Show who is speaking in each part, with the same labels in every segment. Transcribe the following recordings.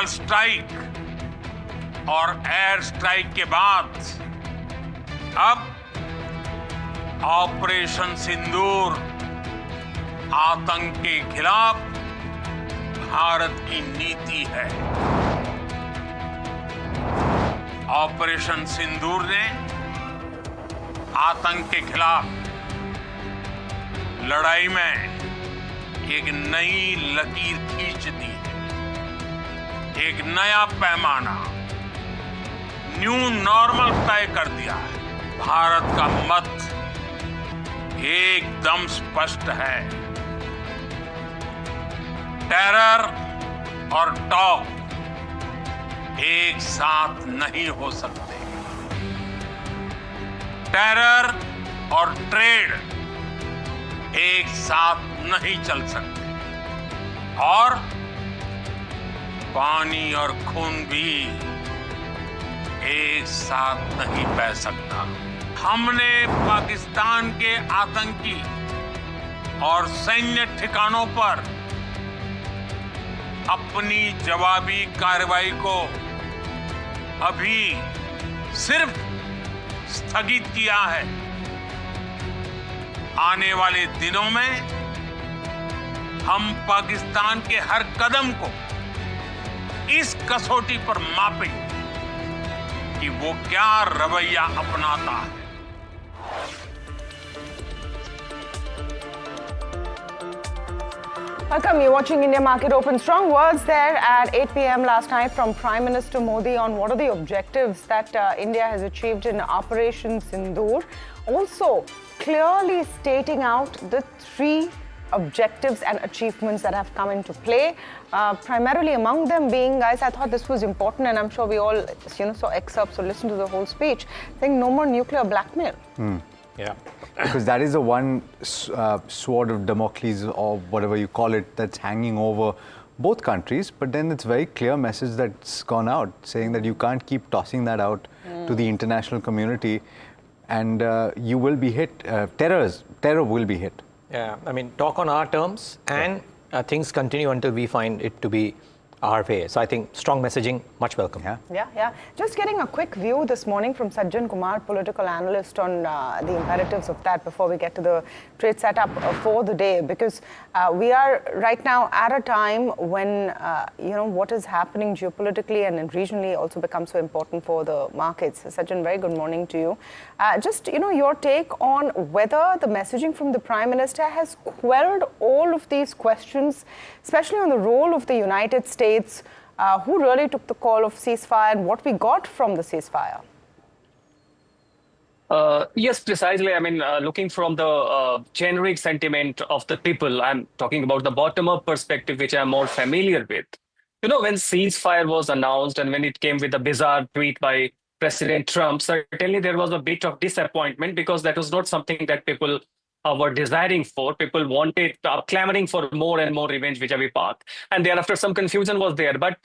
Speaker 1: Surgical strike और air strike के बाद अब ऑपरेशन सिंदूर आतंक के खिलाफ भारत की नीति है। ऑपरेशन सिंदूर ने आतंक के खिलाफ लड़ाई में एक नई लकीर खींच दी है, एक नया पैमाना, न्यू नॉर्मल तय कर दिया है। भारत का मत एकदम स्पष्ट है। टेरर और टॉप एक साथ नहीं हो सकते। टेरर और ट्रेड एक साथ नहीं चल सकते और पानी और खून भी एक साथ नहीं बह सकता। हमने पाकिस्तान के आतंकी और सैन्य ठिकानों पर अपनी जवाबी कार्रवाई को अभी सिर्फ स्थगित किया है। आने वाले दिनों में हम पाकिस्तान के हर कदम को इस कसौटी पर मापेंगे कि वो क्या रवैया अपनाता है।
Speaker 2: Welcome. You're watching India Market Open. Strong words there at 8 p.m. last night from Prime Minister Modi on what are the objectives that India has achieved in Operation Sindoor. Also, clearly stating out the three objectives and achievements that have come into play. Primarily among them being, guys, I thought this was important, and I'm sure we all, saw excerpts or listened to the whole speech, saying no more nuclear blackmail.
Speaker 3: Yeah, because that is the one sword of Damocles, or whatever you call it, that's hanging over both countries. But then it's very clear message that's gone out, saying that you can't keep tossing that out to the international community, and you will be hit. Terror will be hit.
Speaker 4: Yeah, I mean, talk on our terms, and things continue until we find it to be our way. So I think strong messaging, much welcome.
Speaker 2: Yeah. Just getting a quick view this morning from Sajjan Kumar, political analyst, on the imperatives of that before we get to the trade setup for the day, because we are right now at a time when what is happening geopolitically and regionally also becomes so important for the markets. Sajjan, very good morning to you. Just your take on whether the messaging from the Prime Minister has quelled all of these questions, especially on the role of the United States, who really took the call of ceasefire and what we got from the ceasefire.
Speaker 5: Yes, precisely. I mean, looking from the generic sentiment of the people, I'm talking about the bottom-up perspective, which I'm more familiar with. When ceasefire was announced and when it came with a bizarre tweet by President Trump, certainly there was a bit of disappointment, because that was not something that people were desiring for. People wanted, clamoring for more and more revenge vis-a-vis Pak. And thereafter some confusion was there. But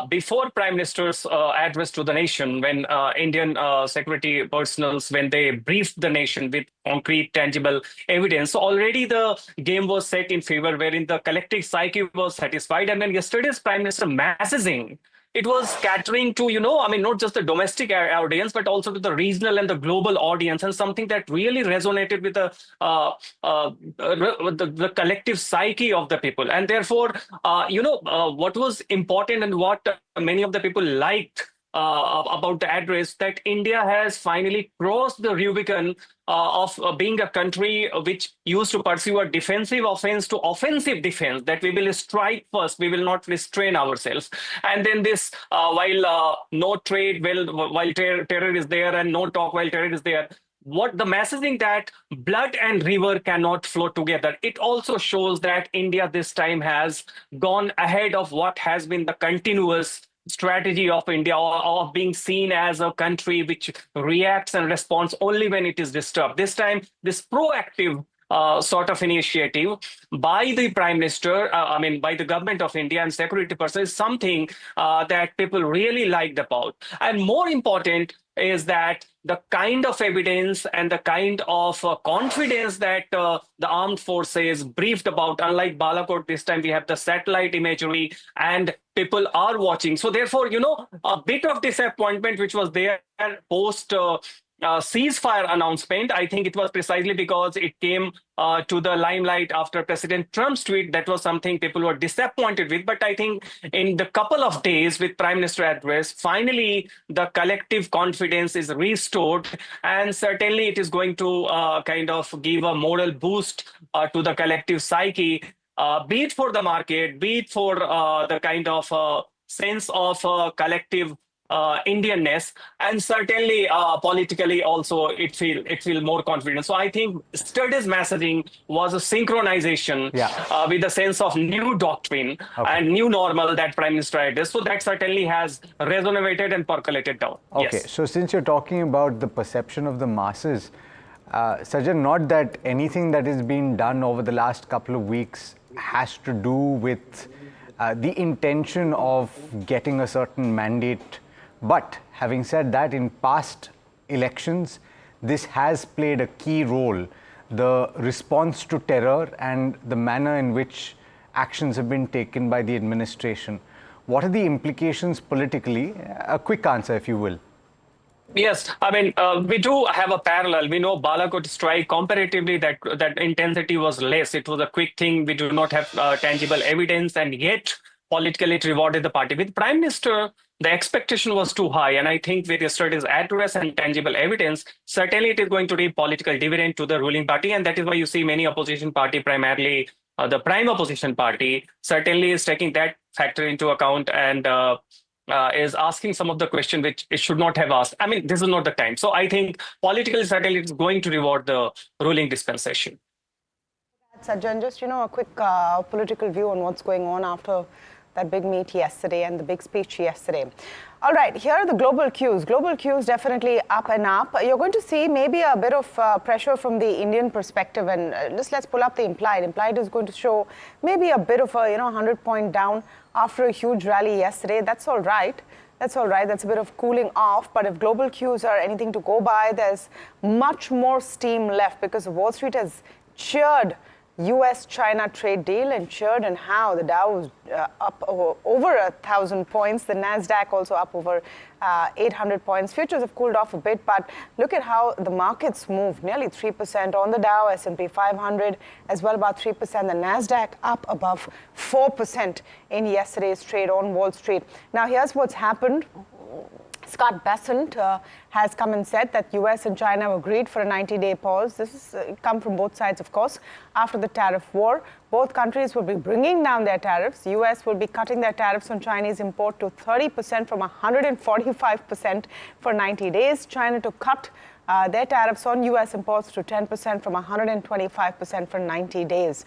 Speaker 5: before Prime Minister's address to the nation, when Indian security personnel, when they briefed the nation with concrete, tangible evidence, so already the game was set in favor, wherein the collective psyche was satisfied. And then yesterday's Prime Minister messaging, it was catering to, not just the domestic audience, but also to the regional and the global audience, and something that really resonated with the collective psyche of the people. And therefore, what was important and what many of the people liked about the address, that India has finally crossed the Rubicon of being a country which used to pursue a defensive offense to offensive defense, that we will strike first, we will not restrain ourselves. And then this, while no trade, while terror is there, and no talk while terror is there, what the messaging that blood and river cannot flow together, it also shows that India this time has gone ahead of what has been the continuous strategy of India, of being seen as a country which reacts and responds only when it is disturbed. This time, this proactive sort of initiative by the Prime Minister, by the government of India and security personnel, is something that people really liked about. And more important, is that the kind of evidence and the kind of confidence that the armed forces briefed about, unlike Balakot, this time we have the satellite imagery and people are watching. So therefore, a bit of disappointment which was there post ceasefire announcement, I think it was precisely because it came to the limelight after President Trump's tweet. That was something people were disappointed with. But I think in the couple of days with Prime Minister address, finally the collective confidence is restored, and certainly it is going to kind of give a moral boost to the collective psyche, be it for the market, be it for the kind of sense of collective Indianness, and certainly politically also it feel more confident. So I think yesterday's messaging was a synchronization with a sense of new doctrine and new normal that Prime Minister addressed. So that certainly has resonated and percolated down.
Speaker 3: Okay,
Speaker 5: Yes.
Speaker 3: so since you're talking about the perception of the masses, Sajjan, not that anything that has been done over the last couple of weeks has to do with the intention of getting a certain mandate. But having said that, in past elections, this has played a key role. The response to terror and the manner in which actions have been taken by the administration. What are the implications politically? A quick answer, if you will.
Speaker 5: Yes, I mean, we do have a parallel. We know Balakot strike comparatively that intensity was less. It was a quick thing. We do not have tangible evidence, and yet politically it rewarded the party. With Prime Minister, the expectation was too high. And I think with yesterday's address and tangible evidence, certainly it is going to reap political dividend to the ruling party. And that is why you see many opposition party, primarily the prime opposition party, certainly is taking that factor into account and is asking some of the questions which it should not have asked. I mean, this is not the time. So I think politically, certainly it's going to reward the ruling dispensation.
Speaker 2: Sajjan, just, a quick political view on what's going on after that big meet yesterday and the big speech yesterday. All right, here are the global cues. Global cues definitely up and up. You're going to see maybe a bit of pressure from the Indian perspective, and just let's pull up the implied. Implied is going to show maybe a bit of a 100-point down after a huge rally yesterday. That's all right. That's all right. That's a bit of cooling off. But if global cues are anything to go by, there's much more steam left because Wall Street has cheered US-China trade deal and cheered and how the Dow was up over 1,000 points. The NASDAQ also up over 800 points. Futures have cooled off a bit, but look at how the markets moved. Nearly 3% on the Dow, S&P 500 as well, about 3%. The NASDAQ up above 4% in yesterday's trade on Wall Street. Now, here's what's happened. Scott Bessent has come and said that US and China have agreed for a 90-day pause. This has come from both sides, of course, after the tariff war. Both countries will be bringing down their tariffs. US will be cutting their tariffs on Chinese import to 30% from 145% for 90 days. China to cut their tariffs on US imports to 10% from 125% for 90 days.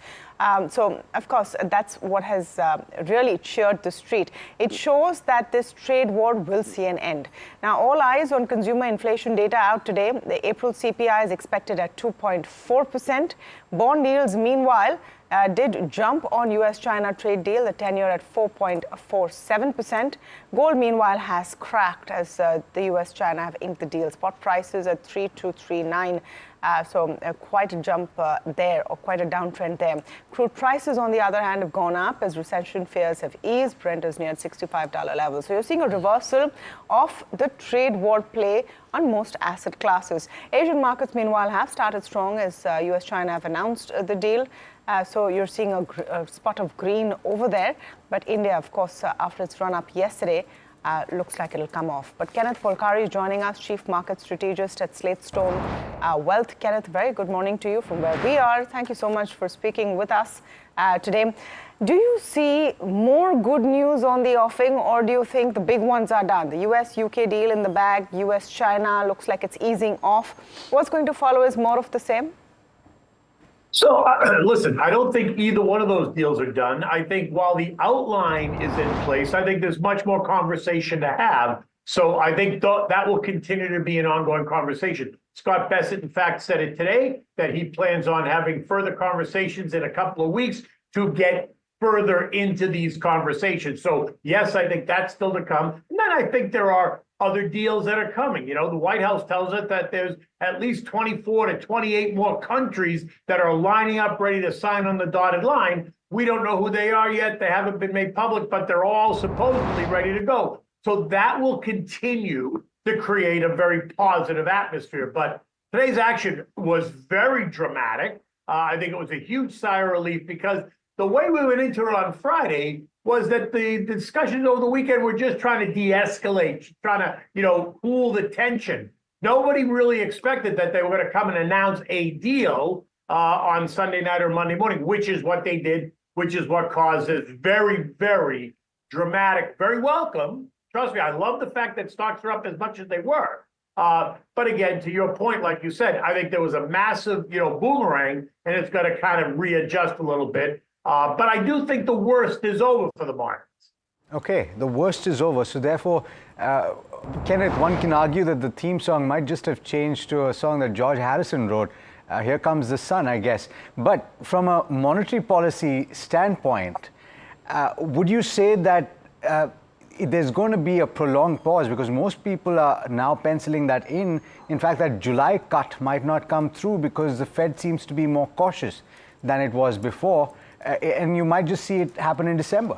Speaker 2: So, of course, that's what has really cheered the street. It shows that this trade war will see an end. Now, all eyes on consumer inflation data out today. The April CPI is expected at 2.4%. Bond yields, meanwhile, did jump on US-China trade deal, the 10-year at 4.47%. Gold, meanwhile, has cracked as the US-China have inked the deal. Spot prices at 3,239. So quite a jump there, or quite a downtrend there. Crude prices, on the other hand, have gone up as recession fears have eased. Brent is near $65 levels. So you're seeing a reversal of the trade war play on most asset classes. Asian markets, meanwhile, have started strong as US-China have announced the deal. So you're seeing a spot of green over there. But India, of course, after its run up yesterday, looks like it'll come off. But Kenneth Polkari is joining us, Chief Market Strategist at Slatestone Wealth. Kenneth, very good morning to you from where we are. Thank you so much for speaking with us today. Do you see more good news on the offing, or do you think the big ones are done? The US-UK deal in the bag, US-China looks like it's easing off. What's going to follow is more of the same?
Speaker 6: So, listen, I don't think either one of those deals are done. I think while the outline is in place, I think there's much more conversation to have. So I think that will continue to be an ongoing conversation. Scott Bessent, in fact, said it today that he plans on having further conversations in a couple of weeks to get further into these conversations. So yes, I think that's still to come. And then I think there are other deals that are coming. You know, the White House tells us that there's at least 24 to 28 more countries that are lining up ready to sign on the dotted line. We don't know who they are yet. They haven't been made public, but they're all supposedly ready to go. So that will continue to create a very positive atmosphere. But today's action was very dramatic. I think it was a huge sigh of relief because the way we went into it on Friday was that the discussions over the weekend were just trying to de-escalate, trying to, you know, cool the tension. Nobody really expected that they were going to come and announce a deal on Sunday night or Monday morning, which is what they did, which is what caused this very, very dramatic, very welcome. Trust me, I love the fact that stocks are up as much as they were. But again, to your point, like you said, I think there was a massive, you know, boomerang, and it's going to kind of readjust a little bit. But I do think the worst is over for the markets.
Speaker 3: Okay, the worst is over. So therefore, Kenneth, one can argue that the theme song might just have changed to a song that George Harrison wrote. Here Comes the Sun, I guess. But from a monetary policy standpoint, would you say that there's going to be a prolonged pause? Because most people are now penciling that in fact, that July cut might not come through because the Fed seems to be more cautious than it was before. And you might just see it happen in December.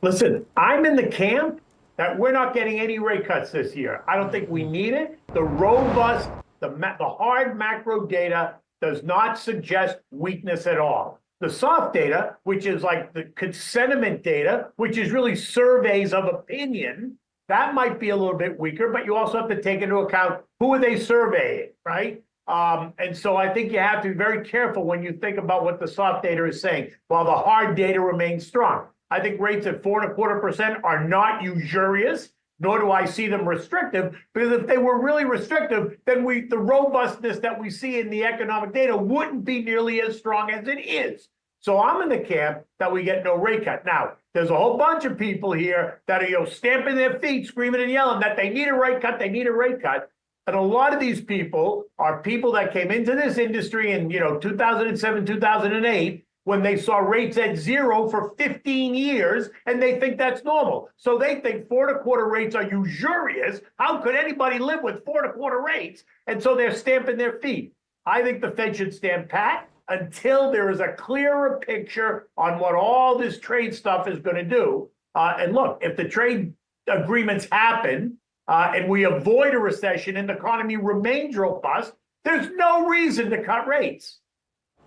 Speaker 6: Listen, I'm in the camp that we're not getting any rate cuts this year. I don't think we need it. The robust, the hard macro data does not suggest weakness at all. The soft data, which is like the sentiment data, which is really surveys of opinion, that might be a little bit weaker, but you also have to take into account who are they surveying, right? And so I think you have to be very careful when you think about what the soft data is saying, while the hard data remains strong. I think rates at 4.25% are not usurious, nor do I see them restrictive, because if they were really restrictive, then the robustness that we see in the economic data wouldn't be nearly as strong as it is. So I'm in the camp that we get no rate cut. Now, there's a whole bunch of people here that are, you know, stamping their feet, screaming and yelling that they need a rate cut, they need a rate cut. And a lot of these people are people that came into this industry in, you know, 2007, 2008, when they saw rates at zero for 15 years, and they think that's normal. So they think 4.25 rates are usurious. How could anybody live with 4.25 rates? And so they're stamping their feet. I think the Fed should stand pat until there is a clearer picture on what all this trade stuff is going to do. And look, if the trade agreements happen, and we avoid a recession and the economy remains robust, there's no reason to cut rates.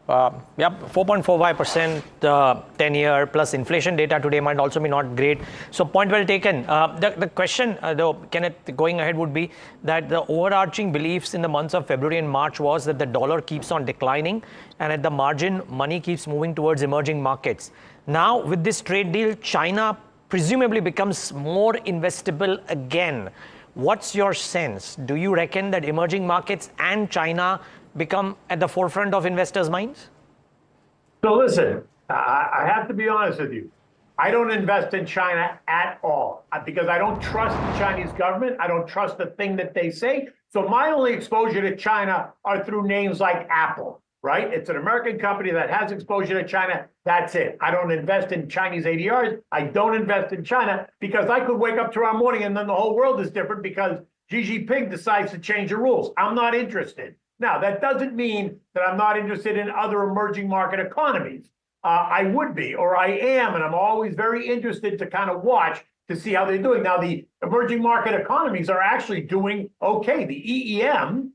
Speaker 4: Yep, 4.45%, 10-year plus inflation data today might also be not great. So point well taken. The question, though, Kenneth, going ahead would be that the overarching beliefs in the months of February and March was that the dollar keeps on declining, and at the margin, money keeps moving towards emerging markets. Now, with this trade deal, China presumably becomes more investable again. What's your sense? Do you reckon that emerging markets and China become at the forefront of investors' minds?
Speaker 6: So listen, I have to be honest with you. I don't invest in China at all because I don't trust the Chinese government. I don't trust the thing that they say. So my only exposure to China are through names like Apple, right? It's an American company that has exposure to China. That's it. I don't invest in Chinese ADRs. I don't invest in China because I could wake up tomorrow morning and then the whole world is different because Xi Jinping decides to change the rules. I'm not interested. Now, that doesn't mean that I'm not interested in other emerging market economies. I would be, or I am, and I'm always very interested to kind of watch to see how they're doing. Now, the emerging market economies are actually doing okay. The EEM,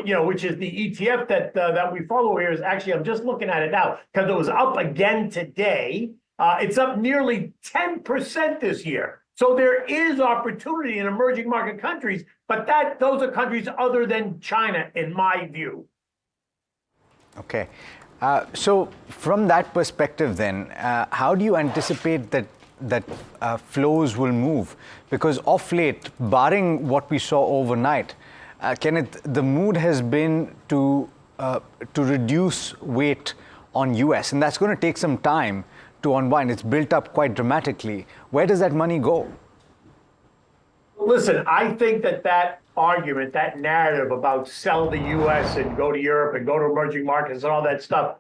Speaker 6: you know, which is the ETF that we follow here, is actually, I'm just looking at it now, because it was up again today. It's up nearly 10% this year. So there is opportunity in emerging market countries, but those are countries other than China, in my view.
Speaker 3: Okay. So from that perspective then, how do you anticipate that flows will move? Because of late, barring what we saw overnight, Kenneth, the mood has been to reduce weight on US, and that's going to take some time to unwind. It's built up quite dramatically. Where does that money go?
Speaker 6: Listen, I think that argument, that narrative about sell the US and go to Europe and go to emerging markets and all that stuff,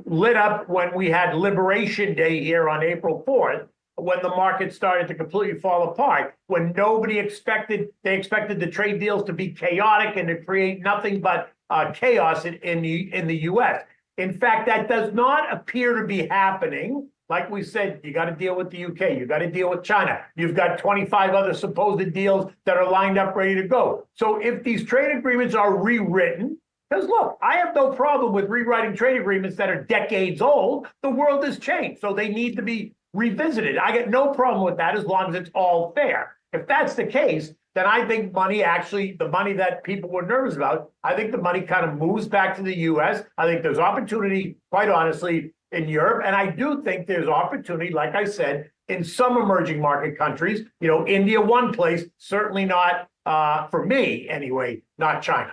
Speaker 6: lit up when we had Liberation Day here on April 4th, when the market started to completely fall apart, when nobody expected the trade deals to be chaotic and to create nothing but chaos in the U.S. In fact, that does not appear to be happening. Like we said, you got to deal with the UK, you got to deal with China. You've got 25 other supposed deals that are lined up ready to go. So if these trade agreements are rewritten, because look, I have no problem with rewriting trade agreements that are decades old. The world has changed, so they need to be revisited. I get no problem with that as long as it's all fair. If that's the case, then I think the money that people were nervous about, I think the money kind of moves back to the US. I think there's opportunity, quite honestly, in Europe. And I do think there's opportunity, like I said, in some emerging market countries. India, one place, certainly not, for me anyway, not China.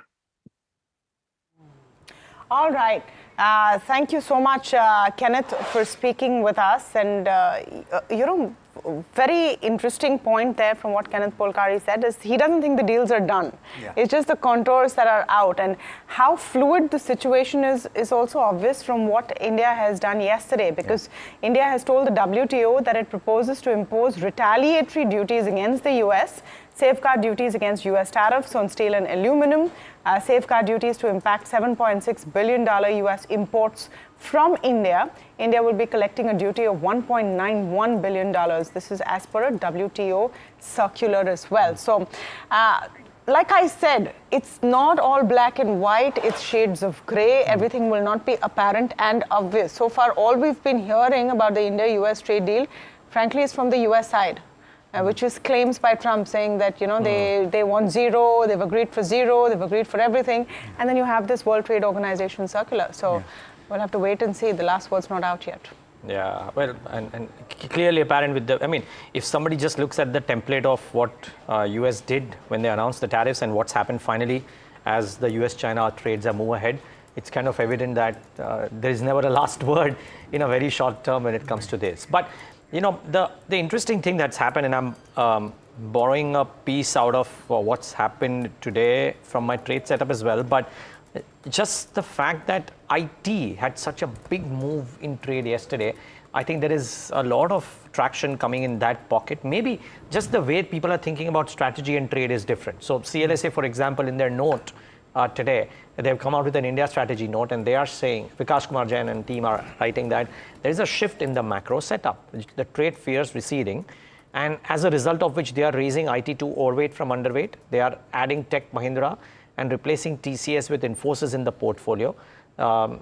Speaker 2: All right. Thank you so much, Kenneth, for speaking with us. And, very interesting point there from what Kenneth Polcari said is he doesn't think the deals are done. Yeah. It's just the contours that are out. And how fluid the situation is also obvious from what India has done yesterday, because India has told the WTO that it proposes to impose retaliatory duties against the US, safeguard duties against US tariffs on steel and aluminum, safeguard duties to impact $7.6 billion US imports from India. India will be collecting a duty of $1.91 billion. This is as per a WTO circular as well. So, like I said, it's not all black and white, it's shades of gray. Everything will not be apparent and obvious. So far, all we've been hearing about the India-US trade deal, frankly, is from the US side. Which is claims by Trump saying that, they want zero, they've agreed for zero, they've agreed for everything. And then you have this World Trade Organization circular. So we'll have to wait and see. The last word's not out yet.
Speaker 4: Yeah, well, and clearly apparent with if somebody just looks at the template of what US did when they announced the tariffs and what's happened finally as the US-China trades move ahead, it's kind of evident that there is never a last word in a very short term when it comes to this. But the interesting thing that's happened, and I'm borrowing a piece out of what's happened today from my trade setup as well, but just the fact that IT had such a big move in trade yesterday, I think there is a lot of traction coming in that pocket. Maybe just the way people are thinking about strategy and trade is different. So CLSA, for example, in their note today, they've come out with an India strategy note, and they are saying, Vikas Kumar Jain and team are writing that there is a shift in the macro setup, the trade fears receding, and as a result of which they are raising IT to overweight from underweight. They are adding Tech Mahindra and replacing TCS with Infosys in the portfolio,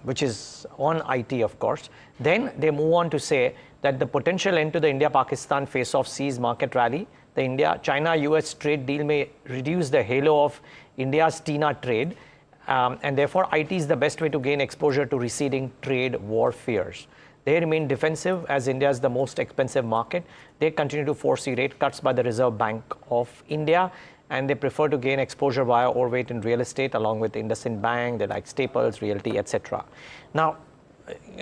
Speaker 4: which is on IT, of course. Then they move on to say that the potential end to the India-Pakistan face-off sees market rally. The India-China-US trade deal may reduce the halo of India's TINA trade, and therefore IT is the best way to gain exposure to receding trade war fears. They remain defensive as India is the most expensive market. They continue to foresee rate cuts by the Reserve Bank of India, and they prefer to gain exposure via overweight in real estate along with IndusInd Bank. They like Staples, Realty, etc. Now,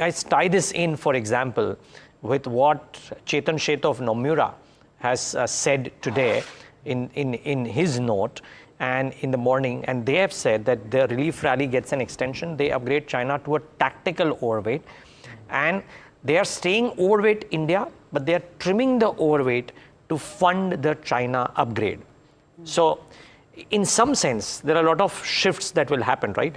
Speaker 4: I tie this in, for example, with what Chetan Sheth of Nomura has said today in his note and in the morning, and they have said that the relief rally gets an extension. They upgrade China to a tactical overweight, and they are staying overweight India, but they are trimming the overweight to fund the China upgrade. So in some sense, there are a lot of shifts that will happen, right?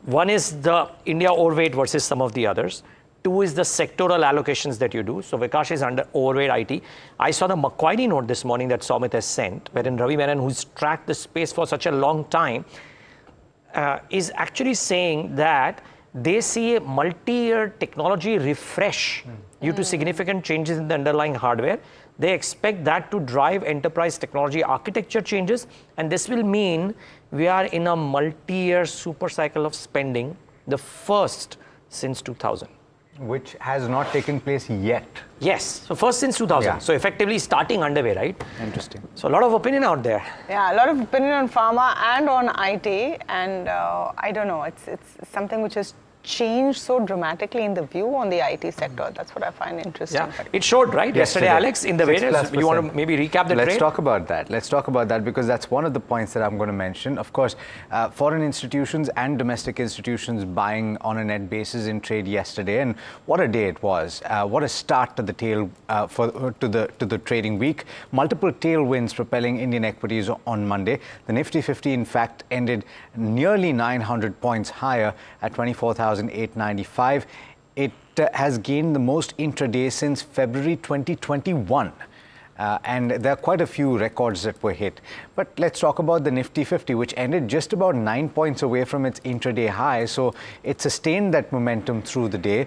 Speaker 4: One is the India overweight versus some of the others. Two is the sectoral allocations that you do. So Vikas is under overweight IT. I saw the Macquarie note this morning that Somit has sent, wherein Ravi Menon, who's tracked the space for such a long time, is actually saying that they see a multi-year technology refresh due to significant changes in the underlying hardware. They expect that to drive enterprise technology architecture changes, and this will mean we are in a multi-year super cycle of spending, the first since 2000.
Speaker 3: Which has not taken place yet.
Speaker 4: Yes, so first since 2000.
Speaker 3: Yeah.
Speaker 4: So effectively starting underway, right?
Speaker 3: Interesting.
Speaker 4: So a lot of opinion out there.
Speaker 2: Yeah, a lot of opinion on pharma and on IT, and I don't know, it's something which has change so dramatically in the view on the IT sector. That's what I find interesting.
Speaker 4: Yeah, it showed, right, yesterday, Alex, in the Vedas. You want to maybe recap the trade?
Speaker 3: Let's talk about that. Let's talk about that because that's one of the points that I'm going to mention. Of course, foreign institutions and domestic institutions buying on a net basis in trade yesterday, and what a day it was. What a start to the to the trading week. Multiple tailwinds propelling Indian equities on Monday. The Nifty 50, in fact, ended nearly 900 points higher at 24,895. It has gained the most intraday since February 2021. And there are quite a few records that were hit. But let's talk about the Nifty 50, which ended just about 9 points away from its intraday high. So it sustained that momentum through the day.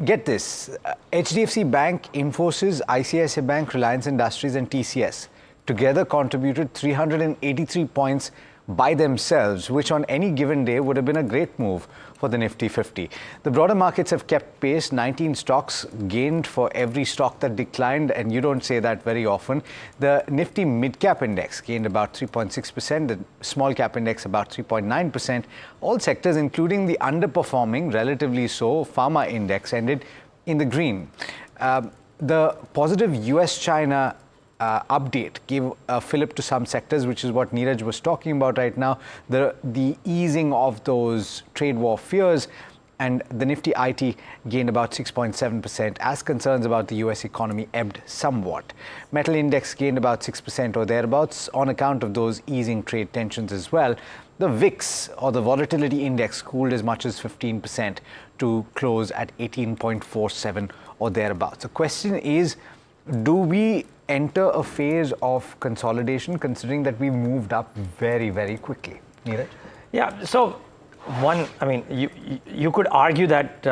Speaker 3: Get this, HDFC Bank, Infosys, ICICI Bank, Reliance Industries and TCS together contributed 383 points by themselves, which on any given day would have been a great move for the Nifty 50. The broader markets have kept pace. 19 stocks gained for every stock that declined, and you don't say that very often. The Nifty Mid-Cap Index gained about 3.6%, the Small Cap Index about 3.9%. All sectors, including the underperforming, relatively so, Pharma Index ended in the green. The positive US-China update gave a fillip to some sectors, which is what Neeraj was talking about right now. The easing of those trade war fears, and the Nifty IT gained about 6.7% as concerns about the US economy ebbed somewhat. Metal Index gained about 6% or thereabouts on account of those easing trade tensions as well. The VIX, or the Volatility Index, cooled as much as 15% to close at 18.47 or thereabouts. The question is, do we enter a phase of consolidation, considering that we moved up very, very quickly? Neeraj?
Speaker 4: Yeah, so one, I mean, you could argue that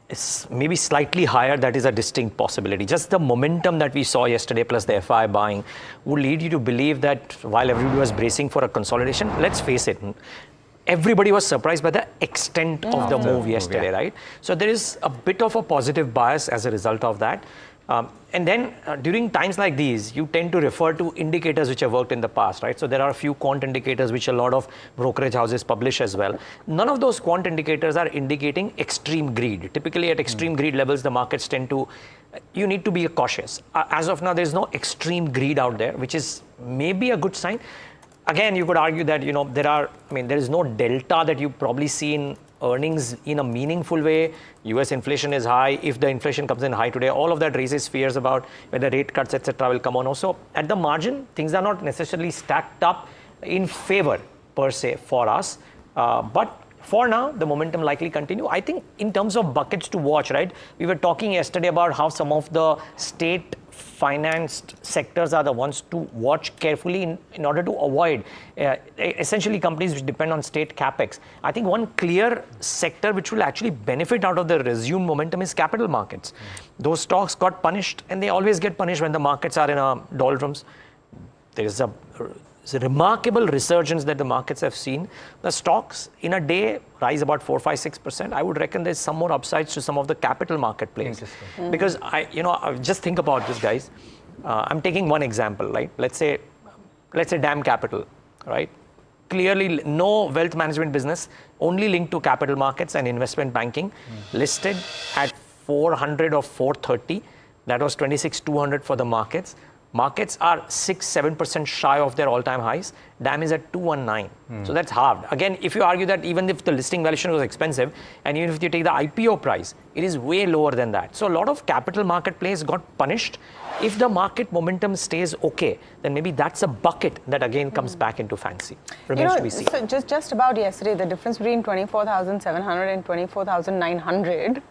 Speaker 4: it's maybe slightly higher. That is a distinct possibility. Just the momentum that we saw yesterday plus the FI buying would lead you to believe that while everybody was bracing for a consolidation, let's face it, everybody was surprised by the extent of the move yesterday, right? So there is a bit of a positive bias as a result of that. And then during times like these, you tend to refer to indicators which have worked in the past, right? So there are a few quant indicators which a lot of brokerage houses publish as well. None of those quant indicators are indicating extreme greed. Typically at extreme greed levels, the markets tend to, you need to be cautious. As of now, there's no extreme greed out there, which is maybe a good sign. Again, you could argue that, you know, there is no delta that you probably see in earnings in a meaningful way. US inflation is high. If the inflation comes in high today, all of that raises fears about whether rate cuts, etc., will come on. Also, at the margin, things are not necessarily stacked up in favor per se for us. But for now, the momentum likely continue. I think in terms of buckets to watch, right? We were talking yesterday about how some of the state financed sectors are the ones to watch carefully in order to avoid essentially companies which depend on state capex. I think one clear sector which will actually benefit out of the resumed momentum is capital markets. Those stocks got punished, and they always get punished when the markets are in a doldrums. There is a remarkable resurgence that the markets have seen. The stocks in a day rise about 4, 5, 6%. I would reckon there's some more upsides to some of the capital market plays. Because just think about this, guys. I'm taking one example, right? Let's say DAM Capital, right? Clearly no wealth management business, only linked to capital markets and investment banking, listed at 400 or 430. That was 26,200 for the markets. Markets are 6-7% shy of their all-time highs. DAM is at 219. So that's halved. Again, if you argue that even if the listing valuation was expensive, and even if you take the IPO price, it is way lower than that. So a lot of capital market plays got punished. If the market momentum stays okay, then maybe that's a bucket that again comes back into fancy. Remains to be seen.
Speaker 2: So just about yesterday, the difference between 24,700 and 24,900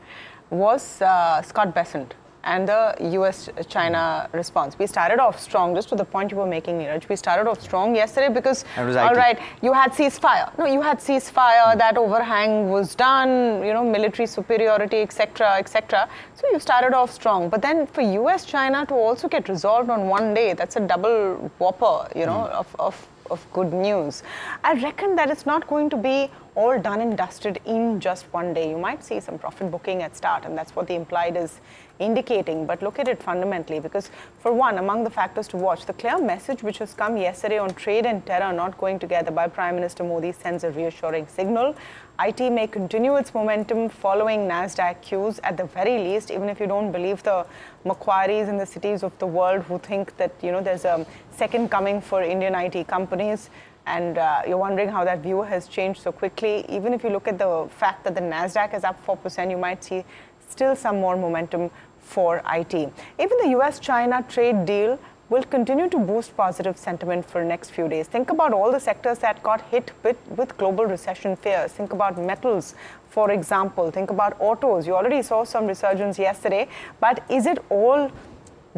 Speaker 2: was Scott Bessent and the US-China response. We started off strong, just to the point you were making, Neeraj. We started off strong yesterday because, all right, you had ceasefire. No, you had ceasefire, that overhang was done, you know, military superiority, etc., etc. So you started off strong. But then for US-China to also get resolved on one day, that's a double whopper, you know, of good news. I reckon that it's not going to be all done and dusted in just one day. You might see some profit booking at start, and that's what the implied is indicating, but look at it fundamentally, because for one, among the factors to watch, the clear message which has come yesterday on trade and terror not going together by Prime Minister Modi sends a reassuring signal. IT may continue its momentum following NASDAQ cues at the very least, even if you don't believe the Macquaries in the cities of the world who think that, you know, there's a second coming for Indian IT companies, and you're wondering how that view has changed so quickly. Even if you look at the fact that the NASDAQ is up 4%, you might see still some more momentum for IT. Even the US-China trade deal will continue to boost positive sentiment for the next few days. Think about all the sectors that got hit with global recession fears. Think about metals, for example. Think about autos. You already saw some resurgence yesterday, but is it all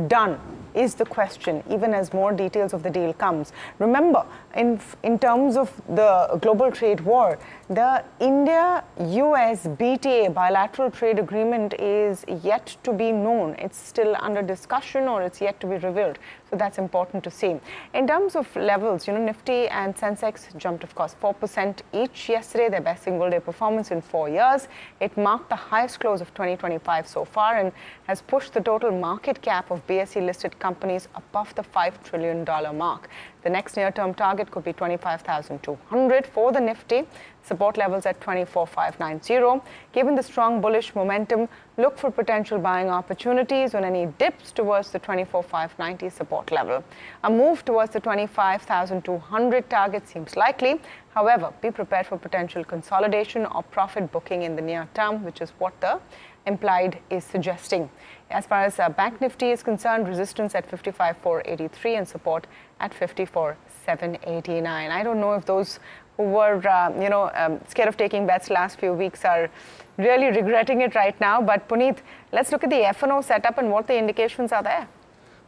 Speaker 2: done is the question, even as more details of the deal comes. Remember, in terms of the global trade war, the India-US BTA bilateral trade agreement is yet to be known. It's still under discussion, or it's yet to be revealed. So that's important to see. In terms of levels, you know, Nifty and Sensex jumped, of course, 4% each yesterday, their best single day performance in 4 years. It marked the highest close of 2025 so far and has pushed the total market cap of BSE listed companies above the $5 trillion mark. The next near-term target could be 25,200 for the Nifty. Support levels at 24,590. Given the strong bullish momentum, look for potential buying opportunities on any dips towards the 24,590 support level. A move towards the 25,200 target seems likely. However, be prepared for potential consolidation or profit booking in the near term, which is what the implied is suggesting. As far as Bank Nifty is concerned, resistance at 55,483 and support at 54,789. I don't know if those who were, scared of taking bets last few weeks are really regretting it right now. But Puneet, let's look at the F&O setup and what the indications are there.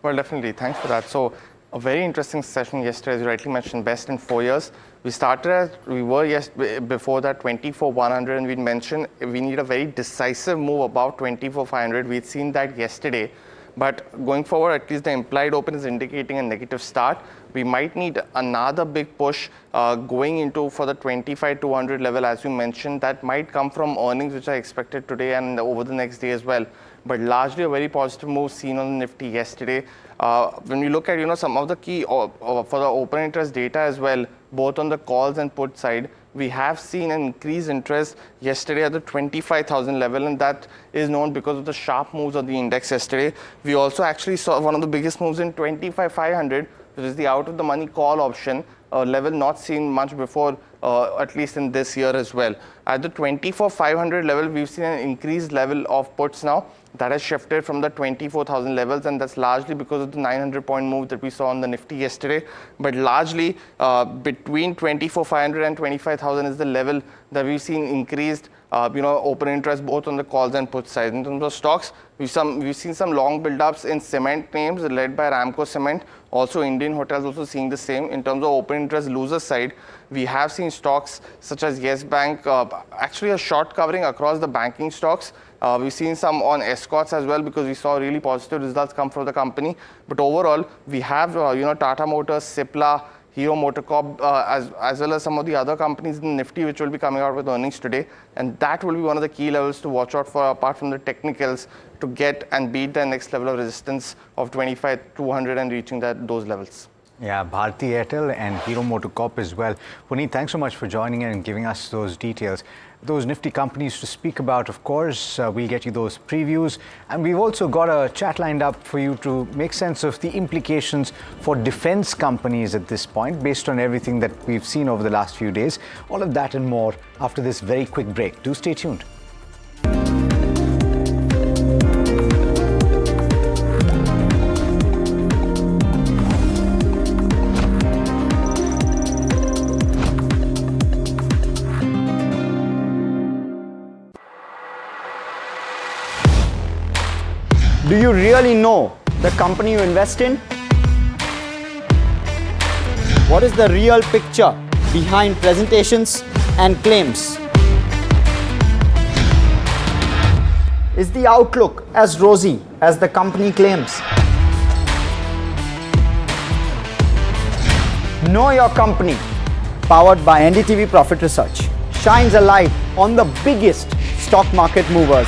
Speaker 7: Well, definitely. Thanks for that. So, a very interesting session yesterday, as you rightly mentioned, best in 4 years. We started before that 24,100, and we mentioned we need a very decisive move above 24,500. We'd seen that yesterday. But going forward, at least the implied open is indicating a negative start. We might need another big push going into for the 25,200 level, as you mentioned. That might come from earnings, which are expected today and over the next day as well. But largely a very positive move seen on the Nifty yesterday. When we look at some of the key for the open interest data as well, both on the calls and put side, we have seen an increased interest yesterday at the 25,000 level, and that is known because of the sharp moves of the index yesterday. We also actually saw one of the biggest moves in 25,500, which is the out of the money call option, a level not seen much before, at least in this year as well. At the 24,500 level, we've seen an increased level of puts now. That has shifted from the 24,000 levels, and that's largely because of the 900-point move that we saw on the Nifty yesterday. But largely, between 24,500 and 25,000 is the level that we've seen increased, open interest both on the calls and put side. In terms of stocks, we've seen some long build-ups in cement names led by Ramco Cement. Also, Indian Hotels also seeing the same. In terms of open interest loser side, we have seen stocks such as Yes Bank, actually a short covering across the banking stocks. We've seen some on escorts as well, because we saw really positive results come from the company. But overall, we have Tata Motors, Cipla, Hero MotoCorp, as well as some of the other companies in the Nifty which will be coming out with earnings today. And that will be one of the key levels to watch out for, apart from the technicals, to get and beat the next level of resistance of 25,200 and reaching those levels.
Speaker 3: Yeah, Bharti Airtel and Hero MotoCorp as well. Puneet, thanks so much for joining in and giving us those details. Those nifty companies to speak about, of course. We'll get you those previews. And we've also got a chat lined up for you to make sense of the implications for defense companies at this point, based on everything that we've seen over the last few days. All of that and more after this very quick break. Do stay tuned.
Speaker 8: Do you really know the company you invest in? What is the real picture behind presentations and claims? Is the outlook as rosy as the company claims? Know Your Company, powered by NDTV Profit Research, shines a light on the biggest stock market movers.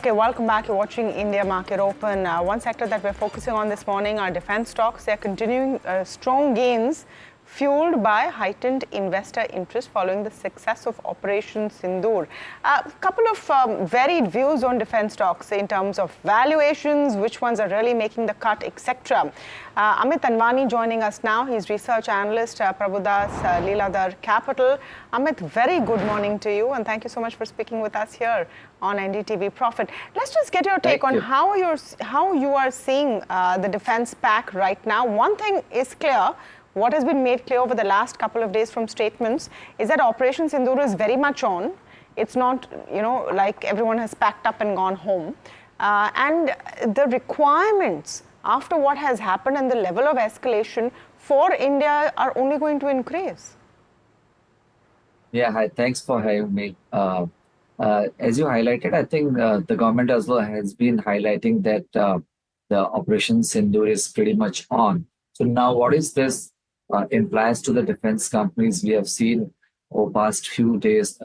Speaker 2: Okay, welcome back. You're watching India Market Open. One sector that we're focusing on this morning are defense stocks. They're continuing strong gains fueled by heightened investor interest following the success of Operation Sindoor. A couple of varied views on defense stocks in terms of valuations, which ones are really making the cut, etc. Amit Anwani joining us now. He's research analyst, Prabhudas Leeladhar Capital. Amit, very good morning to you, and thank you so much for speaking with us here on NDTV Profit. Let's just get your take on how you are seeing the defense pack right now. One thing is clear. What has been made clear over the last couple of days from statements is that Operation Sindoor is very much on. It's not, like everyone has packed up and gone home. And the requirements after what has happened and the level of escalation for India are only going to increase.
Speaker 9: Yeah, hi. Thanks for having me. As you highlighted, I think the government as well has been highlighting that the Operation Sindoor is pretty much on. So now what is this implies to the defense companies? We have seen over past few days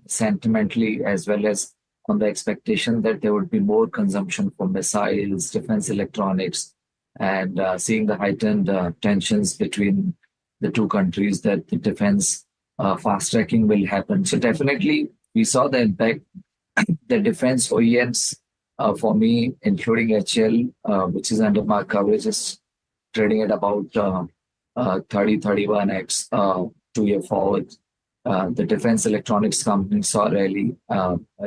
Speaker 9: sentimentally as well as on the expectation that there would be more consumption for missiles, defense electronics, and seeing the heightened tensions between the two countries, that the defense fast tracking will happen. So definitely we saw the impact. The defense OEMs for me, including HL, which is under my coverage, is trading at about 30-31x 2-year forward. The defense electronics companies saw rally,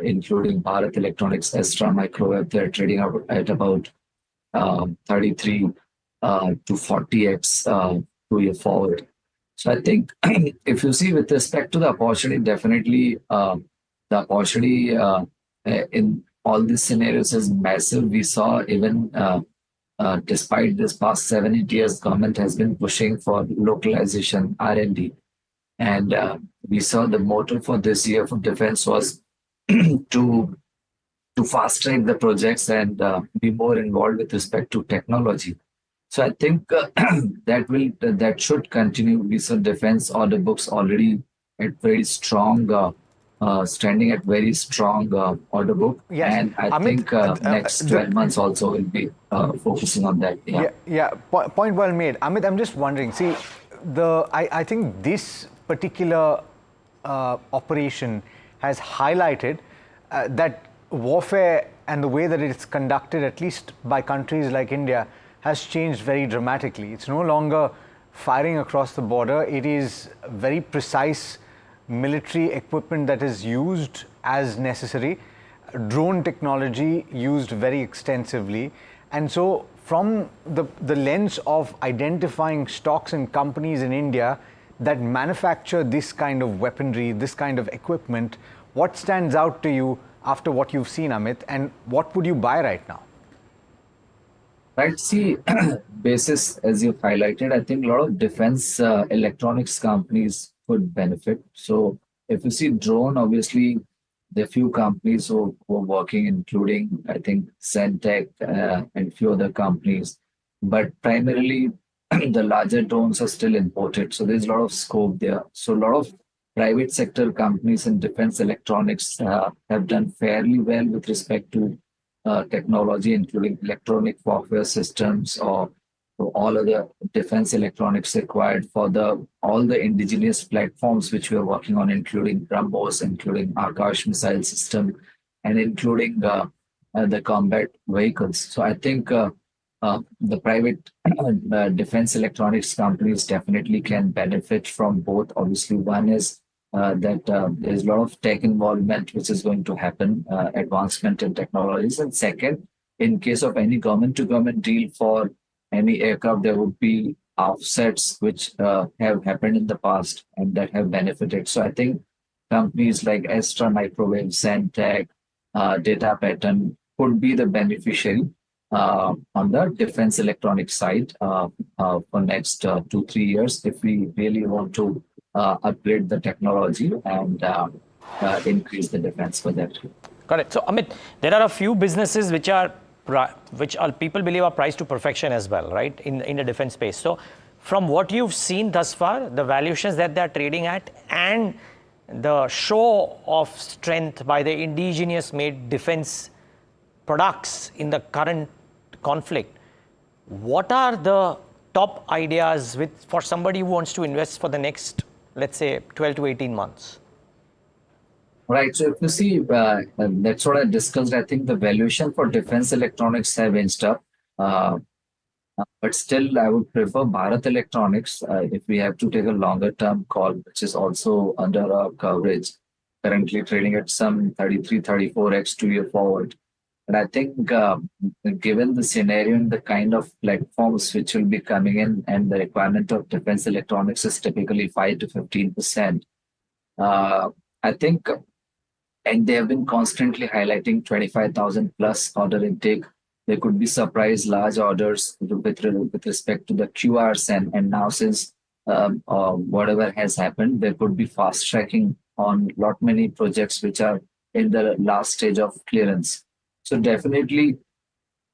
Speaker 9: including Bharat Electronics, Astra Microwave. They're trading at about 33 to 40x 2-year forward. So I think if you see with respect to the opportunity, definitely the opportunity in all these scenarios is massive. We saw even despite this past 7-8 years, government has been pushing for localization, R&D. And we saw the motive for this year for defense was to fast track the projects and be more involved with respect to technology. So I think that should continue. We saw defense order books already at very strong, standing at very strong order book.
Speaker 3: Yes.
Speaker 9: And I think next 12 months also will be focusing on that.
Speaker 3: Point well made. Amit, I'm just wondering, see, I think this particular operation has highlighted that warfare and the way that it's conducted, at least by countries like India, has changed very dramatically. It's no longer firing across the border. It is very precise military equipment that is used as necessary, drone technology used very extensively. And so from the lens of identifying stocks and companies in India that manufacture this kind of weaponry, this kind of equipment, what stands out to you after what you've seen, Amit, and what would you buy right now?
Speaker 9: Right, see, basis, as you've highlighted, I think a lot of defense electronics companies could benefit. So if you see drone, obviously, there are few companies who are working, including, I think, Centec and few other companies. But primarily, the larger drones are still imported. So there's a lot of scope there. So a lot of private sector companies in defense electronics have done fairly well with respect to technology, including electronic warfare systems or all other defense electronics required for all the indigenous platforms which we are working on, including BrahMos, including Akash missile system, and including the combat vehicles. So I think the private defense electronics companies definitely can benefit from both. Obviously, one is that there's a lot of tech involvement which is going to happen, advancement in technologies. And second, in case of any government-to-government deal for any aircraft, there would be offsets which have happened in the past and that have benefited. So I think companies like Astra Microwave, Centec, Data Pattern could be the beneficiary on the defense electronics side for next 2-3 years if we really want to upgrade the technology and increase the defense for that.
Speaker 4: Got it. So Amit, there are a few businesses which people believe are priced to perfection as well, right, in the defense space. So from what you've seen thus far, the valuations that they're trading at and the show of strength by the indigenous made defense products in the current conflict, what are the top ideas for somebody who wants to invest for the next, let's say, 12 to 18 months?
Speaker 9: Right. So if you see, that's what I discussed. I think the valuation for defense electronics have inched up. But still, I would prefer Bharat Electronics if we have to take a longer term call, which is also under our coverage, currently trading at some 33, 34x 2-year forward. And I think given the scenario and the kind of platforms which will be coming in and the requirement of defense electronics is typically 5 to 15%, I think, and they have been constantly highlighting 25,000 plus order intake. There could be surprise large orders with respect to the QRs, and now since whatever has happened, there could be fast tracking on lot many projects which are in the last stage of clearance. So definitely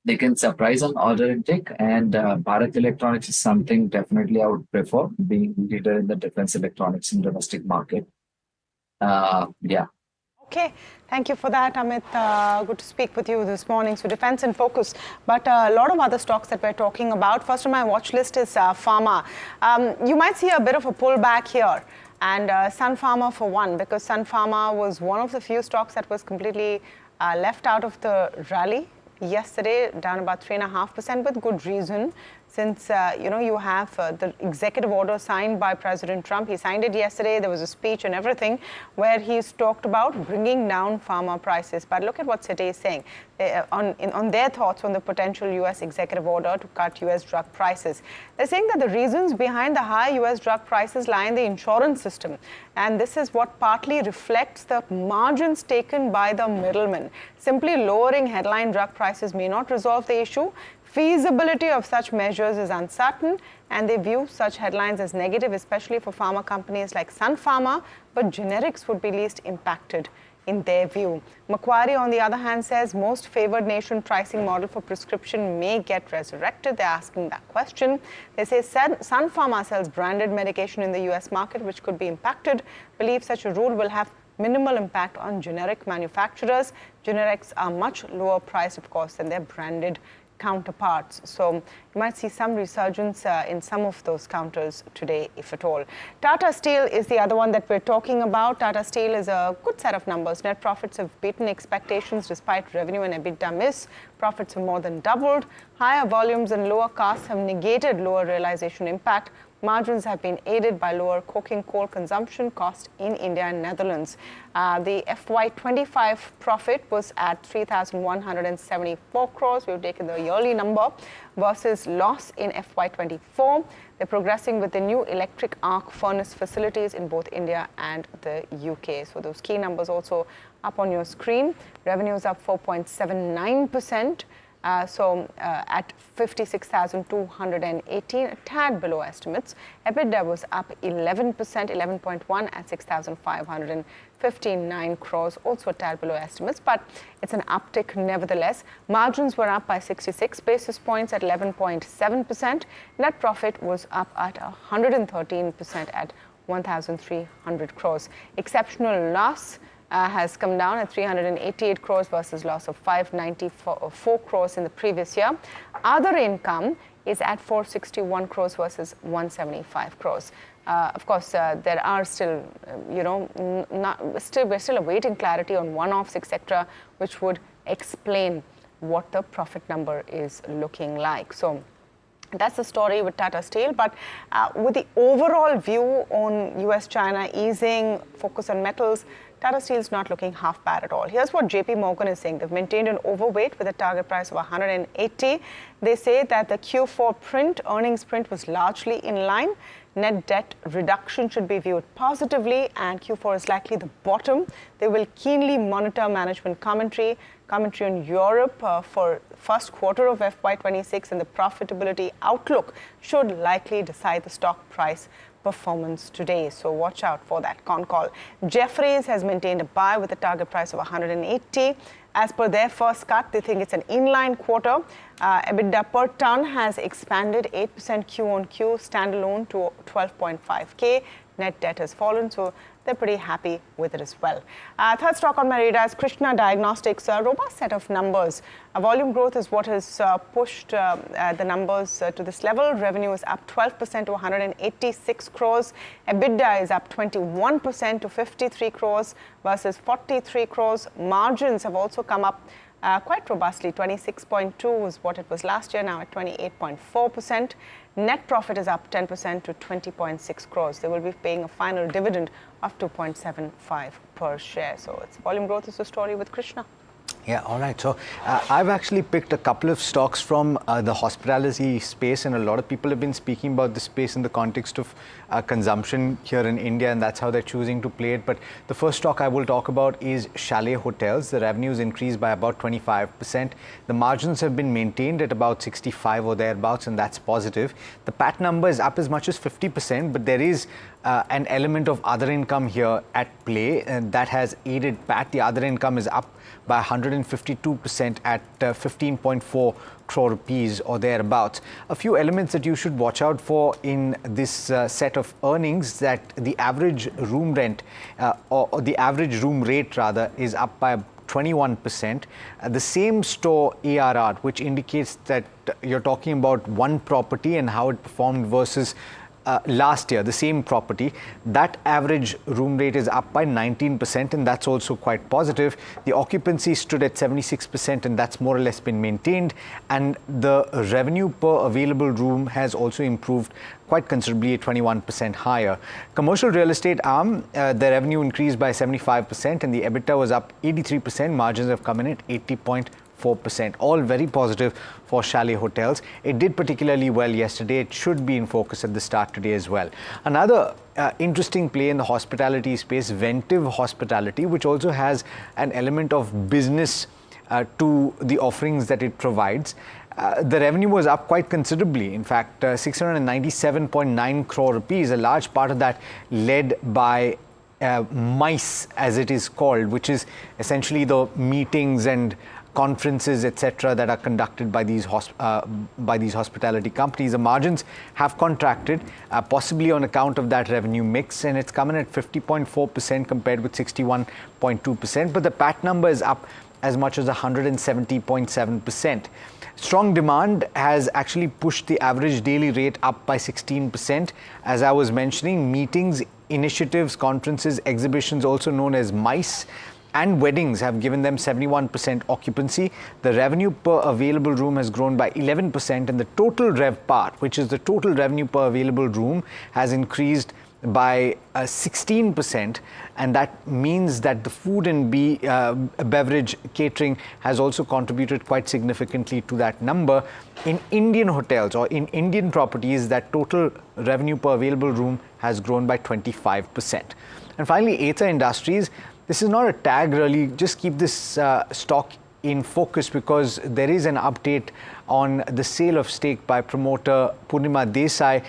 Speaker 9: they can surprise on order intake, and Bharat Electronics is something definitely I would prefer, being leader in the defense electronics in domestic market. Yeah.
Speaker 2: Okay, thank you for that, Amit. Good to speak with you this morning. So defense in focus, but a lot of other stocks that we're talking about. First on my watch list is Pharma. You might see a bit of a pullback here, and Sun Pharma for one, because Sun Pharma was one of the few stocks that was completely left out of the rally yesterday, down about 3.5% with good reason. Since, you have the executive order signed by President Trump. He signed it yesterday. There was a speech and everything where he's talked about bringing down pharma prices. But look at what Citi is saying on their thoughts on the potential U.S. executive order to cut U.S. drug prices. They're saying that the reasons behind the high U.S. drug prices lie in the insurance system. And this is what partly reflects the margins taken by the middlemen. Simply lowering headline drug prices may not resolve the issue. Feasibility of such measures is uncertain, and they view such headlines as negative, especially for pharma companies like Sun Pharma, but generics would be least impacted in their view. Macquarie, on the other hand, says most favored nation pricing model for prescription may get resurrected. They're asking that question. They say Sun Pharma sells branded medication in the US market, which could be impacted. Believe such a rule will have minimal impact on generic manufacturers. Generics are much lower priced, of course, than their branded counterparts. So you might see some resurgence in some of those counters today, if at all. Tata Steel is the other one that we're talking about. Tata Steel is a good set of numbers. Net profits have beaten expectations despite revenue and EBITDA miss. Profits have more than doubled. Higher volumes and lower costs have negated lower realization impact. Margins have been aided by lower coking coal consumption cost in India and Netherlands. The FY25 profit was at 3,174 crores. We've taken the yearly number versus loss in FY24. They're progressing with the new electric arc furnace facilities in both India and the UK. So those key numbers also up on your screen. Revenues up 4.79%. At 56,218, a tad below estimates. EBITDA was up 11%, 11.1 at 6,559 crores, also a tad below estimates, but it's an uptick nevertheless. Margins were up by 66 basis points at 11.7%. Net profit was up at 113% at 1,300 crores. Exceptional loss has come down at 388 crores versus loss of 594 crores in the previous year. Other income is at 461 crores versus 175 crores. Of course, there are still, we're still awaiting clarity on one-offs, etc., which would explain what the profit number is looking like. So that's the story with Tata Steel. But with the overall view on US-China easing, focus on metals, Tata Steel is not looking half bad at all. Here's what JP Morgan is saying. They've maintained an overweight with a target price of 180. They say that the Q4 earnings print was largely in line. Net debt reduction should be viewed positively, and Q4 is likely the bottom. They will keenly monitor management commentary on Europe for first quarter of FY26, and the profitability outlook should likely decide the stock price performance today. So watch out for that con call. Jefferies has maintained a buy with a target price of 180. As per their first cut, they think it's an inline quarter. EBITDA per ton has expanded 8% Q on Q, standalone to 12.5K. net debt has fallen, so they're pretty happy with it as well. Third stock on my radar is Krishna Diagnostics. A robust set of numbers. Volume growth is what has pushed the numbers to this level. Revenue is up 12% to 186 crores. EBITDA is up 21% to 53 crores versus 43 crores. Margins have also come up quite robustly. 26.2 was what it was last year, now at 28.4%. Net profit is up 10% to 20.6 crores. They will be paying a final dividend of 2.75 per share. So it's volume growth is the story with Krishna.
Speaker 3: Yeah, all right. So I've actually picked a couple of stocks from the hospitality space, and a lot of people have been speaking about this space in the context of consumption here in India, and that's how they're choosing to play it. But the first stock I will talk about is Chalet Hotels. The revenues increased by about 25%. The margins have been maintained at about 65 or thereabouts, and that's positive. The PAT number is up as much as 50%, but there is an element of other income here at play, and that has aided PAT. The other income is up by 152% at 15.4 crore rupees or thereabouts. A few elements that you should watch out for in this set of earnings, that the average room rent or the average room rate rather is up by 21%. The same store ARR, which indicates that you're talking about one property and how it performed versus last year, the same property, that average room rate is up by 19%, and that's also quite positive. The occupancy stood at 76%, and that's more or less been maintained. And the revenue per available room has also improved quite considerably at 21% higher. Commercial real estate arm, the revenue increased by 75%, and the EBITDA was up 83%. Margins have come in at 80.4%. All very positive for Chalet Hotels. It did particularly well yesterday. It should be in focus at the start today as well. Another interesting play in the hospitality space, Ventive Hospitality, which also has an element of business to the offerings that it provides. The revenue was up quite considerably. In fact, 697.9 crore rupees, a large part of that led by MICE, as it is called, which is essentially the meetings and conferences, etc., that are conducted by these hospitality companies. The margins have contracted, possibly on account of that revenue mix, and it's come in at 50.4% compared with 61.2%. But the PAT number is up as much as 170.7%. Strong demand has actually pushed the average daily rate up by 16%. As I was mentioning, meetings, initiatives, conferences, exhibitions, also known as MICE, and weddings have given them 71% occupancy. The revenue per available room has grown by 11%, and the total RevPAR, which is the total revenue per available room, has increased by 16%, and that means that the food and beverage catering has also contributed quite significantly to that number. In Indian hotels or in Indian properties, that total revenue per available room has grown by 25%. And finally, Ather Industries. This is not a tag really, just keep this stock in focus because there is an update on the sale of stake by promoter Purnima Desai.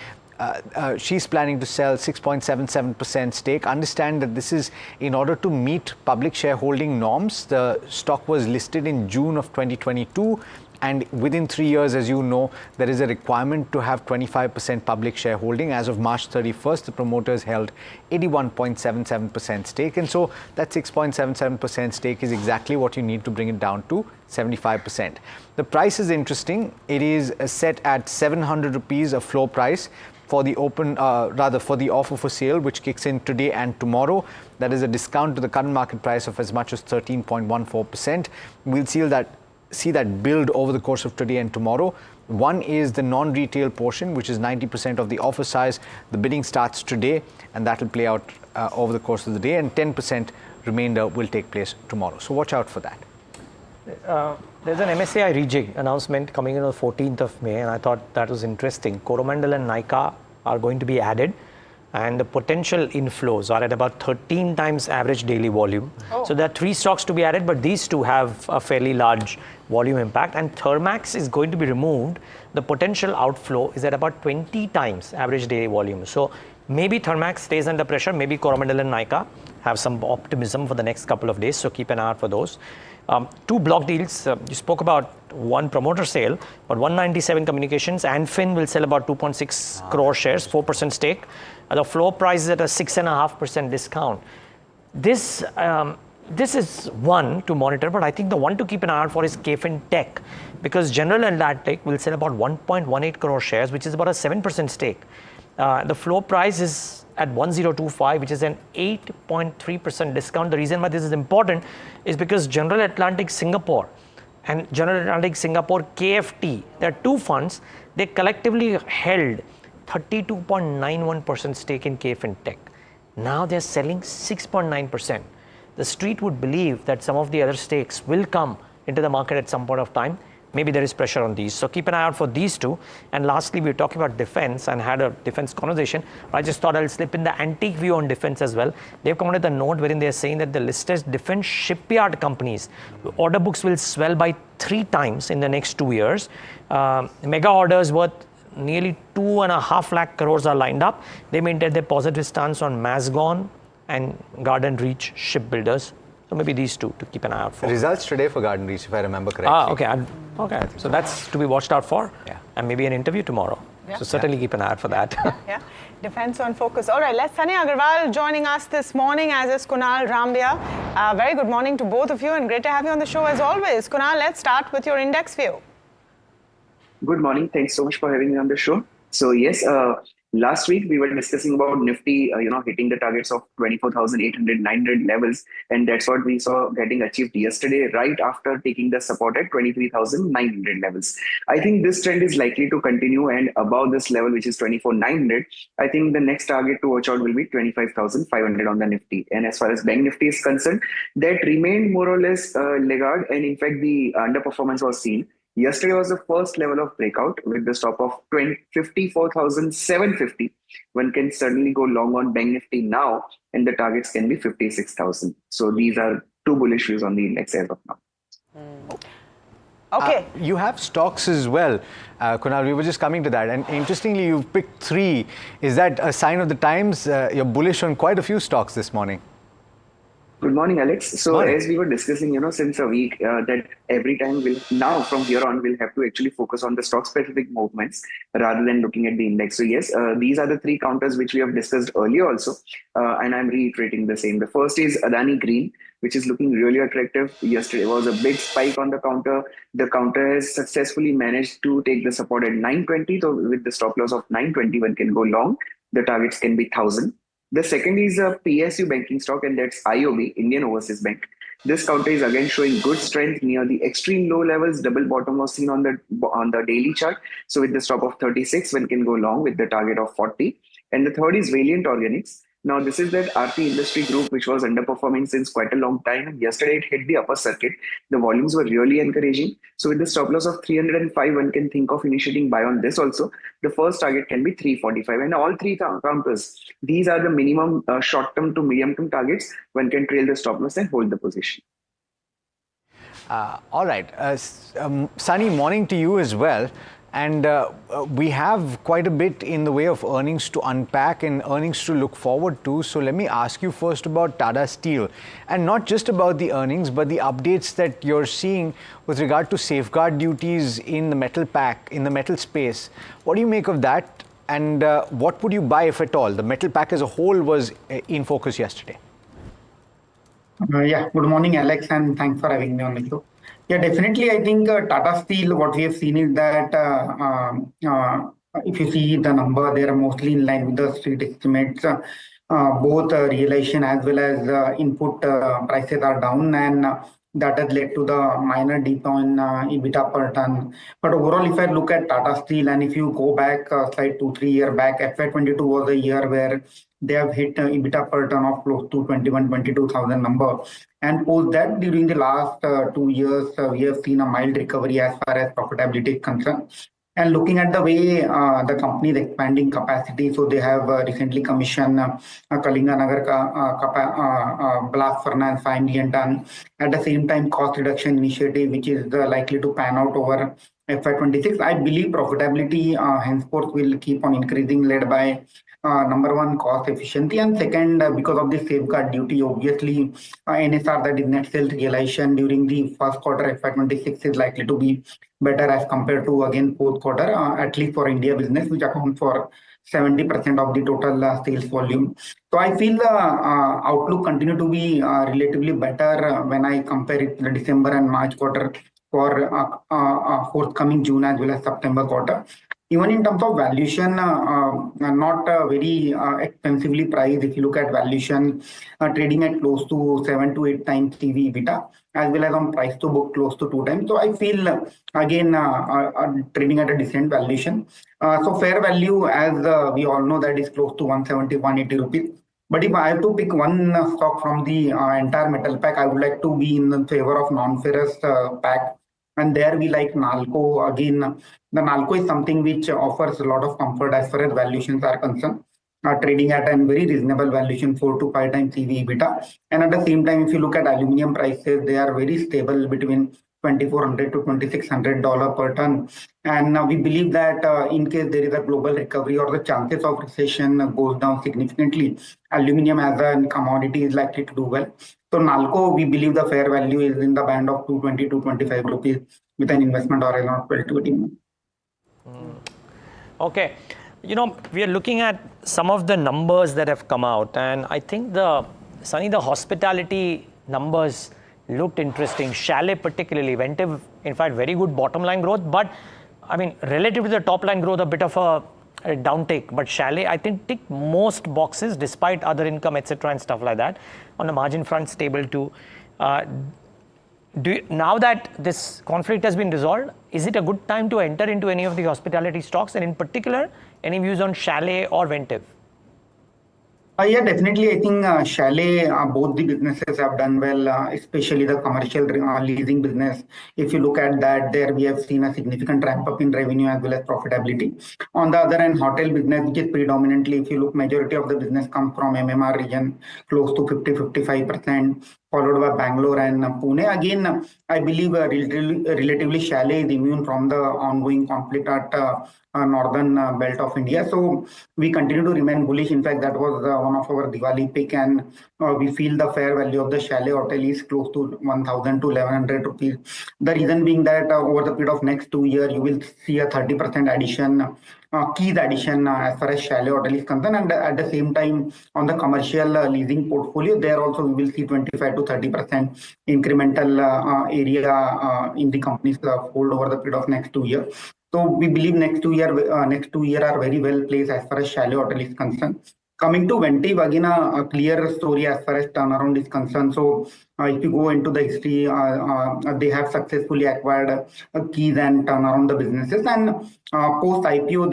Speaker 3: She's planning to sell 6.77% stake. Understand that this is in order to meet public shareholding norms. The stock was listed in June of 2022. And within 3 years, as you know, there is a requirement to have 25% public shareholding. As of March 31st, the promoters held 81.77% stake. And so that 6.77% stake is exactly what you need to bring it down to 75%. The price is interesting. It is set at 700 rupees, a floor price for the for the offer for sale, which kicks in today and tomorrow. That is a discount to the current market price of as much as 13.14%. We'll see that build over the course of today and tomorrow. One is the non-retail portion, which is 90% of the offer size. The bidding starts today, and that will play out over the course of the day, and 10% remainder will take place tomorrow. So watch out for that.
Speaker 4: There's an MSCI rejig announcement coming in on the 14th of May, and I thought that was interesting. Coromandel and Nykaa are going to be added, and the potential inflows are at about 13 times average daily volume. So there are 3 stocks to be added, but these two have a fairly large volume impact. And Thermax is going to be removed. The potential outflow is at about 20 times average daily volume. So maybe Thermax stays under pressure, maybe Coromandel and Nykaa have some optimism for the next couple of days. So keep an eye out for those. Two block deals. You spoke about one promoter sale, but 197 Communications and Fin will sell about 2.6 crore shares, 4% stake. The floor price is at a 6.5% discount. This is one to monitor, but I think the one to keep an eye out for is KFin Tech, because General Atlantic will sell about 1.18 crore shares, which is about a 7% stake. The floor price is at 1025, which is an 8.3% discount. The reason why this is important is because General Atlantic Singapore and General Atlantic Singapore KFT, there are two funds, they collectively held 32.91% stake in KFin Tech. Now they're selling 6.9%. The street would believe that some of the other stakes will come into the market at some point of time. Maybe there is pressure on these. So keep an eye out for these two. And lastly, we were talking about defense and had a defense conversation. I just thought I'll slip in the antique view on defense as well. They've come out with a note wherein they're saying that the listed defense shipyard companies, order books will swell by 3 times in the next 2 years. Mega orders worth nearly 2.5 lakh crores are lined up. They maintain their positive stance on Masgon and Garden Reach shipbuilders. So maybe these two to keep an eye out for.
Speaker 3: Results today for Garden Reach, if I remember correctly.
Speaker 4: Okay. So that's to be watched out for.
Speaker 3: Yeah.
Speaker 4: And maybe an interview tomorrow.
Speaker 2: Yeah.
Speaker 4: So certainly keep an eye out for that.
Speaker 2: Yeah, defense on focus. All right, let's Sunny Agarwal joining us this morning, as is Kunal Rambia. Very good morning to both of you and great to have you on the show as always. Kunal, let's start with your index view.
Speaker 10: Good morning. Thanks so much for having me on the show. So yes, last week we were discussing about Nifty, hitting the targets of 24,800, 900 levels, and that's what we saw getting achieved yesterday, right after taking the support at 23,900 levels. I think this trend is likely to continue, and above this level, which is 24,900, I think the next target to watch out will be 25,500 on the Nifty. And as far as Bank Nifty is concerned, that remained more or less laggard, and in fact, the underperformance was seen. Yesterday was the first level of breakout with the stop of 54,750. One can certainly go long on Bank Nifty now, and the targets can be 56,000. So these are two bullish views on the index as of now.
Speaker 2: Okay.
Speaker 3: You have stocks as well, Kunal. We were just coming to that. And interestingly, you've picked 3. Is that a sign of the times? You're bullish on quite a few stocks this morning.
Speaker 10: Good morning, Alex. So as we were discussing, since a week, that every time now from here on, we'll have to actually focus on the stock specific movements rather than looking at the index. So yes, these are the 3 counters which we have discussed earlier also. And I'm reiterating the same. The first is Adani Green, which is looking really attractive. Yesterday was a big spike on the counter. The counter has successfully managed to take the support at 920. So with the stop loss of 920, one can go long. The targets can be 1,000. The second is a PSU banking stock, and that's IOB, Indian Overseas Bank. This counter is again showing good strength near the extreme low levels. Double bottom was seen on the daily chart. So with the stop of 36, one can go long with the target of 40. And the third is Valiant Organics. Now, this is that RT industry group which was underperforming since quite a long time. And yesterday, it hit the upper circuit. The volumes were really encouraging. So with the stop loss of 305, one can think of initiating buy on this also. The first target can be 345. And all 3 counters, these are the minimum short-term to medium-term targets. One can trail the stop loss and hold the position.
Speaker 3: All right. Sunny, morning to you as well. And we have quite a bit in the way of earnings to unpack and earnings to look forward to. So let me ask you first about Tata Steel, and not just about the earnings, but the updates that you're seeing with regard to safeguard duties in the metal pack, in the metal space. What do you make of that? And what would you buy, if at all? The metal pack as a whole was in focus yesterday.
Speaker 11: Good morning, Alex, and thanks for having me on the show. Yeah, definitely. I think Tata Steel, what we have seen is that if you see the number, they are mostly in line with the street estimates. Both realization as well as input prices are down, and that has led to the minor dip on EBITDA per ton. But overall, if I look at Tata Steel, and if you go back slide 2-3 years back, FY22 was a year where they have hit EBITDA per ton of close to 21,000-22,000 number. And post that, during the last 2 years, we have seen a mild recovery as far as profitability is concerned. And looking at the way the company is expanding capacity, so they have recently commissioned Kalinganagar blast furnace 5 million ton. At the same time, cost reduction initiative, which is likely to pan out over FY26. I believe profitability henceforth will keep on increasing, led by number one, cost efficiency, and second, because of the safeguard duty, obviously, NSR, that is net sales realization during the first quarter FY26 is likely to be better as compared to, again, fourth quarter, at least for India business, which accounts for 70% of the total sales volume. So I feel the outlook continue to be relatively better when I compare it to the December and March quarter for forthcoming June as well as September quarter. Even in terms of valuation, not very expensively priced. If you look at valuation, trading at close to 7 to 8 times TV EBITDA, as well as on price to book close to 2 times. So I feel, again, trading at a decent valuation. So fair value, as we all know, that is close to 170, 180 rupees. But if I have to pick one stock from the entire metal pack, I would like to be in favor of non-ferrous pack. And there we like Nalco. Again, the Nalco is something which offers a lot of comfort as far as valuations are concerned. Trading at a very reasonable valuation, 4 to 5 times EV EBITDA. And at the same time, if you look at aluminum prices, they are very stable between $2,400 to $2,600 per ton. And we believe that in case there is a global recovery or the chances of recession goes down significantly, aluminum as a commodity is likely to do well. So Nalco, we believe the fair value is in the band of 220 to 25 rupees with an investment horizon of 12 to 18 months.
Speaker 4: Okay. You know, we are looking at some of the numbers that have come out, and I think the hospitality numbers looked interesting. Chalet particularly, Ventive, in fact, very good bottom line growth, but I mean, relative to the top line growth, a bit of a downtake. But Chalet, I think, ticked most boxes despite other income, etc., and stuff like that. On the margin front, stable too. Now that this conflict has been resolved, is it a good time to enter into any of the hospitality stocks? And in particular, any views on Chalet or Ventive?
Speaker 11: Yeah, definitely. I think Chalet, both the businesses have done well, especially the commercial leasing business. If you look at that, there we have seen a significant ramp up in revenue as well as profitability. On the other hand, hotel business, which is predominantly, if you look, majority of the business comes from MMR region, close to 50-55%. Followed by Bangalore and Pune. Again, I believe relatively Chalet is immune from the ongoing conflict at northern belt of India. So we continue to remain bullish. In fact, that was one of our Diwali pick, and we feel the fair value of the Chalet hotel is close to 1,000 to 1,100 rupees. The reason being that over the period of next 2 years, you will see a 30% addition. Keys addition as far as Chalet hotel is concerned, and at the same time on the commercial leasing portfolio, there also we will see 25 to 30% incremental area in the company's fold over the period of next 2 years. So we believe next 2 year are very well placed as far as Chalet hotel is concerned. Coming to Ventive, again, a clear story as far as turnaround is concerned. So if you go into the history, they have successfully acquired keys and turn around the businesses. And post IPO,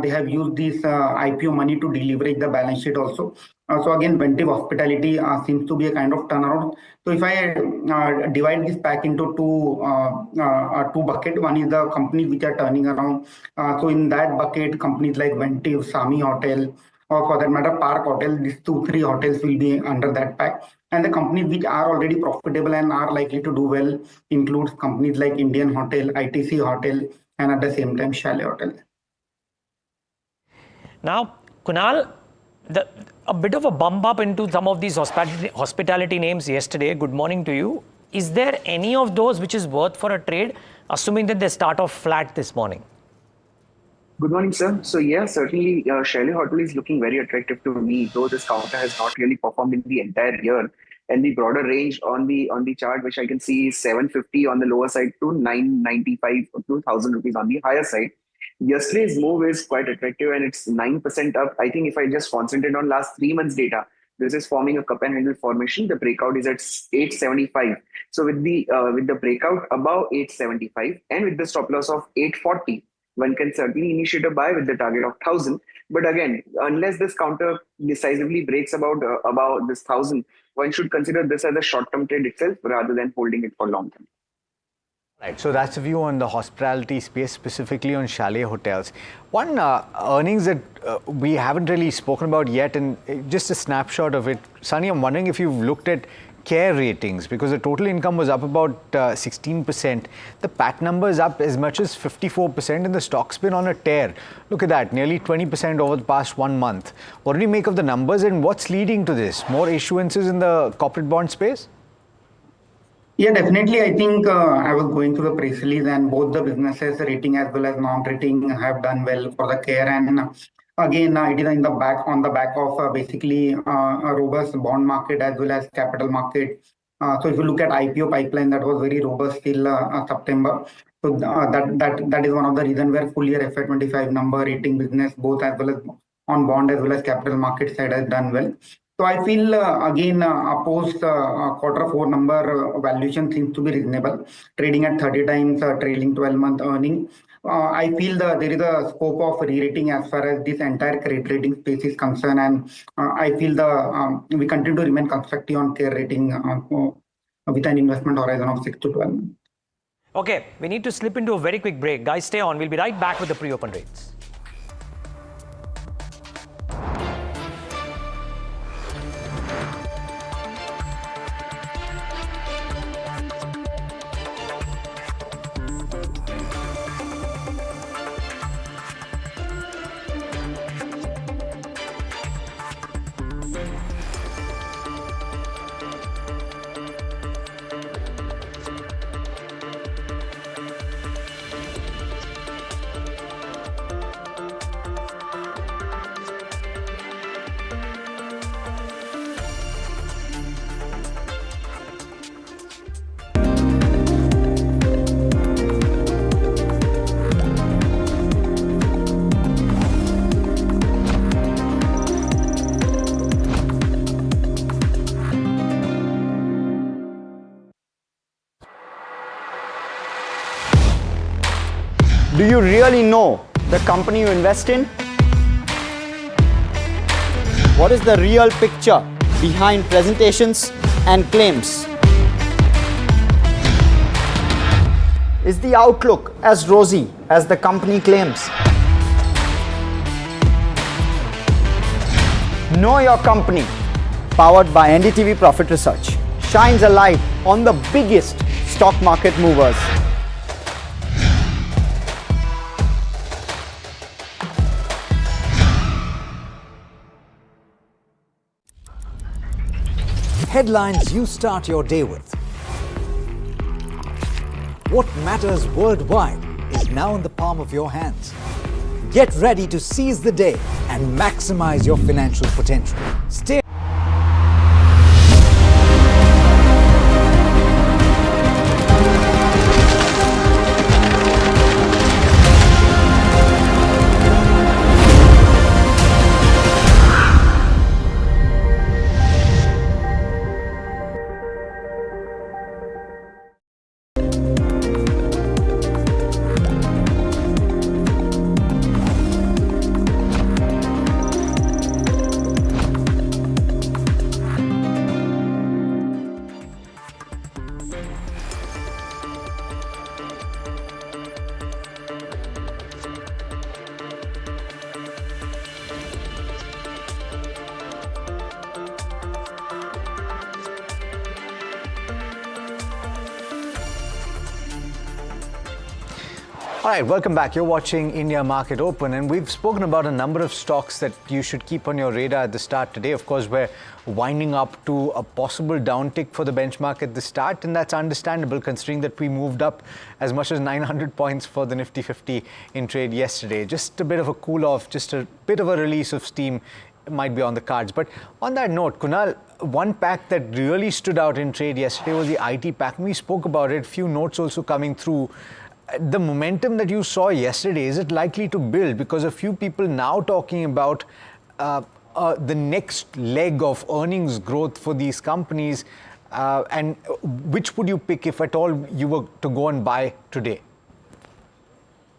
Speaker 11: they have used this IPO money to deleverage the balance sheet also. So again, Ventive Hospitality seems to be a kind of turnaround. So if I divide this back into two buckets, one is the companies which are turning around. So in that bucket, companies like Ventive, Sami Hotel, or for that matter, Park Hotel, these 2-3 hotels will be under that pack. And the companies which are already profitable and are likely to do well includes companies like Indian Hotel, ITC Hotel, and at the same time, Chalet Hotel.
Speaker 4: Now, Kunal, a bit of a bump up into some of these hospitality names yesterday. Good morning to you. Is there any of those which is worth for a trade, assuming that they start off flat this morning?
Speaker 10: Good morning, sir. So yeah, certainly Chalet Hotel is looking very attractive to me, though this counter has not really performed in the entire year. And the broader range on the chart, which I can see, is 750 on the lower side to 995 to 1,000 rupees on the higher side. Yesterday's move is quite attractive, and it's 9% up. I think if I just concentrate on last 3 months data, this is forming a cup and handle formation. The breakout is at 875. So with the breakout above 875 and with the stop loss of 840, one can certainly initiate a buy with the target of 1,000. But again, unless this counter decisively breaks about this 1,000, one should consider this as a short-term trade itself rather than holding it for long term.
Speaker 3: Right, so that's the view on the hospitality space, specifically on chalet hotels. One earnings that we haven't really spoken about yet, and just a snapshot of it. Sunny, I'm wondering if you've looked at care ratings, because the total income was up about 16%. The PAT number is up as much as 54%, and the stock's been on a tear. Look at that, nearly 20% over the past 1 month. What do you make of the numbers, and what's leading to this? More issuances in the corporate bond space?
Speaker 11: Yeah, definitely. I think I was going through the press release, and both the businesses, rating as well as non-rating, have done well for the care. And again, it is on the back of basically a robust bond market as well as capital market. So if you look at IPO pipeline, that was very robust till September. So that is one of the reasons where full year FY25 number rating business, both as well as on bond as well as capital market side, has done well. So I feel again post Q4 number valuation seems to be reasonable, trading at 30 times trailing 12-month earning. I feel there is a scope of re-rating as far as this entire credit rating space is concerned, and I feel we continue to remain constructive on care rating with an investment horizon of 6 to 12 months.
Speaker 4: Okay, we need to slip into a very quick break. Guys, stay on. We'll be right back with the pre-open rates.
Speaker 8: Do you really know the company you invest in? What is the real picture behind presentations and claims? Is the outlook as rosy as the company claims? Know Your Company, powered by NDTV Profit Research, shines a light on the biggest stock market movers.
Speaker 12: Headlines you start your day with. What matters worldwide is now in the palm of your hands. Get ready to seize the day and maximize your financial potential. Stay
Speaker 3: All right, welcome back. You're watching India Market Open, and we've spoken about a number of stocks that you should keep on your radar at the start today. Of course, we're winding up to a possible downtick for the benchmark at the start, and that's understandable considering that we moved up as much as 900 points for the Nifty 50 in trade yesterday. Just a bit of a cool off, just a bit of a release of steam might be on the cards. But on that note, Kunal, one pack that really stood out in trade yesterday was the IT pack. We spoke about it, few notes also coming through. The momentum that you saw yesterday, is it likely to build? Because a few people now talking about the next leg of earnings growth for these companies, and which would you pick if at all you were to go and buy today?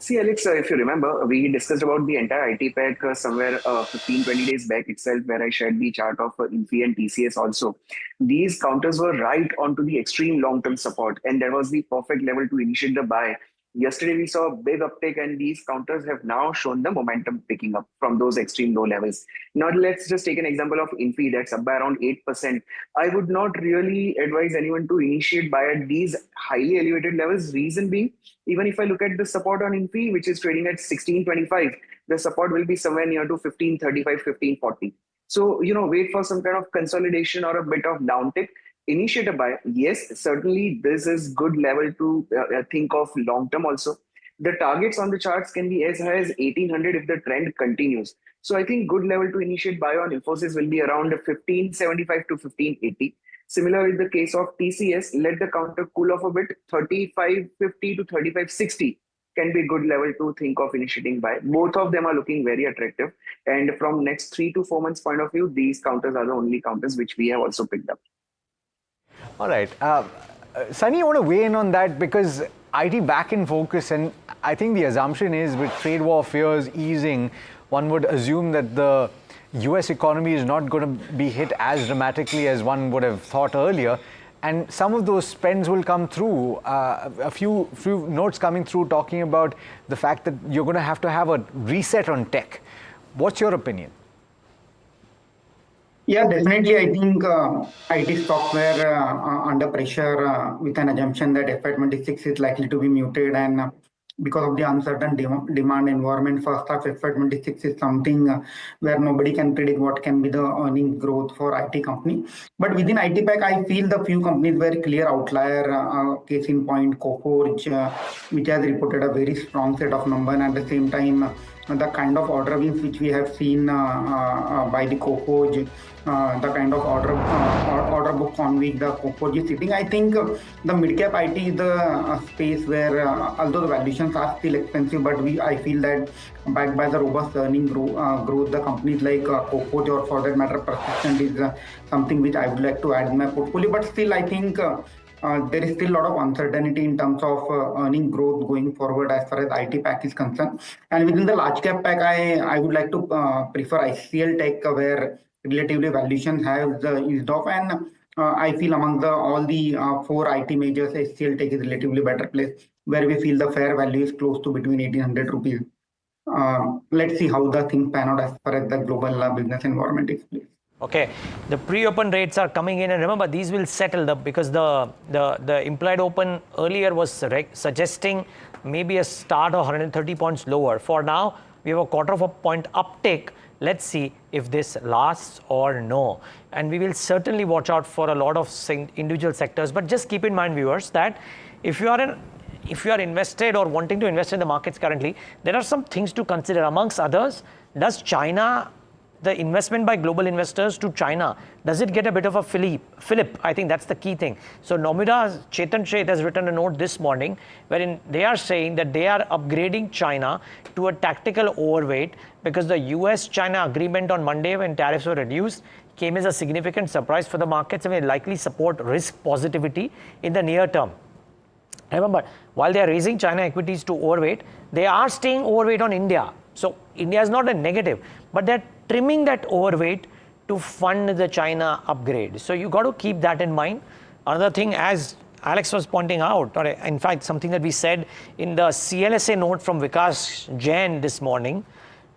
Speaker 10: See, Alex, if you remember, we discussed about the entire IT pack somewhere 15, 20 days back itself, where I shared the chart of Infi and TCS also. These counters were right onto the extreme long-term support, and that was the perfect level to initiate the buy. Yesterday, we saw a big uptick, and these counters have now shown the momentum picking up from those extreme low levels. Now, let's just take an example of Infi that's up by around 8%. I would not really advise anyone to initiate buy at these highly elevated levels. Reason being, even if I look at the support on Infi, which is trading at 1625, the support will be somewhere near to 1535, 1540. So, wait for some kind of consolidation or a bit of downtick. Initiate a buy. Yes, certainly this is good level to think of long term also. The targets on the charts can be as high as 1800 if the trend continues. So I think good level to initiate buy on Infosys will be around 1575 to 1580. Similar in the case of TCS, let the counter cool off a bit. 3550 to 3560 can be a good level to think of initiating buy. Both of them are looking very attractive. And from next 3 to 4 months point of view, these counters are the only counters which we have also picked up.
Speaker 3: All right. Sunny, I want to weigh in on that because IT back in focus, and I think the assumption is with trade war fears easing, one would assume that the US economy is not going to be hit as dramatically as one would have thought earlier. And some of those spends will come through, a few notes coming through talking about the fact that you're going to have a reset on tech. What's your opinion?
Speaker 11: Yeah, definitely. I think IT stocks were under pressure with an assumption that FY26 is likely to be muted, and because of the uncertain demand environment, first half FY26 is something where nobody can predict what can be the earnings growth for IT company. But within IT pack, I feel the few companies were clear outlier. Case in point, Coforge, which has reported a very strong set of numbers, and at the same time, the kind of order wins which we have seen by the Coforge, the kind of order book on which the Coforge is sitting. I think the mid-cap IT is the space where, although the valuations are still expensive, but I feel that backed by the robust earning growth, the companies like Coforge or for that matter Persistent is something which I would like to add in my portfolio. But still, I think there is still a lot of uncertainty in terms of earning growth going forward as far as IT pack is concerned. And within the large cap pack, I would like to prefer ICL Tech, where relatively valuation has eased off, and I feel among all the 4 IT majors, ICL Tech is relatively better place, where we feel the fair value is close to between 1800 rupees. Let's see how the things pan out as far as the global business environment is placed.
Speaker 4: Okay, the pre-open rates are coming in, and remember these will settle because the implied open earlier was suggesting maybe a start of 130 points lower. For now, we have a quarter of a point uptick. Let's see if this lasts or no. And we will certainly watch out for a lot of individual sectors. But just keep in mind, viewers, that if you are invested or wanting to invest in the markets currently, there are some things to consider. Amongst others, does China, the investment by global investors to China, does it get a bit of a fillip? I think that's the key thing. So Nomura, Chetan Sheth has written a note this morning wherein they are saying that they are upgrading China to a tactical overweight because the US-China agreement on Monday, when tariffs were reduced, came as a significant surprise for the markets and will likely support risk positivity in the near term. Remember, while they are raising China equities to overweight, they are staying overweight on India. So India is not a negative, but they're trimming that overweight to fund the China upgrade. So you got to keep that in mind. Another thing, as Alex was pointing out, or in fact something that we said in the CLSA note from Vikas Jain this morning,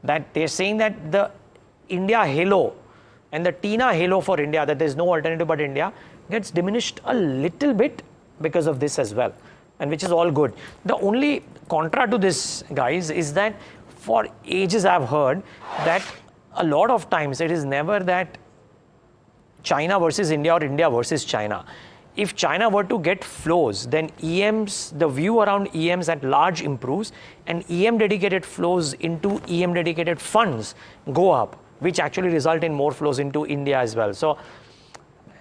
Speaker 4: that they're saying that the India halo and the TINA halo for India, that there's no alternative but India, gets diminished a little bit because of this as well, and which is all good. The only contra to this, guys, is that for ages I've heard that a lot of times it is never that China versus India or India versus China. If China were to get flows, then EMs, the view around EMs at large improves, and EM dedicated flows into EM dedicated funds go up, which actually result in more flows into India as well. So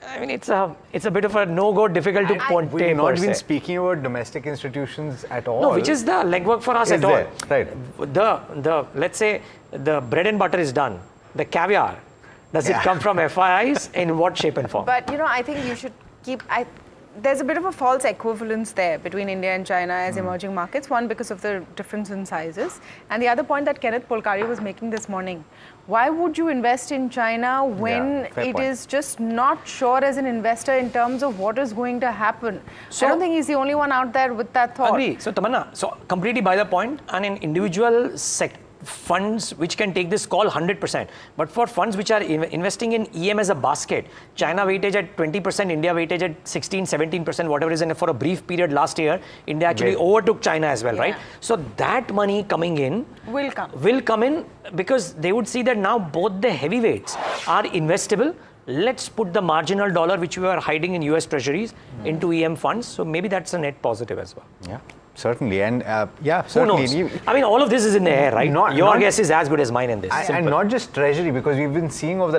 Speaker 4: I mean, it's a bit of a no-go, difficult to point.
Speaker 3: We've not been speaking about domestic institutions at all.
Speaker 4: No, which is the legwork for us at all.
Speaker 3: Right.
Speaker 4: Let's say the bread and butter is done. The caviar, does it come from FIIs? In what shape and form?
Speaker 2: But I think you should keep. there's a bit of a false equivalence there between India and China as emerging markets. One, because of the difference in sizes. And the other point that Kenneth Polcari was making this morning. Why would you invest in China when it is just not sure as an investor in terms of what is going to happen? So, I don't think he's the only one out there with that thought.
Speaker 4: Agree. So, Tamanna, completely by the point, and in individual funds which can take this call 100%. But for funds which are investing in EM as a basket, China weightage at 20%, India weightage at 16, 17%, whatever it is, and for a brief period last year, India actually overtook China as well, right? So that money coming in will come in because they would see that now both the heavyweights are investable. Let's put the marginal dollar which we are hiding in US treasuries into EM funds. So maybe that's a net positive as well.
Speaker 3: Yeah. Certainly, and
Speaker 4: certainly. Who knows? I mean, all of this is in the air, right? Your guess is as good as mine in this.
Speaker 3: And not just treasury, because we've been seeing over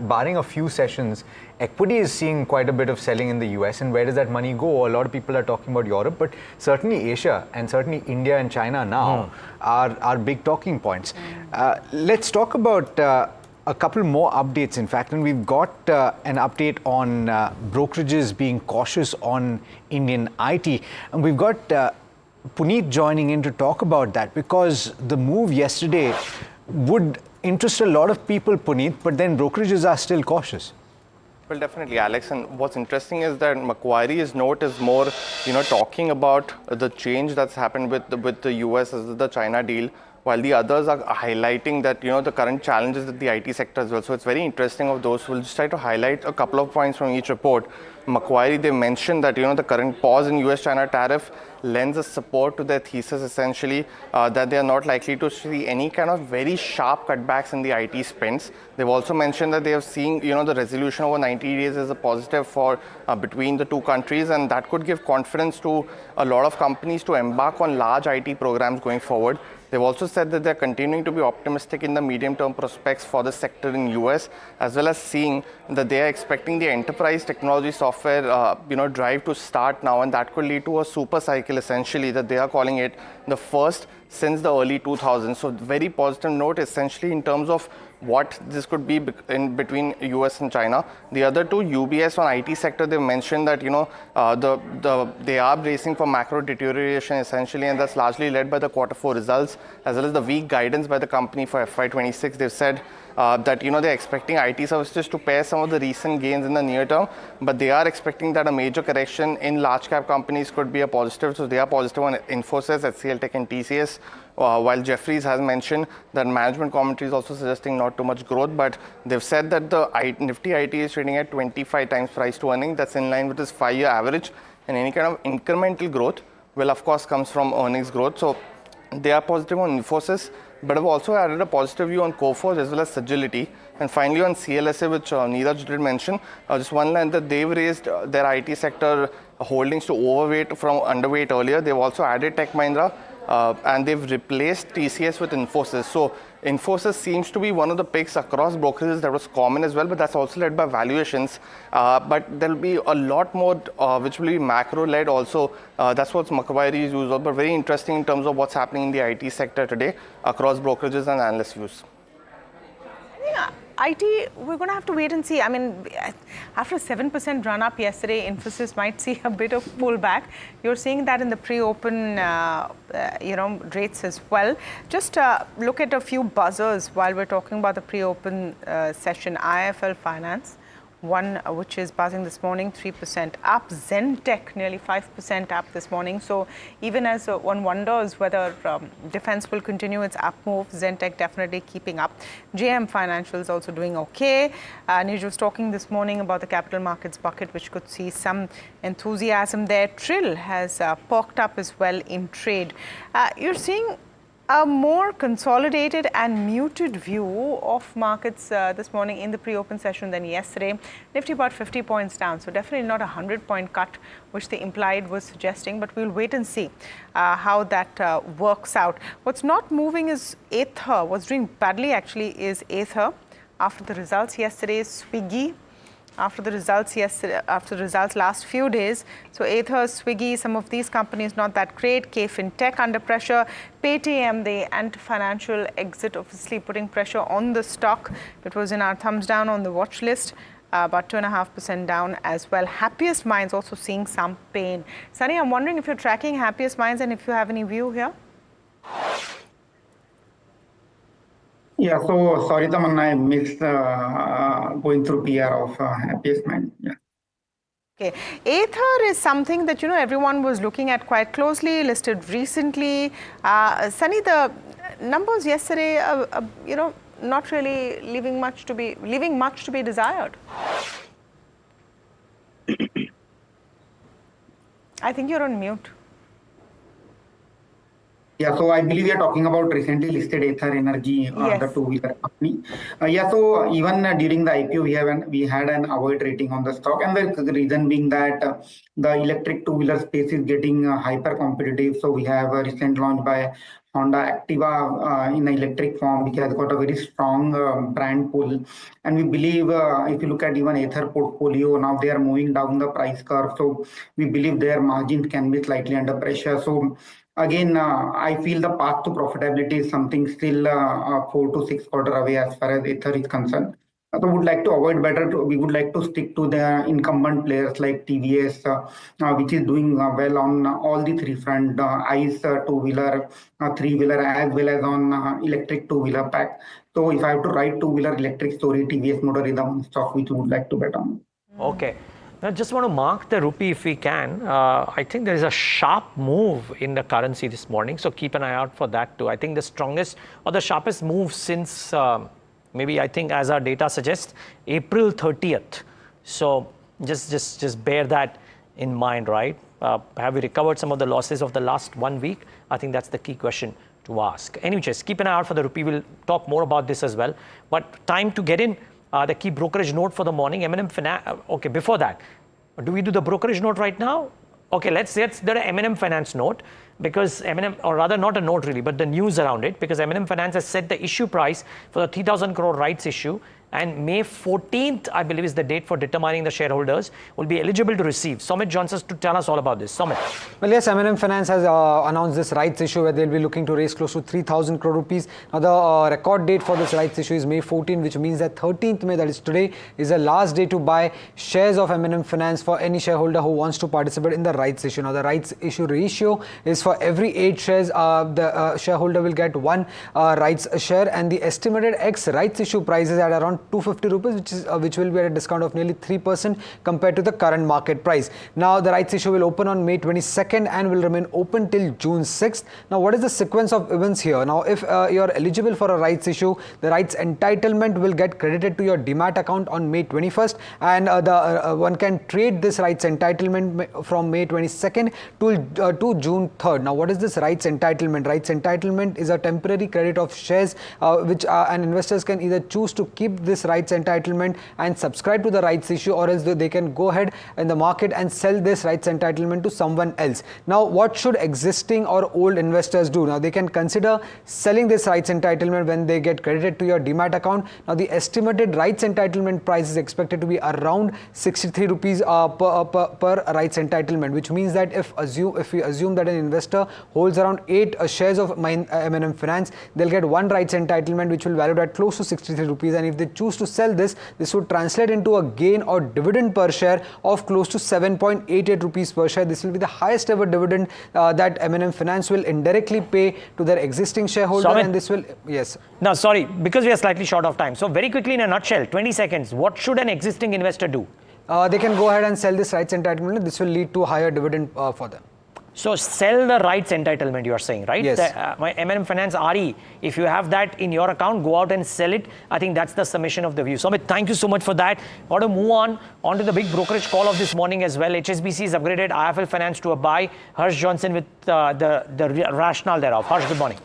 Speaker 3: barring a few sessions, equity is seeing quite a bit of selling in the US. And where does that money go? A lot of people are talking about Europe, but certainly Asia and certainly India and China now are big talking points. Let's talk about a couple more updates, in fact, and we've got an update on brokerages being cautious on Indian IT. And we've got Puneet joining in to talk about that, because the move yesterday would interest a lot of people, Puneet, but then brokerages are still cautious.
Speaker 7: Well, definitely, Alex. And what's interesting is that Macquarie's note is more, talking about the change that's happened with the US as the China deal, while the others are highlighting that, the current challenges with the IT sector as well. So it's very interesting of those. We'll just try to highlight a couple of points from each report. Macquarie, they mentioned that, the current pause in US-China tariff lends a support to their thesis, essentially, that they are not likely to see any kind of very sharp cutbacks in the IT spends. They've also mentioned that they have seen, the resolution over 90 days is a positive for between the two countries, and that could give confidence to a lot of companies to embark on large IT programs going forward. They've also said that they're continuing to be optimistic in the medium-term prospects for the sector in US, as well as seeing that they are expecting the enterprise technology software, drive to start now, and that could lead to a super cycle, essentially, that they are calling it the first since the early 2000s. So very positive note, essentially, in terms of what this could be in between US and China. The other two, UBS on IT sector, they mentioned that, they are bracing for macro deterioration, essentially, and that's largely led by the Q4 results, as well as the weak guidance by the company for FY26. They've said that, they're expecting IT services to pair some of the recent gains in the near term, but they are expecting that a major correction in large cap companies could be a positive. So they are positive on Infosys, HCL Tech and TCS. While Jeffries has mentioned that management commentary is also suggesting not too much growth, but they've said that the Nifty IT is trading at 25 times price to earnings. That's in line with its 5-year average, and any kind of incremental growth will, of course, comes from earnings growth. So they are positive on Infosys, but have also added a positive view on Coforge as well as Sagility. And finally on CLSA, which Neeraj did mention, just one line that they've raised their IT sector holdings to overweight from underweight earlier. They've also added Tech Mahindra, and they've replaced TCS with Infosys. So Infosys seems to be one of the picks across brokerages that was common as well, but that's also led by valuations. But there'll be a lot more which will be macro-led also. That's what Macquarie is used, but very interesting in terms of what's happening in the IT sector today across brokerages and analyst views.
Speaker 2: Yeah. IT, we're going to have to wait and see. I mean, after a 7% run-up yesterday, Infosys might see a bit of pullback. You're seeing that in the pre-open, rates as well. Just look at a few buzzers while we're talking about the pre-open session. IIFL Finance, one which is buzzing this morning, 3% up. Zentech, nearly 5% up this morning. So even as one wonders whether defense will continue its up move, Zentech definitely keeping up. JM Financial is also doing okay. Nij was talking this morning about the capital markets bucket, which could see some enthusiasm there. Trill has perked up as well in trade. You're seeing a more consolidated and muted view of markets this morning in the pre-open session than yesterday. Nifty about 50 points down, so definitely not a 100-point cut, which the implied was suggesting, but we'll wait and see how that works out. What's not moving is Ather. What's doing badly actually is Ather. After the results yesterday, Swiggy. After the results last few days. So Ather, Swiggy, some of these companies not that great. K-Fintech under pressure. Paytm, the anti-financial exit, obviously putting pressure on the stock. It was in our thumbs down on the watch list. about 2.5% down as well. Happiest Minds also seeing some pain. Sunny, I'm wondering if you're tracking Happiest Minds and if you have any view here.
Speaker 11: Yeah, so sorry, Tamanna, I missed going through PR of Happiest Mind. Yeah.
Speaker 2: Okay, Ather is something that everyone was looking at quite closely, listed recently. Sunny, the numbers yesterday, not really leaving much to be desired. I think you're on mute.
Speaker 11: Yeah, so I believe we are talking about recently listed Ather Energy,
Speaker 2: Yes.
Speaker 11: the two-wheeler company. Yeah, so even during the IPO, we had an avoid rating on the stock, and the reason being that the electric two-wheeler space is getting hyper competitive. So we have a recent launch by Honda Activa in electric form, which has got a very strong brand pull. And we believe if you look at even Ather portfolio, now they are moving down the price curve. So we believe their margins can be slightly under pressure. So again, I feel the path to profitability is something still 4 to 6 quarters away as far as Ather is concerned. So would like to avoid we would like to stick to the incumbent players like TVS, which is doing well on all the three front, ICE two-wheeler, three-wheeler, as well as on electric two-wheeler pack. So if I have to write two-wheeler electric story, TVS Motor is the one stock which we would like to bet on.
Speaker 4: Okay. Now, just want to mark the rupee if we can. I think there is a sharp move in the currency this morning, so keep an eye out for that too. I think the strongest or the sharpest move since maybe I think as our data suggests, April 30th. So just bear that in mind, right? Have we recovered some of the losses of the last 1 week? I think that's the key question to ask. Anyway, just keep an eye out for the rupee. We'll talk more about this as well. But time to get in. The key brokerage note for the morning, M&M Finance. Okay, before that, do we do the brokerage note right now? Okay, let's do the M&M Finance note, because M&M, or rather not a note really, but the news around it, because M&M Finance has set the issue price for the 3,000 crore rights issue, and May 14th, I believe, is the date for determining the shareholders will be eligible to receive. Somit joins us to tell us all about this. Somit.
Speaker 13: Well, yes, M&M Finance has announced this rights issue where they'll be looking to raise close to 3,000 crore rupees. Now, the record date for this rights issue is May 14, which means that 13th May, that is today, is the last day to buy shares of M&M Finance for any shareholder who wants to participate in the rights issue. Now, the rights issue ratio is for every 8 shares, the shareholder will get 1 rights share, and the estimated ex-rights issue price is at around 250 rupees, which will be at a discount of nearly 3% compared to the current market price. Now, the rights issue will open on May 22nd and will remain open till June 6th. Now, what is the sequence of events here? Now, if you are eligible for a rights issue, the rights entitlement will get credited to your demat account on May 21st, and one can trade this rights entitlement from May 22nd to June 3rd. Now, what is this rights entitlement? Rights entitlement is a temporary credit of shares and investors can either choose to keep this rights entitlement and subscribe to the rights issue, or else they can go ahead in the market and sell this rights entitlement to someone else. Now, what should existing or old investors do? Now, they can consider selling this rights entitlement when they get credited to your demat account. Now, the estimated rights entitlement price is expected to be around 63 rupees per rights entitlement, which means that if we assume that an investor holds around 8 shares of M&M Finance, they'll get 1 rights entitlement which will value at close to 63 rupees, and if they choose to sell this would translate into a gain or dividend per share of close to 7.88 rupees per share. This will be the highest ever dividend that M&M Finance will indirectly pay to their existing shareholder.
Speaker 4: Somit,
Speaker 13: and this will, yes.
Speaker 4: No, sorry, because we are slightly short of time. So very quickly in a nutshell, 20 seconds, what should an existing investor do?
Speaker 13: They can go ahead and sell this rights entitlement. This will lead to a higher dividend for them.
Speaker 4: So sell the rights entitlement, you are saying, right?
Speaker 13: Yes.
Speaker 4: My M&M Finance RE, if you have that in your account, go out and sell it. I think that's the summation of the view. Somit, thank you so much for that. Want to move on to the big brokerage call of this morning as well. HSBC is upgraded IIFL Finance to a buy. Harsh Johnson with the rationale thereof. Harsh, good morning.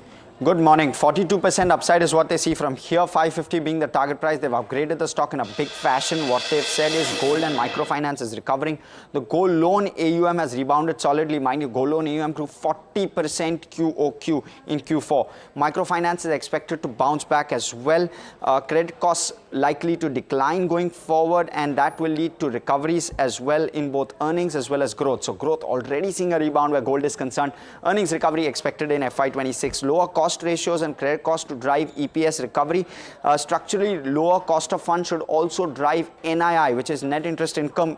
Speaker 8: Good morning. 42% upside is what they see from here. 550 being the target price. They've upgraded the stock in a big fashion. What they've said is gold and microfinance is recovering. The gold loan AUM has rebounded solidly. Mind you, gold loan AUM grew 40% QOQ in Q4. Microfinance is expected to bounce back as well. Credit costs likely to decline going forward, and that will lead to recoveries as well in both earnings as well as growth. So growth already seeing a rebound where gold is concerned. Earnings recovery expected in FY26. Lower cost ratios and credit cost to drive EPS recovery. Structurally lower cost of funds should also drive NII, which is net interest income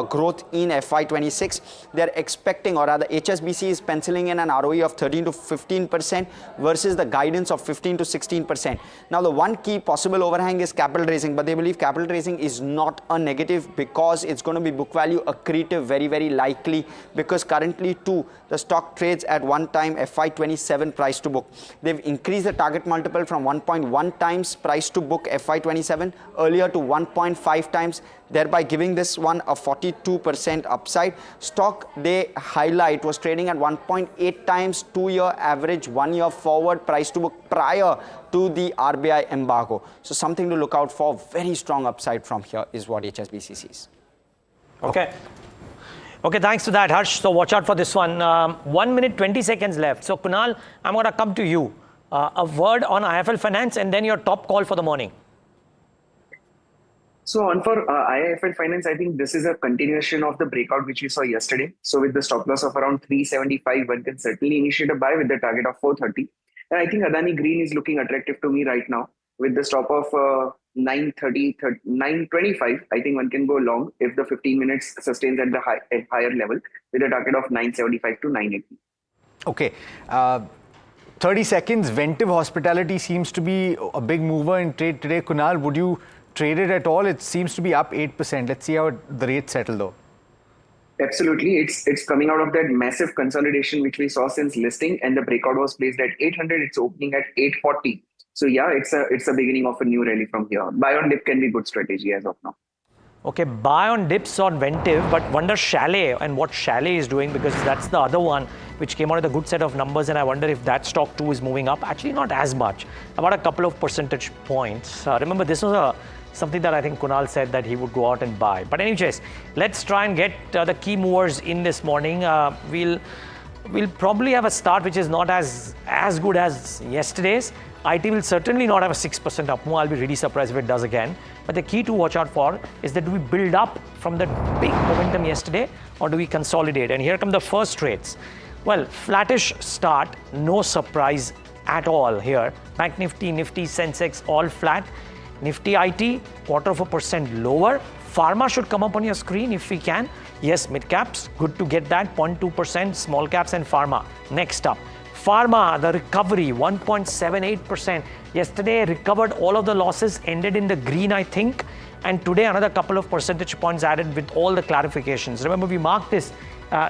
Speaker 8: growth in FY26. They're expecting, or rather HSBC is penciling in an ROE of 13 to 15% versus the guidance of 15 to 16%. Now the one key possible overhang is capital raising, but they believe capital raising is not a negative because it's going to be book value accretive, very, very likely, because currently too the stock trades at 1 time FY27 price to book. They've increased the target multiple from 1.1 times price to book FY27 earlier to 1.5 times, thereby giving this one a 42% upside. Stock they highlight was trading at 1.8 times 2-year average 1-year forward price to book prior to the RBI embargo. So something to look out for. Very strong upside from here is what HSBC sees.
Speaker 4: Okay. Okay, thanks for that, Harsh. So watch out for this one. 1 minute, 20 seconds left. So Kunal, I'm going to come to you. A word on IIFL Finance and then your top call for the morning.
Speaker 10: So on for IIFL Finance, I think this is a continuation of the breakout which we saw yesterday. So with the stop loss of around 375, one can certainly initiate a buy with the target of 430. And I think Adani Green is looking attractive to me right now. With the stop of 925, I think one can go long if the 15 minutes sustains at the higher level with a target of 975 to 980.
Speaker 3: Okay. 30 seconds. Ventive Hospitality seems to be a big mover in trade today. Kunal, would you trade it at all? It seems to be up 8%. Let's see how the rates settle though.
Speaker 10: Absolutely. It's coming out of that massive consolidation which we saw since listing, and the breakout was placed at 800. It's opening at 840. So yeah, it's a beginning of a new rally from here. Buy on dip can be good strategy as of now.
Speaker 4: Okay, buy on dips on Ventive, but wonder Chalet and what Chalet is doing, because that's the other one which came out with a good set of numbers, and I wonder if that stock too is moving up. Actually, not as much, about a couple of percentage points. Remember, this was something that I think Kunal said that he would go out and buy. But anyways, let's try and get the key movers in this morning. We'll probably have a start which is not as good as yesterday's. IT will certainly not have a 6% up move. I'll be really surprised if it does again. But the key to watch out for is that do we build up from the big momentum yesterday or do we consolidate? And here come the first trades. Well, flattish start, no surprise at all here. Bank Nifty, Sensex, all flat. Nifty IT, 0.25% lower. Pharma should come up on your screen if we can. Yes, mid caps, good to get that, 0.2%, small caps and Pharma. Next up, Pharma, the recovery, 1.78%. Yesterday recovered all of the losses, ended in the green, I think. And today another couple of percentage points added with all the clarifications. Remember, we marked this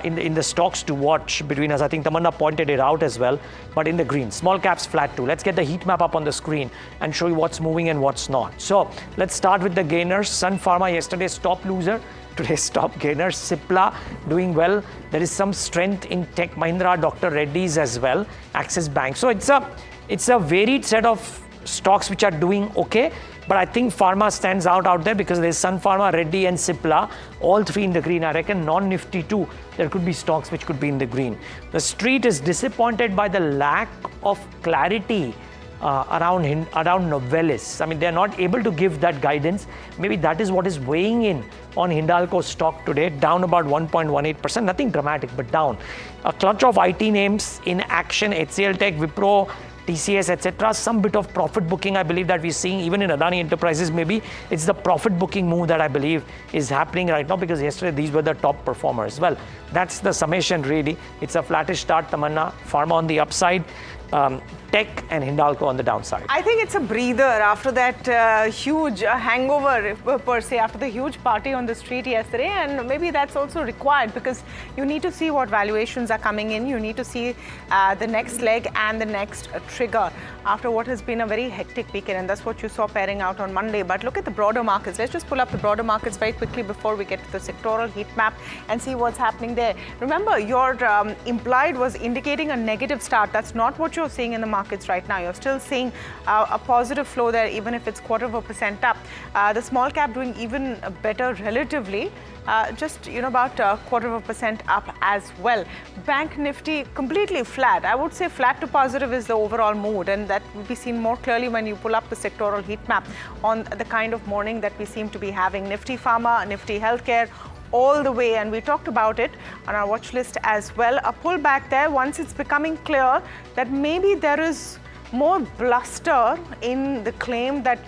Speaker 4: in the stocks to watch between us. I think Tamanna pointed it out as well, but in the green. Small caps flat too. Let's get the heat map up on the screen and show you what's moving and what's not. So let's start with the gainers. Sun Pharma, yesterday's top loser. Today's top gainer. Cipla doing well. There is some strength in Tech Mahindra, Dr. Reddy's as well, Axis Bank. So it's a varied set of stocks which are doing okay. But I think Pharma stands out there because there's Sun Pharma, Reddy and Cipla, all three in the green. I reckon non-Nifty too, there could be stocks which could be in the green. The street is disappointed by the lack of clarity around Novelis. I mean, they're not able to give that guidance. Maybe that is what is weighing in on Hindalco stock today, down about 1.18%. Nothing dramatic, but down. A clutch of IT names in action, HCL Tech, Wipro, TCS, etc. Some bit of profit booking, I believe, that we're seeing even in Adani Enterprises. Maybe it's the profit booking move that I believe is happening right now, because yesterday these were the top performers. Well, that's the summation really. It's a flattish start, Tamanna. Pharma on the upside, Tech and Hindalco on the downside.
Speaker 2: I think it's a breather after that huge hangover per se, after the huge party on the street yesterday, and maybe that's also required because you need to see what valuations are coming in. You need to see the next leg and the next trigger after what has been a very hectic weekend, and that's what you saw pairing out on Monday. But look at the broader markets. Let's just pull up the broader markets very quickly before we get to the sectoral heat map and see what's happening there. Remember, your implied was indicating a negative start. That's not what what you're seeing in the markets right now. You're still seeing a positive flow there, even if it's 0.25% up. The small cap doing even better relatively. Just about 0.25% up as well. Bank Nifty completely flat. I would say flat to positive is the overall mood, and that will be seen more clearly when you pull up the sectoral heat map on the kind of morning that we seem to be having. Nifty Pharma, Nifty Healthcare, all the way, and we talked about it on our watch list as well. A pullback there once it's becoming clear that maybe there is more bluster in the claim that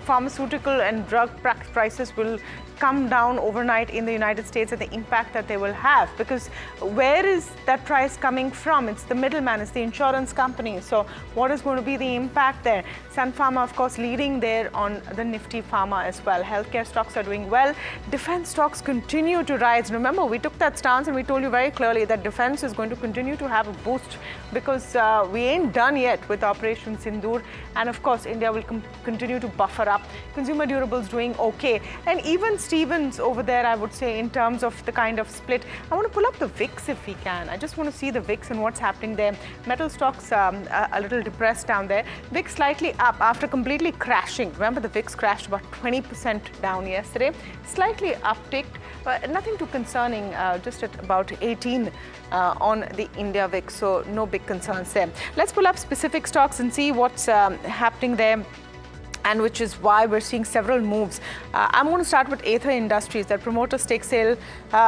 Speaker 2: pharmaceutical and drug prices will come down overnight in the United States and the impact that they will have. Because where is that price coming from? It's the middleman, it's the insurance company. So what is going to be the impact there? Sun Pharma, of course, leading there on the Nifty Pharma as well. Healthcare stocks are doing well. Defense stocks continue to rise. Remember, we took that stance and we told you very clearly that defense is going to continue to have a boost because we ain't done yet with Operation Sindoor. And of course, India will continue to buffer up. Consumer durables doing okay. And even Stevens over there, I would say, in terms of the kind of split. I want to pull up the VIX if we can. I just want to see the VIX and what's happening there. Metal stocks a little depressed down there. VIX slightly up after completely crashing. Remember, the VIX crashed about 20% down yesterday. Slightly upticked, but nothing too concerning, just at about 18 on the India VIX. So no big concerns there. Let's pull up specific stocks and see what's happening there, and which is why we're seeing several moves. I'm going to start with Aether Industries. That promoter stake sale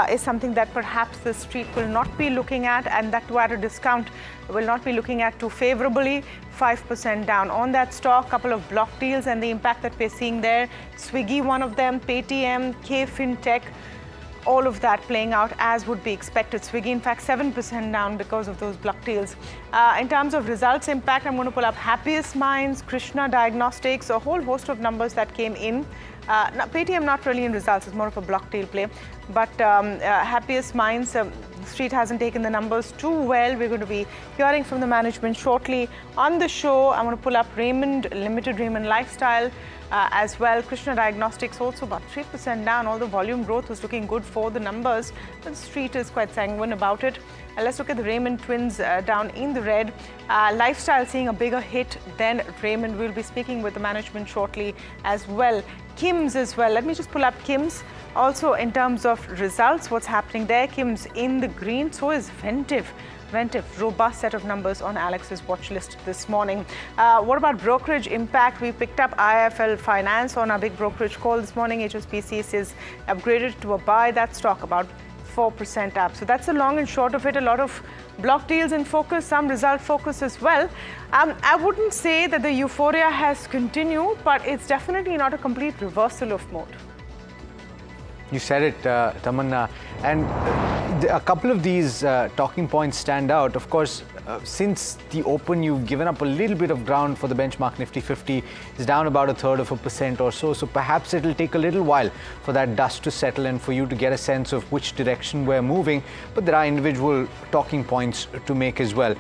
Speaker 2: is something that perhaps the street will not be looking at, and that too at a discount, will not be looking at too favorably. 5% down on that stock. Couple of block deals and the impact that we're seeing there. Swiggy, one of them, Paytm, K Fintech, all of that playing out as would be expected. Swiggy, in fact, 7% down because of those block deals. In terms of results impact, I'm going to pull up Happiest Minds, Krishna Diagnostics, a whole host of numbers that came in. Paytm not really in results, it's more of a block deal play. But Happiest Minds, the street hasn't taken the numbers too well. We're going to be hearing from the management shortly on the show. I'm going to pull up Raymond Limited, Raymond Lifestyle, as well. Krishna Diagnostics also about 3% down. All the volume growth was looking good for the numbers, but the street is quite sanguine about it. Let's look at the Raymond twins down in the red. Lifestyle seeing a bigger hit than Raymond. We'll be speaking with the management shortly as well. Kim's as well. Let me just pull up Kim's. Also, in terms of results, what's happening there? Kim's in the green. So is Ventive. Robust set of numbers on Alex's watch list this morning. What about brokerage impact? We picked up IIFL Finance on our big brokerage call this morning. HSBC is upgraded to a buy. That stock about 4% up. So that's the long and short of it. A lot of block deals in focus, some result focus as well. I wouldn't say that the euphoria has continued, but it's definitely not a complete reversal of mode.
Speaker 3: You said it, Tamanna. And a couple of these talking points stand out. Of course, since the open, you've given up a little bit of ground for the benchmark Nifty 50. It's down about 1/3% or so. So perhaps it'll take a little while for that dust to settle and for you to get a sense of which direction we're moving. But there are individual talking points to make as well.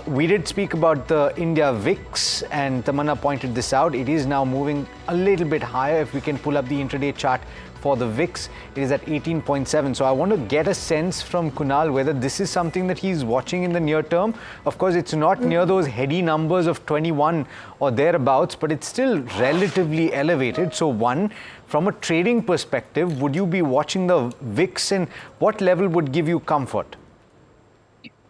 Speaker 3: We did speak about the India VIX, and Tamanna pointed this out. It is now moving a little bit higher. If we can pull up the intraday chart for the VIX, it is at 18.7. So I want to get a sense from Kunal whether this is something that he's watching in the near term. Of course, it's not near those heady numbers of 21 or thereabouts, but it's still relatively elevated. So one, from a trading perspective, would you be watching the VIX, and what level would give you comfort?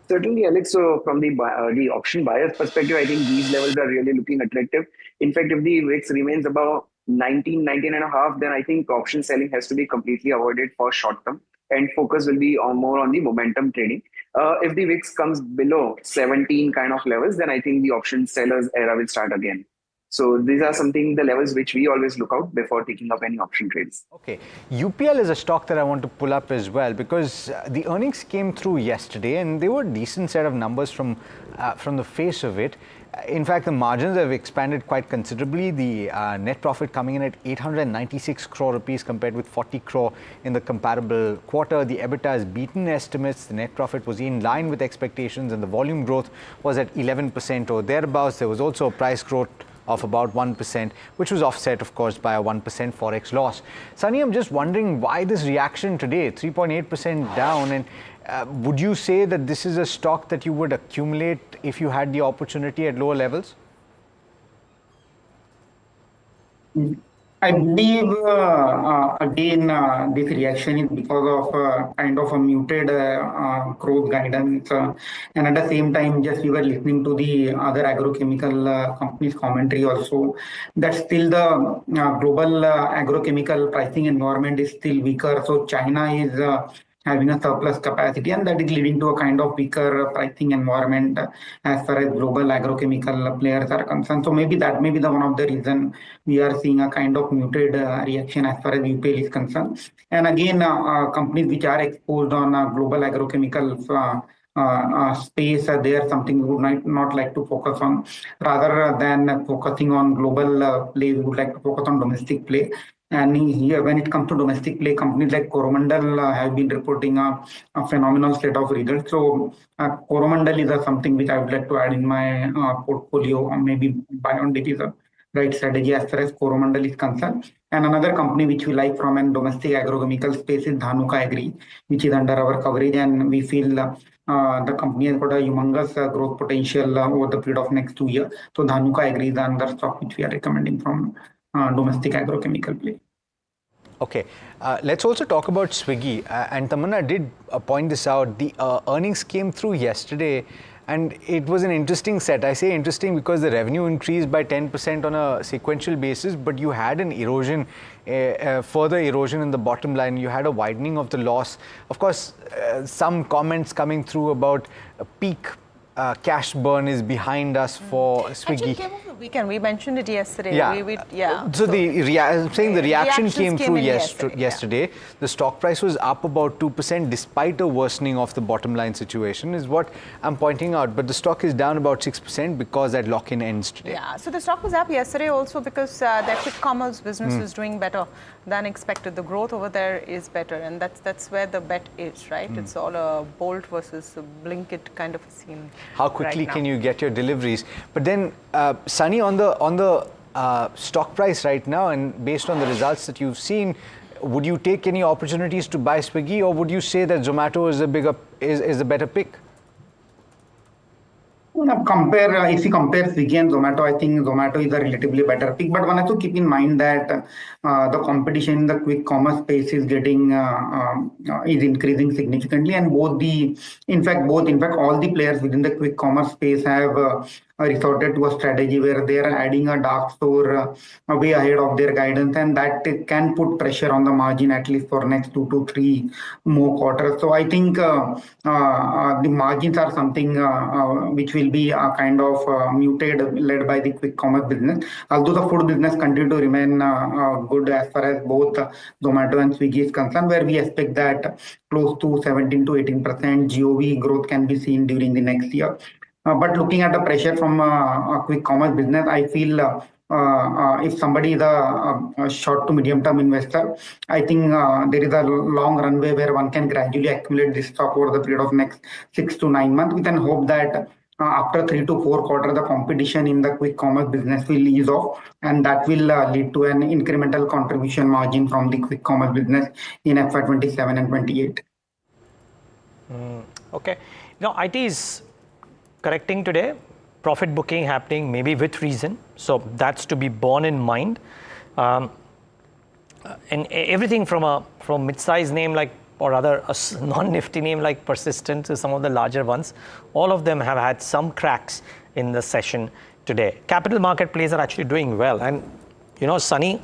Speaker 10: Certainly, Alex. So from the option buyer's perspective, I think these levels are really looking attractive. In fact, if the VIX remains above 19 and a half, then I think option selling has to be completely avoided for short term, and focus will be more on the momentum trading. If the VIX comes below 17 kind of levels, then I think the option sellers era will start again. So these are the levels which we always look out before taking up any option trades.
Speaker 3: Okay, UPL is a stock that I want to pull up as well, because the earnings came through yesterday and they were a decent set of numbers from the face of it. In fact, the margins have expanded quite considerably. The net profit coming in at 896 crore rupees compared with 40 crore in the comparable quarter. The EBITDA has beaten estimates. The net profit was in line with expectations, and the volume growth was at 11% or thereabouts. There was also a price growth of about 1%, which was offset, of course, by a 1% forex loss. Sunny, I'm just wondering why this reaction today, 3.8% down, and would you say that this is a stock that you would accumulate if you had the opportunity at lower levels?
Speaker 11: I believe again this reaction is because of kind of a muted growth guidance, and at the same time, just we were listening to the other agrochemical companies' commentary also that still the global agrochemical pricing environment is still weaker. So China is having a surplus capacity, and that is leading to a kind of weaker pricing environment as far as global agrochemical players are concerned. So maybe that may be the one of the reason we are seeing a kind of muted reaction as far as UPL is concerned. And again, companies which are exposed on global agrochemical space, they are something we would not like to focus on. Rather than focusing on global play, we would like to focus on domestic play. And here, when it comes to domestic play, companies like Coromandel have been reporting a phenomenal set of results. So Coromandel is something which I would like to add in my portfolio, or maybe buy on it is a right strategy as far as Coromandel is concerned. And another company which we like from a domestic agrochemical space is Dhanuka Agri, which is under our coverage, and we feel the company has got a humongous growth potential over the period of next 2 years. So Dhanuka Agri is another stock which we are recommending from domestic agrochemical play.
Speaker 3: Okay, let's also talk about Swiggy. And Tamanna did point this out. The earnings came through yesterday, and it was an interesting set. I say interesting because the revenue increased by 10% on a sequential basis, but you had an erosion, further erosion in the bottom line. You had a widening of the loss. Of course, some comments coming through about a peak cash burn is behind us for Swiggy.
Speaker 2: Actually, it came over the weekend. We mentioned it yesterday.
Speaker 3: Yeah. So I'm saying the reaction came through yesterday. The stock price was up about 2% despite a worsening of the bottom line situation, is what I'm pointing out. But the stock is down about 6% because that lock-in ends today.
Speaker 2: Yeah. So the stock was up yesterday also because their quick commerce business is doing better than expected. The growth over there is better, and that's where the bet is, right? It's all a Bolt versus a Blinkit kind of a scene.
Speaker 3: How quickly can you get your deliveries? But then, Sunny, on the stock price right now, and based on the results that you've seen, would you take any opportunities to buy Swiggy, or would you say that Zomato is a better pick?
Speaker 11: If you compare Swiggy and Zomato, I think Zomato is a relatively better pick. But one has to keep in mind that the competition in the quick commerce space is is increasing significantly, and in fact, all the players within the quick commerce space have resorted to a strategy where they are adding a dark store way ahead of their guidance, and that can put pressure on the margin at least for next 2 to 3 more quarters. So I think the margins are something which will be kind of muted, led by the quick commerce business. Although the food business continue to remain good as far as both Zomato and Swiggy is concerned, where we expect that close to 17 to 18% GOV growth can be seen during the next year. But looking at the pressure from a quick commerce business, I feel if somebody is a short to medium term investor, I think there is a long runway where one can gradually accumulate this stock over the period of next 6 to 9 months. We can hope that after 3 to 4 quarters, the competition in the quick commerce business will ease off, and that will lead to an incremental contribution margin from the quick commerce business in FY27 and 28.
Speaker 4: Okay. Now, IT is correcting today, profit booking happening maybe with reason, so that's to be borne in mind. And everything from mid-size name like, or rather a non-nifty name like Persistent to some of the larger ones, all of them have had some cracks in the session today. Capital market plays are actually doing well, and Sunny,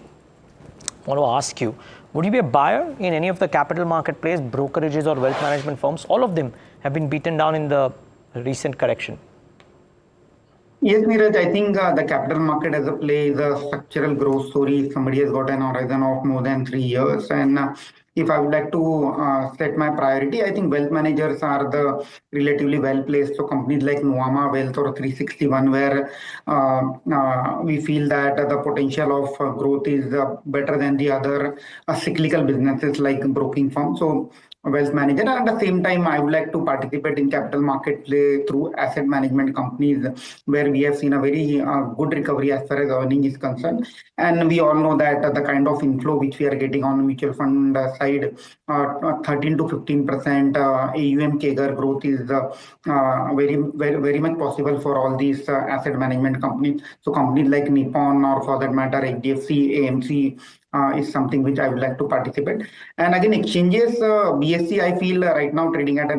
Speaker 4: I want to ask you, would you be a buyer in any of the capital market plays, brokerages or wealth management firms? All of them have been beaten down in the recent correction.
Speaker 11: Yes, Neeraj, I think the capital market as a play is a structural growth story. Somebody has got an horizon of more than 3 years. And if I would like to set my priority, I think wealth managers are the relatively well placed. So companies like Nuvama Wealth or 361, where we feel that the potential of growth is better than the other cyclical businesses like broking firms. So wealth manager. And at the same time, I would like to participate in capital market play through asset management companies, where we have seen a very good recovery as far as earning is concerned. And we all know that the kind of inflow which we are getting on the mutual fund side, 13 to 15% AUM CAGR growth is very much possible for all these asset management companies. So companies like Nippon, or for that matter HDFC, AMC, is something which I would like to participate. And again, exchanges, BSE, I feel right now trading at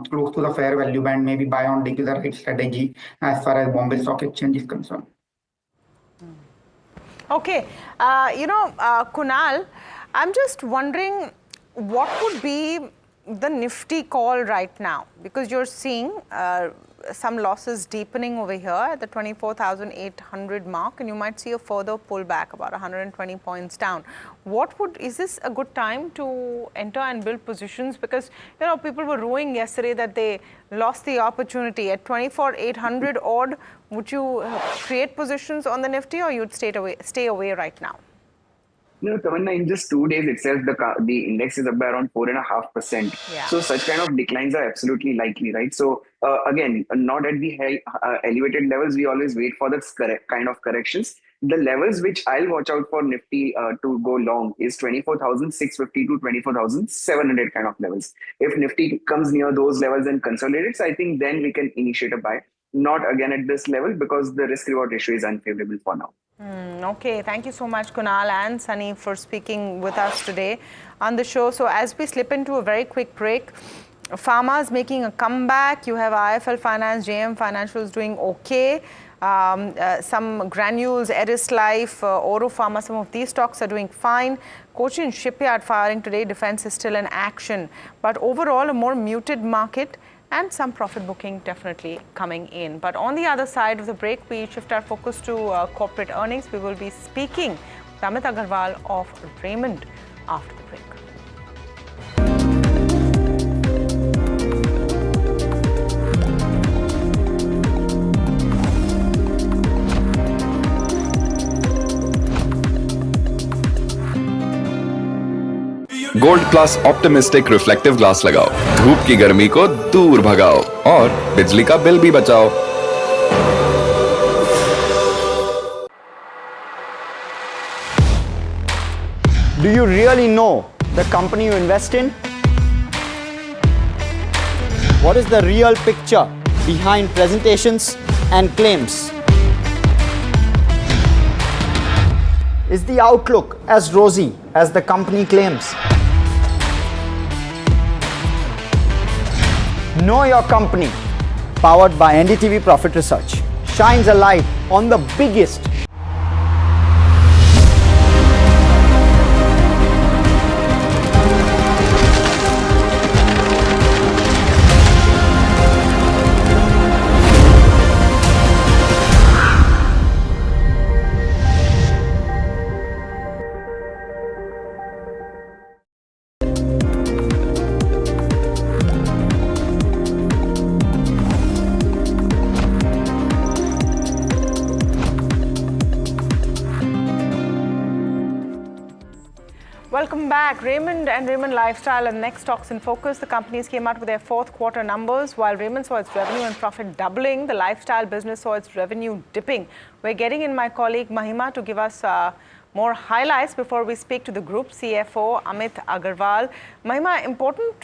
Speaker 11: close to the fair value band. Maybe buy on dip is the right strategy as far as Bombay Stock Exchange is concerned.
Speaker 2: Okay, Kunal, I'm just wondering what would be the Nifty call right now, because you're seeing some losses deepening over here at the 24,800 mark, and you might see a further pullback about 120 points down. Is this a good time to enter and build positions? Because people were rueing yesterday that they lost the opportunity at 24,800 odd. Would you create positions on the Nifty, or you'd stay away right now?
Speaker 10: No, Tamanna, in just 2 days itself, the index is up by around 4.5%.
Speaker 2: Yeah.
Speaker 10: So such kind of declines are absolutely likely, right? So again, not at the high elevated levels. We always wait for that kind of corrections. The levels which I'll watch out for Nifty to go long is 24,650 to 24,700 kind of levels. If Nifty comes near those levels and consolidates, I think then we can initiate a buy. Not again at this level, because the risk reward ratio is unfavorable for now.
Speaker 2: Okay, thank you so much, Kunal and Sunny, for speaking with us today on the show. So as we slip into a very quick break, Pharma is making a comeback. You have IIFL Finance, JM Financial is doing okay. Some Granules, Eris Life, Oro Pharma, some of these stocks are doing fine. Cochin Shipyard firing today. Defense is still in action. But overall, a more muted market and some profit booking definitely coming in. But on the other side of the break, we shift our focus to corporate earnings. We will be speaking with Amit Agarwal of Raymond after the break.
Speaker 14: Gold plus optimistic reflective glass लगाओ, धूप की गर्मी को दूर भगाओ और बिजली का बिल भी बचाओ।
Speaker 8: Do you really know the company you invest in? What is the real picture behind presentations and claims? Is the outlook as rosy as the company claims? Know Your Company, powered by NDTV Profit Research, shines a light on the biggest
Speaker 2: Welcome back. Raymond and Raymond Lifestyle are the next stocks in focus. The companies came out with their fourth quarter numbers. While Raymond saw its revenue and profit doubling, the lifestyle business saw its revenue dipping. We're getting in my colleague Mahima to give us more highlights before we speak to the group CFO, Amit Agarwal. Mahima, important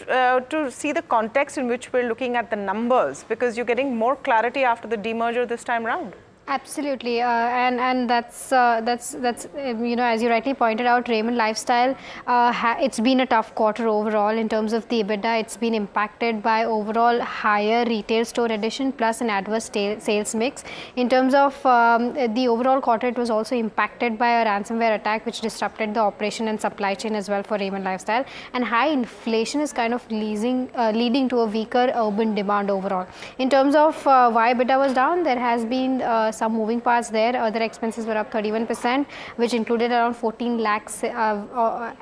Speaker 2: to see the context in which we're looking at the numbers, because you're getting more clarity after the demerger this time around.
Speaker 15: Absolutely, and that's as you rightly pointed out, Raymond Lifestyle, it's been a tough quarter overall in terms of the EBITDA. It's been impacted by overall higher retail store addition plus an adverse sales mix. In terms of the overall quarter, it was also impacted by a ransomware attack which disrupted the operation and supply chain as well for Raymond Lifestyle. And high inflation is kind of leading to a weaker urban demand overall. In terms of why EBITDA was down, there has been some moving parts there. Other expenses were up 31%, which included around 14 lakhs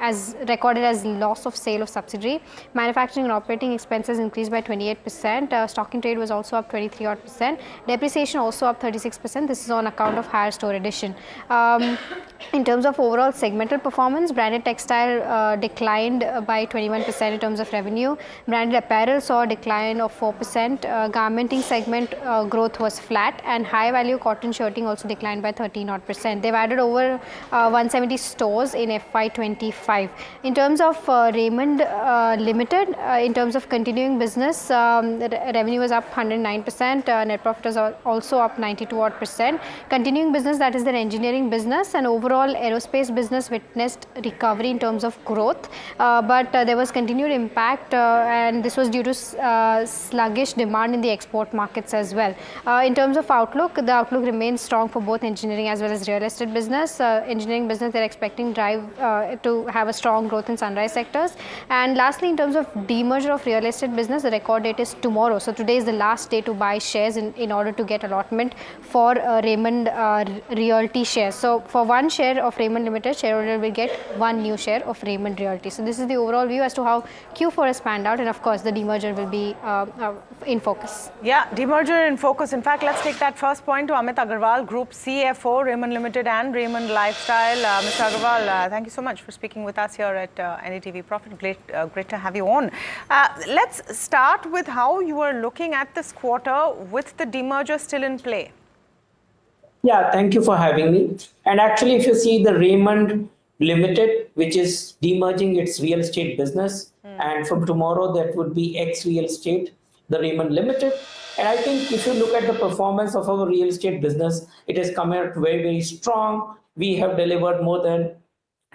Speaker 15: as recorded as loss of sale of subsidiary. Manufacturing and operating expenses increased by 28%. Stock in trade was also up 23%. Depreciation also up 36%. This is on account of higher store addition. In terms of overall segmental performance, branded textile declined by 21% in terms of revenue. Branded apparel saw a decline of 4%. Garmenting segment growth was flat, and high value cotton shirting also declined by 13%. They've added over 170 stores in FY25. In terms of Raymond Limited, in terms of continuing business, revenue was up 109%. Net profit was also up 92%. Continuing business, that is their engineering business, and overall aerospace business witnessed recovery in terms of growth, but there was continued impact, and this was due to sluggish demand in the export markets as well. In terms of outlook, the outlook remains strong for both engineering as well as real estate business. Engineering business, they're expecting drive to have a strong growth in sunrise sectors. And lastly, in terms of demerger of real estate business, the record date is tomorrow. So today is the last day to buy shares in order to get allotment for Raymond Realty shares. So for one share of Raymond Limited, shareholder will get one new share of Raymond Realty. So this is the overall view as to how Q4 has panned out, and of course the demerger will be in focus.
Speaker 2: Yeah, demerger in focus. In fact, let's take that first point to Amit Agarwal, Group CFO, Raymond Limited and Raymond Lifestyle. Mr. Agarwal, thank you so much for speaking with us here at NDTV Profit. Great to have you on. Let's start with how you are looking at this quarter with the demerger still in play.
Speaker 16: Yeah, thank you for having me. And actually, if you see the Raymond Limited, which is demerging its real estate business, and from tomorrow that would be ex-real estate, the Raymond Limited. And I think if you look at the performance of our real estate business, it has come out very, very strong. We have delivered more than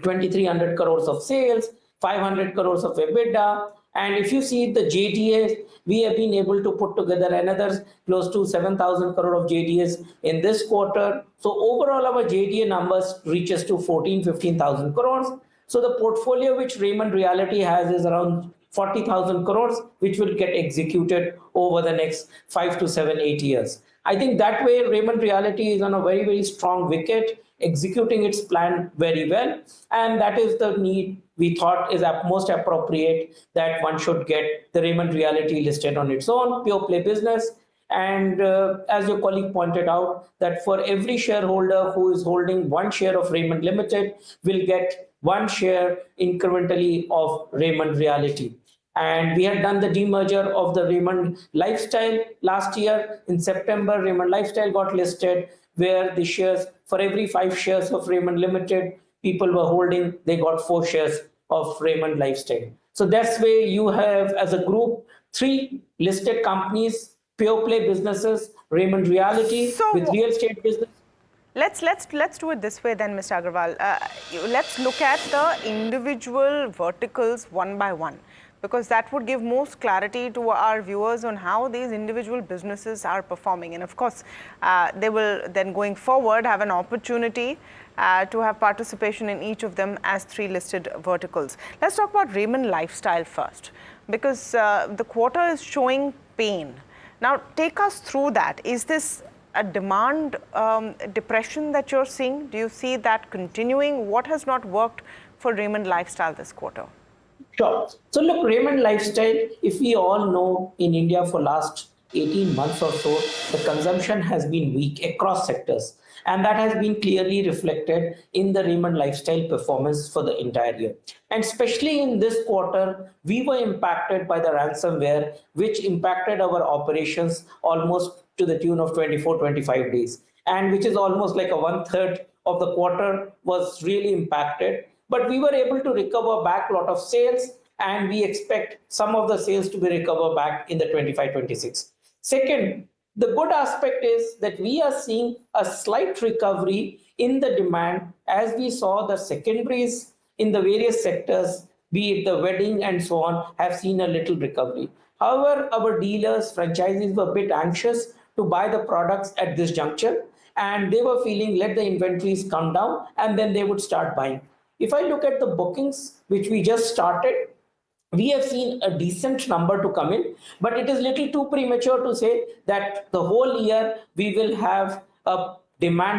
Speaker 16: 2,300 crores of sales, 500 crores of EBITDA. And if you see the JDAs, we have been able to put together another close to 7,000 crore of JDAs in this quarter. So overall, our JDA numbers reaches to 15,000 crores. So the portfolio which Raymond Realty has is around 40,000 crores, which will get executed over the next 5 to 7, 8 years. I think that way Raymond Realty is on a very, very strong wicket, executing its plan very well. And that is the need we thought is most appropriate, that one should get the Raymond Realty listed on its own, pure play business. And as your colleague pointed out, that for every shareholder who is holding one share of Raymond Limited will get one share incrementally of Raymond Realty. And we had done the demerger of the Raymond Lifestyle last year. In September, Raymond Lifestyle got listed, where the shares, for every 5 shares of Raymond Limited people were holding, they got 4 shares of Raymond Lifestyle. So that's where you have, as a group, 3 listed companies, pure play businesses, Raymond Realty with real estate business.
Speaker 2: Let's do it this way then, Mr. Agarwal. Let's look at the individual verticals one by one, because that would give most clarity to our viewers on how these individual businesses are performing. And of course, they will then going forward have an opportunity to have participation in each of them as 3 listed verticals. Let's talk about Raymond Lifestyle first, because the quarter is showing pain. Now, take us through that. Is this a demand depression that you're seeing? Do you see that continuing? What has not worked for Raymond Lifestyle this quarter?
Speaker 16: Sure. So look, Raymond Lifestyle, if we all know, in India for last 18 months or so, the consumption has been weak across sectors. And that has been clearly reflected in the Raymond Lifestyle performance for the entire year. And especially in this quarter, we were impacted by the ransomware, which impacted our operations almost to the tune of 24, 25 days. And which is almost like a 1/3 of the quarter was really impacted. But we were able to recover back a lot of sales, and we expect some of the sales to be recovered back in the 25-26. Second, the good aspect is that we are seeing a slight recovery in the demand, as we saw the secondaries in the various sectors, be it the wedding and so on, have seen a little recovery. However, our dealers, franchisees were a bit anxious to buy the products at this juncture, and they were feeling let the inventories come down and then they would start buying. If I look at the bookings, which we just started, we have seen a decent number to come in, but it is little too premature to say that the whole year we will have a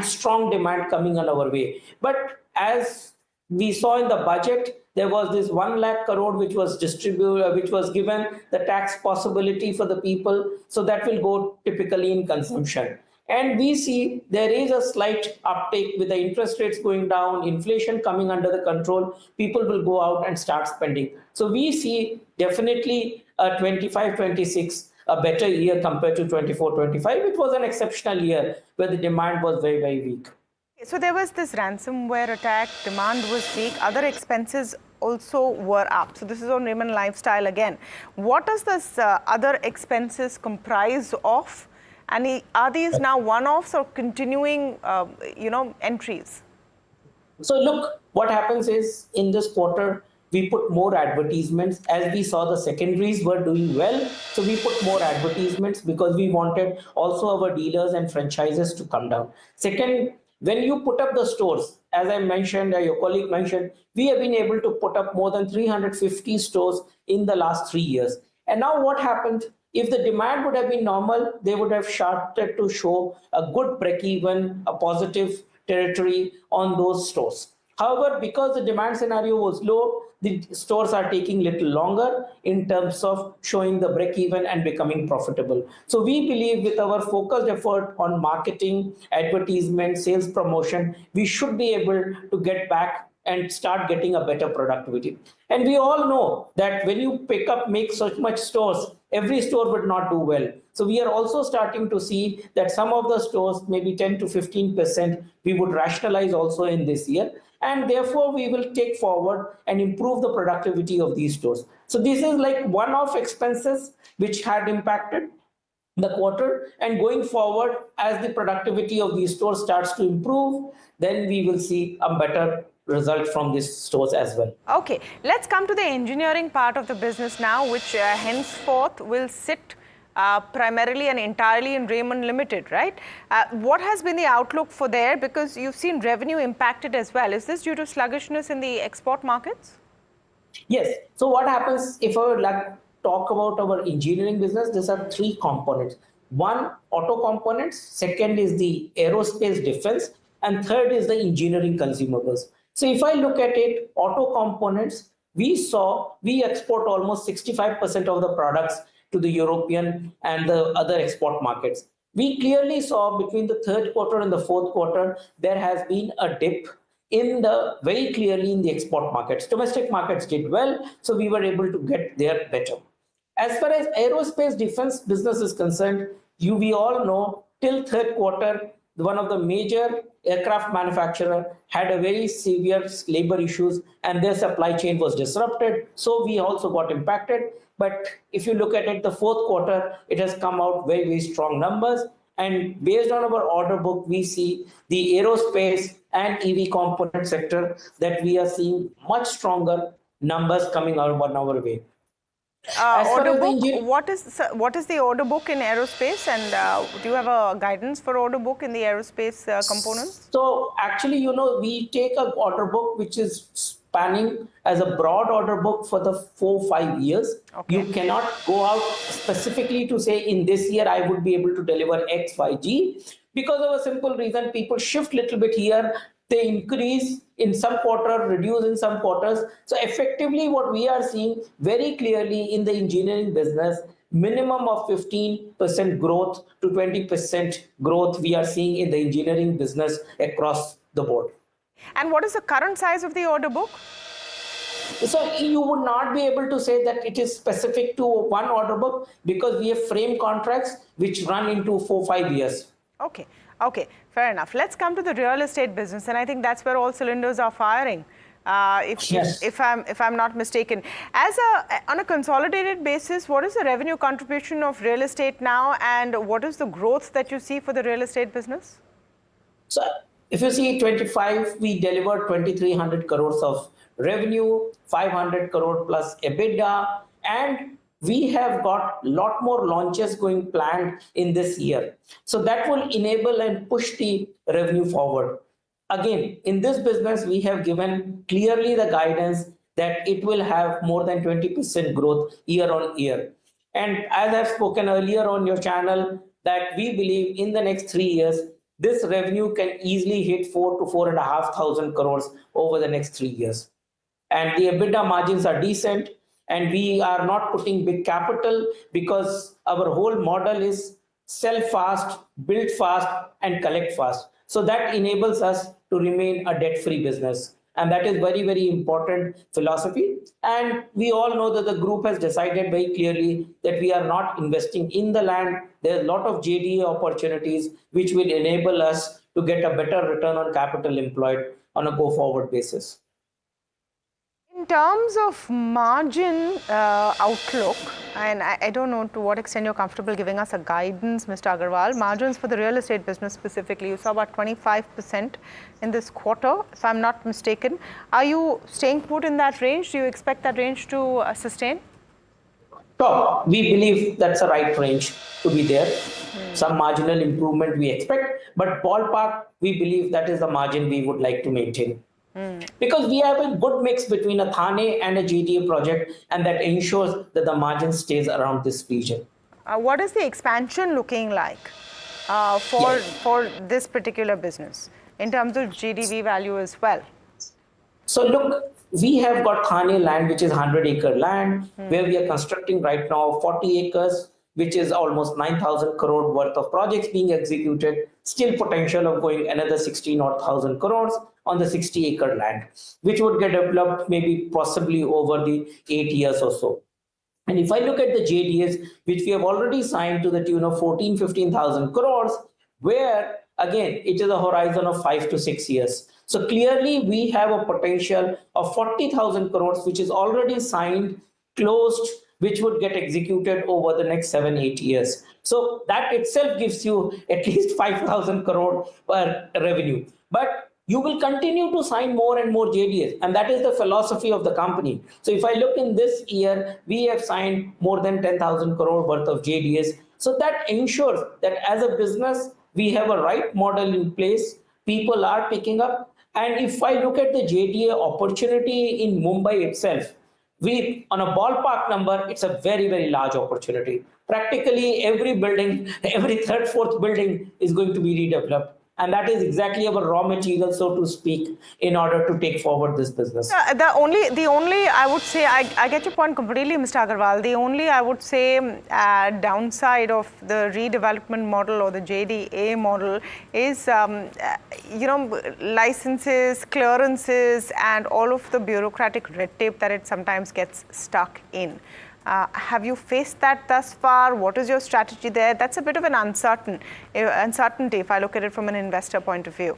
Speaker 16: strong demand coming on our way. But as we saw in the budget, there was this 1 lakh crore which was distributed, which was given the tax possibility for the people. So that will go typically in consumption. And we see there is a slight uptake with the interest rates going down, inflation coming under the control, people will go out and start spending. So we see definitely a 25-26 a better year compared to 24-25. It was an exceptional year where the demand was very, very weak.
Speaker 2: So there was this ransomware attack, demand was weak, other expenses also were up. So this is on Raymond Lifestyle again. What does this other expenses comprise of? And are these now one-offs or continuing, entries?
Speaker 16: So look, what happens is in this quarter, we put more advertisements as we saw the secondaries were doing well. So we put more advertisements because we wanted also our dealers and franchises to come down. Second, when you put up the stores, as I mentioned, your colleague mentioned, we have been able to put up more than 350 stores in the last 3 years. And now what happened? If the demand would have been normal, they would have started to show a good break-even, a positive territory on those stores. However, because the demand scenario was low, the stores are taking little longer in terms of showing the break-even and becoming profitable. So we believe with our focused effort on marketing, advertisement, sales promotion, we should be able to get back and start getting a better productivity. And we all know that when you make so much stores, every store would not do well. So we are also starting to see that some of the stores, maybe 10 to 15%, we would rationalize also in this year. And therefore, we will take forward and improve the productivity of these stores. So this is like one-off expenses which had impacted the quarter, and going forward, as the productivity of these stores starts to improve, then we will see a better result from these stores as well.
Speaker 2: Okay, let's come to the engineering part of the business now, which henceforth will sit primarily and entirely in Raymond Limited, right? What has been the outlook for there? Because you've seen revenue impacted as well. Is this due to sluggishness in the export markets?
Speaker 16: Yes. So what happens if I would like talk about our engineering business? These are three components. One, auto components. Second is the aerospace defense. And third is the engineering consumables. So if I look at it, auto components, we export almost 65% of the products to the European and the other export markets. We clearly saw between the third quarter and the fourth quarter, there has been a dip very clearly in the export markets. Domestic markets did well, so we were able to get there better. As far as aerospace defense business is concerned, we all know till third quarter, one of the major aircraft manufacturer had a very severe labor issues and their supply chain was disrupted. So we also got impacted. But if you look at it, the fourth quarter, it has come out very, very strong numbers. And based on our order book, we see the aerospace and EV component sector that we are seeing much stronger numbers coming out on our way.
Speaker 2: Order book, what is the order book in aerospace, and do you have a guidance for order book in the aerospace components?
Speaker 16: So actually, we take an order book which is spanning as a broad order book for the 4-5 years. Okay. You cannot go out specifically to say in this year I would be able to deliver X, Y, G, because of a simple reason. People shift a little bit here. They increase in some quarter, reduce in some quarters. So effectively what we are seeing very clearly in the engineering business, minimum of 15% growth to 20% growth we are seeing in the engineering business across the board.
Speaker 2: And what is the current size of the order book?
Speaker 16: So you would not be able to say that it is specific to one order book because we have frame contracts which run into 4-5 years.
Speaker 2: Okay. Okay, fair enough. Let's come to the real estate business, and I think that's where all cylinders are firing. If I'm not mistaken, on a consolidated basis, what is the revenue contribution of real estate now, and what is the growth that you see for the real estate business?
Speaker 16: So if you see 25, we delivered 2,300 crores of revenue, 500 crore plus EBITDA, and we have got a lot more launches going planned in this year. So that will enable and push the revenue forward. Again, in this business, we have given clearly the guidance that it will have more than 20% growth year on year. And as I've spoken earlier on your channel, that we believe in the next 3 years, this revenue can easily hit 4 to 4,500 crores over the next 3 years. And the EBITDA margins are decent, and we are not putting big capital because our whole model is sell fast, build fast, and collect fast. So that enables us to remain a debt-free business. And that is very, very important philosophy. And we all know that the group has decided very clearly that we are not investing in the land. There are a lot of JDA opportunities which will enable us to get a better return on capital employed on a go-forward basis.
Speaker 2: In terms of margin outlook, and I don't know to what extent you're comfortable giving us a guidance, Mr. Agarwal, margins for the real estate business specifically, you saw about 25% in this quarter, if I'm not mistaken. Are you staying put in that range? Do you expect that range to sustain?
Speaker 16: So we believe that's the right range to be there. Some marginal improvement we expect, but ballpark, we believe that is the margin we would like to maintain. Because we have a good mix between a Thane and a JDA project, and that ensures that the margin stays around this region.
Speaker 2: What is the expansion looking like for this particular business in terms of GDV value as well?
Speaker 16: So look, we have got Thane land, which is 100-acre land, where we are constructing right now 40 acres, which is almost 9,000 crore worth of projects being executed, still potential of going another 16,000 crores on the 60-acre land, which would get developed maybe possibly over the 8 years or so. And if I look at the JDAs, which we have already signed to the tune of 15,000 crores, where again, it is a horizon of 5 to 6 years. So clearly we have a potential of 40,000 crores, which is already signed, closed, which would get executed over the next 7-8 years. So that itself gives you at least 5,000 crore per revenue. But you will continue to sign more and more JDAs, and that is the philosophy of the company. So if I look in this year, we have signed more than 10,000 crore worth of JDAs. So that ensures that as a business, we have a right model in place. People are picking up. And if I look at the JDA opportunity in Mumbai itself, we, on a ballpark number, it's a very, very large opportunity. Practically every building, every third, fourth building is going to be redeveloped. And that is exactly our raw material, so to speak, in order to take forward this business.
Speaker 2: The only I would say, I get your point completely, Mr. Agarwal. The only, I would say, downside of the redevelopment model or the JDA model is, licenses, clearances, and all of the bureaucratic red tape that it sometimes gets stuck in. Have you faced that thus far? What is your strategy there? That's a bit of an uncertainty if I look at it from an investor point of view.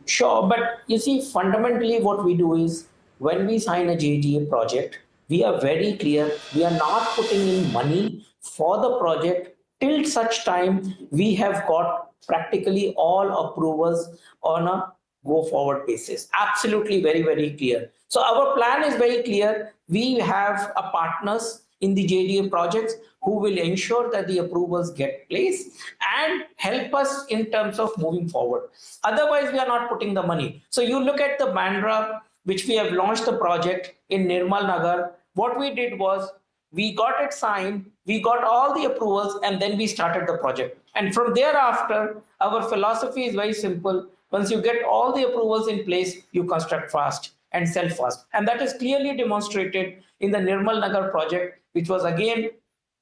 Speaker 16: Sure, but you see, fundamentally what we do is when we sign a JDA project, we are very clear. We are not putting in money for the project till such time we have got practically all approvals on a go forward basis. Absolutely very, very clear. So our plan is very clear. We have partners in the JDA projects who will ensure that the approvals get placed and help us in terms of moving forward. Otherwise, we are not putting the money. So you look at the Bandra, which we have launched the project in Nirmal Nagar. What we did was we got it signed, we got all the approvals, and then we started the project. And from thereafter, our philosophy is very simple. Once you get all the approvals in place, you construct fast and sell fast. And that is clearly demonstrated in the Nirmal Nagar project, which was again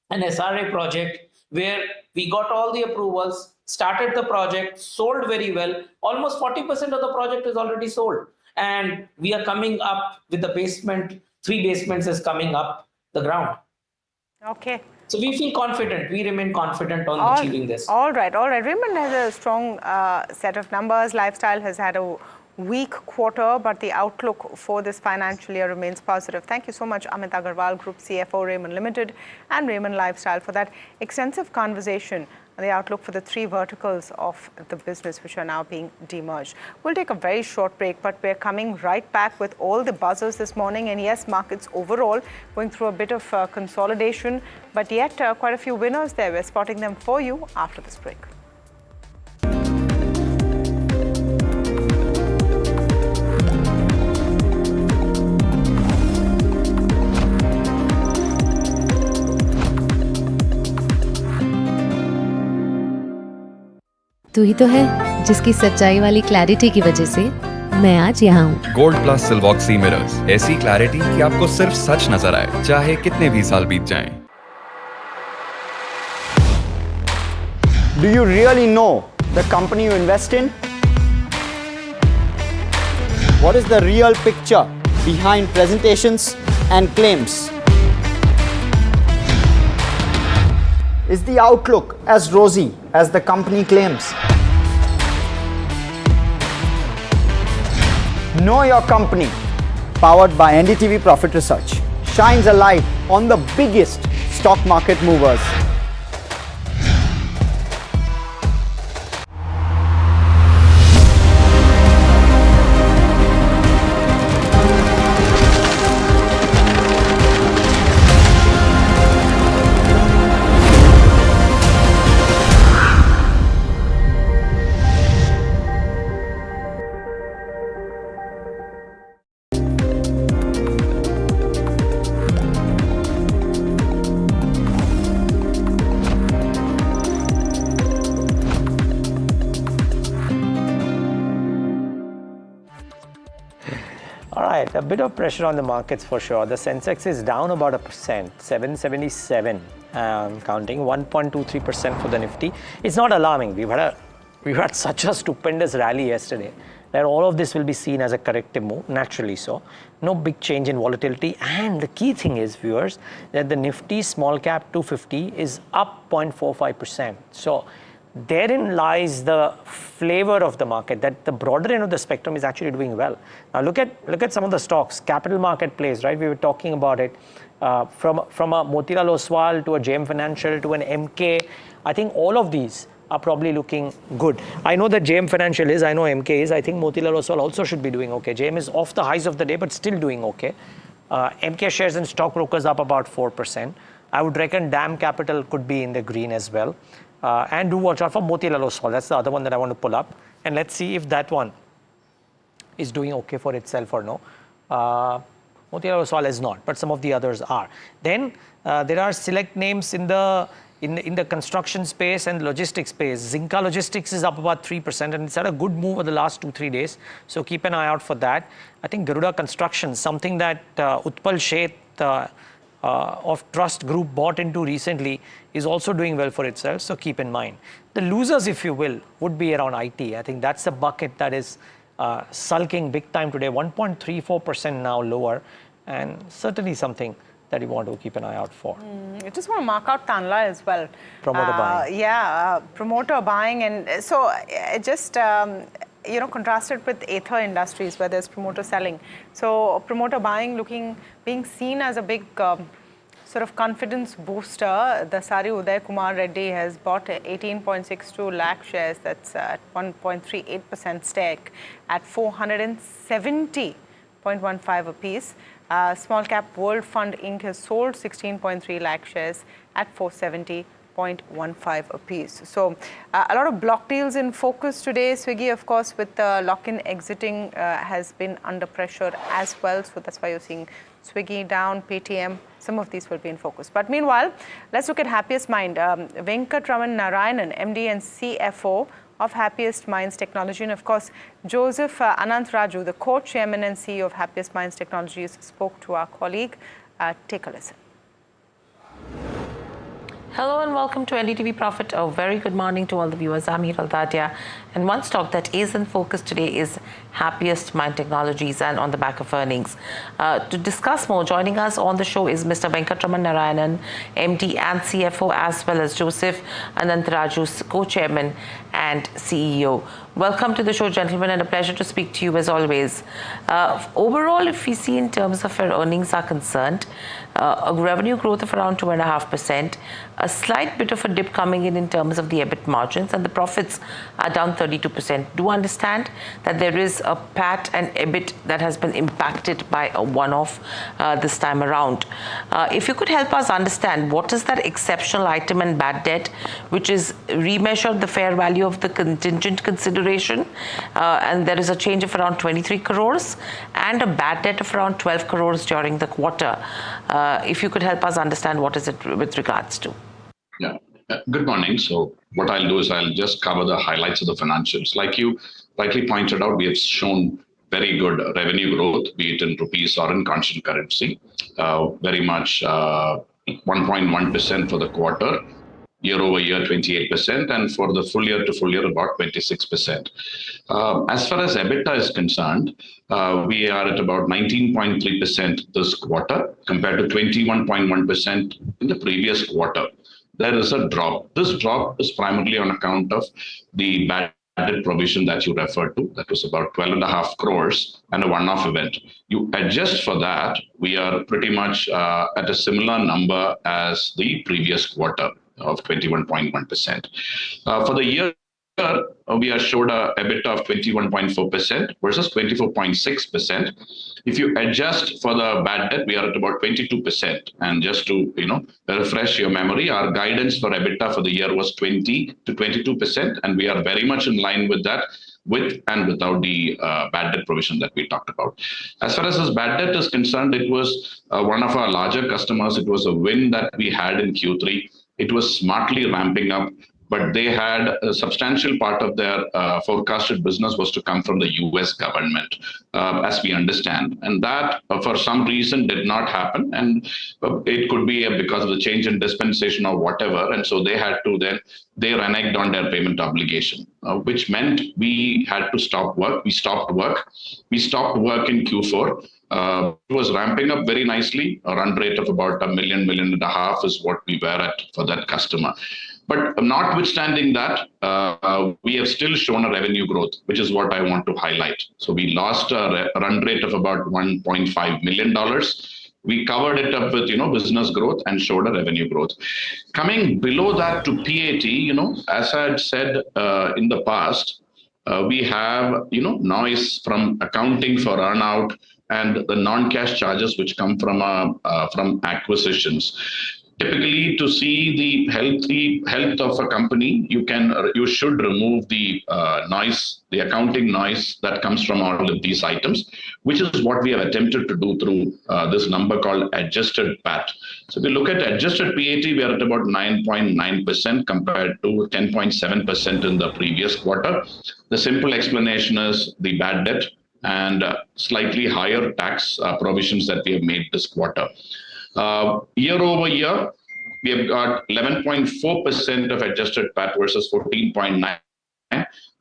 Speaker 16: an SRA project where we got all the approvals, started the project, sold very well. Almost 40% of the project is already sold. And we are coming up with the basement, 3 basements is coming up the ground.
Speaker 2: Okay.
Speaker 16: So we feel confident. We remain confident on achieving this.
Speaker 2: All right. Raymond has a strong set of numbers. Lifestyle has had a weak quarter, but the outlook for this financial year remains positive. Thank you so much, Amit Agarwal, Group CFO, Raymond Limited, and Raymond Lifestyle, for that extensive conversation on the outlook for the 3 verticals of the business, which are now being demerged. We'll take a very short break, but we're coming right back with all the buzzers this morning. And yes, markets overall going through a bit of consolidation, but yet quite a few winners there. We're spotting them for you after this break.
Speaker 17: तू ही तो है जिसकी सच्चाई वाली clarity की वजह से मैं आज यहाँ हूँ।
Speaker 14: गोल्ड प्लस सिल्वॉक्सी मिरर्स, ऐसी क्लैरिटी कि आपको सिर्फ सच नजर आए, चाहे कितने भी साल बीत जाएं।
Speaker 8: Do you really know the company you invest in? What is the real picture behind presentations and claims? Is the outlook as rosy as the company claims? Know Your Company, powered by NDTV Profit Research, shines a light on the biggest stock market movers.
Speaker 4: All right, a bit of pressure on the markets for sure. The Sensex is down about 1%, 777, counting 1.23% for the Nifty. It's not alarming. We've had such a stupendous rally yesterday that all of this will be seen as a corrective move, naturally so. No big change in volatility. And the key thing is, viewers, that the Nifty small cap 250 is up 0.45%. So therein lies the flavor of the market, that the broader end of the spectrum is actually doing well. Now look at some of the stocks, capital market plays, right? We were talking about it from a Motilal Oswal to a JM Financial to an MK. I think all of these are probably looking good. I know that JM Financial is, I know MK is, I think Motilal Oswal also should be doing okay. JM is off the highs of the day, but still doing okay. MK shares and stockbrokers up about 4%. I would reckon DAM Capital could be in the green as well. And do watch out for Motilal Oswal. That's the other one that I want to pull up. And let's see if that one is doing okay for itself or no. Motilal Oswal is not, but some of the others are. Then there are select names in the construction space and logistics space. Zinka Logistics is up about 3%, and it's had a good move over the last 2-3 days. So keep an eye out for that. I think Garuda Construction, something that Utpal Sheth of Trust Group bought into recently, is also doing well for itself, so keep in mind. The losers, if you will, would be around IT. I think that's a bucket that is sulking big time today, 1.34% now lower, and certainly something that you want to keep an eye out for.
Speaker 2: I just want to mark out Tanla as well.
Speaker 4: Promoter buying.
Speaker 2: Yeah, promoter buying, and so just contrasted with Aether Industries where there's promoter selling. So promoter buying being seen as a big sort of confidence booster. The Sari Uday Kumar Reddy has bought 18.62 lakh shares. That's at 1.38% stake at 470.15 apiece. Small Cap World Fund Inc. has sold 16.3 lakh shares at 470.15 apiece. So a lot of block deals in focus today. Swiggy, of course, with lock-in exiting has been under pressure as well. So that's why you're seeing Swiggy down, Paytm, some of these will be in focus. But meanwhile, let's look at Happiest Mind. Venkatraman Narayanan, MD and CFO of Happiest Minds Technology, and of course, Joseph Anantraju, the co-chairman and CEO of Happiest Minds Technologies, spoke to our colleague. Take a listen.
Speaker 18: Hello and welcome to NDTV Profit. A very good morning to all the viewers. I'm Hiral Tatia, and one stock that is in focus today is Happiest Mind Technologies, and on the back of earnings. To discuss more, joining us on the show is Mr. Venkatraman Narayanan, MD and CFO, as well as Joseph Anantraju, co-chairman and CEO. Welcome to the show, gentlemen, and a pleasure to speak to you as always. Overall, if we see in terms of where earnings are concerned, a revenue growth of around 2.5%, a slight bit of a dip coming in terms of the EBIT margins, and the profits are down 32%. Do understand that there is a PAT and EBIT that has been impacted by a one-off this time around. If you could help us understand what is that exceptional item and bad debt, which is remeasured the fair value of the contingent consideration, and there is a change of around 23 crores and a bad debt of around 12 crores during the quarter. If you could help us understand what is it with regards to.
Speaker 9: Yeah.
Speaker 19: Good morning. So what I'll do is I'll just cover the highlights of the financials. Like you rightly pointed out, we have shown very good revenue growth, be it in rupees or in constant currency, very much 1.1% for the quarter, year over year 28%, and for the full year to full year about 26%. As far as EBITDA is concerned, we are at about 19.3% this quarter compared to 21.1% in the previous quarter. There is a drop. This drop is primarily on account of the bad debt provision that you referred to. That was about 12.5 crores and a one-off event. You adjust for that, we are pretty much at a similar number as the previous quarter of 21.1%. For the year, we are showed a EBITDA of 21.4% versus 24.6%. If you adjust for the bad debt, we are at about 22%. And just to refresh your memory, our guidance for EBITDA for the year was 20 to 22%, and we are very much in line with that, with and without the bad debt provision that we talked about. As far as this bad debt is concerned, it was one of our larger customers. It was a win that we had in Q3. It was smartly ramping up, but they had a substantial part of their forecasted business was to come from the US government, as we understand. And that, for some reason, did not happen. And it could be because of the change in dispensation or whatever. And so they had to they reneged on their payment obligation, which meant we had to stop work. We stopped work. We stopped work in Q4. It was ramping up very nicely. A run rate of about $1 million, $1.5 million is what we were at for that customer. But notwithstanding that, we have still shown a revenue growth, which is what I want to highlight. So we lost a run rate of about $1.5 million. We covered it up with business growth and showed a revenue growth. Coming below that to PAT, as I had said in the past, we have noise from accounting for earnout and the non-cash charges which come from acquisitions. Typically, to see the health of a company, you should remove the noise, the accounting noise that comes from all of these items, which is what we have attempted to do through this number called adjusted PAT. So if you look at adjusted PAT, we are at about 9.9% compared to 10.7% in the previous quarter. The simple explanation is the bad debt and slightly higher tax provisions that we have made this quarter. Year over year, we have got 11.4% of adjusted PAT versus 14.9%.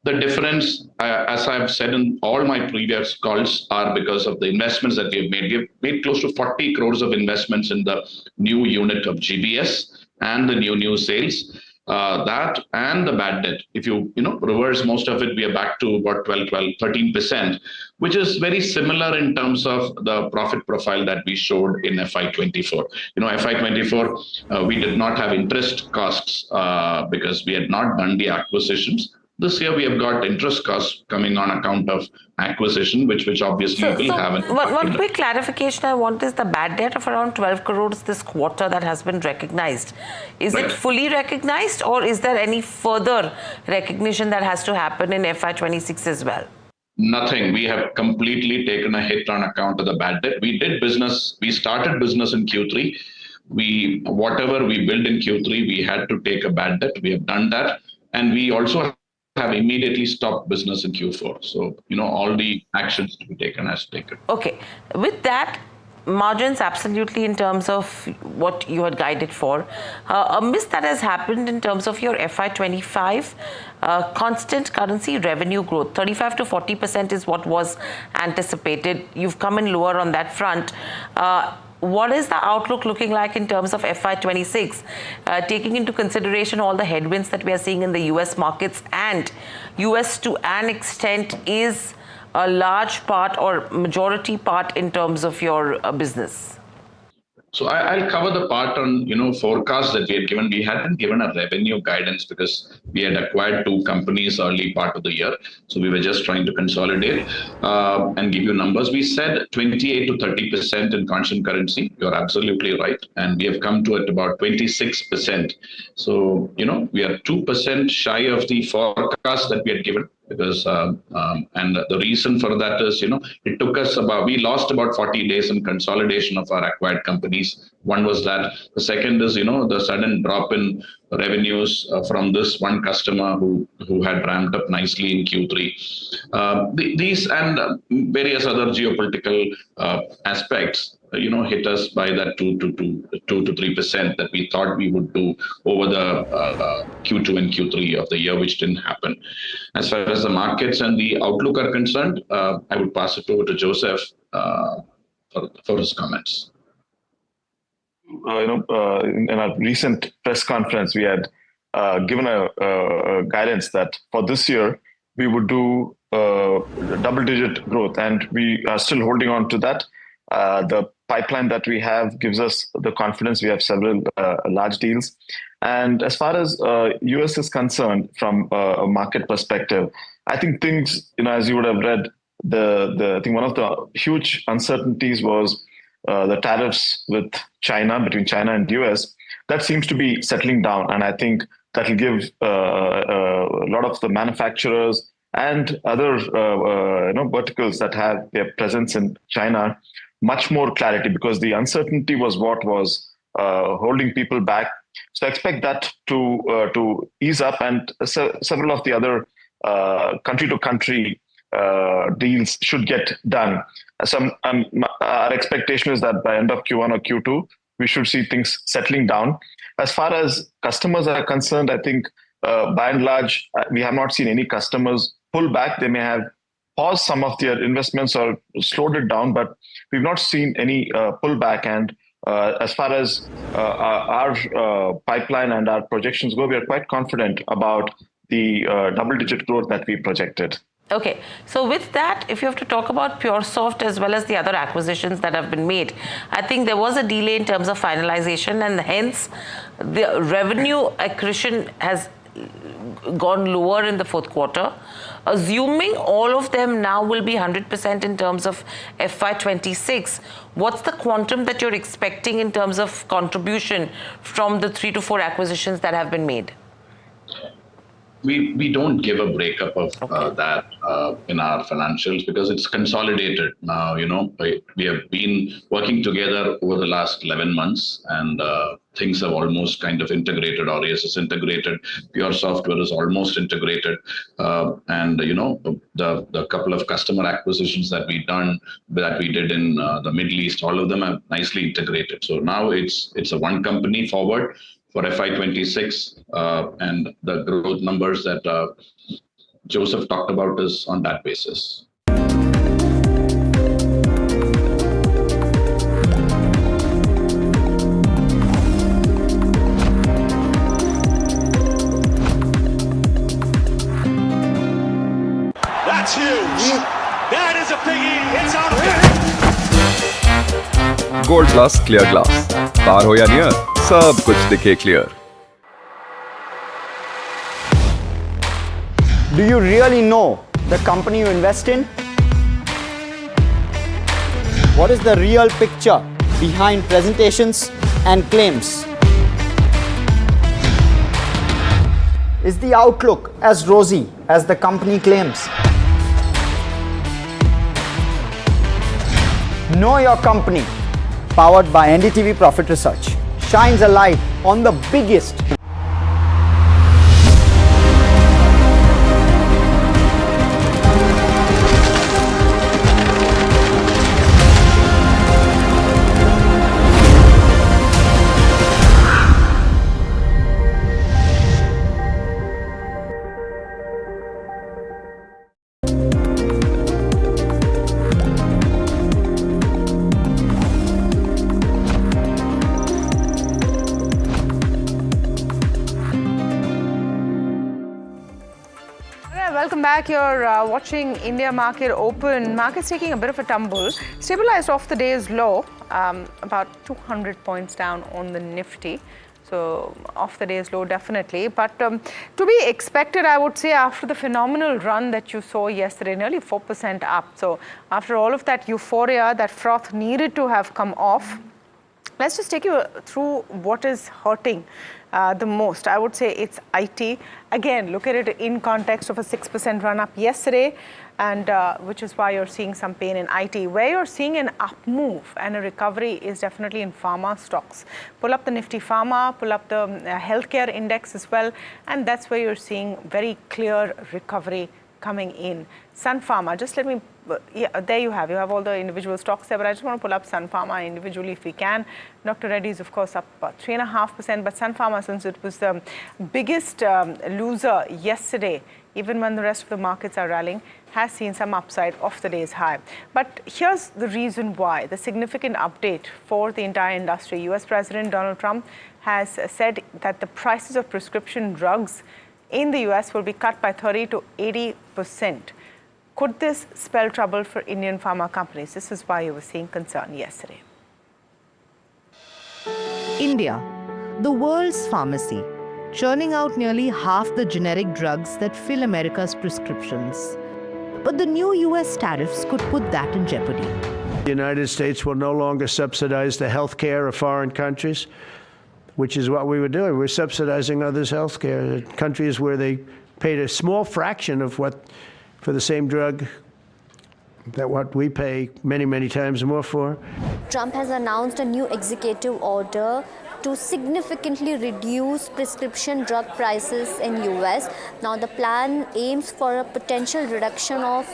Speaker 19: The difference, as I've said in all my previous calls, are because of the investments that we have made. We have made close to 40 crores of investments in the new unit of GBS and the new sales. That and the bad debt, if you reverse most of it, we are back to about 13%, which is very similar in terms of the profit profile that we showed in FY24. FY24, we did not have interest costs because we had not done the acquisitions. This year we have got interest costs coming on account of acquisition, which obviously will have
Speaker 18: one quick clarification I want is the bad debt of around 12 crores this quarter that has been recognized. Is it fully recognized, or is there any further recognition that has to happen in FY26 as well?
Speaker 19: Nothing. We have completely taken a hit on account of the bad debt. We started business in Q3. Whatever we built in Q3, we had to take a bad debt. We have done that. And we also have immediately stopped business in Q4. So, all the actions to be taken as taken.
Speaker 18: Okay. With that, margins absolutely in terms of what you had guided for. A miss that has happened in terms of your FY25 constant currency revenue growth. 35 to 40% is what was anticipated. You've come in lower on that front. What is the outlook looking like in terms of FY26, taking into consideration all the headwinds that we are seeing in the US markets, and US to an extent is a large part or majority part in terms of your business?
Speaker 19: So I'll cover the part on, forecast that we had given. We hadn't given a revenue guidance because we had acquired two companies early part of the year. So we were just trying to consolidate and give you numbers. We said 28 to 30% in constant currency. You're absolutely right. And we have come to it about 26%. So, we are 2% shy of the forecast that we had given. Because and the reason for that is, it took us we lost about 40 days in consolidation of our acquired companies One was that. The second is, the sudden drop in revenues from this one customer who had ramped up nicely in Q3. These and various other geopolitical aspects, hit us by that 2 to 3% that we thought we would do over the Q2 and Q3 of the year, which didn't happen. As far as the markets and the outlook are concerned, I would pass it over to Joseph for his comments.
Speaker 20: In our recent press conference, we had given a guidance that for this year we would do double-digit growth, and we are still holding on to that. The pipeline that we have gives us the confidence. We have several large deals, and as far as US is concerned, from a market perspective, I think things, as you would have read, I think one of the huge uncertainties was the tariffs with China, between China and US. That seems to be settling down, and I think that will give a lot of the manufacturers and other verticals that have their presence in China much more clarity, because the uncertainty was what was holding people back. So I expect that to ease up, and several of the other country-to-country deals should get done. Our expectation is that by end of Q1 or Q2, we should see things settling down. As far as customers are concerned, I think by and large, we have not seen any customers pull back. They may have paused some of their investments or slowed it down, but we've not seen any pullback. And as far as our pipeline and our projections go, we are quite confident about the double-digit growth that we projected.
Speaker 18: Okay, so with that, if you have to talk about PureSoft as well as the other acquisitions that have been made, I think there was a delay in terms of finalization, and hence the revenue accretion has gone lower in the fourth quarter. Assuming all of them now will be 100% in terms of FY26, what's the quantum that you're expecting in terms of contribution from the 3 to 4 acquisitions that have been made?
Speaker 19: We don't give a breakup of that in our financials because it's consolidated now. We have been working together over the last 11 months, and things have almost kind of integrated. Aureus is integrated, Pure Software is almost integrated, and the couple of customer acquisitions that we did in the Middle East, all of them are nicely integrated. So now it's a one company forward for FY26, and the growth numbers that Joseph talked about is on that basis.
Speaker 21: That's huge. That is a biggie. It's on.
Speaker 14: Gold Plus Clear Glass. Far ho ya near, सब कुछ दिखे clear.
Speaker 8: Do you really know the company you invest in? What is the real picture behind presentations and claims? Is the outlook as rosy as the company claims? Know Your Company, powered by NDTV Profit Research, shines a light on the biggest
Speaker 2: Welcome back. You're watching India Market Open. Market's taking a bit of a tumble. Stabilized off the day's low, about 200 points down on the Nifty. So off the day's low, definitely. But to be expected, I would say, after the phenomenal run that you saw yesterday, nearly 4% up. So after all of that euphoria, that froth needed to have come off. Let's just take you through what is hurting the most? I would say it's IT. Again, look at it in context of a 6% run up yesterday, and which is why you're seeing some pain in IT. Where you're seeing an up move and a recovery is definitely in pharma stocks. Pull up the Nifty Pharma, pull up the healthcare index as well, and that's where you're seeing very clear recovery coming in. Sun Pharma, just let me, there you have all the individual stocks there, but I just want to pull up Sun Pharma individually if we can. Dr. Reddy's, of course, up 3.5%, but Sun Pharma, since it was the biggest loser yesterday, even when the rest of the markets are rallying, has seen some upside off the day's high. But here's the reason why, the significant update for the entire industry. US President Donald Trump has said that the prices of prescription drugs in the US will be cut by 30 to 80%. Could this spell trouble for Indian pharma companies? This is why you were seeing concern yesterday.
Speaker 1: India, the world's pharmacy, churning out nearly half the generic drugs that fill America's prescriptions. But the new US tariffs could put that in jeopardy.
Speaker 22: The United States will no longer subsidize the health care of foreign countries, which is what we were doing. We're subsidizing others' health care. Countries where they paid a small fraction of what, for the same drug, that what we pay many, many times more for.
Speaker 23: Trump has announced a new executive order to significantly reduce prescription drug prices in US. Now the plan aims for a potential reduction of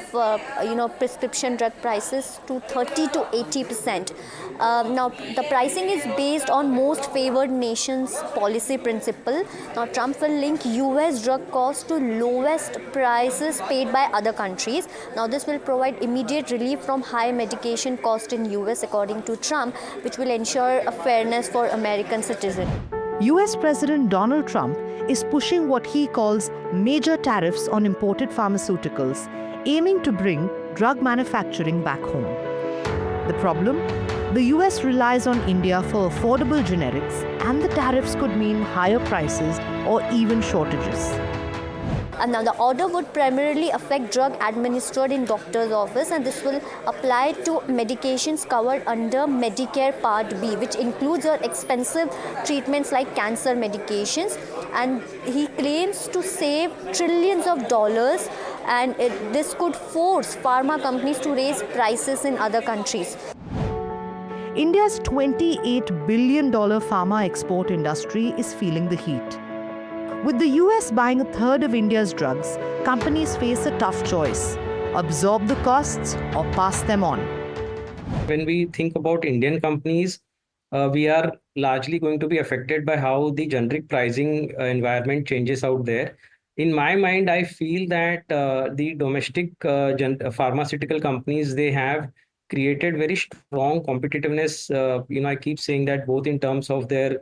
Speaker 23: prescription drug prices to 30 to 80%. Now the pricing is based on most favored nations policy principle. Now Trump will link US drug costs to lowest prices paid by other countries. Now this will provide immediate relief from high medication cost in US according to Trump, which will ensure a fairness for American citizens.
Speaker 1: US President Donald Trump is pushing what he calls major tariffs on imported pharmaceuticals, aiming to bring drug manufacturing back home. The problem? The US relies on India for affordable generics, and the tariffs could mean higher prices or even shortages.
Speaker 23: And now the order would primarily affect drug administered in doctor's office, and this will apply to medications covered under Medicare Part B, which includes your expensive treatments like cancer medications. And he claims to save trillions of dollars, and this could force pharma companies to raise prices in other countries.
Speaker 1: India's $28 billion pharma export industry is feeling the heat. With the US buying a third of India's drugs, companies face a tough choice: absorb the costs or pass them on.
Speaker 16: When we think about Indian companies, we are largely going to be affected by how the generic pricing environment changes out there. In my mind, I feel that the domestic pharmaceutical companies, they have created very strong competitiveness. I keep saying that both in terms of their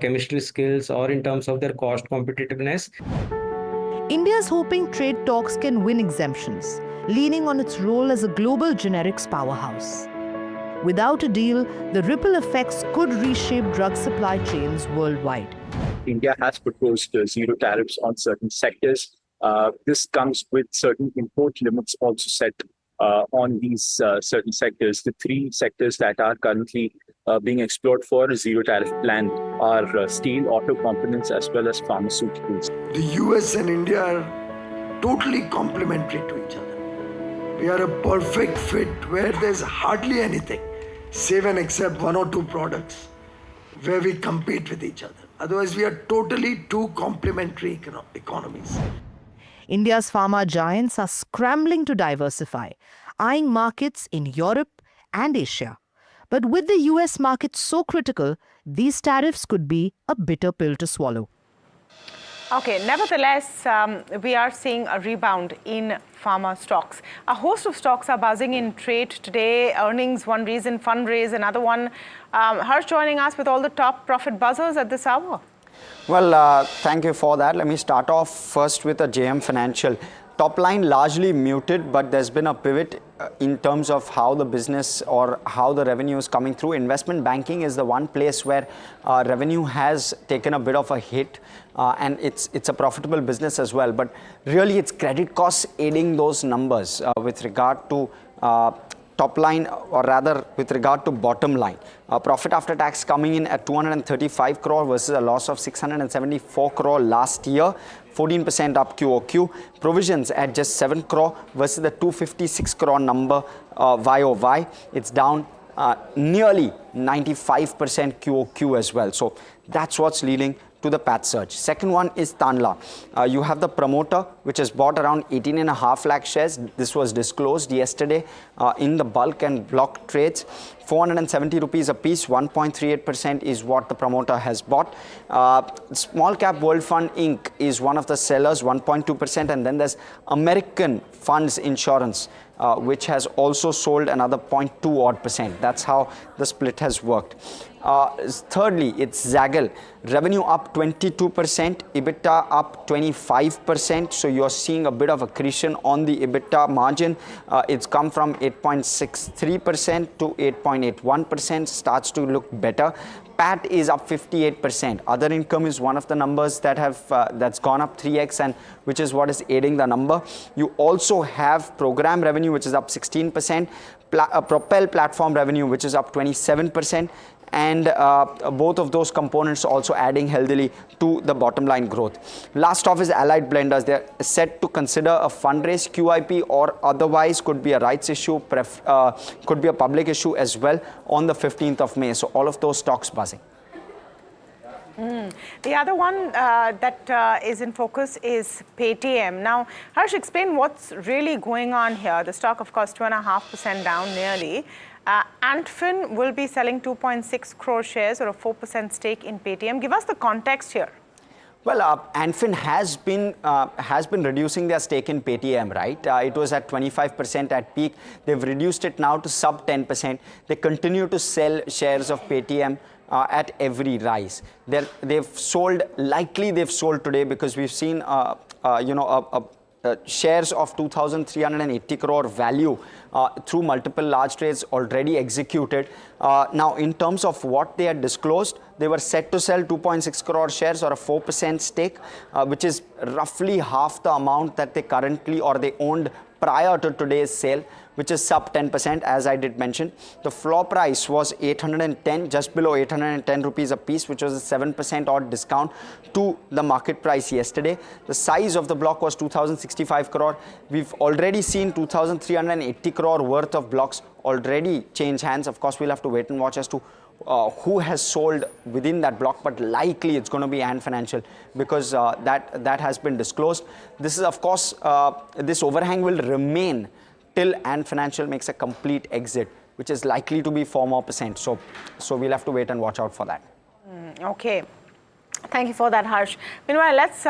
Speaker 16: chemistry skills or in terms of their cost competitiveness.
Speaker 1: India's hoping trade talks can win exemptions, leaning on its role as a global generics powerhouse. Without a deal, the ripple effects could reshape drug supply chains worldwide.
Speaker 24: India has proposed zero tariffs on certain sectors. This comes with certain import limits also set on these certain sectors. The three sectors that are currently being explored for a zero tariff plan are steel, auto components, as well as pharmaceuticals.
Speaker 25: The US and India are totally complementary to each other. We are a perfect fit where there's hardly anything, save and except one or two products, where we compete with each other. Otherwise, we are totally two complementary economies.
Speaker 1: India's pharma giants are scrambling to diversify, eyeing markets in Europe and Asia. But with the US market so critical, these tariffs could be a bitter pill to swallow.
Speaker 2: Okay, nevertheless, we are seeing a rebound in pharma stocks. A host of stocks are buzzing in trade today. Earnings, one reason, fundraise, another one. Harsh joining us with all the top profit buzzers at this hour.
Speaker 8: Well, thank you for that. Let me start off first with a JM Financial. Top line largely muted, but there's been a pivot in terms of how the business or how the revenue is coming through. Investment banking is the one place where revenue has taken a bit of a hit, and it's a profitable business as well. But really, it's credit costs aiding those numbers with regard to top line, or rather with regard to bottom line. Profit after tax coming in at 235 crore versus a loss of 674 crore last year, 14% up QOQ. Provisions at just 7 crore versus the 256 crore number YOY. It's down nearly 95% QOQ as well. So that's what's leading to the PAT surge. Second one is Tanla. You have the promoter, which has bought around 18.5 lakh shares. This was disclosed yesterday in the bulk and block trades. 470 rupees a piece, 1.38% is what the promoter has bought. Small Cap World Fund Inc. is one of the sellers, 1.2%, and then there's American Funds Insurance, which has also sold another 0.2 odd percent. That's how the split has worked. Thirdly, it's Zagel. Revenue up 22%, EBITDA up 25%. So you're seeing a bit of accretion on the EBITDA margin. It's come from 8.63% to 8.81%. Starts to look better. PAT is up 58%. Other income is one of the numbers that have that's gone up 3x, and which is what is aiding the number. You also have program revenue, which is up 16%. Propel platform revenue, which is up 27%. And both of those components also adding healthily to the bottom line growth. Last off is Allied Blenders. They're set to consider a fundraise, QIP, or otherwise could be a rights issue, could be a public issue as well on the 15th of May. So all of those stocks buzzing.
Speaker 2: The other one that is in focus is Paytm. Now, Harsh, explain what's really going on here. The stock, of course, 2.5% down nearly. Antfin will be selling 2.6 crore shares, or a 4% stake in Paytm. Give us the context here.
Speaker 8: Well, Antfin has been reducing their stake in Paytm, right? It was at 25% at peak. They've reduced it now to sub 10%. They continue to sell shares of Paytm at every rise. They've sold today, because we've seen shares of 2,380 crore value through multiple large trades already executed. Now, in terms of what they had disclosed, they were set to sell 2.6 crore shares, or a 4% stake, which is roughly half the amount that they currently, or they owned prior to today's sale, which is sub 10%, as I did mention. The floor price was 810, just below 810 rupees a piece, which was a 7% odd discount to the market price yesterday. The size of the block was 2,065 crore. We've already seen 2,380 crore worth of blocks already change hands. Of course, we'll have to wait and watch as to who has sold within that block, but likely it's going to be Ant Financial, because that has been disclosed. This is, of course, this overhang will remain till Ant Financial makes a complete exit, which is likely to be 4 more percent. So we'll have to wait and watch out for that.
Speaker 2: Okay. Thank you for that, Harsh. Meanwhile, let's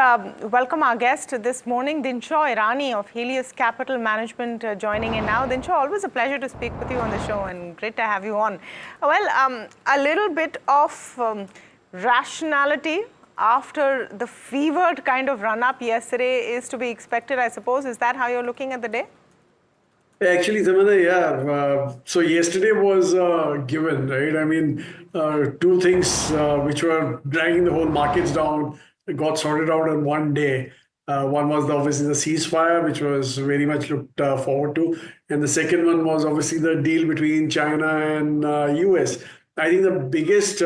Speaker 2: welcome our guest this morning, Dinshaw Irani of Helios Capital Management, joining in now. Dinshaw, always a pleasure to speak with you on the show, and great to have you on. Well, a little bit of rationality after the fevered kind of run-up yesterday is to be expected, I suppose. Is that how you're looking at the day?
Speaker 5: Actually, Tamana, yeah. So yesterday was given, right? I mean, two things which were dragging the whole markets down got sorted out in one day. One was obviously the ceasefire, which was very much looked forward to. And the second one was obviously the deal between China and US. I think the biggest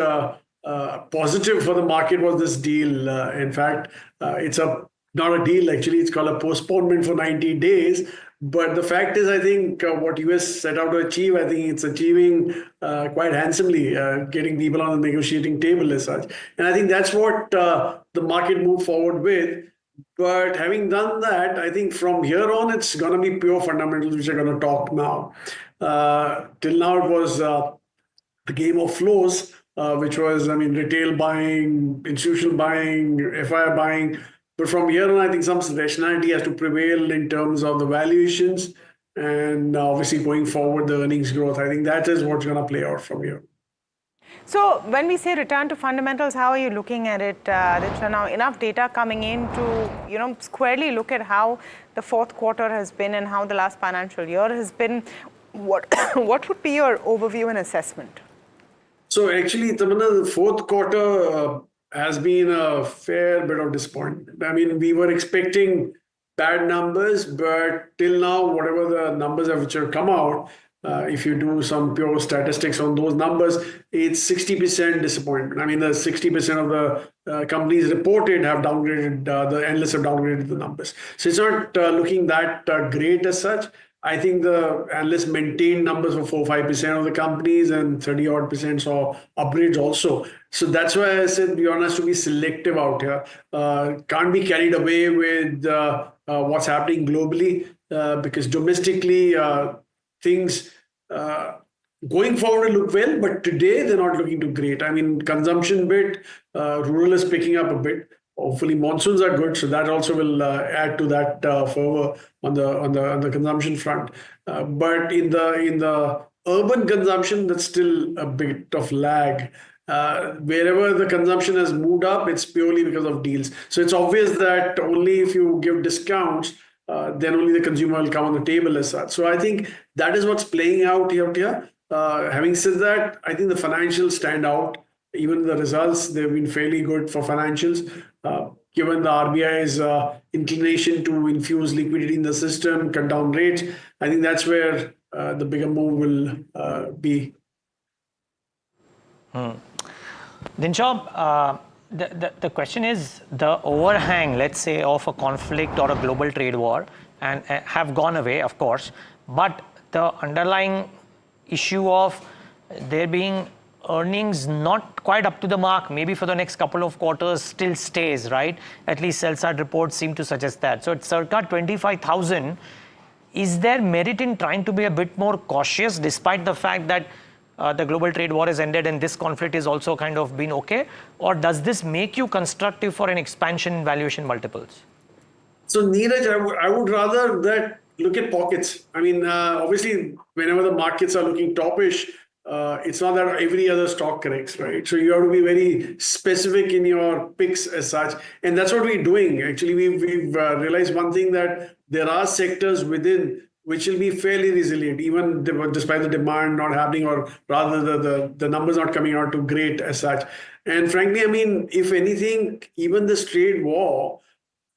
Speaker 5: positive for the market was this deal. In fact, it's not a deal, actually. It's called a postponement for 90 days. But the fact is, I think what US set out to achieve, I think it's achieving quite handsomely, getting people on the negotiating table as such. And I think that's what the market moved forward with. But having done that, I think from here on, it's going to be pure fundamentals, which are going to talk now. Till now, it was the game of flows, which was, I mean, retail buying, institutional buying, FI buying. But from here on, I think some rationality has to prevail in terms of the valuations and obviously going forward, the earnings growth. I think that is what's going to play out from here.
Speaker 2: So when we say return to fundamentals, how are you looking at it? Now, enough data coming in to squarely look at how the fourth quarter has been and how the last financial year has been. What would be your overview and assessment?
Speaker 5: So actually, Tamana, the fourth quarter has been a fair bit of disappointment. I mean, we were expecting bad numbers, but till now, whatever the numbers which have come out, if you do some pure statistics on those numbers, it's 60% disappointment. I mean, the 60% of the companies reported have downgraded, the analysts have downgraded the numbers. So it's not looking that great as such. I think the analysts maintained numbers for 4-5% of the companies, and 30-odd% saw upgrades also. So that's why I said we want us to be selective out here. Can't be carried away with what's happening globally, because domestically things going forward look well, but today they're not looking too great. I mean, consumption bit, rural is picking up a bit. Hopefully monsoons are good, so that also will add to that fervor on the consumption front. But in the urban consumption, that's still a bit of lag. Wherever the consumption has moved up, it's purely because of deals. So it's obvious that only if you give discounts, then only the consumer will come on the table as such. So I think that is what's playing out here. Having said that, I think the financials stand out. Even the results, they've been fairly good for financials. Given the RBI's inclination to infuse liquidity in the system, cut down rates, I think that's where the bigger move will be.
Speaker 4: Dinshop, the question is the overhang, let's say, of a conflict or a global trade war, and have gone away, of course, but the underlying issue of there being earnings not quite up to the mark, maybe for the next couple of quarters, still stays, right? At least sell-side reports seem to suggest that. So it's circa 25,000. Is there merit in trying to be a bit more cautious, despite the fact that the global trade war has ended and this conflict is also kind of been okay? Or does this make you constructive for an expansion in valuation multiples?
Speaker 5: So Neeraj, I would rather that look at pockets. I mean, obviously, whenever the markets are looking topish, it's not that every other stock corrects, right? So you have to be very specific in your picks as such. And that's what we're doing. Actually, we've realized one thing, that there are sectors within which will be fairly resilient, even despite the demand not happening, or rather the numbers not coming out too great as such. And frankly, I mean, if anything, even this trade war,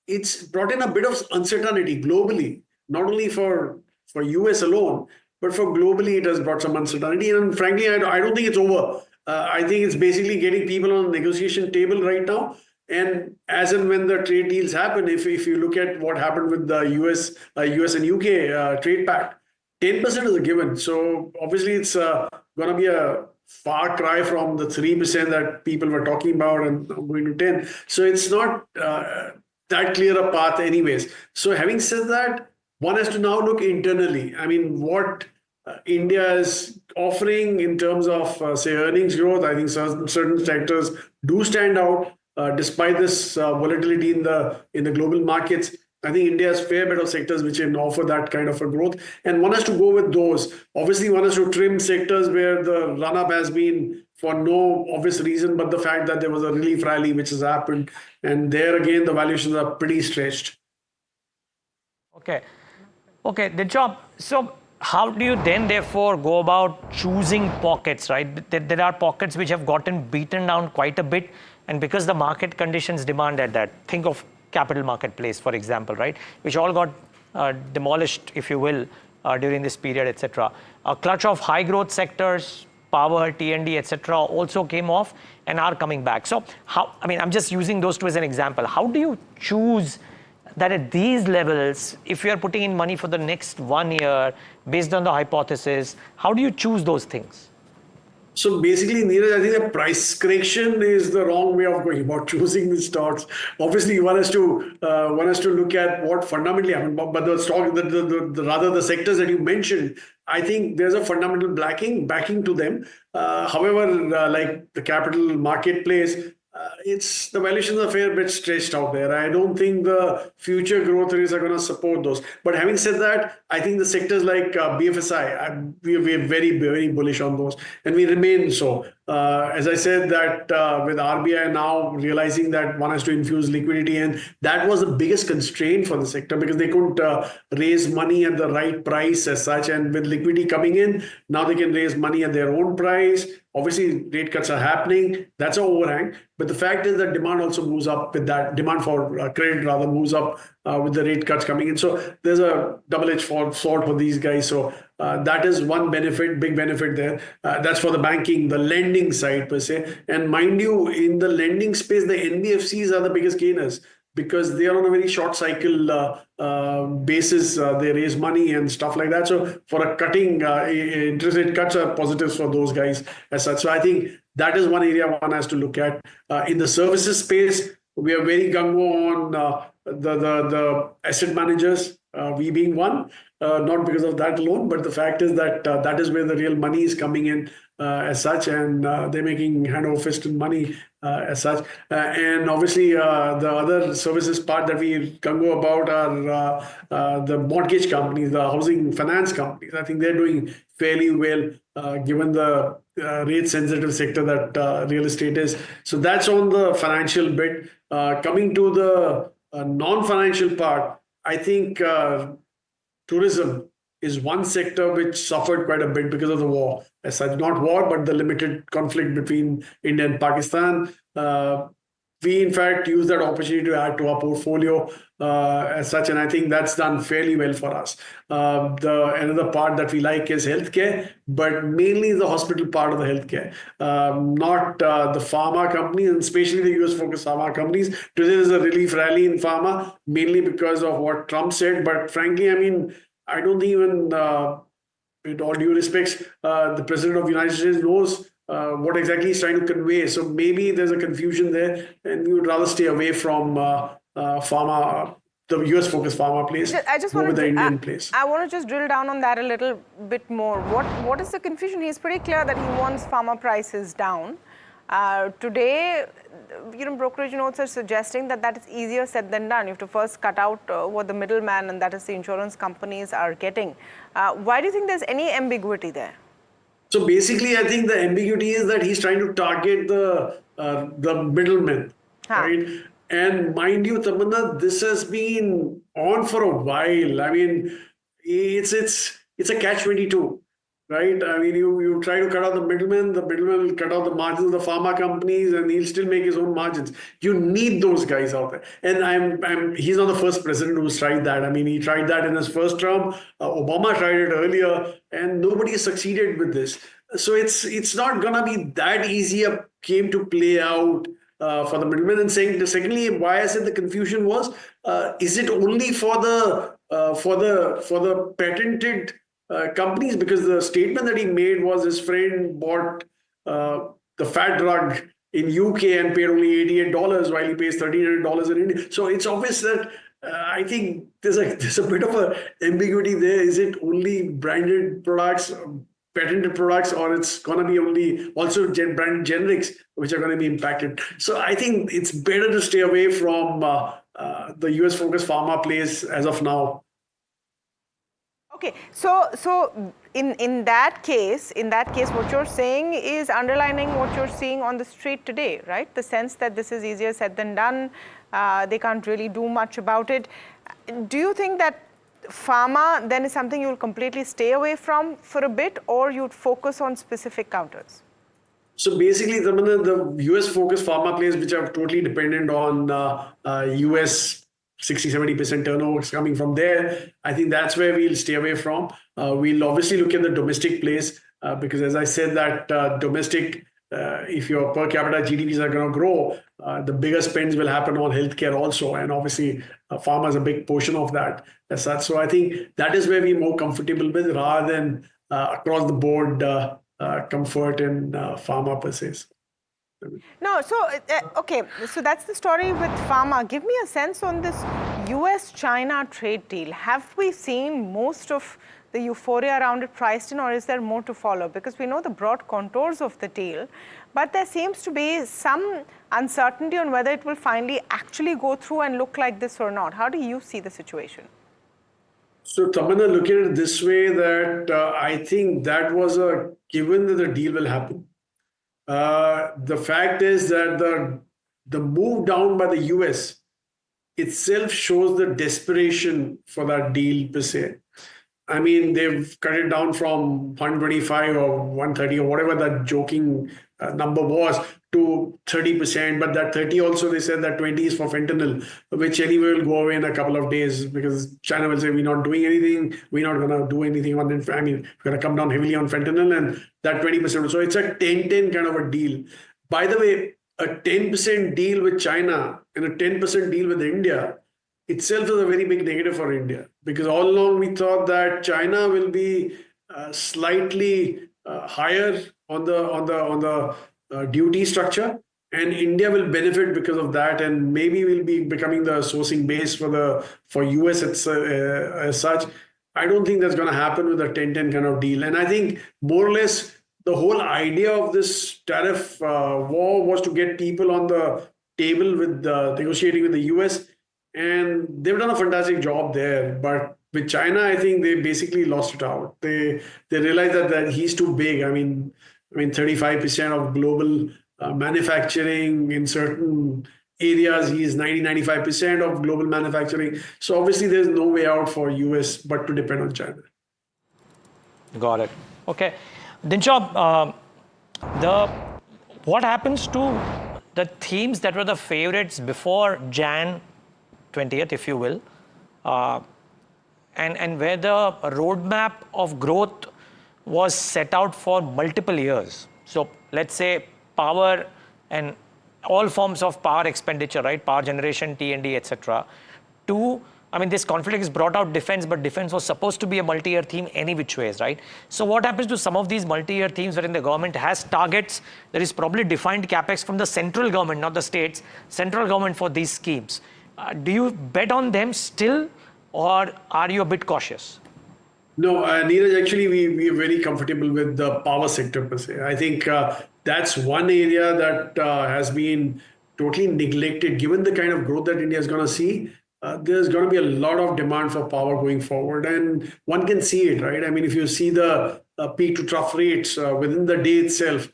Speaker 5: it's brought in a bit of uncertainty globally, not only for US alone, but for globally, it has brought some uncertainty. And frankly, I don't think it's over. I think it's basically getting people on the negotiation table right now. And as and when the trade deals happen, if you look at what happened with the US and UK trade pact, 10% is a given. So obviously, it's going to be a far cry from the 3% that people were talking about and going to 10. So it's not that clear a path anyways. So having said that, one has to now look internally. I mean, what India is offering in terms of, say, earnings growth, I think certain sectors do stand out despite this volatility in the global markets. I think India has a fair bit of sectors which can offer that kind of a growth, and one has to go with those. Obviously, one has to trim sectors where the run-up has been for no obvious reason, but the fact that there was a relief rally which has happened, and there again the valuations are pretty stretched.
Speaker 4: Okay, the job. So how do you then therefore go about choosing pockets, right? There are pockets which have gotten beaten down quite a bit, and because the market conditions demanded that. Think of capital marketplace, for example, right? Which all got demolished, if you will, during this period, etc. A clutch of high growth sectors, power, T&D, etc. also came off and are coming back. So how, I mean, I'm just using those two as an example. How do you choose that at these levels, if you are putting in money for the next 1 year, based on the hypothesis, how do you choose those things?
Speaker 5: So basically, Neeraj, I think the price correction is the wrong way of going about choosing the stocks. Obviously, one has to look at what fundamentally happened. But the stock, rather the sectors that you mentioned, I think there's a fundamental backing to them. However, like the capital marketplace, it's the valuations are a fair bit stretched out there. I don't think the future growth rates are going to support those. But having said that, I think the sectors like BFSI, we're very, very bullish on those, and we remain so. As I said, that with RBI now realizing that one has to infuse liquidity, and that was the biggest constraint for the sector because they couldn't raise money at the right price as such. And with liquidity coming in, now they can raise money at their own price. Obviously, rate cuts are happening. That's an overhang. But the fact is that demand also moves up with that. Demand for credit rather moves up with the rate cuts coming in. So there's a double-edged sword for these guys. So that is one benefit, big benefit there. That's for the banking, the lending side per se. And mind you, in the lending space, the NBFCs are the biggest gainers because they are on a very short cycle basis. They raise money and stuff like that. So for a cutting, interest rate cuts are positives for those guys as such. So I think that is one area one has to look at. In the services space, we are very gung-ho on the asset managers, we being one, not because of that alone, but the fact is that that is where the real money is coming in as such, and they're making hand over fist money as such. And obviously, the other services part that we gung-ho about are the mortgage companies, the housing finance companies. I think they're doing fairly well given the rate sensitive sector that real estate is. So that's on the financial bit. Coming to the non-financial part, I think tourism is one sector which suffered quite a bit because of the war. As such, not war, but the limited conflict between India and Pakistan. We, in fact, use that opportunity to add to our portfolio as such, and I think that's done fairly well for us. Another part that we like is healthcare, but mainly the hospital part of the healthcare, not the pharma companies, and especially the US-focused pharma companies. Today there's a relief rally in pharma, mainly because of what Trump said, but frankly, I mean, I don't think even, with all due respects, the President of the United States knows what exactly he's trying to convey. So maybe there's a confusion there, and we would rather stay away from pharma, the US-focused pharma place,
Speaker 2: I just
Speaker 5: over
Speaker 2: want
Speaker 5: the Indian place.
Speaker 2: I want to just drill down on that a little bit more. What is the confusion? He's pretty clear that he wants pharma prices down. Today, brokerage notes are suggesting that that is easier said than done. You have to first cut out what the middleman, and that is the insurance companies, are getting. Why do you think there's any ambiguity there?
Speaker 5: So basically, I think the ambiguity is that he's trying to target the middlemen, right? And mind you, Tamanna, this has been on for a while. I mean, it's a catch-22, right? I mean, you try to cut out the middleman will cut out the margins of the pharma companies, and he'll still make his own margins. You need those guys out there. And he's not the first president who's tried that. I mean, he tried that in his first term. Obama tried it earlier, and nobody succeeded with this. So it's not gonna be that easy a game to play out for the middlemen. And secondly, why I said the confusion was, is it only for the patented companies? Because the statement that he made was his friend bought the fat drug in UK and paid only $88 while he pays $1,300 in India. So it's obvious that I think there's a bit of a ambiguity there. Is it only branded products, patented products, or it's going to be only also branded generics which are going to be impacted? So I think it's better to stay away from the US-focused pharma plays as of now.
Speaker 2: Okay, so in that case, what you're saying is underlining what you're seeing on the street today, right? The sense that this is easier said than done. They can't really do much about it. Do you think that pharma then is something you'll completely stay away from for a bit, or you'd focus on specific counters?
Speaker 5: So basically, the US-focused pharma plays, which are totally dependent on US 60-70% turnover is coming from there. I think that's where we'll stay away from. We'll obviously look at the domestic plays because, as I said, that domestic, if your per capita GDPs are going to grow, the bigger spends will happen on healthcare also. And obviously, pharma is a big portion of that as such. So I think that is where we're more comfortable with rather than across the board comfort in pharma per se.
Speaker 2: No, so, okay, so that's the story with pharma. Give me a sense on this US-China trade deal. Have we seen most of the euphoria around it priced in, or is there more to follow? Because we know the broad contours of the deal, but there seems to be some uncertainty on whether it will finally actually go through and look like this or not. How do you see the situation?
Speaker 5: So, Tamanna, look at it this way, that I think that was a given that the deal will happen. The fact is that the move down by the US itself shows the desperation for that deal per se. I mean, they've cut it down from 125 or 130 or whatever that joking number was to 30%, but that 30 also they said that 20 is for fentanyl, which anyway will go away in a couple of days because China will say we're not doing anything, we're not going to do anything on it. I mean, we're going to come down heavily on fentanyl and that 20%. So it's a 10-10 kind of a deal. By the way, a 10% deal with China and a 10% deal with India itself is a very big negative for India because all along we thought that China will be slightly higher on the duty structure, and India will benefit because of that, and maybe will be becoming the sourcing base for US as such. I don't think that's going to happen with a 10-10 kind of deal, and I think more or less the whole idea of this tariff war was to get people on the table with negotiating with the US, and they've done a fantastic job there. But with China, I think they basically lost it out. They realized that he's too big. I mean, 35% of global manufacturing in certain areas, he is 95% of global manufacturing. So obviously, there's no way out for US but to depend on China.
Speaker 4: Got it. Okay. Dinshop, what happens to the themes that were the favorites before Jan 20th, if you will, and where the roadmap of growth was set out for multiple years? So let's say power and all forms of power expenditure, right? Power generation, T&D, etc. Two, I mean, this conflict has brought out defense, but defense was supposed to be a multi-year theme any which ways, right? So what happens to some of these multi-year themes wherein the government has targets? There is probably defined capex from the central government, not the states, central government for these schemes. Do you bet on them still, or are you a bit cautious?
Speaker 5: No, Neeraj, actually, we are very comfortable with the power sector per se. I think that's one area that has been totally neglected. Given the kind of growth that India is going to see, there's going to be a lot of demand for power going forward. And one can see it, right? I mean, if you see the peak to trough rates within the day itself,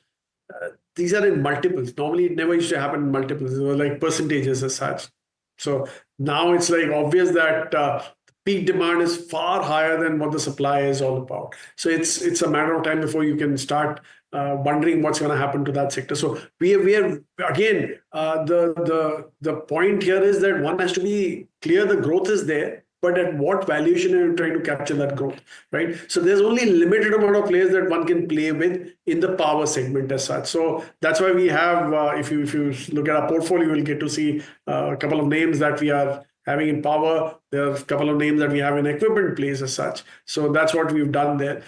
Speaker 5: these are in multiples. Normally, it never used to happen in multiples. It was like percentages as such. So now it's like obvious that peak demand is far higher than what the supply is all about. So it's a matter of time before you can start wondering what's going to happen to that sector. So we are again, the point here is that one has to be clear the growth is there, but at what valuation are you trying to capture that growth, right? So there's only limited amount of players that one can play with in the power segment as such. So that's why we have, if you look at our portfolio, you will get to see a couple of names that we are having in power. There are a couple of names that we have in equipment plays as such. So that's what we've done there.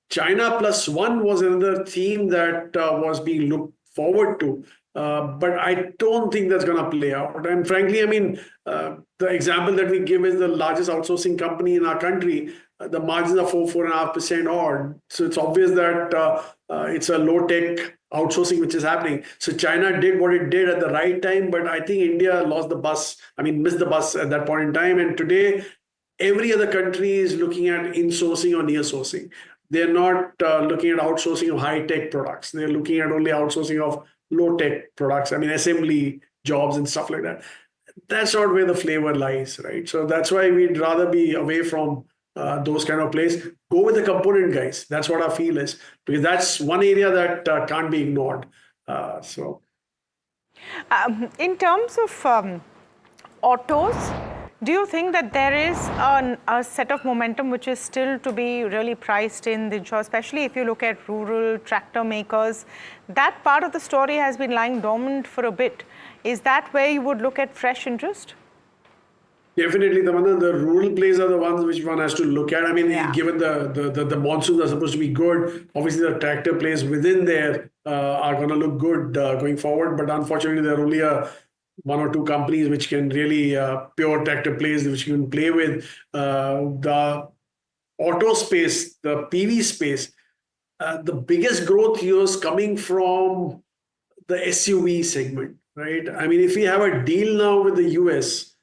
Speaker 5: China plus one was another theme that was being looked forward to. But I don't think that's going to play out. And frankly, I mean, the example that we give is the largest outsourcing company in our country. The margins are 4.5% odd. So it's obvious that it's a low-tech outsourcing which is happening. So China did what it did at the right time, but I think India lost the bus. I mean, missed the bus at that point in time. And today, every other country is looking at insourcing or near sourcing. They're not looking at outsourcing of high-tech products. They're looking at only outsourcing of low-tech products. I mean, assembly jobs and stuff like that. That's not where the flavor lies, right? So that's why we'd rather be away from those kind of plays. Go with the component guys. That's what our feel is, because that's one area that can't be ignored.
Speaker 2: In terms of autos, do you think that there is a set of momentum which is still to be really priced in, especially if you look at rural tractor makers? That part of the story has been lying dormant for a bit. Is that where you would look at fresh interest?
Speaker 5: Definitely, the rural plays are the ones which one has to look at. I mean, given the monsoons are supposed to be good, obviously the tractor plays within there are going to look good going forward. But unfortunately, there are only one or two companies which can really pure tractor plays which you can play with. The auto space, the PV space, the biggest growth here is coming from the SUV segment, right? I mean, if we have a deal now with the US,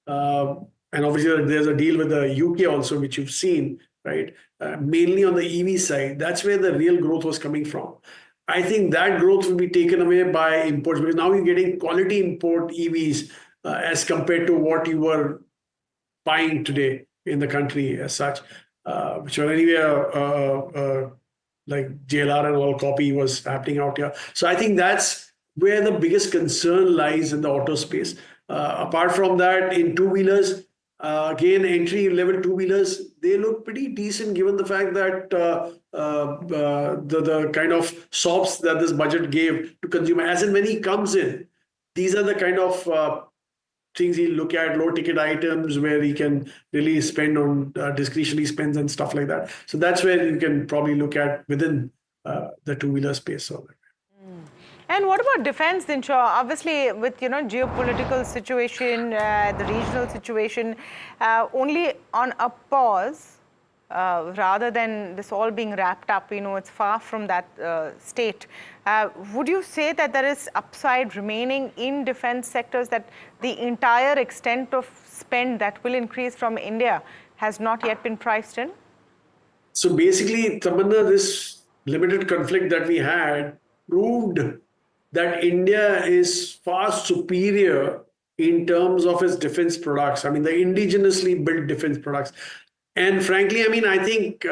Speaker 5: and obviously there's a deal with the UK also, which you've seen, right? Mainly on the EV side, that's where the real growth was coming from. I think that growth will be taken away by imports, because now you're getting quality import EVs as compared to what you were buying today in the country as such, which are anyway like JLR and all copy was happening out here. So I think that's where the biggest concern lies in the auto space. Apart from that, in two-wheelers, again, entry-level two-wheelers, they look pretty decent given the fact that the kind of sops that this budget gave to consumer, as and when he comes in, these are the kind of things he'll look at, low ticket items where he can really spend on discretionary spends and stuff like that. So that's where you can probably look at within the two-wheeler space. So.
Speaker 2: And what about defense, Dinshaw? Obviously, with geopolitical situation, the regional situation, only on a pause rather than this all being wrapped up. It's far from that state. Would you say that there is upside remaining in defense sectors, that the entire extent of spend that will increase from India has not yet been priced in?
Speaker 5: So basically, Tamanna, this limited conflict that we had proved that India is far superior in terms of its defense products. I mean, the indigenously built defense products. And frankly, I mean, I think,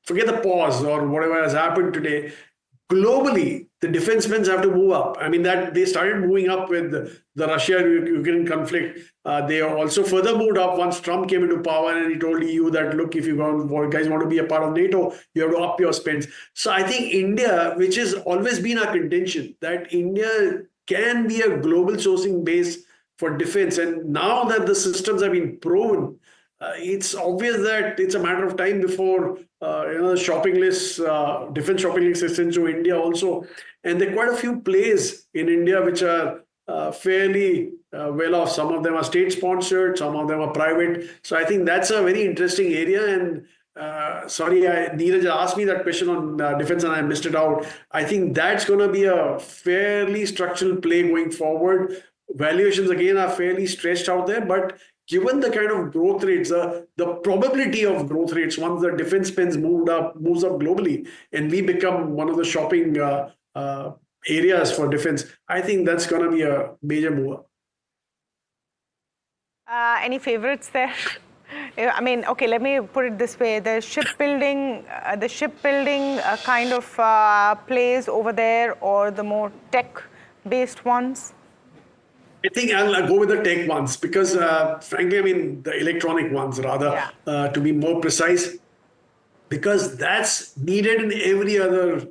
Speaker 5: forget the pause or whatever has happened today, globally, the defense spends have to move up. I mean, that they started moving up with the Russia-Ukraine conflict. They also further moved up once Trump came into power and he told EU that, look, if you guys want to be a part of NATO, you have to up your spends. So I think India, which has always been our contention, that India can be a global sourcing base for defense. And now that the systems have been proven, it's obvious that it's a matter of time before shopping lists, defense shopping lists extend to India also. And there are quite a few plays in India which are fairly well off. Some of them are state sponsored, some of them are private. So I think that's a very interesting area. And sorry, Neeraj asked me that question on defense and I missed it out. I think that's going to be a fairly structural play going forward. Valuations again are fairly stretched out there, but given the kind of growth rates, the probability of growth rates, once the defense spends moves up globally, and we become one of the shopping areas for defense, I think that's going to be a major mover.
Speaker 2: Any favorites there? I mean, okay, let me put it this way: the shipbuilding kind of plays over there, or the more tech-based ones?
Speaker 5: I think I'll go with the tech ones because, frankly, I mean, the electronic ones rather, to be more precise, because that's needed in every other,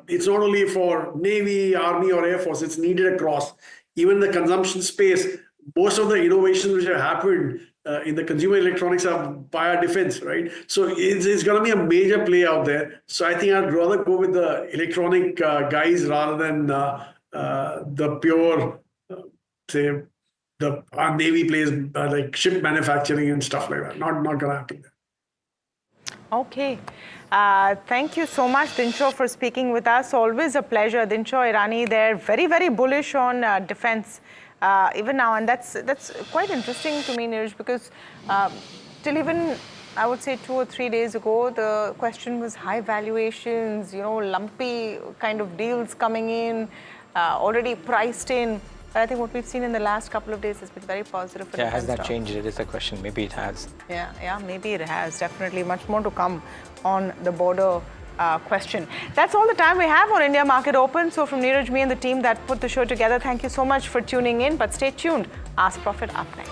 Speaker 5: it's not only for Navy, Army or Air Force, it's needed across. Even the consumption space, most of the innovations which have happened in the consumer electronics are via defense, right? So it's going to be a major play out there. So I think I'd rather go with the electronic guys rather than the pure... say our Navy plays like ship manufacturing and stuff like that. Not going to happen there.
Speaker 2: Okay. Thank you so much, Dinshaw, for speaking with us. Always a pleasure. Dinshaw Irani there, very, very bullish on defense even now. And that's quite interesting to me, Neeraj, because till even, I would say 2 or 3 days ago, the question was high valuations, lumpy kind of deals coming in, already priced in. But I think what we've seen in the last couple of days has been very positive for defense
Speaker 4: has that
Speaker 2: stocks.
Speaker 4: changed? It is a question. Maybe it has.
Speaker 2: Yeah, maybe it has. Definitely much more to come on the border question. That's all the time we have on India Market Open. So from Neeraj, me and the team that put the show together, thank you so much for tuning in. But stay tuned. Ask Profit up next.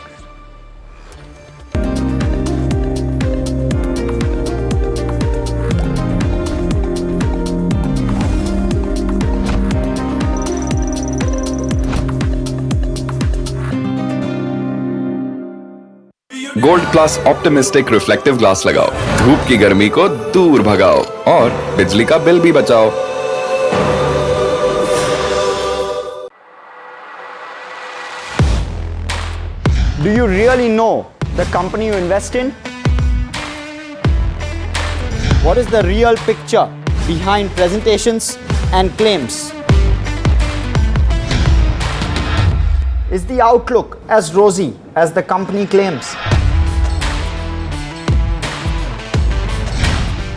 Speaker 14: Gold plus optimistic reflective glass लगाओ, धूप की गर्मी को दूर भगाओ और बिजली का बिल भी बचाओ।
Speaker 8: Do you really know the company you invest in? What is the real picture behind presentations and claims? Is the outlook as rosy as the company claims?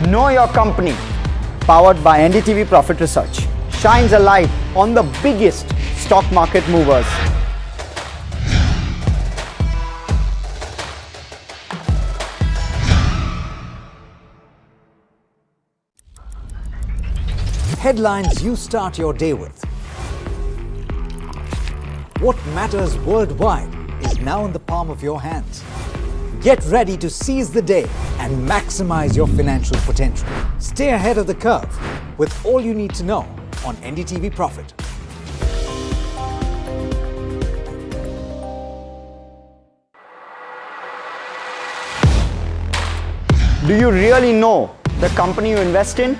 Speaker 8: Know Your Company, powered by NDTV Profit Research, shines a light on the biggest stock market movers.
Speaker 3: headlines you start your day with. What matters worldwide is now in the palm of your hands. Get ready to seize the day and maximize your financial potential. Stay ahead of the curve with all you need to know on NDTV Profit.
Speaker 8: Do you really know the company you invest in?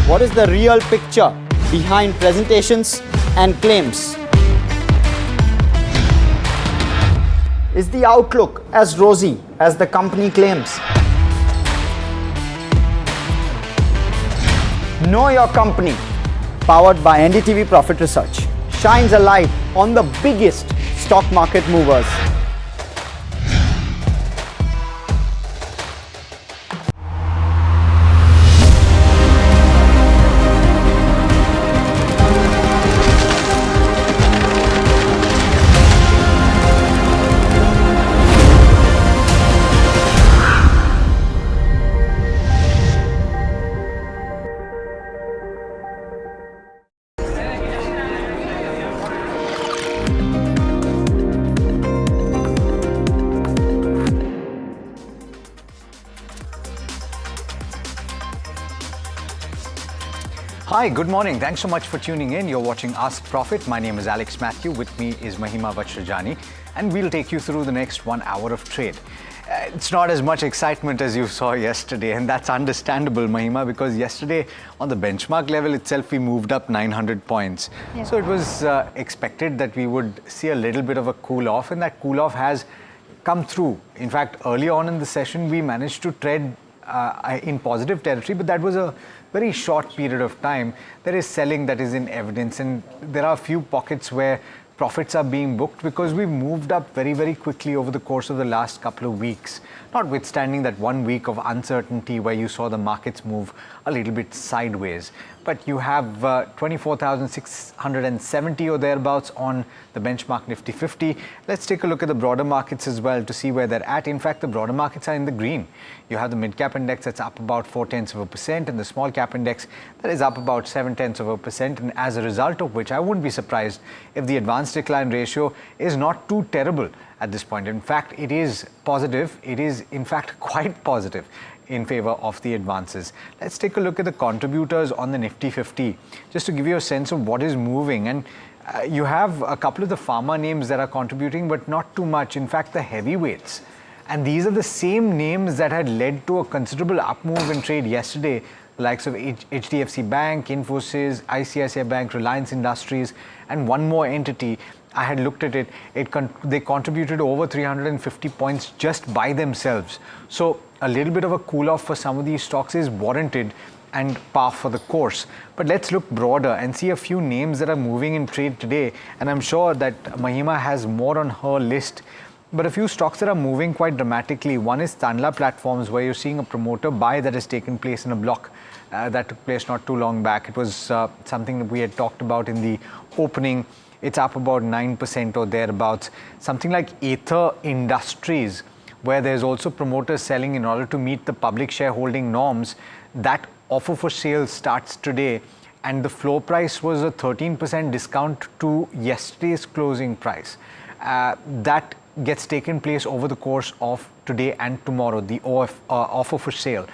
Speaker 8: What is the real picture behind presentations and claims? Is the outlook as rosy as the company claims? Know Your Company, powered by NDTV Profit Research, shines a light on the biggest stock market movers.
Speaker 3: Hi, good morning. Thanks so much for tuning in. You're watching Ask Profit. My name is Alex Matthew. With me is Mahima Vajrajani, and we'll take you through the next 1 hour of trade. It's not as much excitement as you saw yesterday, and that's understandable, Mahima, because yesterday on the benchmark level itself, we moved up 900 points. Yeah. So it was expected that we would see a little bit of a cool off, and that cool off has come through. In fact, early on in the session, we managed to trade in positive territory, but that was a very short period of time. There is selling that is in evidence, and there are a few pockets where profits are being booked because we've moved up very, very quickly over the course of the last couple of weeks, notwithstanding that 1 week of uncertainty where you saw the markets move a little bit sideways. But you have 24,670 or thereabouts on the benchmark Nifty 50. Let's take a look at the broader markets as well to see where they're at. In fact, the broader markets are in the green. You have the mid-cap index that's up about 0.4%, and the small-cap index that is up about 0.7%. And as a result of which, I wouldn't be surprised if the advanced decline ratio is not too terrible at this point. In fact, it is positive. It is, in fact, quite positive in favor of the advances. Let's take a look at the contributors on the Nifty 50, just to give you a sense of what is moving. And you have a couple of the pharma names that are contributing, but not too much. In fact, the heavyweights. And these are the same names that had led to a considerable up move in trade yesterday, the likes of HDFC Bank, Infosys, ICICI Bank, Reliance Industries, and one more entity. I had looked at it, they contributed over 350 points just by themselves. So a little bit of a cool off for some of these stocks is warranted and par for the course. But let's look broader and see a few names that are moving in trade today. And I'm sure that Mahima has more on her list. But a few stocks that are moving quite dramatically. One is Tanla Platforms, where you're seeing a promoter buy that has taken place in a block that took place not too long back. It was something that we had talked about in the opening. It's up about 9% or thereabouts. Something like Aether Industries, where there's also promoters selling in order to meet the public shareholding norms. That offer for sale starts today, and the floor price was a 13% discount to yesterday's closing price. That gets taken place over the course of today and tomorrow, the offer for sale.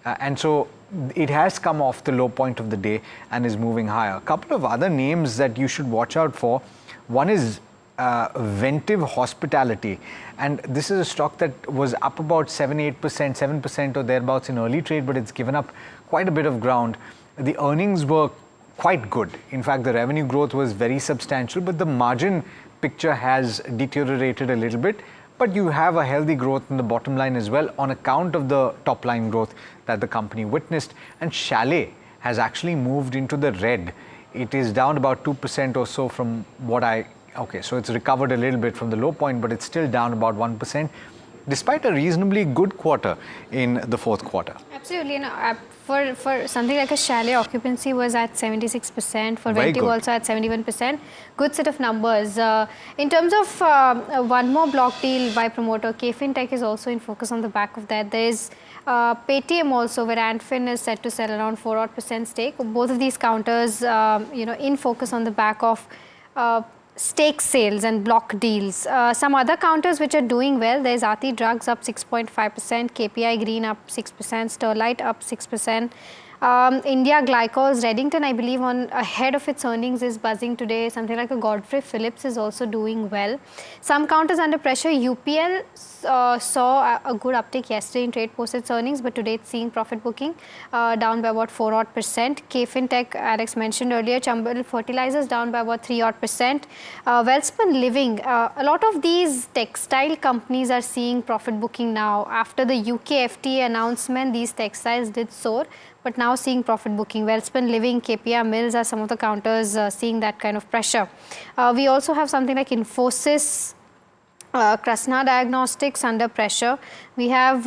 Speaker 3: And so it has come off the low point of the day and is moving higher. A couple of other names that you should watch out for. One is Ventive Hospitality, and this is a stock that was up about 7% or thereabouts in early trade, but it's given up quite a bit of ground. The earnings were quite good. In fact, the revenue growth was very substantial, but the margin picture has deteriorated a little bit. But you have a healthy growth in the bottom line as well on account of the top line growth that the company witnessed. And Chalet has actually moved into the red. It is down about 2% or so from what so it's recovered a little bit from the low point, but it's still down about 1%. despite a reasonably good quarter in the fourth quarter.
Speaker 15: Absolutely. For something like a chalet, occupancy was at 76%. For
Speaker 3: Very
Speaker 15: Ventive
Speaker 3: good.
Speaker 15: also at 71%. Good set of numbers. In terms of one more block deal by promoter, KFin Tech is also in focus on the back of that. There is Paytm also, where Antfin is set to sell around 4% stake. Both of these counters, in focus on the back of stake sales and block deals. Some other counters which are doing well, there is Aarti Drugs up 6.5%, KPI Green up 6%, Sterlite up 6%. India Glycols, Reddington, I believe, on ahead of its earnings is buzzing today. Something like a Godfrey Phillips is also doing well. Some counters under pressure. UPL saw a good uptick yesterday in trade post its earnings, but today it's seeing profit booking down by about 4% odd. KFin Tech, Alex mentioned earlier, Chambal Fertilizers down by about 3% odd. Welspun Living, a lot of these textile companies are seeing profit booking now. After the UK FTA announcement, these textiles did soar, but now seeing profit booking. Welspun Living, KPR Mills are some of the counters seeing that kind of pressure. We also have something like Infosys, Krasna Diagnostics under pressure. We have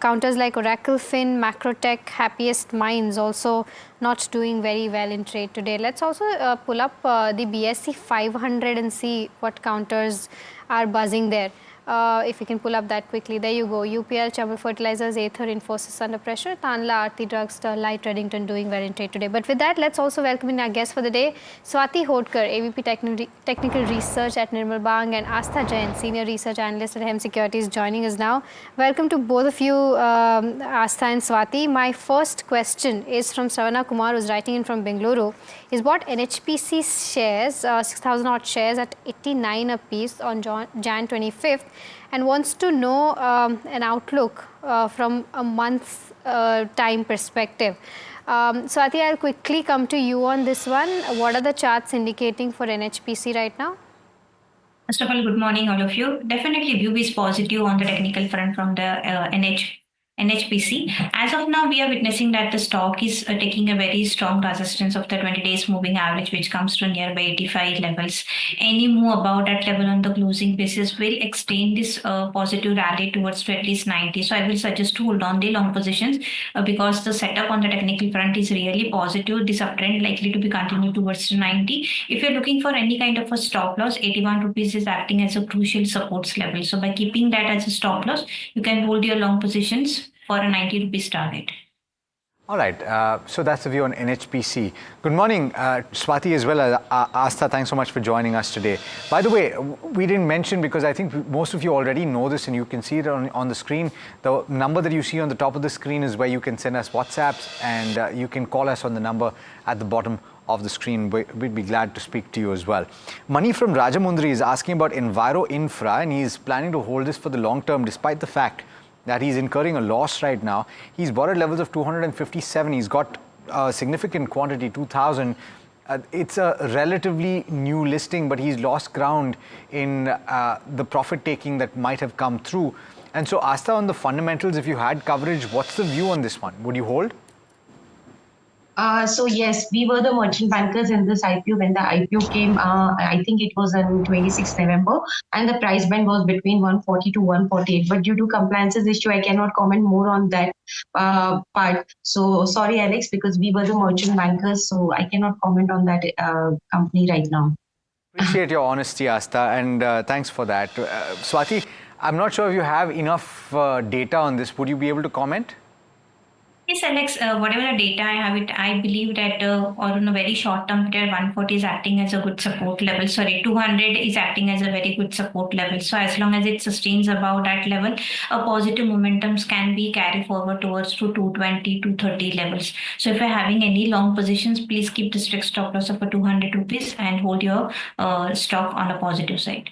Speaker 15: counters like Oracle Fin, Macrotech, Happiest Minds also not doing very well in trade today. Let's also pull up the BSE 500 and see what counters are buzzing there. If you can pull up that quickly. There you go. UPL, Chambal Fertilizers, Aether, Infosys under pressure. Tanla, Aarti Drugs, Sterlite, Reddington doing well in trade today. But with that, let's also welcome in our guest for the day, Swati Hodkar, AVP Technical Research at Nirmal Bang, and Astha Jain, Senior Research Analyst at Hem Securities, joining us now. Welcome to both of you, Astha and Swati. My first question is from Savana Kumar, who's writing in from Bengaluru. He's bought NHPC shares, 6,000 odd shares at 89 a piece on Jan 25th. And wants to know an outlook from a month's time perspective. So, Ati, I'll quickly come to you on this one. What are the charts indicating for NHPC right now?
Speaker 6: First of all, good morning, all of you. Definitely, view is positive on the technical front from the NHPC. As of now, we are witnessing that the stock is taking a very strong resistance of the 20 days moving average, which comes to nearby 85 levels. Any move above that level on the closing basis will extend this positive rally towards to at least 90. So I will suggest to hold on the long positions because the setup on the technical front is really positive. This uptrend likely to be continued towards to 90. If you're looking for any kind of a stop loss, 81 rupees is acting as a crucial supports level. So by keeping that as a stop loss, you can hold your long positions for a 90 rupees target.
Speaker 3: All right, so that's the view on NHPC. Good morning, Swati as well. Astha, thanks so much for joining us today. By the way, we didn't mention, because I think most of you already know this and you can see it on the screen. The number that you see on the top of the screen is where you can send us WhatsApps, and you can call us on the number at the bottom of the screen. We'd be glad to speak to you as well. Mani from Rajamundri is asking about Enviro Infra, and he's planning to hold this for the long term despite the fact that he's incurring a loss right now. He's bought at levels of 257. He's got a significant quantity, 2,000. It's a relatively new listing, but he's lost ground in the profit taking that might have come through. And so, Astha, on the fundamentals, if you had coverage, what's the view on this one? Would you hold?
Speaker 7: So yes, we were the merchant bankers in this IPO when the IPO came. I think it was on 26th November, and the price band was between 140 to 148. But due to compliances issue, I cannot comment more on that part. So sorry, Alex, because we were the merchant bankers, so I cannot comment on that company right now.
Speaker 3: Appreciate your honesty, Astha, and thanks for that. Swati, I'm not sure if you have enough data on this. Would you be able to comment?
Speaker 6: Yes, Alex, whatever the data I have, I believe that or on a very short term period, 140 is acting as a good support level. Sorry, 200 is acting as a very good support level. So as long as it sustains above that level, a positive momentums can be carried forward towards to 220, 230 levels. So if you're having any long positions, please keep the strict stop loss of a 200 rupees and hold your stock on a positive side.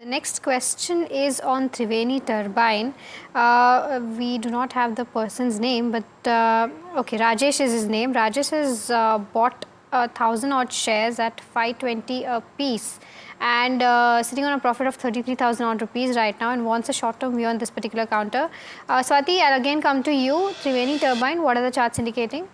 Speaker 15: The next question is on Triveni Turbine. We do not have the person's name, but okay, Rajesh is his name. Rajesh has bought 1,000 odd shares at 520 a piece and sitting on a profit of 33,000 odd rupees right now and wants a short-term view on this particular counter. Swati, I'll again come to you. Triveni Turbine, what are the charts indicating?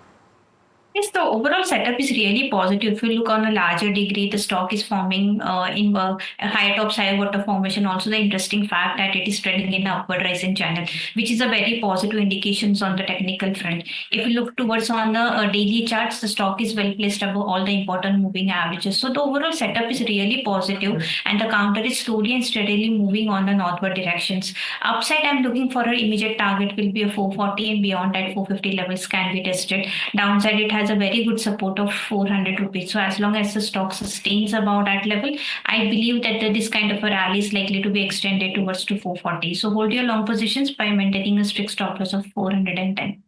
Speaker 6: Yes, the overall setup is really positive. If you look on a larger degree, the stock is forming in a higher tops, higher water formation. Also, the interesting fact that it is trading in an upward rising channel, which is a very positive indications on the technical front. If you look towards on the daily charts, the stock is well placed above all the important moving averages. So the overall setup is really positive, and the counter is slowly and steadily moving on the northward directions. Upside, I'm looking for an immediate target will be a 440, and beyond that 450 levels can be tested. Downside, it has a very good support of 400 rupees. So as long as the stock sustains about that level, I believe that this kind of a rally is likely to be extended towards to 440. So hold your long positions by maintaining a strict stop loss of 410.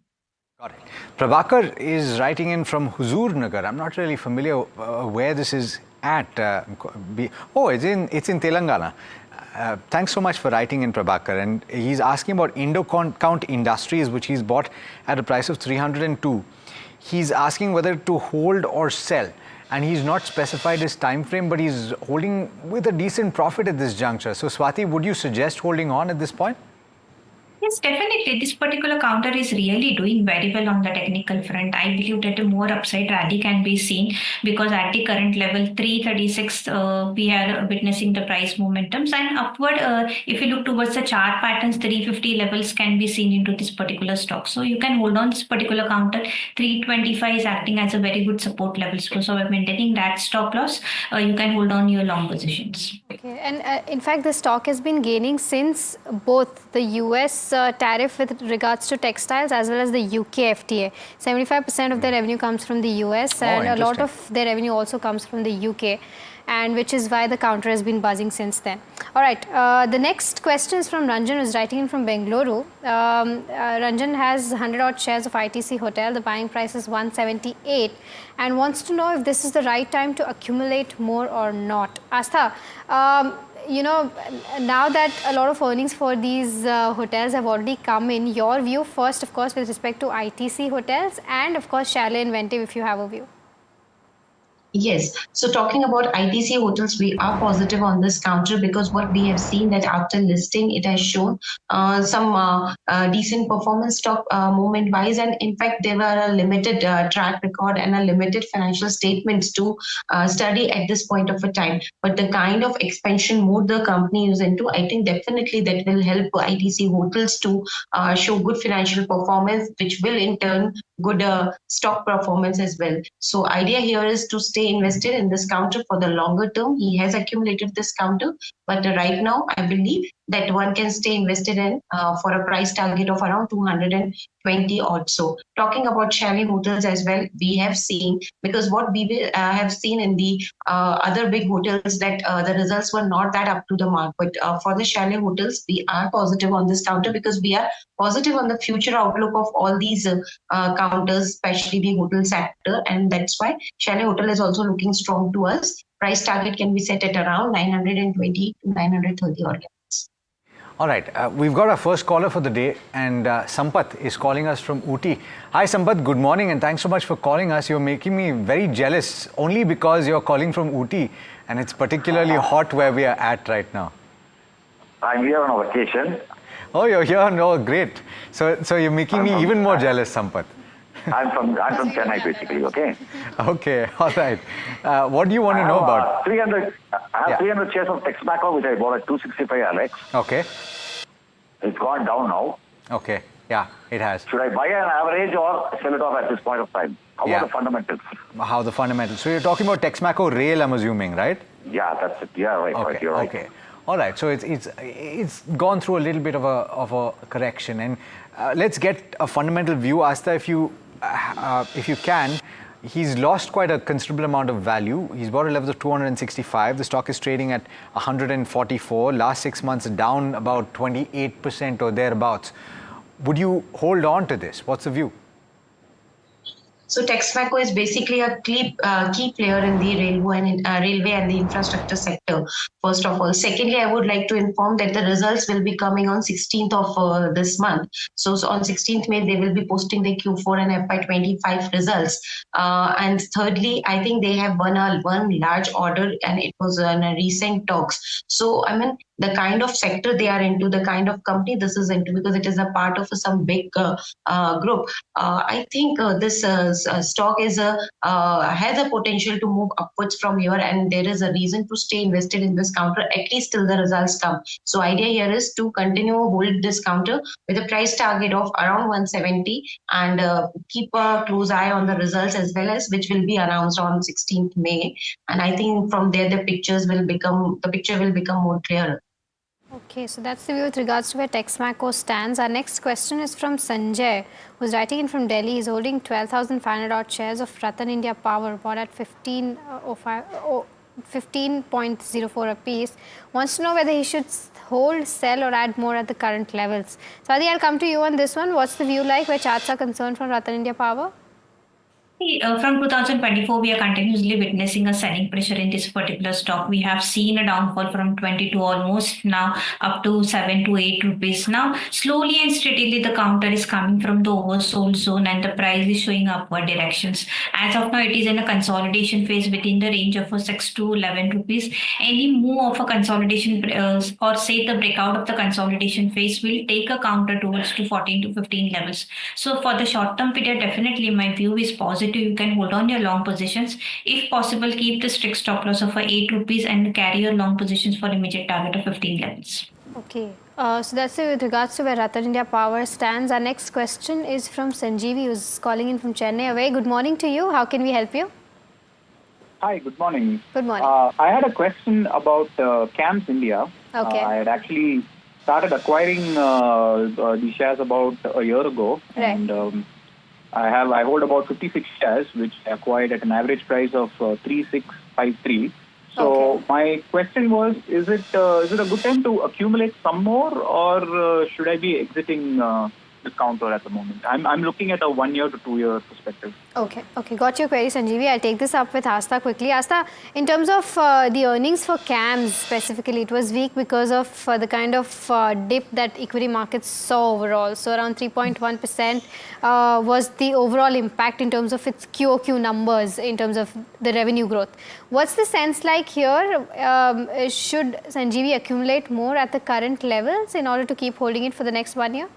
Speaker 3: Got it. Prabhakar is writing in from Huzur Nagar. I'm not really familiar where this is at. It's in Telangana. Thanks so much for writing in, Prabhakar. And he's asking about Indocount Industries, which he's bought at a price of 302. He's asking whether to hold or sell. And he's not specified his time frame, but he's holding with a decent profit at this juncture. So, Swati, would you suggest holding on at this point?
Speaker 6: Yes, definitely. This particular counter is really doing very well on the technical front. I believe that a more upside rally can be seen because at the current level 336, we are witnessing the price momentums, and upward. If you look towards the chart patterns, 350 levels can be seen into this particular stock. So you can hold on this particular counter. 325 is acting as a very good support level. So by maintaining that stop loss, you can hold on your long positions.
Speaker 15: Okay, and in fact, the stock has been gaining since both the US tariff with regards to textiles as well as the UK FTA. 75% of their revenue comes from the US, and a lot of their revenue also comes from the UK, and which is why the counter has been buzzing since then. All right, the next question is from Ranjan, who's writing in from Bengaluru. Ranjan has 100 odd shares of ITC Hotel. The buying price is 178 and wants to know if this is the right time to accumulate more or not. Astha, you know, now that a lot of earnings for these hotels have already come in, your view first, of course, with respect to ITC hotels and, of course, Chalet Inventive, if you have a view.
Speaker 7: Yes. So talking about ITC hotels, we are positive on this counter because what we have seen that after listing, it has shown some decent performance stock movement wise. And in fact, there were a limited track record and a limited financial statements to study at this point of a time. But the kind of expansion mode the company is into, I think definitely that will help ITC hotels to show good financial performance, which will in turn good stock performance as well. So idea here is to stay invested in this counter for the longer term. He has accumulated this counter, but right now I believe that one can stay invested in for a price target of around 220 odd. So talking about Chalet hotels as well, we have seen, because what we have seen in the other big hotels that the results were not that up to the mark. But for the Chalet hotels, we are positive on this counter because we are positive on the future outlook of all these counters, especially the hotel sector. And that's why Chalet Hotel is also looking strong to us. Price target can be set at around 920 to 930 odd.
Speaker 3: All right, we've got our first caller for the day, and Sampath is calling us from Ooty. Hi Sampath, good morning, and thanks so much for calling us. You're making me very jealous only because you're calling from Ooty, and it's particularly hot where we are at right now.
Speaker 10: I'm here on a vacation.
Speaker 3: Oh, you're here? No, great. So you're making me even more jealous, Sampath.
Speaker 10: I'm from Chennai, basically. Okay.
Speaker 3: Okay. All right. What do you want to know about?
Speaker 10: 300. I have 300 shares of Texmaco, which I bought at 265, Alex.
Speaker 3: Okay.
Speaker 10: It's gone down now.
Speaker 3: Okay. Yeah, it has.
Speaker 10: Should I buy an average or sell it off at this point of time? How about the fundamentals?
Speaker 3: How the fundamentals? So you're talking about Texmaco Rail, I'm assuming, right?
Speaker 10: Yeah, that's it. Yeah, right.
Speaker 3: Okay.
Speaker 10: Right. You're right.
Speaker 3: Okay. All right. So it's gone through a little bit of a correction, and let's get a fundamental view. Asta, if you can. He's lost quite a considerable amount of value. He's bought at levels of 265. The stock is trading at 144. Last 6 months down about 28% or thereabouts. Would you hold on to this? What's the view?
Speaker 7: So Texmaco is basically a key player in the railway and the infrastructure sector, first of all. Secondly, I would like to inform that the results will be coming on 16th of this month. So on 16th May, they will be posting the Q4 and FY25 results. And thirdly, I think they have won one large order, and it was in recent talks. So, I mean, the kind of sector they are into, the kind of company this is into, because it is a part of some big group. I think this stock is has a potential to move upwards from here, and there is a reason to stay invested in this counter at least till the results come. So idea here is to continue hold this counter with a price target of around 170 and keep a close eye on the results as well, as which will be announced on 16th May. And I think from there the picture will become more clearer.
Speaker 15: Okay, so that's the view with regards to where Texmaco stands. Our next question is from Sanjay, who's writing in from Delhi. He's holding 12,500 odd shares of Ratan India Power, bought at 15.04 a piece. Wants to know whether he should hold, sell or add more at the current levels. Swati, I'll come to you on this one. What's the view like where charts are concerned from Ratan India Power?
Speaker 6: From 2024, we are continuously witnessing a selling pressure in this particular stock. We have seen a downfall from 22 almost now up to 7 to 8 rupees. Now, slowly and steadily, the counter is coming from the oversold zone and the price is showing upward directions. As of now, it is in a consolidation phase within the range of 6 to 11 rupees. Any move of a consolidation or say the breakout of the consolidation phase will take a counter towards to 14 to 15 levels. So for the short term period, definitely my view is positive. You can hold on your long positions. If possible, keep the strict stop loss of 8 rupees and carry your long positions for immediate target of 15 levels.
Speaker 15: Okay, so that's it with regards to where Ratan India Power stands. Our next question is from Sanjeevi, who's calling in from Chennai. A very good morning to you. How can we help you?
Speaker 9: Hi, good morning.
Speaker 15: Good morning.
Speaker 9: I had a question about CAMS India.
Speaker 15: Okay.
Speaker 9: I had actually started acquiring the shares about a year ago.
Speaker 15: Right.
Speaker 9: And I hold about 56 shares, which I acquired at an average price of 3653. So my question was, is it a good time to accumulate some more, or should I be exiting this counter at the moment? I'm looking at a 1 year to 2 year perspective.
Speaker 15: Okay, got your query, Sanjeevi. I'll take this up with Asta quickly. Asta, in terms of the earnings for CAMS specifically, it was weak because of the kind of dip that equity markets saw overall. So around 3.1% was the overall impact in terms of its QOQ numbers in terms of the revenue growth. What's the sense like here? Should Sanjeevi accumulate more at the current levels in order to keep holding it for the next 1 year?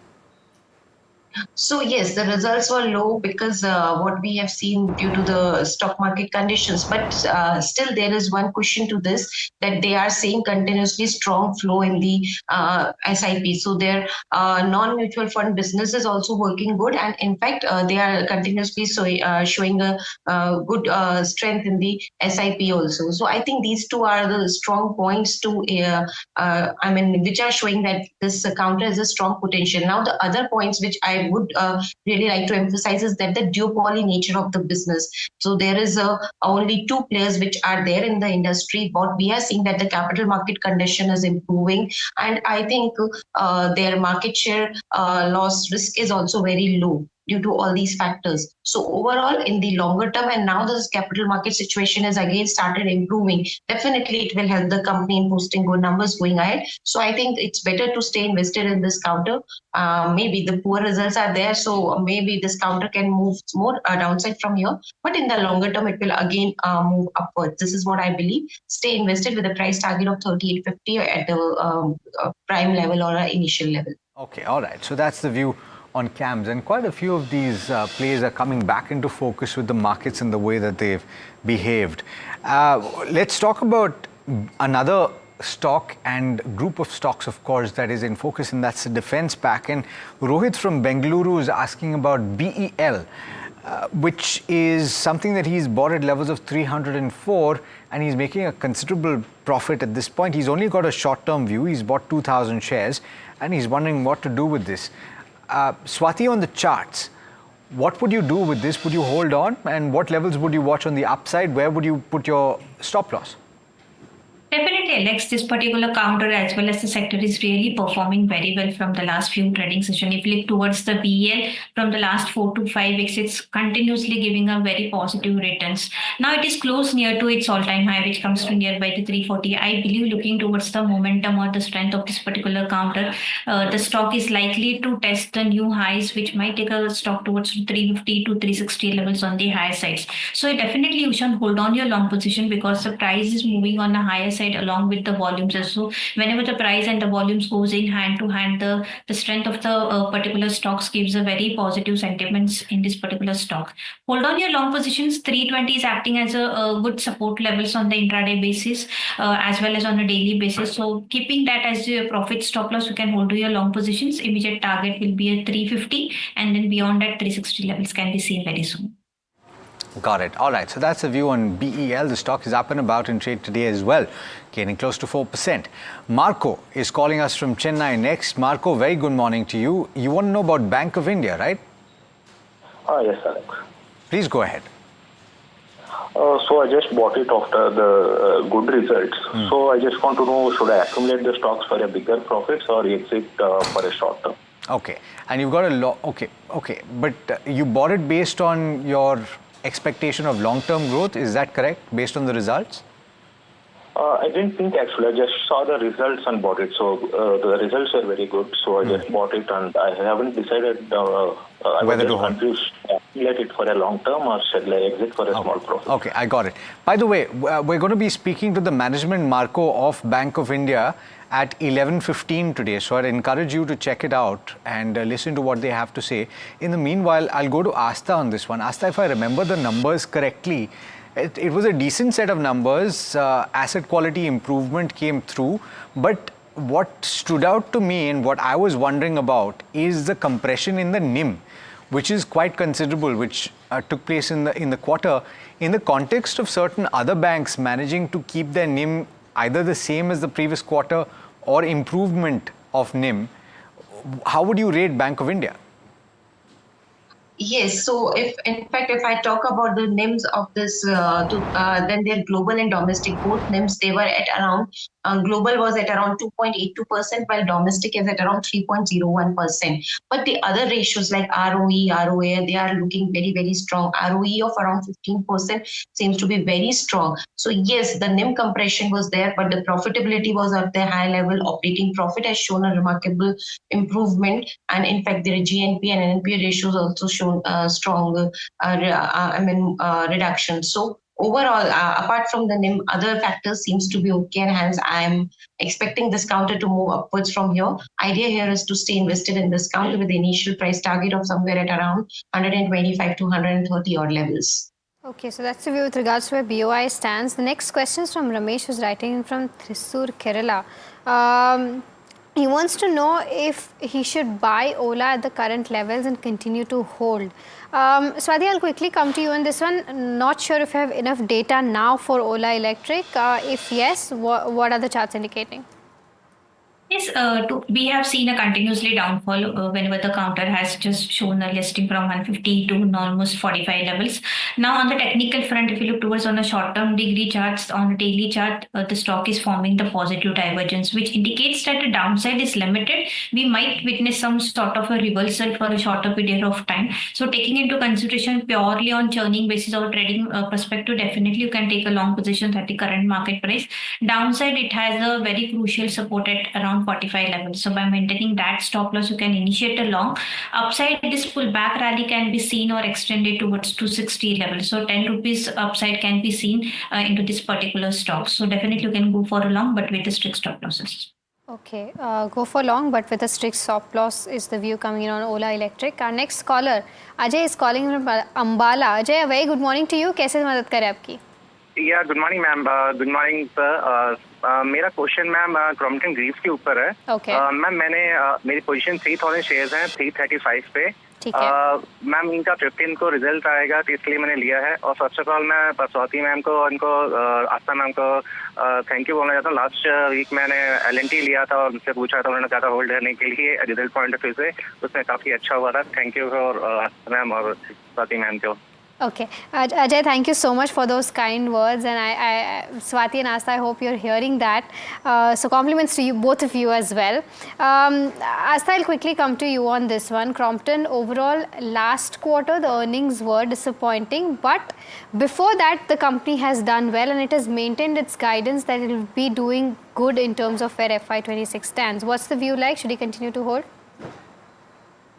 Speaker 7: So yes, the results were low because what we have seen due to the stock market conditions, but still there is one question to this, that they are seeing continuously strong flow in the SIP. So their non-mutual fund business is also working good, and in fact they are continuously showing a good strength in the SIP also. So I think these two are the strong points to which are showing that this counter has a strong potential. Now the other points which I would really like to emphasize is that the duopoly nature of the business. So there is only two players which are there in the industry. What we are seeing that the capital market condition is improving, and I think their market share loss risk is also very low due to all these factors. So overall, in the longer term, and now this capital market situation has again started improving, definitely it will help the company in posting good numbers going ahead. So I think it's better to stay invested in this counter. Maybe the poor results are there, so maybe this counter can move more downside from here. But in the longer term, it will again move upwards. This is what I believe. Stay invested with a price target of 38.50 at the prime level or initial level.
Speaker 3: Okay, all right. So that's the view on CAMS, and quite a few of these plays are coming back into focus with the markets and the way that they've behaved. Let's talk about another stock and group of stocks, of course, that is in focus, and that's the defense pack. And Rohit from Bengaluru is asking about BEL, which is something that he's bought at levels of 304, and he's making a considerable profit at this point. He's only got a short-term view. He's bought 2,000 shares, and he's wondering what to do with this. Swati, on the charts, what would you do with this? Would you hold on? And what levels would you watch on the upside? Where would you put your stop loss?
Speaker 6: Definitely, Alex, this particular counter as well as the sector is really performing very well from the last few trading sessions. If you look towards the BEL from the last 4 to 5 weeks, it's continuously giving a very positive returns. Now it is close near to its all-time high, which comes to nearby to 340. I believe looking towards the momentum or the strength of this particular counter, the stock is likely to test the new highs, which might take a stock towards 350 to 360 levels on the higher sides. So definitely you should hold on your long position because the price is moving on a higher side side along with the volumes. So whenever the price and the volumes goes in hand to hand, the strength of the particular stocks gives a very positive sentiments in this particular stock. Hold on your long positions. 320 is acting as a good support levels on the intraday basis as well as on a daily basis. So keeping that as your profit stop loss, you can hold to your long positions. Immediate target will be at 350, and then beyond that 360 levels can be seen very soon.
Speaker 3: Got it. All right. So that's the view on BEL. The stock is up and about in trade today as well, gaining close to 4%. Marco is calling us from Chennai next. Marco, very good morning to you. You want to know about Bank of India, right?
Speaker 11: Yes, Alex.
Speaker 3: Please go ahead.
Speaker 11: So I just bought it after the good results. So I just want to know, should I accumulate the stocks for a bigger profits or exit for a short term?
Speaker 3: Okay. And you've got a lot. Okay. But you bought it based on your expectation of long-term growth. Is that correct, based on the results?
Speaker 11: I didn't think actually. I just saw the results and bought it. So the results are very good. So I just bought it, and I haven't decided whether to confused. Let it for a long term or should I exit for a small profit?
Speaker 3: Okay, I got it. By the way, we're going to be speaking to the management, Marco, of Bank of India at 11:15 today. So I'd encourage you to check it out and listen to what they have to say. In the meanwhile, I'll go to Asta on this one. Asta, if I remember the numbers correctly, it was a decent set of numbers. Asset quality improvement came through. But what stood out to me and what I was wondering about is the compression in the NIM, which is quite considerable, which took place in the quarter, in the context of certain other banks managing to keep their NIM either the same as the previous quarter or improvement of NIM. How would you rate Bank of India?
Speaker 7: Yes, so if I talk about the NIMs of this, then they're global and domestic, both NIMs, they were at around, global was at around 2.82%, while domestic is at around 3.01%. But the other ratios like ROE, ROA, they are looking very, very strong. ROE of around 15% seems to be very strong. So yes, the NIM compression was there, but the profitability was at the high level. Operating profit has shown a remarkable improvement. And in fact, their GNP and NNP ratios also shown strong reduction. So overall, apart from the NIM, other factors seems to be okay, and hence I am expecting this counter to move upwards from here. Idea here is to stay invested in this counter with the initial price target of somewhere at around 125 to 130 odd levels.
Speaker 15: Okay, so that's the view with regards to where BOI stands. The next question is from Ramesh, who's writing in from Thrissur, Kerala. He wants to know if he should buy Ola at the current levels and continue to hold. Swati, I'll quickly come to you on this one. Not sure if you have enough data now for Ola Electric. If yes, what are the charts indicating?
Speaker 6: Yes, we have seen a continuously downfall whenever the counter has just shown a listing from 150 to almost 45 levels. Now on the technical front, if you look towards on a short-term degree charts, on a daily chart, the stock is forming the positive divergence, which indicates that the downside is limited. We might witness some sort of a reversal for a shorter period of time. So taking into consideration purely on churning basis or trading perspective, definitely you can take a long position at the current market price. Downside, it has a very crucial support at around 45 levels. So by maintaining that stop loss, you can initiate a long. Upside, this pullback rally can be seen or extended towards 260 levels. So 10 rupees upside can be seen into this particular stock. So definitely you can go for a long, but with the strict stop losses.
Speaker 15: Okay, go for long, but with a strict stop loss is the view coming in on Ola Electric. Our next caller, Ajay, is calling from Ambala. Ajay, a very good morning to you. कैसे मदद करें आपकी?
Speaker 12: Yeah, good morning, ma'am. Good morning, sir. मेरा question ma'am Crompton Greaves के ऊपर है. Ma'am मेरी position 3000 shares हैं 335 पे. मैम इनका 15 को रिजल्ट आएगा तो इसलिए मैंने लिया है. और फर्स्ट ऑफ ऑल मैं स्वाति मैम को उनको आस्था मैम को थैंक यू बोलना चाहता हूँ. लास्ट वीक मैंने LNT लिया था और उनसे पूछा था, उन्होंने कहा था होल्ड करने के लिए रिजल्ट पॉइंट ऑफ व्यू से. उसमें काफ़ी अच्छा हुआ था. Thank you for Aastha ma'am और स्वाति मैम को.
Speaker 15: Okay, Ajay, thank you so much for those kind words, and I Swati and Asta, I hope you're hearing that. So compliments to you, both of you as well. Asta, I'll quickly come to you on this one. Crompton, overall, last quarter, the earnings were disappointing, but before that, the company has done well, and it has maintained its guidance that it will be doing good in terms of where FY26 stands. What's the view like? Should he continue to hold?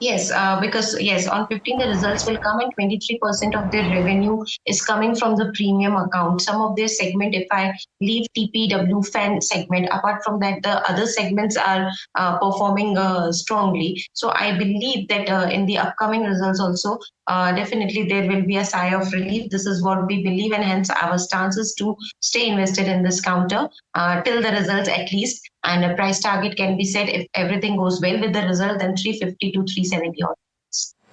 Speaker 7: Yes, because yes, on 15 the results will come and 23% of their revenue is coming from the premium account. Some of their segment, if I leave TPW fan segment, apart from that, the other segments are performing strongly. So I believe that in the upcoming results also, definitely there will be a sigh of relief. This is what we believe, and hence our stance is to stay invested in this counter till the results at least. And a price target can be set if everything goes well with the result, then 350 to 370 odd.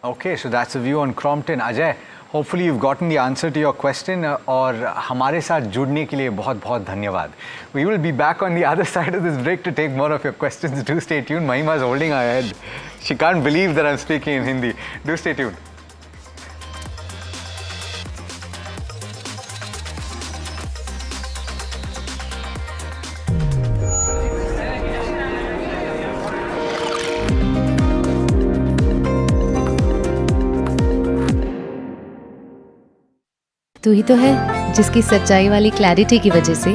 Speaker 3: Okay, so that's a view on Crompton. Ajay, hopefully you've gotten the answer to your question और हमारे साथ जुड़ने के लिए बहुत-बहुत धन्यवाद. We will be back on the other side of this break to take more of your questions. Do stay tuned. Mahima is holding her head. She can't believe that I'm speaking in Hindi. Do stay tuned.
Speaker 13: तू ही तो है जिसकी सच्चाई वाली clarity की वजह से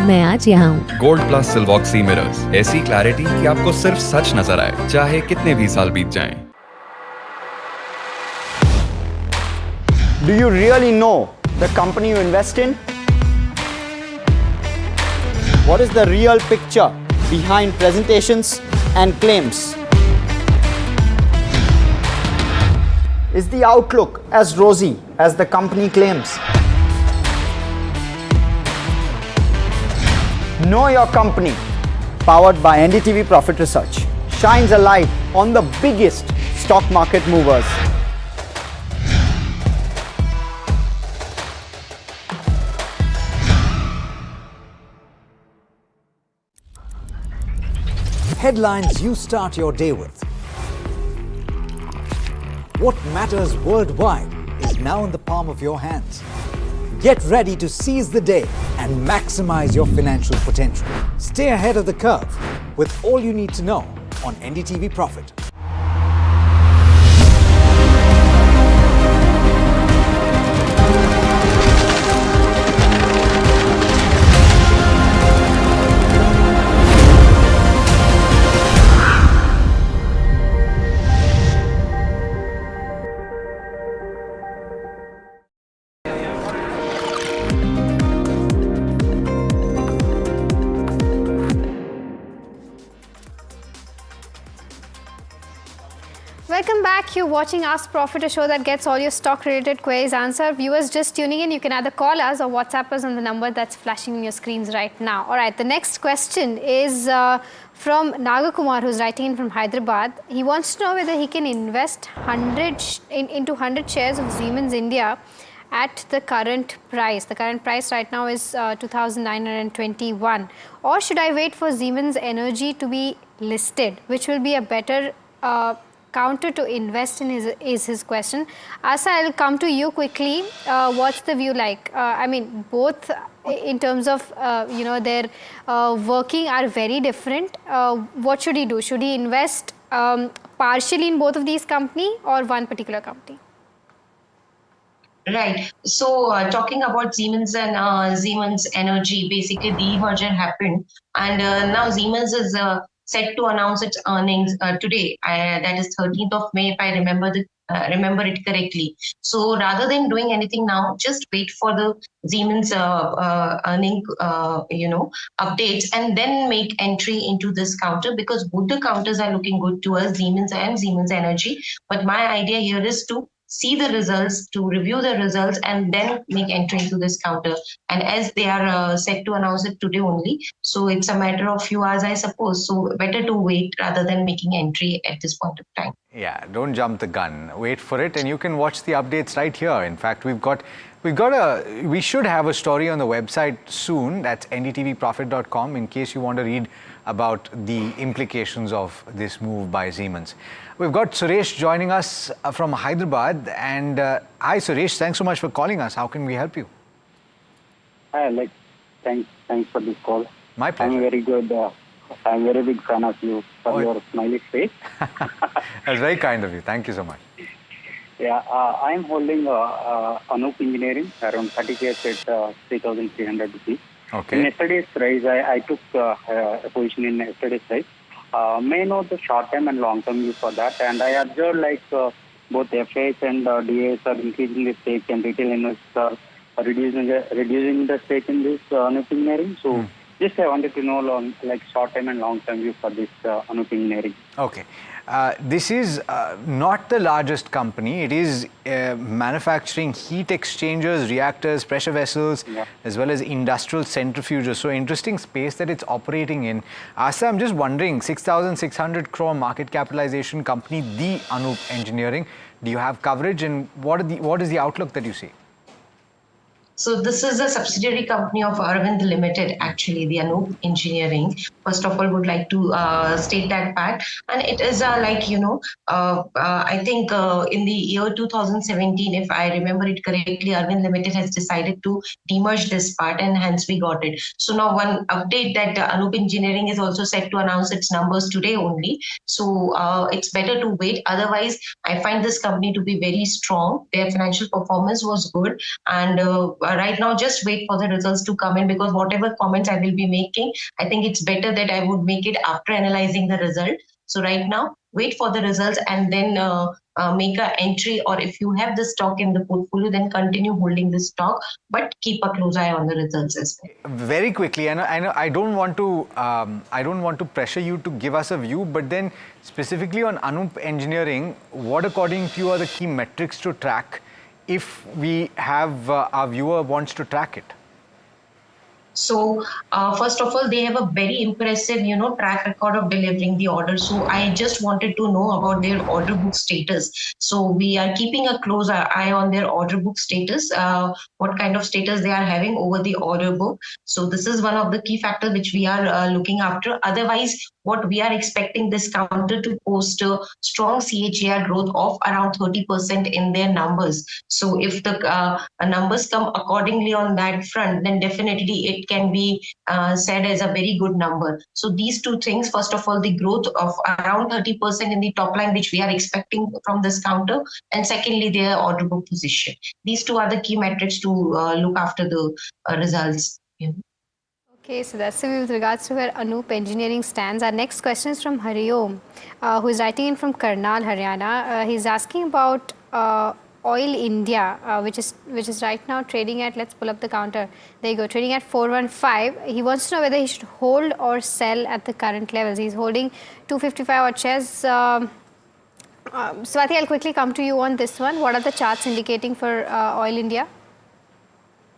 Speaker 13: मैं आज यहाँ हूँ।
Speaker 14: गोल्ड प्लस सिल्वॉक्सी मिरर्स, ऐसी क्लैरिटी कि आपको सिर्फ सच नजर आए, चाहे कितने भी साल बीत जाएं।
Speaker 8: Do you really know the company you invest in? What is the real picture behind presentations and claims? Is the outlook as rosy as the company claims? Know Your Company, powered by NDTV Profit Research, shines a light on the biggest stock market movers.
Speaker 17: Headlines you start your day with. What matters worldwide is now in the palm of your hands. Get ready to seize the day and maximize your financial potential. Stay ahead of the curve with all you need to know on NDTV Profit.
Speaker 15: Welcome back. You're watching Ask Profit, a show that gets all your stock-related queries answered. Viewers just tuning in, you can either call us or WhatsApp us on the number that's flashing on your screens right now. All right, the next question is from Nagakumar, who's writing in from Hyderabad. He wants to know whether he can invest into 100 shares of Siemens India at the current price. The current price right now is 2,921. Or should I wait for Siemens Energy to be listed, which will be a better counter to invest in is his question. Asa, I'll come to you quickly. What's the view like? I mean, both in terms of, their working are very different. What should he do? Should he invest partially in both of these companies or one particular company?
Speaker 7: Right. So talking about Siemens and Siemens Energy, basically the merger happened, and now Siemens is set to announce its earnings today. That is 13th of May, if I remember it correctly. So rather than doing anything now, just wait for the Siemens earning, updates, and then make entry into this counter, because both the counters are looking good to us, Siemens and Siemens Energy. But my idea here is to see the results, to review the results, and then make entry into this counter. And as they are set to announce it today only, so it's a matter of few hours, I suppose. So better to wait rather than making entry at this point of time.
Speaker 3: Yeah, don't jump the gun. Wait for it, and you can watch the updates right here. In fact, we should have a story on the website soon. That's ndtvprofit.com, in case you want to read about the implications of this move by Siemens. We've got Suresh joining us from Hyderabad. And hi, Suresh. Thanks so much for calling us. How can we help you?
Speaker 18: Hi, thanks for this call.
Speaker 3: My pleasure.
Speaker 18: I'm very good. I'm very big fan of you for your smiley face.
Speaker 3: That's very kind of you. Thank you so much.
Speaker 18: Yeah, I'm holding Anup Engineering around 30K at 3,300 rupees.
Speaker 3: Okay.
Speaker 18: In yesterday's price, I took a position in yesterday's price. May I know the short-term and long-term view for that? And I observed like both FAs and DAs are increasing the stake and retail investors are reducing the stake in this Anup Engineering. So just I wanted to know on like short-term and long-term view for this Anup Engineering.
Speaker 3: Okay. This is not the largest company. It is manufacturing heat exchangers, reactors, pressure vessels, as well as industrial centrifuges. So interesting space that it's operating in. Asa, I'm just wondering, 6,600 crore market capitalization company, the Anup Engineering. Do you have coverage, and what is the outlook that you see?
Speaker 7: So this is a subsidiary company of Arvind Limited, actually, the Anup Engineering. First of all, would like to state that part. And it is I think in the year 2017, if I remember it correctly, Arvind Limited has decided to demerge this part, and hence we got it. So now one update that Anup Engineering is also set to announce its numbers today only. So it's better to wait. Otherwise, I find this company to be very strong. Their financial performance was good, and right now just wait for the results to come in, because whatever comments I will be making, I think it's better that I would make it after analyzing the result. So right now, wait for the results and then make an entry, or if you have the stock in the portfolio, then continue holding the stock, but keep a close eye on the results as well.
Speaker 3: Very quickly, I don't want to pressure you to give us a view, but then specifically on Anup Engineering, what according to you are the key metrics to track if we have our viewer wants to track it?
Speaker 7: So first of all, they have a very impressive, track record of delivering the order. So I just wanted to know about their order book status. So we are keeping a close eye on their order book status, what kind of status they are having over the order book. So this is one of the key factors which we are looking after. Otherwise, what we are expecting this counter to post a strong CAGR growth of around 30% in their numbers. So if the numbers come accordingly on that front, then definitely it can be said as a very good number. So these two things, first of all, the growth of around 30% in the top line, which we are expecting from this counter, and secondly, their order book position. These two are the key metrics to look after the results.
Speaker 15: Okay, so that's it with regards to where Anup Engineering stands. Our next question is from Hariom, who is writing in from Karnal, Haryana. He's asking about Oil India, which is right now trading at, let's pull up the counter. There you go, trading at 415. He wants to know whether he should hold or sell at the current levels. He's holding 255 odd shares. Swati, I'll quickly come to you on this one. What are the charts indicating for Oil India?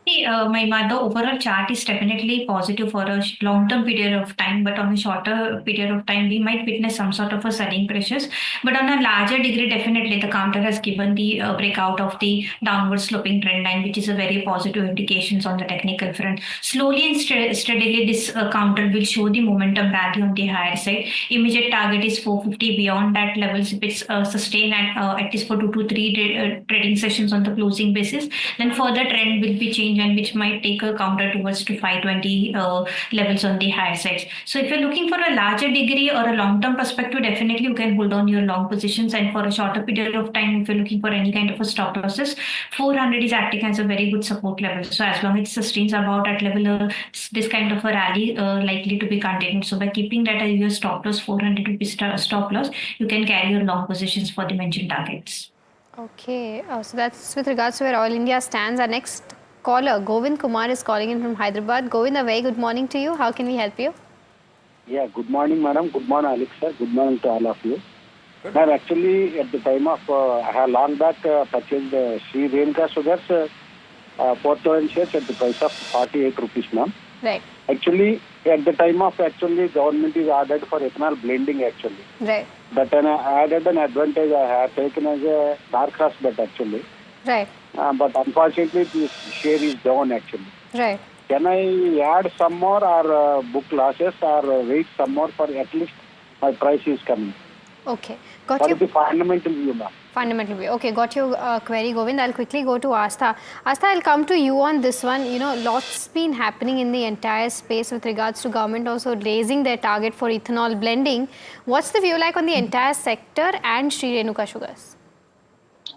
Speaker 6: The overall chart is definitely positive for a long-term period of time, but on a shorter period of time, we might witness some sort of a selling pressures. But on a larger degree, definitely the counter has given the breakout of the downward sloping trend line, which is a very positive indications on the technical front. Slowly and steadily, this counter will show the momentum rally on the higher side. Immediate target is 450. Beyond that levels, if it's sustained at least for 2 to 3 trading sessions on the closing basis, then further trend will be changed, and which might take a counter towards to 520 levels on the higher side. So if you're looking for a larger degree or a long-term perspective, definitely you can hold on your long positions, and for a shorter period of time, if you're looking for any kind of a stop losses, 400 is acting as a very good support level. So as long as it sustains about at level, this kind of a rally likely to be continued. So by keeping that as your stop loss, 400 rupees stop loss, you can carry your long positions for the mentioned targets.
Speaker 15: Okay, so that's with regards to where Oil India stands. Our next caller, Govind Kumar, is calling in from Hyderabad. Govind, a very good morning to you. How can we help you?
Speaker 18: Yeah, good morning, madam. Good morning, Alexa. Good morning to all of you. Ma'am, actually, at the time of, I have long back purchased Sri Renka Sugars 4,000 shares at the price of 48 rupees, ma'am.
Speaker 15: Right.
Speaker 18: Actually, at the time of government is ordered for ethanol blending actually.
Speaker 15: Right.
Speaker 18: But an added an advantage I have taken as a dark horse bet actually.
Speaker 15: Right.
Speaker 18: But unfortunately, this share is down actually.
Speaker 15: Right.
Speaker 18: Can I add some more or book losses or wait some more for at least my price is coming?
Speaker 15: Okay. Got
Speaker 18: what
Speaker 15: you.
Speaker 18: Is the fundamental view, ma'am?
Speaker 15: Fundamental view. Okay, got your query, Govind. I'll quickly go to Astha. Astha, I'll come to you on this one. You know, lots been happening in the entire space with regards to government also raising their target for ethanol blending. What's the view like on the entire sector and Sri Renuka Sugars?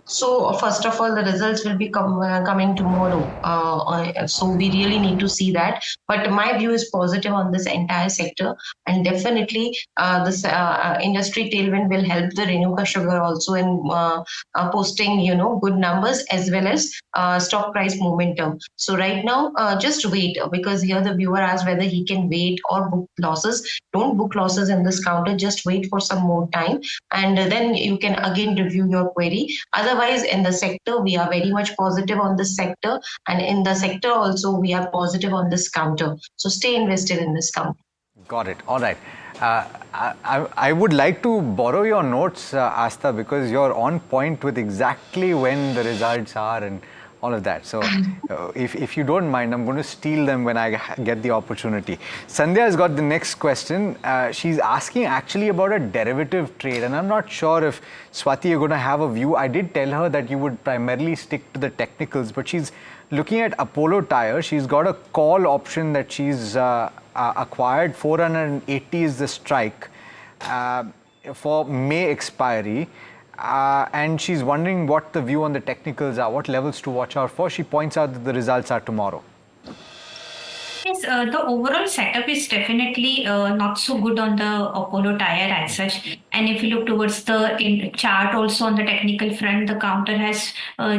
Speaker 7: So first of all, the results will be coming tomorrow. So we really need to see that. But my view is positive on this entire sector, and definitely this industry tailwind will help the Renuka Sugar also in posting, good numbers as well as stock price momentum. So right now, just wait, because here the viewer asked whether he can wait or book losses. Don't book losses in this counter. Just wait for some more time, and then you can again review your query. Otherwise, in the sector, we are very much positive on this sector, and in the sector also, we are positive on this counter. So stay invested in this counter.
Speaker 3: Got it. All right. I would like to borrow your notes, Asta, because you're on point with exactly when the results are and all of that. So if you don't mind, I'm going to steal them when I get the opportunity. Sandhya has got the next question. She's asking actually about a derivative trade, and I'm not sure if Swati, you're going to have a view. I did tell her that you would primarily stick to the technicals, but she's looking at Apollo Tyre. She's got a call option that she's acquired. 480 is the strike for May expiry. And she's wondering what the view on the technicals are, what levels to watch out for. She points out that the results are tomorrow.
Speaker 6: Yes, the overall setup is definitely not so good on the Apollo Tyre as such. And if you look towards the chart also on the technical front, the counter has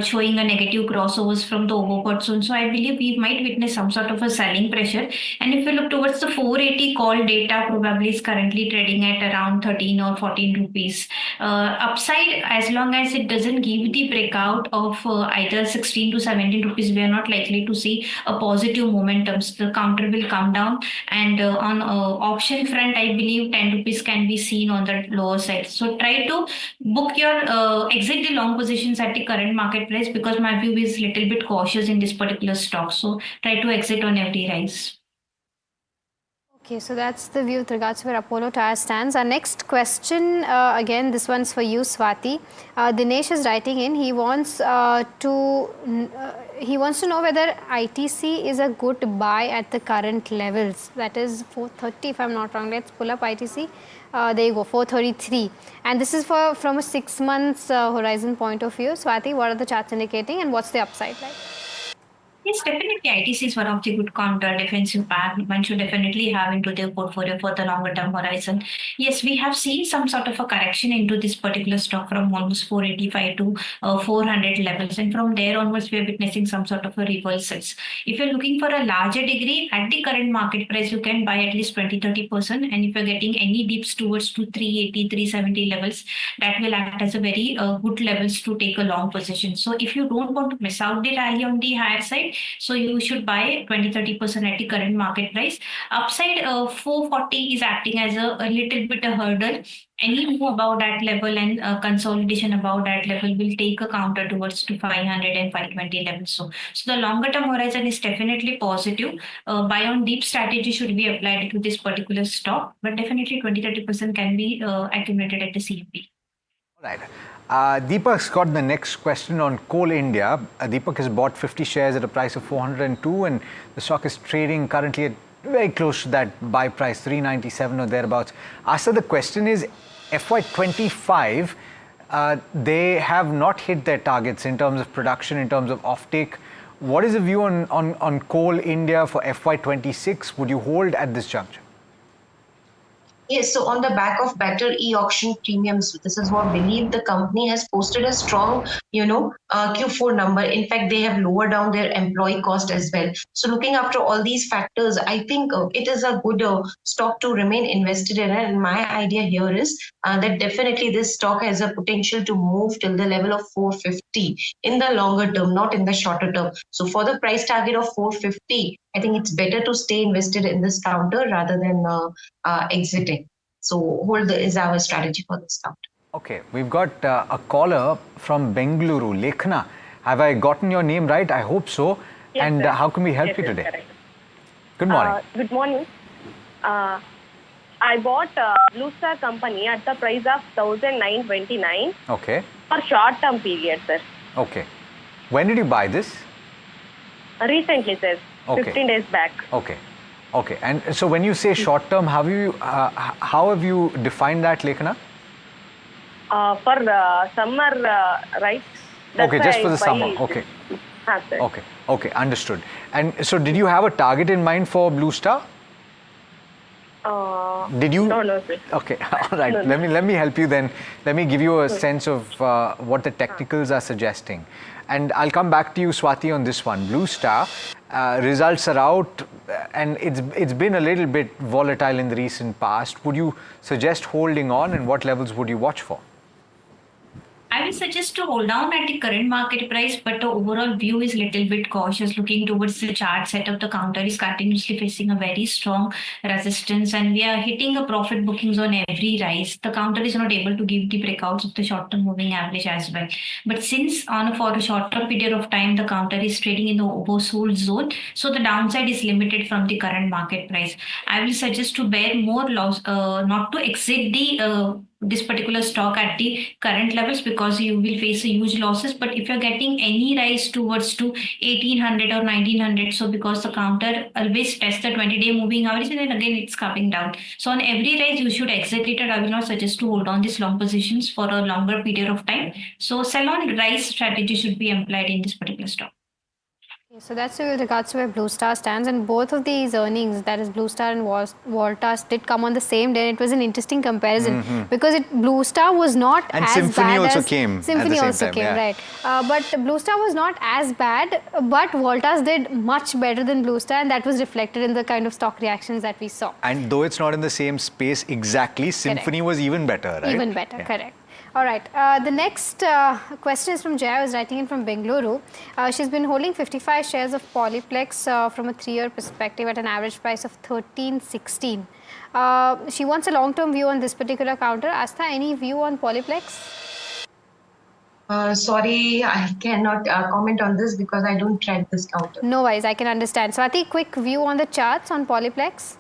Speaker 6: showing a negative crossovers from the overbought zone. So I believe we might witness some sort of a selling pressure. And if you look towards the 480 call data, probably is currently trading at around 13 or 14 rupees. Upside, as long as it doesn't give the breakout of either 16 to 17 rupees, we are not likely to see a positive momentum. The counter will come down, and on option front, I believe 10 rupees can be seen on the lower side. So try to book your exit the long positions at the current market price, because my view is little bit cautious in this particular stock. So try to exit on every rise.
Speaker 15: Okay, so that's the view with regards to where Apollo Tyre stands. Our next question, again, this one's for you, Swati. Dinesh is writing in. He wants to know whether ITC is a good buy at the current levels. That is 430, if I'm not wrong. Let's pull up ITC. There you go, 433. And this is from a 6 months horizon point of view. Swati, what are the charts indicating, and what's the upside like?
Speaker 6: Yes, definitely. ITC is one of the good counter defensive pack. One should definitely have into their portfolio for the longer term horizon. Yes, we have seen some sort of a correction into this particular stock from almost 485 to 400 levels, and from there onwards, we are witnessing some sort of a reversals. If you're looking for a larger degree at the current market price, you can buy at least 20-30%. And if you're getting any dips towards to 380, 370 levels, that will act as a very good levels to take a long position. So if you don't want to miss out the rally on the higher side, so you should buy 20-30% at the current market price. Upside 440 is acting as a little bit a hurdle. Any move above that level and consolidation above that level will take a counter towards to 500 and 520 levels. So the longer term horizon is definitely positive. Buy on deep strategy should be applied to this particular stock, but definitely 20-30% can be accumulated at the CFP.
Speaker 3: All right. Deepak's got the next question on Coal India. Deepak has bought 50 shares at a price of 402, and the stock is trading currently at very close to that buy price, 397 or thereabouts. Asa, the question is, FY25, they have not hit their targets in terms of production, in terms of offtake. What is the view on Coal India for FY26? Would you hold at this juncture?
Speaker 7: Yes, so on the back of better e-auction premiums, this is what we believe the company has posted a strong, Q4 number. In fact, they have lowered down their employee cost as well. So looking after all these factors, I think it is a good stock to remain invested in. And my idea here is that definitely this stock has a potential to move till the level of 450 in the longer term, not in the shorter term. So for the price target of 450, I think it's better to stay invested in this counter rather than exiting. So hold is our strategy for this counter.
Speaker 3: Okay, we've got a caller from Bengaluru, Lekhana. Have I gotten your name right? I hope so.
Speaker 19: Yes,
Speaker 3: and how can we help you today?
Speaker 19: Correct.
Speaker 3: Good morning.
Speaker 19: Good morning. I bought Blue Star Company at the price of 1,929.
Speaker 3: Okay.
Speaker 19: For short-term period, sir.
Speaker 3: Okay. When did you buy this?
Speaker 19: Recently, sir.
Speaker 3: Okay.
Speaker 19: 15 days back.
Speaker 3: Okay. Okay. And so when you say short-term, how have you defined that, Lekhana?
Speaker 19: For summer, right? That's
Speaker 3: Okay, just
Speaker 19: why
Speaker 3: for
Speaker 19: I
Speaker 3: the summer.
Speaker 19: buy
Speaker 3: Okay.
Speaker 19: asset.
Speaker 3: Okay, understood. And so did you have a target in mind for Blue Star? Did you?
Speaker 19: No, sir.
Speaker 3: Okay, all right.
Speaker 19: No.
Speaker 3: Let me help you then. Let me give you a sense of what the technicals are suggesting. And I'll come back to you, Swati, on this one. Blue Star, results are out and it's been a little bit volatile in the recent past. Would you suggest holding on, and what levels would you watch for?
Speaker 6: I will suggest to hold down at the current market price, but the overall view is little bit cautious. Looking towards the chart setup, the counter is continuously facing a very strong resistance, and we are hitting a profit bookings on every rise. The counter is not able to give the breakouts of the short-term moving average as well. But since for a shorter period of time, the counter is trading in the oversold zone, so the downside is limited from the current market price. I will suggest to bear more loss, not to exit the this particular stock at the current levels, because you will face a huge losses. But if you're getting any rise towards to 1800 or 1900, so because the counter always tests the 20-day moving average and then again it's coming down, so on every rise you should exit it, and I will not suggest to hold on these long positions for a longer period of time. So sell on rise strategy should be employed in this particular stock.
Speaker 15: So that's with regards to where Blue Star stands, and both of these earnings, that is Blue Star and Voltas, did come on the same day. It was an interesting comparison because Blue Star was not
Speaker 3: and
Speaker 15: as
Speaker 3: Symphony
Speaker 15: bad
Speaker 3: also
Speaker 15: as
Speaker 3: came
Speaker 15: Symphony
Speaker 3: at the
Speaker 15: also
Speaker 3: same time,
Speaker 15: came,
Speaker 3: yeah.
Speaker 15: right? But Blue Star was not as bad, but Voltas did much better than Blue Star, and that was reflected in the kind of stock reactions that we saw.
Speaker 3: And though it's not in the same space exactly, Symphony was even better, right?
Speaker 15: Even better, correct. All right. The next question is from Jaya, who's writing in from Bengaluru. She's been holding 55 shares of Polyplex from a 3-year perspective at an average price of 13.16. She wants a long-term view on this particular counter. Astha, any view on Polyplex?
Speaker 7: Sorry, I cannot comment on this because I don't track this counter.
Speaker 15: No worries, I can understand. Swati, quick view on the charts on Polyplex?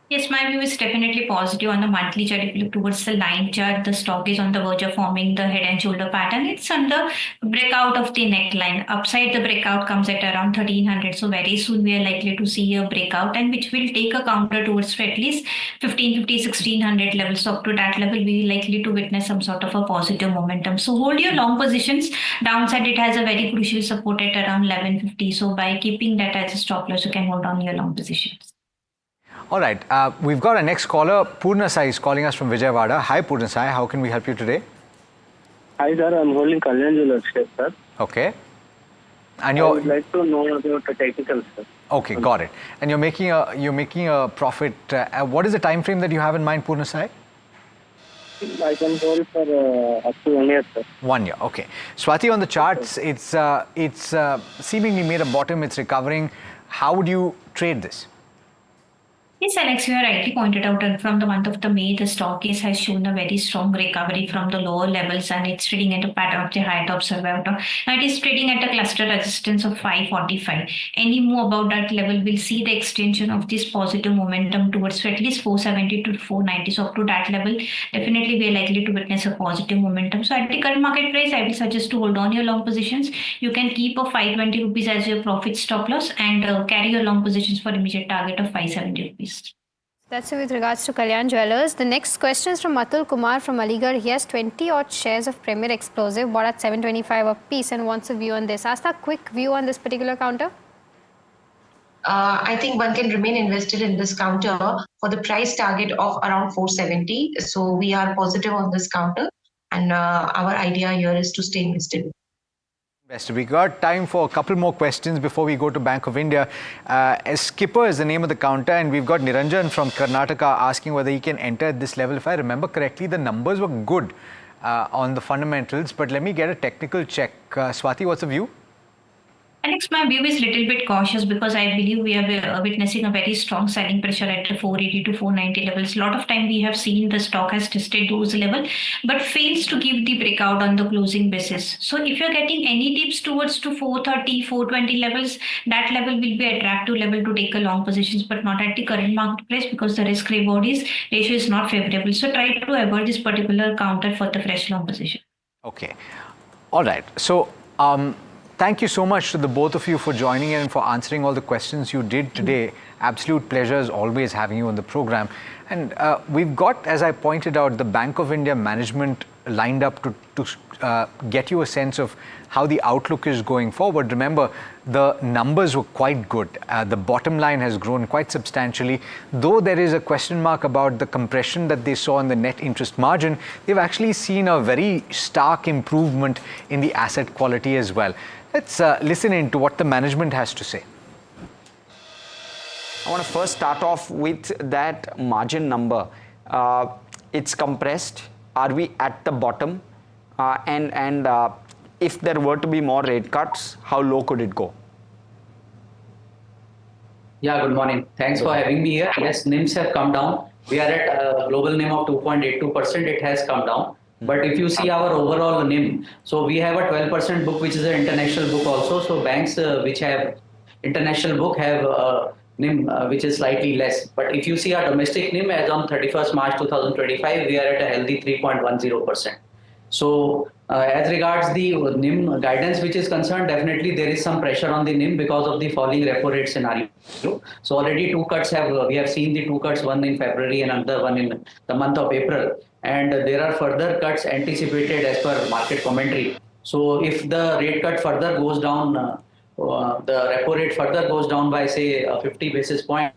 Speaker 6: Yes, my view is definitely positive on the monthly chart. If you look towards the line chart, the stock is on the verge of forming the head and shoulder pattern. It's on the breakout of the neckline. Upside the breakout comes at around 1300. So very soon we are likely to see a breakout, and which will take a counter towards at least 1550, 1600 levels. So up to that level, we are likely to witness some sort of a positive momentum. So hold your long positions. Downside, it has a very crucial support at around 1150. So by keeping that as a stop loss, you can hold on your long positions.
Speaker 3: All right, we've got our next caller. Purna Sai is calling us from Vijayawada. Hi, Purna Sai. How can we help you today?
Speaker 16: Hi, sir. I'm holding Kalyan Jewellers share, sir.
Speaker 3: Okay. And
Speaker 16: I would like to know about the technical, sir.
Speaker 3: Okay, got it. And you're making a profit. What is the time frame that you have in mind, Purna Sai?
Speaker 16: I can hold for up to 1 year, sir.
Speaker 3: 1 year. Okay. Swati, on the charts, it's seemingly made a bottom. It's recovering. How would you trade this?
Speaker 6: Yes, Alex, you are rightly pointed out that from the month of the May, the stock has shown a very strong recovery from the lower levels, and it's trading at a pattern of the height observed. Now it is trading at a cluster resistance of 545. Any move above that level will see the extension of this positive momentum towards at least 470 to 490. So up to that level, definitely we are likely to witness a positive momentum. So at the current market price, I will suggest to hold on your long positions. You can keep a 520 rupees as your profit stop loss and carry your long positions for immediate target of 570 rupees.
Speaker 15: That's it with regards to Kalyan Jewellers. The next question is from Atul Kumar from Aligarh. He has 20 odd shares of Premier Explosive bought at 725 a piece and wants a view on this. Ask a quick view on this particular counter.
Speaker 7: I think one can remain invested in this counter for the price target of around 470. So we are positive on this counter, and our idea here is to stay invested.
Speaker 3: We got time for a couple more questions before we go to Bank of India. Skipper is the name of the counter, and we've got Niranjan from Karnataka asking whether he can enter at this level. If I remember correctly, the numbers were good on the fundamentals, but let me get a technical check. Swati, what's the view?
Speaker 6: Alex, my view is a little bit cautious because I believe we are witnessing a very strong selling pressure at the 480 to 490 levels. A lot of time we have seen the stock has tested those levels but fails to give the breakout on the closing basis. So if you're getting any tips towards to 430, 420 levels, that level will be attractive level to take a long positions, but not at the current market price because the risk reward ratio is not favorable. So try to avoid this particular counter for the fresh long position.
Speaker 3: Okay. All right. So, thank you so much to the both of you for joining in and for answering all the questions you did today. Absolute pleasure as always having you on the program. And we've got, as I pointed out, the Bank of India management lined up to get you a sense of how the outlook is going forward. Remember, the numbers were quite good. The bottom line has grown quite substantially. Though there is a question mark about the compression that they saw in the net interest margin, they've actually seen a very stark improvement in the asset quality as well. Let's listen in to what the management has to say.
Speaker 8: I want to first start off with that margin number. It's compressed. Are we at the bottom? And if there were to be more rate cuts, how low could it go?
Speaker 20: Yeah, good morning. Thanks for having me here. Yes, NIMs have come down. We are at a global NIM of 2.82%. It has come down. But if you see our overall NIM, so we have a 12% book, which is an international book also. So banks which have international book have NIM which is slightly less. But if you see our domestic NIM as on 31st March 2025, we are at a healthy 3.10%. So as regards the NIM guidance which is concerned, definitely there is some pressure on the NIM because of the falling repo rate scenario. So already we have seen the two cuts, one in February and another one in the month of April. And there are further cuts anticipated as per market commentary. So if the rate cut further goes down, the repo rate further goes down by say 50 basis point,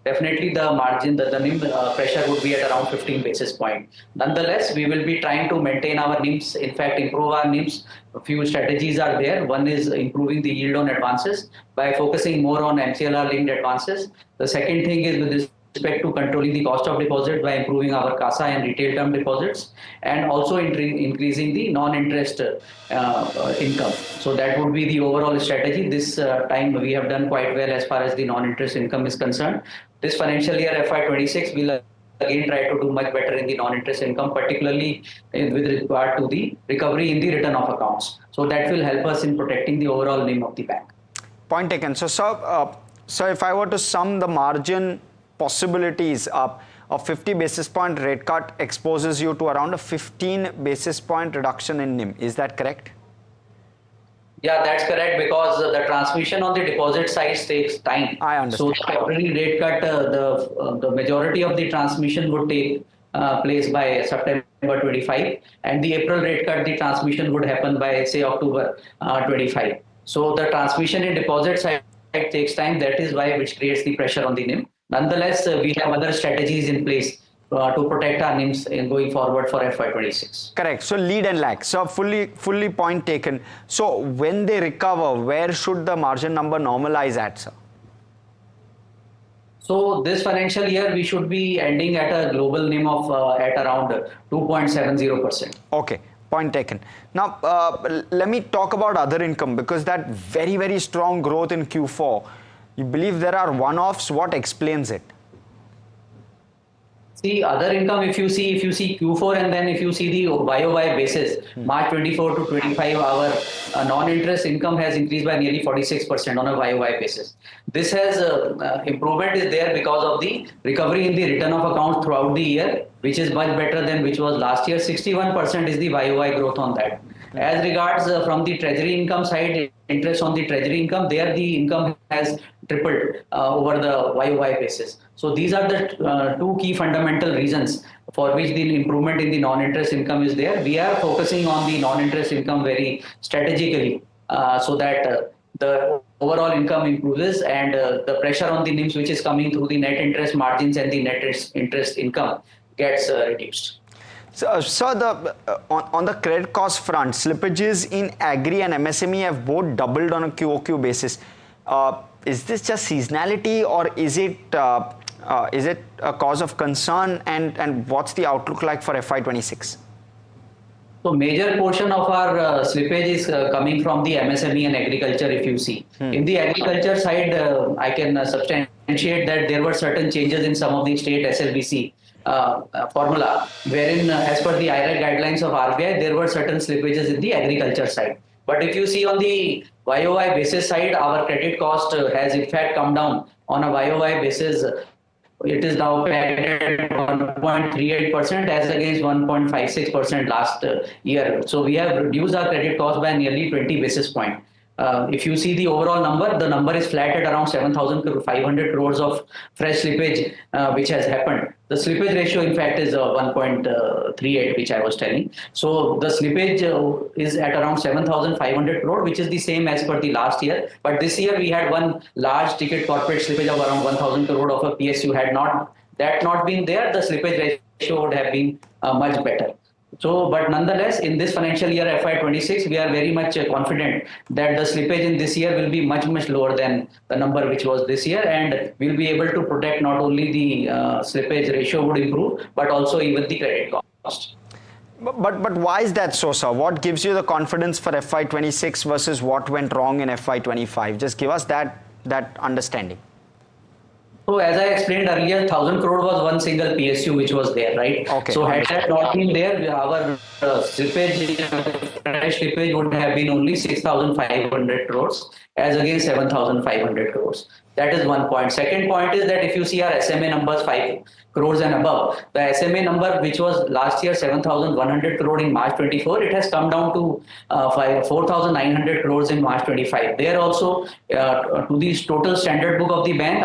Speaker 20: definitely the margin, the NIM pressure would be at around 15 basis point. Nonetheless, we will be trying to maintain our NIMs, in fact improve our NIMs. A few strategies are there. One is improving the yield on advances by focusing more on MCLR linked advances. The second thing is with respect to controlling the cost of deposit by improving our CASA and retail term deposits, and also increasing the non-interest income. So that would be the overall strategy. This time we have done quite well as far as the non-interest income is concerned. This financial year FY26 will again try to do much better in the non-interest income, particularly with regard to the recovery in the return of accounts. So that will help us in protecting the overall NIM of the bank.
Speaker 8: Point taken. So, sir, if I were to sum the margin possibilities up, a 50 basis point rate cut exposes you to around a 15 basis point reduction in NIM. Is that correct?
Speaker 20: Yeah, that's correct, because the transmission on the deposit side takes time.
Speaker 8: I understand.
Speaker 20: So the February rate cut, the majority of the transmission would take place by September 25, and the April rate cut, the transmission would happen by say October 25. So the transmission in deposit side takes time. That is why which creates the pressure on the NIM. Nonetheless, we have other strategies in place to protect our NIMs in going forward for FY26.
Speaker 8: Correct. So lead and lag. So fully point taken. So when they recover, where should the margin number normalize at, sir?
Speaker 20: So this financial year, we should be ending at a global NIM of at around 2.70%.
Speaker 8: Okay. Point taken. Now, let me talk about other income, because that very strong growth in Q4, you believe there are one-offs. What explains it?
Speaker 20: See, other income, if you see Q4 and then if you see the YOY basis, March 24 to 25, our non-interest income has increased by nearly 46% on a YOY basis. This has improvement is there because of the recovery in the return of accounts throughout the year, which is much better than which was last year. 61% is the YOY growth on that. As regards from the treasury income side, interest on the treasury income, there the income has tripled over the YOY basis. So these are the two key fundamental reasons for which the improvement in the non-interest income is there. We are focusing on the non-interest income very strategically so that the overall income improves and the pressure on the NIMs which is coming through the net interest margins and the net interest income gets reduced.
Speaker 8: So, on the credit cost front, slippages in agri and MSME have both doubled on a QOQ basis. Is this just seasonality, or is it a cause of concern, and what's the outlook like for FY26?
Speaker 20: So major portion of our slippage is coming from the MSME and agriculture, if you see. In the agriculture side, I can substantiate that there were certain changes in some of the state SLBC formula, wherein as per the IRAC guidelines of RBI, there were certain slippages in the agriculture side. But if you see on the YOY basis side, our credit cost has in fact come down on a YOY basis. It is now at 1.38% as against 1.56% last year. So we have reduced our credit cost by nearly 20 basis points. If you see the overall number, the number is flat at around 7,500 crores of fresh slippage, which has happened. The slippage ratio, in fact, is 1.38, which I was telling. So the slippage is at around 7,500 crore, which is the same as per the last year. But this year we had one large ticket corporate slippage of around 1,000 crore of a PSU. Had not been there, the slippage ratio would have been much better. So, but nonetheless, in this financial year FY26, we are very much confident that the slippage in this year will be much lower than the number which was this year, and we'll be able to protect not only the slippage ratio would improve, but also even the credit cost.
Speaker 8: But why is that so, sir? What gives you the confidence for FY26 versus what went wrong in FY25? Just give us that understanding.
Speaker 20: So as I explained earlier, 1,000 crore was one single PSU which was there, right?
Speaker 8: Okay.
Speaker 20: So had that not been there, our slippage would have been only 6,500 crores as against 7,500 crores. That is one point. Second point is that if you see our SMA numbers 5 crores and above, the SMA number which was last year 7,100 crore in March 24, it has come down to 4,900 crores in March 25. There also to the total standard book of the bank,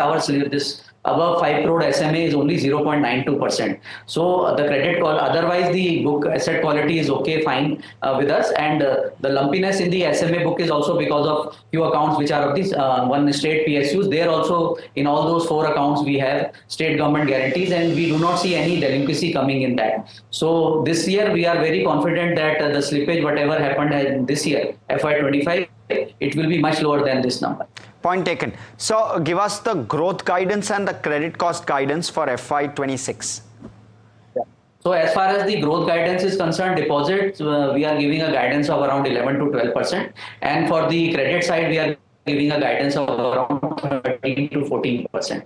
Speaker 20: this above 5 crore SMA is only 0.92%. So the credit call, otherwise the book asset quality is okay, fine with us, and the lumpiness in the SMA book is also because of few accounts which are of this one state PSUs. There also in all those 4 accounts we have state government guarantees, and we do not see any delinquency coming in that. So this year we are very confident that the slippage whatever happened this year FY25, it will be much lower than this number.
Speaker 8: Point taken. So give us the growth guidance and the credit cost guidance for FY26.
Speaker 20: So as far as the growth guidance is concerned, deposits, we are giving a guidance of around 11 to 12%. And for the credit side, we are giving a guidance of around 13 to 14%.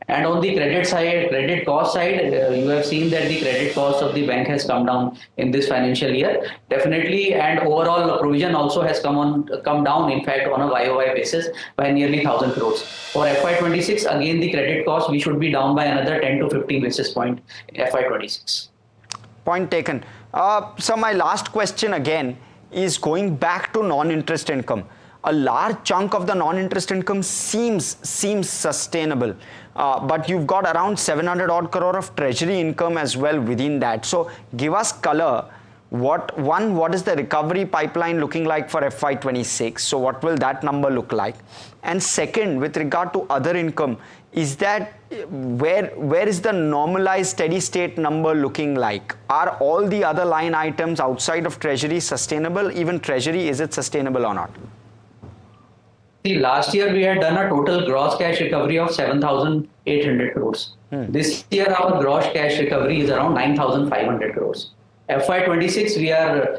Speaker 20: And on the credit side, credit cost side, you have seen that the credit cost of the bank has come down in this financial year, definitely, and overall provision also has come down, in fact, on a YOY basis by nearly 1,000 crores. For FY26, again, the credit cost, we should be down by another 10 to 15 basis point in FY26.
Speaker 8: Point taken. So my last question again is going back to non-interest income. A large chunk of the non-interest income seems sustainable, but you've got around 700 odd crore of treasury income as well within that. So give us color. What is the recovery pipeline looking like for FY26? So what will that number look like? And second, with regard to other income, is that where is the normalized steady state number looking like? Are all the other line items outside of treasury sustainable? Even treasury, is it sustainable or not?
Speaker 20: Last year we had done a total gross cash recovery of 7,800 crores. This year our gross cash recovery is around 9,500 crores. FY26 we are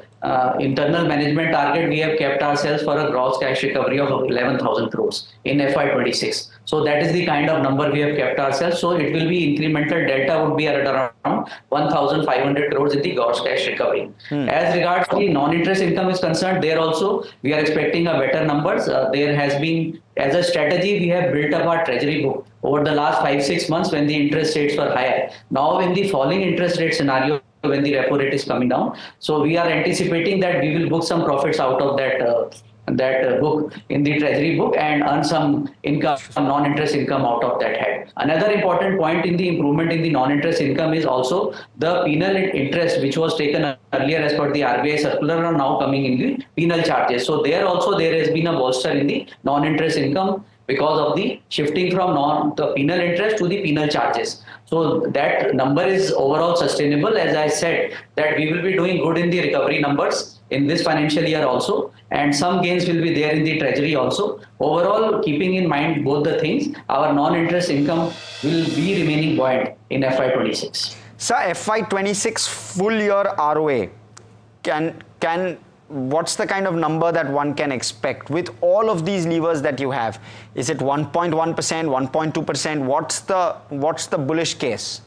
Speaker 20: internal management target, we have kept ourselves for a gross cash recovery of 11,000 crores in FY26. So that is the kind of number we have kept ourselves. So it will be incremental delta would be at around 1,500 crores in the gross cash recovery. As regards to the non-interest income is concerned, there also we are expecting a better numbers. There has been, as a strategy, we have built up our treasury book over the last 5-6 months when the interest rates were higher. Now in the falling interest rate scenario, when the repo rate is coming down, so we are anticipating that we will book some profits out of that book in the treasury book and earn some income, some non-interest income out of that head. Another important point in the improvement in the non-interest income is also the penal interest which was taken earlier as per the RBI circular are now coming in the penal charges. So there also there has been a bolster in the non-interest income because of the shifting from the penal interest to the penal charges. So that number is overall sustainable. As I said, that we will be doing good in the recovery numbers in this financial year also, and some gains will be there in the treasury also. Overall, keeping in mind both the things, our non-interest income will be remaining buoyant in FY26.
Speaker 8: So FY26 full year ROA, what's the kind of number that one can expect with all of these levers that you have? Is it 1.1%, 1.2%? What's the bullish case?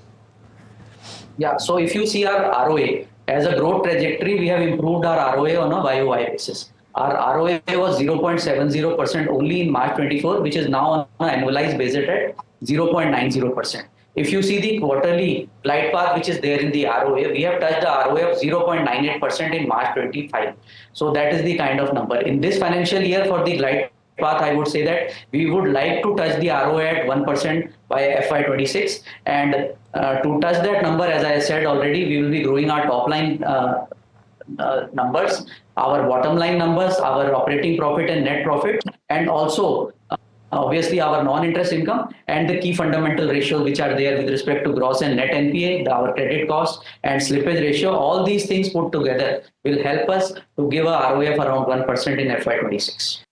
Speaker 20: Yeah, so if you see our ROA, as a growth trajectory, we have improved our ROA on a YOY basis. Our ROA was 0.70% only in March 24, which is now on an annualized basis at 0.90%. If you see the quarterly glide path which is there in the ROA, we have touched the ROA of 0.98% in March 25. So that is the kind of number. In this financial year for the glide path, I would say that we would like to touch the ROA at 1% by FY26. And to touch that number, as I said already, we will be growing our top line numbers, our bottom line numbers, our operating profit and net profit, and also obviously our non-interest income and the key fundamental ratios which are there with respect to gross and net NPA, our credit cost and slippage ratio. All these things put together will help us to give a ROA of around 1% in FY26.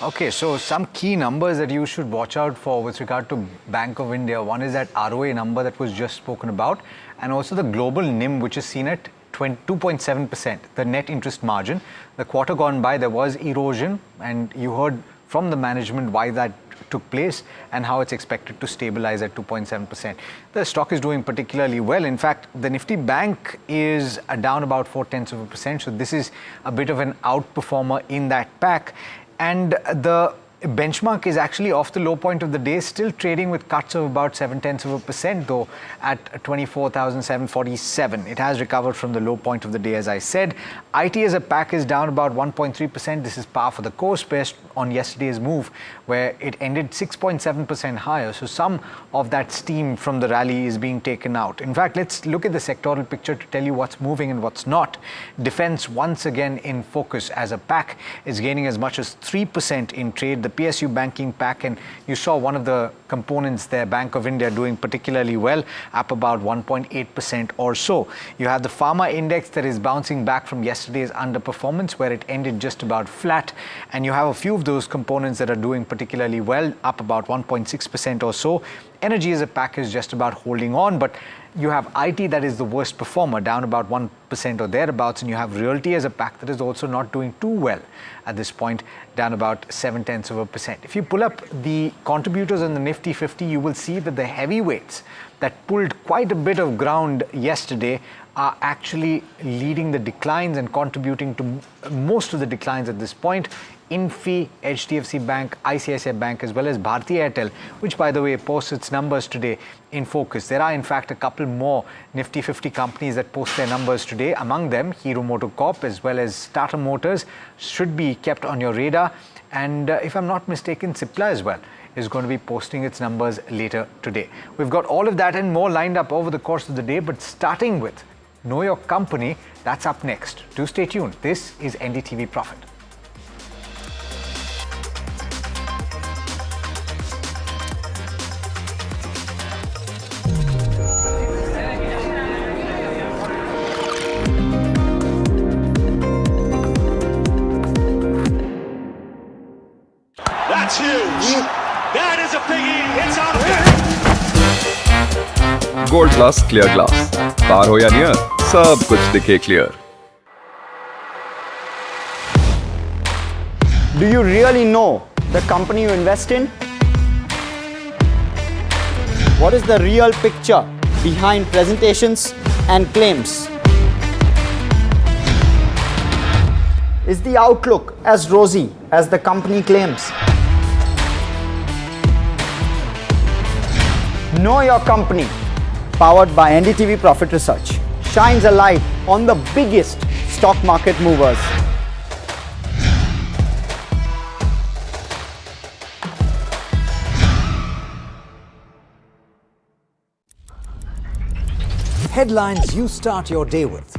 Speaker 3: Okay, so some key numbers that you should watch out for with regard to Bank of India. One is that ROA number that was just spoken about, and also the global NIM, which is seen at 2.7%, the net interest margin. The quarter gone by, there was erosion, and you heard from the management why that took place and how it's expected to stabilize at 2.7%. The stock is doing particularly well. In fact, the Nifty Bank is down about 0.4%. So this is a bit of an outperformer in that pack. And the benchmark is actually off the low point of the day, still trading with cuts of about 0.7% though at 24,747. It has recovered from the low point of the day, as I said. IT as a pack is down about 1.3%. This is par for the course based on yesterday's move, where it ended 6.7% higher. So some of that steam from the rally is being taken out. In fact, let's look at the sectoral picture to tell you what's moving and what's not. Defense once again in focus as a pack is gaining as much as 3% in trade. The PSU banking pack, and you saw one of the components there, Bank of India, doing particularly well, up about 1.8% or so. You have the Pharma index that is bouncing back from yesterday's underperformance, where it ended just about flat, and you have a few of those components that are doing particularly well, up about 1.6% or so. Energy as a pack is just about holding on, but you have IT that is the worst performer, down about 1% or thereabouts, and you have Realty as a pack that is also not doing too well at this point, down about 0.7%. If you pull up the contributors on the Nifty 50, you will see that the heavyweights that pulled quite a bit of ground yesterday are actually leading the declines and contributing to most of the declines at this point. Infi, HDFC Bank, ICICI Bank, as well as Bharti Airtel, which by the way posts its numbers today in focus. There are in fact a couple more Nifty 50 companies that post their numbers today. Among them, Hero MotoCorp as well as Tata Motors should be kept on your radar. And if I'm not mistaken, Cipla as well is going to be posting its numbers later today. We've got all of that and more lined up over the course of the day, but starting with Know Your Company, that's up next. Do stay tuned. This is NDTV Profit.
Speaker 21: That's huge. That is a biggie. It's out of it.
Speaker 14: Gold glass clear glass, far हो या near, सब कुछ दिखे clear.
Speaker 8: Do you really know the company you invest in? What is the real picture behind presentations and claims? Is the outlook as rosy as the company claims? Know Your Company, powered by NDTV Profit Research, shines a light on the biggest stock market movers.
Speaker 17: Headlines you start your day with.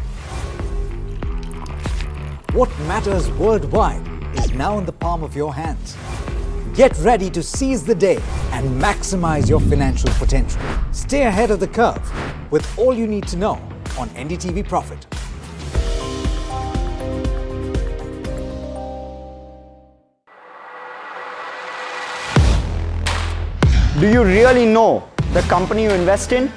Speaker 17: What matters worldwide is now in the palm of your hands. Get ready to seize the day and maximize your financial potential. Stay ahead of the curve with all you need to know on NDTV Profit.
Speaker 8: Do you really know the company you invest in?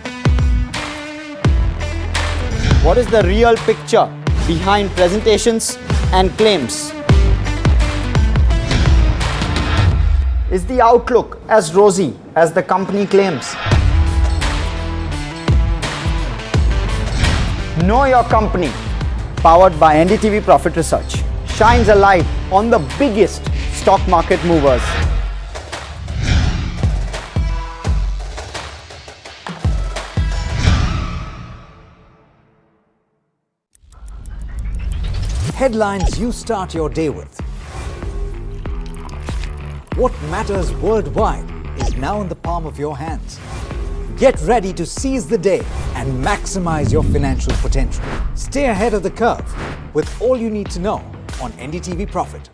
Speaker 8: What is the real picture behind presentations and claims? Is the outlook as rosy as the company claims? Know Your Company, powered by NDTV Profit Research, shines a light on the biggest stock market movers.
Speaker 17: headlines you start your day with. What matters worldwide is now in the palm of your hands. Get ready to seize the day and maximize your financial potential. Stay ahead of the curve with all you need to know on NDTV Profit.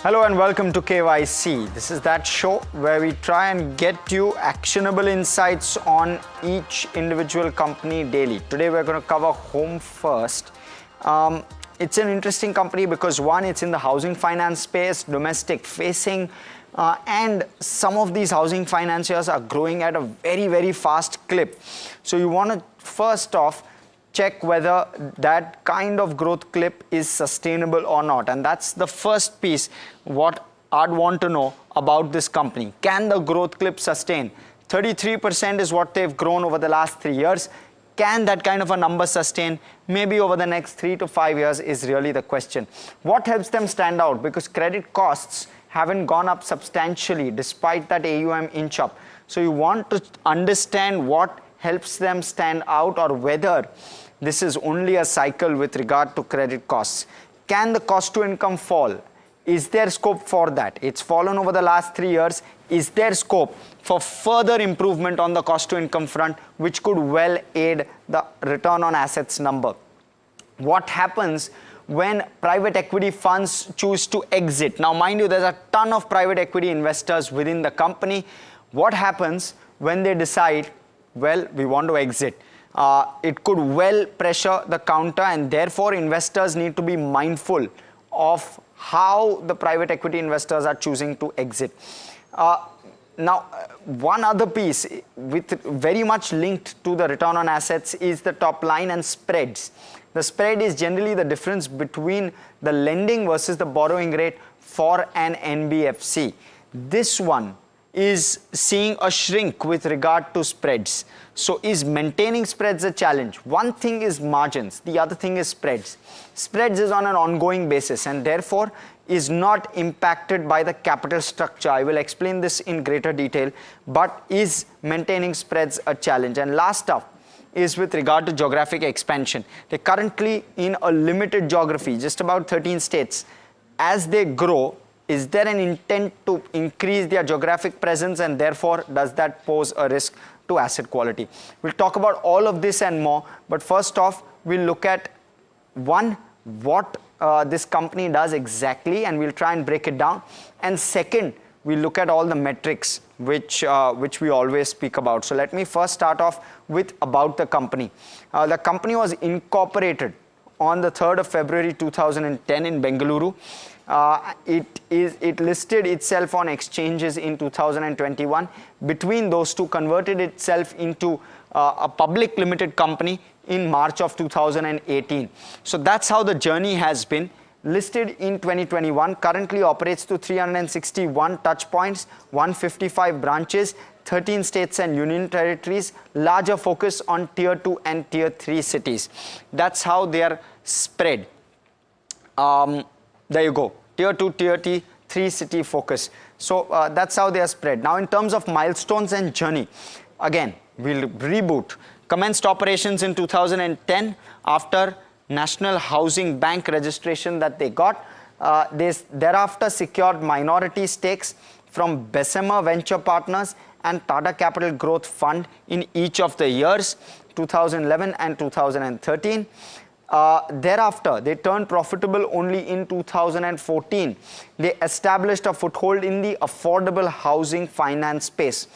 Speaker 8: Hello and welcome to KYC. This is that show where we try and get you actionable insights on each individual company daily. Today we're going to cover Home First. It's an interesting company because one, it's in the housing finance space, domestic facing, and some of these housing financiers are growing at a very, very fast clip. So you want to first off check whether that kind of growth clip is sustainable or not. And that's the first piece what I'd want to know about this company. Can the growth clip sustain? 33% is what they've grown over the last 3 years. Can that kind of a number sustain? Maybe over the next 3 to 5 years is really the question. What helps them stand out? Because credit costs haven't gone up substantially despite that AUM inch up. So you want to understand what helps them stand out or whether this is only a cycle with regard to credit costs. Can the cost to income fall? Is there scope for that? It's fallen over the last 3 years. Is there scope for further improvement on the cost to income front, which could well aid the return on assets number? What happens when private equity funds choose to exit? Now, mind you, there's a ton of private equity investors within the company. What happens when they decide, well, we want to exit? It could well pressure the counter, and therefore investors need to be mindful of how the private equity investors are choosing to exit. Now, one other piece with very much linked to the return on assets is the top line and spreads. The spread is generally the difference between the lending versus the borrowing rate for an NBFC. This one is seeing a shrink with regard to spreads. So is maintaining spreads a challenge? One thing is margins, the other thing is spreads. Spreads is on an ongoing basis and therefore is not impacted by the capital structure. I will explain this in greater detail, but is maintaining spreads a challenge? And last up is with regard to geographic expansion. They're currently in a limited geography, just about 13 states. As they grow, is there an intent to increase their geographic presence, and therefore does that pose a risk to asset quality? We'll talk about all of this and more, but first off, we'll look at one, what this company does exactly, and we'll try and break it down. And second, we'll look at all the metrics which we always speak about. So let me first start off with about the company. The company was incorporated on the 3rd of February 2010 in Bengaluru. It listed itself on exchanges in 2021. Between those two, converted itself into a public limited company in March of 2018. So that's how the journey has been. Listed in 2021, currently operates to 361 touch points, 155 branches, 13 states and union territories, larger focus on tier 2 and tier 3 cities. That's how they are spread. There you go, tier 2, tier 3 city focus. So that's how they are spread. Now in terms of milestones and journey, again, we'll reboot. Commenced operations in 2010 after National Housing Bank registration that they got. They thereafter secured minority stakes from Bessemer Venture Partners and Tata Capital Growth Fund in each of the years, 2011 and 2013. Thereafter, they turned profitable only in 2014. They established a foothold in the affordable housing finance space.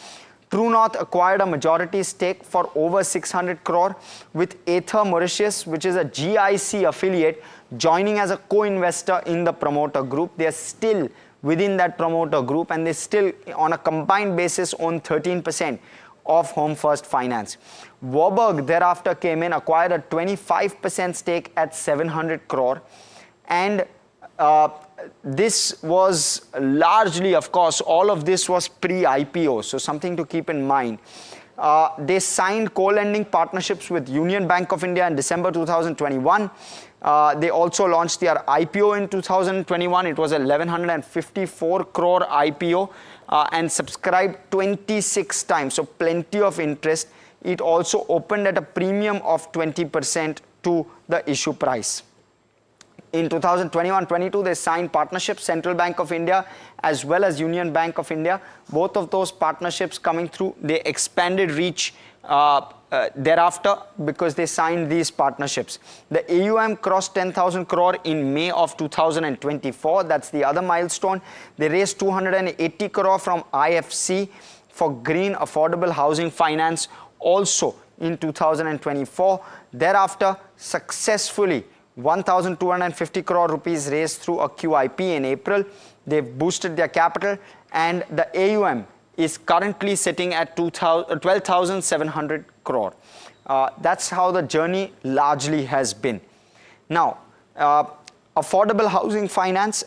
Speaker 8: True North acquired a majority stake for over 600 crore with Aether Mauritius, which is a GIC affiliate, joining as a co-investor in the promoter group. They are still within that promoter group and they still on a combined basis own 13% of Home First Finance. Warburg thereafter came in, acquired a 25% stake at 700 crore, and this was largely, of course, all of this was pre-IPO, so something to keep in mind. They signed co-lending partnerships with Union Bank of India in December 2021. They also launched their IPO in 2021. It was a 1154 crore IPO and subscribed 26 times, so plenty of interest. It also opened at a premium of 20% to the issue price. In 2021-22, they signed partnerships, Central Bank of India as well as Union Bank of India. Both of those partnerships coming through, they expanded reach thereafter because they signed these partnerships. The AUM crossed 10,000 crore in May of 2024. That's the other milestone. They raised 280 crore from IFC for green affordable housing finance also in 2024. Thereafter, successfully 1,250 crore rupees raised through a QIP in April. They've boosted their capital, and the AUM is currently sitting at 12,700 crore. That's how the journey largely has been. Now, affordable housing finance,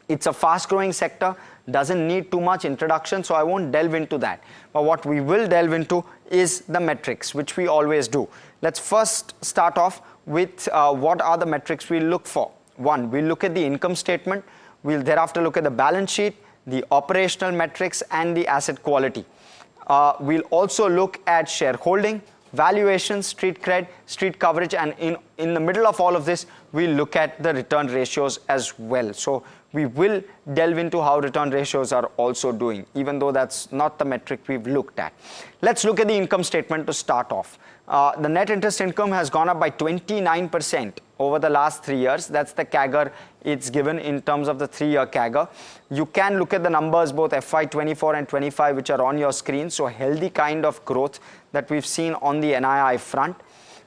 Speaker 8: it's a fast-growing sector, doesn't need too much introduction, so I won't delve into that. But what we will delve into is the metrics, which we always do. Let's first start off with what are the metrics we look for. One, we look at the income statement. We'll thereafter look at the balance sheet, the operational metrics, and the asset quality. We'll also look at shareholding, valuation, street cred, street coverage, and in the middle of all of this, we'll look at the return ratios as well. So we will delve into how return ratios are also doing, even though that's not the metric we've looked at. Let's look at the income statement to start off. The net interest income has gone up by 29% over the last 3 years. That's the CAGR it's given in terms of the 3-year CAGR. You can look at the numbers, both FY24 and 25, which are on your screen. So healthy kind of growth that we've seen on the NII front.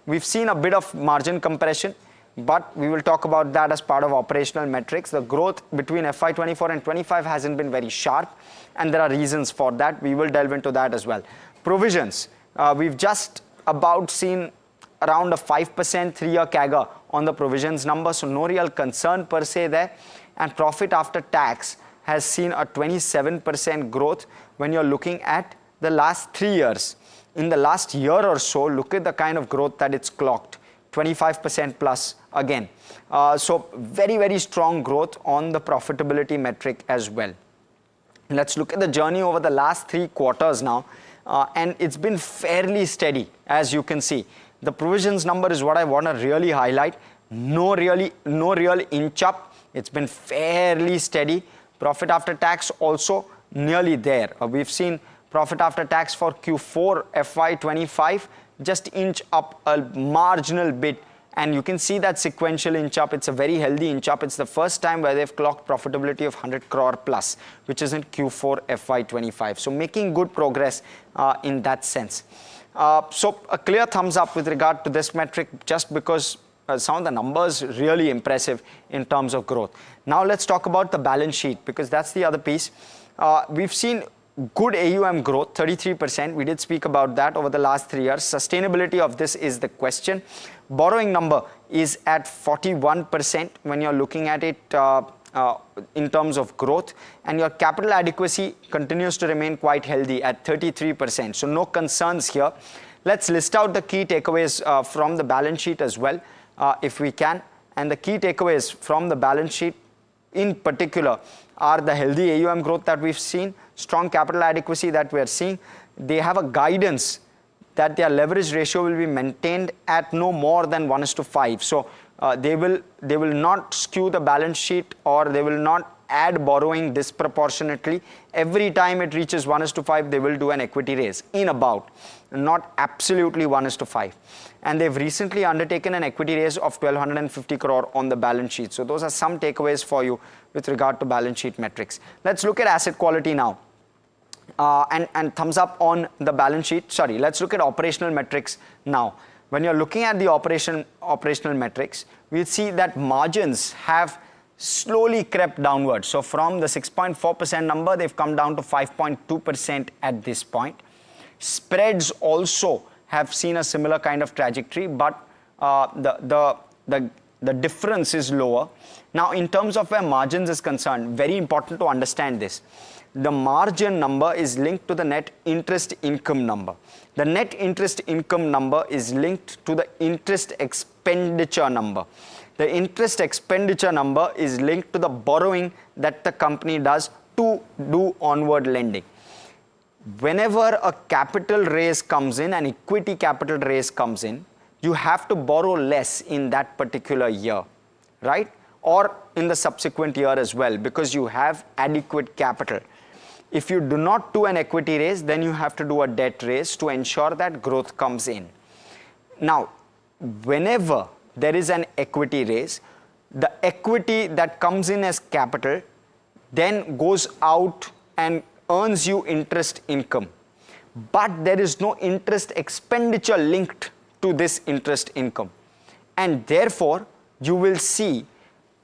Speaker 8: We've seen a bit of margin compression, but we will talk about that as part of operational metrics. The growth between FY24 and 25 hasn't been very sharp, and there are reasons for that. We will delve into that as well. Provisions, we've just about seen around a 5% 3-year CAGR on the provisions number, so no real concern per se there. And profit after tax has seen a 27% growth when you're looking at the last 3 years. In the last year or so, look at the kind of growth that it's clocked, 25% plus again. So very, very strong growth on the profitability metric as well. Let's look at the journey over the last 3 quarters now. And it's been fairly steady, as you can see. The provisions number is what I want to really highlight. No real inch up. It's been fairly steady. Profit after tax also nearly there. We've seen profit after tax for Q4 FY25 just inch up a marginal bit. And you can see that sequential inch up. It's a very healthy inch up. It's the first time where they've clocked profitability of 100 crore plus, which is in Q4 FY25. So making good progress in that sense. So a clear thumbs up with regard to this metric, just because some of the numbers really impressive in terms of growth. Now let's talk about the balance sheet, because that's the other piece. We've seen good AUM growth, 33%. We did speak about that over the last 3 years. Sustainability of this is the question. Borrowing number is at 41% when you're looking at it in terms of growth, and your capital adequacy continues to remain quite healthy at 33%. So no concerns here. Let's list out the key takeaways from the balance sheet as well, if we can. And the key takeaways from the balance sheet in particular are the healthy AUM growth that we've seen, strong capital adequacy that we're seeing. They have a guidance that their leverage ratio will be maintained at no more than 1:5. So they will not skew the balance sheet, or they will not add borrowing disproportionately. Every time it reaches 1:5, they will do an equity raise in about, not absolutely 1:5. And they've recently undertaken an equity raise of 1,250 crore on the balance sheet. So those are some takeaways for you with regard to balance sheet metrics. Let's look at asset quality now. And thumbs up on the balance sheet. Sorry, let's look at operational metrics now. When you're looking at the operational metrics, we'll see that margins have slowly crept downwards. So from the 6.4% number, they've come down to 5.2% at this point. Spreads also have seen a similar kind of trajectory, but the difference is lower. Now, in terms of where margins is concerned, very important to understand this. The margin number is linked to the net interest income number. The net interest income number is linked to the interest expenditure number. The interest expenditure number is linked to the borrowing that the company does to do onward lending. Whenever a capital raise comes in, an equity capital raise comes in, you have to borrow less in that particular year, right? Or in the subsequent year as well, because you have adequate capital. If you do not do an equity raise, then you have to do a debt raise to ensure that growth comes in. Now, whenever there is an equity raise, the equity that comes in as capital then goes out and earns you interest income. But there is no interest expenditure linked to this interest income. And therefore, you will see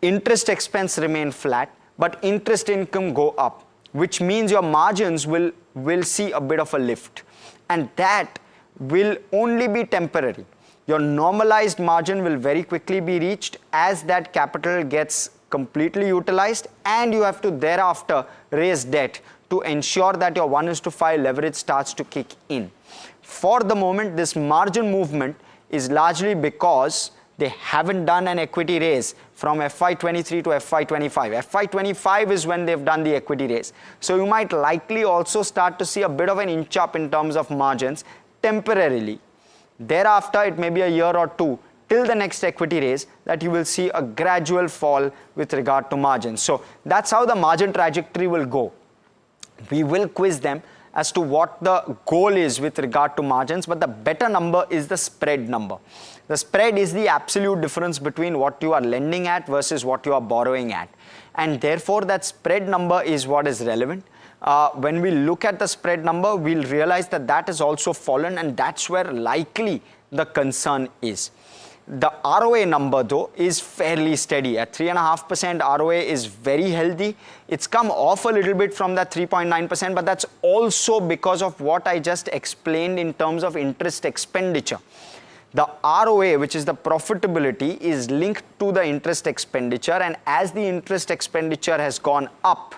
Speaker 8: interest expense remain flat, but interest income go up, which means your margins will see a bit of a lift. And that will only be temporary. Your normalized margin will very quickly be reached as that capital gets completely utilized, and you have to thereafter raise debt to ensure that your 1:5 leverage starts to kick in. For the moment, this margin movement is largely because they haven't done an equity raise from FY23 to FY25. FY25 is when they've done the equity raise. So you might likely also start to see a bit of an inch up in terms of margins temporarily. Thereafter, it may be a year or two till the next equity raise that you will see a gradual fall with regard to margins. So that's how the margin trajectory will go. We will quiz them as to what the goal is with regard to margins, but the better number is the spread number. The spread is the absolute difference between what you are lending at versus what you are borrowing at. And therefore, that spread number is what is relevant. When we look at the spread number, we'll realize that that has also fallen, and that's where likely the concern is. The ROA number though is fairly steady. At 3.5%, ROA is very healthy. It's come off a little bit from that 3.9%, but that's also because of what I just explained in terms of interest expenditure. The ROA, which is the profitability, is linked to the interest expenditure, and as the interest expenditure has gone up,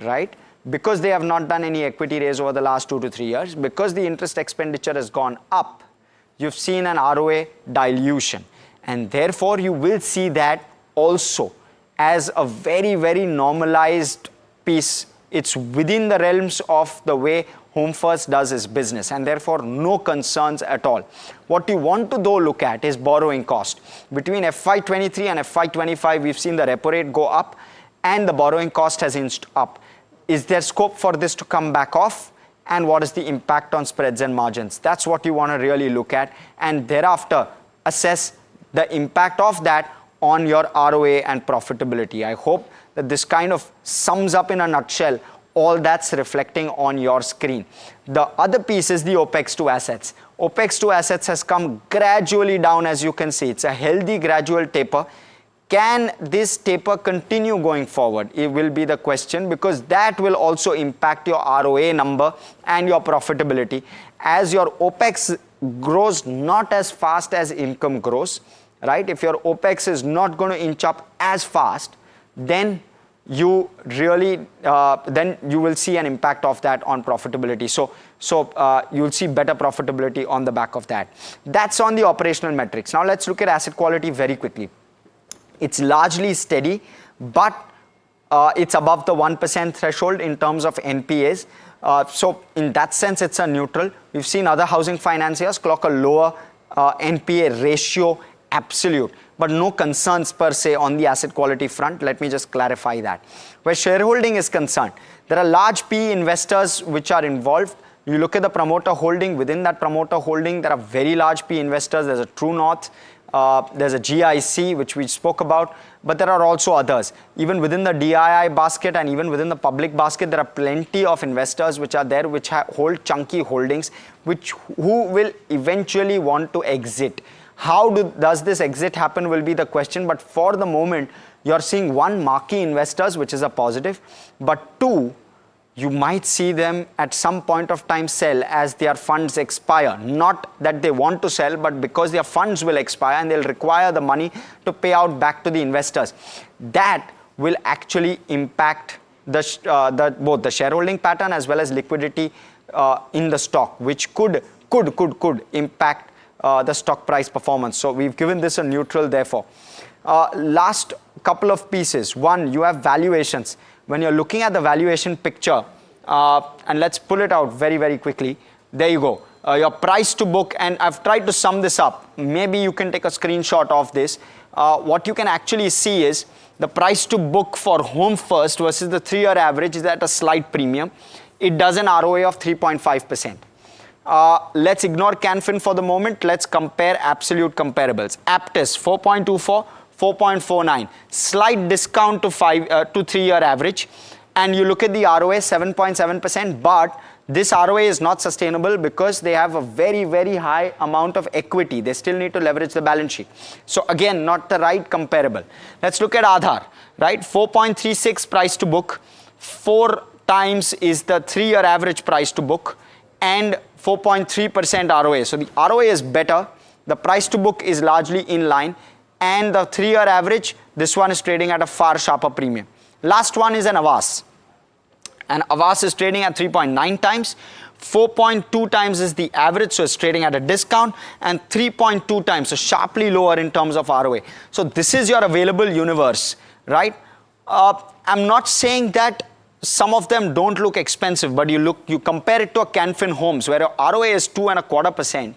Speaker 8: right, because they have not done any equity raise over the last 2 to 3 years, because the interest expenditure has gone up, you've seen an ROA dilution, and therefore you will see that also as a very, very normalized piece. It's within the realms of the way Home First does its business, and therefore no concerns at all. What you want to though look at is borrowing cost. Between FY23 and FY25, we've seen the repo rate go up and the borrowing cost has inched up. Is there scope for this to come back off? And what is the impact on spreads and margins? That's what you want to really look at, and thereafter assess the impact of that on your ROA and profitability. I hope that this kind of sums up in a nutshell all that's reflecting on your screen. The other piece is the OPEX to assets. OPEX to assets has come gradually down, as you can see. It's a healthy gradual taper. Can this taper continue going forward? It will be the question, because that will also impact your ROA number and your profitability. As your OPEX grows not as fast as income grows, right? If your OPEX is not going to inch up as fast, then you really, then you will see an impact of that on profitability. So you'll see better profitability on the back of that. That's on the operational metrics. Now let's look at asset quality very quickly. It's largely steady, but it's above the 1% threshold in terms of NPAs. So in that sense, it's a neutral. We've seen other housing financiers clock a lower NPA ratio absolute, but no concerns per se on the asset quality front. Let me just clarify that. Where shareholding is concerned, there are large PE investors which are involved. You look at the promoter holding. Within that promoter holding, there are very large PE investors. There's a True North. There's a GIC, which we spoke about, but there are also others. Even within the DII basket and even within the public basket, there are plenty of investors which are there, which hold chunky holdings, who will eventually want to exit. How does this exit happen will be the question, but for the moment, you're seeing one, marquee investors, which is a positive, but two, you might see them at some point of time sell as their funds expire. Not that they want to sell, but because their funds will expire and they'll require the money to pay out back to the investors. That will actually impact both the shareholding pattern as well as liquidity in the stock, which could impact the stock price performance. So we've given this a neutral therefore. Last couple of pieces. One, you have valuations. When you're looking at the valuation picture, and let's pull it out very, very quickly. There you go. Your price to book, and I've tried to sum this up. Maybe you can take a screenshot of this. What you can actually see is the price to book for Home First versus the 3-year average is at a slight premium. It does an ROA of 3.5%. Let's ignore Canfin for the moment. Let's compare absolute comparables. Aptus 4.24, 4.49, slight discount to 3-year average, and you look at the ROA 7.7%, but this ROA is not sustainable because they have a very, very high amount of equity. They still need to leverage the balance sheet. So again, not the right comparable. Let's look at Aadhar, right? 4.36 price to book, 4 times is the 3-year average price to book, and 4.3% ROA. So the ROA is better, the price to book is largely in line, and the 3-year average, this one is trading at a far sharper premium. Last one is an Avas. And Avas is trading at 3.9 times, 4.2 times is the average, so it's trading at a discount, and 3.2 times, so sharply lower in terms of ROA. So this is your available universe, right? I'm not saying that some of them don't look expensive, but you compare it to a Canfin Homes where your ROA is 2.25%.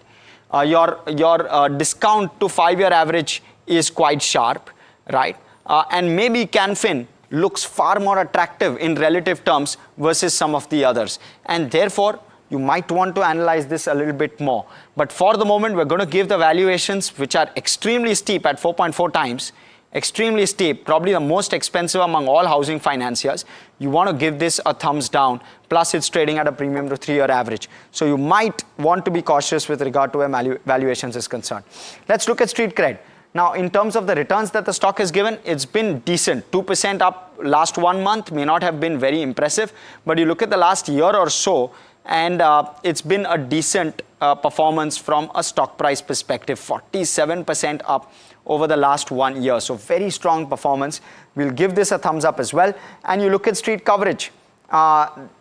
Speaker 8: Your discount to 5-year average is quite sharp, right? And maybe Canfin looks far more attractive in relative terms versus some of the others. And therefore, you might want to analyze this a little bit more. But for the moment, we're going to give the valuations which are extremely steep at 4.4 times. Extremely steep, probably the most expensive among all housing financiers. You want to give this a thumbs down, plus it's trading at a premium to 3-year average. So you might want to be cautious with regard to where valuations is concerned. Let's look at Street Cred. Now, in terms of the returns that the stock has given, it's been decent. 2% up last 1 month may not have been very impressive, but you look at the last year or so, and it's been a decent performance from a stock price perspective, 47% up over the last 1 year. So very strong performance. We'll give this a thumbs up as well. And you look at street coverage.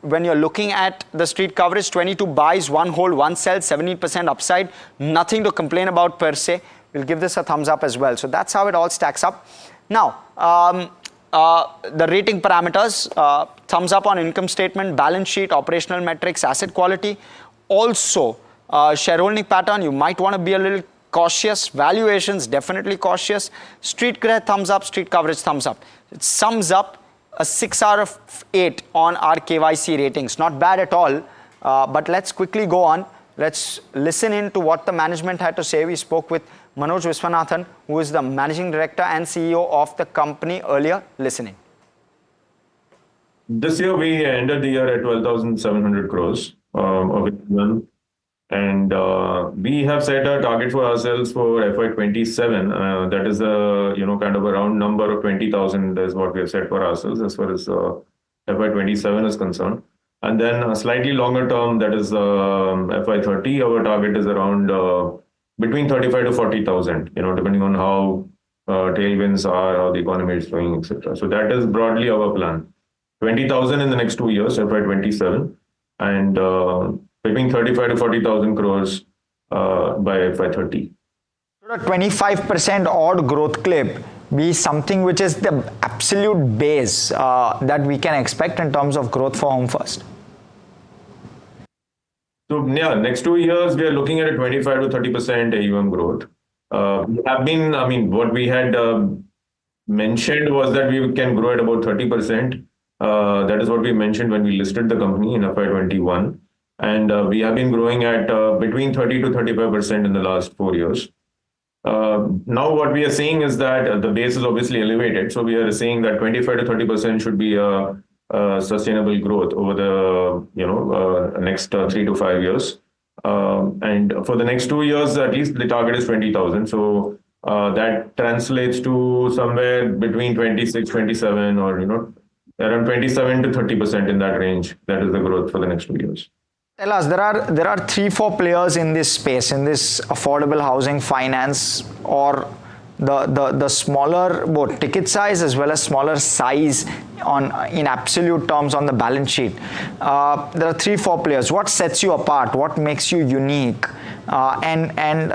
Speaker 8: When you're looking at the street coverage, 22 buys, 1 hold, 1 sell, 17% upside. Nothing to complain about per se. We'll give this a thumbs up as well. So that's how it all stacks up. Now, the rating parameters, thumbs up on income statement, balance sheet, operational metrics, asset quality. Also, shareholding pattern, you might want to be a little cautious. Valuations, definitely cautious. Street cred, thumbs up. Street coverage, thumbs up. It sums up a 6 out of 8 on our KYC ratings. Not bad at all. But let's quickly go on. Let's listen in to what the management had to say. We spoke with Manoj Viswanathan, who is the Managing Director and CEO of the company earlier. Listening.
Speaker 1: This year we ended the year at 12,700 crores of income. And we have set a target for ourselves for FY27. That is a kind of a round number of 20,000 is what we have set for ourselves as far as FY27 is concerned. And then a slightly longer term, that is FY30, our target is around between 35 to 40,000, depending on how tailwinds are, how the economy is going, etc. So that is broadly our plan. 20,000 in the next 2 years, FY27, and between 35 to 40,000 crores by FY30.
Speaker 8: Should a 25% odd growth clip be something which is the absolute base that we can expect in terms of growth for Home First?
Speaker 1: So yeah, next 2 years, we are looking at a 25 to 30% AUM growth. We have been, what we had mentioned was that we can grow at about 30%. That is what we mentioned when we listed the company in FY21. And we have been growing at between 30 to 35% in the last 4 years. Now what we are seeing is that the base is obviously elevated. So we are saying that 25 to 30% should be a sustainable growth over the next 3 to 5 years. And for the next 2 years, at least the target is 20,000. So that translates to somewhere between 26, 27 or, around 27 to 30% in that range. That is the growth for the next 2 years.
Speaker 8: Tell us, there are 3-4 players in this space, in this affordable housing finance, or the smaller both ticket size as well as smaller size in absolute terms on the balance sheet. There are 3-4 players. What sets you apart? What makes you unique? And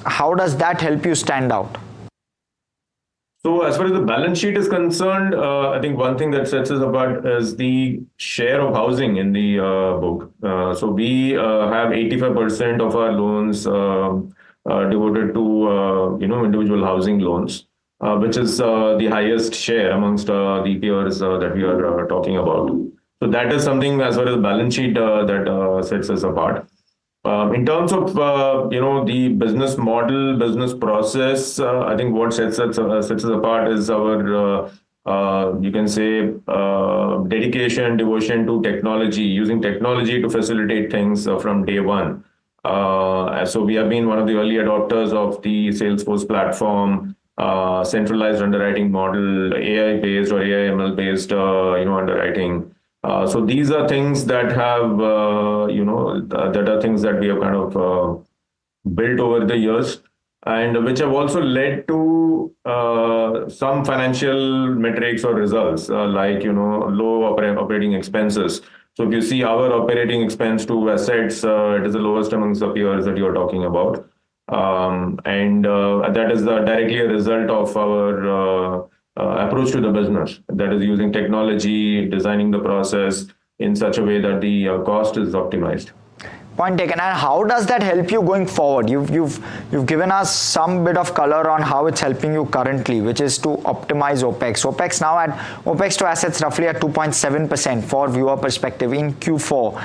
Speaker 8: how does that help you stand out?
Speaker 1: So as far as the balance sheet is concerned, I think one thing that sets us apart is the share of housing in the book. So we have 85% of our loans devoted to individual housing loans, which is the highest share amongst the peers that we are talking about. So that is something as far as the balance sheet that sets us apart. In terms of the business model, business process, I think what sets us apart is our you can say dedication, devotion to technology, using technology to facilitate things from day one. So we have been one of the early adopters of the Salesforce platform, centralized underwriting model, AI-based or AI/ML-based underwriting. So these are things that have that are things that we have kind of built over the years, and which have also led to some financial metrics or results like low operating expenses. So if you see our operating expense to assets, it is the lowest amongst the peers that you're talking about. And that is directly a result of our approach to the business, that is using technology, designing the process in such a way that the cost is optimized.
Speaker 8: Point taken. And how does that help you going forward? You've given us some bit of color on how it's helping you currently, which is to optimize OPEX. OPEX now at OPEX to assets roughly at 2.7% for viewer perspective in Q4.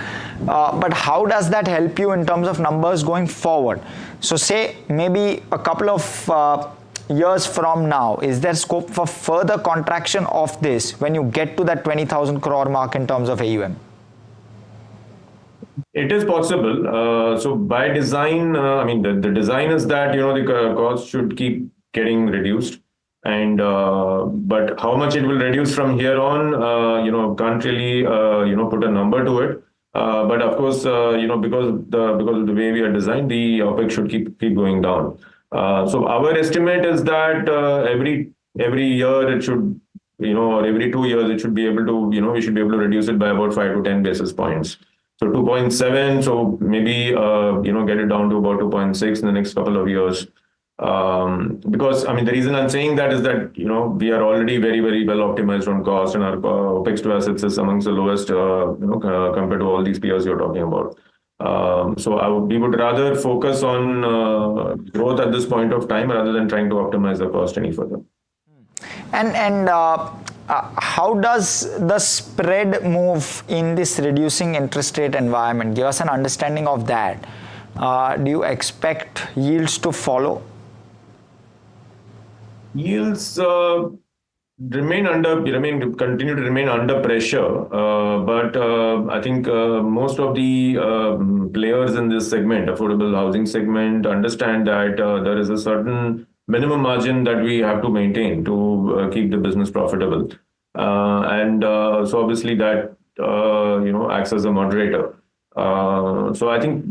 Speaker 8: But how does that help you in terms of numbers going forward? So say maybe a couple of years from now, is there scope for further contraction of this when you get to that 20,000 crore mark in terms of AUM?
Speaker 1: It is possible. So by design, I mean, the design is that, the cost should keep getting reduced. And, but how much it will reduce from here on, can't really, put a number to it. But of course, because of the way we are designed, the OPEX should keep going down. So our estimate is that every year it should, or every 2 years it should be able to, we should be able to reduce it by about 5 to 10 basis points. So 2.7, so maybe, get it down to about 2.6 in the next couple of years. Because, I mean, the reason I'm saying that is that, we are already very, very well optimized on cost, and our OPEX to assets is amongst the lowest, compared to all these peers you're talking about. So we would rather focus on growth at this point of time rather than trying to optimize the cost any further.
Speaker 8: And how does the spread move in this reducing interest rate environment? Give us an understanding of that. Do you expect yields to follow?
Speaker 1: Yields continue to remain under pressure, but I think most of the players in this segment, affordable housing segment, understand that there is a certain minimum margin that we have to maintain to keep the business profitable, and so obviously that acts as a moderator. So I think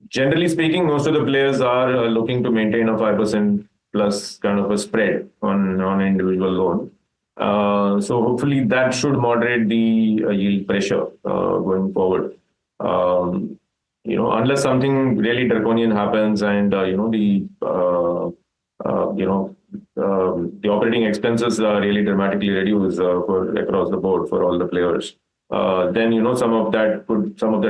Speaker 1: generally speaking, most of the players are looking to maintain a 5% plus kind of a spread on an individual loan. So hopefully that should moderate the yield pressure going forward. Unless something really draconian happens and the operating expenses are really dramatically reduced across the board for all the players. Then some of that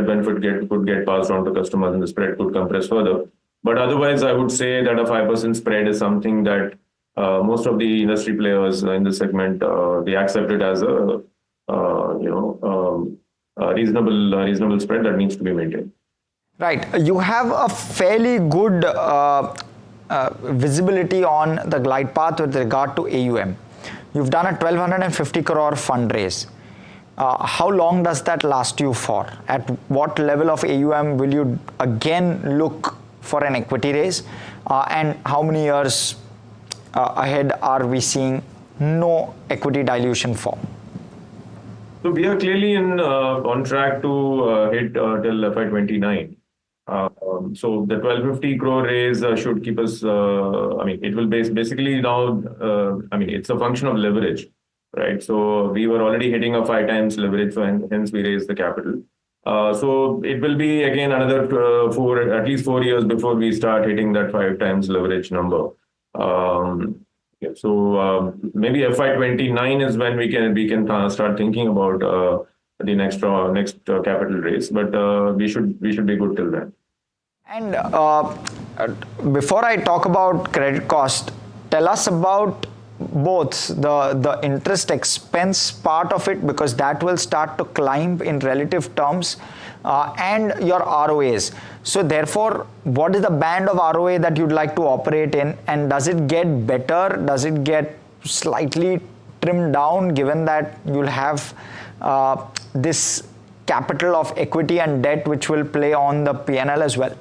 Speaker 1: benefit could get passed on to customers, and the spread could compress further. But otherwise, I would say that a 5% spread is something that most of the industry players in this segment they accept it as a reasonable spread that needs to be maintained.
Speaker 8: Right. You have a fairly good visibility on the glide path with regard to AUM. You've done a 1,250 crore fundraise. How long does that last you for? At what level of AUM will you again look for an equity raise? And how many years ahead are we seeing no equity dilution for?
Speaker 1: So we are clearly on track to hit till FY29. So the 1250 crore raise should keep us. I mean, it will basically now. I mean, it's a function of leverage, right? So we were already hitting a 5 times leverage, so hence we raised the capital. So it will be again another at least 4 years before we start hitting that 5 times leverage number. So maybe FY29 is when we can start thinking about the next capital raise, but we should be good till then.
Speaker 8: And before I talk about credit cost, tell us about both the interest expense part of it, because that will start to climb in relative terms, and your ROAs. So therefore, what is the band of ROA that you'd like to operate in, and does it get better? Does it get slightly trimmed down, given that you'll have this capital of equity and debt which will play on the P&L as well?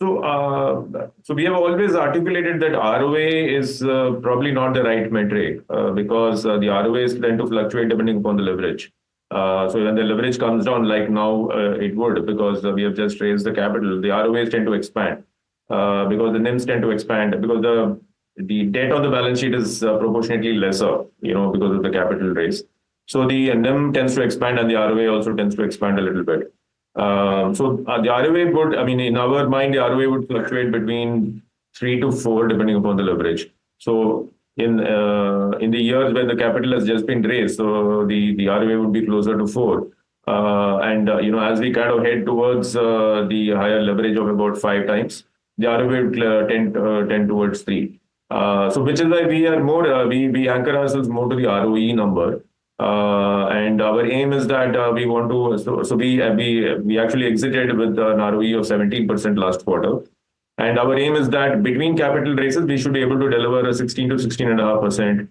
Speaker 1: So we have always articulated that ROA is probably not the right metric because the ROAs tend to fluctuate depending upon the leverage. So when the leverage comes down, like now it would, because we have just raised the capital, the ROAs tend to expand because the NIMs tend to expand because the debt on the balance sheet is proportionately lesser, because of the capital raise. So the NIM tends to expand and the ROA also tends to expand a little bit. So the ROA would, I mean, in our mind, the ROA would fluctuate between 3 to 4 depending upon the leverage. So in the years when the capital has just been raised, so the ROA would be closer to 4. And as we kind of head towards the higher leverage of about 5 times, the ROA would tend towards 3. So which is why we are more we anchor ourselves more to the ROE number. And our aim is that we want to. So we actually exited with an ROE of 17% last quarter. And our aim is that between capital raises, we should be able to deliver a 16 to 16.5%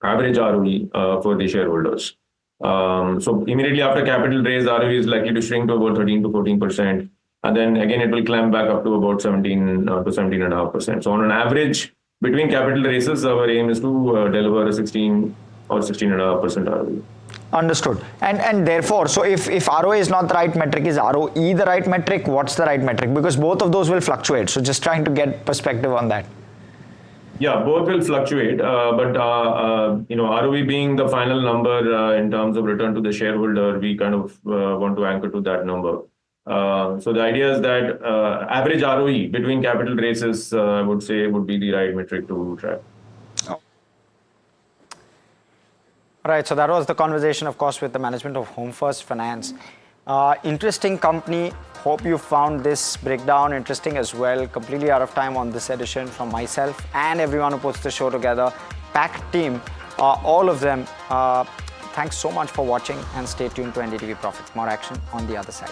Speaker 1: average ROE for the shareholders. So immediately after capital raise, ROE is likely to shrink to about 13 to 14%. And then again, it will climb back up to about 17 to 17.5%. So on an average, between capital raises, our aim is to deliver a 16 or 16.5% ROE.
Speaker 8: Understood. And therefore, so if ROA is not the right metric, is ROE the right metric? What's the right metric? Because both of those will fluctuate. So just trying to get perspective on that.
Speaker 1: Yeah, both will fluctuate, but ROE being the final number in terms of return to the shareholder, we kind of want to anchor to that number. So the idea is that average ROE between capital raises, I would say, would be the right metric to track.
Speaker 8: Right, so that was the conversation, of course, with the management of Home First Finance. Interesting company. Hope you found this breakdown interesting as well. Completely out of time on this edition from myself and everyone who puts the show together. Packed team, all of them. Thanks so much for watching and stay tuned to NDTV Profit. More action on the other side.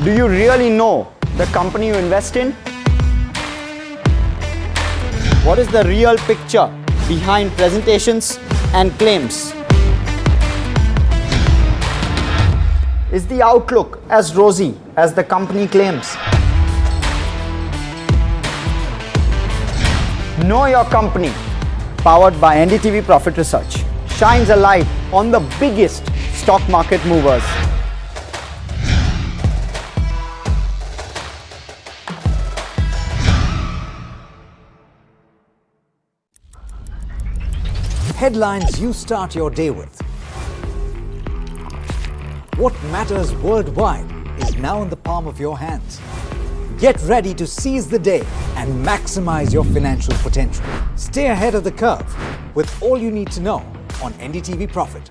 Speaker 8: Do you really know the company you invest in? What is the real picture behind presentations and claims? Is the outlook as rosy as the company claims? Know Your Company, powered by NDTV Profit Research, shines a light on the biggest stock market movers.
Speaker 17: Headlines you start your day with. What matters worldwide is now in the palm of your hands. Get ready to seize the day and maximize your financial potential. Stay ahead of the curve with all you need to know on NDTV Profit.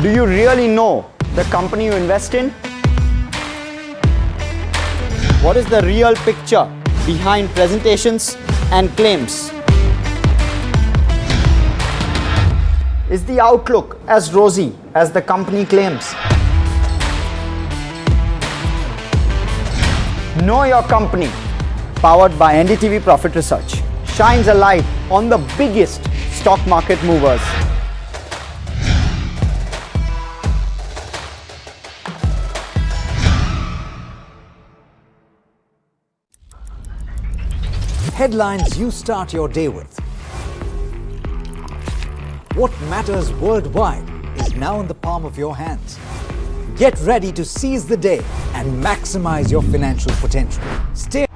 Speaker 8: Do you really know the company you invest in? What is the real picture behind presentations and claims? Is the outlook as rosy as the company claims? Know Your Company, powered by NDTV Profit Research, shines a light on the biggest stock market movers.
Speaker 17: Headlines you start your day with. What matters worldwide is now in the palm of your hands. Get ready to seize the day and maximize your financial potential. Stay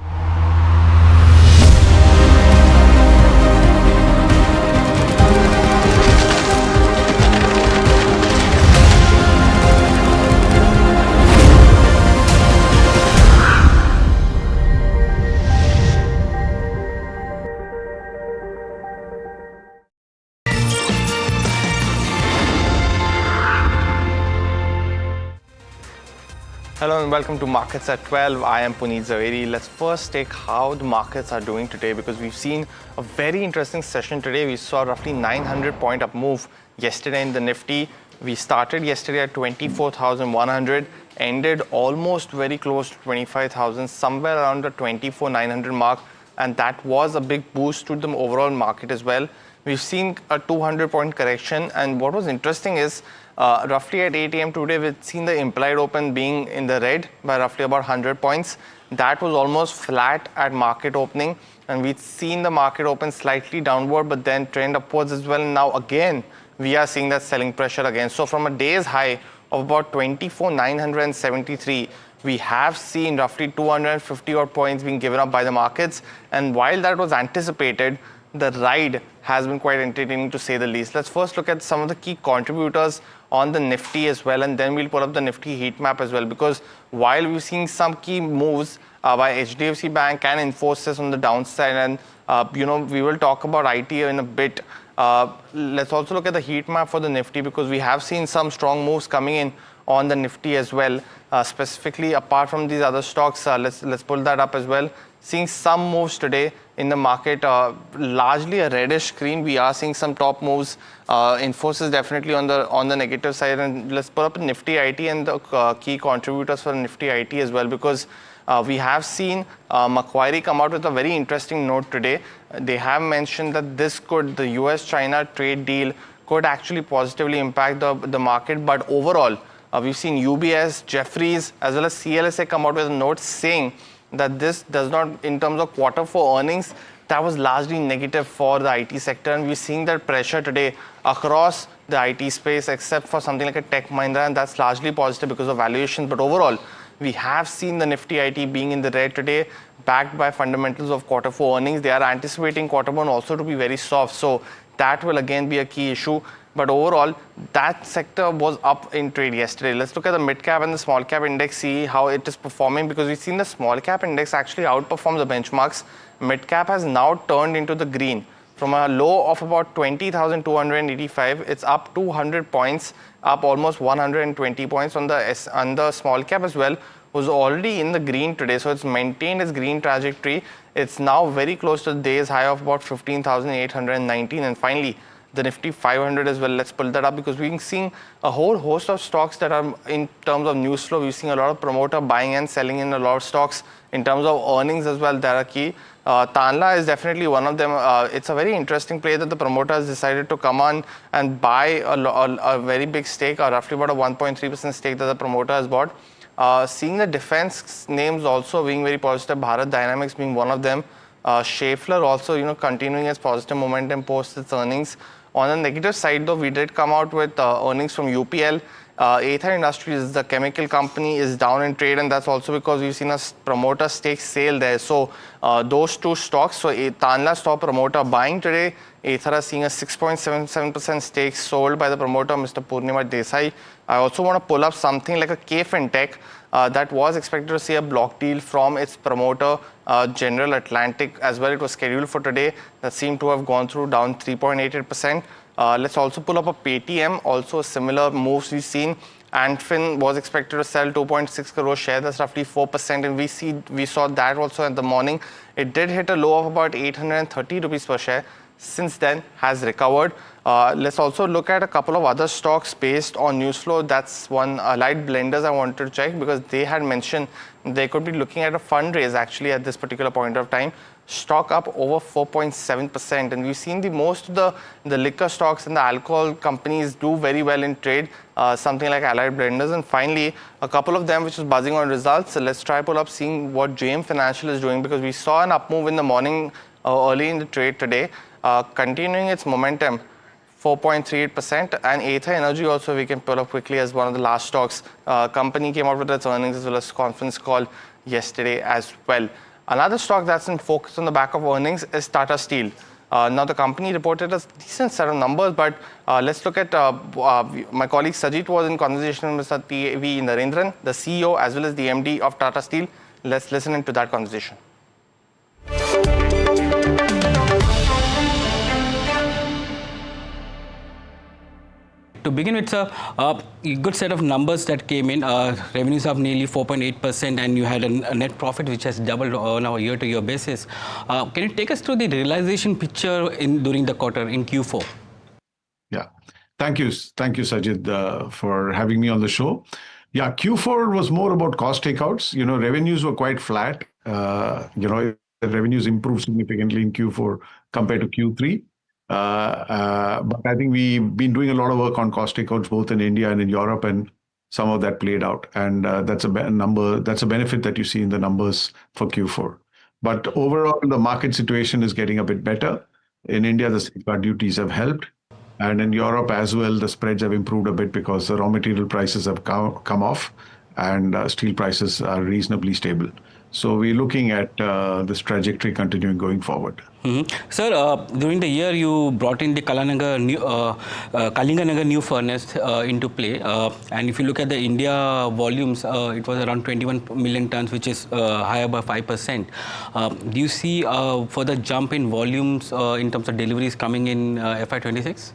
Speaker 5: Hello and welcome to Markets at 12. I am Puneet Zaveri. Let's first take how the markets are doing today because we've seen a very interesting session today. We saw roughly 900 point up move yesterday in the Nifty. We started yesterday at 24,100, ended almost very close to 25,000, somewhere around the 24,900 mark, and that was a big boost to the overall market as well. We've seen a 200 point correction, and what was interesting is roughly at 8 a.m. today, we've seen the implied open being in the red by roughly about 100 points. That was almost flat at market opening, and we've seen the market open slightly downward, but then trend upwards as well. Now again, we are seeing that selling pressure again. So from a day's high of about 24,973, we have seen roughly 250 odd points being given up by the markets. And while that was anticipated, the ride has been quite entertaining to say the least. Let's first look at some of the key contributors on the Nifty as well, and then we'll pull up the Nifty heat map as well, because while we're seeing some key moves by HDFC Bank and Infosys on the downside, and we will talk about IT in a bit. Let's also look at the heat map for the Nifty, because we have seen some strong moves coming in on the Nifty as well, specifically apart from these other stocks. Let's pull that up as well. Seeing some moves today in the market, largely a reddish green. We are seeing some top moves. Infosys definitely on the negative side, and let's pull up Nifty IT and the key contributors for Nifty IT as well, because we have seen Macquarie come out with a very interesting note today. They have mentioned that the US-China trade deal could actually positively impact the market, but overall, we've seen UBS, Jefferies, as well as CLSA come out with a note saying that this does not, in terms of quarter four earnings, that was largely negative for the IT sector. And we're seeing that pressure today across the IT space, except for something like a Tech Mahindra, and that's largely positive because of valuations. But overall, we have seen the Nifty IT being in the red today, backed by fundamentals of quarter four earnings. They are anticipating quarter one also to be very soft. So that will again be a key issue. But overall, that sector was up in trade yesterday. Let's look at the mid-cap and the small-cap index, see how it is performing, because we've seen the small-cap index actually outperform the benchmarks. Mid-cap has now turned into the green. From a low of about 20,285, it's up 200 points, up almost 120 points on the small-cap as well, was already in the green today. So it's maintained its green trajectory. It's now very close to the day's high of about 15,819. And finally, the Nifty 500 as well. Let's pull that up, because we've seen a whole host of stocks that are in terms of news flow. We've seen a lot of promoter buying and selling in a lot of stocks in terms of earnings as well. That are key. Tanla is definitely one of them. It's a very interesting play that the promoter has decided to come on and buy a very big stake, or roughly about a 1.3% stake that the promoter has bought. Seeing the defense names also being very positive, Bharat Dynamics being one of them. Schaeffler also, continuing its positive momentum post its earnings. On the negative side, though, we did come out with earnings from UPL. Aether Industries, the chemical company, is down in trade, and that's also because we've seen a promoter stake sale there. So those two stocks, so Tanla stock promoter buying today, Aether is seeing a 6.77% stake sold by the promoter, Mr. Purnima Desai. I also want to pull up something like a K-Fintech that was expected to see a block deal from its promoter, General Atlantic, as well. It was scheduled for today. That seemed to have gone through, down 3.88%. Let's also pull up a Paytm, also similar moves we've seen. Antfin was expected to sell 2.6 crore shares, that's roughly 4%, and we saw that also in the morning. It did hit a low of about 830 rupees per share. Since then, has recovered. Let's also look at a couple of other stocks based on news flow. That's one, Allied Blenders, I wanted to check, because they had mentioned they could be looking at a fundraise actually at this particular point of time. stock up over 4.7%. And we've seen most of the liquor stocks and the alcohol companies do very well in trade, something like Allied Blenders. And finally, a couple of them which is buzzing on results. So let's try pull up seeing what JM Financial is doing, because we saw an up move in the morning early in the trade today, continuing its momentum. 4.38%, and Ather Energy also we can pull up quickly as one of the last stocks. Company came out with its earnings as well as conference call yesterday as well. Another stock that's in focus on the back of earnings is Tata Steel. Now the company reported a decent set of numbers, but let's look at my colleague Sajit was in conversation with Mr. TV Narendran, the CEO as well as the MD of Tata Steel. Let's listen into that conversation.
Speaker 4: To begin with, sir, a good set of numbers that came in. Revenues up nearly 4.8%, and you had a net profit which has doubled on a year-to-year basis. Can you take us through the realization picture during the quarter in Q4?
Speaker 22: Yeah, thank you, Sajid, for having me on the show. Yeah, Q4 was more about cost takeouts. Revenues were quite flat. The revenues improved significantly in Q4 compared to Q3. But I think we've been doing a lot of work on cost takeouts both in India and in Europe, and some of that played out. And that's a benefit that you see in the numbers for Q4. But overall, the market situation is getting a bit better. In India, the safeguard duties have helped. And in Europe as well, the spreads have improved a bit because the raw material prices have come off, and steel prices are reasonably stable. So we're looking at this trajectory continuing going forward.
Speaker 4: Sir, during the year, you brought in the Kalinganagar new furnace into play. And if you look at the India volumes, it was around 21 million tons, which is higher by 5%. Do you see further jump in volumes in terms of deliveries coming in FY26?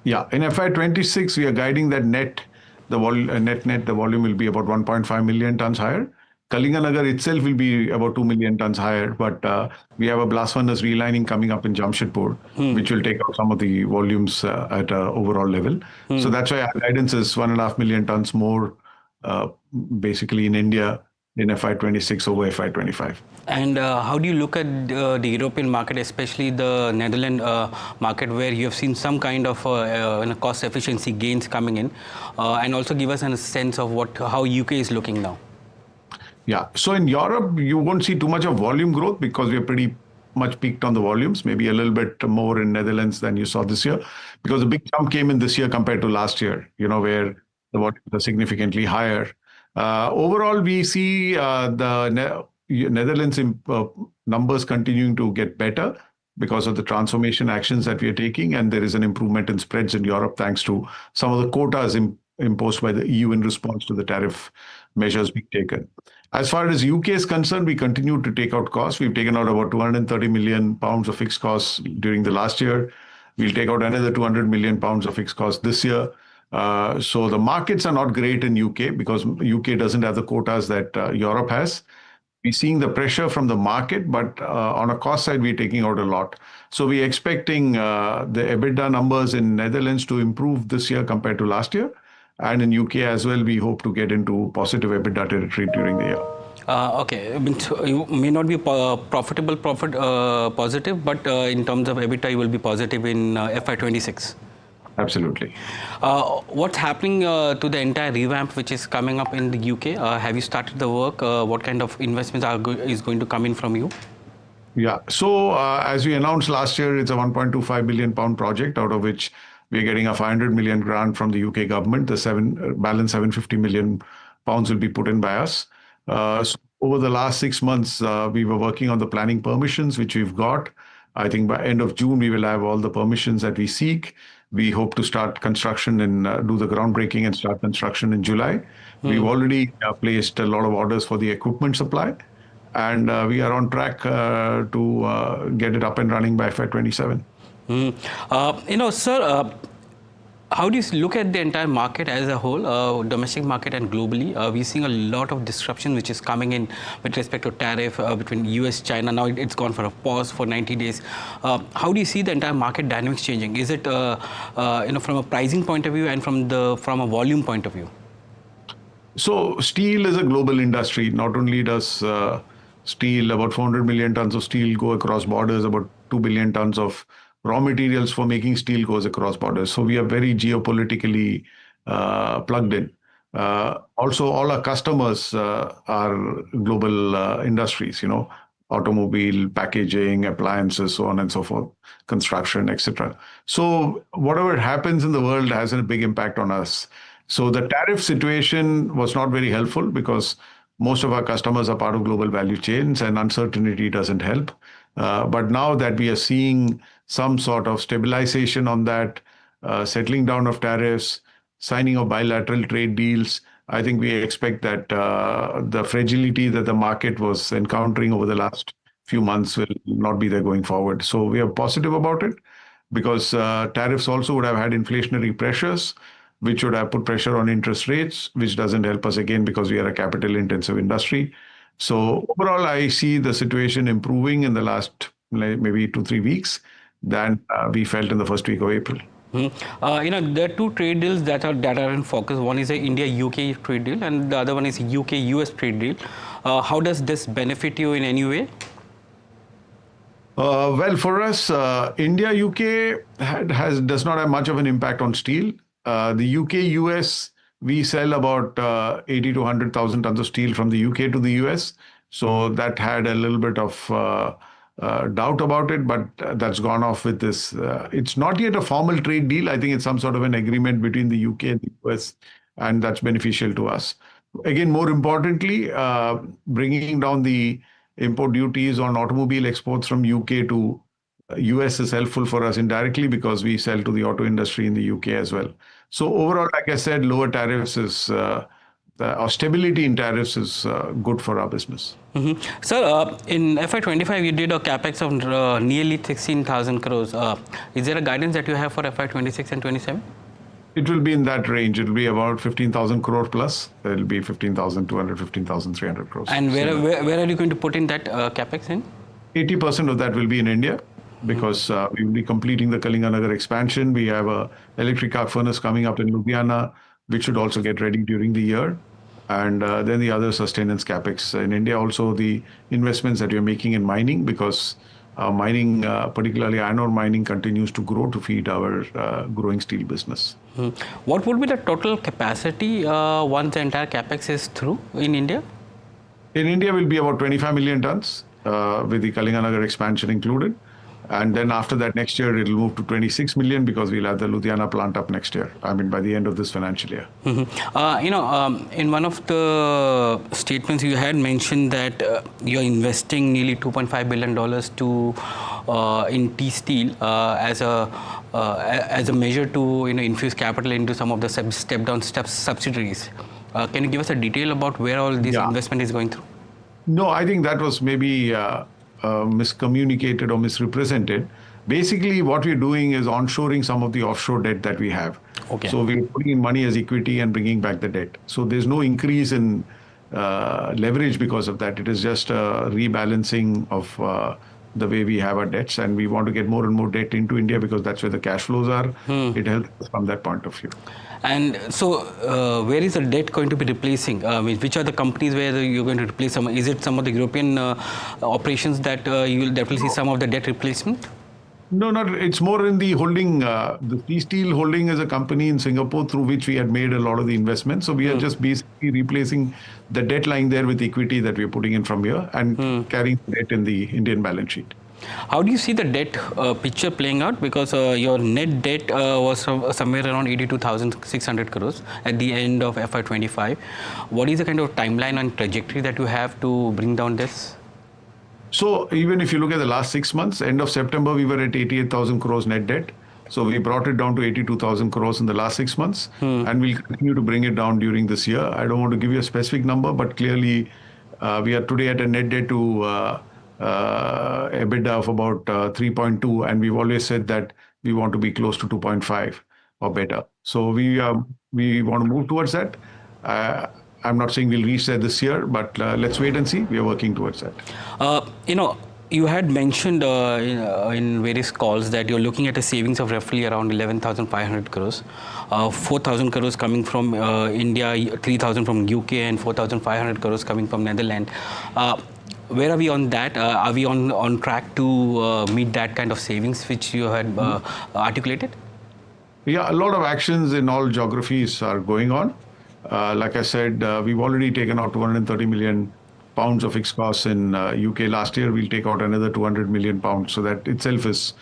Speaker 22: Yeah, in FY26, we are guiding that the volume will be about 1.5 million tons higher. Kalinganagar itself will be about 2 million tons higher, but we have a blast furnace relining coming up in Jamshedpur, which will take out some of the volumes at an overall level. So that's why our guidance is 1.5 million tons more, basically in India in FY26 over FY25.
Speaker 4: And how do you look at the European market, especially the Netherlands market, where you have seen some kind of cost efficiency gains coming in, and also give us a sense of how UK is looking now?
Speaker 22: Yeah, so in Europe, you won't see too much of volume growth because we are pretty much peaked on the volumes, maybe a little bit more in Netherlands than you saw this year, because the big jump came in this year compared to last year, where the volumes are significantly higher. Overall, we see the Netherlands numbers continuing to get better because of the transformation actions that we are taking, and there is an improvement in spreads in Europe thanks to some of the quotas imposed by the EU in response to the tariff measures being taken. As far as UK is concerned, we continue to take out costs. We've taken out about 230 million pounds of fixed costs during the last year. We'll take out another 200 million pounds of fixed costs this year. So the markets are not great in UK because UK doesn't have the quotas that Europe has. We're seeing the pressure from the market, but on a cost side, we're taking out a lot. So we're expecting the EBITDA numbers in Netherlands to improve this year compared to last year. And in UK as well, we hope to get into positive EBITDA territory during the year.
Speaker 4: Okay, you may not be positive, but in terms of EBITDA, you will be positive in FY26.
Speaker 22: Absolutely.
Speaker 4: What's happening to the entire revamp which is coming up in the UK? Have you started the work? What kind of investments is going to come in from you?
Speaker 22: Yeah, so as we announced last year, it's a 1.25 billion pound project, out of which we're getting a 500 million grant from the UK government. The balance 750 million pounds will be put in by us. So over the last 6 months, we were working on the planning permissions, which we've got. I think by end of June, we will have all the permissions that we seek. We hope to start construction and do the groundbreaking and start construction in July. We've already placed a lot of orders for the equipment supply, and we are on track to get it up and running by FY27.
Speaker 4: Sir, how do you look at the entire market as a whole, domestic market and globally? We're seeing a lot of disruption which is coming in with respect to tariff between US, China. Now it's gone for a pause for 90 days. How do you see the entire market dynamics changing? Is it from a pricing point of view and from a volume point of view?
Speaker 22: So steel is a global industry. Not only does steel, about 400 million tons of steel go across borders, about 2 billion tons of raw materials for making steel goes across borders. So we are very geopolitically plugged in. Also, all our customers are global industries, automobile, packaging, appliances, so on and so forth, construction, etc. So whatever happens in the world has a big impact on us. So the tariff situation was not very helpful because most of our customers are part of global value chains and uncertainty doesn't help. But now that we are seeing some sort of stabilization on that, settling down of tariffs, signing of bilateral trade deals, I think we expect that the fragility that the market was encountering over the last few months will not be there going forward. So we are positive about it because tariffs also would have had inflationary pressures, which would have put pressure on interest rates, which doesn't help us again because we are a capital-intensive industry. So overall, I see the situation improving in the last maybe 2-3 weeks than we felt in the first week of April.
Speaker 4: There are two trade deals that are in focus. One is the India-UK trade deal, and the other one is UK-US trade deal. How does this benefit you in any way?
Speaker 22: Well, for us, India-UK does not have much of an impact on steel. The UK-US, we sell about 80 to 100,000 tons of steel from the UK to the US. So that had a little bit of doubt about it, but that's gone off with this. It's not yet a formal trade deal. I think it's some sort of an agreement between the UK and the US, and that's beneficial to us. Again, more importantly, bringing down the import duties on automobile exports from UK to US is helpful for us indirectly because we sell to the auto industry in the UK as well. So overall, like I said, lower tariffs is, or stability in tariffs is good for our business.
Speaker 4: Sir, in FY25, you did a capex of nearly 16,000 crores. Is there a guidance that you have for FY26 and 27?
Speaker 22: It will be in that range. It will be about 15,000 crore plus. It will be 15,200, 15,300 crores.
Speaker 4: And where are you going to put in that capex in?
Speaker 22: 80% of that will be in India because we will be completing the Kalinganagar expansion. We have a electric arc furnace coming up in Ludhiana, which should also get ready during the year. And then the other sustenance capex in India. Also the investments that we are making in mining because mining, particularly iron ore mining, continues to grow to feed our growing steel business.
Speaker 4: What would be the total capacity once the entire capex is through in India?
Speaker 22: In India will be about 25 million tons with the Kalinganagar expansion included. And then after that, next year, it will move to 26 million because we'll have the Ludhiana plant up next year. I mean, by the end of this financial year.
Speaker 4: In one of the statements, you had mentioned that you're investing nearly $2.5 billion in T Steel as a measure to infuse capital into some of the step-down subsidiaries. Can you give us a detail about where all this investment is going through?
Speaker 22: No, I think that was maybe miscommunicated or misrepresented. Basically, what we're doing is onshoring some of the offshore debt that we have.
Speaker 4: Okay.
Speaker 22: So we're putting in money as equity and bringing back the debt. So there's no increase in leverage because of that. It is just a rebalancing of the way we have our debts, and we want to get more and more debt into India because that's where the cash flows are. It helps us from that point of view.
Speaker 4: And so, where is the debt going to be replacing? Which are the companies where you're going to replace some? Is it some of the European operations that you will definitely see some of the debt replacement?
Speaker 22: No, not. It's more in the holding. The T Steel Holding is a company in Singapore through which we had made a lot of the investments. So we are just basically replacing the debt lying there with equity that we are putting in from here and carrying debt in the Indian balance sheet.
Speaker 4: How do you see the debt picture playing out? Because your net debt was somewhere around 82,600 crores at the end of FY25. What is the kind of timeline and trajectory that you have to bring down this?
Speaker 22: So even if you look at the last 6 months, end of September, we were at 88,000 crores net debt. So we brought it down to 82,000 crores in the last 6 months, and we'll continue to bring it down during this year. I don't want to give you a specific number, but clearly we are today at a net debt to EBITDA of about 3.2, and we've always said that we want to be close to 2.5 or better. So we want to move towards that. I'm not saying we'll reach that this year, but let's wait and see. We are working towards that.
Speaker 4: You had mentioned in various calls that you're looking at a savings of roughly around 11,500 crores, 4,000 crores coming from India, 3,000 from UK, and 4,500 crores coming from Netherlands. Where are we on that? Are we on track to meet that kind of savings which you had articulated?
Speaker 22: Yeah, a lot of actions in all geographies are going on. Like I said, we've already taken out 230 million pounds of fixed costs in UK last year. We'll take out another 200 million pounds. So that itself is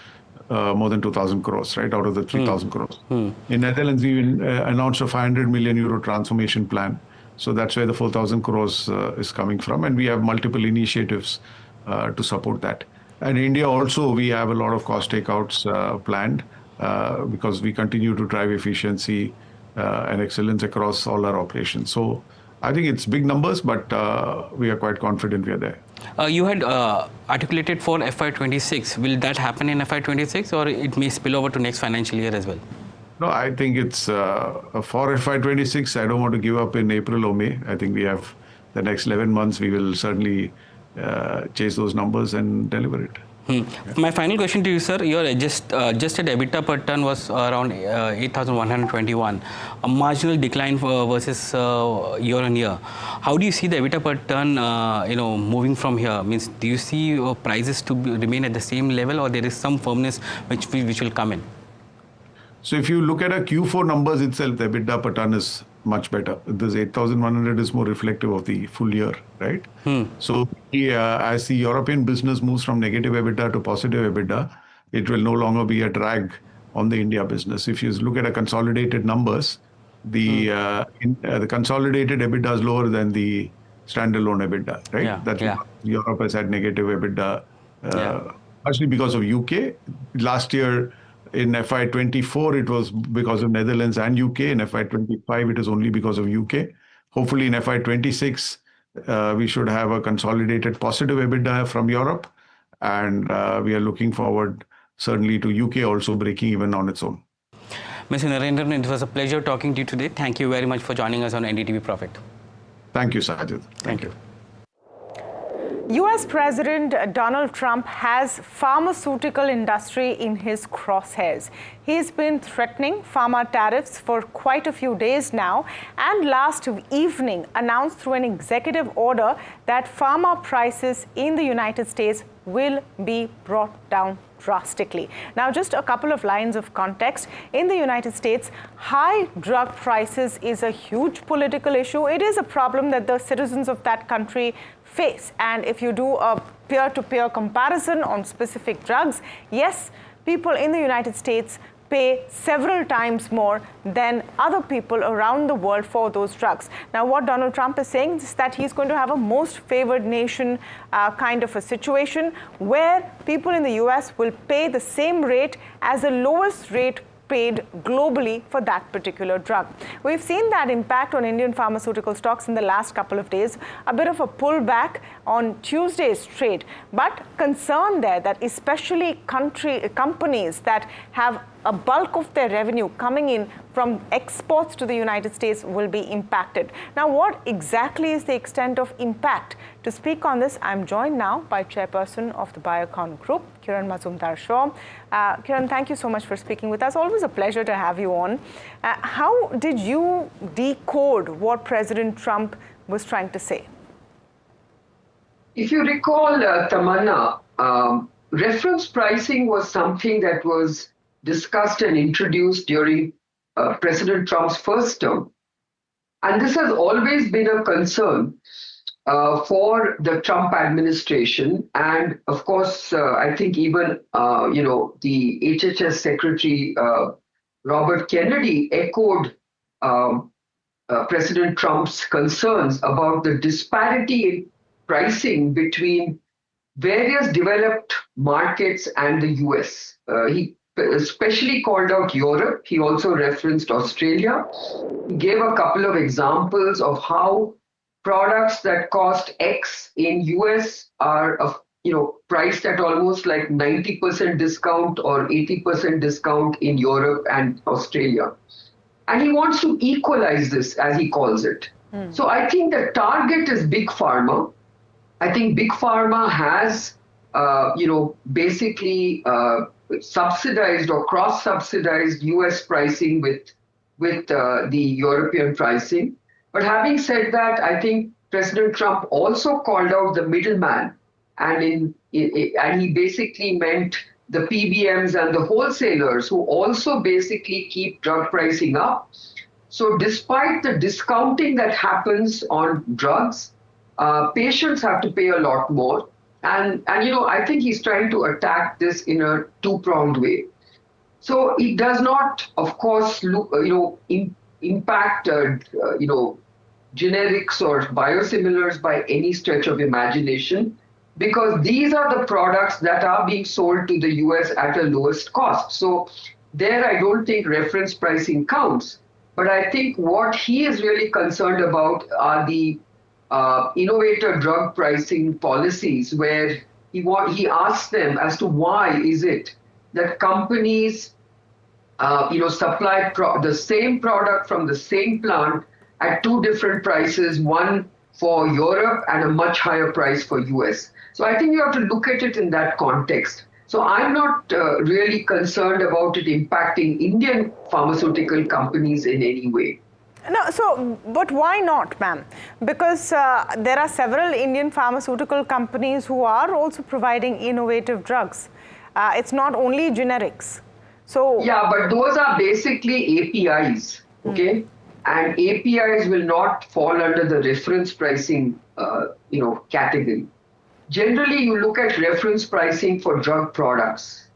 Speaker 22: more than 2,000 crores, right, out of the 3,000 crores. In Netherlands, we announced a 500 million euro transformation plan. So that's where the 4,000 crores is coming from. And we have multiple initiatives to support that. And India also, we have a lot of cost takeouts planned because we continue to drive efficiency and excellence across all our operations. So I think it's big numbers, but we are quite confident we are there.
Speaker 4: You had articulated for FY26. Will that happen in FY26 or it may spill over to next financial year as well?
Speaker 22: No, I think it's for FY26. I don't want to give up in April or May. I think we have the next 11 months. We will certainly chase those numbers and deliver it.
Speaker 4: My final question to you, sir. Your adjusted EBITDA per ton was around 8,121, a marginal decline versus year on year. How do you see the EBITDA per ton, moving from here? Means, do you see prices to remain at the same level, or there is some firmness which will come in?
Speaker 22: So if you look at our Q4 numbers itself, the EBITDA per ton is much better. This 8,100 is more reflective of the full year, right? So as the European business moves from negative EBITDA to positive EBITDA, it will no longer be a drag on the India business. If you look at our consolidated numbers, the consolidated EBITDA is lower than the standalone EBITDA, right? Europe has had negative EBITDA, actually because of UK. Last year, in FY24, it was because of Netherlands and UK. In FY25, it is only because of UK. Hopefully in FY26, we should have a consolidated positive EBITDA from Europe. And we are looking forward certainly to UK also breaking even on its own.
Speaker 4: Mr. Narendran, it was a pleasure talking to you today. Thank you very much for joining us on NDTV Profit.
Speaker 22: Thank you, Sajid. Thank you.
Speaker 2: US President Donald Trump has pharmaceutical industry in his crosshairs. He's been threatening pharma tariffs for quite a few days now, and last evening announced through an executive order that pharma prices in the United States will be brought down drastically. Now, just a couple of lines of context. In the United States, high drug prices is a huge political issue. It is a problem that the citizens of that country face. And if you do a peer-to-peer comparison on specific drugs, yes, people in the United States pay several times more than other people around the world for those drugs. Now, what Donald Trump is saying is that he's going to have a most favored nation kind of a situation where people in the US will pay the same rate as the lowest rate paid globally for that particular drug. We've seen that impact on Indian pharmaceutical stocks in the last couple of days, a bit of a pullback on Tuesday's trade, but concern there that especially companies that have a bulk of their revenue coming in from exports to the United States will be impacted. Now, what exactly is the extent of impact? To speak on this, I'm joined now by Chairperson of the Biocon Group, Kiran Mazumdar-Shaw. Kiran, thank you so much for speaking with us. Always a pleasure to have you on. How did you decode what President Trump was trying to say?
Speaker 10: If you recall, Tamanna, reference pricing was something that was discussed and introduced during President Trump's first term. And this has always been a concern for the Trump administration. And of course, I think even, the HHS Secretary Robert Kennedy echoed President Trump's concerns about the disparity in pricing between various developed markets and the US. He especially called out Europe. He also referenced Australia. He gave a couple of examples of how products that cost X in US are priced at almost like 90% discount or 80% discount in Europe and Australia. And he wants to equalize this, as he calls it. So I think the target is Big Pharma. I think Big Pharma has, basically subsidized or cross-subsidized US pricing with the European pricing. But having said that, I think President Trump also called out the middleman and he basically meant the PBMs and the wholesalers who also basically keep drug pricing up. So despite the discounting that happens on drugs, patients have to pay a lot more. And I think he's trying to attack this in a two-pronged way. So it does not, of course, impact, generics or biosimilars by any stretch of imagination, because these are the products that are being sold to the US at a lowest cost. So there, I don't think reference pricing counts. But I think what he is really concerned about are the innovator drug pricing policies, where he asks them as to why is it that companies supply the same product from the same plant at two different prices, one for Europe and a much higher price for US. So I think you have to look at it in that context. So I'm not really concerned about it impacting Indian pharmaceutical companies in any way.
Speaker 2: No, but why not, ma'am? Because there are several Indian pharmaceutical companies who are also providing innovative drugs. It's not only generics. So
Speaker 10: yeah, but those are basically APIs, okay? And APIs will not fall under the reference pricing, category. Generally, you look at reference pricing for drug products.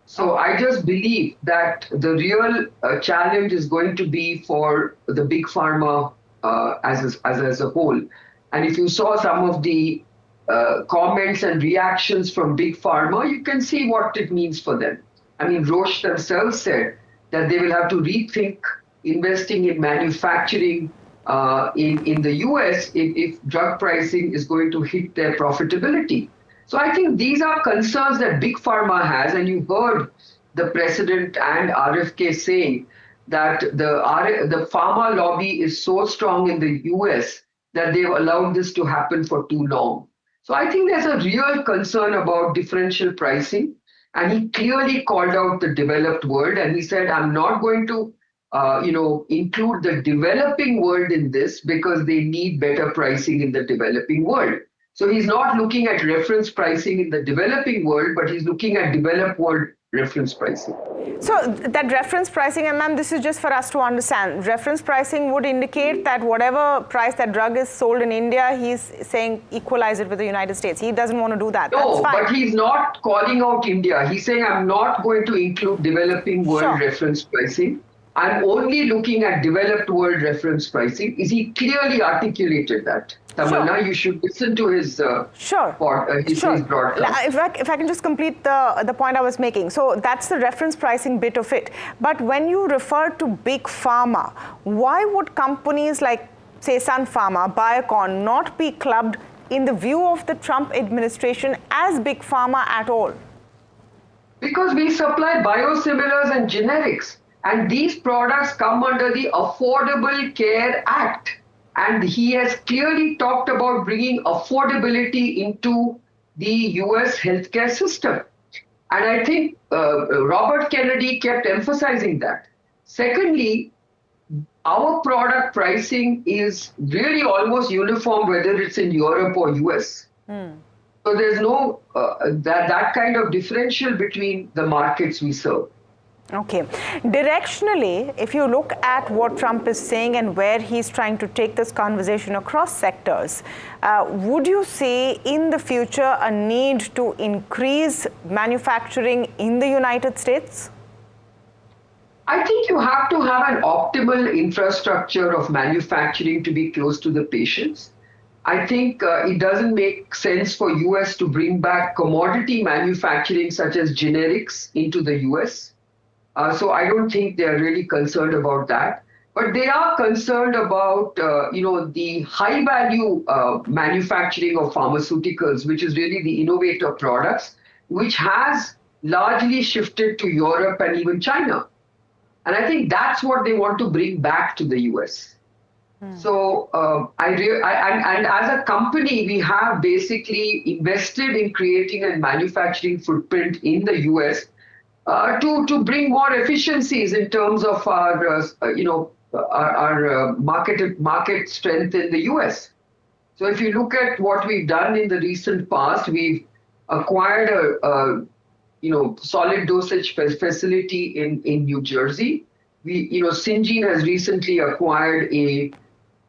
Speaker 10: So I just believe that the real challenge is going to be for the big pharma as a whole. And if you saw some of the comments and reactions from big pharma, you can see what it means for them. I mean, Roche themselves said that they will have to rethink investing in manufacturing in the US if drug pricing is going to hit their profitability. So I think these are concerns that big pharma has, and you heard the president and RFK saying that the pharma lobby is so strong in the US that they've allowed this to happen for too long. So I think there's a real concern about differential pricing, and he clearly called out the developed world, and he said, I'm not going to include the developing world in this because they need better pricing in the developing world. So he's not looking at reference pricing in the developing world, but he's looking at developed world reference pricing.
Speaker 2: So that reference pricing, and ma'am, this is just for us to understand. Reference pricing would indicate that whatever price that drug is sold in India, he's saying equalize it with the United States. He doesn't want to do that.
Speaker 10: No,
Speaker 2: that's fine.
Speaker 10: But he's not calling out India. He's saying, I'm not going to include developing world reference pricing. I'm only looking at developed world reference pricing. Is he clearly articulated that? Tamanna, you should listen to his his broadcast.
Speaker 2: If I can just complete the point I was making. So that's the reference pricing bit of it. But when you refer to big pharma, why would companies like, say, Sun Pharma, Biocon not be clubbed in the view of the Trump administration as big pharma at all?
Speaker 10: Because we supply biosimilars and generics. And these products come under the Affordable Care Act. And he has clearly talked about bringing affordability into the US healthcare system. And I think Robert Kennedy kept emphasizing that. Secondly, our product pricing is really almost uniform, whether it's in Europe or US. So there's no that kind of differential between the markets we serve.
Speaker 2: Okay. Directionally, if you look at what Trump is saying and where he's trying to take this conversation across sectors, would you see in the future a need to increase manufacturing in the United States?
Speaker 10: I think you have to have an optimal infrastructure of manufacturing to be close to the patients. I think it doesn't make sense for US to bring back commodity manufacturing such as generics into the US. So I don't think they're really concerned about that. But they are concerned about, the high value manufacturing of pharmaceuticals, which is really the innovator products, which has largely shifted to Europe and even China. And I think that's what they want to bring back to the US. So and as a company, we have basically invested in creating a manufacturing footprint in the US to bring more efficiencies in terms of our market strength in the US. So if you look at what we've done in the recent past, we've acquired a solid dosage facility in New Jersey. Syngene has recently acquired a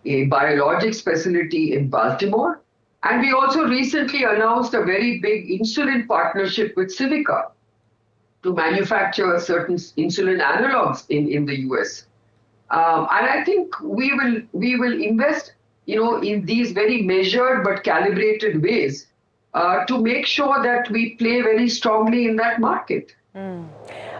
Speaker 10: biologics facility in Baltimore. And we also recently announced a very big insulin partnership with Civica to manufacture certain insulin analogs in the US. And I think we will invest, in these very measured but calibrated ways to make sure that we play very strongly in that market.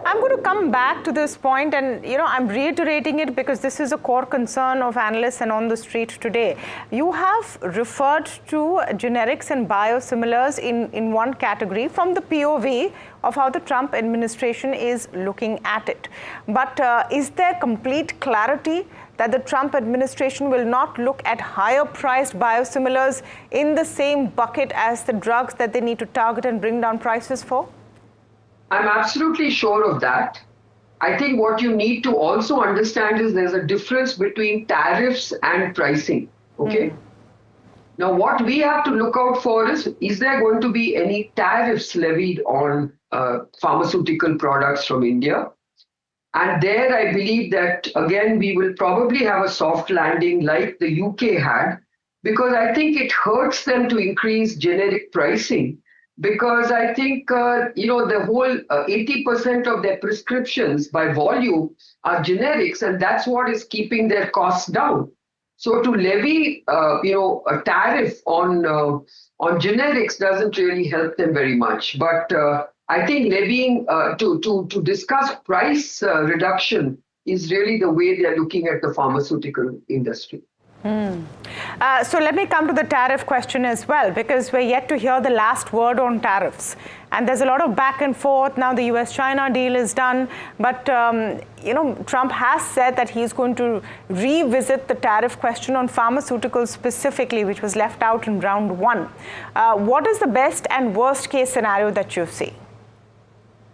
Speaker 2: I'm going to come back to this point, and I'm reiterating it because this is a core concern of analysts and on the street today. You have referred to generics and biosimilars in one category from the POV of how the Trump administration is looking at it. But is there complete clarity that the Trump administration will not look at higher priced biosimilars in the same bucket as the drugs that they need to target and bring down prices for?
Speaker 10: I'm absolutely sure of that. I think what you need to also understand is there's a difference between tariffs and pricing. Okay. Now, what we have to look out for is there going to be any tariffs levied on pharmaceutical products from India? And there, I believe that, again, we will probably have a soft landing like the UK had, because I think it hurts them to increase generic pricing. Because I think, the whole 80% of their prescriptions by volume are generics, and that's what is keeping their costs down. So to levy, a tariff on generics doesn't really help them very much. But I think levying to discuss price reduction is really the way they're looking at the pharmaceutical industry.
Speaker 2: So let me come to the tariff question as well, because we're yet to hear the last word on tariffs. And there's a lot of back and forth. Now the US-China deal is done. But, Trump has said that he's going to revisit the tariff question on pharmaceuticals specifically, which was left out in round one. What is the best and worst case scenario that you see?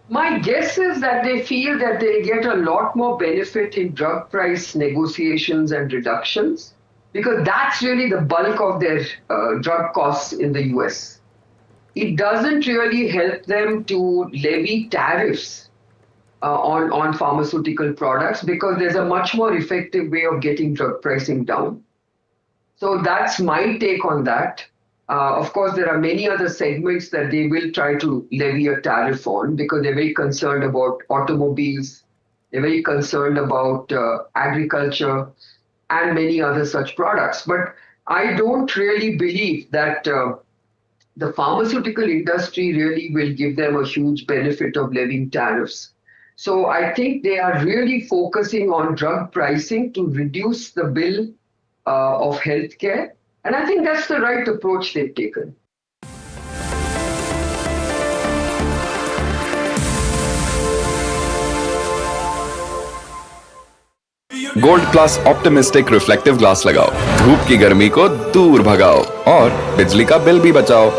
Speaker 10: My guess is that they feel that they get a lot more benefit in drug price negotiations and reductions, because that's really the bulk of their drug costs in the US. It doesn't really help them to levy tariffs on pharmaceutical products, because there's a much more effective way of getting drug pricing down. So that's my take on that. Of course, there are many other segments that they will try to levy a tariff on, because they're very concerned about automobiles, they're very concerned about agriculture, and many other such products. But I don't really believe that the pharmaceutical industry really will give them a huge benefit of levying tariffs. So I think they are really focusing on drug pricing to reduce the bill of healthcare. And I think that's the right approach they've taken.
Speaker 14: Gold class optimistic reflective glass लगाओ, धूप की गर्मी को दूर भगाओ और बिजली का बिल भी बचाओ।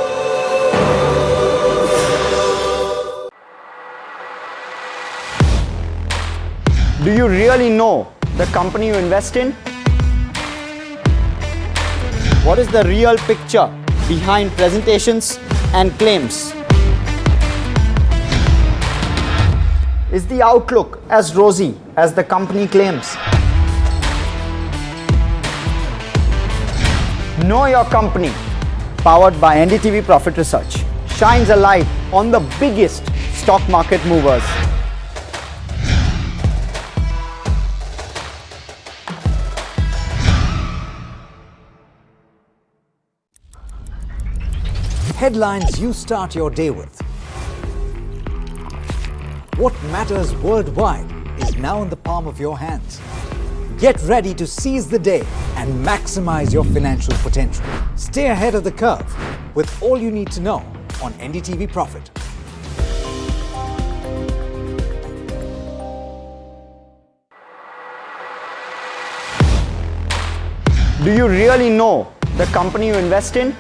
Speaker 8: Do you really know the company you invest in? What is the real picture behind presentations and claims? Is the outlook as rosy as the company claims? Know Your Company, powered by NDTV Profit Research, shines a light on the biggest stock market movers.
Speaker 17: Headlines you start your day with. What matters worldwide is now in the palm of your hands. Get ready to seize the day and maximize your financial potential. Stay ahead of the curve with all you need to know on NDTV Profit.
Speaker 8: Do you really know the company you invest in?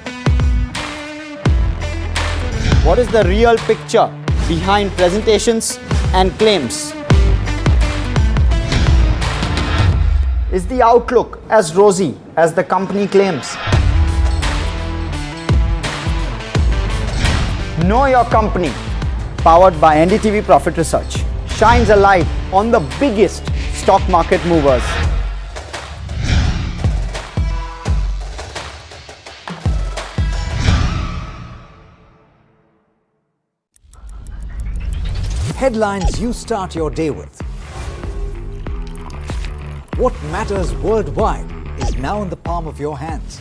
Speaker 8: What is the real picture behind presentations and claims? Is the outlook as rosy as the company claims? Know Your Company, powered by NDTV Profit Research, shines a light on the biggest stock market movers.
Speaker 17: Headlines you start your day with. What matters worldwide is now in the palm of your hands.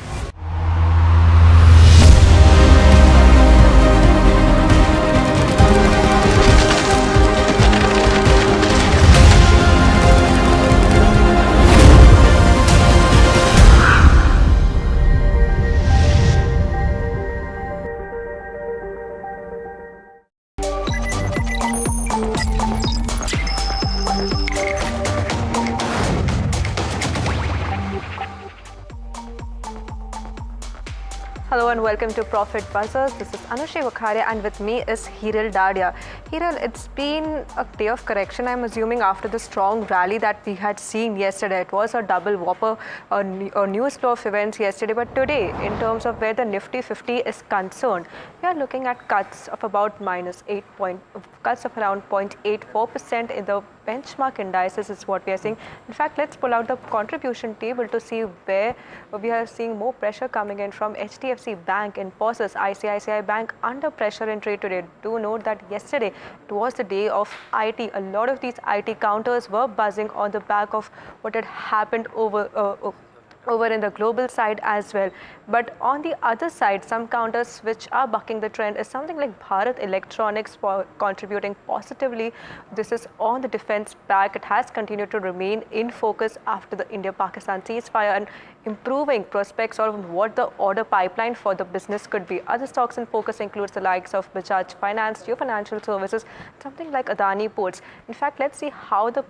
Speaker 9: Hello and welcome to Profit Buzzers. This is Anushri Vakharia and with me is Hiral Dadia. Hiral, it's been a day of correction, I'm assuming, after the strong rally that we had seen yesterday. It was a double whopper, a news flow of events yesterday, but today, in terms of where the Nifty 50 is concerned, we are looking at cuts of about cuts of around 0.84% in the benchmark indices is what we are seeing. In fact, let's pull out the contribution table to see where we are seeing more pressure coming in from HDFC Bank in pauses, ICICI Bank under pressure in trade today. Do note that yesterday it was the day of IT. A lot of these IT counters were buzzing on the back of what had happened over in the global side as well. But on the other side, some counters which are bucking the trend is something like Bharat Electronics contributing positively. This is on the defense back. It has continued to remain in focus after the India-Pakistan ceasefire and improving prospects of what the order pipeline for the business could be. Other stocks in focus includes the likes of Bajaj Finance, Geo Financial Services, something like Adani Ports. In fact, let's see how the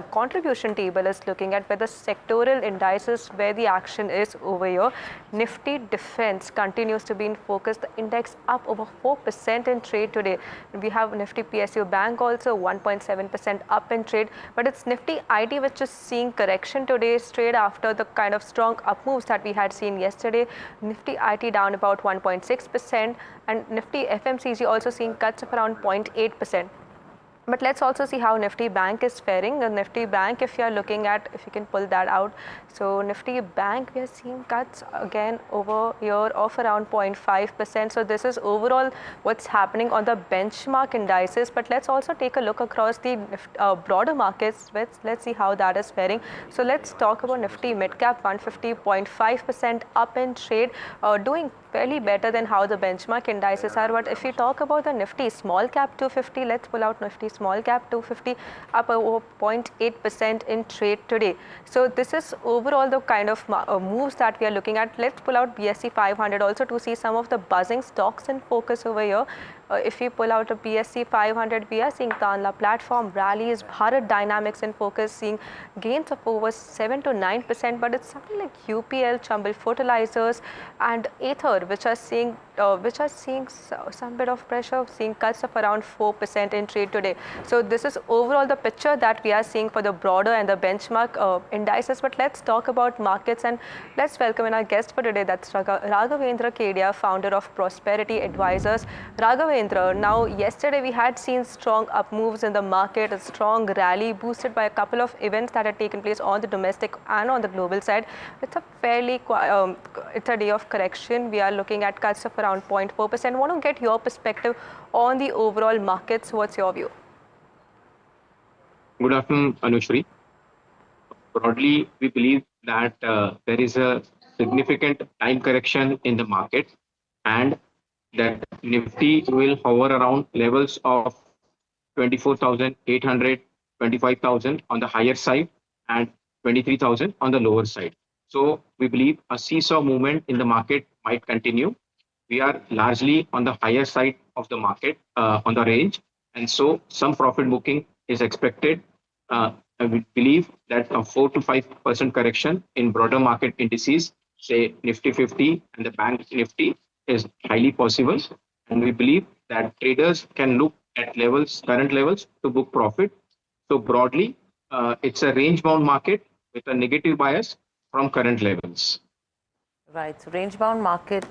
Speaker 9: contribution table is looking at where the sectoral indices, where the action is over here. Nifty Defense continues to be in focus. The index up over 4% in trade today. We have Nifty PSU Bank also 1.7% up in trade, but it's Nifty IT which is seeing correction today's trade after the kind of strong up moves that we had seen yesterday. Nifty IT down about 1.6% and Nifty FMCG also seeing cuts of around 0.8%. But let's also see how Nifty Bank is faring. The Nifty Bank, if you are looking at, if you can pull that out. So Nifty Bank, we are seeing cuts again over here of around 0.5%. So this is overall what's happening on the benchmark indices. But let's also take a look across the broader markets. Let's see how that is faring. So let's talk about Nifty Midcap 150.5% up in trade, doing fairly better than how the benchmark indices are. But if we talk about the Nifty Small Cap 250, let's pull out Nifty Small Cap 250 up over 0.8% in trade today. So this is overall the kind of moves that we are looking at. Let's pull out BSE 500 also to see some of the buzzing stocks in focus over here. If we pull out a BSE 500, we are seeing Tanla Platform rallies, Bharat Dynamics in focus, seeing gains of over 7 to 9%, but it's something like UPL, Chambal Fertilizers and Ather which are seeing some bit of pressure, seeing cuts of around 4% in trade today. So this is overall the picture that we are seeing for the broader and the benchmark indices. But let's talk about markets and let's welcome in our guest for today. That's Raghavendra Kedia, founder of Prosperity Advisors. Raghavendra, now yesterday we had seen strong up moves in the market, a strong rally boosted by a couple of events that had taken place on the domestic and on the global side. It's a fairly, it's a day of correction. We are looking at cuts of around 0.4%. I want to get your perspective on the overall markets. What's your view?
Speaker 11: Good afternoon, Anushri. Broadly, we believe that there is a significant time correction in the market and that Nifty will hover around levels of 24,800, 25,000 on the higher side and 23,000 on the lower side. So we believe a seesaw movement in the market might continue. We are largely on the higher side of the market on the range, and so some profit booking is expected. We believe that a 4 to 5% correction in broader market indices, say Nifty 50 and the Bank Nifty, is highly possible. And we believe that traders can look at current levels to book profit. So broadly, it's a range-bound market with a negative bias from current levels.
Speaker 2: Right. So range-bound market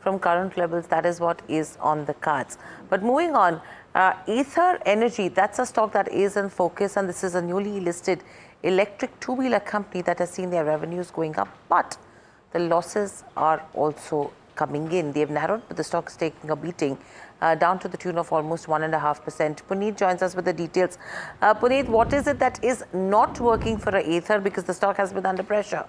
Speaker 12: from current levels. That is what is on the cards. But moving on, Ather Energy, that's a stock that is in focus, and this is a newly listed electric two-wheeler company that has seen their revenues going up, but the losses are also coming in. They have narrowed, but the stock is taking a beating, down to the tune of almost 1.5%. Puneet joins us with the details. Puneet, what is it that is not working for Ather, because the stock has been under pressure?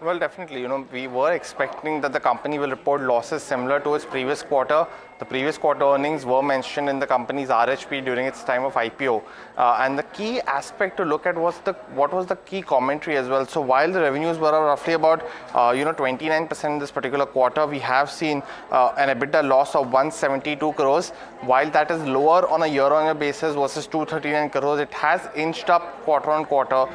Speaker 5: Well, definitely, we were expecting that the company will report losses similar to its previous quarter. The previous quarter earnings were mentioned in the company's RHP during its time of IPO. And the key aspect to look at was what was the key commentary as well. So while the revenues were roughly about 29% in this particular quarter, we have seen an EBITDA loss of 172 crores. While that is lower on a year-on-year basis versus 239 crores, it has inched up quarter on quarter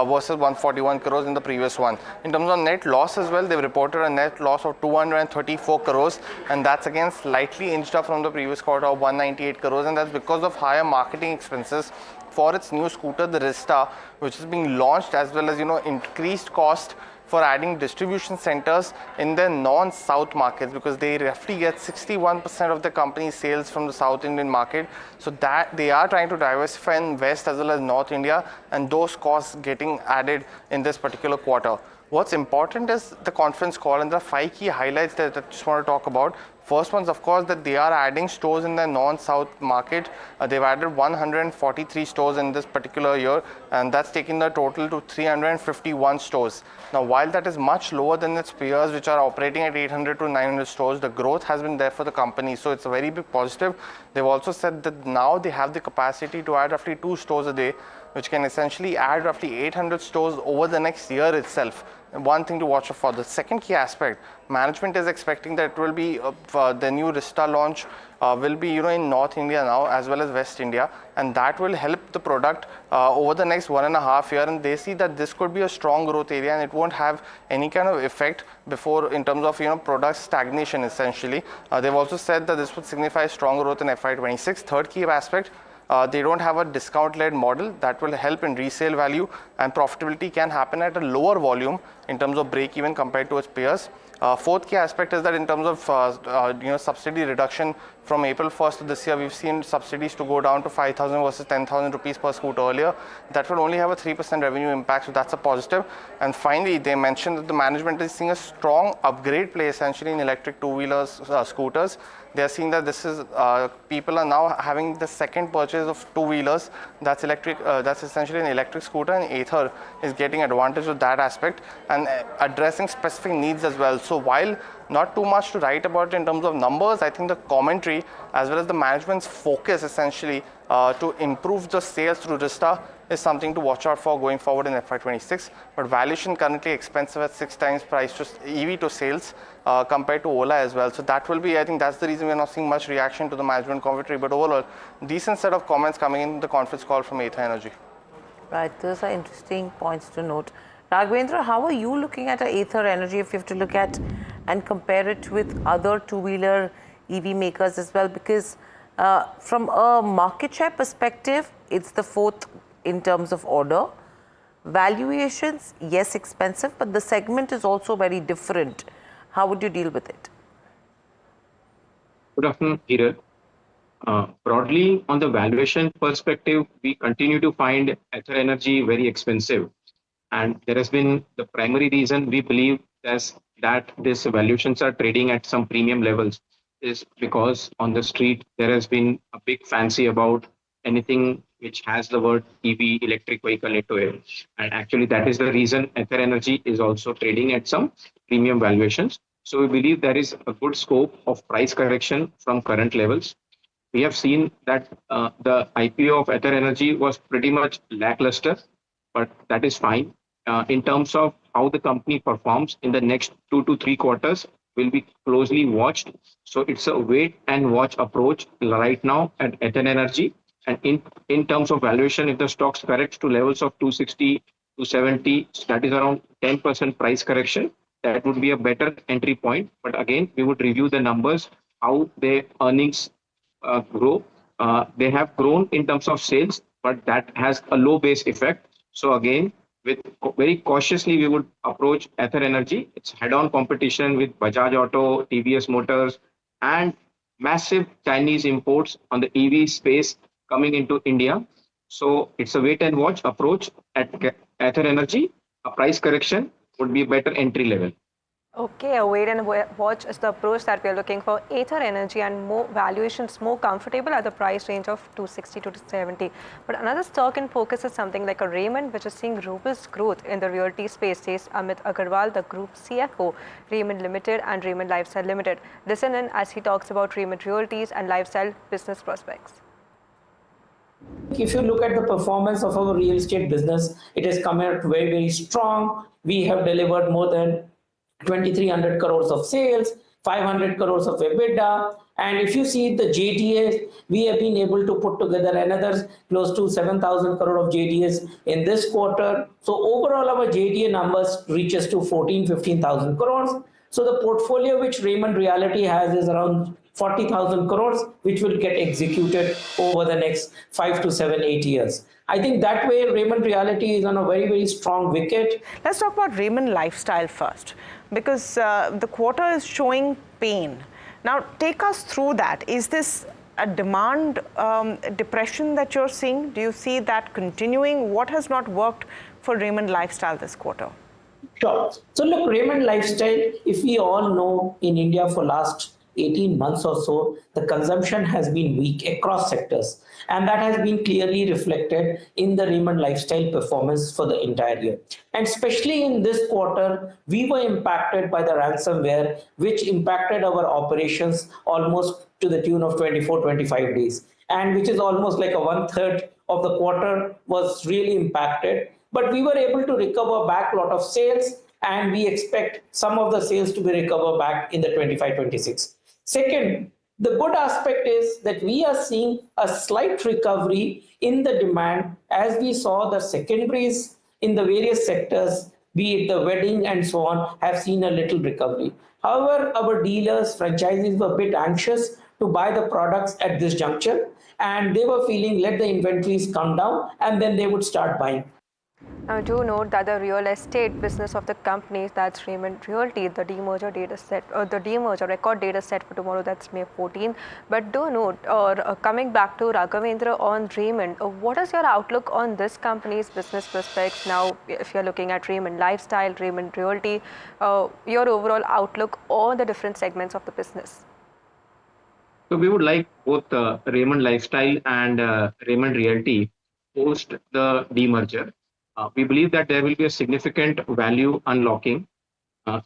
Speaker 5: versus 141 crores in the previous one. In terms of net loss as well, they've reported a net loss of 234 crores, and that's again slightly inched up from the previous quarter of 198 crores, and that's because of higher marketing expenses for its new scooter, the Rista, which is being launched, as well as increased cost for adding distribution centers in the non-South markets, because they roughly get 61% of the company's sales from the South Indian market. So that they are trying to diversify in West as well as North India, and those costs getting added in this particular quarter. What's important is the conference call, and there are 5 key highlights that I just want to talk about. First one's, of course, that they are adding stores in the non-South market. They've added 143 stores in this particular year, and that's taking the total to 351 stores. Now, while that is much lower than its peers, which are operating at 800 to 900 stores, the growth has been there for the company. So it's a very big positive. They've also said that now they have the capacity to add roughly 2 stores a day, which can essentially add roughly 800 stores over the next year itself. One thing to watch for. The second key aspect, management is expecting that it will be the new Rista launch will be in North India now as well as West India, and that will help the product over the next 1.5 years. And they see that this could be a strong growth area, and it won't have any kind of effect before in terms of product stagnation essentially. They've also said that this would signify strong growth in FY26. Third key aspect, they don't have a discount-led model that will help in resale value, and profitability can happen at a lower volume in terms of break even compared to its peers. Fourth key aspect is that in terms of subsidy reduction from April 1st of this year, we've seen subsidies to go down to 5,000 versus 10,000 rupees per scooter earlier. That will only have a 3% revenue impact, so that's a positive. And finally, they mentioned that the management is seeing a strong upgrade play essentially in electric two-wheelers, scooters. They are seeing that this is people are now having the second purchase of two-wheelers that's electric. That's essentially an electric scooter, and Ather is getting advantage of that aspect and addressing specific needs as well. So while not too much to write about in terms of numbers, I think the commentary as well as the management's focus essentially to improve the sales through Rista is something to watch out for going forward in FY26. But valuation currently expensive at 6 times price to EV to sales compared to Ola as well. So that will be, I think that's the reason we're not seeing much reaction to the management commentary. But overall, decent set of comments coming in the conference call from Ather Energy.
Speaker 12: Right, those are interesting points to note. Raghavendra, how are you looking at Ather Energy if you have to look at and compare it with other two-wheeler EV makers as well? Because from a market share perspective, it's the 4th in terms of order. Valuations, yes, expensive, but the segment is also very different. How would you deal with it?
Speaker 11: Good afternoon, Hiral. Broadly, on the valuation perspective, we continue to find Ather Energy very expensive. And there has been the primary reason we believe that these valuations are trading at some premium levels is because on the street there has been a big fancy about anything which has the word EV, electric vehicle into it. And actually that is the reason Ather Energy is also trading at some premium valuations. So we believe there is a good scope of price correction from current levels. We have seen that the IPO of Ather Energy was pretty much lackluster, but that is fine. In terms of how the company performs in the next 2 to 3 quarters will be closely watched. So it's a wait and watch approach right now at Ather Energy. And in terms of valuation, if the stocks corrects to levels of 260 to 70, that is around 10% price correction. That would be a better entry point. But again, we would review the numbers, how their earnings grow. They have grown in terms of sales, but that has a low base effect. So again, very cautiously we would approach Ether Energy. It's head-on competition with Bajaj Auto, TVS Motors, and massive Chinese imports on the EV space coming into India. So it's a wait and watch approach at Ether Energy. A price correction would be a better entry level.
Speaker 9: Okay, a wait and watch is the approach that we are looking for. Ether Energy and more valuations more comfortable at the price range of 260 to 270. But another stock in focus is something like a Raymond, which is seeing robust growth in the realty space, says Amit Agarwal, the group CFO, Raymond Limited and Raymond Lifestyle Limited. Listen in as he talks about Raymond Realties and lifestyle business prospects.
Speaker 13: If you look at the performance of our real estate business, it has come out very, very strong. We have delivered more than 2,300 crores of sales, 500 crores of EBITDA. And if you see the JDAs, we have been able to put together another close to 7,000 crore of JDAs in this quarter. So overall, our JDA numbers reaches to 15,000 crores. So the portfolio which Raymond Realty has is around 40,000 crores, which will get executed over the next 5 to 7, 8 years. I think that way Raymond Realty is on a very, very strong wicket.
Speaker 2: Let's talk about Raymond Lifestyle first, because the quarter is showing pain. Now, take us through that. Is this a demand depression that you're seeing? Do you see that continuing? What has not worked for Raymond Lifestyle this quarter?
Speaker 13: Sure. So look, Raymond Lifestyle, if we all know, in India for last 18 months or so, the consumption has been weak across sectors. And that has been clearly reflected in the Raymond Lifestyle performance for the entire year. And especially in this quarter, we were impacted by the ransomware, which impacted our operations almost to the tune of 24, 25 days. And which is almost like a 1/3 of the quarter was really impacted. But we were able to recover back a lot of sales, and we expect some of the sales to be recovered back in the 25-26. Second, the good aspect is that we are seeing a slight recovery in the demand as we saw the secondaries in the various sectors, be it the wedding and so on, have seen a little recovery. However, our dealers, franchisees were a bit anxious to buy the products at this juncture, and they were feeling let the inventories come down and then they would start buying.
Speaker 9: Now, do note that the real estate business of the company, that's Raymond Realty, the demerger data set, the demerger record data set for tomorrow, that's May 14. But do note, coming back to Raghavendra on Raymond, what is your outlook on this company's business prospects now? If you're looking at Raymond Lifestyle, Raymond Realty, your overall outlook on the different segments of the business?
Speaker 11: So we would like both Raymond Lifestyle and Raymond Realty post the demerger. We believe that there will be a significant value unlocking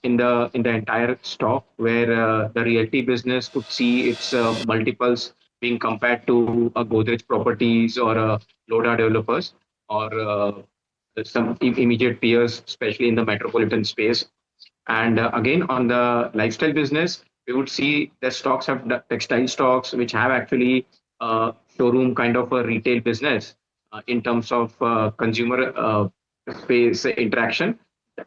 Speaker 11: in the entire stock, where the realty business could see its multiples being compared to a Godrej Properties or a Lodha Developers or some immediate peers, especially in the metropolitan space. And again, on the lifestyle business, we would see that stocks have textile stocks, which have actually showroom kind of a retail business. In terms of consumer space interaction,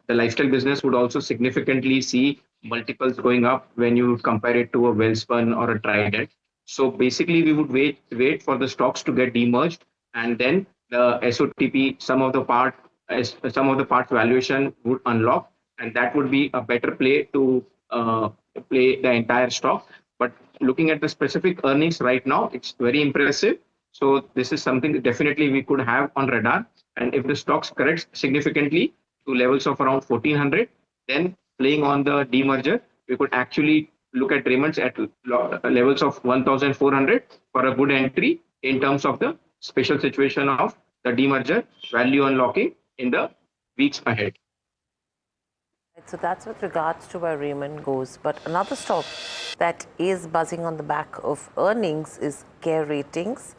Speaker 11: the lifestyle business would also significantly see multiples going up when you compare it to a Welspun or a Trident. So basically, we would wait for the stocks to get demerged, and then the SOTP, some of the parts valuation would unlock, and that would be a better play to play the entire stock. But looking at the specific earnings right now, it's very impressive. So this is something that definitely we could have on radar. And if the stocks correct significantly to levels of around 1,400, then playing on the demerger, we could actually look at Raymond's at levels of 1,400 for a good entry in terms of the special situation of the demerger value unlocking in the weeks ahead.
Speaker 12: So that's with regards to where Raymond goes. But another stock that is buzzing on the back of earnings is Care Ratings,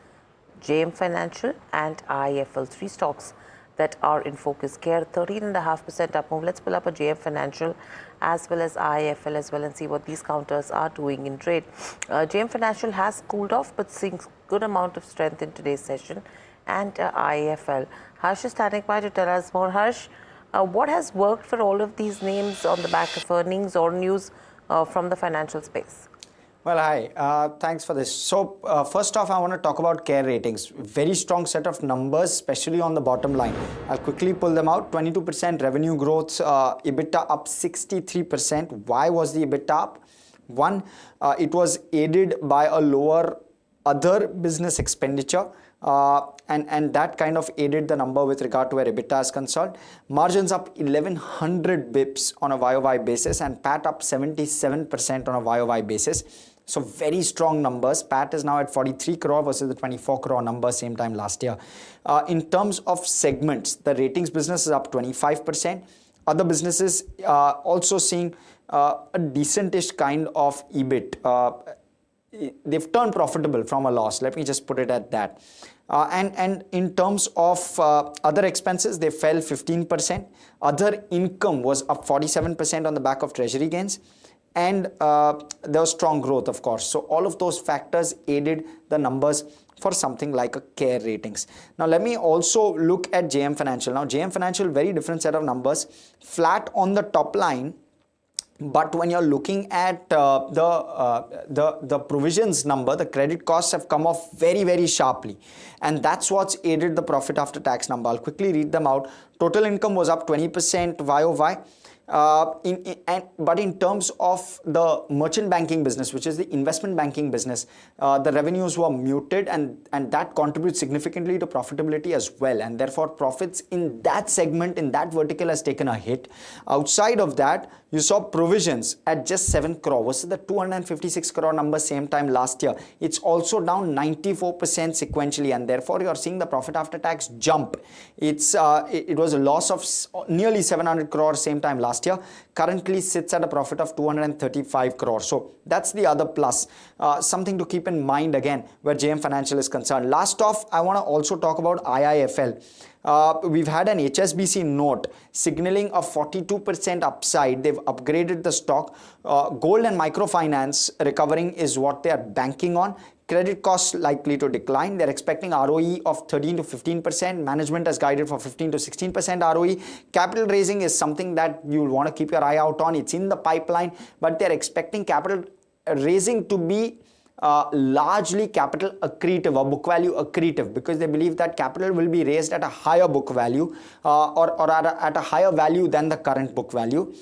Speaker 12: JM Financial and IIFL, three stocks that are in focus. Care 13.5% up move. Let's pull up a JM Financial as well as IIFL as well and see what these counters are doing in trade. JM Financial has cooled off but seeing good amount of strength in today's session, and IIFL. Harsh is standing by to tell us more. Harsh, what has worked for all of these names on the back of earnings or news from the financial space?
Speaker 8: Well, hi. Thanks for this. So, first off, I want to talk about CARE ratings. Very strong set of numbers, especially on the bottom line. I'll quickly pull them out. 22% revenue growth, EBITDA up 63%. Why was the EBITDA up? One, it was aided by a lower other business expenditure. And that kind of aided the number with regard to where EBITDA is concerned. Margins up 1100 bips on a YOY basis and PAT up 77% on a YOY basis. So very strong numbers. PAT is now at 43 crore versus the 24 crore number same time last year. In terms of segments, the ratings business is up 25%. Other businesses also seeing a decentish kind of EBIT. They've turned profitable from a loss. Let me just put it at that. And in terms of other expenses, they fell 15%. Other income was up 47% on the back of treasury gains. And there was strong growth, of course. So all of those factors aided the numbers for something like a CARE ratings. Now, let me also look at JM Financial. Now, JM Financial, very different set of numbers. Flat on the top line. But when you're looking at the provisions number, the credit costs have come off very, very sharply. And that's what's aided the profit after tax number. I'll quickly read them out. Total income was up 20% YOY. But in terms of the merchant banking business, which is the investment banking business, the revenues were muted and that contributes significantly to profitability as well. And therefore, profits in that segment, in that vertical has taken a hit. Outside of that, you saw provisions at just 7 crore versus the 256 crore number same time last year. It's also down 94% sequentially, and therefore you are seeing the profit after tax jump. It was a loss of nearly 700 crore same time last year. Currently sits at a profit of 235 crore. So that's the other plus. Something to keep in mind again where JM Financial is concerned. Last off, I want to also talk about IIFL. We've had an HSBC note signaling a 42% upside. They've upgraded the stock. Gold and microfinance recovering is what they are banking on. Credit costs likely to decline. They're expecting ROE of 13 to 15%. Management has guided for 15 to 16% ROE. Capital raising is something that you'll want to keep your eye out on. It's in the pipeline, but they're expecting capital raising to be largely capital accretive or book value accretive, because they believe that capital will be raised at a higher book value or at a higher value than the current book value.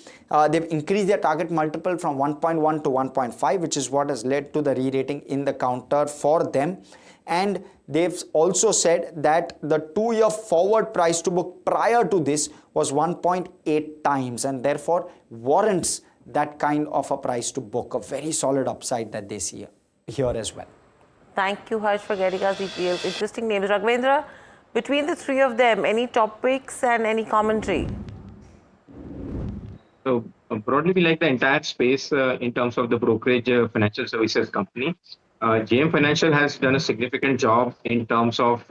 Speaker 8: They've increased their target multiple from 1.1 to 1.5, which is what has led to the re-rating in the counter for them. And they've also said that the 2-year forward price to book prior to this was 1.8 times and therefore warrants that kind of a price to book, a very solid upside that they see here as well.
Speaker 12: Thank you, Harsh, for getting us details. Interesting names. Raghavendra, between the three of them, any topics and any commentary?
Speaker 11: So broadly, we like the entire space in terms of the brokerage financial services company. JM Financial has done a significant job in terms of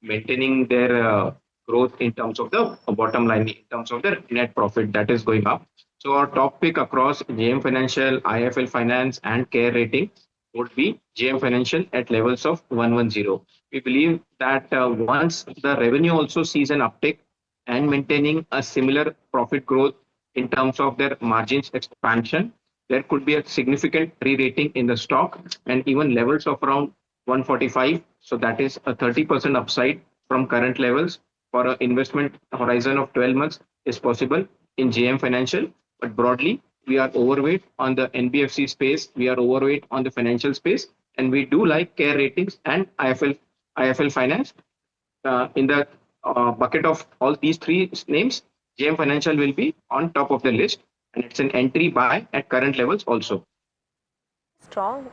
Speaker 11: maintaining their growth in terms of the bottom line, in terms of their net profit that is going up. So our top pick across JM Financial, IIFL Finance and CARE rating would be JM Financial at levels of 110. We believe that once the revenue also sees an uptick and maintaining a similar profit growth in terms of their margins expansion, there could be a significant re-rating in the stock and even levels of around 145. So that is a 30% upside from current levels for an investment horizon of 12 months is possible in JM Financial. But broadly, we are overweight on the NBFC space, we are overweight on the financial space, and we do like CARE ratings and IIFL Finance. In the bucket of all these three names, JM Financial will be on top of the list, and it's an entry buy at current levels also.
Speaker 9: Strong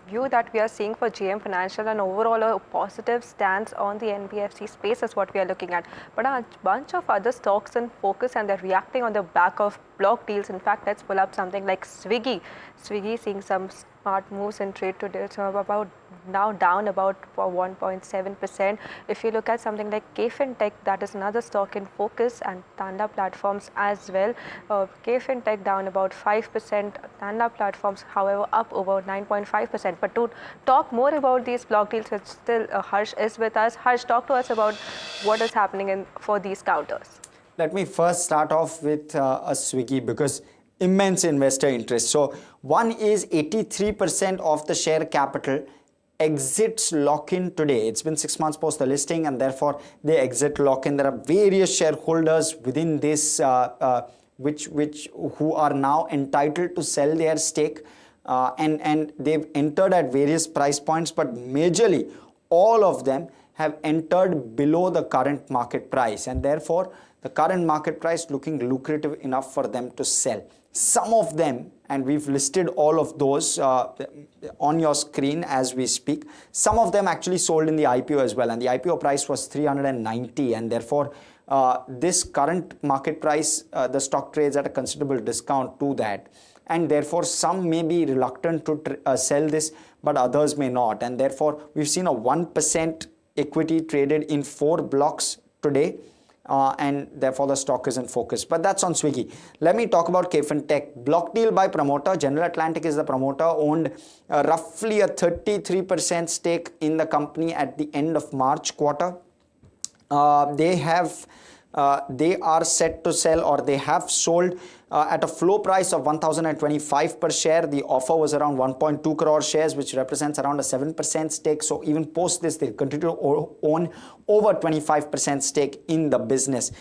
Speaker 9: view that we are seeing for JM Financial, and overall a positive stance on the NBFC space is what we are looking at. But a bunch of other stocks in focus and they're reacting on the back of block deals. In fact, let's pull up something like Swiggy. Swiggy seeing some smart moves in trade today, so about now down about 1.7%. If you look at something like KFin Tech, that is another stock in focus, and Tanda Platforms as well. KFin Tech down about 5%, Tanda Platforms however up over 9.5%. But to talk more about these block deals, which still Harsh is with us. Harsh, talk to us about what is happening for these counters.
Speaker 8: Let me first start off with a Swiggy, because immense investor interest. So one is 83% of the share capital exits lock-in today. It's been 6 months post the listing, and therefore they exit lock-in. There are various shareholders within this who are now entitled to sell their stake, and they've entered at various price points, but majorly all of them have entered below the current market price, and therefore the current market price looking lucrative enough for them to sell. Some of them, and we've listed all of those on your screen as we speak, some of them actually sold in the IPO as well, and the IPO price was 390, and therefore this current market price, the stock trades at a considerable discount to that, and therefore some may be reluctant to sell this, but others may not, and therefore we've seen a 1% equity traded in 4 blocks today, and therefore the stock is in focus. But that's on Swiggy. Let me talk about KFin Tech. Block deal by promoter. General Atlantic is the promoter, owned roughly a 33% stake in the company at the end of March quarter. They are set to sell, or they have sold at a floor price of 1,025 per share. The offer was around 1.2 crore shares, which represents around a 7% stake. So even post this, they continue to own over 25% stake in the business.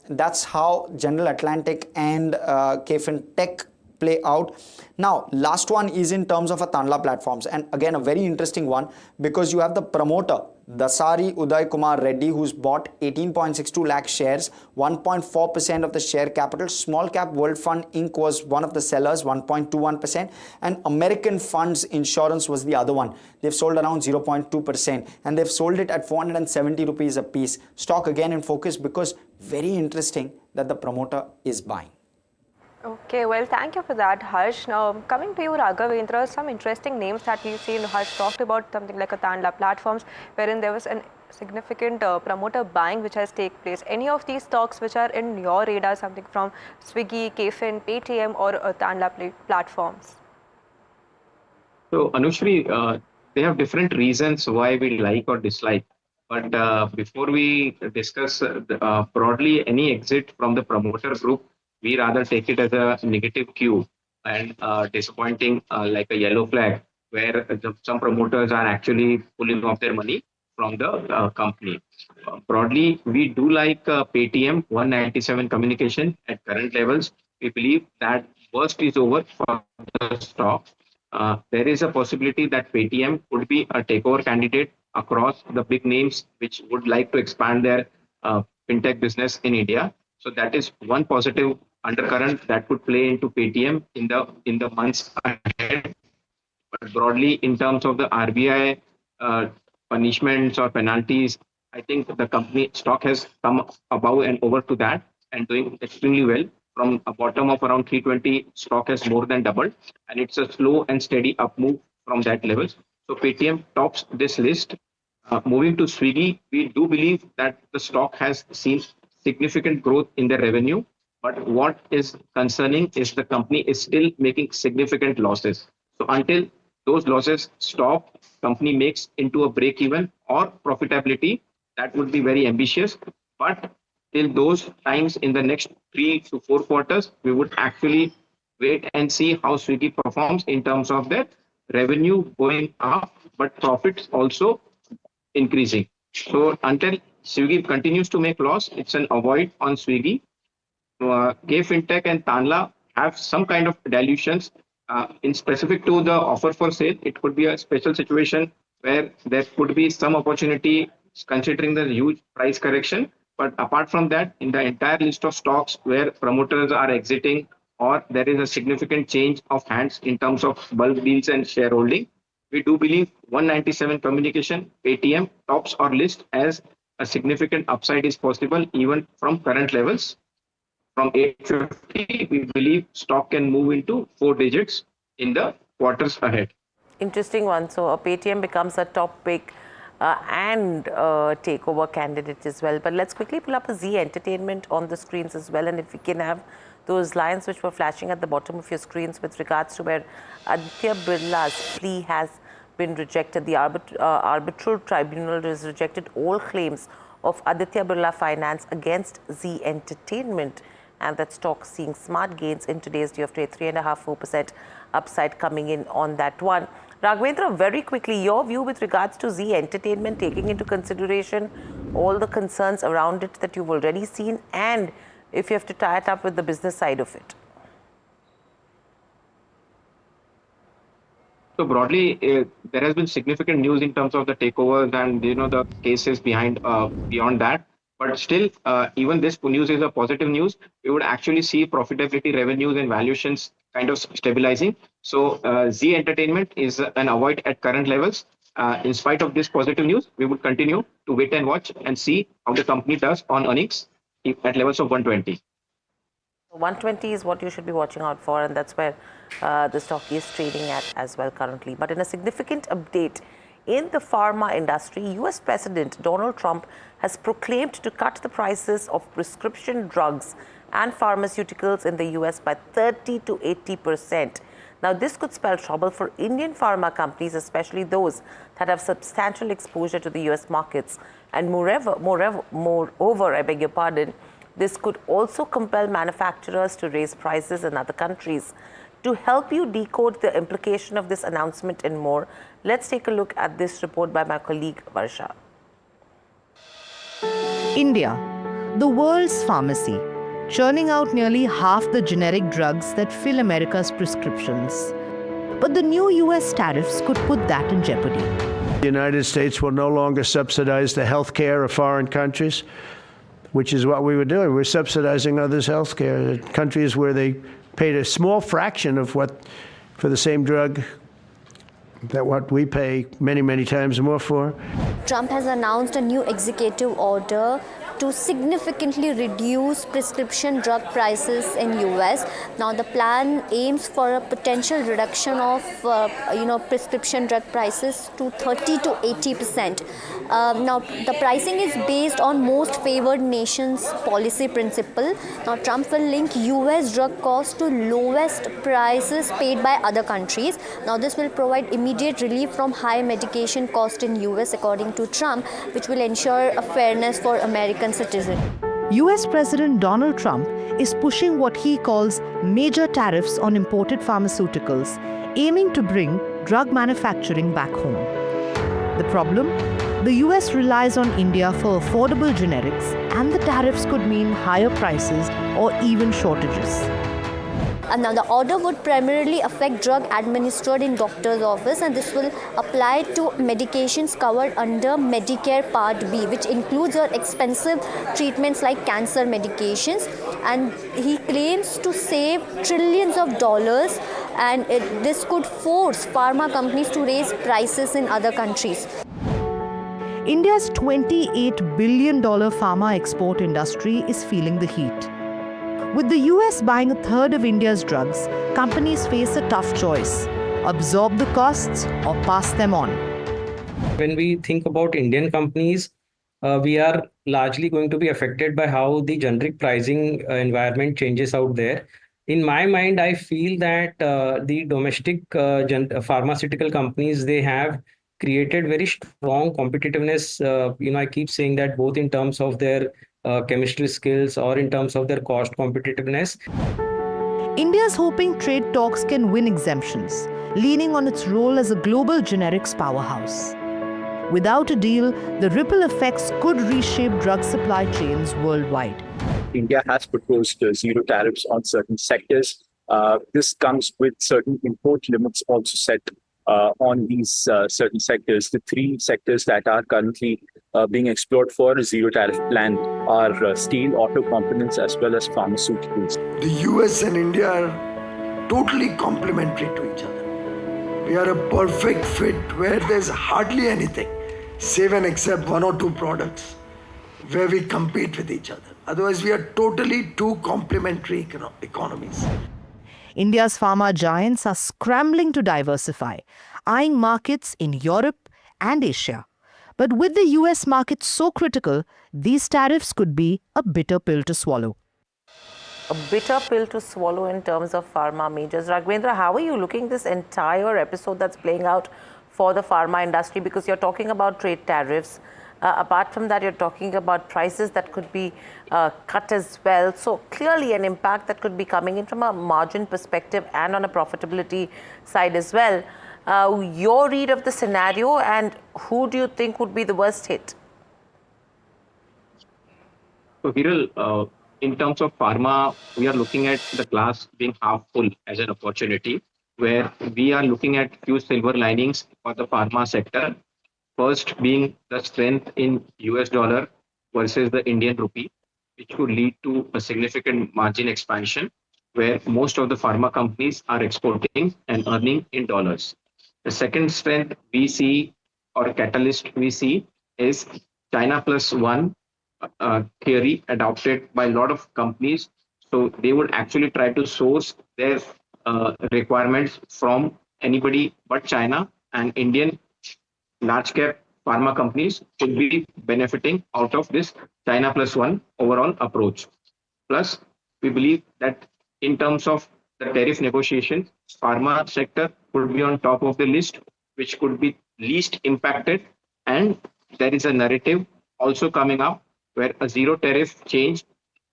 Speaker 8: That's how General Atlantic and KFin Tech play out. Now, last one is in terms of a Tanla Platforms, and again a very interesting one, because you have the promoter Dasari Uday Kumar Reddy, who's bought 18.62 lakh shares, 1.4% of the share capital. Small Cap World Fund Inc. was one of the sellers, 1.21%, and American Funds Insurance was the other one. They've sold around 0.2%, and they've sold it at 470 rupees a piece. Stock again in focus, because very interesting that the promoter is buying.
Speaker 9: Okay, well, thank you for that, Harsh. Now, coming to you, Raghavendra, some interesting names that we've seen. Harsh talked about something like a Tanla Platforms, wherein there was a significant promoter buying which has taken place. Any of these stocks which are in your radar, something from Swiggy, KFin, Paytm, or Tanla Platforms?
Speaker 11: So, Anushri, they have different reasons why we like or dislike. But before we discuss broadly any exit from the promoter group, we rather take it as a negative cue and disappointing, like a yellow flag, where some promoters are actually pulling off their money from the company. Broadly, we do like Paytm 197 communication at current levels. We believe that worst is over for the stock. There is a possibility that Paytm could be a takeover candidate across the big names which would like to expand their fintech business in India. So that is one positive undercurrent that could play into Paytm in the months ahead. But broadly, in terms of the RBI punishments or penalties, I think the company stock has come above and over to that and doing extremely well. From a bottom of around 320, stock has more than doubled, and it's a slow and steady up move from that level. So Paytm tops this list. Moving to Swiggy, we do believe that the stock has seen significant growth in the revenue, but what is concerning is the company is still making significant losses. So until those losses stop, company makes into a break even or profitability, that would be very ambitious. But till those times, in the next 3 to 4 quarters, we would actually wait and see how Swiggy performs in terms of their revenue going up, but profits also increasing. So until Swiggy continues to make loss, it's an avoid on Swiggy. KFintech and Tanla have some kind of dilutions. In specific to the offer for sale, it could be a special situation where there could be some opportunity considering the huge price correction. But apart from that, in the entire list of stocks where promoters are exiting or there is a significant change of hands in terms of bulk deals and shareholding, we do believe 197 communication, Paytm tops our list as a significant upside is possible even from current levels. From 850, we believe stock can move into 4 digits in the quarters ahead.
Speaker 12: Interesting one. So Paytm becomes a top pick and takeover candidate as well. But let's quickly pull up a Z Entertainment on the screens as well. And if we can have those lines which were flashing at the bottom of your screens with regards to where Aditya Birla's plea has been rejected. The arbitral tribunal has rejected all claims of Aditya Birla Finance against Z Entertainment. and that stock seeing smart gains in today's day of trade, 3.5–4% upside coming in on that one. Raghavendra, very quickly, your view with regards to Zee Entertainment, taking into consideration all the concerns around it that you've already seen, and if you have to tie it up with the business side of it.
Speaker 11: So broadly, there has been significant news in terms of the takeovers and the cases behind beyond that. But still, even this news is a positive news. We would actually see profitability, revenues, and valuations kind of stabilizing. So Zee Entertainment is an avoid at current levels. In spite of this positive news, we would continue to wait and watch and see how the company does on earnings at levels of 120.
Speaker 12: 120 is what you should be watching out for, and that's where the stock is trading at as well currently. But in a significant update in the pharma industry, US President Donald Trump has proclaimed to cut the prices of prescription drugs and pharmaceuticals in the US by 30 to 80%. Now, this could spell trouble for Indian pharma companies, especially those that have substantial exposure to the US markets. And moreover, I beg your pardon, this could also compel manufacturers to raise prices in other countries. To help you decode the implication of this announcement and more, let's take a look at this report by my colleague Varsha.
Speaker 2: India, the world's pharmacy, churning out nearly half the generic drugs that fill America's prescriptions. But the new US tariffs could put that in jeopardy.
Speaker 18: The United States will no longer subsidize the health care of foreign countries, which is what we were doing. We're subsidizing others' health care. Countries where they paid a small fraction of what, for the same drug, that what we pay many, many times more for.
Speaker 19: Trump has announced a new executive order to significantly reduce prescription drug prices in US. Now the plan aims for a potential reduction of prescription drug prices to 30 to 80%. Now the pricing is based on most favored nations policy principle. Now Trump will link US drug costs to lowest prices paid by other countries. Now this will provide immediate relief from high medication cost in US according to Trump, which will ensure a fairness for American citizens.
Speaker 2: US President Donald Trump is pushing what he calls major tariffs on imported pharmaceuticals, aiming to bring drug manufacturing back home. The problem? The US relies on India for affordable generics, and the tariffs could mean higher prices or even shortages.
Speaker 19: And now the order would primarily affect drug administered in doctor's office, and this will apply to medications covered under Medicare Part B, which includes your expensive treatments like cancer medications. And he claims to save trillions of dollars, and this could force pharma companies to raise prices in other countries.
Speaker 2: India's $28 billion pharma export industry is feeling the heat. With the US buying a third of India's drugs, companies face a tough choice: absorb the costs or pass them on.
Speaker 23: When we think about Indian companies, we are largely going to be affected by how the generic pricing environment changes out there. In my mind, I feel that the domestic pharmaceutical companies, they have created very strong competitiveness. I keep saying that both in terms of their chemistry skills or in terms of their cost competitiveness.
Speaker 2: India's hoping trade talks can win exemptions, leaning on its role as a global generics powerhouse. Without a deal, the ripple effects could reshape drug supply chains worldwide.
Speaker 24: India has proposed zero tariffs on certain sectors. This comes with certain import limits also set on these certain sectors. The three sectors that are currently being explored for a zero tariff plan are steel, auto components, as well as pharmaceuticals.
Speaker 25: The US and India are totally complementary to each other. We are a perfect fit where there's hardly anything, save and except one or two products, where we compete with each other. Otherwise, we are totally two complementary economies.
Speaker 2: India's pharma giants are scrambling to diversify, eyeing markets in Europe and Asia. But with the US market so critical, these tariffs could be a bitter pill to swallow.
Speaker 12: A bitter pill to swallow in terms of pharma majors. Raghavendra, how are you looking this entire episode that's playing out for the pharma industry? Because you're talking about trade tariffs. Apart from that, you're talking about prices that could be cut as well. So clearly an impact that could be coming in from a margin perspective and on a profitability side as well. Your read of the scenario, and who do you think would be the worst hit?
Speaker 11: So Viral, in terms of pharma, we are looking at the glass being half full as an opportunity, where we are looking at few silver linings for the pharma sector. First being the strength in US dollar versus the Indian rupee, which could lead to a significant margin expansion, where most of the pharma companies are exporting and earning in dollars. The second strength we see, or catalyst we see, is China plus one theory adopted by a lot of companies. So they would actually try to source their requirements from anybody but China, and Indian large cap pharma companies should be benefiting out of this China plus one overall approach. Plus, we believe that in terms of the tariff negotiations, pharma sector could be on top of the list, which could be least impacted. And there is a narrative also coming up where a zero tariff change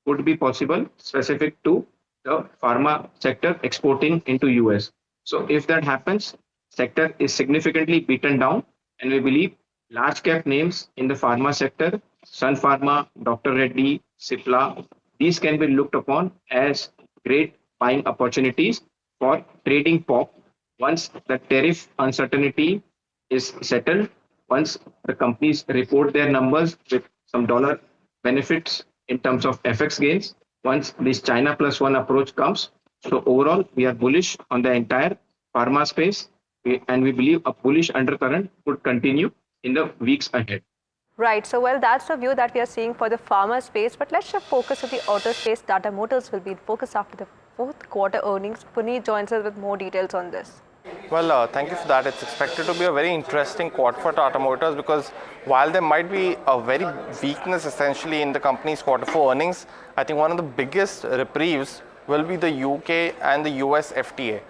Speaker 11: would be possible specific to the pharma sector exporting into US. So if that happens, sector is significantly beaten down, and we believe large cap names in the pharma sector, Sun Pharma, Dr. Reddy, Cipla, these can be looked upon as great buying opportunities for trading pop once the tariff uncertainty is settled, once the companies report their numbers with some dollar benefits in terms of FX gains, once this China plus one approach comes. So overall, we are bullish on the entire pharma space, and we believe a bullish undercurrent could continue in the weeks ahead.
Speaker 9: Right. So, well, that's the view that we are seeing for the pharma space. But let's shift focus to the auto space. Tata Motors will be in focus after the fourth quarter earnings. Puneet joins us with more details on this.
Speaker 5: Well, thank you for that. It's expected to be a very interesting quarter for Tata Motors, because while there might be a very weakness essentially in the company's quarter four earnings, I think one of the biggest reprieves will be the UK and the US FTA.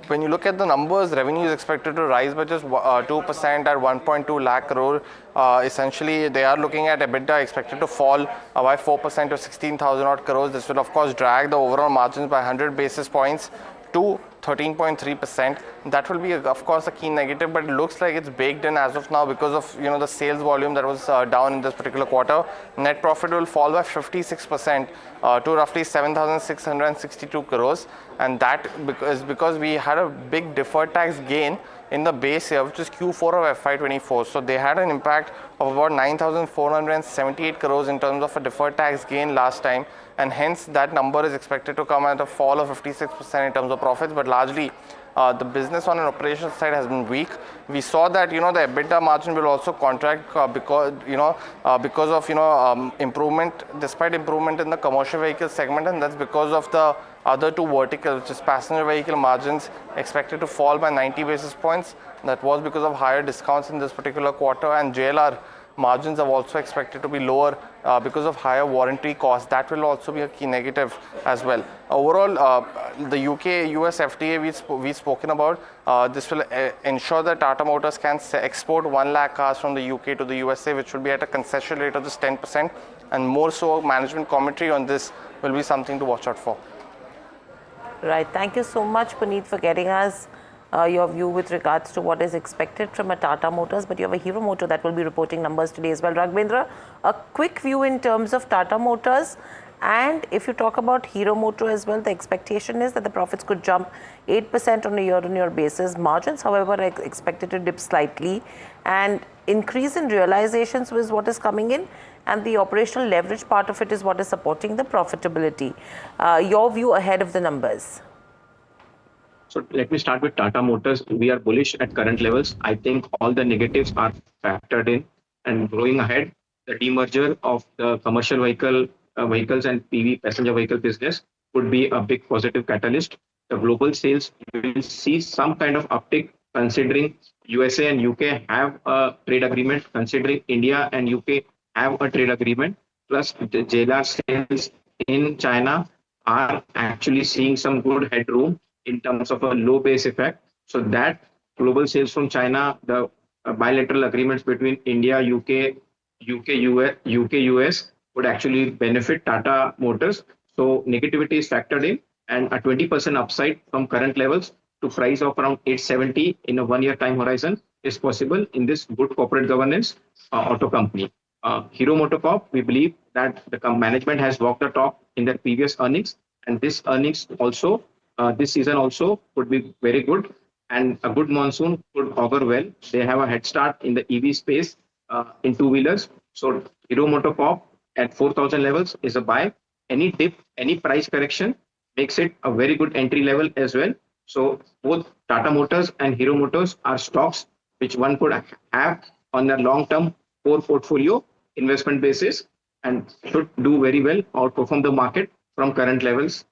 Speaker 5: When you look at the numbers, revenue is expected to rise by just 2% at 1.2 lakh crore. Essentially, they are looking at EBITDA expected to fall by 4% to 16,000 odd crores. This will, of course, drag the overall margins by 100 basis points to 13.3%. That will be, of course, a key negative, but it looks like it's baked in as of now because of the sales volume that was down in this particular quarter. Net profit will fall by 56% to roughly 7,662 crores, and that is because we had a big deferred tax gain in the base year, which is Q4 of FY24. So they had an impact of about 9,478 crores in terms of a deferred tax gain last time, and hence that number is expected to come at a fall of 56% in terms of profits. But largely, the business on an operations side has been weak. We saw that the EBITDA margin will also contract because of improvement, despite improvement in the commercial vehicle segment, and that's because of the other two verticals, which is passenger vehicle margins expected to fall by 90 basis points. That was because of higher discounts in this particular quarter, and JLR margins are also expected to be lower because of higher warranty costs. That will also be a key negative as well. Overall, the UK-US FTA we've spoken about, this will ensure that Tata Motors can export 1 lakh cars from the UK to the USA, which will be at a concession rate of just 10%. And more so, management commentary on this will be something to watch out for.
Speaker 12: Right. Thank you so much, Puneet, for getting us your view with regards to what is expected from a Tata Motors, but you have a Hero Motor that will be reporting numbers today as well. Raghvendra, a quick view in terms of Tata Motors, and if you talk about Hero Motor as well, the expectation is that the profits could jump 8% on a year-on-year basis. Margins, however, are expected to dip slightly, and increase in realizations is what is coming in, and the operational leverage part of it is what is supporting the profitability. Your view ahead of the numbers?
Speaker 11: So let me start with Tata Motors. We are bullish at current levels. I think all the negatives are factored in, and going ahead, the demerger of the commercial vehicles and PV passenger vehicle business would be a big positive catalyst. The global sales will see some kind of uptick, considering USA and UK have a trade agreement, considering India and UK have a trade agreement, plus the JLR sales in China are actually seeing some good headroom in terms of a low base effect. So that global sales from China, the bilateral agreements between India, UK, UK US would actually benefit Tata Motors. So negativity is factored in, and a 20% upside from current levels to price of around 870 in a 1 year time horizon is possible in this good corporate governance auto company. Hero MotoCorp, we believe that the management has walked the talk in their previous earnings, and this earnings also, this season also could be very good, and a good monsoon could augur well. They have a head start in the EV space in two-wheelers. So Hero MotoCorp at 4,000 levels is a buy. Any dip, any price correction makes it a very good entry level as well. So both Tata Motors and Hero Motors are stocks which one could have on their long-term core portfolio investment basis and should do very well, outperform the market from current levels.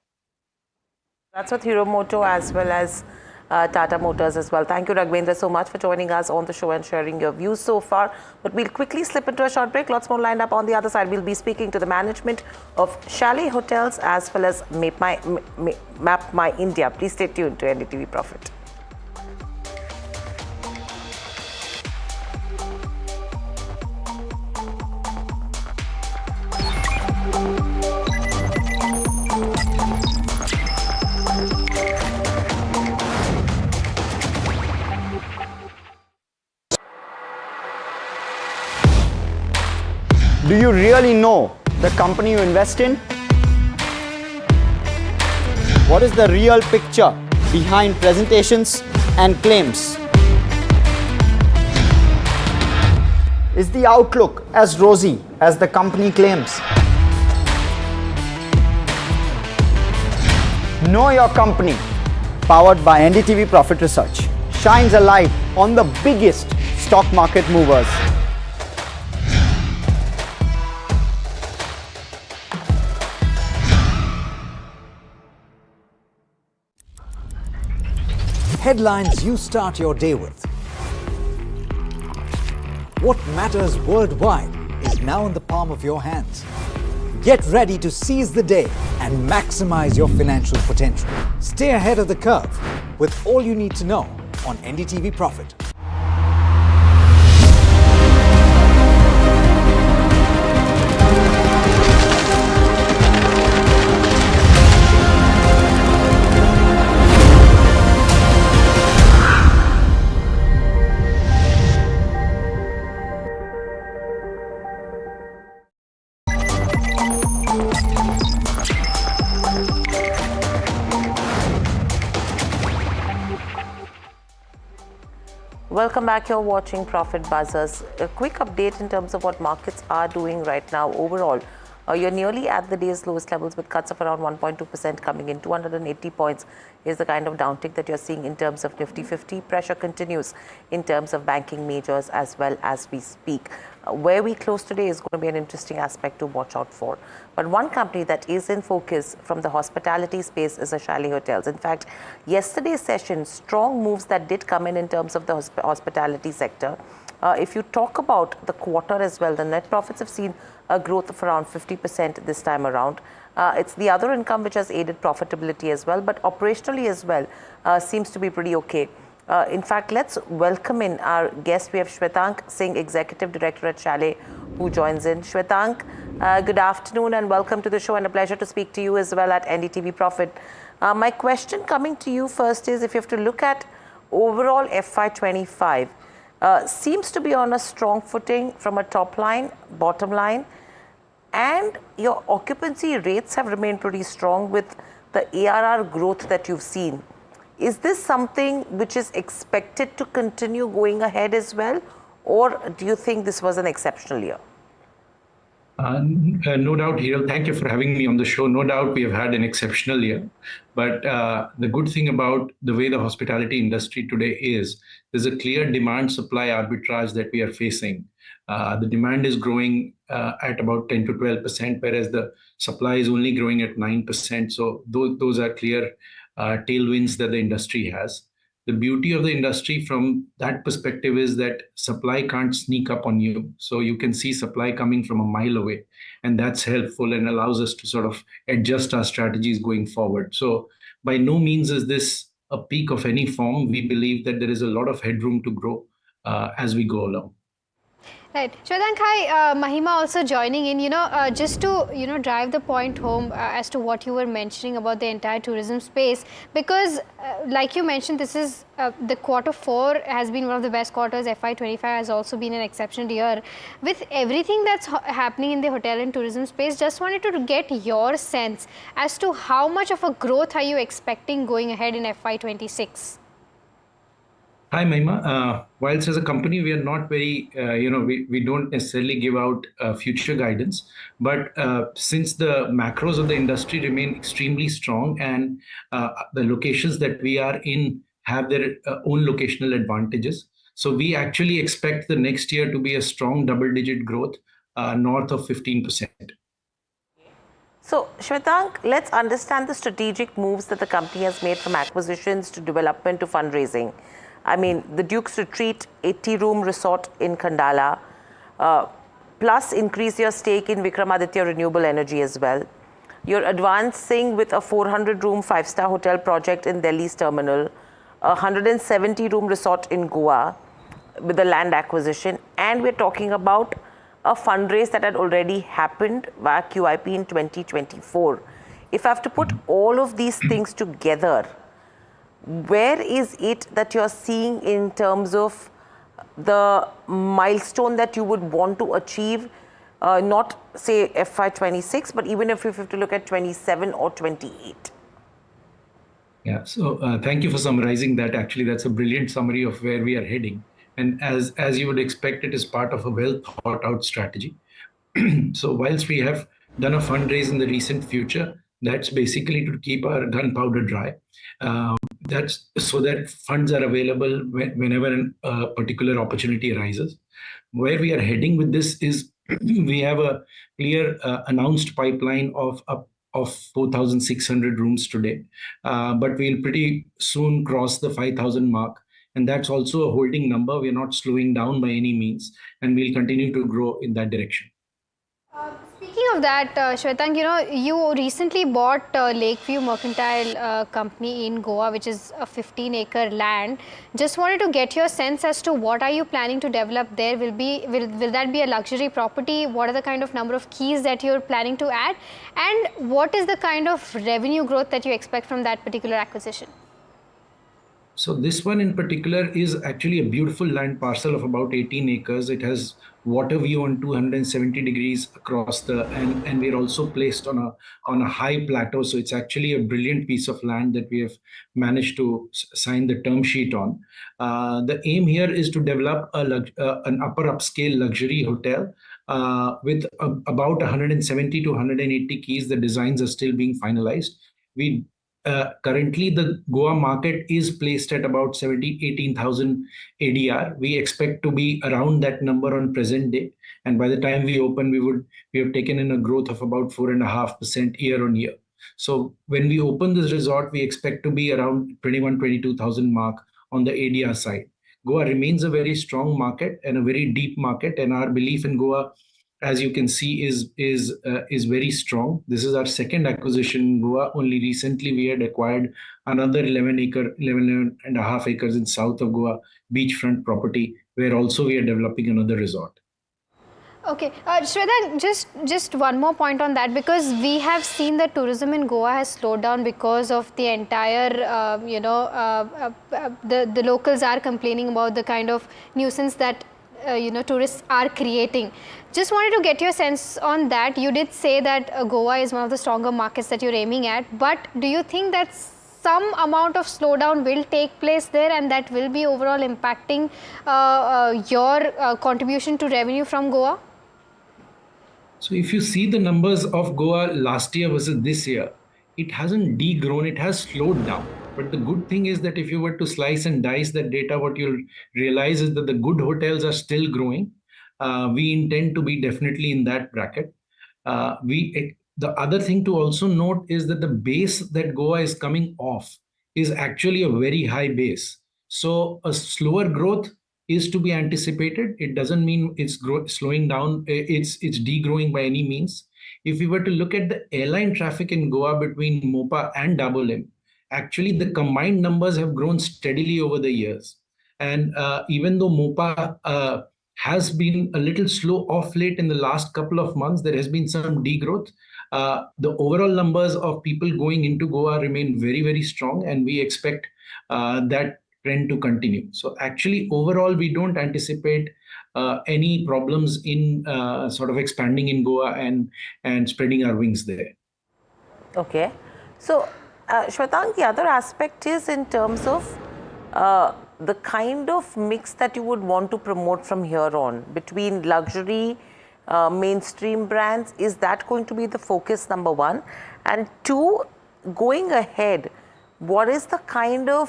Speaker 12: That's with Hero Moto as well as Tata Motors as well. Thank you, Raghvendra, so much for joining us on the show and sharing your views so far. But we'll quickly slip into a short break. Lots more lined up on the other side. We'll be speaking to the management of Chalet Hotels as well as Map My India. Please stay tuned to NDTV Profit.
Speaker 8: Do you really know the company you invest in? What is the real picture behind presentations and claims? Is the outlook as rosy as the company claims? Know Your Company, powered by NDTV Profit Research, shines a light on the biggest stock market movers.
Speaker 17: Headlines you start your day with. What matters worldwide is now in the palm of your hands. Get ready to seize the day and maximize your financial potential. Stay ahead of the curve with all you need to know on NDTV Profit.
Speaker 12: Welcome back. You're watching Profit Buzzers. A quick update in terms of what markets are doing right now. Overall, you're nearly at the day's lowest levels with cuts of around 1.2% coming in. 280 points is the kind of downtick that you're seeing in terms of Nifty 50. Pressure continues in terms of banking majors as well as we speak. Where we close today is going to be an interesting aspect to watch out for. But one company that is in focus from the hospitality space is Chalet Hotels. In fact, yesterday's session, strong moves that did come in terms of the hospitality sector. If you talk about the quarter as well, the net profits have seen a growth of around 50% this time around. It's the other income which has aided profitability as well, but operationally as well seems to be pretty okay. In fact, let's welcome in our guest. We have Shwetank Singh, Executive Director at Chalet, who joins in. Shwetank, good afternoon and welcome to the show, and a pleasure to speak to you as well at NDTV Profit. My question coming to you first is, if you have to look at overall FY25, seems to be on a strong footing from a top line, bottom line, and your occupancy rates have remained pretty strong with the ARR growth that you've seen. Is this something which is expected to continue going ahead as well, or do you think this was an exceptional year?
Speaker 6: No doubt, Hiral. Thank you for having me on the show. No doubt we have had an exceptional year. But the good thing about the way the hospitality industry today is, there's a clear demand-supply arbitrage that we are facing. The demand is growing at about 10 to 12%, whereas the supply is only growing at 9%. So those are clear tailwinds that the industry has. The beauty of the industry from that perspective is that supply can't sneak up on you. So you can see supply coming from a mile away, and that's helpful and allows us to sort of adjust our strategies going forward. So by no means is this a peak of any form. We believe that there is a lot of headroom to grow as we go along.
Speaker 3: Right. Shwetank, hi, Mahima also joining in, just to, drive the point home as to what you were mentioning about the entire tourism space, because like you mentioned, this is the Q4 has been one of the best quarters. FY25 has also been an exceptional year. With everything that's happening in the hotel and tourism space, just wanted to get your sense as to how much of a growth are you expecting going ahead in FY26?
Speaker 6: Hi, Mahima. Whilst as a company, we are not very, we don't necessarily give out future guidance. But since the macros of the industry remain extremely strong and the locations that we are in have their own locational advantages, so we actually expect the next year to be a strong double-digit growth north of 15%.
Speaker 12: So, Shwetank, let's understand the strategic moves that the company has made from acquisitions to development to fundraising. I mean, the Duke's Retreat 80-room resort in Khandala, plus increase your stake in Vikramaditya Renewable Energy as well. You're advancing with a 400-room 5-star hotel project in Delhi's terminal, a 170-room resort in Goa with the land acquisition, and we're talking about a fundraise that had already happened via QIP in 2024. If I have to put all of these things together, where is it that you're seeing in terms of the milestone that you would want to achieve, not say FY26, but even if you have to look at 27 or 28?
Speaker 6: Yeah, so thank you for summarizing that. Actually, that's a brilliant summary of where we are heading. And as you would expect, it is part of a well thought out strategy. So whilst we have done a fundraise in the recent future, that's basically to keep our gunpowder dry. That's so that funds are available whenever a particular opportunity arises. Where we are heading with this is we have a clear announced pipeline of 4,600 rooms today, but we'll pretty soon cross the 5,000 mark. And that's also a holding number. We're not slowing down by any means, and we'll continue to grow in that direction.
Speaker 3: Speaking of that, Shwetank, you recently bought Lakeview Mercantile Company in Goa, which is a 15-acre land. Just wanted to get your sense as to what are you planning to develop there? Will that be a luxury property? What are the kind of number of keys that you're planning to add? And what is the kind of revenue growth that you expect from that particular acquisition?
Speaker 6: So this one in particular is actually a beautiful land parcel of about 18 acres. It has water view on 270 degrees across and we're also placed on a high plateau. So it's actually a brilliant piece of land that we have managed to sign the term sheet on. The aim here is to develop an upper upscale luxury hotel with about 170 to 180 keys. The designs are still being finalized. Currently, the Goa market is placed at about 18,000 ADR. We expect to be around that number on present day. And by the time we open, we have taken in a growth of about 4.5% year on year. So when we open this resort, we expect to be around 22,000 mark on the ADR side. Goa remains a very strong market and a very deep market. And our belief in Goa, as you can see, is very strong. This is our second acquisition in Goa. Only recently we had acquired another 11 and a half acres in south of Goa beachfront property, where also we are developing another resort.
Speaker 3: Okay, Shweta, just one more point on that, because we have seen that tourism in Goa has slowed down because of the entire, the locals are complaining about the kind of nuisance that tourists are creating. Just wanted to get your sense on that. You did say that Goa is one of the stronger markets that you're aiming at, but do you think that some amount of slowdown will take place there and that will be overall impacting your contribution to revenue from Goa?
Speaker 6: So if you see the numbers of Goa last year versus this year, it hasn't degrown, it has slowed down. But the good thing is that if you were to slice and dice that data, what you'll realize is that the good hotels are still growing. We intend to be definitely in that bracket. The other thing to also note is that the base that Goa is coming off is actually a very high base. So a slower growth is to be anticipated. It doesn't mean it's slowing down, it's degrowing by any means. If we were to look at the airline traffic in Goa between Mopa and Dabolim, actually the combined numbers have grown steadily over the years. And even though Mopa has been a little slow off late. In the last couple of months, there has been some degrowth. The overall numbers of people going into Goa remain very, very strong, and we expect that trend to continue. So actually, overall, we don't anticipate any problems in sort of expanding in Goa and spreading our wings there.
Speaker 12: Okay. So, Shwetank, the other aspect is in terms of the kind of mix that you would want to promote from here on between luxury, mainstream brands. Is that going to be the focus, number one? And two, going ahead, what is the kind of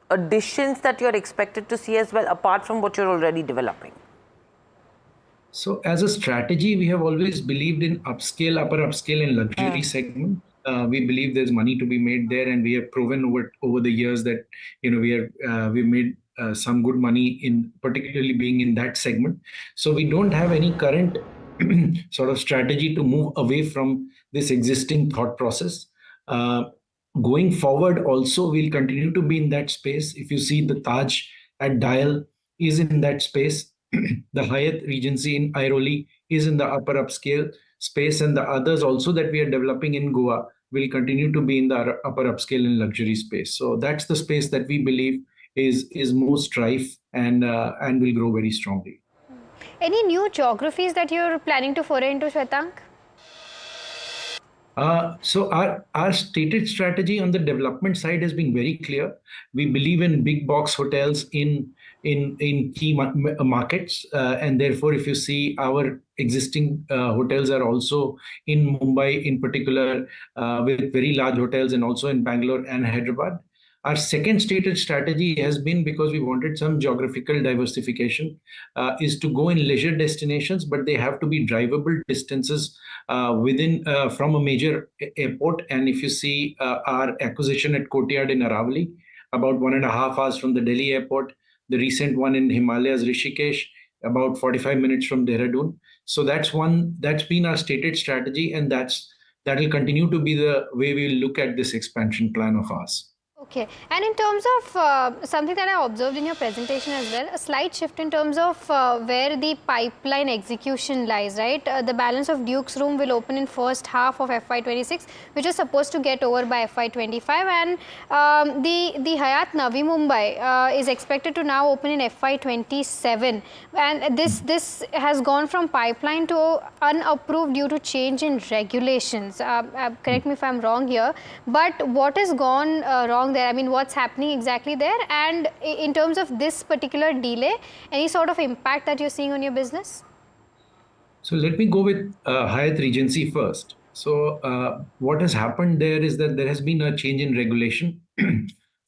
Speaker 12: additions that you're expected to see as well, apart from what you're already developing?
Speaker 6: So as a strategy, we have always believed in upscale, upper upscale and luxury segment. We believe there's money to be made there, and we have proven over the years that we've made some good money in particularly being in that segment. So we don't have any current sort of strategy to move away from this existing thought process. Going forward, also we'll continue to be in that space. If you see the Taj at Dial is in that space. The Hyatt Regency in Airoli is in the upper upscale space, and the others also that we are developing in Goa will continue to be in the upper upscale and luxury space. So that's the space that we believe is most rife and will grow very strongly.
Speaker 3: Any new geographies that you're planning to foray into, Shwetank?
Speaker 6: So our stated strategy on the development side has been very clear. We believe in big box hotels in key markets, and therefore, if you see our existing hotels are also in Mumbai, in particular, with very large hotels, and also in Bangalore and Hyderabad. Our second stated strategy has been, because we wanted some geographical diversification, is to go in leisure destinations, but they have to be drivable distances within from a major airport. And if you see our acquisition at Courtyard in Aravali, about 1.5 hours from the Delhi airport, the recent one in Himalayas, Rishikesh, about 45 minutes from Dehradun. So that's been our stated strategy, and that will continue to be the way we look at this expansion plan of ours.
Speaker 3: Okay, and in terms of something that I observed in your presentation as well, a slight shift in terms of where the pipeline execution lies, right? The balance of Duke's room will open in first half of FY26, which is supposed to get over by FY25, and the Hyatt Navi Mumbai is expected to now open in FY27, and this has gone from pipeline to unapproved due to change in regulations. Correct me if I'm wrong here, but what has gone wrong there? I mean, what's happening exactly there? And in terms of this particular delay, any sort of impact that you're seeing on your business?
Speaker 6: So let me go with Hyatt Regency first. So what has happened there is that there has been a change in regulation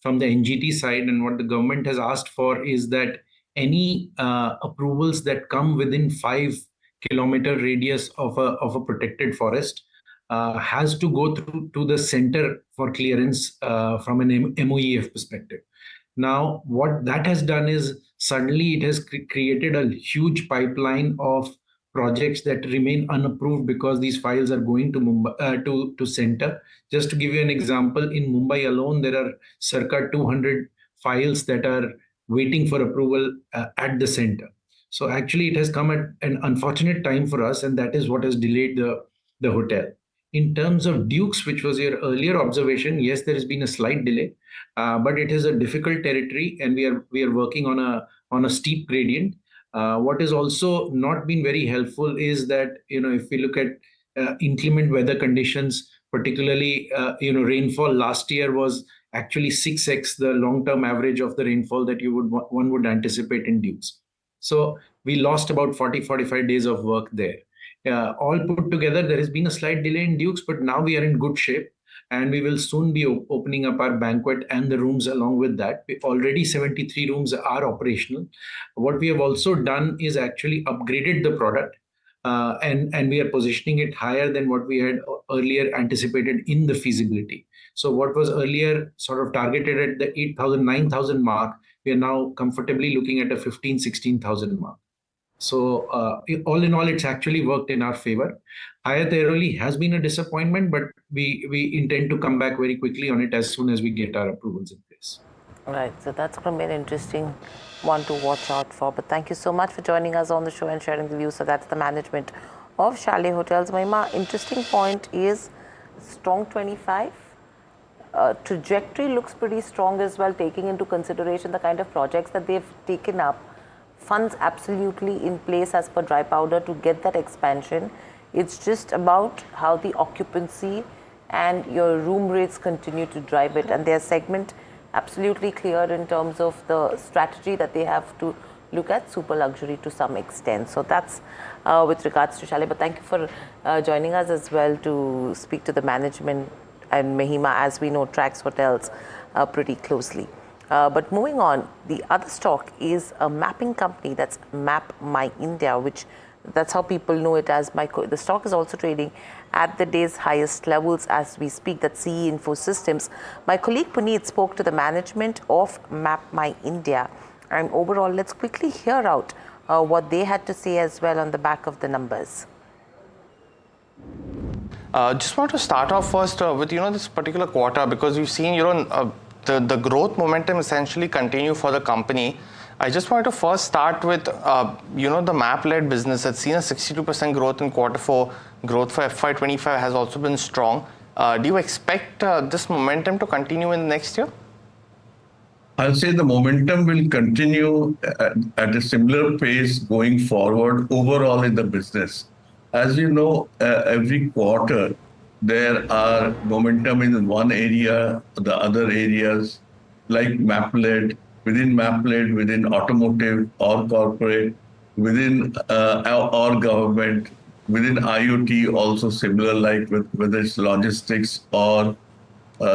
Speaker 6: from the NGT side, and what the government has asked for is that any approvals that come within 5-kilometer radius of a protected forest has to go through to the center for clearance from an MOEF perspective. Now, what that has done is suddenly it has created a huge pipeline of projects that remain unapproved because these files are going to Mumbai, to center. Just to give you an example, in Mumbai alone, there are circa 200 files that are waiting for approval at the center. So actually, it has come at an unfortunate time for us, and that is what has delayed the hotel. In terms of Dukes, which was your earlier observation, yes, there has been a slight delay, but it is a difficult territory, and we are working on a steep gradient. What has also not been very helpful is that if we look at inclement weather conditions, particularly rainfall last year was actually 6x the long-term average of the rainfall that one would anticipate in Dukes. So we lost about 40-45 days of work there. All put together, there has been a slight delay in Dukes, but now we are in good shape, and we will soon be opening up our banquet and the rooms along with that. Already 73 rooms are operational. What we have also done is actually upgraded the product, and we are positioning it higher than what we had earlier anticipated in the feasibility. So what was earlier sort of targeted at the 8,000, 9,000 mark, we are now comfortably looking at a 15,000, 16,000 mark. So all in all, it's actually worked in our favor. Hyatt Airoli has been a disappointment, but we intend to come back very quickly on it as soon as we get our approvals in place.
Speaker 12: Right, so that's going to be an interesting one to watch out for. But thank you so much for joining us on the show and sharing the views. So that's the management of Chalet Hotels. Mahima, interesting point is strong 25. Trajectory looks pretty strong as well, taking into consideration the kind of projects that they've taken up. Funds absolutely in place as per dry powder to get that expansion. It's just about how the occupancy and your room rates continue to drive it, and their segment absolutely clear in terms of the strategy that they have to look at super luxury to some extent. So that's with regards to Chalet. But thank you for joining us as well to speak to the management and Mahima, as we know, tracks hotels pretty closely. But moving on, the other stock is a mapping company, that's Map My India, which that's how people know it as the stock is also trading at the day's highest levels as we speak. That's CE Info Systems. My colleague Puneet spoke to the management of Map My India, and overall, let's quickly hear out what they had to say as well on the back of the numbers.
Speaker 5: Just want to start off first with this particular quarter, because we've seen the growth momentum essentially continue for the company. I just wanted to first start with the map-led business that's seen a 62% growth in Q4. Growth for FY25 has also been strong. Do you expect this momentum to continue in the next year?
Speaker 22: I'll say the momentum will continue at a similar pace going forward overall in the business. As you know, every quarter there are momentum in one area, the other areas like map-led, within automotive or corporate, within or government, within IoT also similar, like whether it's logistics or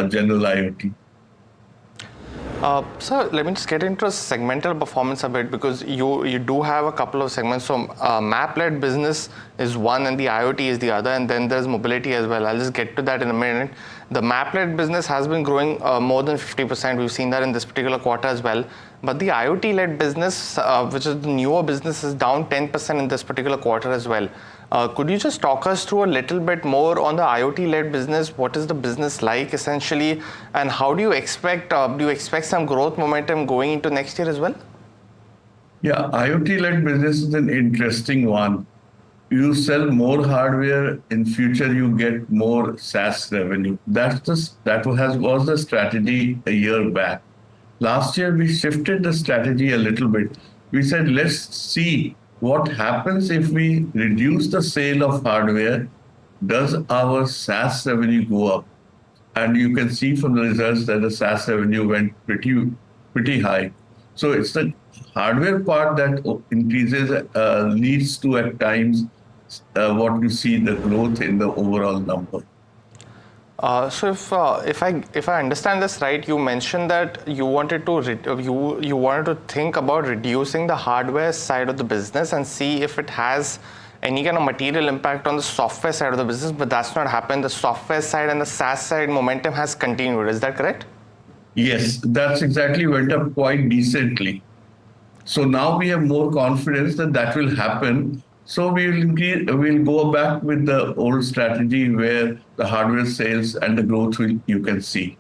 Speaker 22: general IoT.
Speaker 5: So let me just get into segmental performance a bit, because you do have a couple of segments. So map-led business is one and the IoT is the other, and then there's mobility as well. I'll just get to that in a minute. The map-led business has been growing more than 50%. We've seen that in this particular quarter as well. But the IoT-led business, which is the newer business, is down 10% in this particular quarter as well. Could you just talk us through a little bit more on the IoT-led business? What is the business like essentially, and how do you expect some growth momentum going into next year as well?
Speaker 22: Yeah, IoT-led business is an interesting one. You sell more hardware, in future you get more SaaS revenue. That was the strategy a year back. Last year we shifted the strategy a little bit. We said, let's see what happens if we reduce the sale of hardware. Does our SaaS revenue go up? And you can see from the results that the SaaS revenue went pretty high. So it's the hardware part that increases, leads to at times what you see the growth in the overall number.
Speaker 5: So if I understand this right, you mentioned that you wanted to think about reducing the hardware side of the business and see if it has any kind of material impact on the software side of the business, but that's not happened. The software side and the SaaS side momentum has continued. Is that correct?
Speaker 22: Yes, that's exactly went up quite decently. So now we have more confidence that will happen. So we'll go back with the old strategy where the hardware sales and the growth you can see.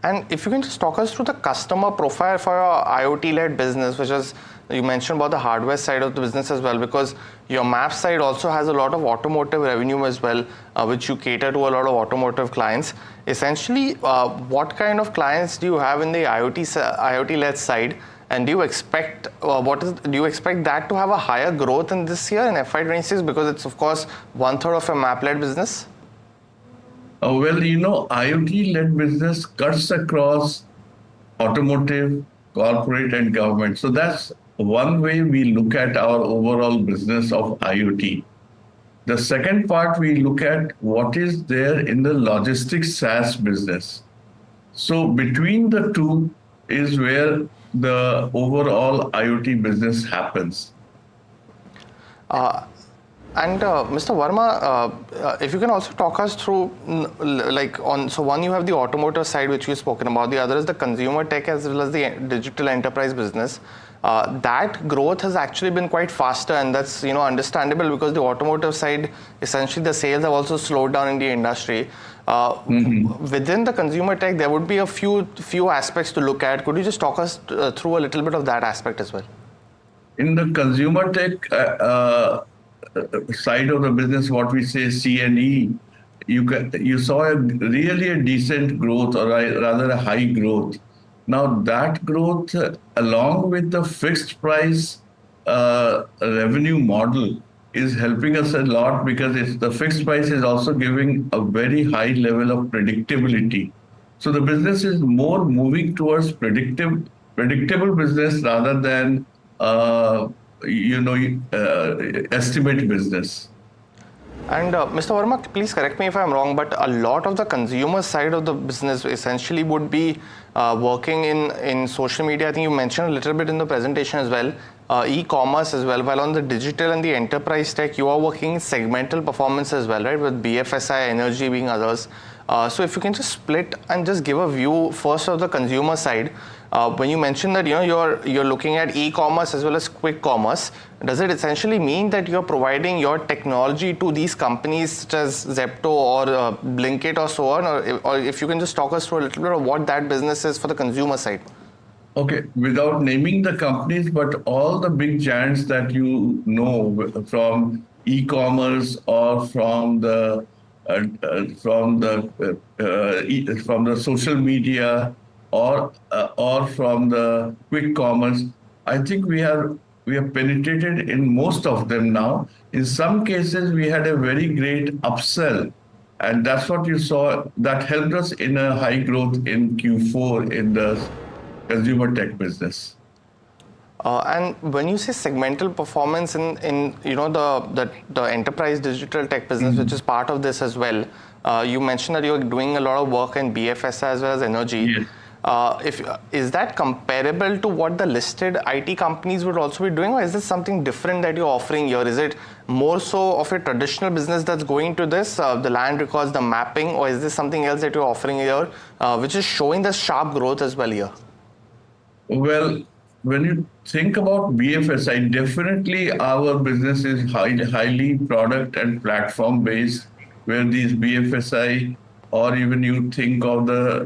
Speaker 5: And if you can just talk us through the customer profile for your IoT-led business, which is, you mentioned about the hardware side of the business as well, because your map side also has a lot of automotive revenue as well, which you cater to a lot of automotive clients. Essentially, what kind of clients do you have in the IoT-led side? And do you expect that to have a higher growth in this year in FY26, because it's of course 1/3 of a map-led business?
Speaker 22: Well, IoT-led business cuts across automotive, corporate, and government. So that's one way we look at our overall business of IoT. The second part, we look at what is there in the logistics SaaS business. So between the two is where the overall IoT business happens.
Speaker 5: And Mr. Verma, if you can also talk us through, so one, you have the automotive side, which you've spoken about. The other is the consumer tech as well as the digital enterprise business. That growth has actually been quite faster, and that's understandable, because the automotive side, essentially the sales have also slowed down in the industry. Within the consumer tech, there would be a few aspects to look at. Could you just talk us through a little bit of that aspect as well?
Speaker 22: In the consumer tech side of the business, what we say C&E, you saw really a decent growth, or rather a high growth. Now that growth, along with the fixed price revenue model, is helping us a lot, because the fixed price is also giving a very high level of predictability. So the business is more moving towards predictable business rather than estimate business.
Speaker 5: And Mr. Verma, please correct me if I'm wrong, but a lot of the consumer side of the business essentially would be working in social media. I think you mentioned a little bit in the presentation as well, e-commerce as well. While on the digital and the enterprise tech, you are working in segmental performance as well, right? With BFSI, energy being others. So if you can just split and just give a view first of the consumer side. When you mentioned that you're looking at e-commerce as well as quick commerce, does it essentially mean that you're providing your technology to these companies such as Zepto or Blinkit or so on, or if you can just talk us through a little bit of what that business is for the consumer side?
Speaker 22: Okay, without naming the companies, but all the big giants that you know, from e-commerce or from the social media or from the quick commerce, I think we have penetrated in most of them now. In some cases, we had a very great upsell, and that's what you saw. That helped us in a high growth in Q4 in the consumer tech business.
Speaker 5: And when you say segmental performance in the enterprise digital tech business, which is part of this as well, you mentioned that you're doing a lot of work in BFSI as well as energy.
Speaker 22: Yes.
Speaker 5: Is that comparable to what the listed IT companies would also be doing, or is this something different that you're offering here? Is it more so of a traditional business that's going to this, the land records, the mapping, or is this something else that you're offering here, which is showing the sharp growth as well here?
Speaker 22: Well, when you think about BFSI, definitely our business is highly product and platform based, where these BFSI, or even you think of the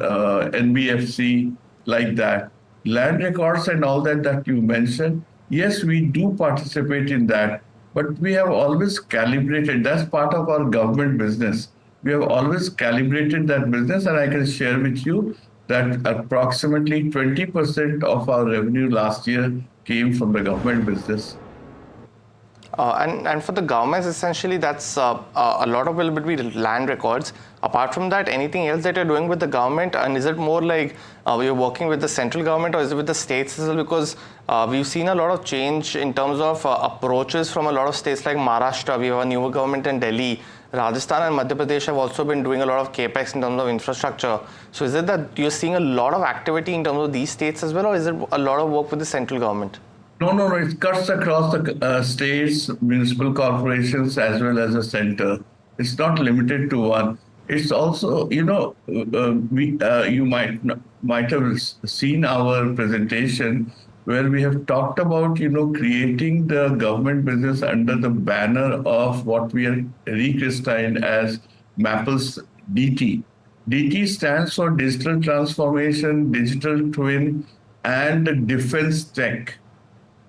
Speaker 22: NBFC like that. Land records and all that you mentioned, yes, we do participate in that, but we have always calibrated. That's part of our government business. We have always calibrated that business, and I can share with you that approximately 20% of our revenue last year came from the government business.
Speaker 5: And for the governments, essentially, that's a lot of will be land records. Apart from that, anything else that you're doing with the government? And is it more like you're working with the central government, or is it with the states as well? Because we've seen a lot of change in terms of approaches from a lot of states like Maharashtra. We have a newer government in Delhi. Rajasthan and Madhya Pradesh have also been doing a lot of capex in terms of infrastructure. So is it that you're seeing a lot of activity in terms of these states as well, or is it a lot of work with the central government?
Speaker 22: No. It cuts across the states, municipal corporations, as well as the center. It's not limited to one. It's also, you might have seen our presentation where we have talked about, creating the government business under the banner of what we are rechristened as Mappls DT. DT stands for Digital Transformation, Digital Twin, and Defense Tech.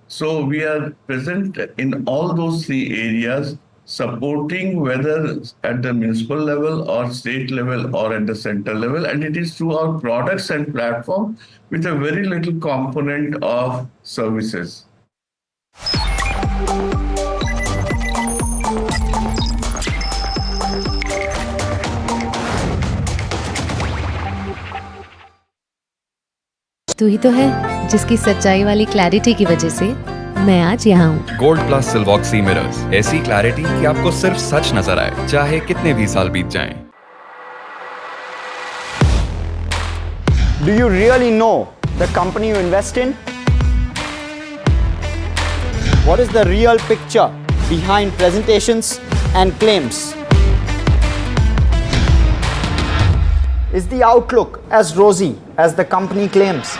Speaker 22: So we are present in all those three areas, supporting whether at the municipal level or state level or at the center level. And it is through our products and platform with a very little component of services.
Speaker 7: तू ही तो है जिसकी सच्चाई वाली clarity की वजह से मैं आज यहाँ हूँ।
Speaker 14: गोल्ड प्लस सिल्वॉक्सी मिरर्स, ऐसी क्लैरिटी कि आपको सिर्फ सच नजर आए, चाहे कितने भी साल बीत जाएं।
Speaker 8: Do you really know the company you invest in? What is the real picture behind presentations and claims? Is the outlook as rosy as the company claims?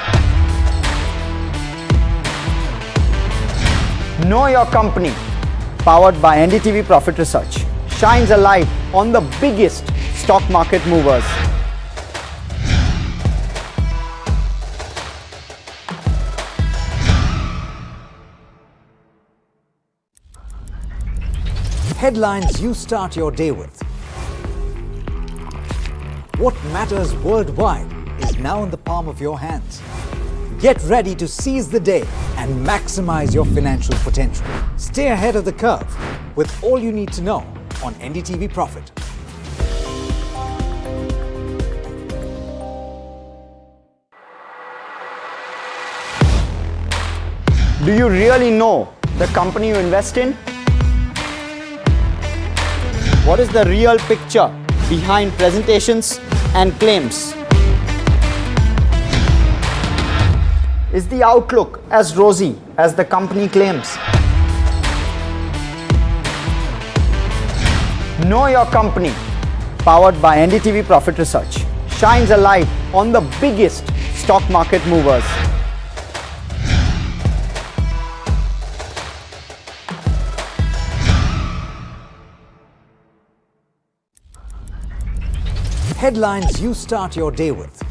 Speaker 8: Know Your Company, powered by NDTV Profit Research, shines a light on the biggest stock market movers.
Speaker 17: Headlines you start your day with. What matters worldwide is now in the palm of your hands. Get ready to seize the day and maximize your financial potential. Stay ahead of the curve with all you need to know on NDTV Profit.
Speaker 8: Do you really know the company you invest in? What is the real picture behind presentations and claims? Is the outlook as rosy as the company claims? Know Your Company, powered by NDTV Profit Research, shines a light on the biggest stock market movers.
Speaker 17: Headlines you start your day with.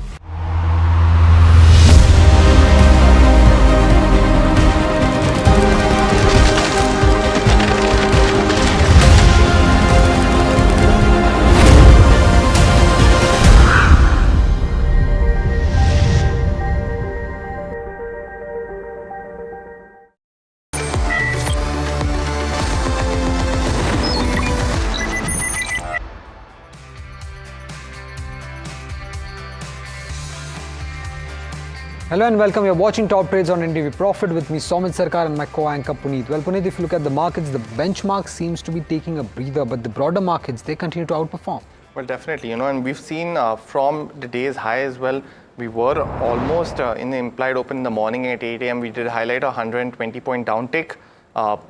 Speaker 1: Hello and welcome. You're watching Top Trades on NDTV Profit with me, Somit Sarkar, and my co-anchor Puneet. Well, Puneet, if you look at the markets, the benchmark seems to be taking a breather, but the broader markets, they continue to outperform.
Speaker 5: Well, definitely, and we've seen from the day's high as well, we were almost in the implied open in the morning at 8 a.m. We did highlight a 120-point downtick.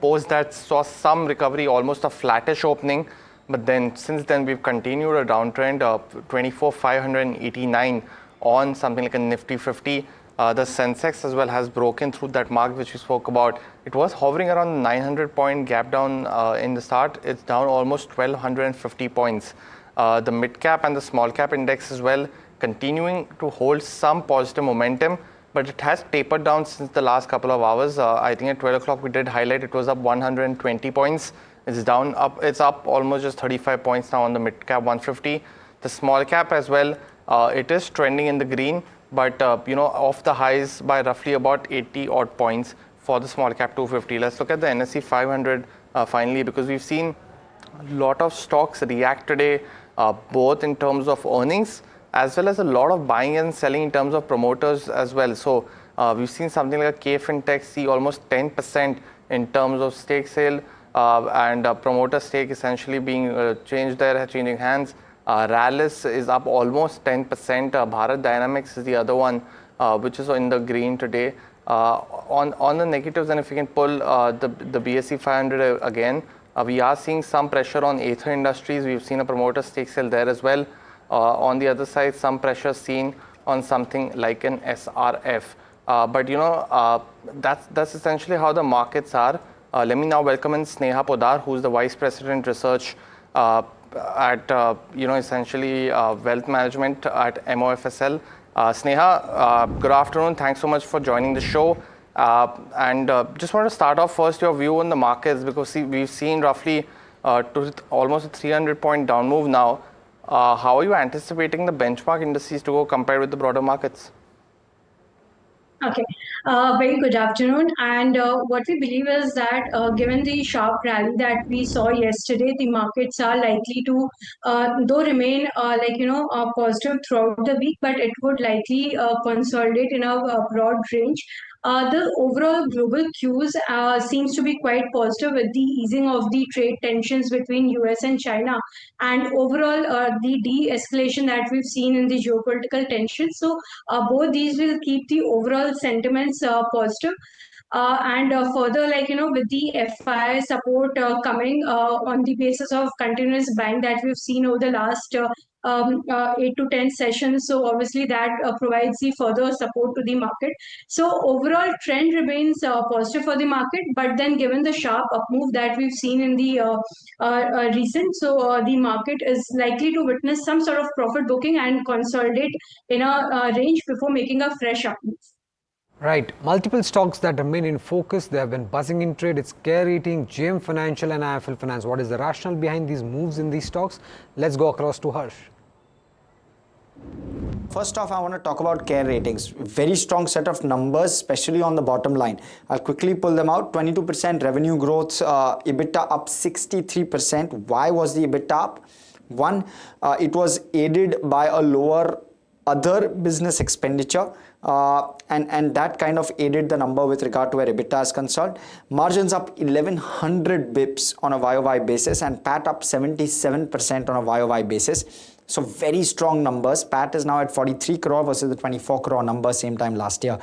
Speaker 5: Post that saw some recovery, almost a flattish opening. But then since then, we've continued a downtrend of 24,589 on something like a Nifty 50. The Sensex as well has broken through that mark which we spoke about. It was hovering around the 900-point gap down in the start. It's down almost 1,250 points. The mid cap and the small cap index as well continuing to hold some positive momentum, but it has tapered down since the last couple of hours. I think at 12 o'clock we did highlight it was up 120 points. It's down up. It's up almost just 35 points now on the mid cap 150. The small cap as well. It is trending in the green. But off the highs by roughly about 80 odd points for the small cap 250. Let's look at the NSE 500 finally, because we've seen a lot of stocks react today, both in terms of earnings as well as a lot of buying and selling in terms of promoters as well. So we've seen something like a K Fintech see almost 10% in terms of stake sale and promoter stake essentially being changed there, changing hands. Rallis is up almost 10%. Bharat Dynamics is the other one, which is in the green today. On the negatives, and if you can pull the BSE 500 again, we are seeing some pressure on Aether Industries. We've seen a promoter stake sale there as well. On the other side, some pressure seen on something like an SRF. But that's essentially how the markets are. Let me now welcome in Sneha Podar, who's the Vice President Research at essentially wealth management at MOFSL. Sneha, good afternoon. Thanks so much for joining the show. And just want to start off first your view on the markets, because we've seen roughly almost a 300-point down move now. How are you anticipating the benchmark indices to go compared with the broader markets?
Speaker 15: Okay, very good afternoon. And what we believe is that given the sharp rally that we saw yesterday, the markets are likely to, though remain positive throughout the week, but it would likely consolidate in a broad range. The overall global cues seems to be quite positive with the easing of the trade tensions between US and China, and overall the de-escalation that we've seen in the geopolitical tensions. So both these will keep the overall sentiments positive. and further, with the FI support coming on the basis of continuous buying that we've seen over the last 8 to 10 sessions. So obviously that provides the further support to the market. So overall trend remains positive for the market, but then given the sharp up move that we've seen in the recent, so the market is likely to witness some sort of profit booking and consolidate in a range before making a fresh up move.
Speaker 1: Right. Multiple stocks that remain in focus. They have been buzzing in trade. It's Care Rating, JM Financial and IIFL Finance. What is the rationale behind these moves in these stocks? Let's go across to Harsh.
Speaker 8: First off, I want to talk about Care Ratings. Very strong set of numbers, especially on the bottom line. I'll quickly pull them out. 22% revenue growth, EBITDA up 63%. Why was the EBITDA up? One, it was aided by a lower other business expenditure, and that kind of aided the number with regard to where EBITDA is concerned. Margins up 1100 bips on a YOY basis, and PAT up 77% on a YOY basis. So very strong numbers. PAT is now at 43 crore versus the 24 crore number same time last year.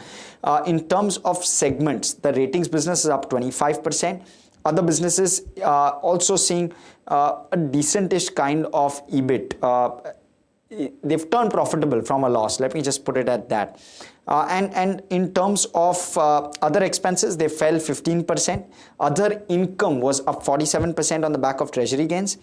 Speaker 8: In terms of segments, the ratings business is up 25%. Other businesses also seeing a decentish kind of EBIT. They've turned profitable from a loss. Let me just put it at that. And in terms of other expenses, they fell 15%. Other income was up 47% on the back of treasury gains.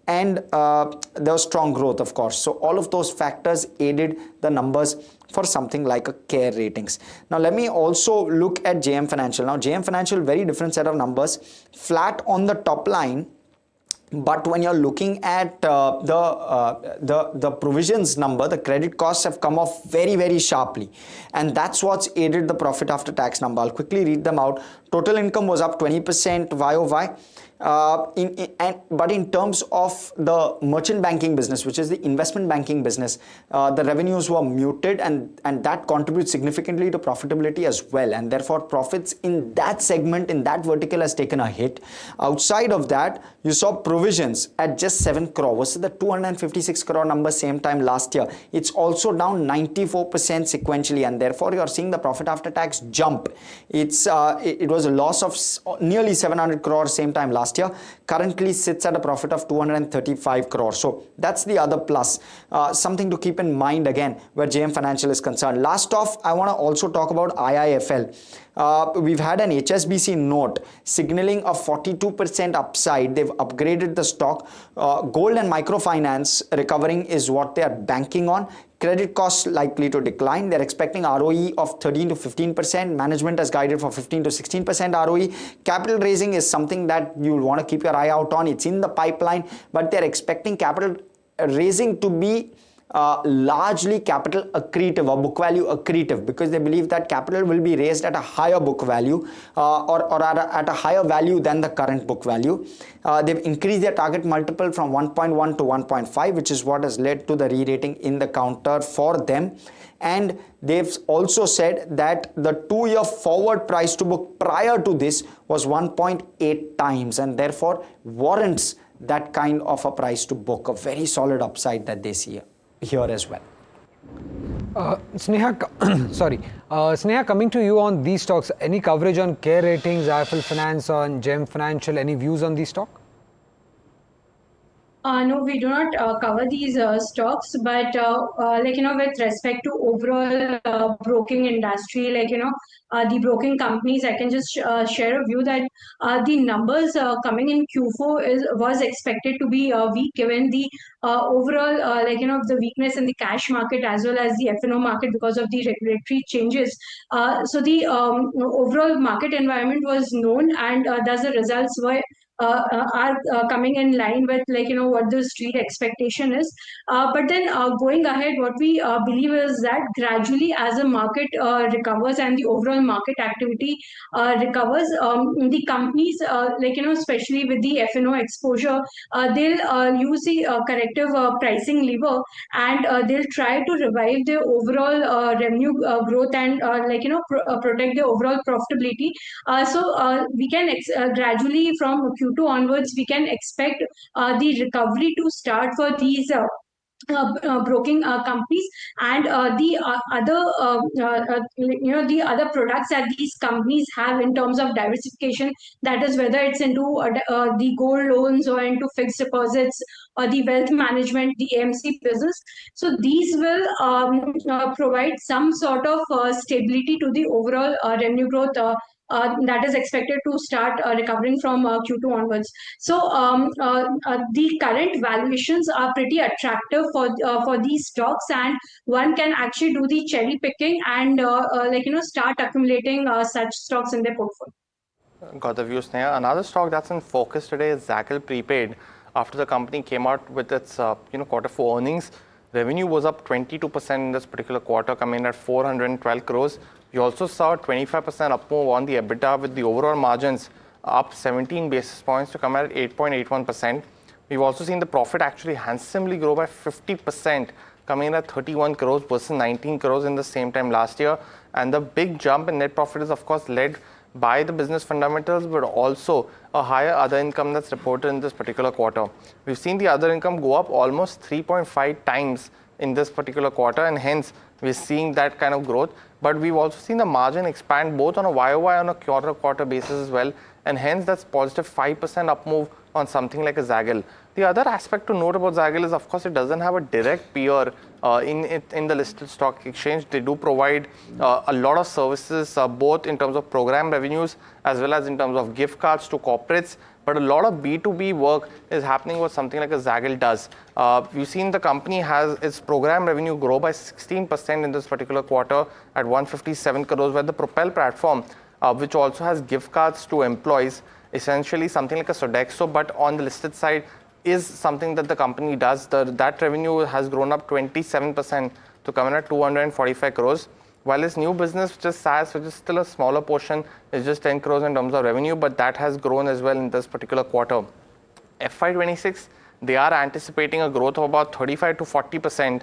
Speaker 8: And there was strong growth, of course. So all of those factors aided the numbers for something like a Care Ratings. Now let me also look at JM Financial. Now JM Financial, very different set of numbers. Flat on the top line. But when you're looking at the provisions number, the credit costs have come off very, very sharply. And that's what's aided the profit after tax number. I'll quickly read them out. Total income was up 20% YOY. But in terms of the merchant banking business, which is the investment banking business, the revenues were muted, and that contributes significantly to profitability as well. And therefore, profits in that segment, in that vertical, has taken a hit. Outside of that, you saw provisions at just 7 crore versus the 256 crore number same time last year. It's also down 94% sequentially, and therefore you're seeing the profit after tax jump. It was a loss of nearly 700 crore same time last year. Currently sits at a profit of 235 crore. So that's the other plus. Something to keep in mind again where JM Financial is concerned. Last off, I want to also talk about IIFL. We've had an HSBC note signaling a 42% upside. They've upgraded the stock. Gold and microfinance recovering is what they are banking on. Credit costs likely to decline. They're expecting ROE of 13 to 15%. Management has guided for 15 to 16% ROE. Capital raising is something that you'll want to keep your eye out on. It's in the pipeline, but they're expecting capital raising to be largely capital accretive or book value accretive, because they believe that capital will be raised at a higher book value or at a higher value than the current book value. They've increased their target multiple from 1.1 to 1.5, which is what has led to the re-rating in the counter for them. And they've also said that the 2-year forward price to book prior to this was 1.8 times, and therefore warrants that kind of a price to book. A very solid upside that they see here as well.
Speaker 1: Sneha, Sneha, coming to you on these stocks, any coverage on Care Ratings, IIFL Finance, on JM Financial, any views on these stocks?
Speaker 15: No, we do not cover these stocks, but with respect to overall broking industry, the broking companies, I can just share a view that the numbers coming in Q4 was expected to be weak, given the overall the weakness in the cash market as well as the F&O market because of the regulatory changes. So the overall market environment was known, and thus the results were are coming in line with what the street expectation is. But then going ahead, what we believe is that gradually as the market recovers and the overall market activity recovers, the companies especially with the F&O exposure, they'll use the corrective pricing lever, and they'll try to revive their overall revenue growth and protect the overall profitability. So we can gradually from Q2 onwards, we can expect the recovery to start for these broking companies, and the other products that these companies have in terms of diversification, that is whether it's into the gold loans or into fixed deposits or the wealth management, the AMC business. So these will provide some sort of stability to the overall revenue growth that is expected to start recovering from Q2 onwards. So the current valuations are pretty attractive for these stocks, and one can actually do the cherry picking and start accumulating such stocks in their portfolio.
Speaker 5: Got the views, Sneha. Another stock that's in focus today is Zagel Prepaid. After the company came out with its quarter four earnings, revenue was up 22% in this particular quarter, coming in at 412 crores. We also saw a 25% up move on the EBITDA, with the overall margins up 17 basis points to come at 8.81%. We've also seen the profit actually handsomely grow by 50%, coming in at 31 crores versus 19 crores in the same time last year. And the big jump in net profit is, of course, led by the business fundamentals, but also a higher other income that's reported in this particular quarter. We've seen the other income go up almost 3.5 times in this particular quarter, and hence we're seeing that kind of growth. But we've also seen the margin expand both on a YOY and a quarter-to-quarter basis as well, and hence that's positive 5% up move on something like a Zagel. The other aspect to note about Zagel is, of course, it doesn't have a direct peer in the listed stock exchange. They do provide a lot of services, both in terms of program revenues as well as in terms of gift cards to corporates. But a lot of B2B work is happening with something like a Zagel does. We've seen the company has its program revenue grow by 16% in this particular quarter at 157 crores, where the Propel platform, which also has gift cards to employees, essentially something like a Sodexo, but on the listed side, is something that the company does. That revenue has grown up 27% to come in at 245 crores. While its new business, which is SaaS, which is still a smaller portion, is just 10 crores in terms of revenue, but that has grown as well in this particular quarter. FY26, they are anticipating a growth of about 35 to 40%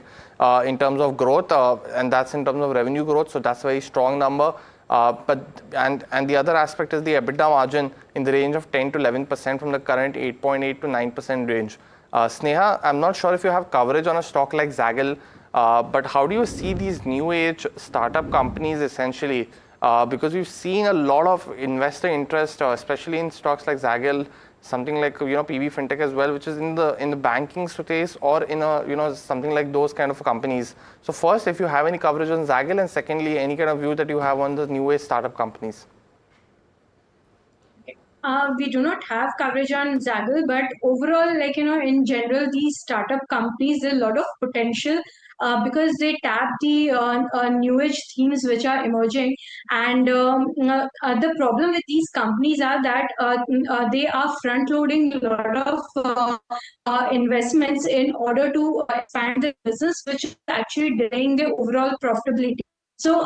Speaker 5: in terms of growth, and that's in terms of revenue growth. So that's a very strong number. And the other aspect is the EBITDA margin in the range of 10 to 11% from the current 8.8 to 9% range. Sneha, I'm not sure if you have coverage on a stock like Zagel, but how do you see these new age startup companies essentially? Because we've seen a lot of investor interest, especially in stocks like Zagel, something like PB Fintech as well, which is in the banking space or in something like those kind of companies. So first, if you have any coverage on Zagel, and secondly, any kind of view that you have on the new age startup companies.
Speaker 15: We do not have coverage on Zagel, but overall, in general, these startup companies, there's a lot of potential because they tap the new age themes which are emerging. And the problem with these companies are that they are front loading a lot of investments in order to expand the business, which is actually delaying their overall profitability. So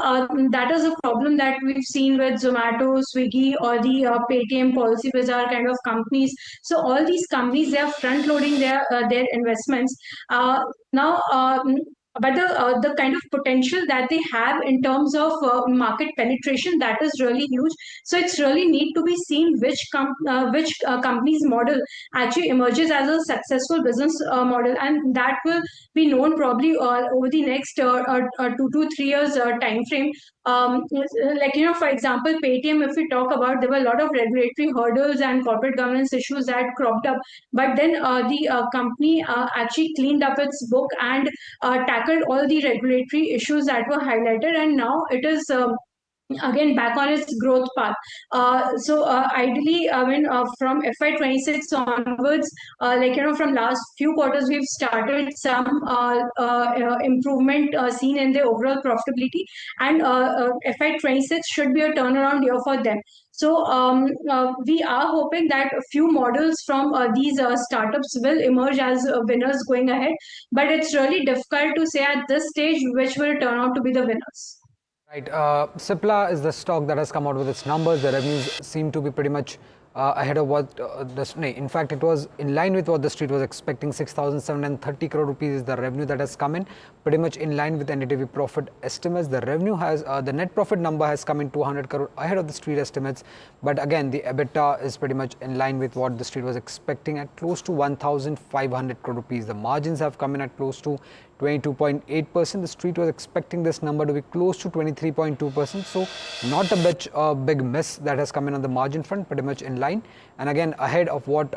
Speaker 15: that is a problem that we've seen with Zomato, Swiggy, or the Paytm, Policy Bazaar kind of companies. So all these companies, they are front loading their investments. Now, but the kind of potential that they have in terms of market penetration, that is really huge. So it's really need to be seen which company's model actually emerges as a successful business model, and that will be known probably over the next 2 to 3 years time frame. For example, Paytm, if we talk about, there were a lot of regulatory hurdles and corporate governance issues that cropped up, but then the company actually cleaned up its book and tackled all the regulatory issues that were highlighted, and now it is again back on its growth path. So ideally, from FY26 onwards, from last few quarters, we've started some improvement seen in the overall profitability, and FY26 should be a turnaround year for them. So we are hoping that a few models from these startups will emerge as winners going ahead, but it's really difficult to say at this stage which will turn out to be the winners.
Speaker 1: Right. Cipla is the stock that has come out with its numbers. The revenues seem to be pretty much ahead of what in fact, it was in line with what the street was expecting. 6,730 crore rupees is the revenue that has come in, pretty much in line with NDTV Profit estimates. The revenue has, the net profit number has come in 200 crore ahead of the street estimates. But again, the EBITDA is pretty much in line with what the street was expecting at close to 1,500 crore rupees. The margins have come in at close to 22.8%. The street was expecting this number to be close to 23.2%. So not a big miss that has come in on the margin front, pretty much in line. And again, ahead of what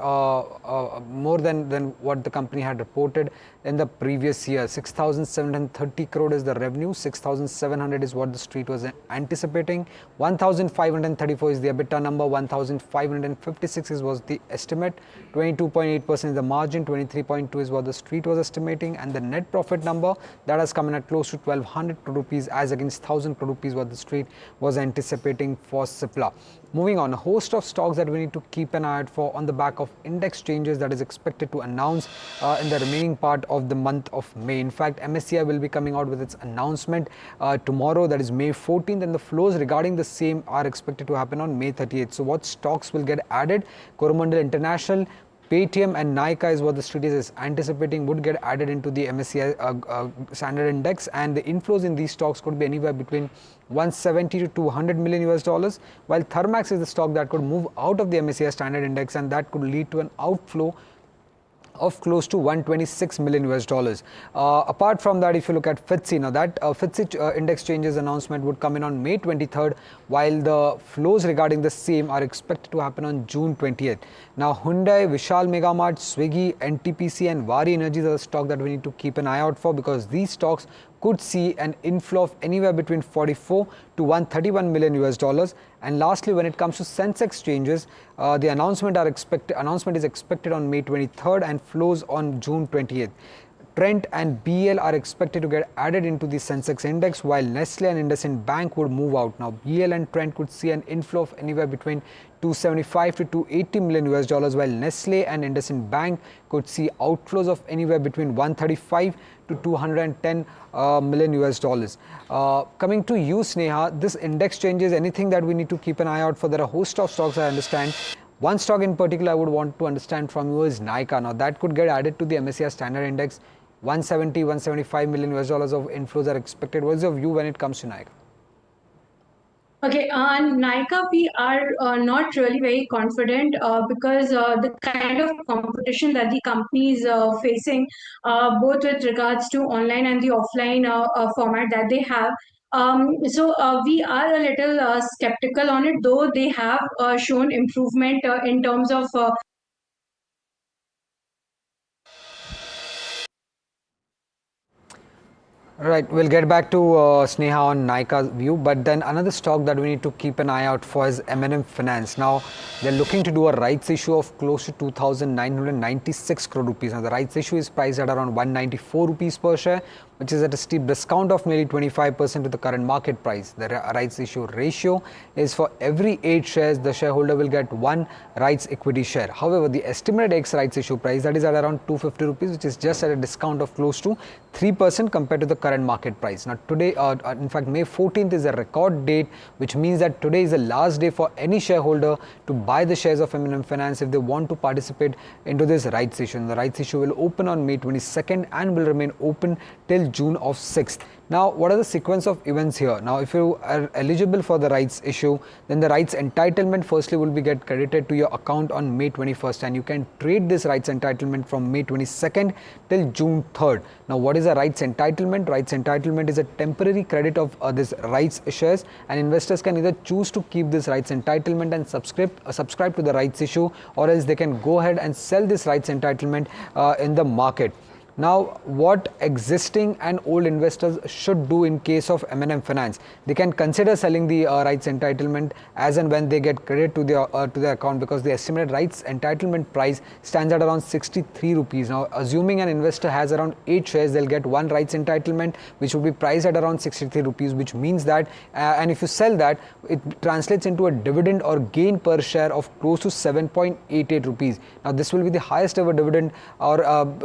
Speaker 1: more than what the company had reported in the previous year. 6,730 crore is the revenue. 6,700 is what the street was anticipating. 1,534 is the EBITDA number. 1,556 was the estimate. 22.8% is the margin. 23.2 is what the street was estimating, and the net profit number that has come in at close to 1,200 crore rupees as against 1,000 crore rupees what the street was anticipating for Cipla. Moving on, a host of stocks that we need to keep an eye out for on the back of index changes that is expected to announce in the remaining part of the month of May. In fact, MSCI will be coming out with its announcement tomorrow, that is May 14th, and the flows regarding the same are expected to happen on May 38th. So what stocks will get added? Coromandel International, Paytm and Nykaa is what the street is anticipating would get added into the MSCI standard index, and the inflows in these stocks could be anywhere between 170 to 200 million US dollars, while Thermax is the stock that could move out of the MSCI standard index, and that could lead to an outflow of close to 126 million US dollars. Apart from that, if you look at FTSE, now that FTSE index changes announcement would come in on May 23rd, while the flows regarding the same are expected to happen on June 20th. Now, Hyundai, Vishal Megamart, Swiggy, NTPC and Vari Energies are the stock that we need to keep an eye out for, because these stocks could see an inflow of anywhere between 44 to 131 million US dollars. And lastly, when it comes to Sensex changes, the announcement is expected on May 23rd and flows on June 20th. Trent and BL are expected to get added into the Sensex index, while Nestle and IndusInd Bank would move out. Now, BL and Trent could see an inflow of anywhere between 275 to 280 million US dollars, while Nestle and IndusInd Bank could see outflows of anywhere between 135 to 210 million US dollars. Coming to you, Sneha, this index changes, anything that we need to keep an eye out for? There are a host of stocks, I understand. One stock in particular I would want to understand from you is Nykaa. Now, that could get added to the MSCI standard index. 170, 175 million US dollars of inflows are expected. What is your view when it comes to Nykaa?
Speaker 15: Okay, on Nykaa, we are not really very confident because the kind of competition that the company is facing, both with regards to online and the offline format that they have. So we are a little skeptical on it, though they have shown improvement in terms of
Speaker 1: Right, we'll get back to Sneha on Nykaa's view, but then another stock that we need to keep an eye out for is M&M Finance. Now, they're looking to do a rights issue of close to 2,996 crore rupees. Now, the rights issue is priced at around 194 rupees per share, which is at a steep discount of nearly 25% to the current market price. The rights issue ratio is for every 8 shares, the shareholder will get 1 rights equity share. However, the estimated ex-rights issue price, that is at around 250 rupees, which is just at a discount of close to 3% compared to the current market price. Now, today, in fact, May 14th is a record date, which means that today is the last day for any shareholder to buy the shares of M&M Finance if they want to participate into this rights issue. And the rights issue will open on May 22nd and will remain open till June of 6th. Now, what are the sequence of events here? Now, if you are eligible for the rights issue, then the rights entitlement firstly will be get credited to your account on May 21st, and you can trade this rights entitlement from May 22nd till June 3rd. Now, what is a rights entitlement? Rights entitlement is a temporary credit of this rights shares, and investors can either choose to keep this rights entitlement and subscribe to the rights issue, or else they can go ahead and sell this rights entitlement in the market. Now, what existing and old investors should do in case of M&M Finance? They can consider selling the rights entitlement as and when they get credit to their account, because the estimated rights entitlement price stands at around 63 rupees. Now, assuming an investor has around 8 shares, they'll get 1 rights entitlement, which will be priced at around 63 rupees, which means that, and if you sell that, it translates into a dividend or gain per share of close to 7.88 rupees. Now, this will be the highest ever dividend, or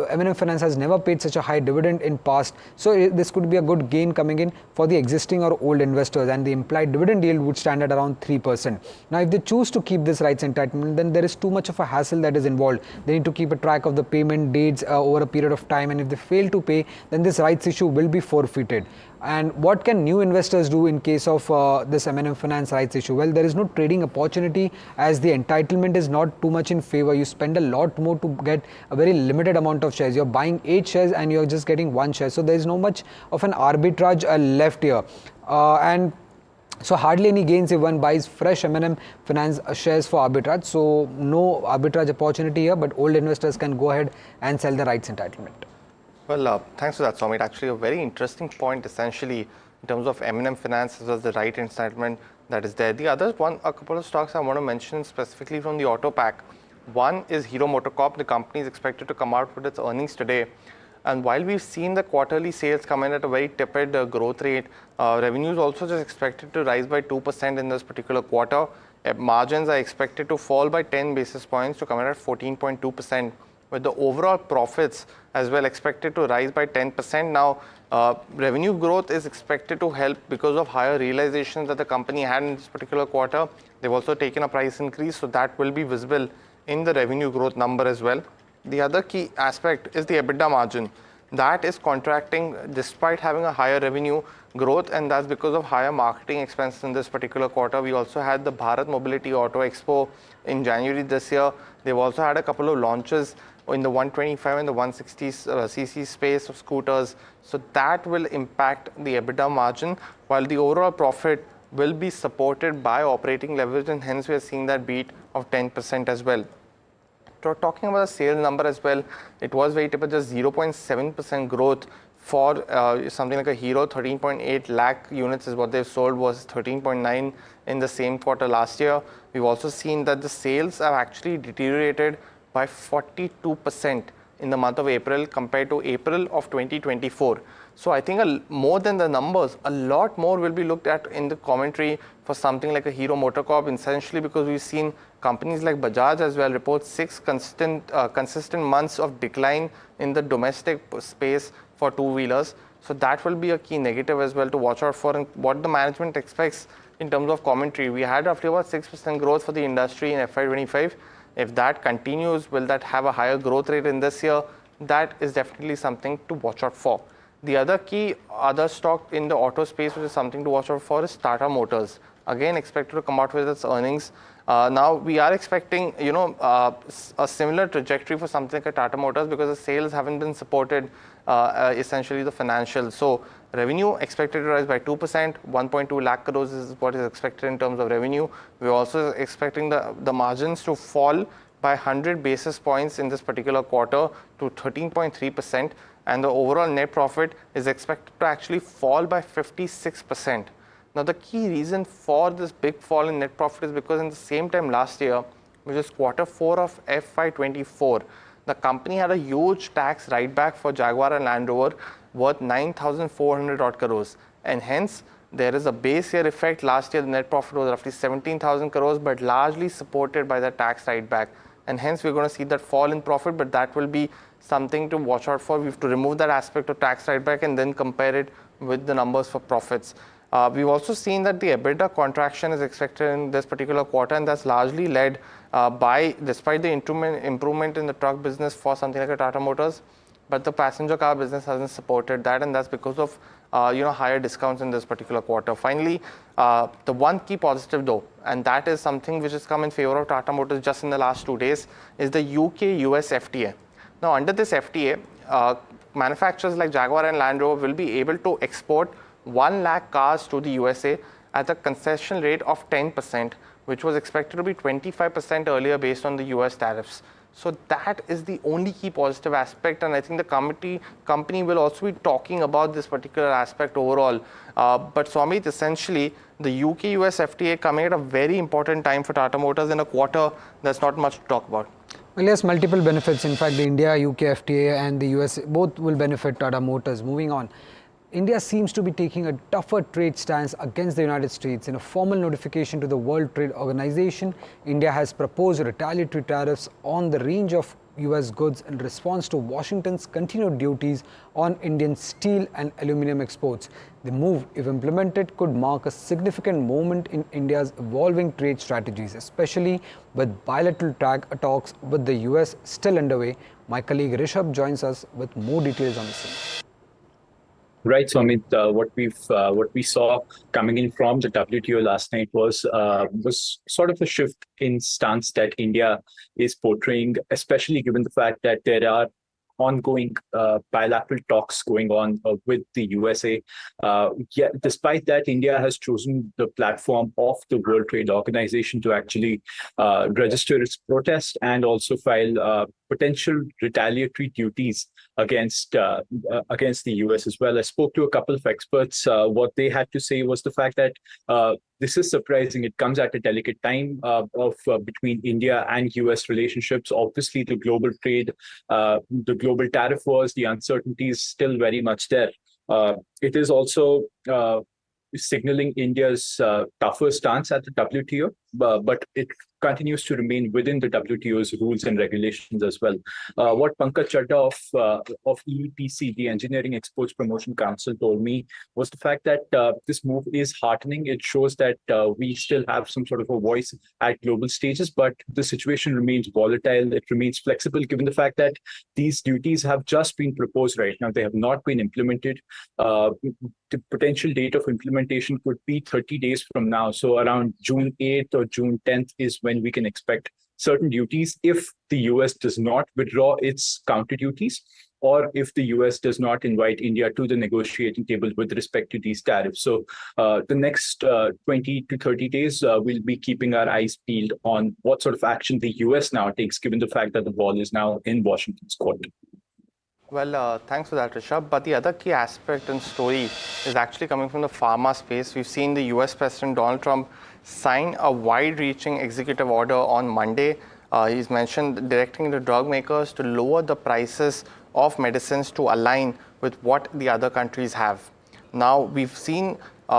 Speaker 1: M&M Finance has never paid such a high dividend in past. So this could be a good gain coming in for the existing or old investors, and the implied dividend yield would stand at around 3%. Now, if they choose to keep this rights entitlement, then there is too much of a hassle that is involved. They need to keep a track of the payment dates over a period of time, and if they fail to pay, then this rights issue will be forfeited. And what can new investors do in case of this M&M Finance rights issue? Well, there is no trading opportunity as the entitlement is not too much in favor. You spend a lot more to get a very limited amount of shares. You're buying 8 shares and you're just getting 1 share. So there is no much of an arbitrage left here. And so hardly any gains if one buys fresh M&M Finance shares for arbitrage. So no arbitrage opportunity here, but old investors can go ahead and sell the rights entitlement.
Speaker 5: Well, thanks for that, Somit. Actually, a very interesting point, essentially, in terms of M&M Finance as well as the right entitlement that is there. The other one, a couple of stocks I want to mention specifically from the auto pack. One is Hero MotoCorp. The company is expected to come out with its earnings today. And while we've seen the quarterly sales come in at a very tepid growth rate, revenues also just expected to rise by 2% in this particular quarter. Margins are expected to fall by 10 basis points to come in at 14.2%. With the overall profits as well expected to rise by 10%. Now, revenue growth is expected to help because of higher realizations that the company had in this particular quarter. They've also taken a price increase, so that will be visible in the revenue growth number as well. The other key aspect is the EBITDA margin. That is contracting despite having a higher revenue growth, and that's because of higher marketing expenses in this particular quarter. We also had the Bharat Mobility Auto Expo in January this year. They've also had a couple of launches in the 125 and the 160cc space of scooters. So that will impact the EBITDA margin, while the overall profit will be supported by operating leverage, and hence we are seeing that beat of 10% as well. So talking about the sales number as well, it was very typical, just 0.7% growth for something like a Hero. 13.8 lakh units is what they've sold, was 13.9 in the same quarter last year. We've also seen that the sales have actually deteriorated by 42% in the month of April compared to April of 2024. So I think more than the numbers, a lot more will be looked at in the commentary for something like a Hero MotoCorp, essentially because we've seen companies like Bajaj as well report 6 consistent months of decline in the domestic space for two-wheelers. So that will be a key negative as well to watch out for, and what the management expects in terms of commentary. We had roughly about 6% growth for the industry in FY25. If that continues, will that have a higher growth rate in this year? That is definitely something to watch out for. The other stock in the auto space, which is something to watch out for, is Tata Motors. Again, expected to come out with its earnings. Now we are expecting, a similar trajectory for something like Tata Motors because the sales haven't been supported, essentially the financials. So revenue expected to rise by 2%. 1.2 lakh crores is what is expected in terms of revenue. We're also expecting the margins to fall by 100 basis points in this particular quarter to 13.3%. And the overall net profit is expected to actually fall by 56%. Now, the key reason for this big fall in net profit is because in the same time last year, which is Q4 of FY24, the company had a huge tax write-back for Jaguar and Land Rover worth 9,400 odd crores. And hence, there is a base year effect. Last year, the net profit was roughly 17,000 crores, but largely supported by the tax write-back. And hence, we're going to see that fall in profit, but that will be something to watch out for. We have to remove that aspect of tax write-back and then compare it with the numbers for profits. We've also seen that the EBITDA contraction is expected in this particular quarter, and that's largely led despite the improvement in the truck business for something like a Tata Motors, but the passenger car business hasn't supported that, and that's because of higher discounts in this particular quarter. Finally, the one key positive though, and that is something which has come in favor of Tata Motors just in the last 2 days, is the UK-US FTA. Now, under this FTA, manufacturers like Jaguar and Land Rover will be able to export 1 lakh cars to the USA at a concession rate of 10%, which was expected to be 25% earlier based on the US tariffs. So that is the only key positive aspect, and I think the company will also be talking about this particular aspect overall. But Swamit, essentially, the UK-US FTA coming at a very important time for Tata Motors in a quarter there's not much to talk about.
Speaker 1: Well, yes, multiple benefits. In fact, the India-UK FTA and the US both will benefit Tata Motors. Moving on. India seems to be taking a tougher trade stance against the United States. In a formal notification to the World Trade Organization, India has proposed retaliatory tariffs on the range of US goods in response to Washington's continued duties on Indian steel and aluminum exports. The move, if implemented, could mark a significant moment in India's evolving trade strategies, especially with bilateral talks with the US still underway. My colleague Rishabh joins us with more details on the same.
Speaker 24: Right. So, Amit, what we saw coming in from the WTO last night was sort of a shift in stance that India is portraying, especially given the fact that there are ongoing bilateral talks going on with the USA. Despite that, India has chosen the platform of the World Trade Organization to actually register its protest and also file potential retaliatory duties against the US as well. I spoke to a couple of experts. What they had to say was the fact that this is surprising. It comes at a delicate time between India and US relationships. Obviously, the global trade, the global tariff wars, the uncertainty is still very much there. It is also signaling India's tougher stance at the WTO, but it continues to remain within the WTO's rules and regulations as well. What Pankaj Chadha of EEPC, the Engineering Exports Promotion Council, told me was the fact that this move is heartening. It shows that we still have some sort of a voice at global stages, but the situation remains volatile. It remains flexible given the fact that these duties have just been proposed right now. They have not been implemented. The potential date of implementation could be 30 days from now. So around June 8th or June 10th is when we can expect certain duties if the US does not withdraw its counter duties, or if the US does not invite India to the negotiating table with respect to these tariffs. So the next 20 to 30 days, we'll be keeping our eyes peeled on what sort of action the US now takes, given the fact that the ball is now in Washington's court.
Speaker 5: Well, thanks for that, Rishabh. But the other key aspect and story is actually coming from the pharma space. We've seen the US President Donald Trump sign a wide-reaching executive order on Monday. He's mentioned directing the drug makers to lower the prices of medicines to align with what the other countries have. Now, we've seen,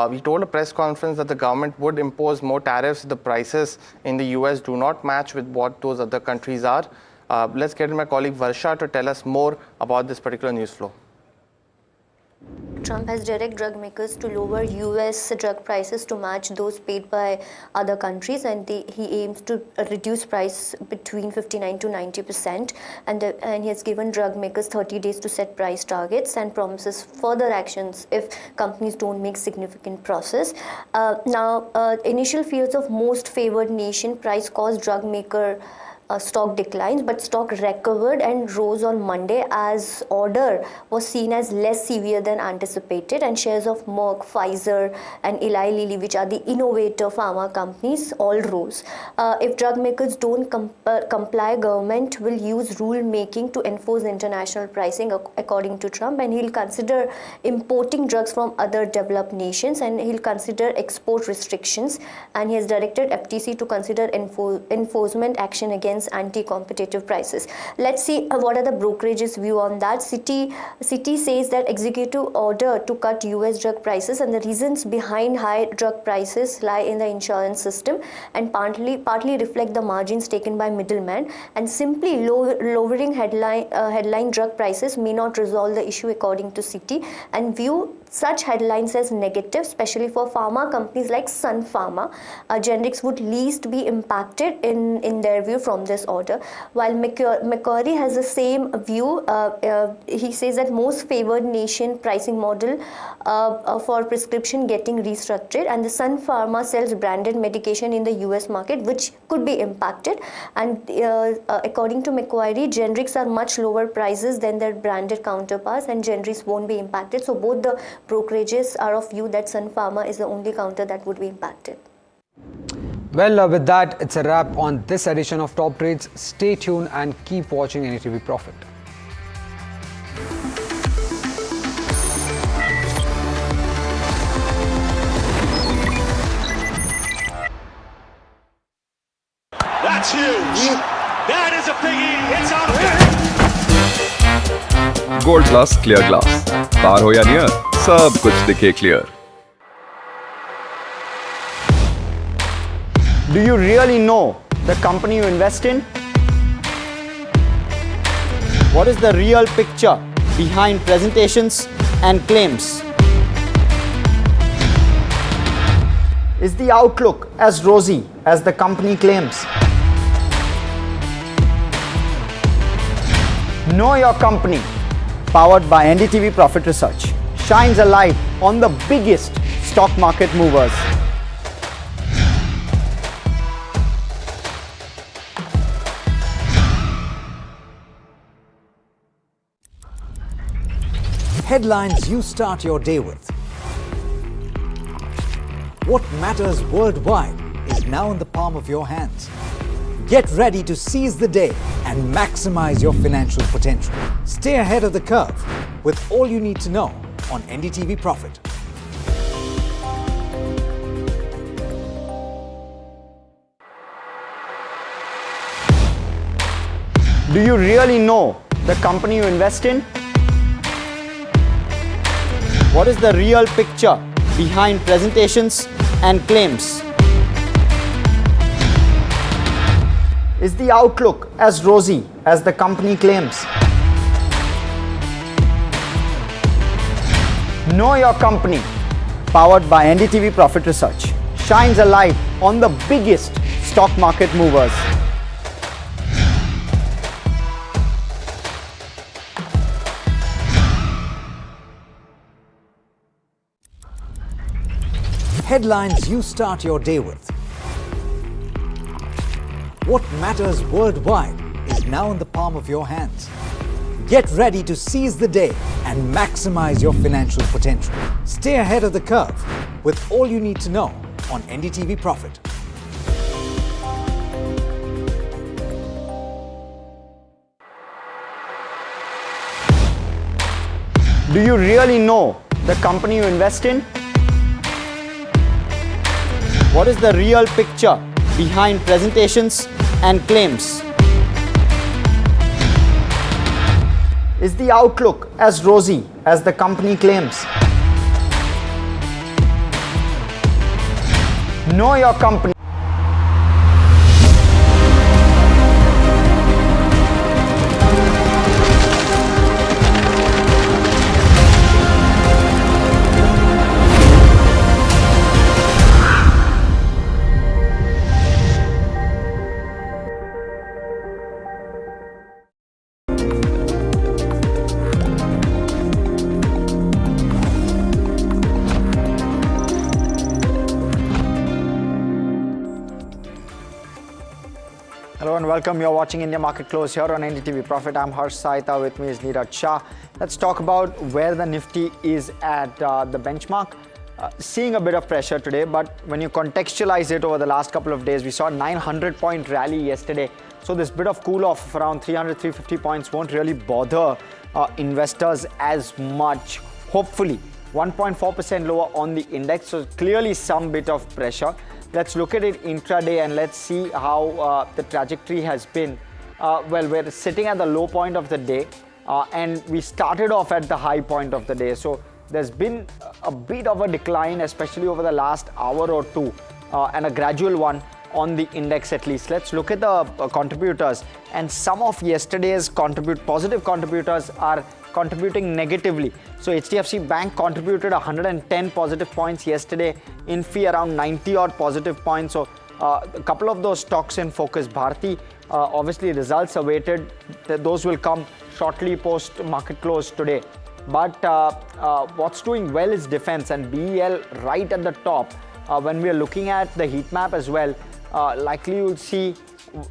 Speaker 5: we told a press conference that the government would impose more tariffs if the prices in the US do not match with what those other countries are. Let's get my colleague Varsha to tell us more about this particular news flow.
Speaker 19: Trump has directed drug makers to lower US drug prices to match those paid by other countries, and he aims to reduce price between 59 to 90%, and he has given drug makers 30 days to set price targets and promises further actions if companies don't make significant progress. Initial fears of most favored nation price caused drug maker stock declines, but stock recovered and rose on Monday as order was seen as less severe than anticipated, and shares of Merck, Pfizer and Eli Lilly, which are the innovator pharma companies, all rose. If drug makers don't comply, government will use rule making to enforce international pricing, according to Trump, and he'll consider importing drugs from other developed nations, and he'll consider export restrictions, and he has directed FTC to consider enforcement action against anti-competitive prices. Let's see what are the brokerages' view on that. Citi says that executive order to cut US drug prices, and the reasons behind high drug prices lie in the insurance system and partly reflect the margins taken by middlemen, and simply lowering headline drug prices may not resolve the issue, according to Citi, and view such headlines as negative, especially for pharma companies like Sun Pharma. Generics would least be impacted in their view from this order. While Macquarie has the same view, he says that most favored nation pricing model for prescription getting restructured, and the Sun Pharma sells branded medication in the US market, which could be impacted. And according to Macquarie, generics are much lower prices than their branded counterparts, and generics won't be impacted. So both the brokerages are of view that Sun Pharma is the only counter that would be impacted.
Speaker 1: Well, with that, it's a wrap on this edition of Top Trades. Stay tuned and keep watching NDTV Profit.
Speaker 4: That's huge. That is a biggie. It's on.
Speaker 14: Gold glass clear glass, far हो या near, सब कुछ दिखे clear.
Speaker 8: Do you really know the company you invest in? What is the real picture behind presentations and claims? Is the outlook as rosy as the company claims? Know Your Company, powered by NDTV Profit Research, shines a light on the biggest stock market movers.
Speaker 17: Headlines you start your day with. What matters worldwide is now in the palm of your hands. Get ready to seize the day and maximize your financial potential. Stay ahead of the curve with all you need to know on NDTV Profit.
Speaker 8: Do you really know the company you invest in? What is the real picture behind presentations and claims? Is the outlook as rosy as the company claims? Know Your Company, powered by NDTV Profit Research, shines a light on the biggest stock market movers.
Speaker 17: Headlines you start your day with. What matters worldwide is now in the palm of your hands. Get ready to seize the day and maximize your financial potential. Stay ahead of the curve with all you need to know on NDTV Profit.
Speaker 8: Do you really know the company you invest in? What is the real picture behind presentations and claims? Is the outlook as rosy as the company claims? Know Your Company. Hello and welcome. You're watching India Market Close here on NDTV Profit. I'm Harsh Saita. With me is Neeraj Shah. Let's talk about where the Nifty is at the benchmark. Seeing a bit of pressure today, but when you contextualize it over the last couple of days, we saw a 900-point rally yesterday. So this bit of cool off of around 300, 350 points won't really bother investors as much. Hopefully, 1.4% lower on the index. So clearly some bit of pressure. Let's look at it intraday and let's see how the trajectory has been. Well, we're sitting at the low point of the day and we started off at the high point of the day. So there's been a bit of a decline, especially over the last hour or two, and a gradual one on the index at least. Let's look at the contributors, and some of yesterday's positive contributors are contributing negatively. So HDFC Bank contributed 110 positive points yesterday, Infi around 90 odd positive points. So a couple of those stocks in focus. Bharti, obviously results awaited, those will come shortly post market close today. But what's doing well is defense, and BEL right at the top. When we are looking at the heat map as well, likely you'll see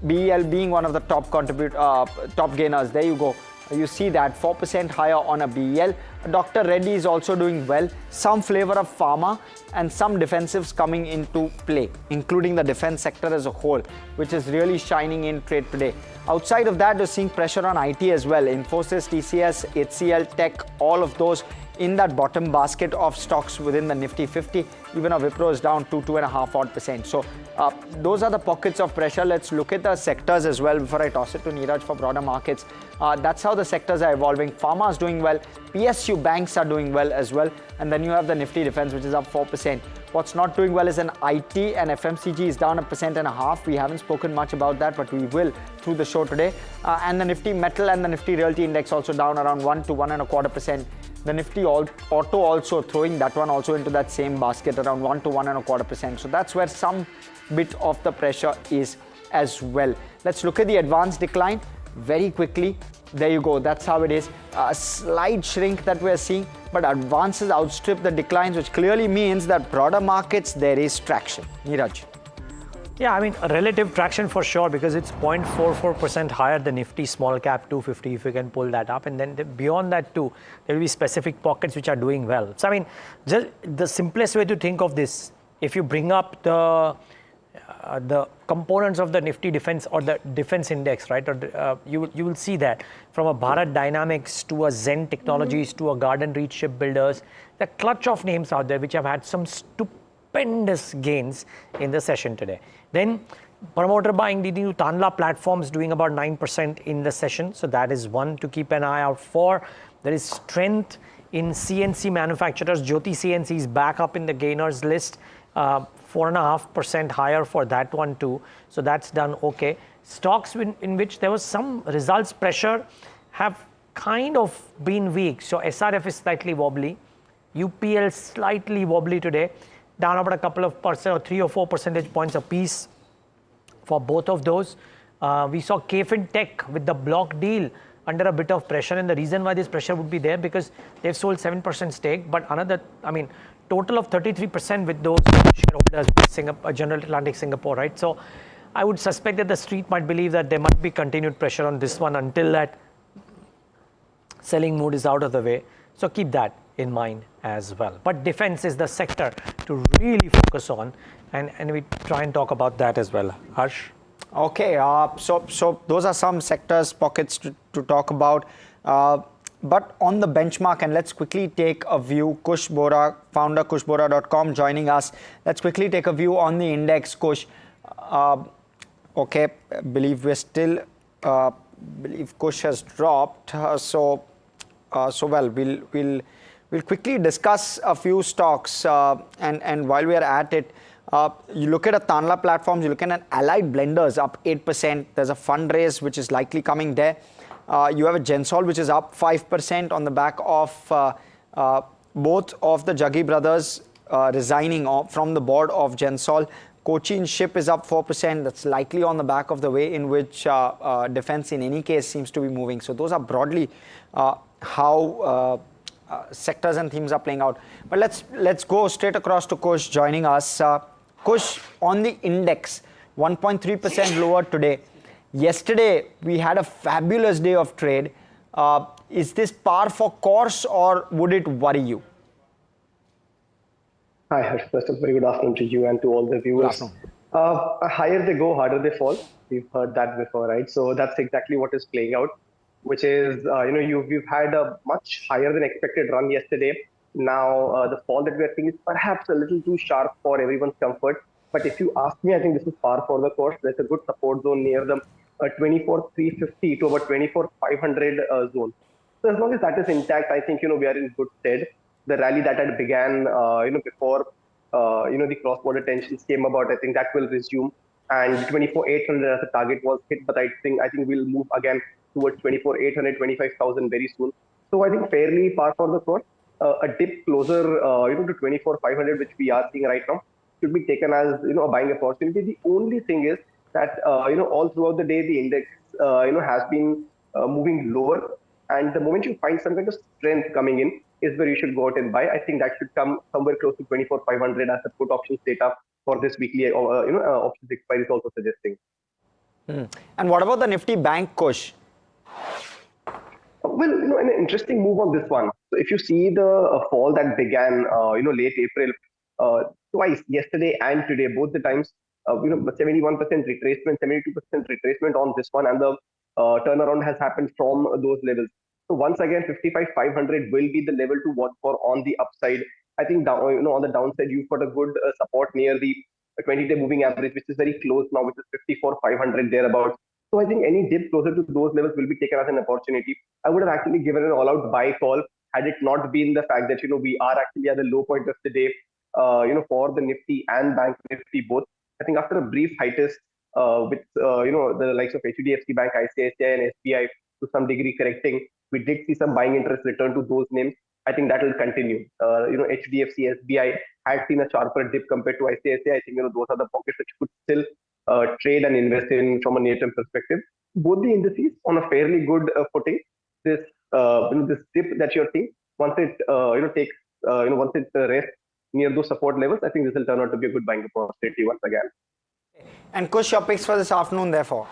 Speaker 8: BEL being one of the top gainers. There you go. You see that 4% higher on a BEL. Dr. Reddy is also doing well. Some flavor of pharma and some defensives coming into play, including the defense sector as a whole, which is really shining in trade today. Outside of that, you're seeing pressure on IT as well. Infosys, TCS, HCL, Tech, all of those in that bottom basket of stocks within the Nifty 50. Even a Wipro is down to 2.5%. So those are the pockets of pressure. Let's look at the sectors as well before I toss it to Neeraj for broader markets. That's how the sectors are evolving. Pharma is doing well. PSU banks are doing well as well. And then you have the Nifty Defense, which is up 4%. What's not doing well is an IT, and FMCG is down 1.5%. We haven't spoken much about that, but we will through the show today. And the Nifty Metal and the Nifty Realty Index also down around 1 to 1.25%. The Nifty Auto also throwing that one also into that same basket around 1 to 1.25%. So that's where some bit of the pressure is as well. Let's look at the advanced decline very quickly. There you go. That's how it is. A slight shrink that we're seeing, but advances outstrip the declines, which clearly means that broader markets, there is traction. Neeraj.
Speaker 10: Yeah, I mean, relative traction for sure, because it's 0.44% higher than Nifty Small Cap 250, if you can pull that up. And then beyond that too, there will be specific pockets which are doing well. So, I mean, just the simplest way to think of this, if you bring up the components of the Nifty Defense or the Defense Index, right? Or you will see that from a Bharat Dynamics to a Zen Technologies to a Garden Reach Shipbuilders, the clutch of names out there which have had some stupendous gains in the session today. Then promoter buying leading to Tanla Platforms doing about 9% in the session. So that is one to keep an eye out for. There is strength in CNC manufacturers. Jyoti CNC is back up in the gainers list. 4.5% higher for that one too. So that's done okay. Stocks in which there was some results pressure have kind of been weak. So SRF is slightly wobbly. UPL slightly wobbly today, down about a couple of percent or 3 or 4 percentage points a piece for both of those. We saw KFin Tech with the block deal under a bit of pressure, and the reason why this pressure would be there because they've sold 7% stake, but another, I mean, total of 33% with those shareholders with Singapore, General Atlantic Singapore, right? So I would suspect that the street might believe that there might be continued pressure on this one until that selling mood is out of the way. So keep that in mind as well. But defense is the sector to really focus on, and we try and talk about that as well. Harsh?
Speaker 8: Okay, so those are some sectors, pockets to talk about. But on the benchmark, and let's quickly take a view, Kush Bora, founder kushbora.com joining us. Let's quickly take a view on the index, Kush. Okay, believe we're still, believe Kush has dropped. So well, we'll quickly discuss a few stocks. And while we are at it, you look at a Tanla Platforms, you look at an Allied Blenders up 8%. There's a fundraise which is likely coming there. You have a Gensol which is up 5% on the back of both of the Jaggi brothers resigning from the board of Gensol. Cochin Ship is up 4%. That's likely on the back of the way in which defense in any case seems to be moving. So those are broadly how sectors and themes are playing out. But let's go straight across to Kush joining us. Kush, on the index, 1.3% lower today. Yesterday, we had a fabulous day of trade. Is this par for course or would it worry you?
Speaker 13: Hi, Harsh. First of all, very good afternoon to you and to all the viewers. Higher they go, harder they fall. We've heard that before, right? So that's exactly what is playing out, which is, we've had a much higher than expected run yesterday. Now, the fall that we are seeing is perhaps a little too sharp for everyone's comfort. But if you ask me, I think this is par for the course. There's a good support zone near the 24,350 to about 24,500 zone. So as long as that is intact, I think, we are in good stead. The rally that had began, before, the cross-border tensions came about, I think that will resume. And 24,800 as a target was hit, but I think we'll move again towards 24,800, 25,000 very soon. So I think fairly par for the course. A dip closer, to 24,500, which we are seeing right now, should be taken as, a buying opportunity. The only thing is that, all throughout the day, the index, has been moving lower. And the moment you find some kind of strength coming in is where you should go out and buy. I think that should come somewhere close to 24,500 as the put options data for this weekly, options expiry is also suggesting.
Speaker 8: And what about the Nifty Bank, Kush?
Speaker 13: Well, an interesting move on this one. So if you see the fall that began, late April, twice, yesterday and today, both the times, 71% retracement, 72% retracement on this one, and the turnaround has happened from those levels. So once again, 55,500 will be the level to watch for on the upside. I think down, on the downside, you've got a good support near the 20-day moving average, which is very close now, which is 54,500 thereabouts. So I think any dip closer to those levels will be taken as an opportunity. I would have actually given an all-out buy call had it not been the fact that, we are actually at the low point of the day. for the Nifty and Bank Nifty both. I think after a brief hiatus with the likes of HDFC Bank, ICICI, and SBI to some degree correcting, we did see some buying interest return to those names. I think that will continue. HDFC, SBI had seen a sharper dip compared to ICICI. I think those are the pockets that you could still trade and invest in from a near-term perspective. Both the indices on a fairly good footing. This this dip that you're seeing, once it takes once it rests near those support levels, I think this will turn out to be a good buying opportunity once again.
Speaker 8: And Kush, your picks for this afternoon, therefore.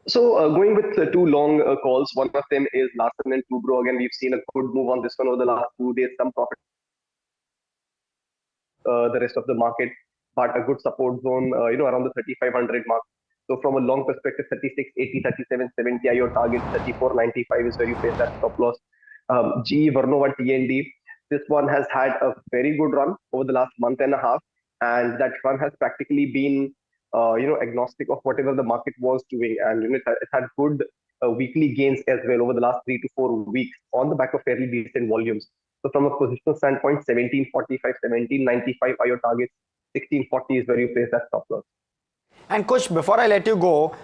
Speaker 13: So going with two long calls, one of them is Larsen and Toubro. Again, we've seen a good move on this one over the last 2 days, some profit. The rest of the market, but a good support zone, around the 3,500 mark. So from a long perspective, 36.80, 37.70 are your targets. 34.95 is where you place that stop loss. GE Vernova TND, this one has had a very good run over the last month and a half, and that run has practically been agnostic of whatever the market was doing, and it had good weekly gains as well over the last 3 to 4 weeks on the back of fairly decent volumes. So from a positional standpoint, 1745, 1795 are your targets. 1640 is where you place that stop loss.
Speaker 8: And Kush, before I let you go,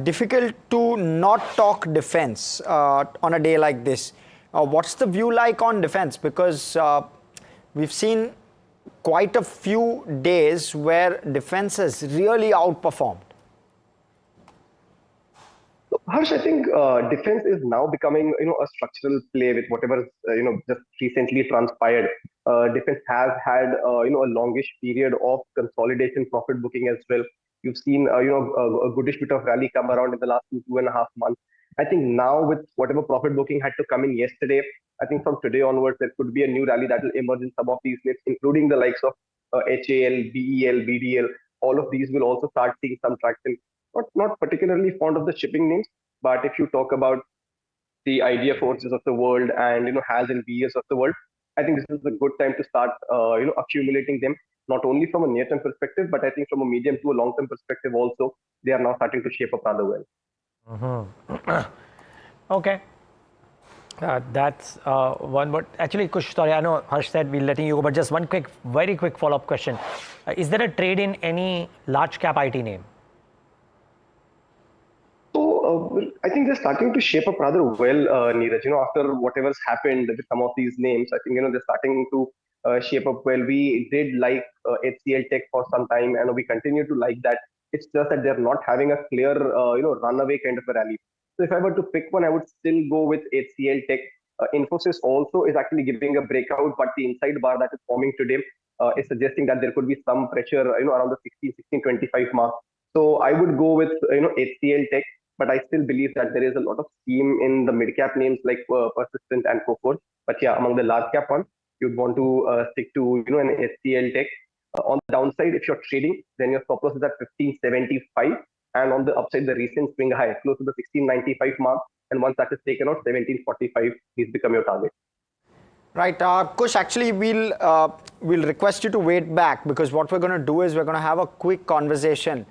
Speaker 8: difficult to not talk defense on a day like this. What's the view like on defense? Because we've seen quite a few days where defense has really outperformed.
Speaker 13: Harsh, I think defense is now becoming a structural play with whatever just recently transpired. Defense has had a longish period of consolidation, profit booking as well. You've seen a goodish bit of rally come around in the last 2.5 months. I think now with whatever profit booking had to come in yesterday, I think from today onwards there could be a new rally that will emerge in some of these names, including the likes of HAL, BEL, BDL. All of these will also start seeing some traction. Not particularly fond of the shipping names, but if you talk about the Idea Forces of the world and HALs and BES of the world, I think this is a good time to start accumulating them. Not only from a near-term perspective, but I think from a medium to a long-term perspective also, they are now starting to shape up rather well.
Speaker 10: Okay. That's one. But actually, Kush, sorry, I know Harsh said we're letting you go, but just one very quick follow-up question. Is there a trade in any large cap IT name?
Speaker 13: So I think they're starting to shape up rather well, Neeraj. After whatever's happened with some of these names, I think they're starting to shape up well. We did like HCL Tech for some time, and we continue to like that. It's just that they're not having a clear, runaway kind of a rally. So if I were to pick one, I would still go with HCL Tech. Infosys also is actually giving a breakout, but the inside bar that is forming today is suggesting that there could be some pressure, around the 16.25 mark. So I would go with, HCL Tech, but I still believe that there is a lot of steam in the mid cap names like Persistent and Coforge. But yeah, among the large cap ones, you'd want to stick to, an HCL Tech. On the downside, if you're trading, then your stop loss is at 1575. And on the upside, the recent swing high, close to the 1695 mark. And once that is taken out, 1745, these become your target.
Speaker 8: Right, Kush, actually we'll request you to wait back, because what we're going to do is we're going to have a quick conversation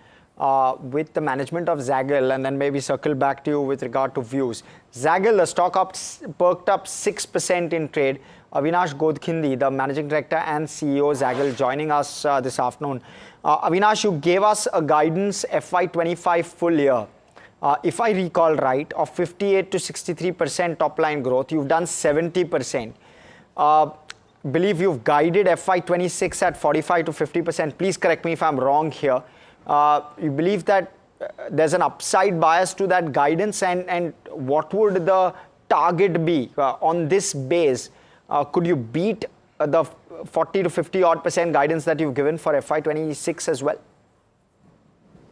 Speaker 8: with the management of Zagel, and then maybe circle back to you with regard to views. Zagel, the stock perked up 6% in trade. Avinash Godkhindi, the managing director and CEO Zagel, joining us this afternoon. Avinash, you gave us a guidance FY25 full year, if I recall right, of 58 to 63% top line growth. You've done 70%. Believe you've guided FY26 at 45 to 50%. Please correct me if I'm wrong here. You believe that there's an upside bias to that guidance, and what would the target be on this base? Could you beat the 40 to 50 odd % guidance that you've given for FY26 as well?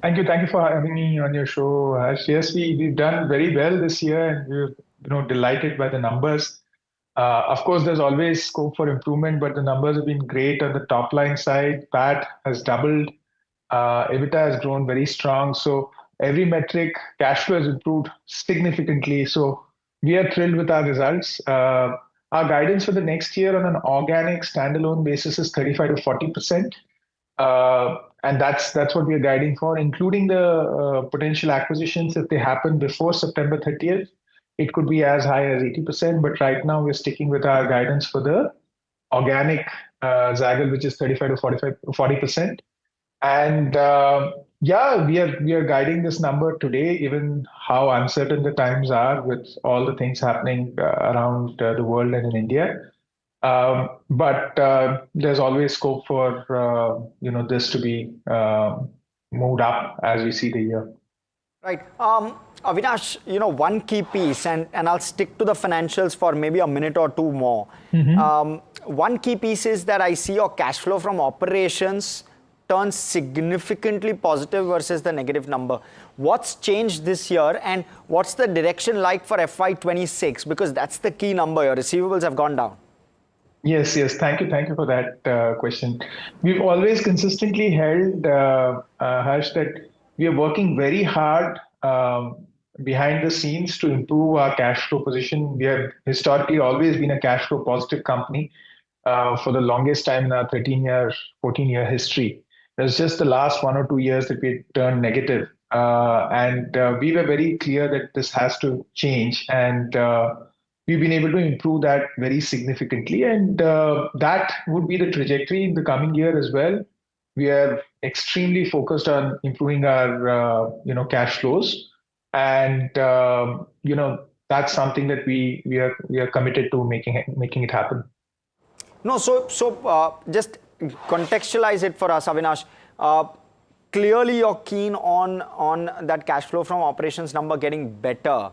Speaker 16: Thank you for having me on your show. Yes, we've done very well this year, and we're delighted by the numbers. Of course, there's always scope for improvement, but the numbers have been great on the top line side. PAT has doubled. EBITDA has grown very strong. So every metric, cash flow has improved significantly. So we are thrilled with our results. Our guidance for the next year on an organic standalone basis is 35 to 40%. And that's what we are guiding for, including the potential acquisitions. If they happen before September 30th, it could be as high as 80%. But right now we're sticking with our guidance for the organic Zagel, which is 35 to 40%. And yeah, we are guiding this number today, even how uncertain the times are with all the things happening around the world and in India. But there's always scope for this to be moved up as we see the year.
Speaker 8: Right. Avinash, one key piece, and I'll stick to the financials for maybe a minute or two more. One key piece is that I see your cash flow from operations turn significantly positive versus the negative number. What's changed this year, and what's the direction like for FY26? Because that's the key number. Your receivables have gone down.
Speaker 16: Yes. Thank you for that question. We've always consistently held, Harsh, that we are working very hard behind the scenes to improve our cash flow position. We have historically always been a cash flow positive company for the longest time in our 14-year history. It's just the last 1 or 2 years that we turned negative. And we were very clear that this has to change. And we've been able to improve that very significantly. And that would be the trajectory in the coming year as well. We are extremely focused on improving our cash flows. And that's something that we are committed to making it happen.
Speaker 8: No, so just contextualize it for us, Avinash. Clearly, you're keen on that cash flow from operations number getting better.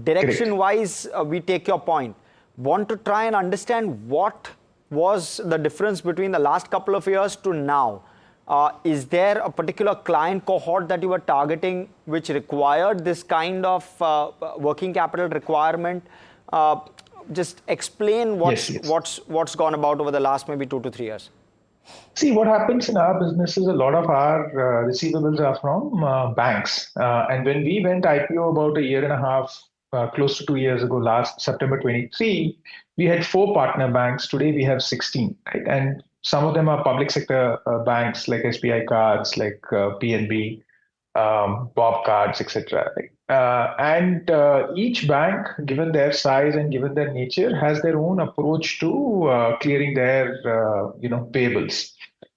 Speaker 8: Direction-wise, we take your point. Want to try and understand what was the difference between the last couple of years to now? Is there a particular client cohort that you were targeting which required this kind of working capital requirement? Just explain what's gone about over the last maybe 2 to 3 years.
Speaker 16: See, what happens in our business is a lot of our receivables are from banks. And when we went IPO about a year and a half, close to 2 years ago, last September 23, we had 4 partner banks. Today we have 16, right? And some of them are public sector banks like SBI Cards, like PNB, Bob Cards, etc. And each bank, given their size and given their nature, has their own approach to clearing their payables.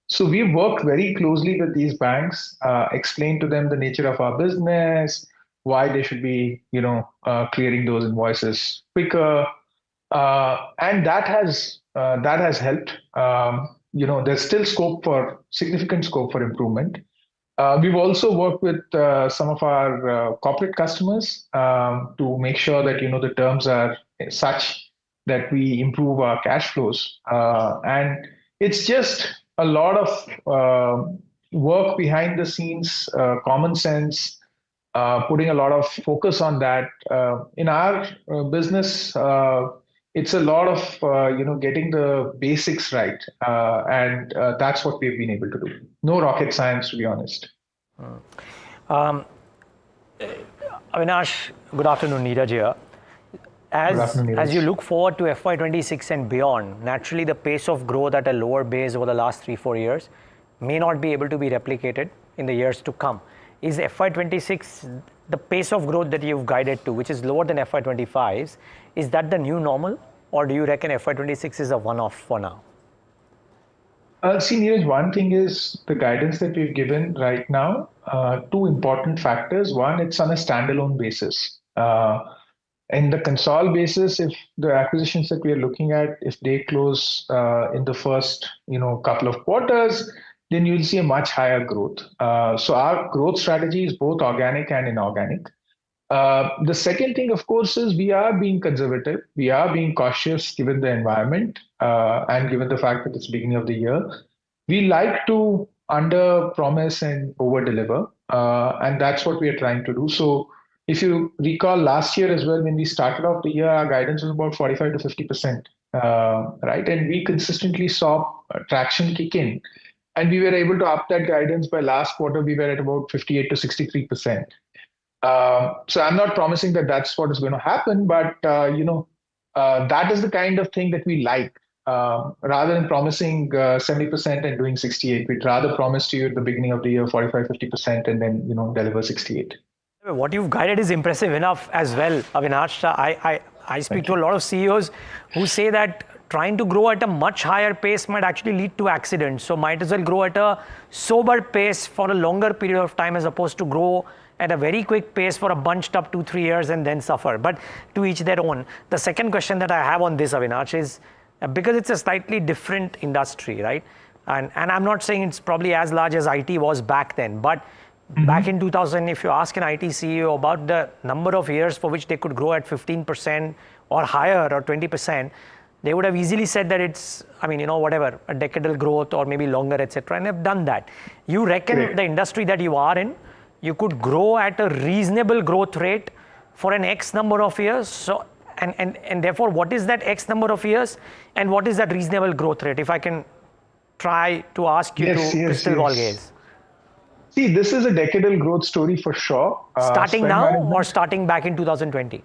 Speaker 16: So we worked very closely with these banks, explained to them the nature of our business, why they should be clearing those invoices quicker, and that has helped. There's still significant scope for improvement. We've also worked with some of our corporate customers to make sure that the terms are such that we improve our cash flows. And it's just a lot of work behind the scenes, common sense, putting a lot of focus on that. In our business, it's a lot of getting the basics right, and that's what we've been able to do. No rocket science, to be honest.
Speaker 10: Avinash, good afternoon, Neeraj here. As you look forward to FY26 and beyond, naturally the pace of growth at a lower base over the last 3-4 years may not be able to be replicated in the years to come. Is FY26 the pace of growth that you've guided to, which is lower than FY25's, is that the new normal, or do you reckon FY26 is a one-off for now?
Speaker 16: See, Neeraj, one thing is the guidance that we've given right now, 2 important factors. One, it's on a standalone basis. In the console basis, if the acquisitions that we are looking at, if they close in the first couple of quarters, then you'll see a much higher growth. So our growth strategy is both organic and inorganic. The second thing, of course, is we are being conservative. We are being cautious given the environment and given the fact that it's beginning of the year. We like to under-promise and over-deliver, and that's what we are trying to do. So if you recall last year as well, when we started off the year, our guidance was about 45 to 50%, right? And we consistently saw traction kick in. And we were able to up that guidance. By last quarter, we were at about 58 to 63%. So I'm not promising that that's what is going to happen, but that is the kind of thing that we like. Rather than promising 70% and doing 68, we'd rather promise to you at the beginning of the year 45, 50% and then deliver 68.
Speaker 10: What you've guided is impressive enough as well, Avinash. I speak to a lot of CEOs who say that trying to grow at a much higher pace might actually lead to accidents. So might as well grow at a sober pace for a longer period of time as opposed to grow at a very quick pace for a bunched up 2-3 years and then suffer. But to each their own. The second question that I have on this, Avinash, is because it's a slightly different industry, right? And I'm not saying it's probably as large as IT was back then, but back in 2000, if you ask an IT CEO about the number of years for which they could grow at 15% or higher or 20%, they would have easily said that it's, I mean, whatever, a decadal growth or maybe longer, etc. And they've done that. You reckon the industry that you are in, you could grow at a reasonable growth rate for an X number of years. So, and therefore, what is that X number of years and what is that reasonable growth rate? If I can try to ask you to crystal ball gaze.
Speaker 16: See, this is a decadal growth story for sure.
Speaker 10: Starting now or starting back in 2020?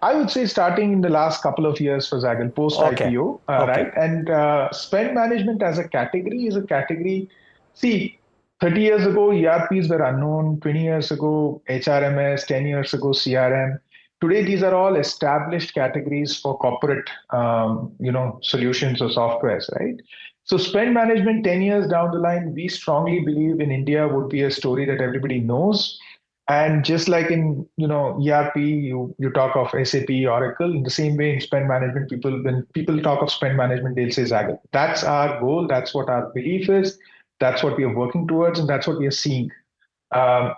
Speaker 16: I would say starting in the last couple of years for Zagel, post-IPO, right? And spend management as a category is a category. See, 30 years ago, ERPs were unknown. 20 years ago, HRMS. 10 years ago, CRM. Today, these are all established categories for corporate, solutions or softwares, right? So spend management 10 years down the line, we strongly believe in India would be a story that everybody knows. And just like in ERP, you talk of SAP, Oracle. In the same way, in spend management, when people talk of spend management, they'll say Zagel. That's our goal. That's what our belief is. That's what we are working towards, and that's what we are seeing.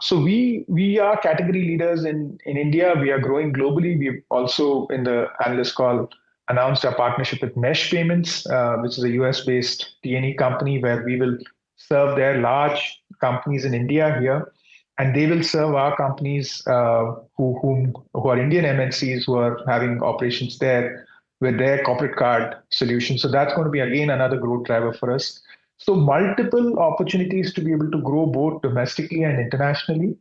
Speaker 16: So we are category leaders in India. We are growing globally. We've also, in the analyst call, announced our partnership with Mesh Payments, which is a US-based T&E company where we will serve their large companies in India here. And they will serve our companies who are Indian MNCs who are having operations there with their corporate card solution. So that's going to be, again, another growth driver for us. So multiple opportunities to be able to grow both domestically and internationally.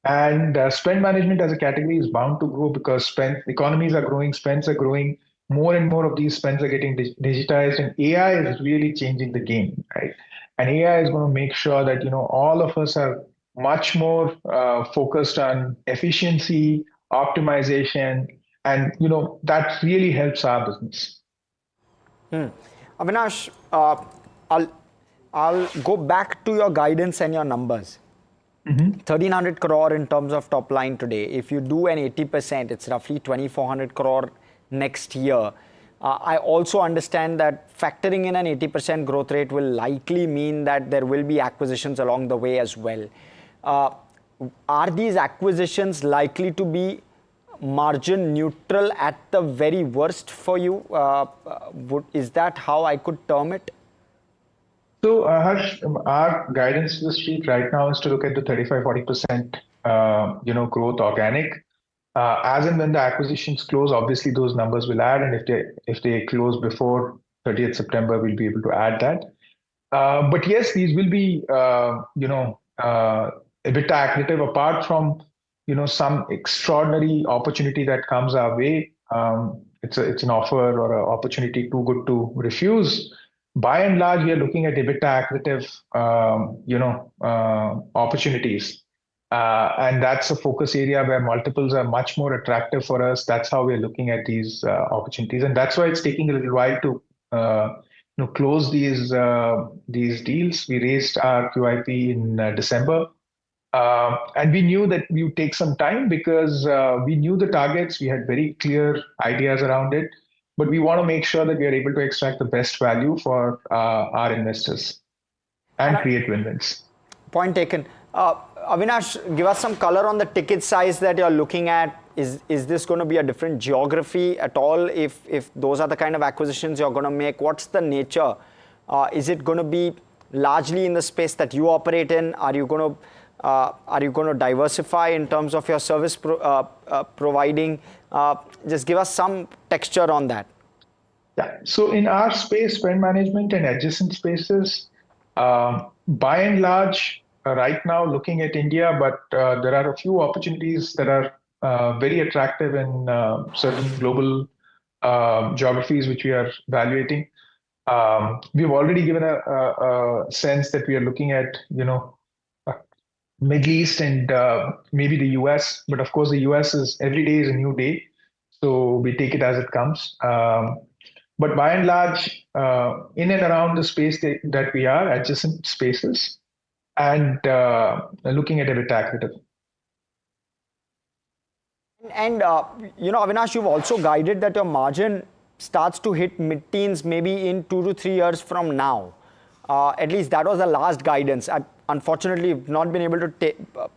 Speaker 16: And spend management as a category is bound to grow because economies are growing, spends are growing. More and more of these spends are getting digitized, and AI is really changing the game, right? And AI is going to make sure that all of us are much more focused on efficiency, optimization, and that really helps our business.
Speaker 8: Avinash, I'll go back to your guidance and your numbers. 1,300 crore in terms of top line today. If you do an 80%, it's roughly 2,400 crore next year. I also understand that factoring in an 80% growth rate will likely mean that there will be acquisitions along the way as well. Are these acquisitions likely to be margin neutral at the very worst for you? Is that how I could term it?
Speaker 16: So, Harsh, our guidance to the street right now is to look at the 35-40%, growth organic. As and when the acquisitions close, obviously those numbers will add, and if they close before 30th September, we'll be able to add that. But yes, these will be, EBITDA accretive apart from, some extraordinary opportunity that comes our way. It's an offer or an opportunity too good to refuse. By and large, we are looking at EBITDA accretive, opportunities. And that's a focus area where multiples are much more attractive for us. That's how we're looking at these opportunities. And that's why it's taking a little while to close these deals. We raised our QIP in December. And we knew that we would take some time because we knew the targets. We had very clear ideas around it. But we want to make sure that we are able to extract the best value for our investors and create win-wins.
Speaker 8: Point taken. Avinash, give us some color on the ticket size that you're looking at. Is this going to be a different geography at all? If those are the kind of acquisitions you're going to make, what's the nature? Is it going to be largely in the space that you operate in? Are you going to diversify in terms of your service providing? Just give us some texture on that.
Speaker 16: Yeah. So in our space, spend management and adjacent spaces, by and large, right now looking at India, but there are a few opportunities that are very attractive in certain global geographies which we are evaluating. We've already given a sense that we are looking at, Middle East and maybe the US, but of course the US is every day is a new day, so we take it as it comes. But by and large, in and around the space that we are, adjacent spaces, and looking at EBITDA accretive.
Speaker 8: And Avinash, you've also guided that your margin starts to hit mid-teens maybe in 2 to 3 years from now. At least that was the last guidance. I unfortunately have not been able to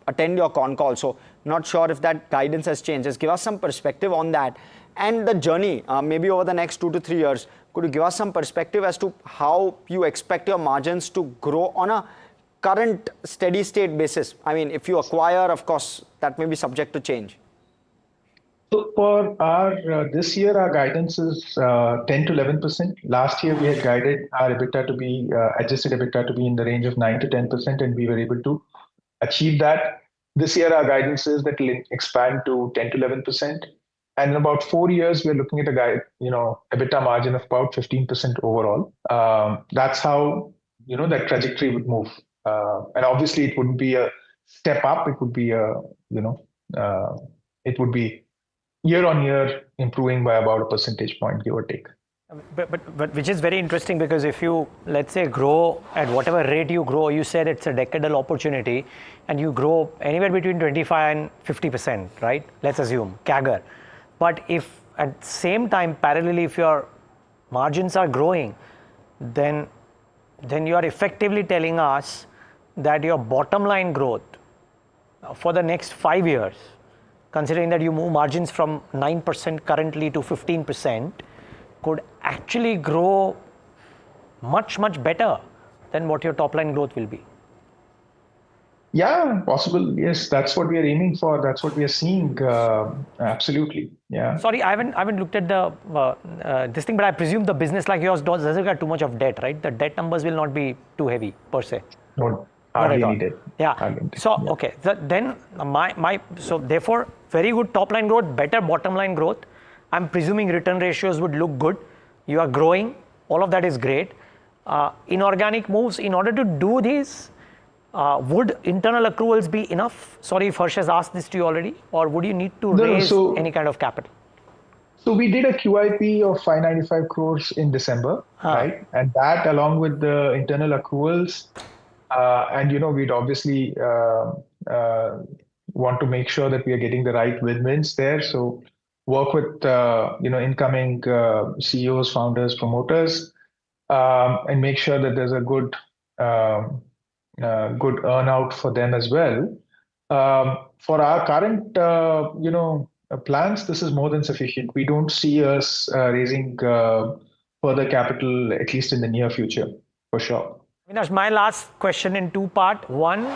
Speaker 8: attend your con call, so not sure if that guidance has changed. Just give us some perspective on that and the journey, maybe over the next 2 to 3 years. Could you give us some perspective as to how you expect your margins to grow on a current steady state basis? I mean, if you acquire, of course, that may be subject to change.
Speaker 16: So for our this year, our guidance is 10 to 11%. Last year, we had guided our EBITDA to be adjusted EBITDA to be in the range of 9 to 10%, and we were able to achieve that. This year, our guidance is that it will expand to 10 to 11%. And in about 4 years, we're looking at a EBITDA margin of about 15% overall. That's how that trajectory would move. And obviously, it wouldn't be a step up. It would be it would be year on year improving by about a percentage point, give or take.
Speaker 10: But which is very interesting, because if you, let's say, grow at whatever rate you grow, you said it's a decadal opportunity, and you grow anywhere between 25 and 50%, right? Let's assume CAGR. But if at the same time, parallelly, if your margins are growing, then you are effectively telling us that your bottom line growth for the next 5 years, considering that you move margins from 9% currently to 15%, could actually grow much, much better than what your top line growth will be.
Speaker 16: Yeah, possible. Yes, that's what we are aiming for. That's what we are seeing. Absolutely. Yeah.
Speaker 10: Sorry, I haven't looked at the this thing, but I presume the business like yours doesn't got too much of debt, right? The debt numbers will not be too heavy per se.
Speaker 16: No, hardly any debt.
Speaker 10: Yeah. So okay, then so therefore, very good top line growth, better bottom line growth. I'm presuming return ratios would look good. You are growing. All of that is great. Inorganic moves, in order to do these, would internal accruals be enough? Sorry if Harsh has asked this to you already, or would you need to raise any kind of capital?
Speaker 16: So we did a QIP of 595 crores in December, right? And that, along with the internal accruals, and we'd obviously want to make sure that we are getting the right win-wins there. So work with incoming CEOs, founders, promoters, and make sure that there's a good earn-out for them as well. For our current plans, this is more than sufficient. We don't see us raising further capital, at least in the near future, for sure.
Speaker 10: Avinash, my last question in two parts. One,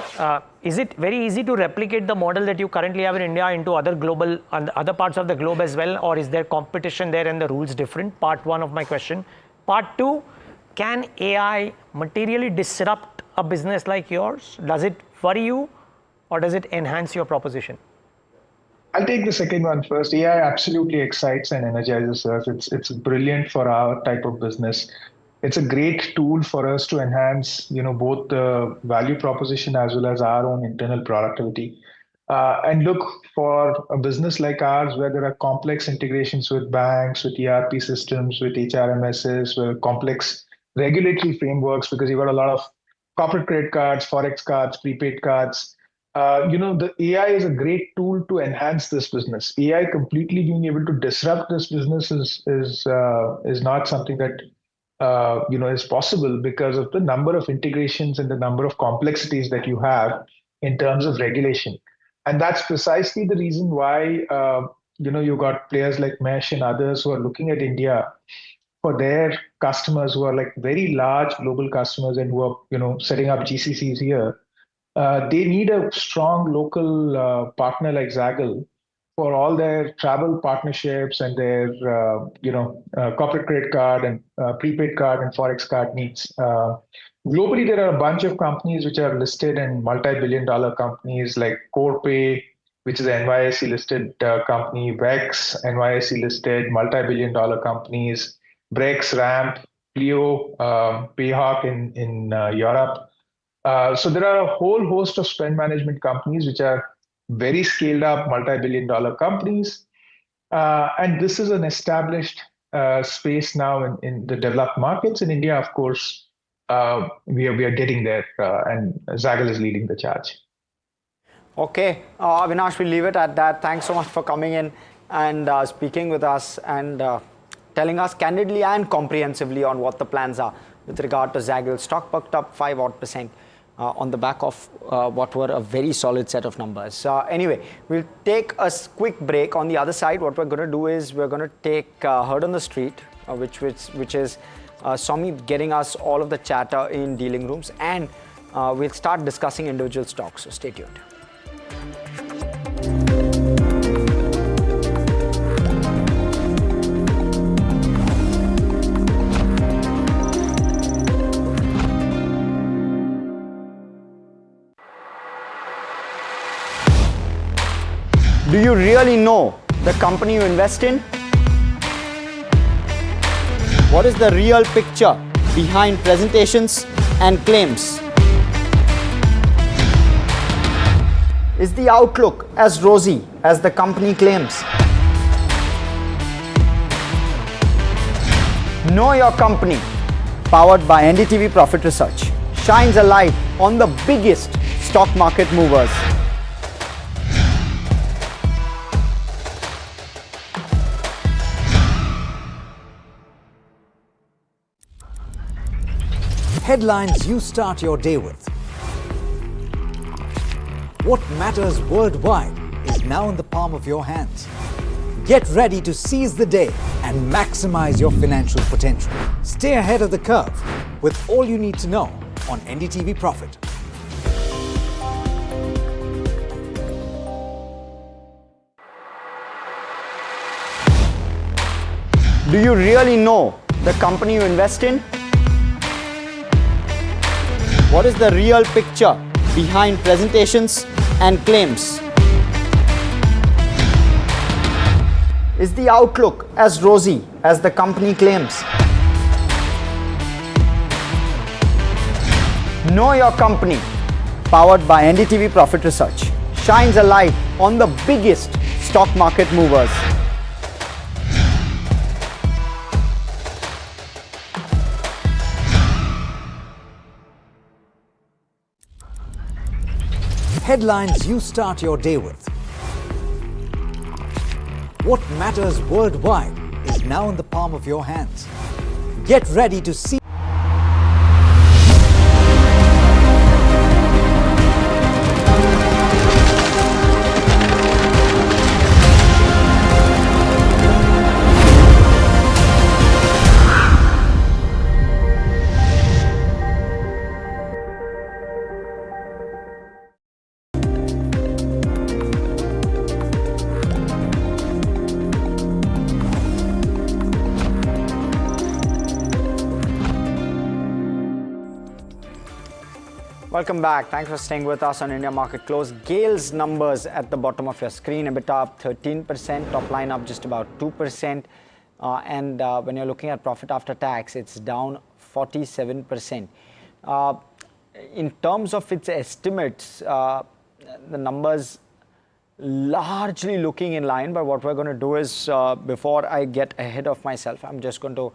Speaker 10: is it very easy to replicate the model that you currently have in India into other other parts of the globe as well, or is there competition there and the rules different? Part one of my question. Part two, can AI materially disrupt a business like yours? Does it worry you, or does it enhance your proposition?
Speaker 16: I'll take the second one first. AI absolutely excites and energizes us. It's brilliant for our type of business. It's a great tool for us to enhance, both the value proposition as well as our own internal productivity. And look, for a business like ours, where there are complex integrations with banks, with ERP systems, with HRMSs, with complex regulatory frameworks, because you've got a lot of corporate credit cards, forex cards, prepaid cards. The AI is a great tool to enhance this business. AI completely being able to disrupt this business is not something that is possible, because of the number of integrations and the number of complexities that you have in terms of regulation. And that's precisely the reason why you got players like Mesh and others who are looking at India for their customers, who are like very large global customers and who are setting up GCCs here. They need a strong local partner like Zagel for all their travel partnerships and their corporate credit card and prepaid card and forex card needs. Globally, there are a bunch of companies which are listed, and multi-billion-dollar companies like CorePay, which is an NYSE listed company, Vex, NYSE listed, multi-billion-dollar companies, Brex, Ramp, Pleo, Payhawk in Europe. So there are a whole host of spend management companies which are very scaled up multi-billion-dollar companies. And this is an established space now in the developed markets. In India, of course, we are getting there, and Zagel is leading the charge.
Speaker 8: Okay, Avinash, we'll leave it at that. Thanks so much for coming in and speaking with us and telling us candidly and comprehensively on what the plans are with regard to Zagel. Stock perked up 5% on the back of what were a very solid set of numbers. Anyway, we'll take a quick break. On the other side, what we're going to do is we're going to take Heard on the Street, which is Somi getting us all of the chatter in dealing rooms, and we'll start discussing individual stocks. So stay tuned. Do you really know the company you invest in? What is the real picture behind presentations and claims? Is the outlook as rosy as the company claims? Know Your Company, powered by NDTV Profit Research, shines a light on the biggest stock market movers.
Speaker 17: Headlines you start your day with. What matters worldwide is now in the palm of your hands. Get ready to seize the day and maximize your financial potential. Stay ahead of the curve with all you need to know on NDTV Profit.
Speaker 8: Do you really know the company you invest in? What is the real picture behind presentations and claims? Is the outlook as rosy as the company claims? Know Your Company, powered by NDTV Profit Research, shines a light on the biggest stock market movers.
Speaker 17: Headlines you start your day with. What matters worldwide is now in the palm of your hands. Get ready to see.
Speaker 8: Welcome back. Thanks for staying with us on India Market Close. Gale's numbers at the bottom of your screen. EBITDA up 13%, top line up just about 2%. And when you're looking at profit after tax, it's down 47%. In terms of its estimates, the numbers largely looking in line. But what we're going to do is, before I get ahead of myself, I'm just going to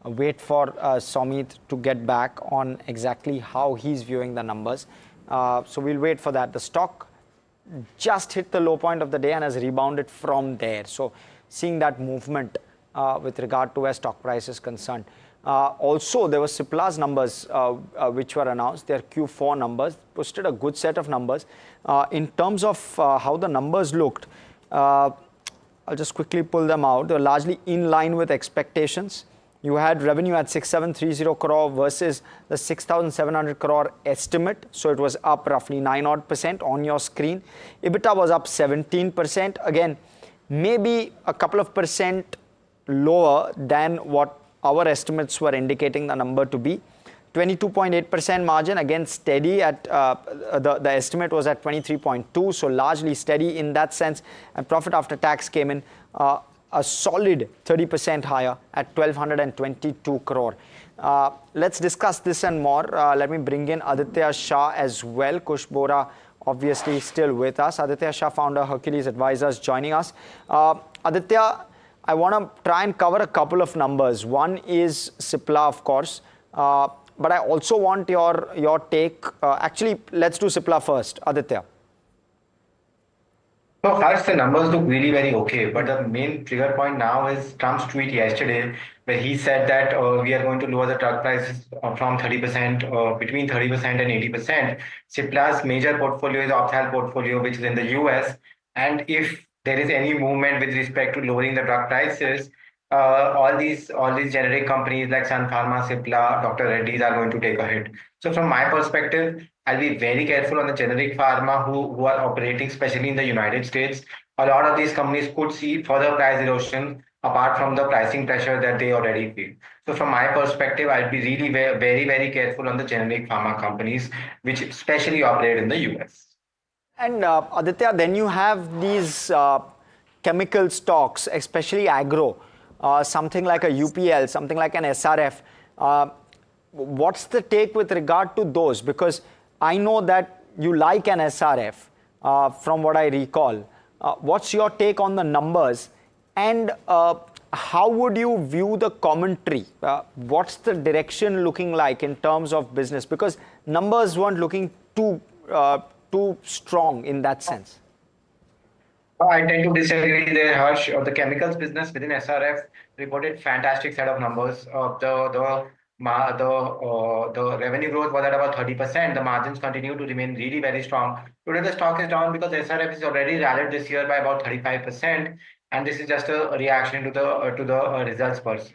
Speaker 8: wait for Somit to get back on exactly how he's viewing the numbers. So we'll wait for that. The stock just hit the low point of the day and has rebounded from there. So seeing that movement with regard to where stock price is concerned. Also, there were Cipla's numbers which were announced. Their Q4 numbers posted a good set of numbers. In terms of how the numbers looked, I'll just quickly pull them out. They're largely in line with expectations. You had revenue at 6,730 crore versus the 6,700 crore estimate. So it was up roughly 9% on your screen. EBITDA was up 17%. Again, maybe a couple of percent lower than what our estimates were indicating the number to be. 22.8% margin, again steady at, the estimate was at 23.2, so largely steady in that sense. And profit after tax came in a solid 30% higher at 1,222 crore. Let's discuss this and more. Let me bring in Aditya Shah as well. Kush Bora obviously still with us. Aditya Shah, founder Hercules Advisors, joining us. Aditya, I want to try and cover a couple of numbers. One is Cipla, of course, but I also want your take. Actually, let's do Cipla first. Aditya.
Speaker 18: So first, the numbers look really very okay, but the main trigger point now is Trump's tweet yesterday, where he said that we are going to lower the drug prices from 30%, between 30% and 80%. Cipla's major portfolio is Opthal portfolio, which is in the US, and if there is any movement with respect to lowering the drug prices, all these generic companies like Sun Pharma, Cipla, Dr. Reddy's are going to take a hit. So from my perspective, I'll be very careful on the generic pharma who are operating, especially in the United States. A lot of these companies could see further price erosion apart from the pricing pressure that they already feel. So from my perspective, I'll be really very, very careful on the generic pharma companies, which especially operate in the US.
Speaker 8: And Aditya, then you have these chemical stocks, especially agro, something like a UPL, something like an SRF. What's the take with regard to those? Because I know that you like an SRF from what I recall. What's your take on the numbers? And how would you view the commentary? What's the direction looking like in terms of business? Because numbers weren't looking too strong in that sense.
Speaker 18: I tend to disagree there, Harsh. The chemicals business within SRF reported fantastic set of numbers. The revenue growth was at about 30%. The margins continue to remain really very strong. Today the stock is down because SRF is already rallied this year by about 35%, and this is just a reaction to the results per se.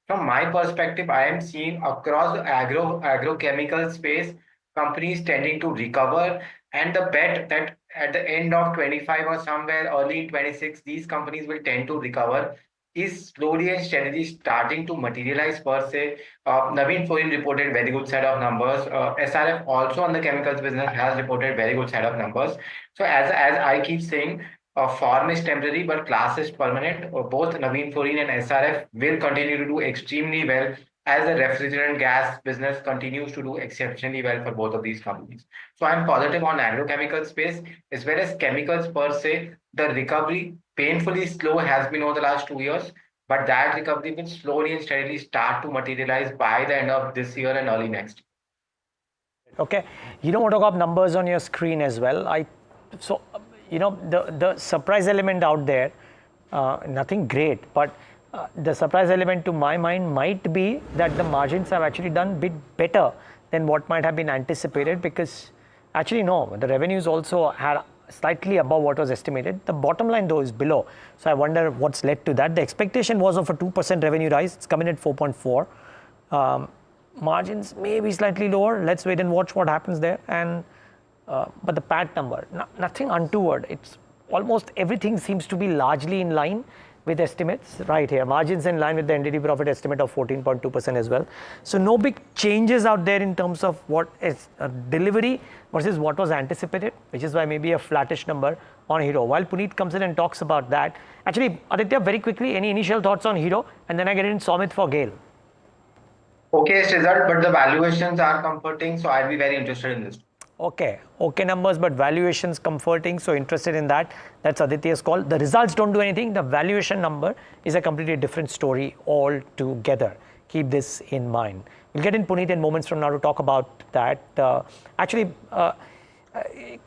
Speaker 18: From my perspective, I am seeing across the agrochemical space companies tending to recover, and the bet that at the end of 25 or somewhere early in 26, these companies will tend to recover is slowly and steadily starting to materialize per se. Naveen Fluorine reported very good set of numbers. SRF also on the chemicals business has reported very good set of numbers. So as I keep saying, form is temporary, but class is permanent. Both Naveen Fluorine and SRF will continue to do extremely well as the refrigerant gas business continues to do exceptionally well for both of these companies. So I'm positive on agrochemical space as well as chemicals per se. The recovery, painfully slow, has been over the last 2 years, but that recovery will slowly and steadily start to materialize by the end of this year and early next year.
Speaker 10: Okay, you don't want to talk about numbers on your screen as well. The surprise element out there, nothing great, but the surprise element to my mind might be that the margins have actually done a bit better than what might have been anticipated, because actually no, the revenues also had slightly above what was estimated. The bottom line though is below. So I wonder what's led to that. The expectation was of a 2% revenue rise. It's coming at 4.4. Margins may be slightly lower. Let's wait and watch what happens there. And but the PAT number, nothing untoward. It's almost everything seems to be largely in line with estimates right here. Margins in line with the NDTV Profit estimate of 14.2% as well. So no big changes out there in terms of what is delivery versus what was anticipated, which is why maybe a flattish number on Hero. While Puneet comes in and talks about that, actually, Aditya, very quickly, any initial thoughts on Hero? And then I get in Somit for Gale.
Speaker 18: Okay result, but the valuations are comforting, so I'll be very interested in this.
Speaker 10: Okay numbers, but valuations comforting, so interested in that. That's Aditya's call. The results don't do anything. The valuation number is a completely different story altogether. Keep this in mind. We'll get in Puneet in moments from now to talk about that.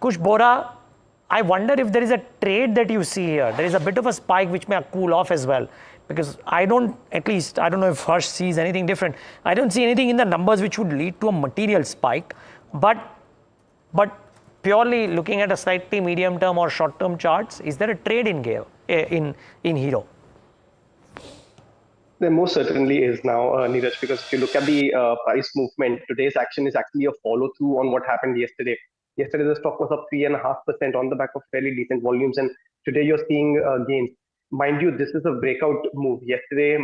Speaker 10: Kush Bora, I wonder if there is a trade that you see here. There is a bit of a spike which may cool off as well, because I don't know if Harsh sees anything different. I don't see anything in the numbers which would lead to a material spike, but purely looking at a slightly medium term or short term charts, is there a trade in Gale in Hero?
Speaker 13: There most certainly is now, Neeraj, because if you look at the price movement, today's action is actually a follow through on what happened yesterday. Yesterday, the stock was up 3.5% on the back of fairly decent volumes, and today you're seeing gains. Mind you, this is a breakout move. Yesterday's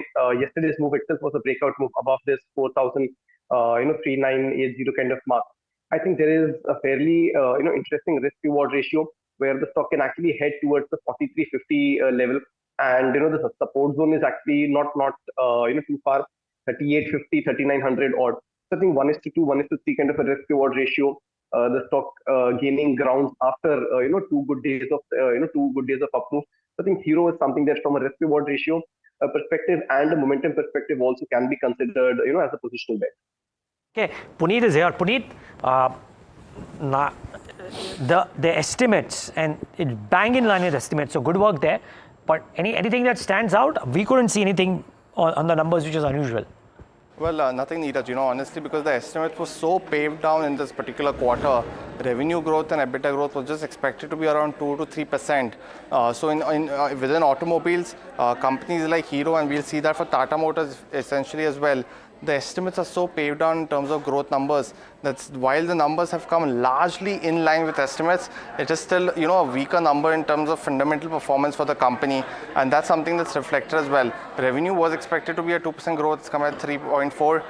Speaker 13: move itself was a breakout move above this 4,03980 kind of mark. I think there is a fairly interesting risk reward ratio where the stock can actually head towards the 4350 level, and the support zone is actually not too far, 3850, 3900 odd. So I think 1:2, 1:3 kind of a risk reward ratio. The stock gaining grounds after 2 good days of up move. So I think Hero is something that from a risk reward ratio, perspective and a momentum perspective also can be considered, as a positional bet.
Speaker 10: Okay, Puneet is here. Puneet, the estimates and it bang in line with estimates, so good work there. But anything that stands out? We couldn't see anything on the numbers which is unusual.
Speaker 5: Well, nothing, Neeraj, honestly, because the estimates were so paved down in this particular quarter. Revenue growth and EBITDA growth was just expected to be around 2 to 3%. So within automobiles, companies like Hero, and we'll see that for Tata Motors essentially as well, the estimates are so paved down in terms of growth numbers. That's while the numbers have come largely in line with estimates, it is still a weaker number in terms of fundamental performance for the company, and that's something that's reflected as well. Revenue was expected to be a 2% growth, it's come at 3.4.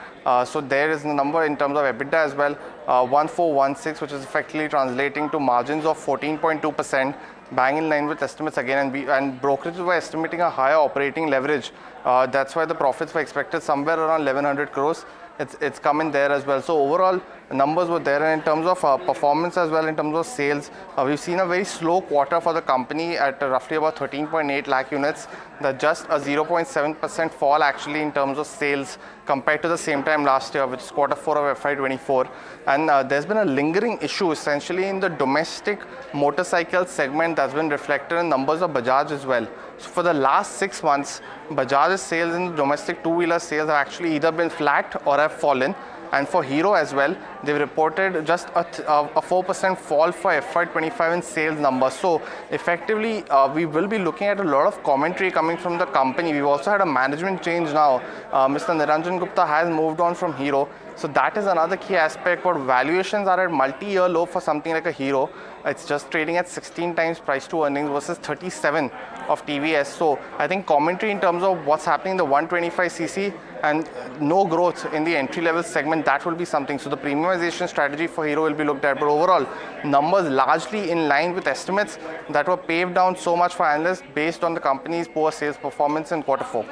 Speaker 5: So there is the number in terms of EBITDA as well, 1416, which is effectively translating to margins of 14.2%. Bang in line with estimates again, and brokerages were estimating a higher operating leverage. That's why the profits were expected somewhere around 1100 crores. It's come in there as well. So overall, numbers were there, and in terms of performance as well, in terms of sales, we've seen a very slow quarter for the company at roughly about 13.8 lakh units. That's just a 0.7% fall actually in terms of sales compared to the same time last year, which is quarter 4 of FY24. And there's been a lingering issue essentially in the domestic motorcycle segment that's been reflected in numbers of Bajaj as well. So for the last 6 months, Bajaj's sales in the domestic two-wheeler sales have actually either been flat or have fallen. And for Hero as well, they've reported just a 4% fall for FY25 in sales numbers. So effectively, we will be looking at a lot of commentary coming from the company. We've also had a management change now. Mr. Niranjan Gupta has moved on from Hero. So that is another key aspect, but valuations are at multi-year low for something like a Hero. It's just trading at 16 times price to earnings versus 37 of TVS. So I think commentary in terms of what's happening in the 125cc and no growth in the entry-level segment, that will be something. So the premiumization strategy for Hero will be looked at. But overall, numbers largely in line with estimates that were paved down so much for analysts based on the company's poor sales performance in quarter 4.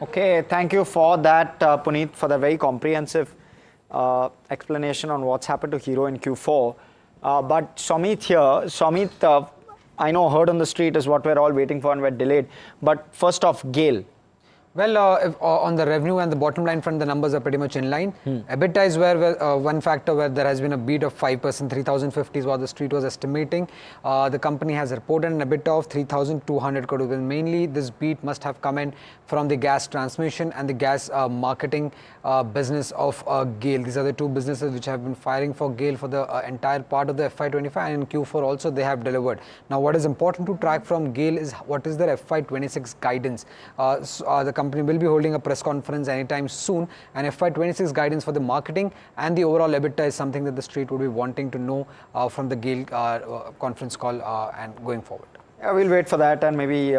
Speaker 8: Okay, thank you for that, Puneet, for the very comprehensive explanation on what's happened to Hero in Q4. But Somit here, I know heard on the street is what we're all waiting for and we're delayed. But first off, GAIL.
Speaker 1: Well, on the revenue and the bottom line front, the numbers are pretty much in line. EBITDA is where one factor where there has been a beat of 5%, 3,050 is what the street was estimating. The company has reported an EBITDA of 3,200 crore. Mainly, this beat must have come in from the gas transmission and the gas marketing business of GAIL. These are the two businesses which have been firing for GAIL for the entire part of the FY25, and in Q4 also they have delivered. Now, what is important to track from GAIL is what is their FY26 guidance. The company will be holding a press conference anytime soon, and FY26 guidance for the marketing and the overall EBITDA is something that the street would be wanting to know from the GAIL conference call and going forward.
Speaker 8: Yeah, we'll wait for that and maybe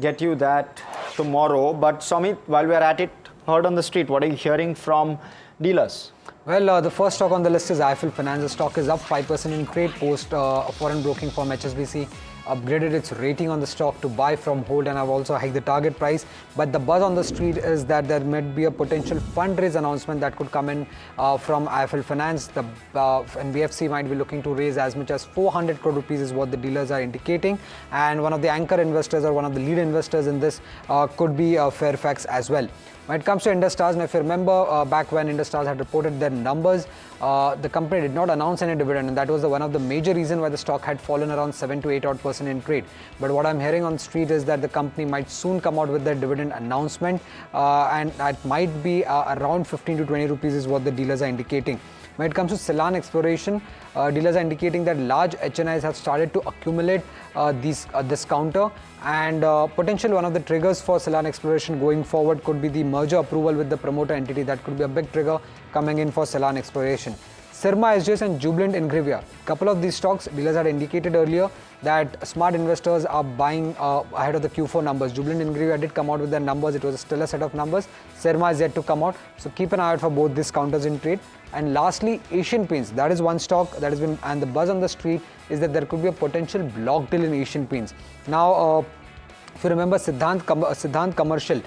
Speaker 8: get you that tomorrow. But Somit, while we're at it, heard on the street, what are you hearing from dealers?
Speaker 1: Well, the first stock on the list is IIFL Finance. The stock is up 5% in trade post a foreign broking firm HSBC upgraded its rating on the stock to buy from hold, and have also hiked the target price. But the buzz on the street is that there might be a potential fundraise announcement that could come in from IIFL Finance. The NBFC might be looking to raise as much as 400 crore rupees is what the dealers are indicating, and one of the anchor investors or one of the lead investors in this could be Fairfax as well. When it comes to Indus Towers, now if you remember back when Indus Towers had reported their numbers, the company did not announce any dividend, and that was one of the major reasons why the stock had fallen around 7 to 8% in trade. But what I'm hearing on the street is that the company might soon come out with their dividend announcement, and that might be around 15 to 20 rupees is what the dealers are indicating. When it comes to Ceylon exploration, dealers are indicating that large HNIs have started to accumulate this counter, and potentially one of the triggers for Ceylon exploration going forward could be the merger approval with the promoter entity. That could be a big trigger coming in for Ceylon exploration. Sirma SGS and Jubilant Ingrevia. Couple of these stocks, dealers had indicated earlier that smart investors are buying ahead of the Q4 numbers. Jubilant Ingrevia did come out with their numbers. It was a stellar set of numbers. Sirma is yet to come out. So keep an eye out for both these counters in trade. And lastly, Asian Paints. That is one stock that has been, and the buzz on the street is that there could be a potential block deal in Asian Paints. Now, if you remember Siddhant Commercial,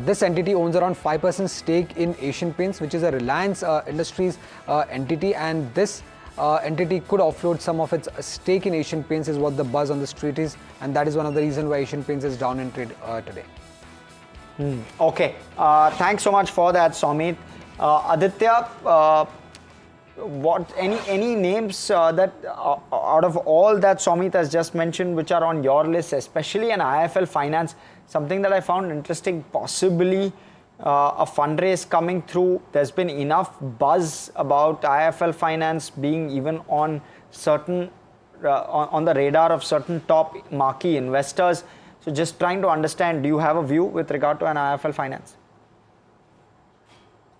Speaker 1: this entity owns around 5% stake in Asian Paints, which is a Reliance Industries entity, and this entity could offload some of its stake in Asian Paints is what the buzz on the street is, and that is one of the reasons why Asian Paints is down in trade today.
Speaker 8: Okay. Thanks so much for that, Somit. Aditya, what any names that out of all that Somit has just mentioned, which are on your list, especially an IIFL Finance, something that I found interesting, possibly a fundraise coming through. There's been enough buzz about IIFL Finance being even on certain on the radar of certain top marquee investors. So just trying to understand, do you have a view with regard to an IIFL Finance?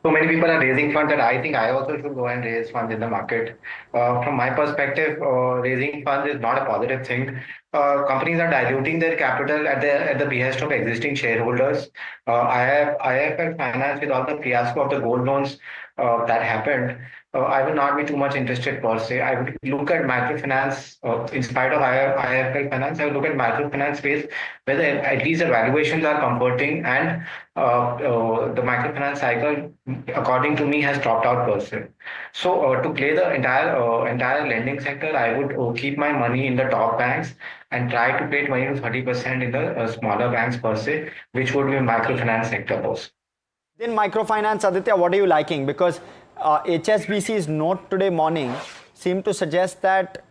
Speaker 18: So many people are raising funds that I think I also should go and raise funds in the market. From my perspective, raising funds is not a positive thing. Companies are diluting their capital at the behest of existing shareholders. IIFL Finance, with all the fiasco of the gold loans that happened, I will not be too much interested per se. I would look at microfinance, in spite of IIFL Finance, I would look at microfinance space where at least the valuations are comforting, and the microfinance cycle, according to me, has dropped out per se. So to play the entire lending sector, I would keep my money in the top banks and try to play 20 to 30% in the smaller banks per se, which would be microfinance sector post.
Speaker 8: In microfinance, Aditya, what are you liking? Because HSBC's note today morning seemed to suggest that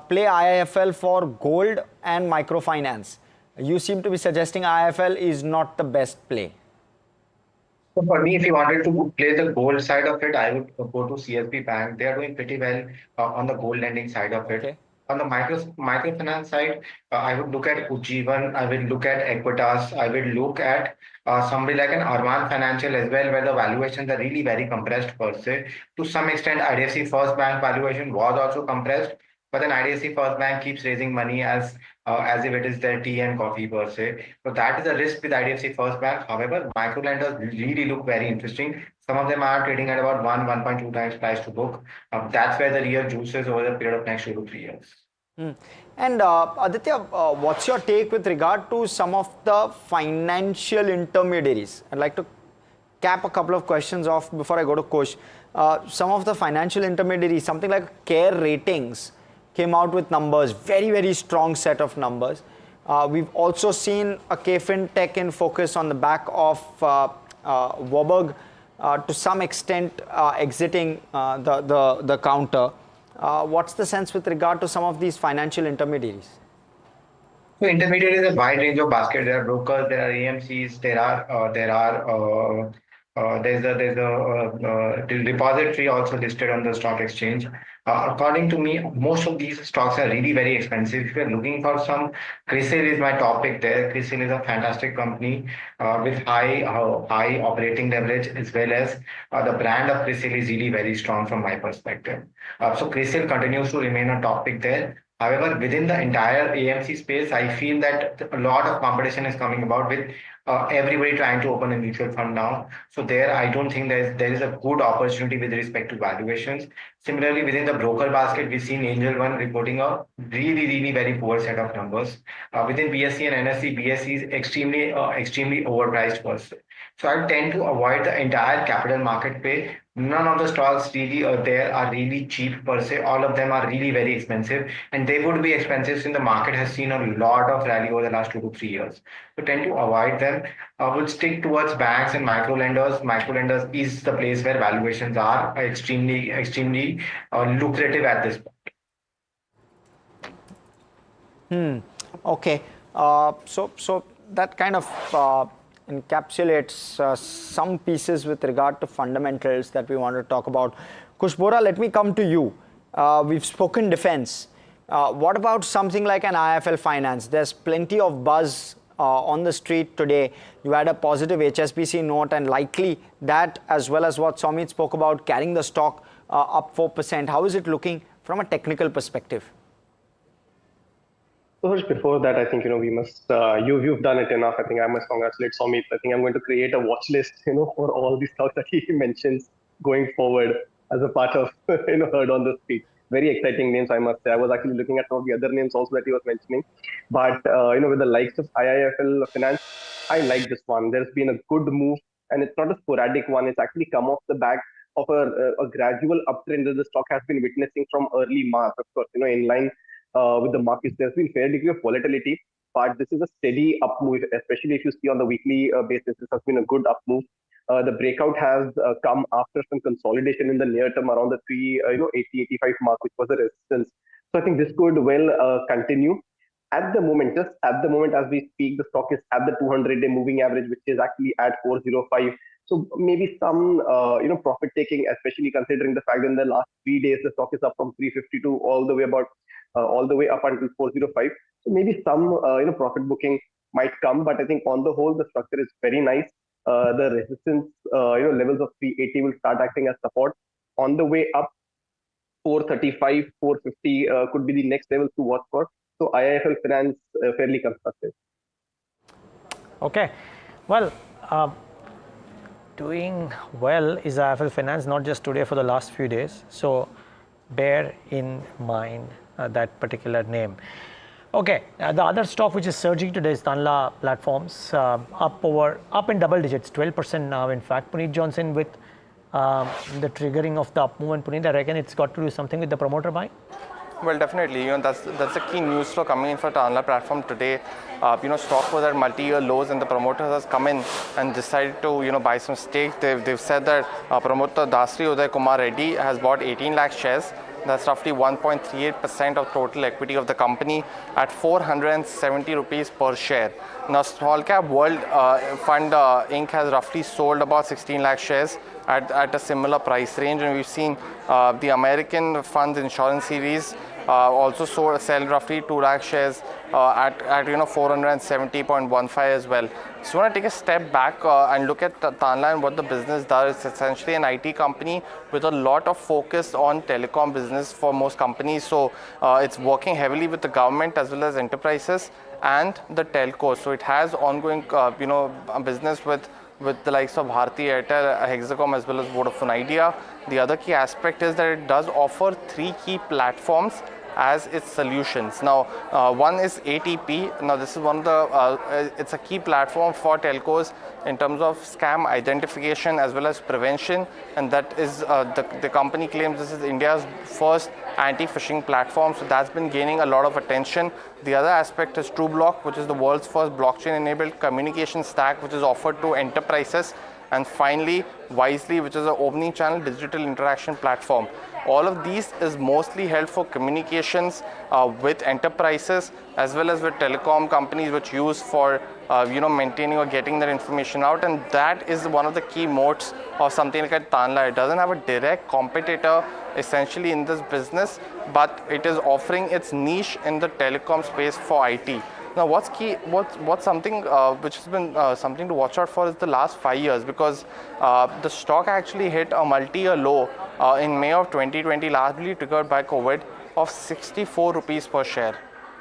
Speaker 8: play IIFL for gold and microfinance. You seem to be suggesting IIFL is not the best play.
Speaker 18: So for me, if you wanted to play the gold side of it, I would go to CSB Bank. They are doing pretty well on the gold lending side of it. On the microfinance side, I would look at Ujjivan, I will look at Equitas, I will look at somebody like an Arman Financial as well, where the valuations are really very compressed per se. To some extent, IDFC First Bank valuation was also compressed, but then IDFC First Bank keeps raising money as if it is their tea and coffee per se. So that is a risk with IDFC First Bank. However, micro lenders really look very interesting. Some of them are trading at about 1.2 times price to book. That's where the real juice is over the period of next 2 to 3 years.
Speaker 8: And Aditya, what's your take with regard to some of the financial intermediaries? I'd like to cap a couple of questions off before I go to Kosh. Some of the financial intermediaries, something like Care Ratings, came out with numbers, very, very strong set of numbers. We've also seen a KFin Tech in focus on the back of Warburg to some extent exiting the counter. What's the sense with regard to some of these financial intermediaries?
Speaker 18: So intermediary is a wide range of basket. There are brokers, there are AMCs, there's a depository also listed on the stock exchange. According to me, most of these stocks are really very expensive. If you're looking for some, CRISIL is my topic there. CRISIL is a fantastic company with high operating leverage, as well as the brand of CRISIL is really very strong from my perspective. So CRISIL continues to remain a topic there. However, within the entire AMC space, I feel that a lot of competition is coming about with everybody trying to open a mutual fund now. So there, I don't think there is a good opportunity with respect to valuations. Similarly, within the broker basket, we've seen Angel One reporting a really very poor set of numbers. Within BSE and NSE, BSE is extremely overpriced per se. So I tend to avoid the entire capital market play. None of the stocks really there are really cheap per se. All of them are really very expensive, and they would be expensive since the market has seen a lot of rally over the last 2 to 3 years. So tend to avoid them. Would stick towards banks and micro lenders. Micro lenders is the place where valuations are extremely lucrative at this point.
Speaker 8: Okay. So that kind of encapsulates some pieces with regard to fundamentals that we want to talk about. Kushbora, let me come to you. We've spoken defense. What about something like an IIFL Finance? There's plenty of buzz on the street today. You had a positive HSBC note, and likely that, as well as what Somit spoke about, carrying the stock up 4%. How is it looking from a technical perspective?
Speaker 13: So before that, I think we must. You've done it enough. I think I must congratulate Somit. I think I'm going to create a watch list, for all the stocks that he mentions going forward as a part of heard on the street. Very exciting names, I must say. I was actually looking at some of the other names also that he was mentioning, but with the likes of IIFL Finance, I like this one. There's been a good move, and it's not a sporadic one. It's actually come off the back of a gradual uptrend that the stock has been witnessing from early March. Of course, in line with the markets, there's been fair degree of volatility. part, this is a steady up move, especially if you see on the weekly basis. This has been a good up move. The breakout has come after some consolidation in the near term around the 380-85 mark, which was a resistance. So I think this could well continue. At the moment, just at the moment as we speak, the stock is at the 200-day moving average, which is actually at 405. So maybe some profit taking, especially considering the fact that in the last 3 days the stock is up from 352 all the way up until 405. So maybe some profit booking might come, but I think on the whole the structure is very nice. The resistance levels of 380 will start acting as support. On the way up, 435, 450 could be the next levels to watch for. So IIFL Finance fairly constructive.
Speaker 10: Okay, well, doing well is IIFL Finance, not just today, for the last few days. So bear in mind that particular name. Okay, the other stock which is surging today is Tanla Platforms, up in double digits, 12% now. In fact, Puneet Johnson, with the triggering of the up movement, Puneet, I reckon it's got to do something with the promoter buying.
Speaker 5: Well, definitely. That's the key news flow coming in for Tanla Platform today. Stock was at multi-year lows, and the promoters has come in and decided to buy some stake. They've said that promoter Dasri Uday Kumar Reddy has bought 18 lakh shares. That's roughly 1.38% of total equity of the company at 470 rupees per share. Now, Small Cap World Fund Inc. has roughly sold about 16 lakh shares at a similar price range, and we've seen the American funds insurance series also sell roughly 2 lakh shares at 470.15 as well. So I want to take a step back and look at Tanla and what the business does. It's essentially an IT company with a lot of focus on telecom business for most companies. So it's working heavily with the government as well as enterprises and the telcos. So it has ongoing business with the likes of Bharti Airtel, Hexacom as well as Vodafone Idea. The other key aspect is that it does offer 3 key platforms as its solutions. Now, one is ATP. Now, this is one of the, it's a key platform for telcos in terms of scam identification as well as prevention, and that is the company claims this is India's first anti-phishing platform, so that's been gaining a lot of attention. The other aspect is TrueBlock, which is the world's first blockchain-enabled communication stack, which is offered to enterprises. And finally, Wisely, which is an omni-channel digital interaction platform. All of these is mostly held for communications with enterprises as well as with telecom companies, which use for maintaining or getting that information out. And that is one of the key moats of something like Tanla. It doesn't have a direct competitor essentially in this business, but it is offering its niche in the telecom space for IT. Now, what's key? What's something which has been something to watch out for is the last 5 years, because the stock actually hit a multi-year low in May of 2020, largely triggered by COVID, of 64 rupees per share.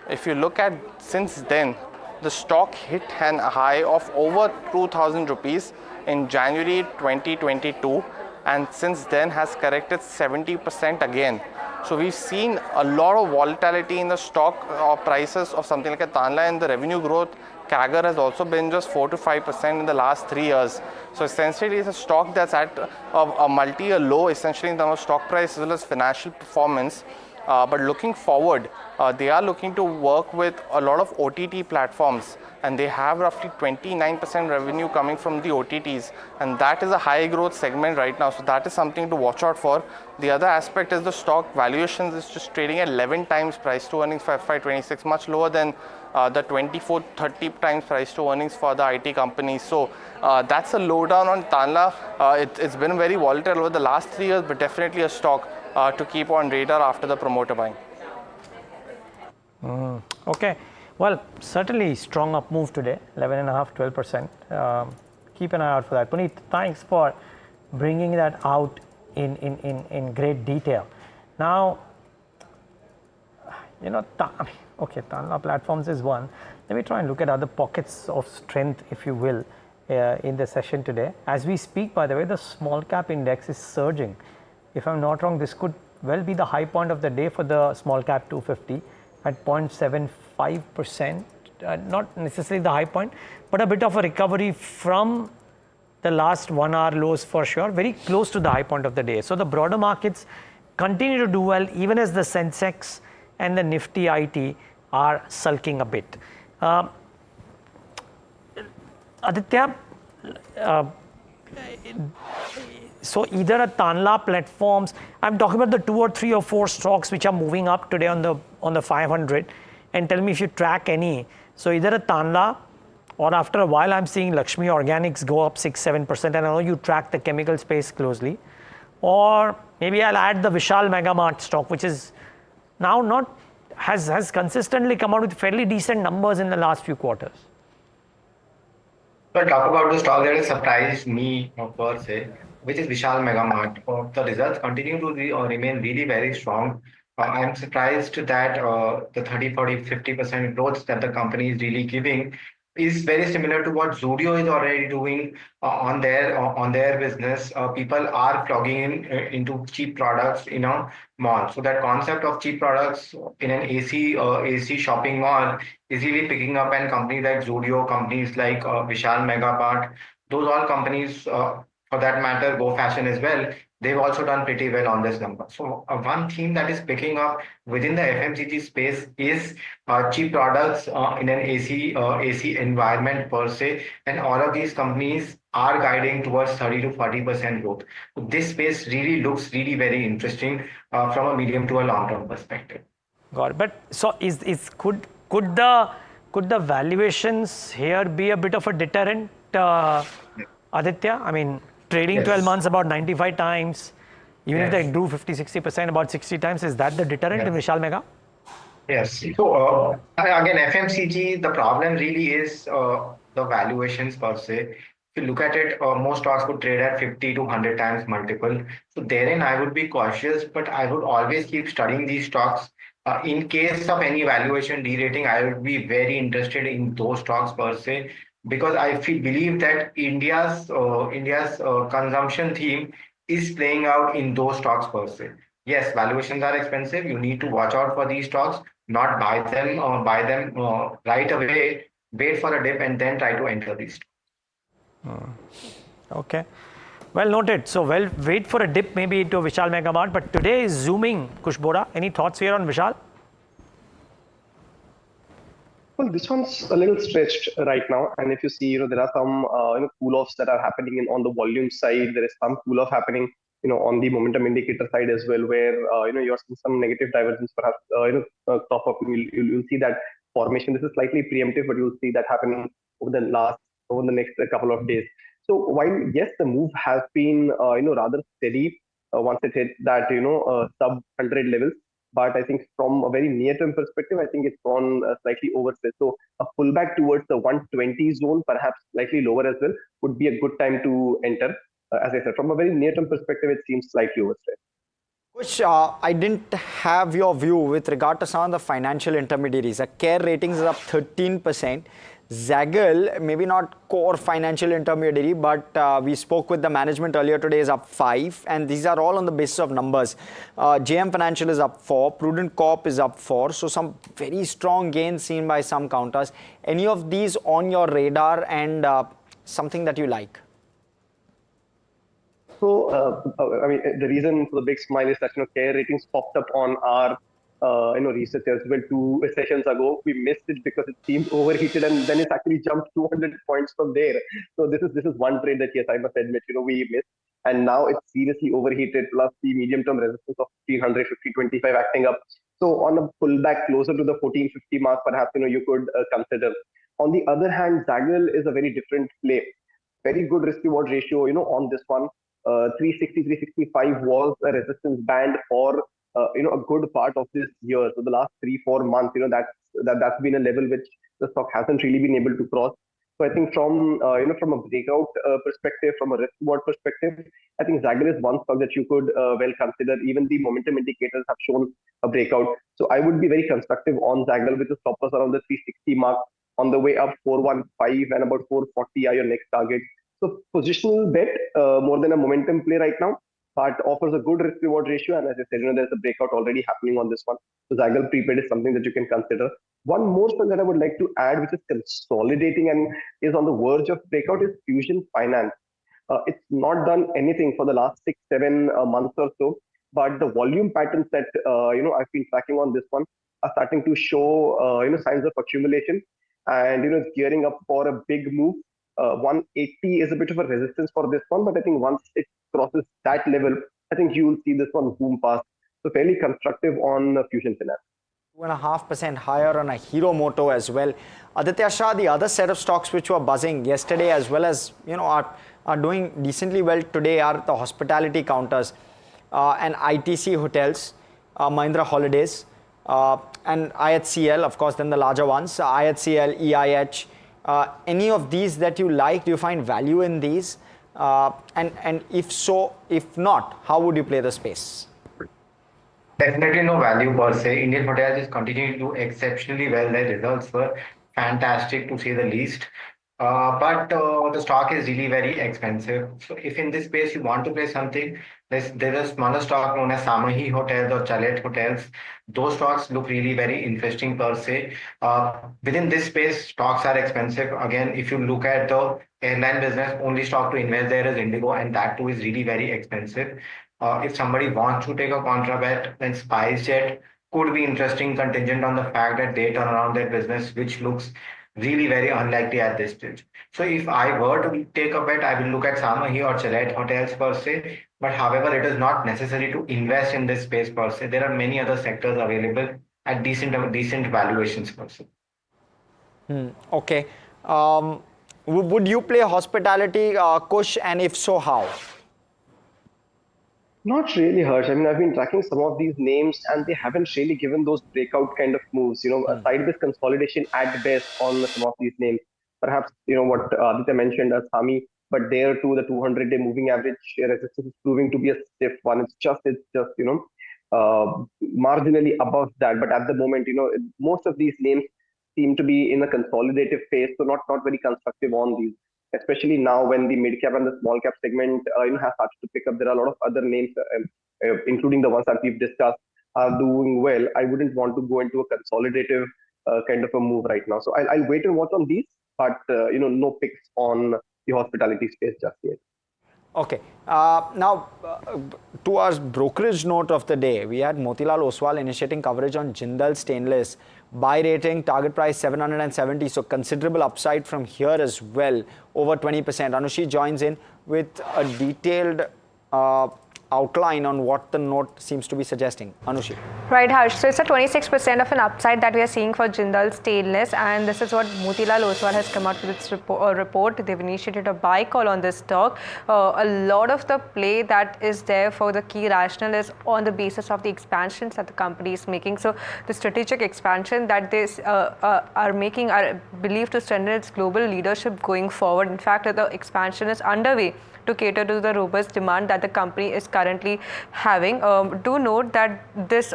Speaker 5: If you look at since then, the stock hit an high of over 2,000 rupees in January 2022, and since then has corrected 70% again. So we've seen a lot of volatility in the stock or prices of something like a Tanla, and the revenue growth CAGR has also been just 4 to 5% in the last 3 years. So essentially it's a stock that's at a multi-year low essentially in terms of stock price as well as financial performance. But looking forward, they are looking to work with a lot of OTT platforms, and they have roughly 29% revenue coming from the OTTs, and that is a high growth segment right now. So that is something to watch out for. The other aspect is the stock valuations is just trading at 11 times price to earnings for FY26, much lower than the 24-30 times price to earnings for the IT companies. So that's a lowdown on Tanla. It's been very volatile over the last 3 years, but definitely a stock to keep on radar after the promoter buying.
Speaker 10: Okay, well, certainly strong up move today, 11.5%, 12%. Keep an eye out for that. Puneet, thanks for bringing that out in great detail. Now, Tanla Platforms is one. Let me try and look at other pockets of strength, if you will, in the session today. As we speak, by the way, the small cap index is surging. If I'm not wrong, this could well be the high point of the day for the small cap 250 at 0.75%. Not necessarily the high point, but a bit of a recovery from the last 1 hour lows for sure, very close to the high point of the day. So the broader markets continue to do well, even as the Sensex and the Nifty IT are sulking a bit. Aditya, so either a Tanla platforms, I'm talking about the 2 or 3 or 4 stocks which are moving up today on the 500, and tell me if you track any. So either a Tanla, or after a while I'm seeing Lakshmi Organics go up 6-7%, and I know you track the chemical space closely. Or maybe I'll add the Vishal Megamart stock, which is now not has consistently come out with fairly decent numbers in the last few quarters.
Speaker 18: So I'll talk about the stock that has surprised me per se, which is Vishal Megamart. The results continue to remain really very strong. I'm surprised that the 30, 40, 50% growth that the company is really giving is very similar to what Zudio is already doing on their business. People are plugging into cheap products in a mall. So that concept of cheap products in an AC shopping mall is really picking up, and companies like Zudio, companies like Vishal Megapart, those all companies, for that matter, Go Fashion as well, they've also done pretty well on this number. So one theme that is picking up within the FMCG space is cheap products in an AC environment per se, and all of these companies are guiding towards 30 to 40% growth. So this space really looks really very interesting from a medium to a long term perspective.
Speaker 10: Got it. But so could the valuations here be a bit of a deterrent, Aditya? I mean, trading
Speaker 18: Yes.
Speaker 10: 12 months about 95 times, even if they grew 50-60%, about 60 times, is that the deterrent in Vishal Mega?
Speaker 18: Yes. So again, FMCG, the problem really is the valuations per se. If you look at it, most stocks could trade at 50 to 100 times multiple. So therein, I would be cautious, but I would always keep studying these stocks. In case of any valuation derating, I would be very interested in those stocks per se, because I believe that India's consumption theme is playing out in those stocks per se. Yes, valuations are expensive. You need to watch out for these stocks, not buy them or buy them right away. Wait for a dip and then try to enter these.
Speaker 10: Okay. Well noted. So, wait for a dip maybe into Vishal Megamart. But today is zooming, Kushbora. Any thoughts here on Vishal?
Speaker 13: Well, this one's a little stretched right now, and if you see, there are some cool-offs that are happening on the volume side. There is some cool-off happening, on the momentum indicator side as well, where you're seeing some negative divergence perhaps crop up. You'll see that formation. This is slightly preemptive, but you'll see that happening over the next couple of days. So while yes, the move has been rather steady once it hit that sub 100 levels. But I think from a very near-term perspective, I think it's gone slightly overstretched. So a pullback towards the 120 zone, perhaps slightly lower as well, would be a good time to enter. As I said, from a very near-term perspective, it seems slightly overstretched.
Speaker 8: Kush, I didn't have your view with regard to some of the financial intermediaries. A CARE ratings is up 13%. Zagel, maybe not core financial intermediary, but we spoke with the management earlier today, is up 5, and these are all on the basis of numbers. JM Financial is up 4, Prudent Corp is up 4, so some very strong gains seen by some counters. Any of these on your radar and something that you like?
Speaker 13: So, I mean, the reason for the big smile is that CARE ratings popped up on our research as well 2 sessions ago. We missed it because it seemed overheated, and then it's actually jumped 200 points from there. So this is one trade that yes, I must admit, we missed, and now it's seriously overheated. Plus the medium-term resistance of 1500, 1525 acting up. So on a pullback closer to the 1450 mark, perhaps you could consider. On the other hand, Zagel is a very different play. Very good risk-reward ratio, on this one. 360, 365 was a resistance band for a good part of this year. So the last 3-4 months, that's been a level which the stock hasn't really been able to cross. So I think from from a breakout perspective, from a risk reward perspective, I think Zagel is one stock that you could well consider. Even the momentum indicators have shown a breakout. So I would be very constructive on Zagel with a stop loss around the 360 mark. On the way up, 415 and about 440 are your next target. So positional bet more than a momentum play right now, but offers a good risk reward ratio. And as I said, there's a breakout already happening on this one. So Zagel prepaid is something that you can consider. One more stock that I would like to add, which is consolidating and is on the verge of breakout, is Fusion Finance. It's not done anything for the last 6-7 months or so, but the volume patterns that I've been tracking on this one are starting to show signs of accumulation. and it's gearing up for a big move. 180 is a bit of a resistance for this one, but I think once it crosses that level, I think you will see this one boom past. So fairly constructive on Fusion Finance.
Speaker 8: 2.5% higher on a Hero Moto as well. Aditya Shah, the other set of stocks which were buzzing yesterday as well as are doing decently well today are the hospitality counters and ITC hotels, Mahindra Holidays, and IHCL, of course, then the larger ones, IHCL, EIH. Any of these that you like? Do you find value in these? And if so, if not, how would you play the space?
Speaker 18: Definitely no value per se. Indian Hotels is continuing to do exceptionally well. Their results were fantastic to say the least. But the stock is really very expensive. So if in this space you want to play something, there's a smaller stock known as Samahi Hotels or Chalet Hotels. Those stocks look really very interesting per se. Within this space, stocks are expensive. Again, if you look at the airline business, only stock to invest there is Indigo, and that too is really very expensive. If somebody wants to take a contra bet, then SpiceJet could be interesting contingent on the fact that they turn around their business, which looks really very unlikely at this stage. So if I were to take a bet, I will look at Samahi or Chalet Hotels per se. But however, it is not necessary to invest in this space per se. There are many other sectors available at decent valuations per se.
Speaker 8: Okay. Would you play hospitality, Kush, and if so, how?
Speaker 13: Not really, Harsh. I mean, I've been tracking some of these names and they haven't really given those breakout kind of moves. A sideways consolidation at best on some of these names. Perhaps, what Aditya mentioned as Sami, but there too, the 200-day moving average resistance is proving to be a stiff one. It's just, marginally above that. But at the moment, most of these names seem to be in a consolidative phase, so not very constructive on these. Especially now when the mid cap and the small cap segment has started to pick up. There are a lot of other names, including the ones that we've discussed, are doing well. I wouldn't want to go into a consolidative kind of a move right now. So I'll wait and watch on these, but no picks on the hospitality space just yet.
Speaker 8: Okay. Now, to our brokerage note of the day, we had Motilal Oswal initiating coverage on Jindal Stainless. Buy rating, target price 770. So considerable upside from here as well, over 20%. Anushi joins in with a detailed outline on what the note seems to be suggesting. Anushi.
Speaker 9: Right, Harsh. So it's a 26% of an upside that we are seeing for Jindal Stainless, and this is what Motilal Oswal has come out with its report. They've initiated a buy call on this stock. A lot of the play that is there for the key rationale is on the basis of the expansions that the company is making. So the strategic expansion that they are making are believed to strengthen its global leadership going forward. In fact, the expansion is underway to cater to the robust demand that the company is currently having. Do note that this,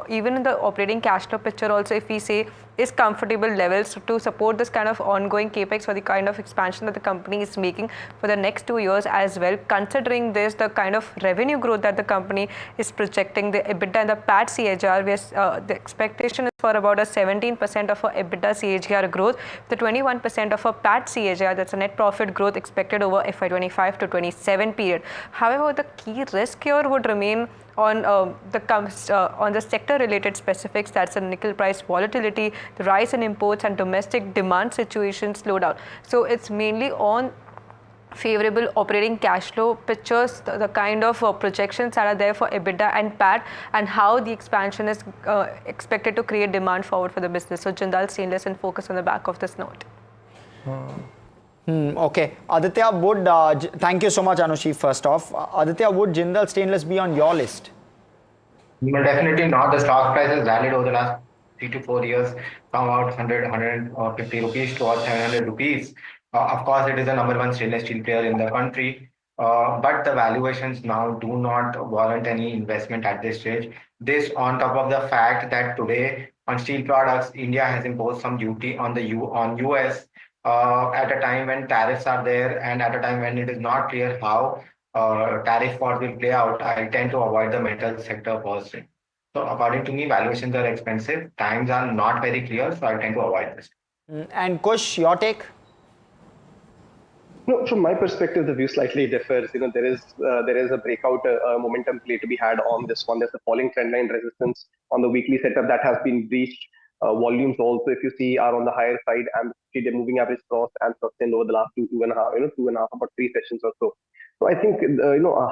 Speaker 9: even in the operating cash flow picture also, if we say, is comfortable levels to support this kind of ongoing capex for the kind of expansion that the company is making for the next 2 years as well. Considering this, the kind of revenue growth that the company is projecting, the EBITDA and the PAT CAGR, the expectation is for about a 17% of a EBITDA CAGR growth, the 21% of a PAT CAGR, that's a net profit growth expected over FY25 to 27 period. However, the key risk here would remain on the sector-related specifics. That's a nickel price volatility, the rise in imports and domestic demand situation slowdown. So it's mainly on favorable operating cash flow pictures, the kind of projections that are there for EBITDA and PAT, and how the expansion is expected to create demand forward for the business. So Jindal Stainless and focus on the back of this note.
Speaker 8: Okay. Aditya, would thank you so much, Anushi, first off. Aditya, would Jindal Stainless be on your list?
Speaker 18: No, definitely not. The stock price has rallied over the last 3 to 4 years from about 100, 150 rupees to about 700 rupees. Of course, it is the number one stainless steel player in the country, but the valuations now do not warrant any investment at this stage. This on top of the fact that today on steel products, India has imposed some duty on US at a time when tariffs are there and at a time when it is not clear how tariff wars will play out. I tend to avoid the metal sector first. So according to me, valuations are expensive. Times are not very clear, so I tend to avoid this.
Speaker 8: And Kush, your take?
Speaker 13: No, from my perspective, the view slightly differs. There is a breakout momentum play to be had on this one. There's a falling trendline resistance on the weekly setup that has been breached. Volumes also, if you see, are on the higher side, and the moving average crossed and sustained over the last two and a half, about 3 sessions or so. So I think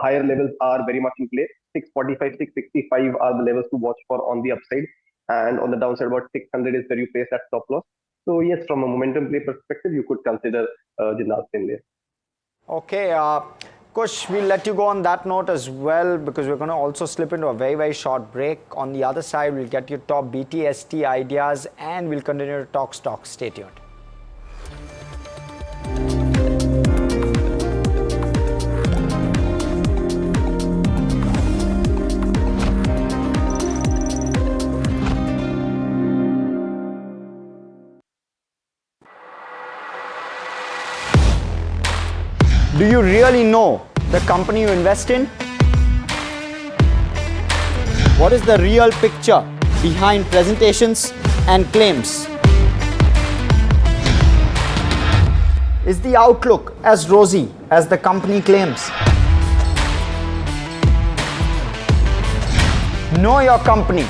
Speaker 13: higher levels are very much in play. 645, 665 are the levels to watch for on the upside, and on the downside, about 600 is where you place that stop loss. So yes, from a momentum play perspective, you could consider Jindal Steel.
Speaker 8: Okay, Kush, we'll let you go on that note as well, because we're going to also slip into a very, very short break. On the other side, we'll get you top BTST ideas and we'll continue to talk stocks. Stay tuned. Do you really know the company you invest in? What is the real picture behind presentations and claims? Is the outlook as rosy as the company claims? Know Your Company,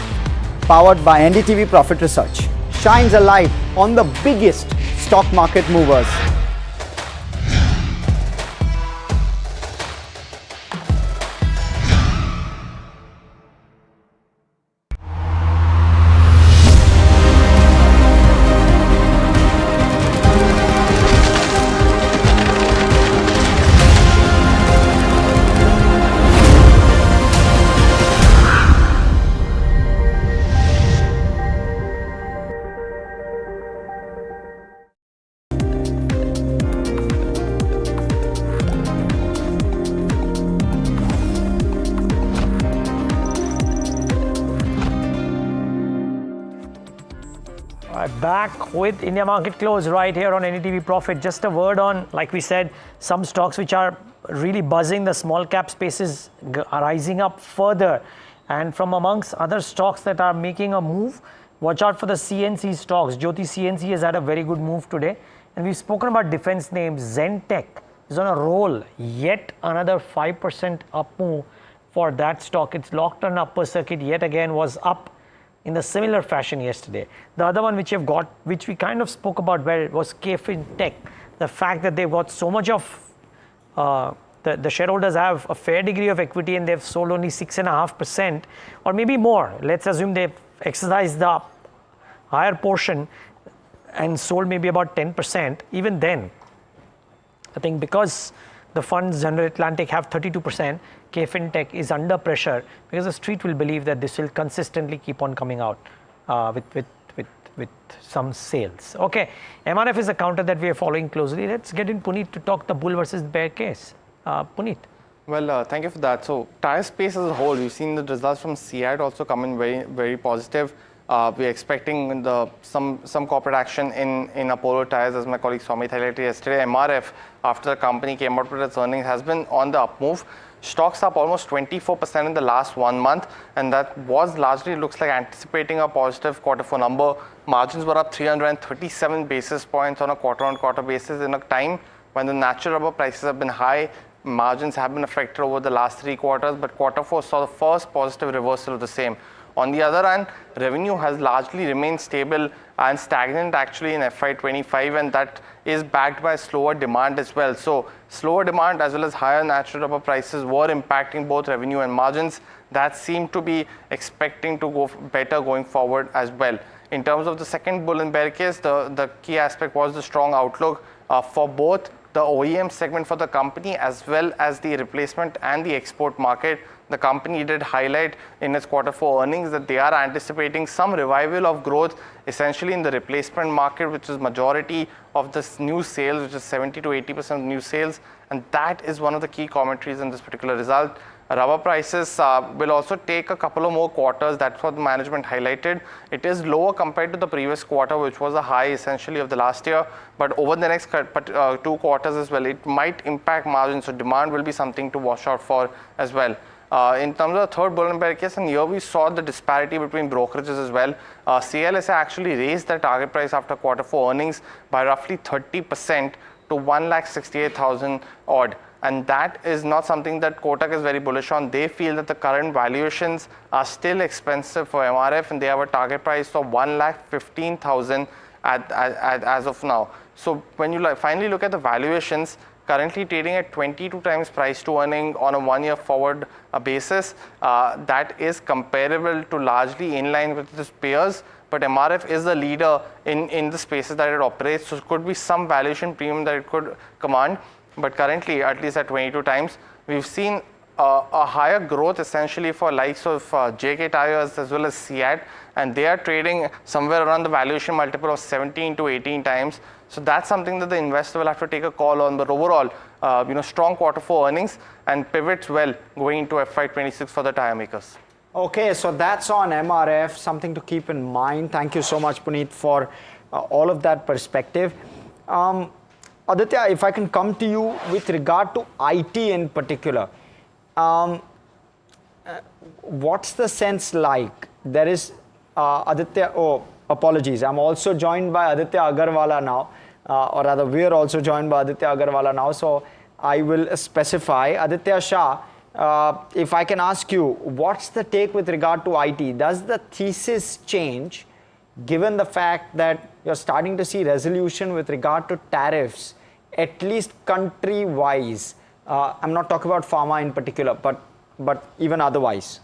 Speaker 8: powered by NDTV Profit Research, shines a light on the biggest stock market movers.
Speaker 10: Back with India Market Close right here on NDTV Profit. Just a word on, like we said, some stocks which are really buzzing. The small cap spaces are rising up further. And from amongst other stocks that are making a move, watch out for the CNC stocks. Jyoti CNC has had a very good move today. And we've spoken about defense names. Zentech is on a roll. Yet another 5% up move for that stock. It's locked on upper circuit yet again, was up in the similar fashion yesterday. The other one which we kind of spoke about well, was KFin Tech. The fact that they've got so much of the shareholders have a fair degree of equity and they've sold only 6.5% or maybe more. Let's assume they've exercised the higher portion and sold maybe about 10%. Even then, I think because the funds General Atlantic have 32%, KFin Tech is under pressure because the street will believe that this will consistently keep on coming out with some sales. Okay, MRF is a counter that we are following closely. Let's get in Puneet to talk the bull versus bear case. Puneet.
Speaker 5: Well, thank you for that. So, tire space as a whole, we've seen the results from CIAT also come in very, very positive. We're expecting some corporate action in Apollo Tyres, as my colleague Swami highlighted yesterday. MRF, after the company came out with its earnings, has been on the up move. Stocks up almost 24% in the last 1 month, and that was largely, looks like, anticipating a positive Q4 number. Margins were up 337 basis points on a quarter-on-quarter basis in a time when the natural rubber prices have been high. Margins have been affected over the last 3 quarters, but Q4 saw the first positive reversal of the same. On the other hand, revenue has largely remained stable and stagnant actually in FY25, and that is backed by slower demand as well. So slower demand as well as higher natural rubber prices were impacting both revenue and margins. That seemed to be expecting to go better going forward as well. In terms of the second bull and bear case, the key aspect was the strong outlook for both the OEM segment for the company as well as the replacement and the export market. The company did highlight in its Q4 earnings that they are anticipating some revival of growth essentially in the replacement market, which is majority of this new sales, which is 70 to 80% of new sales, and that is one of the key commentaries in this particular result. Rubber prices will also take a couple of more quarters. That's what the management highlighted. It is lower compared to the previous quarter, which was a high essentially of the last year. But over the next 2 quarters as well, it might impact margins. So demand will be something to watch out for as well. In terms of the third bull and bear case, and here we saw the disparity between brokerages as well. CLSA actually raised their target price after Q4 earnings by roughly 30% to 1,68,000 odd. and that is not something that Kotak is very bullish on. They feel that the current valuations are still expensive for MRF, and they have a target price of 1,15,000 as of now. So when you finally look at the valuations, currently trading at 22 times price to earning on a 1 year forward basis, that is comparable to largely in line with its peers. But MRF is the leader in the spaces that it operates, so it could be some valuation premium that it could command. But currently, at least at 22 times, we've seen a higher growth essentially for likes of JK Tires as well as CEAT, and they are trading somewhere around the valuation multiple of 17 to 18 times. So that's something that the investor will have to take a call on. But overall, strong Q4 earnings and pivots well going into FY26 for the tire makers.
Speaker 8: Okay, so that's on MRF, something to keep in mind. Thank you so much, Puneet, for all of that perspective. Aditya, if I can come to you with regard to IT in particular, what's the sense like? There is Aditya, apologies, I'm also joined by Aditya Agarwala now, or rather we are also joined by Aditya Agarwala now, so I will specify. Aditya Shah, if I can ask you, what's the take with regard to IT? Does the thesis change given the fact that you're starting to see resolution with regard to tariffs, at least country-wise? I'm not talking about pharma in particular, but even otherwise.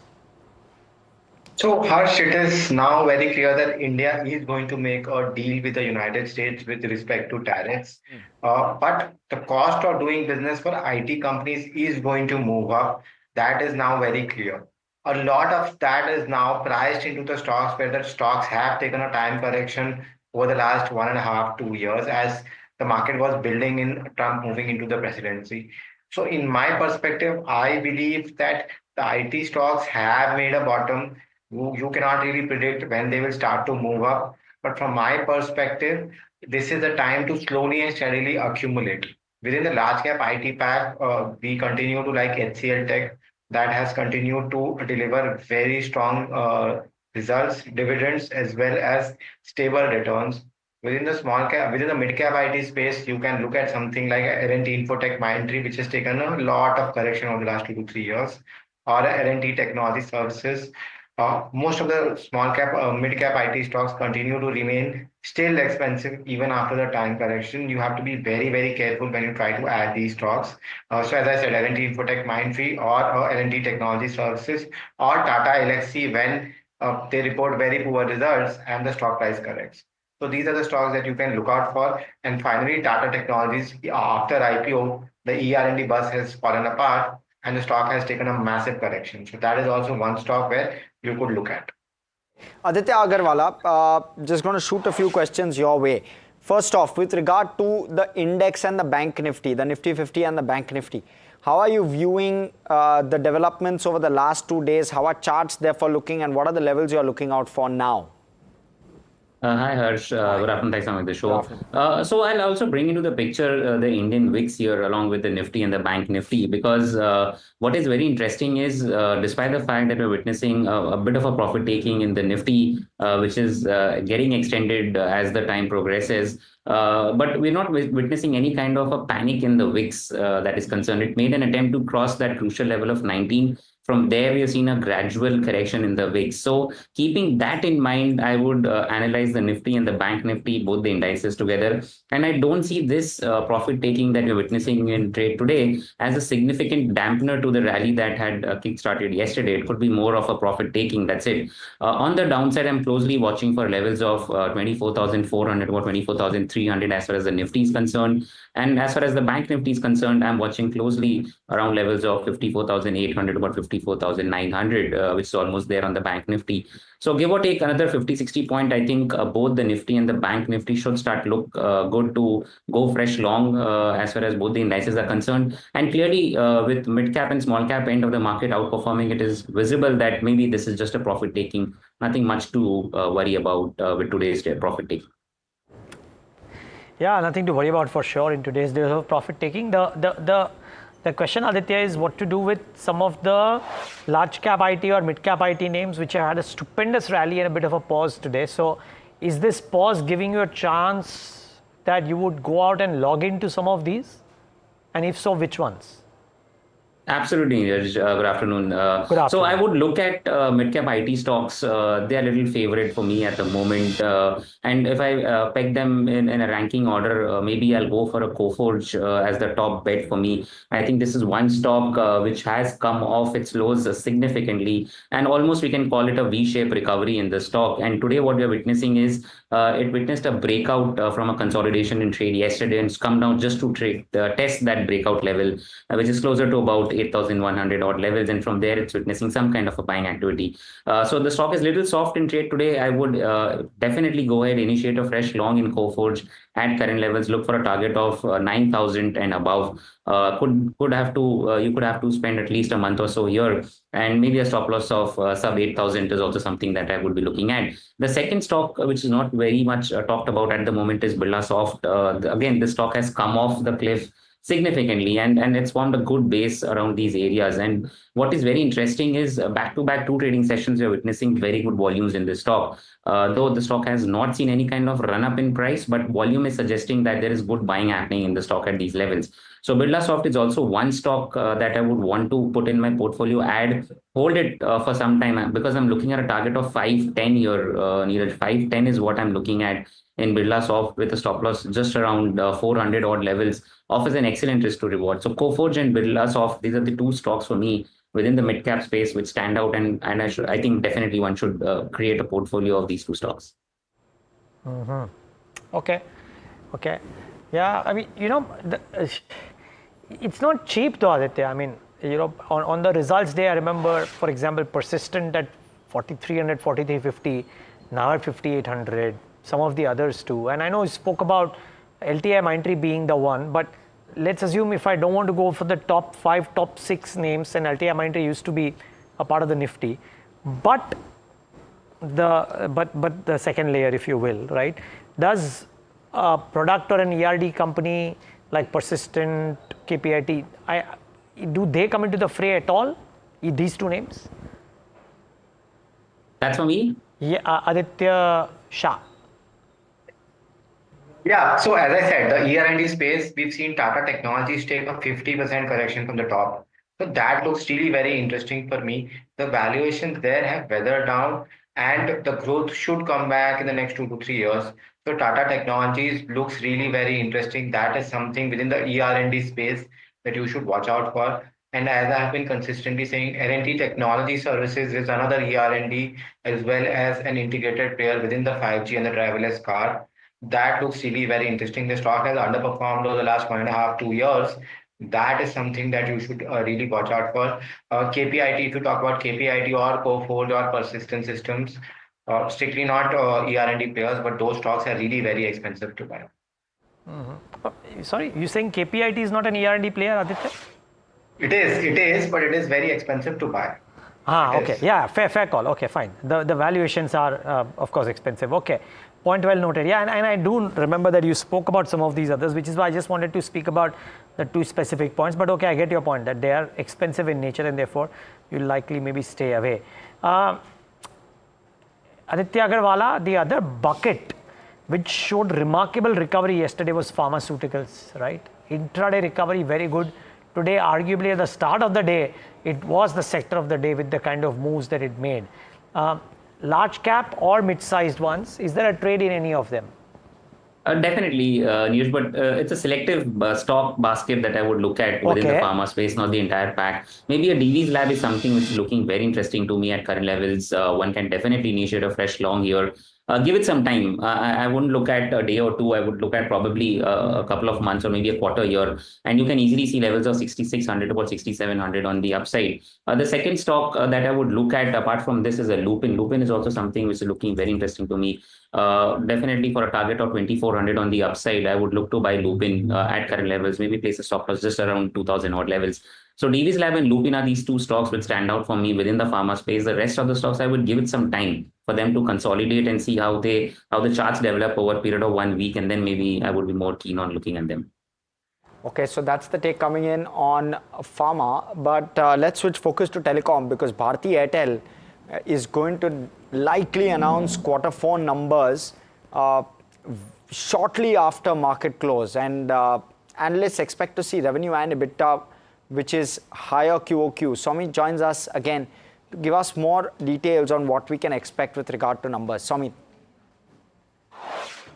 Speaker 18: So, Harsh, it is now very clear that India is going to make a deal with the United States with respect to tariffs. But the cost of doing business for IT companies is going to move up. That is now very clear. A lot of that is now priced into the stocks, where the stocks have taken a time correction over the last 1.5 to 2 years as the market was building in Trump moving into the presidency. So in my perspective, I believe that the IT stocks have made a bottom. You cannot really predict when they will start to move up. But from my perspective, this is the time to slowly and steadily accumulate. Within the large cap IT pack, we continue to like HCL Tech. That has continued to deliver very strong results, dividends, as well as stable returns. Within the mid cap IT space, you can look at something like L&T Infotech Mindtree, which has taken a lot of correction over the last 2 to 3 years, or L&T Technology Services. Most of the small cap, mid cap IT stocks continue to remain still expensive even after the time correction. You have to be very, very careful when you try to add these stocks. So as I said, L&T Infotech Mindtree or L&T Technology Services or Tata Elxsi when they report very poor results and the stock price corrects. So these are the stocks that you can look out for. And finally, Tata Technologies, after IPO, the ER&D bus has fallen apart and the stock has taken a massive correction. So that is also one stock where you could look at.
Speaker 8: Aditya Agarwala, just going to shoot a few questions your way. First off, with regard to the index and the Bank Nifty, the Nifty 50 and the Bank Nifty, how are you viewing the developments over the last 2 days? How are charts therefore looking, and what are the levels you're looking out for now?
Speaker 2: Hi Harsh, good afternoon, thanks for having the show. So I'll also bring into the picture the Indian VIX here along with the Nifty and the Bank Nifty, because what is very interesting is despite the fact that we're witnessing a bit of a profit taking in the Nifty, which is getting extended as the time progresses, but we're not witnessing any kind of a panic in the VIX that is concerned. It made an attempt to cross that crucial level of 19. From there, we have seen a gradual correction in the VIX. So keeping that in mind, I would analyze the Nifty and the Bank Nifty, both the indices together. And I don't see this profit taking that we're witnessing in trade today as a significant dampener to the rally that had kick-started yesterday. It could be more of a profit taking, that's it. On the downside, I'm closely watching for levels of 24,400 or 24,300 as far as the Nifty is concerned. And as far as the Bank Nifty is concerned, I'm watching closely around levels of 54,800 or 54,900, which is almost there on the Bank Nifty. So give or take another 50-60 point, I think both the Nifty and the Bank Nifty should start look good to go fresh long as far as both the indices are concerned. And clearly with mid cap and small cap end of the market outperforming, it is visible that maybe this is just a profit taking, nothing much to worry about with today's profit taking.
Speaker 10: Yeah, nothing to worry about for sure in today's days of profit taking. The question, Aditya, is what to do with some of the large cap IT or mid cap IT names which have had a stupendous rally and a bit of a pause today. So is this pause giving you a chance that you would go out and log into some of these? And if so, which ones?
Speaker 2: Absolutely, Neeraj. Good afternoon.
Speaker 10: Good afternoon.
Speaker 2: So I would look at mid-cap IT stocks. They are a little favorite for me at the moment. And if I peg them in a ranking order, maybe I'll go for a Coforge as the top bet for me. I think this is one stock which has come off its lows significantly, and almost we can call it a V-shaped recovery in the stock. And today what we are witnessing is it witnessed a breakout from a consolidation in trade yesterday, and it's come down just to test that breakout level, which is closer to about 8,100 odd levels, and from there it's witnessing some kind of a buying activity. So the stock is a little soft in trade today. I would definitely go ahead, initiate a fresh long in Coforge at current levels. Look for a target of 9,000 and above. You could have to spend at least a month or so here, and maybe a stop loss of sub 8,000 is also something that I would be looking at. The second stock, which is not very much talked about at the moment, is Birlasoft. Again, the stock has come off the cliff significantly, and it's formed a good base around these areas. And what is very interesting is back-to-back two trading sessions, we're witnessing very good volumes in this stock. Though the stock has not seen any kind of run-up in price, but volume is suggesting that there is good buying happening in the stock at these levels. So Birlasoft is also one stock that I would want to put in my portfolio, hold it for some time, because I'm looking at a target of 510 here. Neeraj, 510 is what I'm looking at in Birlasoft, with a stop loss just around 400 odd levels, offers an excellent risk to reward. So Coforge and Birlasoft, these are the two stocks for me within the mid cap space which stand out, and I think definitely one should create a portfolio of these two stocks.
Speaker 10: Okay. Yeah, I mean, it's not cheap though, Aditya. I mean, on the results day, I remember, for example, Persistent at 4,300, 4,350, now at 5,800, some of the others too. And I know you spoke about LTI Mindtree being the one, but let's assume if I don't want to go for the top 5, top 6 names, and LTI Mindtree used to be a part of the Nifty, but the second layer, if you will, right? Does a product or an ERD company like Persistent, KPIT, do they come into the fray at all? These two names?
Speaker 2: That's for me?
Speaker 10: Yeah, Aditya Shah.
Speaker 18: Yeah, so as I said, the ER&D space, we've seen Tata Technologies take a 50% correction from the top. So that looks really very interesting for me. The valuations there have weathered down, and the growth should come back in the next 2 to 3 years. So Tata Technologies looks really very interesting. That is something within the ER&D space that you should watch out for. And as I have been consistently saying, L&T Technology Services is another ER&D, as well as an integrated player within the 5G and the driverless car. That looks really very interesting. The stock has underperformed over the last 1.5 to 2 years. That is something that you should really watch out for. KPIT, if you talk about KPIT or Coforge or Persistent Systems, strictly not ER&D players, but those stocks are really very expensive to buy.
Speaker 10: Sorry, you're saying KPIT is not an ER&D player, Aditya?
Speaker 18: It is, but it is very expensive to buy.
Speaker 10: Okay. Yeah, fair call. Okay, fine. The valuations are, of course, expensive. Okay. Point well noted. Yeah, and I do remember that you spoke about some of these others, which is why I just wanted to speak about the two specific points. But okay, I get your point that they are expensive in nature, and therefore you'll likely maybe stay away. Aditya Agarwala, the other bucket which showed remarkable recovery yesterday was pharmaceuticals, right? Intraday recovery, very good. Today, arguably at the start of the day, it was the sector of the day with the kind of moves that it made. Large cap or mid-sized ones, is there a trade in any of them?
Speaker 2: Definitely, Neeraj, but it's a selective stock basket that I would look at within the pharma space, not the entire pack. Maybe a DV's lab is something which is looking very interesting to me at current levels. One can definitely initiate a fresh long here. Give it some time. I wouldn't look at a day or two. I would look at probably a couple of months or maybe a quarter here. And you can easily see levels of 6,600 to about 6,700 on the upside. The second stock that I would look at apart from this is a Lupin. Lupin is also something which is looking very interesting to me. Definitely for a target of 2,400 on the upside, I would look to buy Lupin at current levels, maybe place a stop loss just around 2,000 odd levels. So DV's Lab and Lupin are these two stocks which stand out for me within the pharma space. The rest of the stocks, I would give it some time for them to consolidate and see how the charts develop over a period of 1 week, and then maybe I would be more keen on looking at them.
Speaker 8: Okay, so that's the take coming in on pharma, but let's switch focus to telecom, because Bharti Airtel is going to likely announce Q4 numbers shortly after market close, and analysts expect to see revenue and EBITDA which is higher QOQ. Somit joins us again to give us more details on what we can expect with regard to numbers. Somit.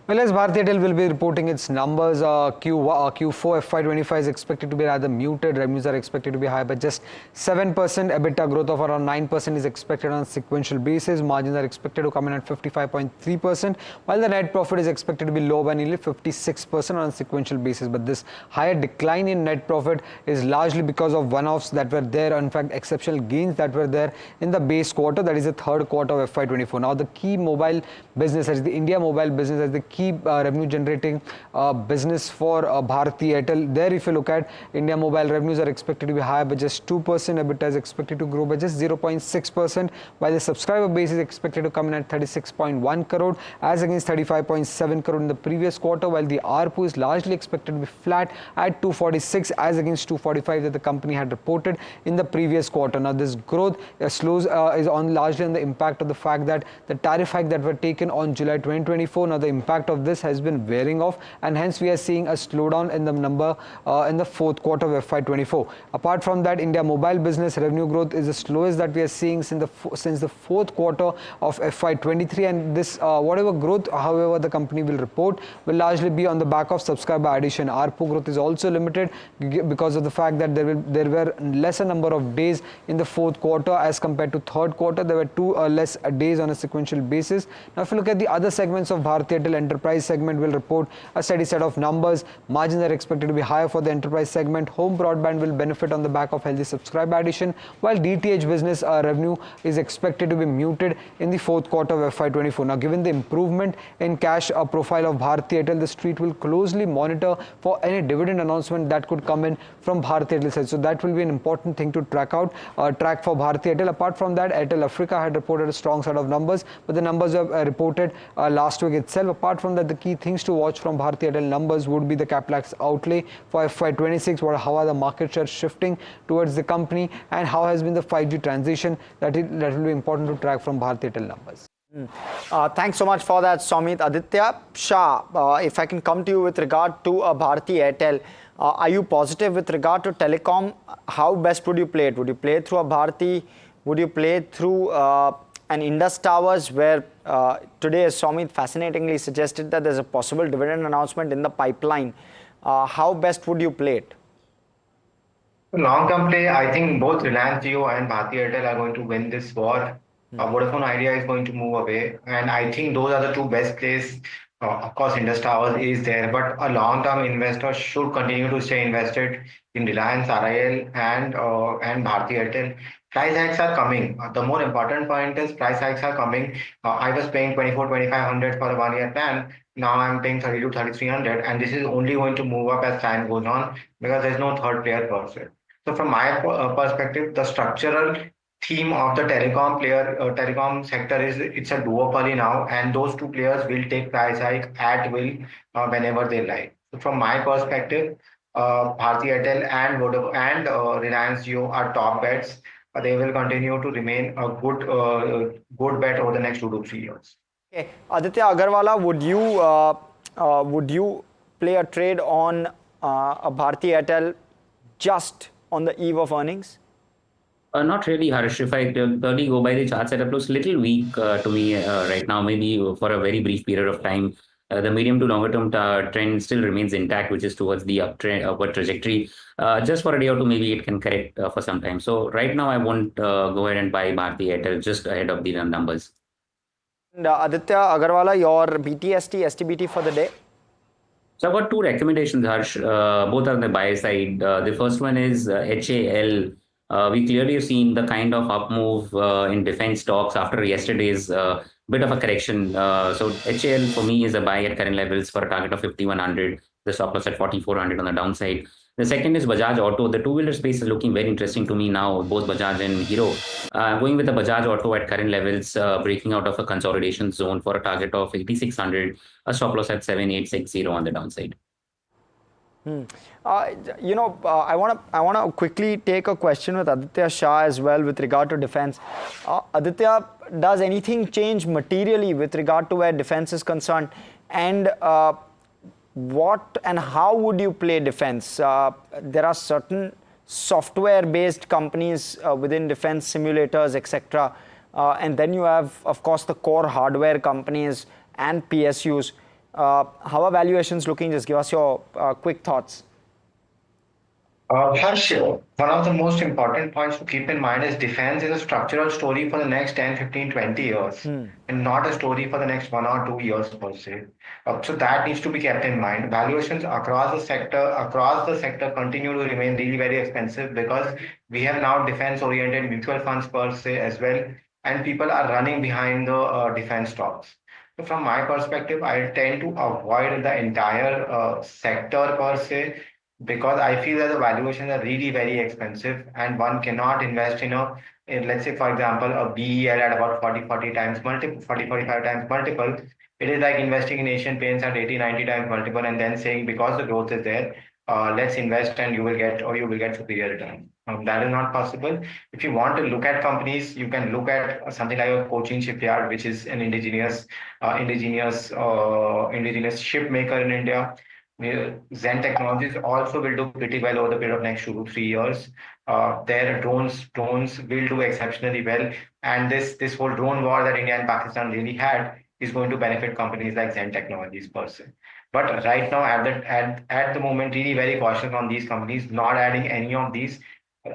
Speaker 1: Well, as Bharti Airtel will be reporting its numbers, Q4 FY25 is expected to be rather muted. Revenues are expected to be high by just 7%. EBITDA growth of around 9% is expected on a sequential basis. Margins are expected to come in at 55.3%, while the net profit is expected to be low by nearly 56% on a sequential basis. But this higher decline in net profit is largely because of one-offs that were there, in fact, exceptional gains that were there in the base quarter, that is the third quarter of FY24. Now, the key mobile business, as the India mobile business, as the key revenue generating business for Bharti Airtel. There, if you look at India mobile, revenues are expected to be higher by just 2%. EBITDA is expected to grow by just 0.6%, while the subscriber base is expected to come in at 36.1 crore as against 35.7 crore in the previous quarter, while the ARPU is largely expected to be flat at 246 as against 245 that the company had reported in the previous quarter. Now, this growth is largely on the impact of the fact that the tariff hike that were taken on July 2024. Now, the impact of this has been wearing off, and hence we are seeing a slowdown in the number in the fourth quarter of FY24. Apart from that, India mobile business revenue growth is the slowest that we are seeing since the fourth quarter of FY23, and this whatever growth, however, the company will report will largely be on the back of subscriber addition. ARPU growth is also limited because of the fact that there were lesser number of days in the fourth quarter as compared to third quarter. There were two less days on a sequential basis. Now, if you look at the other segments of Bharti Airtel, enterprise segment will report a steady set of numbers. Margins are expected to be higher for the enterprise segment. Home broadband will benefit on the back of healthy subscriber addition, while DTH business revenue is expected to be muted in the fourth quarter of FY24. Now, given the improvement in cash profile of Bharti Airtel, the street will closely monitor for any dividend announcement that could come in from Bharti Airtel side. So that will be an important thing to track for Bharti Airtel. Apart from that, Airtel Africa had reported a strong set of numbers, but the numbers were reported last week itself. Apart from that, the key things to watch from Bharti Airtel numbers would be the capex outlay for FY26, how are the market share shifting towards the company, and how has been the 5G transition. That will be important to track from Bharti Airtel numbers.
Speaker 8: Thanks so much for that, Somit. Aditya Shah, if I can come to you with regard to Bharti Airtel, are you positive with regard to telecom? How best would you play it? Would you play it through a Bharti? Would you play it through an Indus Towers, where today, as Somit fascinatingly suggested, that there's a possible dividend announcement in the pipeline? How best would you play it?
Speaker 18: Long-term play, I think both Reliance Jio and Bharti Airtel are going to win this war. Vodafone Idea is going to move away, and I think those are the two best plays. Of course, Indus Towers is there, but a long-term investor should continue to stay invested in Reliance, RIL, and Bharti Airtel. Price hikes are coming. The more important point is price hikes are coming. I was paying 2,500 for a one-year plan. Now I'm paying 3,200 to 3,300, and this is only going to move up as time goes on because there's no third player per se. So from my perspective, the structural theme of the telecom sector is it's a duopoly now, and those two players will take price hike at will whenever they like. So from my perspective, Bharti Airtel and Vodafone and Reliance Jio are top bets. They will continue to remain a good bet over the next 2 to 3 years.
Speaker 8: Okay, Aditya Agarwala, would you play a trade on a Bharti Airtel just on the eve of earnings?
Speaker 2: Not really, Harsh. If I purely go by the chart setup, looks a little weak to me right now, maybe for a very brief period of time. The medium to longer term trend still remains intact, which is towards the upward trajectory. Just for a day or two, maybe it can correct for some time. So right now, I won't go ahead and buy Bharti Airtel just ahead of the numbers.
Speaker 8: And Aditya Agarwala, your BTST, STBT for the day?
Speaker 2: So I've got two recommendations, Harsh. Both are on the buy side. The first one is HAL. We clearly have seen the kind of up move in defense stocks after yesterday's bit of a correction. So HAL for me is a buy at current levels for a target of 5,100. The stop loss at 4,400 on the downside. The second is Bajaj Auto. The two-wheeler space is looking very interesting to me now, both Bajaj and Hero. Going with the Bajaj Auto at current levels, breaking out of a consolidation zone for a target of 8,600, a stop loss at 7,860 on the downside.
Speaker 8: I want to quickly take a question with Aditya Shah as well with regard to defense. Aditya, does anything change materially with regard to where defense is concerned? And what and how would you play defense? There are certain software-based companies within defense simulators, etc. And then you have, of course, the core hardware companies and PSUs. How are valuations looking? Just give us your quick thoughts.
Speaker 18: Harsh, one of the most important points to keep in mind is defense is a structural story for the next 10, 15, 20 years, and not a story for the next 1 or 2 years per se. So that needs to be kept in mind. Valuations across the sector continue to remain really very expensive because we have now defense-oriented mutual funds per se as well, and people are running behind the defense stocks. So from my perspective, I tend to avoid the entire sector per se because I feel that the valuations are really very expensive and one cannot invest in let's say, for example, a BEL at about 40 times multiple, 45 times multiple. It is like investing in Asian Paints at 80, 90 times multiple and then saying because the growth is there, let's invest and you will get superior return. That is not possible. If you want to look at companies, you can look at something like a Cochin Shipyard, which is an indigenous ship maker in India. Zen Technologies also will do pretty well over the period of next 2 to 3 years. Their drones will do exceptionally well, and this whole drone war that India and Pakistan really had is going to benefit companies like Zen Technologies per se. But right now, at the moment, really very cautious on these companies, not adding any of these.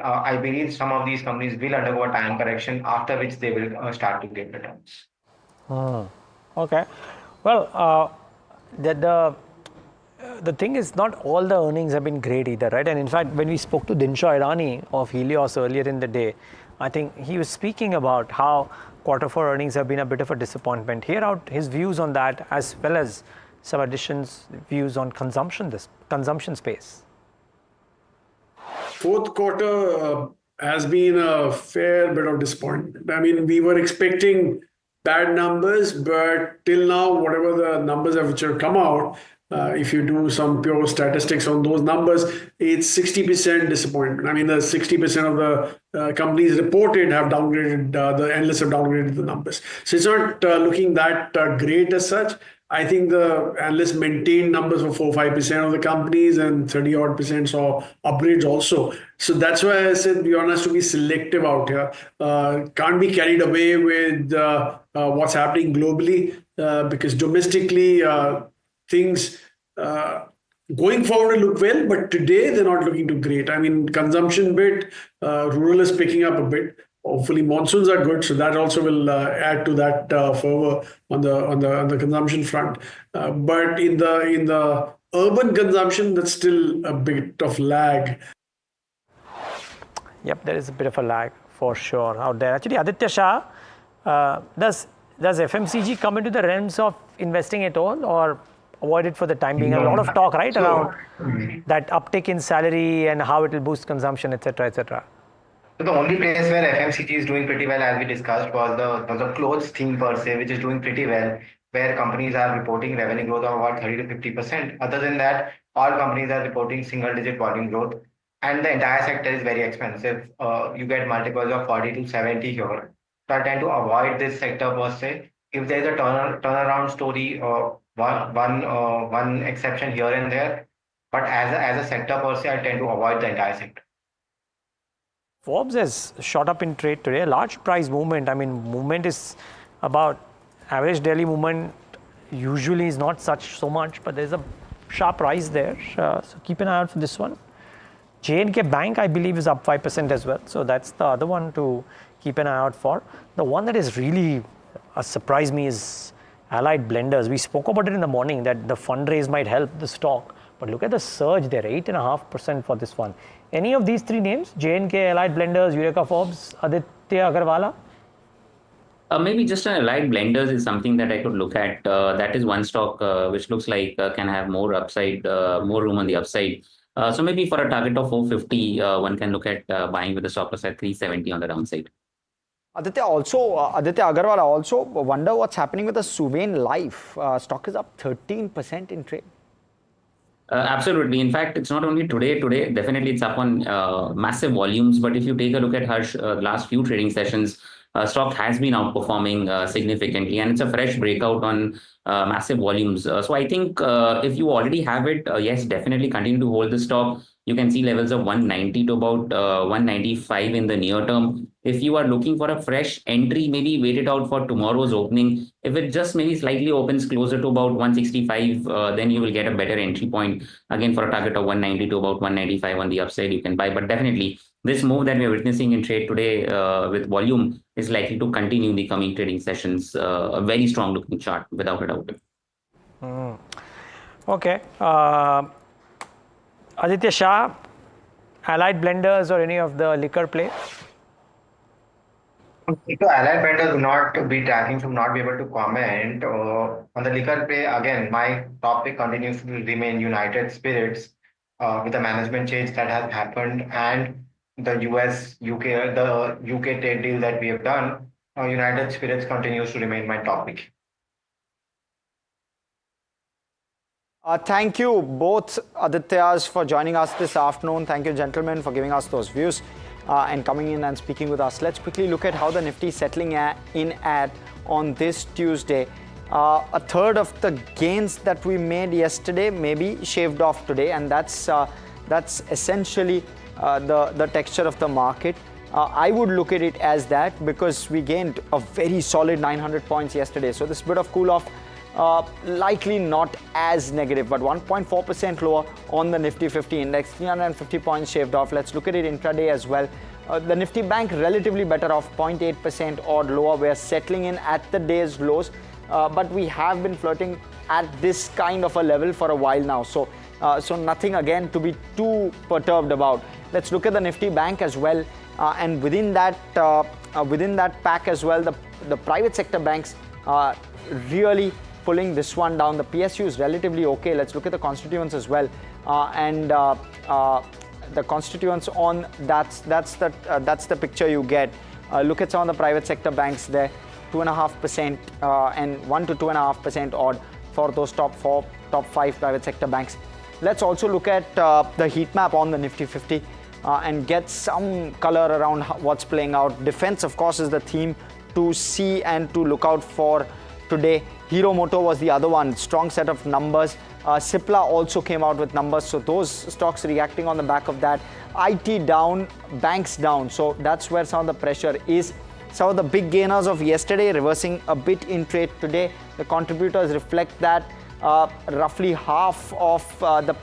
Speaker 18: I believe some of these companies will undergo a time correction, after which they will start to give returns.
Speaker 10: Okay. Well, the thing is, not all the earnings have been great either, right? And in fact, when we spoke to Dinshaw Irani of Helios earlier in the day, I think he was speaking about how Q4 earnings have been a bit of a disappointment. Hear out his views on that, as well as some additions, views on consumption space.
Speaker 11: Fourth quarter has been a fair bit of disappointment. I mean, we were expecting bad numbers, but till now, whatever the numbers which have come out, if you do some pure statistics on those numbers, it's 60% disappointment. I mean, the 60% of the companies reported have downgraded, the analysts have downgraded the numbers. So it's not looking that great as such. I think the analysts maintained numbers for 4-5% of the companies and 30-odd% saw upgrades also. So that's why I said we want us to be selective out here. Can't be carried away with what's happening globally because domestically things going forward look well, but today they're not looking too great. I mean, consumption bit, rural is picking up a bit. Hopefully monsoons are good, so that also will add to that fervor on the consumption front. But in the urban consumption, that's still a bit of lag.
Speaker 10: Yep, there is a bit of a lag for sure out there. Actually, Aditya Shah, does FMCG come into the realms of investing at all, or avoid it for the time being? A lot of talk, right, around that uptick in salary and how it will boost consumption, etc., etc.
Speaker 18: So the only place where FMCG is doing pretty well, as we discussed, was the clothes theme per se, which is doing pretty well, where companies are reporting revenue growth of about 30 to 50%. Other than that, all companies are reporting single-digit volume growth, and the entire sector is very expensive. You get multiples of 40 to 70 here. So I tend to avoid this sector per se. If there's a turnaround story, one exception here and there, but as a sector per se, I tend to avoid the entire sector.
Speaker 10: Forbes has shot up in trade today, a large price movement. I mean, movement is about average daily movement usually is not so much, but there's a sharp rise there. So keep an eye out for this one. J&K Bank, I believe, is up 5% as well. So that's the other one to keep an eye out for. The one that is really surprised me is Allied Blenders. We spoke about it in the morning that the fundraise might help the stock. But look at the surge there, 8.5% for this one. Any of these three names, J&K, Allied Blenders, Eureka Forbes, Aditya Agarwala?
Speaker 2: Maybe just Allied Blenders is something that I could look at. That is one stock which looks like can have more upside, more room on the upside. So maybe for a target of 450, one can look at buying with a stop loss at 370 on the downside.
Speaker 8: Aditya Agarwala also wonder what's happening with the Suvain Life. Stock is up 13% in trade.
Speaker 2: Absolutely. In fact, it's not only today, definitely it's up on massive volumes. But if you take a look at Harsh, last few trading sessions, stock has been outperforming significantly, and it's a fresh breakout on massive volumes. So I think if you already have it, yes, definitely continue to hold the stock. You can see levels of 190 to about 195 in the near term. If you are looking for a fresh entry, maybe wait it out for tomorrow's opening. If it just maybe slightly opens closer to about 165, then you will get a better entry point. Again, for a target of 190 to about 195 on the upside, you can buy. But definitely, this move that we are witnessing in trade today with volume is likely to continue in the coming trading sessions. A very strong looking chart, without a doubt.
Speaker 10: Okay. Aditya Shah, Allied Blenders or any of the liquor play?
Speaker 18: So Allied vendors will not be tracking, so will not be able to comment. On the liquor play, again, my topic continues to remain United Spirits with the management change that has happened and the UK trade deal that we have done. United Spirits continues to remain my topic.
Speaker 8: Thank you both Adityas for joining us this afternoon. Thank you gentlemen for giving us those views and coming in and speaking with us. Let's quickly look at how the Nifty is settling in at on this Tuesday. A third of the gains that we made yesterday may be shaved off today, and that's essentially the texture of the market. I would look at it as that because we gained a very solid 900 points yesterday. So this bit of cool off likely not as negative, but 1.4% lower on the Nifty 50 index, 350 points shaved off. Let's look at it intraday as well. The Nifty Bank relatively better off, 0.8% odd lower. We're settling in at the day's lows, but we have been flirting at this kind of a level for a while now. So nothing again to be too perturbed about. Let's look at the Nifty Bank as well, and within that pack as well, the private sector banks really pulling this one down. The PSU is relatively okay. Let's look at the constituents as well, and the constituents on that's the picture you get. Look at some of the private sector banks there, 2.5% and 1 to 2.5% odd for those top 5 private sector banks. Let's also look at the heat map on the Nifty 50 and get some color around what's playing out. Defense, of course, is the theme to see and to look out for today. Hero Moto was the other one, strong set of numbers. Cipla also came out with numbers, so those stocks reacting on the back of that. IT down, banks down, so that's where some of the pressure is. Some of the big gainers of yesterday reversing a bit in trade today. The contributors reflect that. Roughly half of the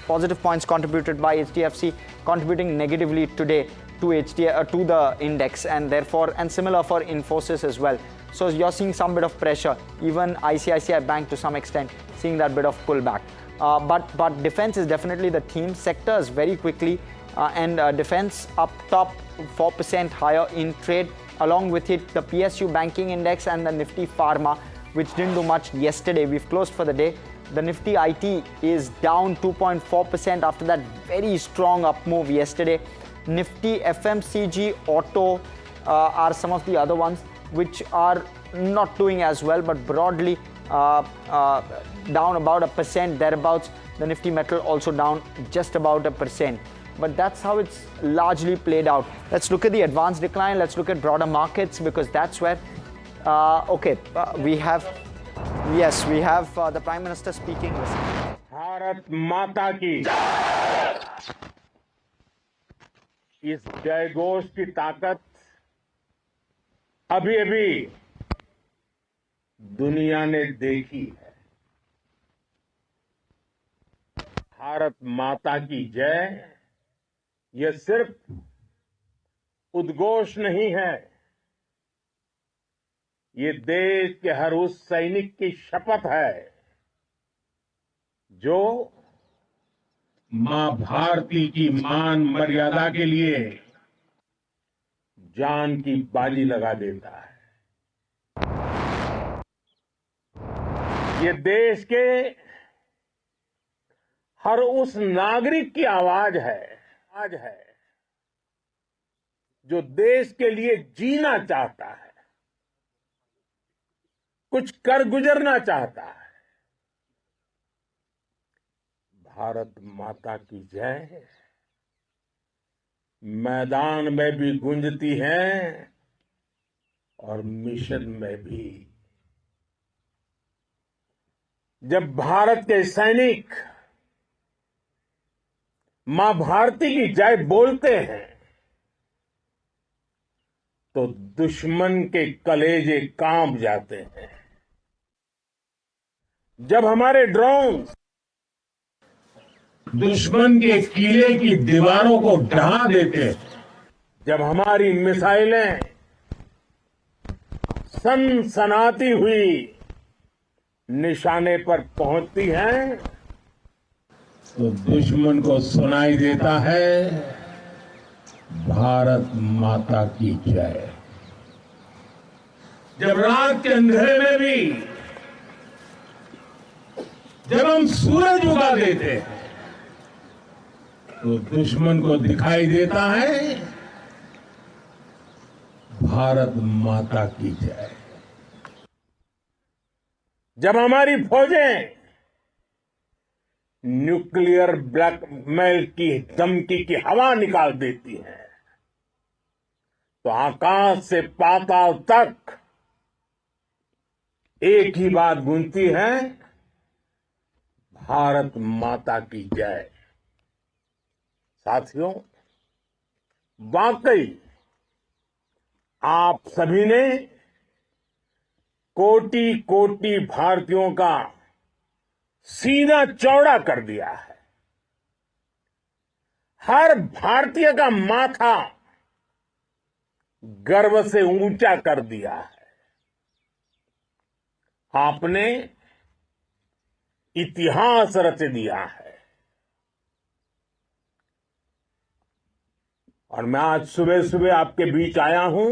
Speaker 8: positive points contributed by HDFC, contributing negatively today to the index, and therefore, and similar for Infosys as well. So you're seeing some bit of pressure. Even ICICI Bank to some extent seeing that bit of pullback. But defense is definitely the theme. Sectors very quickly, and defense up top 4% higher in trade. Along with it, the PSU banking index and the Nifty Pharma, which didn't do much yesterday. We've closed for the day. The Nifty IT is down 2.4% after that very strong up move yesterday. Nifty FMCG Auto are some of the other ones which are not doing as well, but broadly down about 1% thereabouts. The Nifty Metal also down just about 1%. But that's how it's largely played out. Let's look at the advanced decline. Let's look at broader markets, because that's where we have the Prime Minister speaking.
Speaker 3: Bharat माता की इस जयघोष की ताकत अभी अभी दुनिया ने देखी है। भारत माता की जय ये सिर्फ उद्घोष नहीं है, ये देश के हर उस सैनिक की शपथ है जो मां भारती की मान मर्यादा के लिए जान की बाजी लगा देता है। ये देश के हर उस नागरिक की आवाज है जो देश के लिए जीना चाहता है, कुछ कर गुजरना चाहता है। भारत माता की जय मैदान में भी गूंजती है और मिशन में भी। जब भारत के सैनिक मां भारती की जय बोलते हैं तो दुश्मन के कलेजे कांप जाते हैं। जब हमारे ड्रोन दुश्मन के किले की दीवारों को ढहा देते हैं, जब हमारी मिसाइलें सनसनाती हुई निशाने पर पहुंचती हैं, तो दुश्मन को सुनाई देता है भारत माता की जय। जब रात के अंधेरे में भी जब हम सूरज उगा देते हैं तो दुश्मन को दिखाई देता है भारत माता की जय। जब हमारी फौजें न्यूक्लियर ब्लैकमेल की धमकी की हवा निकाल देती हैं, तो आकाश से पाताल तक एक ही बात गूंजती है, भारत माता की जय। साथियों, वाकई आप सभी ने कोटि कोटि भारतीयों का सीना चौड़ा कर दिया है। हर भारतीय का माथा गर्व से ऊंचा कर दिया है। आपने इतिहास रच दिया है। और मैं आज सुबह सुबह आपके बीच आया हूं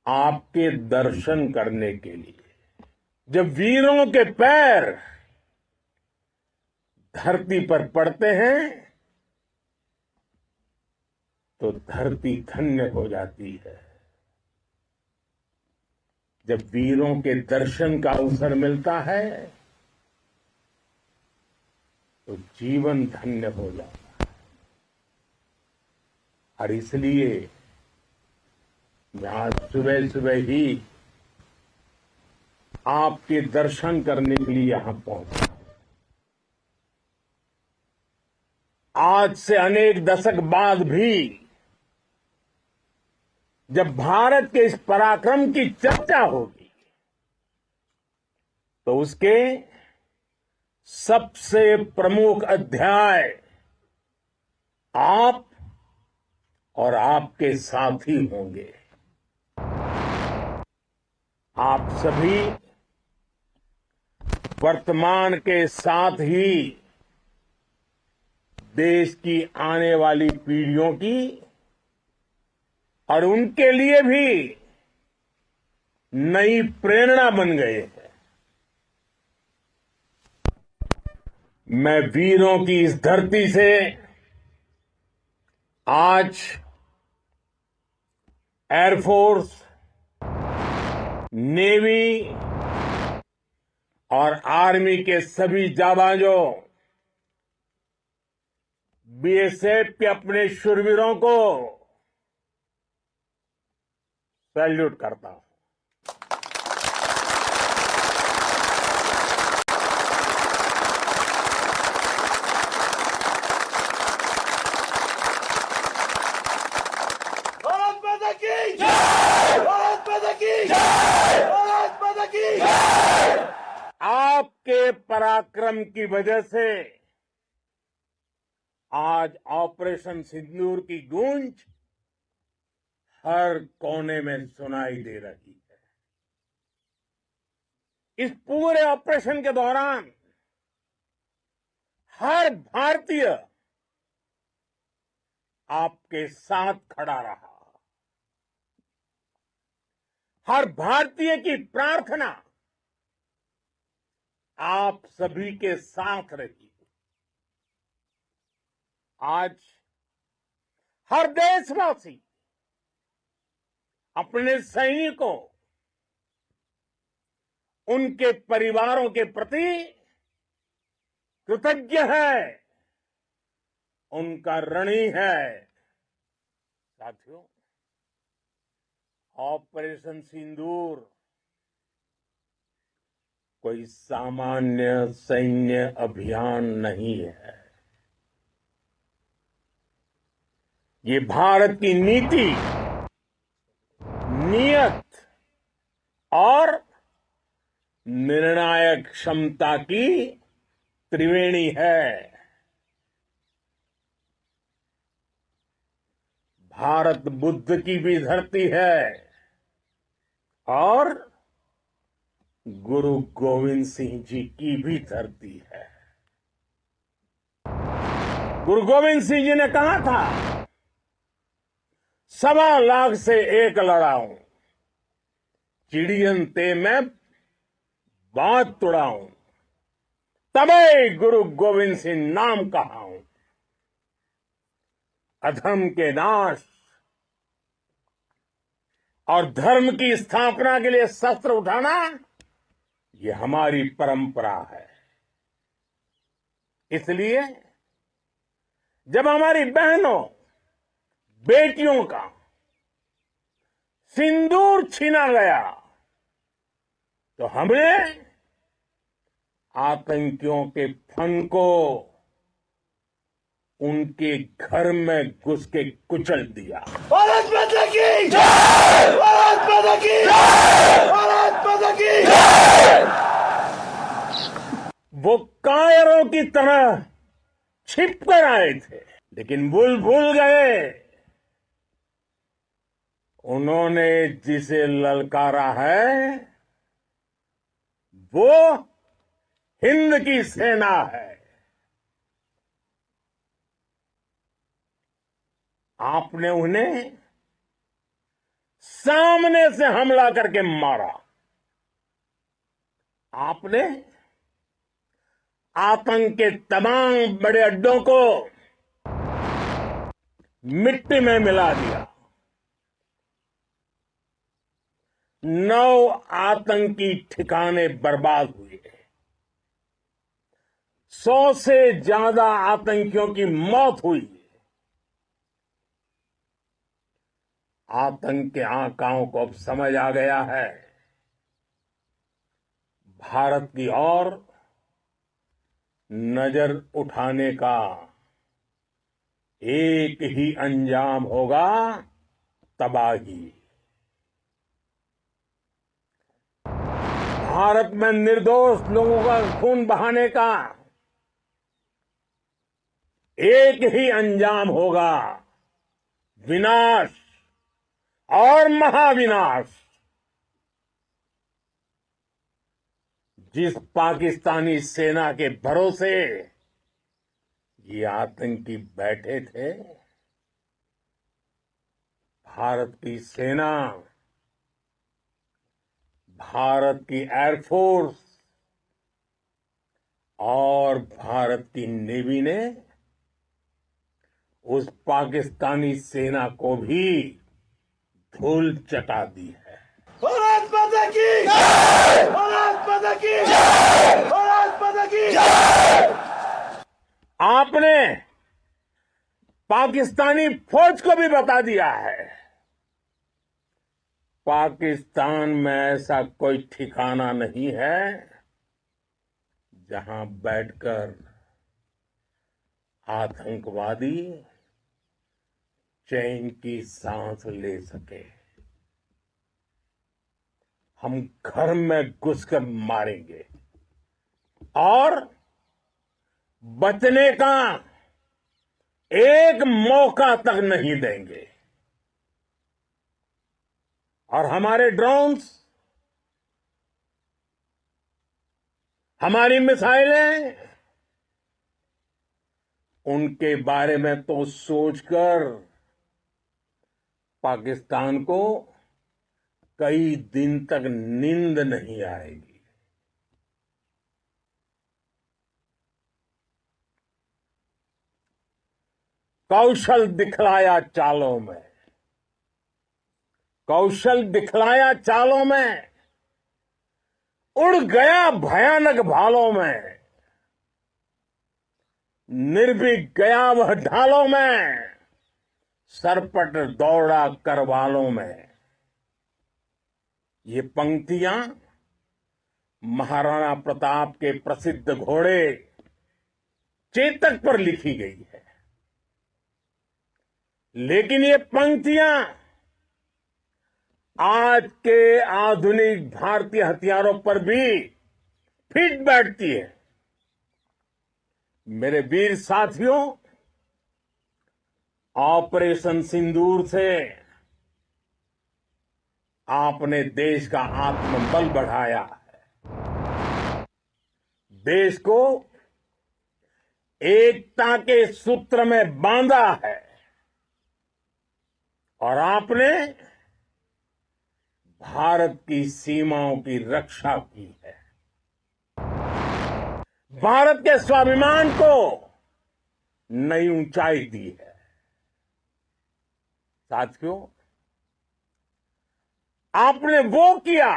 Speaker 3: आपके दर्शन करने के लिए। जब वीरों के पैर धरती पर पड़ते हैं तो धरती धन्य हो जाती है। जब वीरों के दर्शन का अवसर मिलता है तो जीवन धन्य हो जाता है। और इसलिए मैं आज सुबह सुबह ही आपके दर्शन करने के लिए यहां पहुंचा। आज से अनेक दशक बाद भी जब भारत के इस पराक्रम की चर्चा होगी तो उसके सबसे प्रमुख अध्याय आप और आपके साथी होंगे। आप सभी वर्तमान के साथ ही देश की आने वाली पीढ़ियों की और उनके लिए भी नई प्रेरणा बन गए हैं। मैं वीरों की इस धरती से आज एयरफोर्स, नेवी और आर्मी के सभी जाबाजों, बीएसएफ के अपने शूरवीरों को सैल्यूट करता हूं।
Speaker 4: भारत माता की जय! भारत माता की जय! भारत माता की जय!
Speaker 3: आपके पराक्रम की वजह से आज ऑपरेशन सिंदूर की गूंज हर कोने में सुनाई दे रही है। इस पूरे ऑपरेशन के दौरान हर भारतीय आपके साथ खड़ा रहा। हर भारतीय की प्रार्थना आप सभी के साथ रही। आज हर देशवासी अपने सैनिकों, उनके परिवारों के प्रति कृतज्ञ है, उनका ऋणी है। साथियों, ऑपरेशन सिंदूर कोई सामान्य सैन्य अभियान नहीं है। ये भारत की नीति, नियत और निर्णायक क्षमता की त्रिवेणी है। भारत बुद्ध की भी धरती है और गुरु गोविंद सिंह जी की भी धरती है। गुरु गोविंद सिंह जी ने कहा था, 1.25 लाख से एक लड़ाऊं, चिड़ियन ते मैं बात तुड़ाऊं, तबे गुरु गोविंद सिंह नाम कहाऊं। अधर्म के नाश और धर्म की स्थापना के लिए शस्त्र उठाना, ये हमारी परंपरा है। इसलिए जब हमारी बहनों, बेटियों का सिंदूर छीना गया, तो हमने आतंकियों के फन को उनके घर में घुस के कुचल दिया।
Speaker 4: भारत माता की जय! भारत माता की जय! भारत माता की जय!
Speaker 3: वो कायरों की तरह छिप कर आए थे, लेकिन भूल गए उन्होंने जिसे ललकारा है वो हिंद की सेना है। आपने उन्हें सामने से हमला करके मारा। आपने आतंक के तमाम बड़े अड्डों को मिट्टी में मिला दिया। 9 आतंकी ठिकाने बर्बाद हुए। 100 से ज्यादा आतंकियों की मौत हुई। आतंक के आकाओं को अब समझ आ गया है, भारत की ओर नजर उठाने का एक ही अंजाम होगा, तबाही। भारत में निर्दोष लोगों का खून बहाने का एक ही अंजाम होगा, विनाश और महाविनाश। जिस पाकिस्तानी सेना के भरोसे ये आतंकी बैठे थे, भारत की सेना, भारत की एयरफोर्स और भारत की नेवी ने उस पाकिस्तानी सेना को भी धूल चटा दी है।
Speaker 4: भारत माता की जय! भारत माता की जय! भारत माता की जय!
Speaker 3: आपने पाकिस्तानी फौज को भी बता दिया है, पाकिस्तान में ऐसा कोई ठिकाना नहीं है जहां बैठकर आतंकवादी चैन की सांस ले सके। हम घर में घुसकर मारेंगे और बचने का एक मौका तक नहीं देंगे। और हमारे ड्रोन्स, हमारी मिसाइलें, उनके बारे में तो सोचकर पाकिस्तान को कई दिन तक नींद नहीं आएगी। कौशल दिखलाया चालों में, कौशल दिखलाया चालों में, उड़ गया भयानक भालों में, निर्भीक गया वह ढालों में, सरपट दौड़ा करवालों में। ये पंक्तियां महाराणा प्रताप के प्रसिद्ध घोड़े चेतक पर लिखी गई है, लेकिन ये पंक्तियां आज के आधुनिक भारतीय हथियारों पर भी फिट बैठती है। मेरे वीर साथियों, ऑपरेशन सिंदूर से आपने देश का आत्मबल बढ़ाया है, देश को एकता के सूत्र में बांधा है और आपने भारत की सीमाओं की रक्षा की है। भारत के स्वाभिमान को नई ऊंचाई दी है। साथियों, आपने वो किया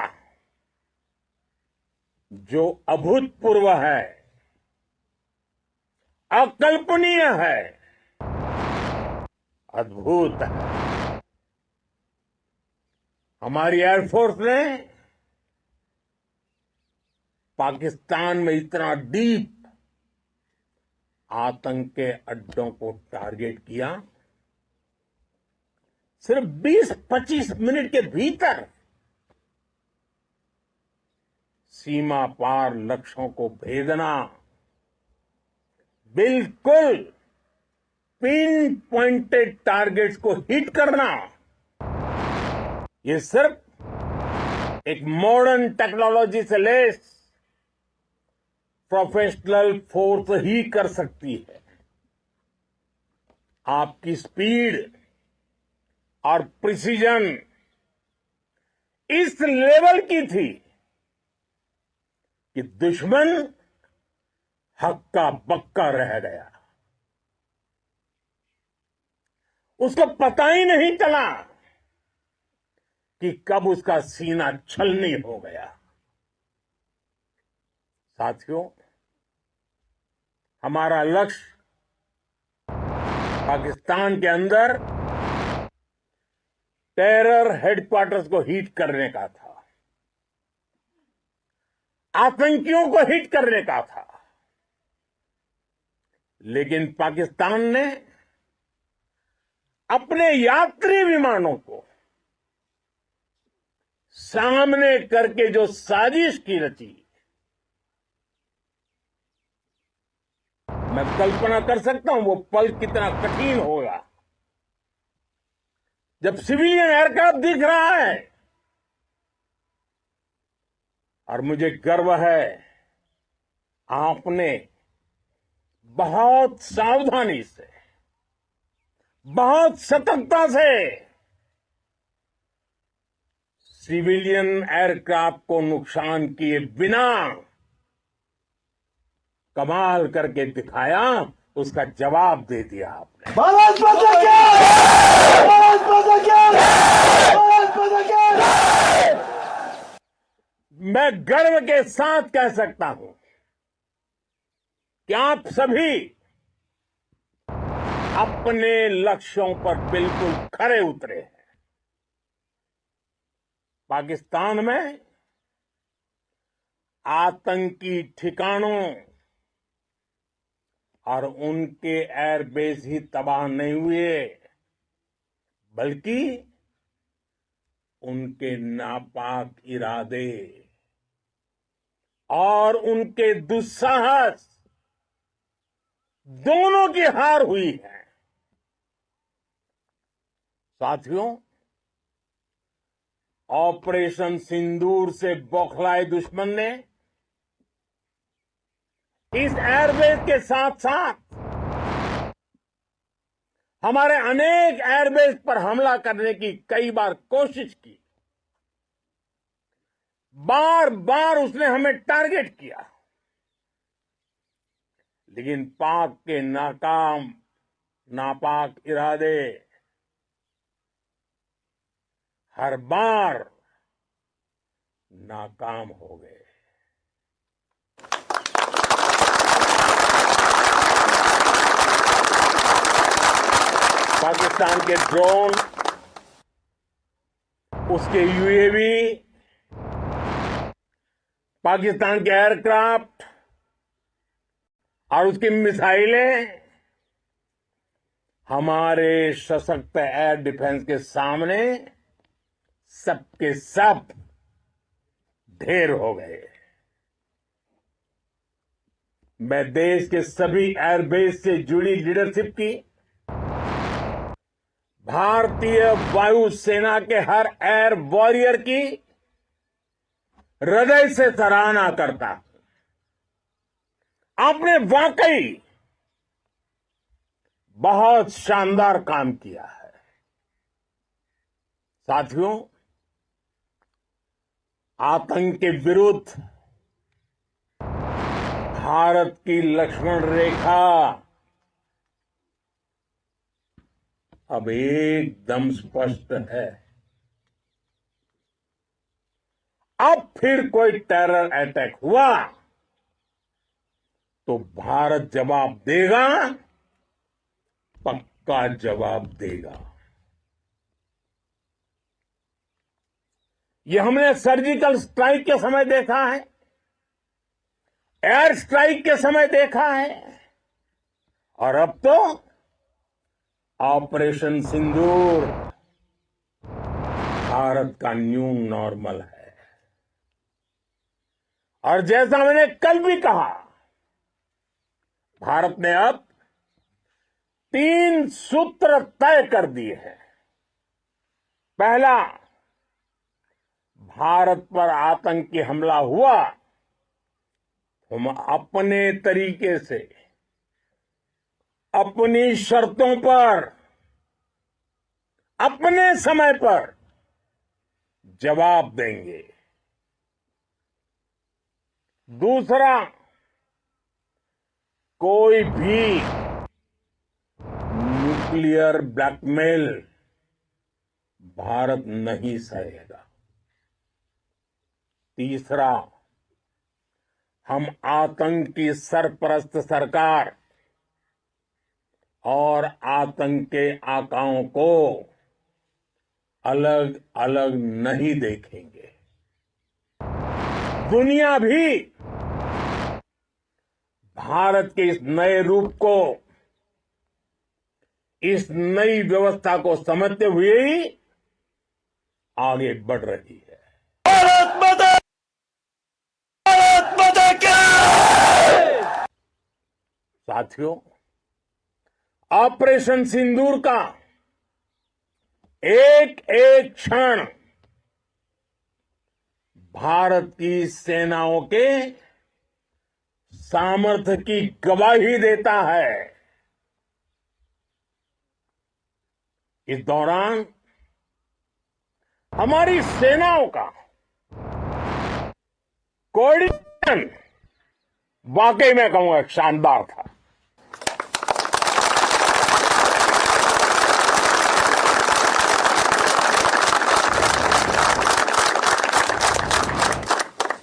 Speaker 3: जो अभूतपूर्व है, अकल्पनीय है, अद्भुत है। हमारी एयरफोर्स ने पाकिस्तान में इतना डीप आतंक के अड्डों को टारगेट किया, सिर्फ 20-25 मिनट के भीतर सीमा पार लक्ष्यों को भेदना, बिल्कुल पिन पॉइंटेड टारगेट्स को हिट करना, ये सिर्फ एक मॉडर्न टेक्नोलॉजी से लेस प्रोफेशनल फोर्स ही कर सकती है। आपकी स्पीड और प्रिसीजन इस लेवल की थी कि दुश्मन हक्का बक्का रह गया। उसको पता ही नहीं चला कि कब उसका सीना छलनी हो गया। साथियों, हमारा लक्ष्य पाकिस्तान के अंदर टेरर हेडक्वार्टर्स को हिट करने का था, आतंकियों को हिट करने का था, लेकिन पाकिस्तान ने अपने यात्री विमानों को सामने करके जो साजिश की रची, मैं कल्पना कर सकता हूं वो पल कितना कठिन होगा जब सिविलियन एयरक्राफ्ट दिख रहा है। और मुझे गर्व है, आपने बहुत सावधानी से, बहुत सतर्कता से सिविलियन एयरक्राफ्ट को नुकसान किए बिना कमाल करके दिखाया, उसका जवाब दे दिया आपने।
Speaker 4: भारत माता की जय! भारत माता की जय! भारत माता की जय!
Speaker 3: मैं गर्व के साथ कह सकता हूं कि आप सभी अपने लक्ष्यों पर बिल्कुल खरे उतरे हैं। पाकिस्तान में आतंकी ठिकानों और उनके एयरबेस ही तबाह नहीं हुए, बल्कि उनके नापाक इरादे और उनके दुस्साहस दोनों की हार हुई है। साथियों, ऑपरेशन सिंदूर से बौखलाए दुश्मन ने इस एयरबेस के साथ साथ हमारे अनेक एयरबेस पर हमला करने की कई बार कोशिश की। बार बार उसने हमें टारगेट किया, लेकिन पाक के नापाक इरादे हर बार नाकाम हो गए। पाकिस्तान के ड्रोन, उसके यूएवी, पाकिस्तान के एयरक्राफ्ट और उसकी मिसाइलें हमारे सशक्त एयर डिफेंस के सामने सबके सब ढेर हो गए। मैं देश के सभी एयरबेस से जुड़ी लीडरशिप की, भारतीय वायुसेना के हर एयर वॉरियर की हृदय से सराहना करता हूं। आपने वाकई बहुत शानदार काम किया है। साथियों, आतंक के विरुद्ध भारत की लक्ष्मण रेखा अब एकदम स्पष्ट है। अब फिर कोई टेरर अटैक हुआ तो भारत जवाब देगा, पक्का जवाब देगा। ये हमने सर्जिकल स्ट्राइक के समय देखा है, एयर स्ट्राइक के समय देखा है, और अब तो ऑपरेशन सिंदूर भारत का न्यू नॉर्मल है। और जैसा मैंने कल भी कहा, भारत ने अब 3 सूत्र तय कर दिए हैं। पहला, भारत पर आतंकी हमला हुआ, हम अपने तरीके से, अपनी शर्तों पर, अपने समय पर जवाब देंगे। दूसरा, कोई भी न्यूक्लियर ब्लैकमेल भारत नहीं सहेगा। तीसरा, हम आतंक की सरपरस्त सरकार और आतंक के आकाओं को अलग अलग नहीं देखेंगे। दुनिया भी भारत के इस नए रूप को, इस नई व्यवस्था को समझते हुए ही आगे बढ़ रही है।
Speaker 4: भारत माता की!
Speaker 3: साथियों, ऑपरेशन सिंदूर का एक एक क्षण भारत की सेनाओं के सामर्थ्य की गवाही देता है। इस दौरान हमारी सेनाओं का कोऑर्डिनेशन वाकई में कहूंगा शानदार था।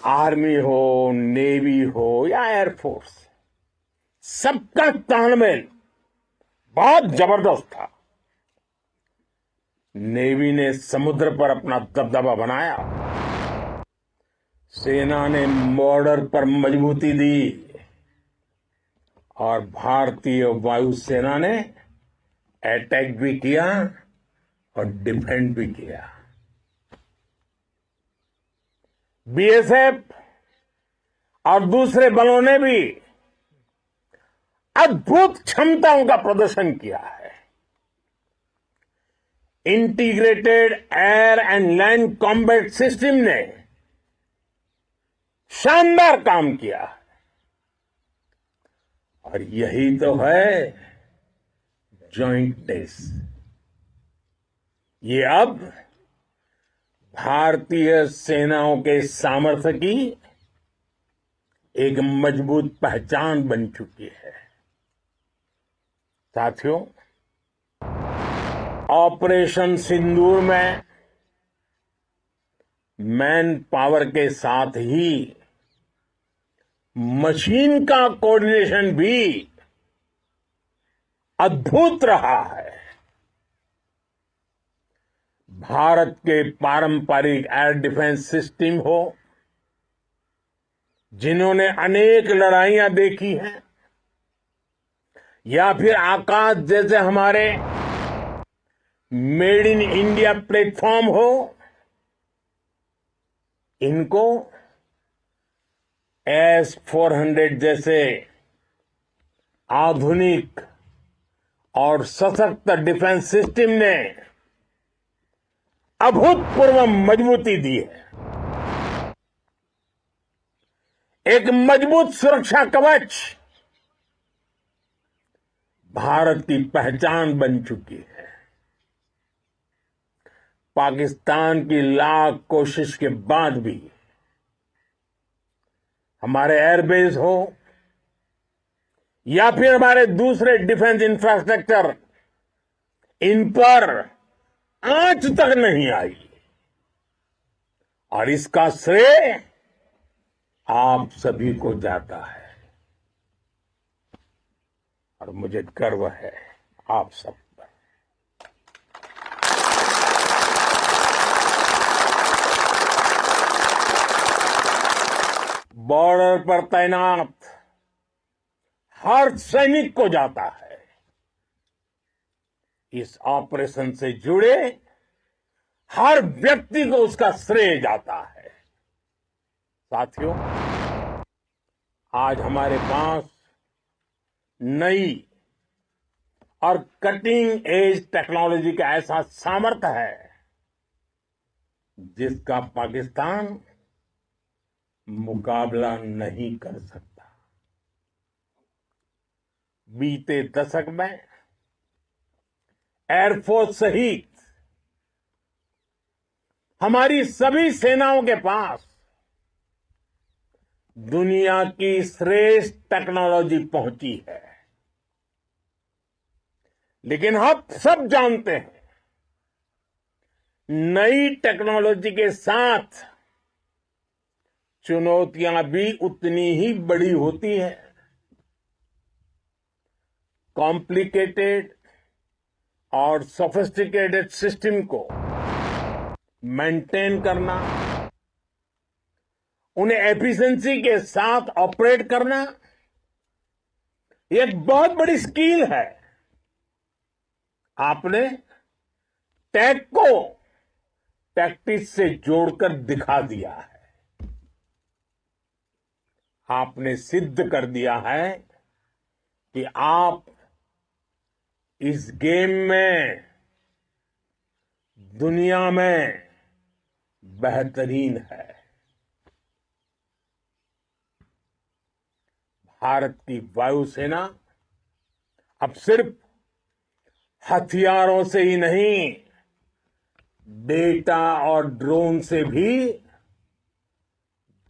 Speaker 3: आर्मी हो, नेवी हो या एयरफोर्स, सबका तालमेल बहुत जबरदस्त था। नेवी ने समुद्र पर अपना दबदबा बनाया, सेना ने बॉर्डर पर मजबूती दी, और भारतीय वायुसेना ने अटैक भी किया और डिफेंड भी किया। बीएसएफ और दूसरे बलों ने भी अद्भुत क्षमताओं का प्रदर्शन किया है। Integrated air and land combat system ने शानदार काम किया, और यही तो है जॉइंटनेस। ये अब भारतीय सेनाओं के सामर्थ्य की एक मजबूत पहचान बन चुकी है। साथियों, ऑपरेशन सिंदूर में मैन पावर के साथ ही मशीन का कोऑर्डिनेशन भी अद्भुत रहा है। भारत के पारंपरिक एयर डिफेंस सिस्टम हो, जिन्होंने अनेक लड़ाइयां देखी हैं, या फिर आकाश जैसे हमारे मेड इन इंडिया प्लेटफॉर्म हो, इनको S-400 जैसे आधुनिक और सशक्त डिफेंस सिस्टम ने अभूतपूर्व मजबूती दी है। एक मजबूत सुरक्षा कवच भारत की पहचान बन चुकी है। पाकिस्तान की लाख कोशिश के बाद भी हमारे एयरबेस हो या फिर हमारे दूसरे डिफेंस इंफ्रास्ट्रक्चर, इन पर आंच तक नहीं आई और इसका श्रेय आप सभी को जाता है और मुझे गर्व है आप सब पर। बॉर्डर पर तैनात हर सैनिक को जाता है। इस ऑपरेशन से जुड़े हर व्यक्ति को उसका श्रेय जाता है। साथियों, आज हमारे पास नई और कटिंग एज टेक्नोलॉजी का ऐसा सामर्थ्य है जिसका पाकिस्तान मुकाबला नहीं कर सकता। बीते दशक में एयरफोर्स सहित हमारी सभी सेनाओं के पास दुनिया की श्रेष्ठ टेक्नोलॉजी पहुंची है। लेकिन हम सब जानते हैं, नई टेक्नोलॉजी के साथ चुनौतियां भी उतनी ही बड़ी होती है। कॉम्प्लिकेटेड और सोफिस्टिकेटेड सिस्टम को मेंटेन करना, उन्हें एफिशिएंसी के साथ ऑपरेट करना, ये एक बहुत बड़ी स्किल है। आपने टेक को टैक्टिक्स से जोड़कर दिखा दिया है। आपने सिद्ध कर दिया है कि आप इस गेम में दुनिया में बेहतरीन है। भारत की वायुसेना अब सिर्फ हथियारों से ही नहीं, डेटा और ड्रोन से भी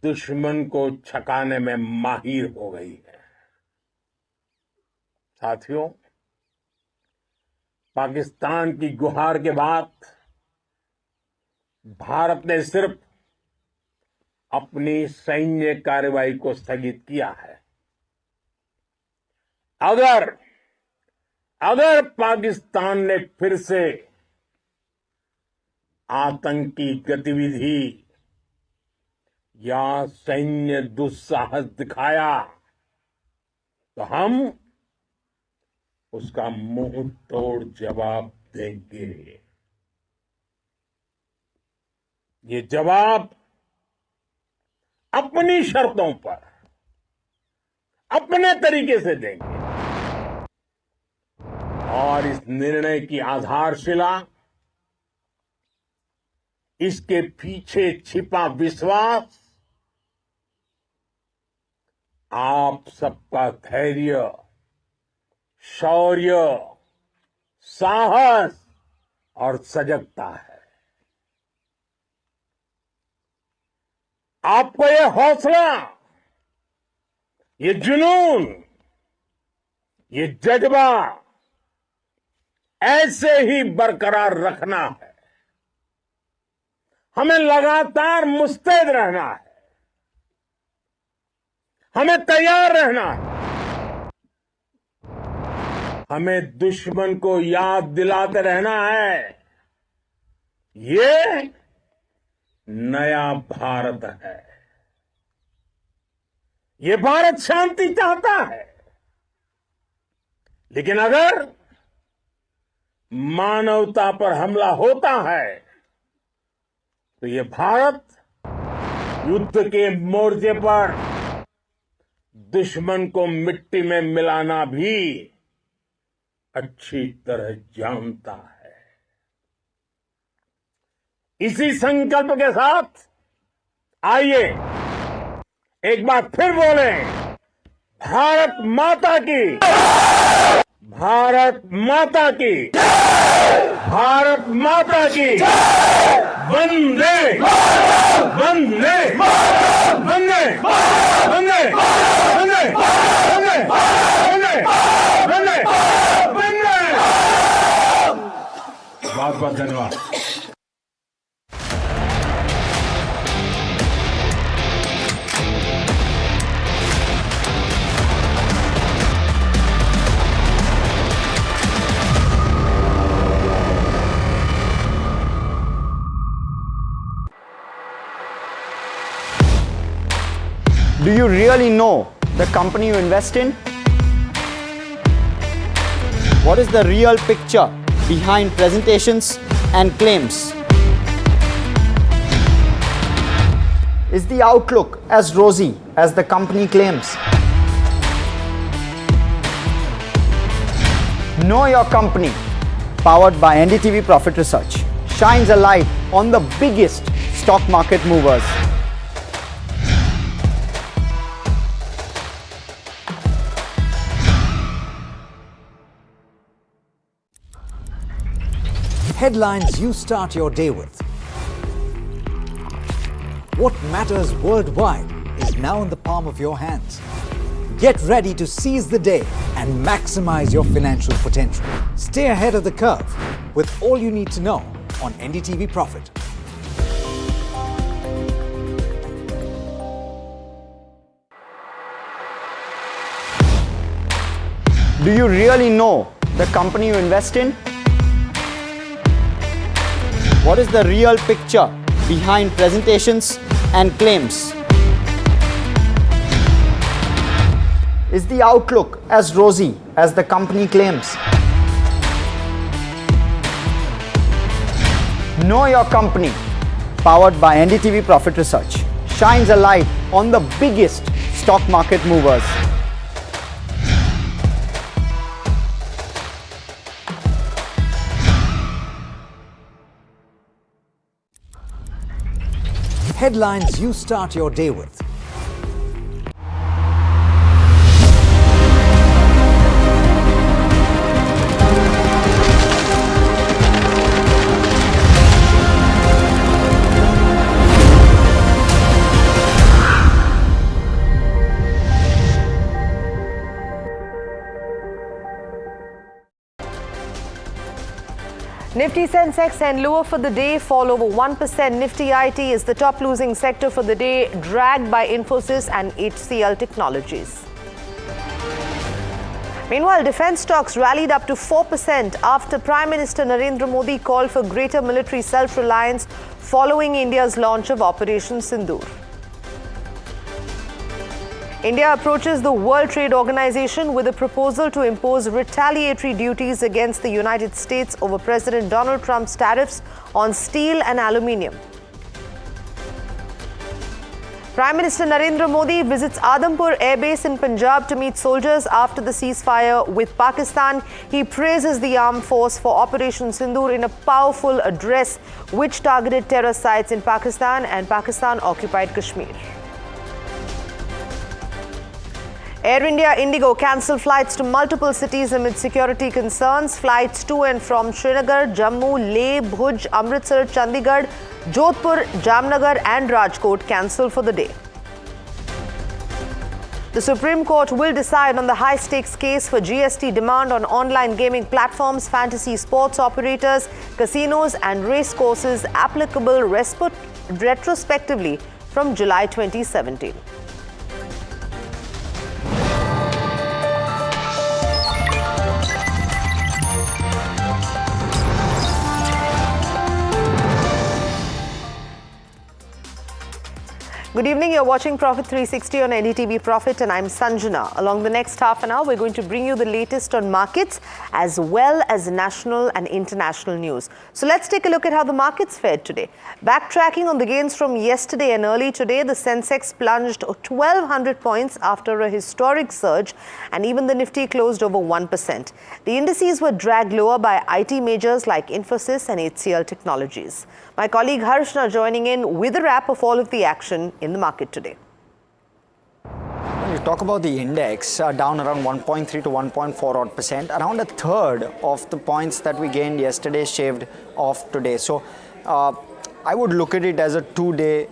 Speaker 3: दुश्मन को छकाने में माहिर हो गई है। साथियों, पाकिस्तान की गुहार के बाद भारत ने सिर्फ अपनी सैन्य कार्रवाई को स्थगित किया है। अगर पाकिस्तान ने फिर से आतंकी गतिविधि या सैन्य दुस्साहस दिखाया तो हम उसका मुंह तोड़ जवाब देंगे। ये जवाब अपनी शर्तों पर, अपने तरीके से देंगे और इस निर्णय की आधारशिला, इसके पीछे छिपा विश्वास आप सबका धैर्य, शौर्य, साहस और सजगता है। आपको ये हौसला, ये जुनून, ये जज्बा ऐसे ही बरकरार रखना है। हमें लगातार मुस्तैद रहना है, हमें तैयार रहना है। हमें दुश्मन को याद दिलाते रहना है, ये नया भारत है। ये भारत शांति चाहता है, लेकिन अगर मानवता पर हमला होता है तो ये भारत युद्ध के मोर्चे पर दुश्मन को मिट्टी में मिलाना भी अच्छी तरह जानता है। इसी संकल्प के साथ आइए एक बार फिर बोले, भारत माता की, भारत माता की, भारत माता की, वंदे वंदे वंदे वंदे वंदे वंदे वंदे वंदे वंदे। बहुत बहुत धन्यवाद।
Speaker 8: Do you really know the company you invest in? What is the real picture behind presentations and claims? Is the outlook as rosy as the company claims? Know Your Company, powered by NDTV Profit Research, shines a light on the biggest stock market movers.
Speaker 17: Headlines you start your day with. What matters worldwide is now in the palm of your hands. Get ready to seize the day and maximize your financial potential. Stay ahead of the curve with all you need to know on NDTV Profit.
Speaker 8: Do you really know the company you invest in? What is the real picture behind presentations and claims? Is the outlook as rosy as the company claims? Know Your Company, powered by NDTV Profit Research, shines a light on the biggest stock market movers.
Speaker 17: Headlines you start your day with.
Speaker 9: Nifty Sensex and lower for the day, fall over 1%. Nifty IT is the top losing sector for the day, dragged by Infosys and HCL Technologies. Meanwhile, defense stocks rallied up to 4% after Prime Minister Narendra Modi called for greater military self-reliance following India's launch of Operation Sindoor. India approaches the World Trade Organization with a proposal to impose retaliatory duties against the United States over President Donald Trump's tariffs on steel and aluminium. Prime Minister Narendra Modi visits Adampur Air Base in Punjab to meet soldiers after the ceasefire with Pakistan. He praises the armed force for Operation Sindoor in a powerful address which targeted terror sites in Pakistan and Pakistan-occupied Kashmir. Air India Indigo cancelled flights to multiple cities amid security concerns. Flights to and from Srinagar, Jammu, Leh, Bhuj, Amritsar, Chandigarh, Jodhpur, Jamnagar and Rajkot cancelled for the day. The Supreme Court will decide on the high-stakes case for GST demand on online gaming platforms, fantasy sports operators, casinos and race courses applicable retrospectively from July 2017. Good evening, you're watching Profit 360 on NDTV Profit and I'm Sanjana. Along the next half an hour, we're going to bring you the latest on markets as well as national and international news. So let's take a look at how the markets fared today. Backtracking on the gains from yesterday and early today, the Sensex plunged 1,200 points after a historic surge and even the Nifty closed over 1%. The indices were dragged lower by IT majors like Infosys and HCL Technologies. My colleague Harsh now joining in with a wrap of all of the action in the market today.
Speaker 8: When you talk about the index, down around 1.3 to 1.4 odd percent, around a third of the points that we gained yesterday shaved off today. So I would look at it as a 2-day,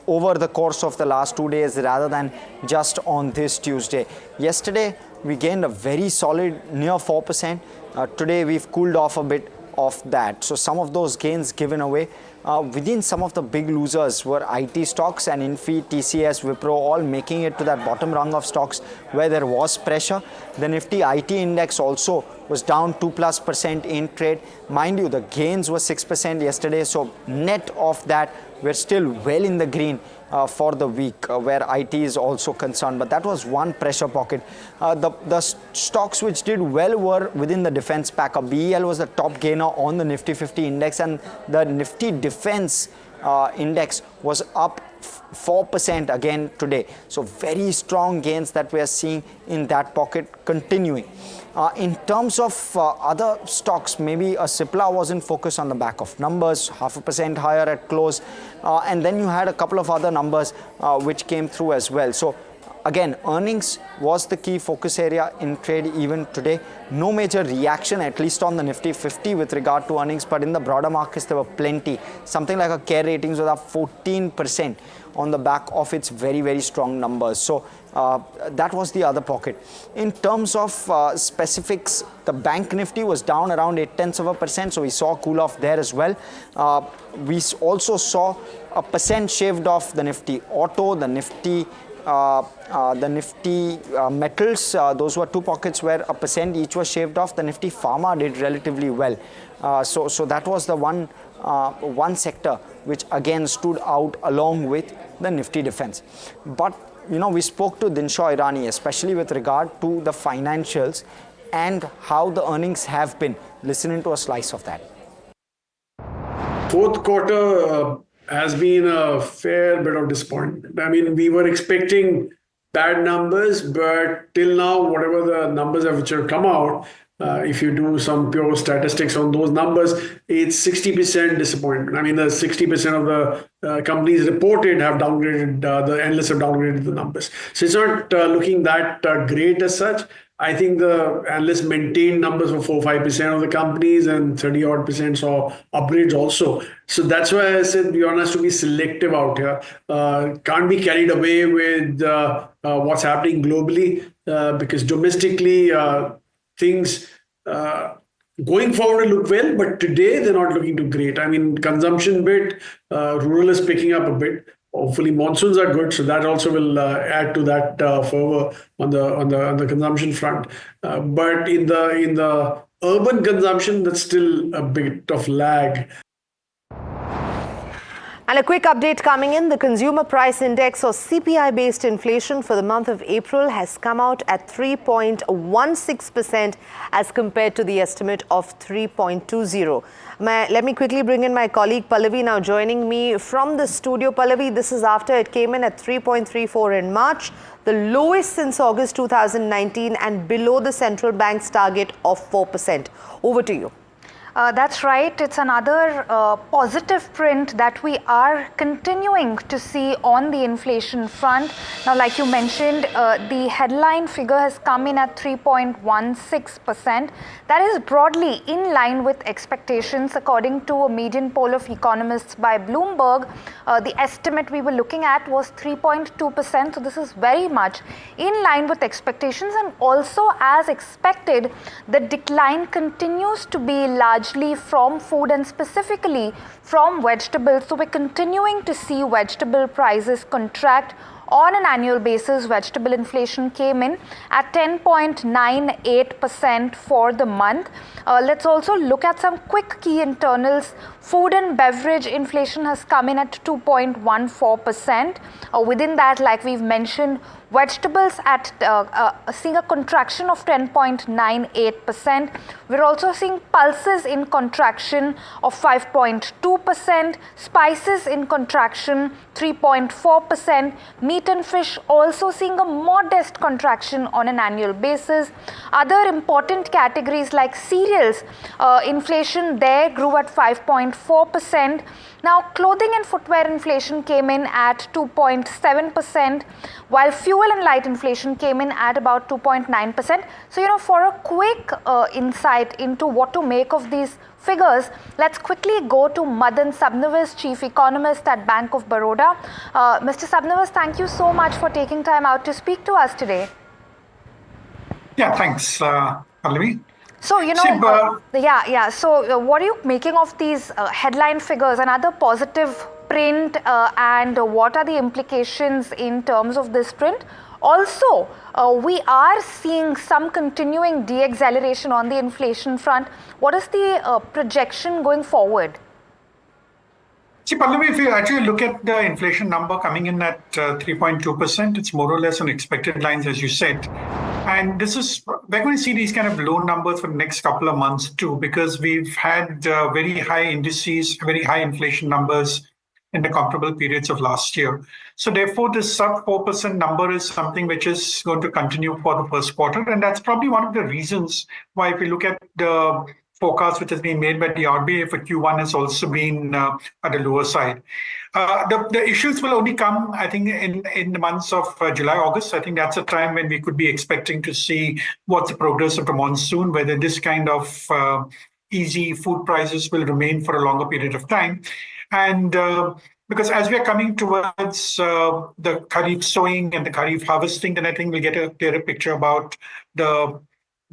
Speaker 8: over the course of the last 2 days rather than just on this Tuesday. Yesterday, we gained a very solid near 4%. Today, we've cooled off a bit of that. So some of those gains given away. Within some of the big losers were IT stocks and Infi, TCS, Wipro all making it to that bottom rung of stocks where there was pressure. The Nifty IT index also was down 2+% in trade. Mind you, the gains were 6% yesterday. So net of that, we're still well in the green for the week where IT is also concerned. But that was one pressure pocket. The stocks which did well were within the defense pack. BEL was the top gainer on the Nifty 50 index and the Nifty defense index was up 4% again today. So very strong gains that we are seeing in that pocket continuing. In terms of other stocks, maybe a Cipla was in focus on the back of numbers, 0.5% higher at close. And then you had a couple of other numbers which came through as well. So again, earnings was the key focus area in trade even today. No major reaction, at least on the Nifty 50 with regard to earnings, but in the broader markets, there were plenty. Something like a Care Ratings was up 14% on the back of its very, very strong numbers. So that was the other pocket. In terms of specifics, the Bank Nifty was down around 0.8%, so we saw a cool off there as well. We also saw 1% shaved off the Nifty Auto, the Nifty metals, those were two pockets where 1% each was shaved off. The Nifty Pharma did relatively well. So that was the one sector which again stood out along with the Nifty defense. But we spoke to Dinshaw Irani, especially with regard to the financials and how the earnings have been. Listening to a slice of that.
Speaker 11: Fourth quarter has been a fair bit of disappointment. I mean, we were expecting bad numbers, but till now, whatever the numbers which have come out, if you do some pure statistics on those numbers, it's 60% disappointment. I mean, the 60% of the companies reported have downgraded, the analysts have downgraded the numbers. So it's not looking that great as such. I think the analysts maintained numbers for 4-5% of the companies and 30-odd% saw upgrades also. So that's why I said one has to be selective out here. Can't be carried away with what's happening globally because domestically things going forward look well, but today they're not looking too great. I mean, consumption bit, rural is picking up a bit. Hopefully monsoons are good, so that also will add to that fervor on the consumption front. But in the urban consumption, that's still a bit of lag.
Speaker 9: And a quick update coming in, the Consumer Price Index or CPI-based inflation for the month of April has come out at 3.16% as compared to the estimate of 3.20. Let me quickly bring in my colleague Pallavi now joining me from the studio. Pallavi, this is after it came in at 3.34 in March, the lowest since August 2019 and below the central bank's target of 4%. Over to you.
Speaker 6: That's right. It's another positive print that we are continuing to see on the inflation front. Now, like you mentioned, the headline figure has come in at 3.16%. That is broadly in line with expectations. According to a median poll of economists by Bloomberg, the estimate we were looking at was 3.2%. So this is very much in line with expectations, and also as expected, the decline continues to be largely from food and specifically from vegetables. So we're continuing to see vegetable prices contract On an annual basis, vegetable inflation came in at 10.98% for the month. Let's also look at some quick key internals. Food and beverage inflation has come in at 2.14%. Within that, like we've mentioned, vegetables at seeing a contraction of 10.98%. We're also seeing pulses in contraction of 5.2%, spices in contraction 3.4%, meat and fish also seeing a modest contraction on an annual basis. Other important categories like cereals, inflation there grew at 5.4%. Now, clothing and footwear inflation came in at 2.7%, while fuel and light inflation came in at about 2.9%. So, for a quick insight into what to make of these figures, let's quickly go to Madan Sabnavis, Chief Economist at Bank of Baroda. Mr. Sabnavis, thank you so much for taking time out to speak to us today.
Speaker 12: Yeah, thanks, Pallavi.
Speaker 6: So, So, what are you making of these headline figures? Another positive print, and what are the implications in terms of this print? Also, we are seeing some continuing de-acceleration on the inflation front. What is the projection going forward?
Speaker 12: See, Pallavi, if you actually look at the inflation number coming in at 3.2%, it's more or less on expected lines, as you said. And we're going to see these kind of low numbers for the next couple of months too, because we've had very high indices, very high inflation numbers in the comparable periods of last year. So therefore, this sub 4% number is something which is going to continue for the first quarter. And that's probably one of the reasons why, if you look at the forecast which has been made by the RBI for Q1, has also been at the lower side. The issues will only come, I think, in the months of July, August. I think that's a time when we could be expecting to see what's the progress of the monsoon, whether this kind of easy food prices will remain for a longer period of time. And because as we are coming towards the Kharif sowing and the Kharif harvesting, then I think we'll get a clearer picture about the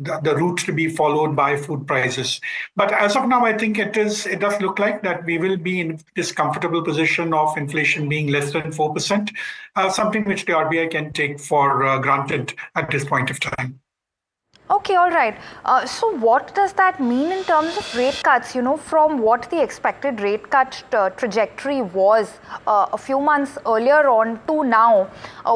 Speaker 12: route to be followed by food prices. But as of now, I think it does look like that we will be in this comfortable position of inflation being less than 4%, something which the RBI can take for granted at this point of time.
Speaker 6: Okay, all right. So what does that mean in terms of rate cuts? From what the expected rate cut trajectory was a few months earlier on to now,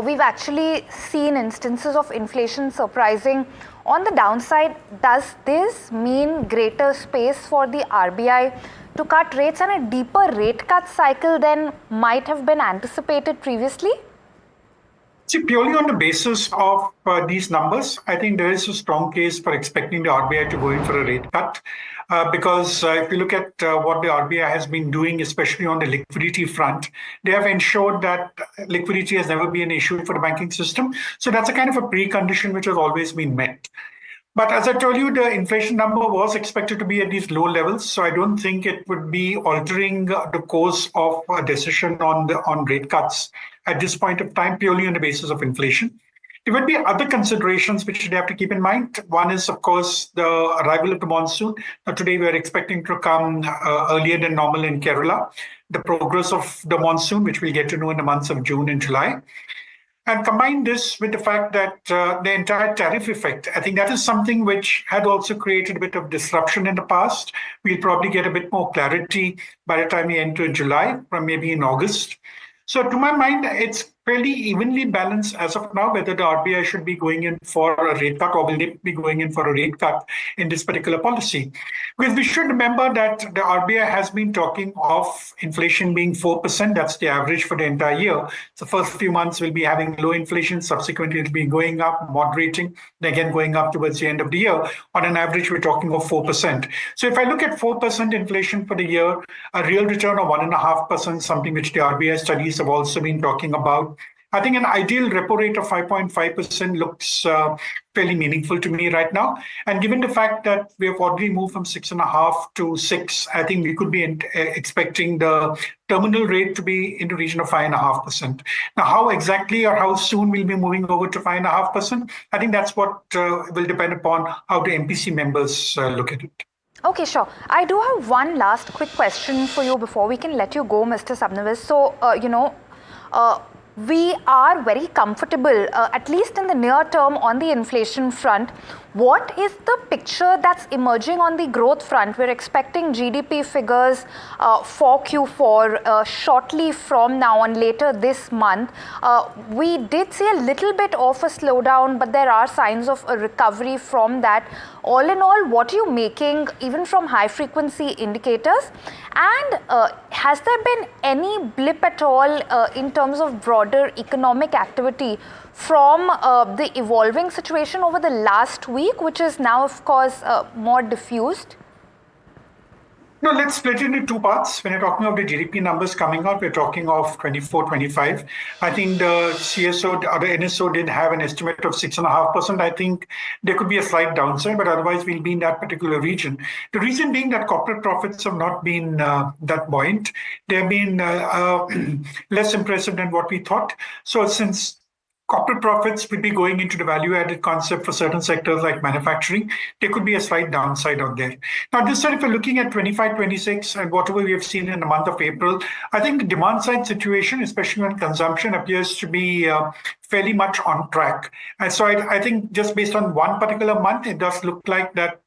Speaker 6: we've actually seen instances of inflation surprising on the downside. Does this mean greater space for the RBI to cut rates and a deeper rate cut cycle than might have been anticipated previously?
Speaker 12: See, purely on the basis of these numbers, I think there is a strong case for expecting the RBI to go in for a rate cut. Because if you look at what the RBI has been doing, especially on the liquidity front, they have ensured that liquidity has never been an issue for the banking system. So that's a kind of a precondition which has always been met. But as I told you, the inflation number was expected to be at these low levels. So I don't think it would be altering the course of a decision on rate cuts at this point of time, purely on the basis of inflation. There would be other considerations which they have to keep in mind. One is, of course, the arrival of the monsoon. Now, today we are expecting to come earlier than normal in Kerala. The progress of the monsoon, which we'll get to know in the months of June and July. And combine this with the fact that the entire tariff effect, I think that is something which had also created a bit of disruption in the past. We'll probably get a bit more clarity by the time we enter July, from maybe in August. So to my mind, it's fairly evenly balanced as of now, whether the RBI should be going in for a rate cut or will they be going in for a rate cut in this particular policy. Because we should remember that the RBI has been talking of inflation being 4%. That's the average for the entire year. So first few months we'll be having low inflation. Subsequently, it'll be going up, moderating, then again going up towards the end of the year. On an average, we're talking of 4%. So if I look at 4% inflation for the year, a real return of 1.5%, something which the RBI studies have also been talking about. I think an ideal repo rate of 5.5% looks fairly meaningful to me right now. And given the fact that we have already moved from 6.5 to 6, I think we could be expecting the terminal rate to be in the region of 5.5%. Now, how exactly or how soon we'll be moving over to 5.5%? I think that's what will depend upon how the MPC members look at it.
Speaker 6: Okay, sure. I do have one last quick question for you before we can let you go, Mr. Sabnavis. So, we are very comfortable, at least in the near term, on the inflation front. What is the picture that's emerging on the growth front? We're expecting GDP figures for Q4 shortly from now on, later this month. We did see a little bit of a slowdown, but there are signs of a recovery from that. All in all, what are you making even from high frequency indicators? And has there been any blip at all in terms of broader economic activity from the evolving situation over the last week, which is now, of course, more diffused?
Speaker 12: No, let's split it into two parts. When you're talking of the GDP numbers coming out, we're talking of 24, 25. I think the CSO or the NSO did have an estimate of 6.5%. I think there could be a slight downside, but otherwise we'll be in that particular region. The reason being that corporate profits have not been that buoyant. They've been less impressive than what we thought. So since corporate profits will be going into the value-added concept for certain sectors like manufacturing, there could be a slight downside out there. Now, this side, if we're looking at 25, 26 and whatever we have seen in the month of April, I think the demand side situation, especially when consumption appears to be fairly much on track. And so I think just based on one particular month, it does look like that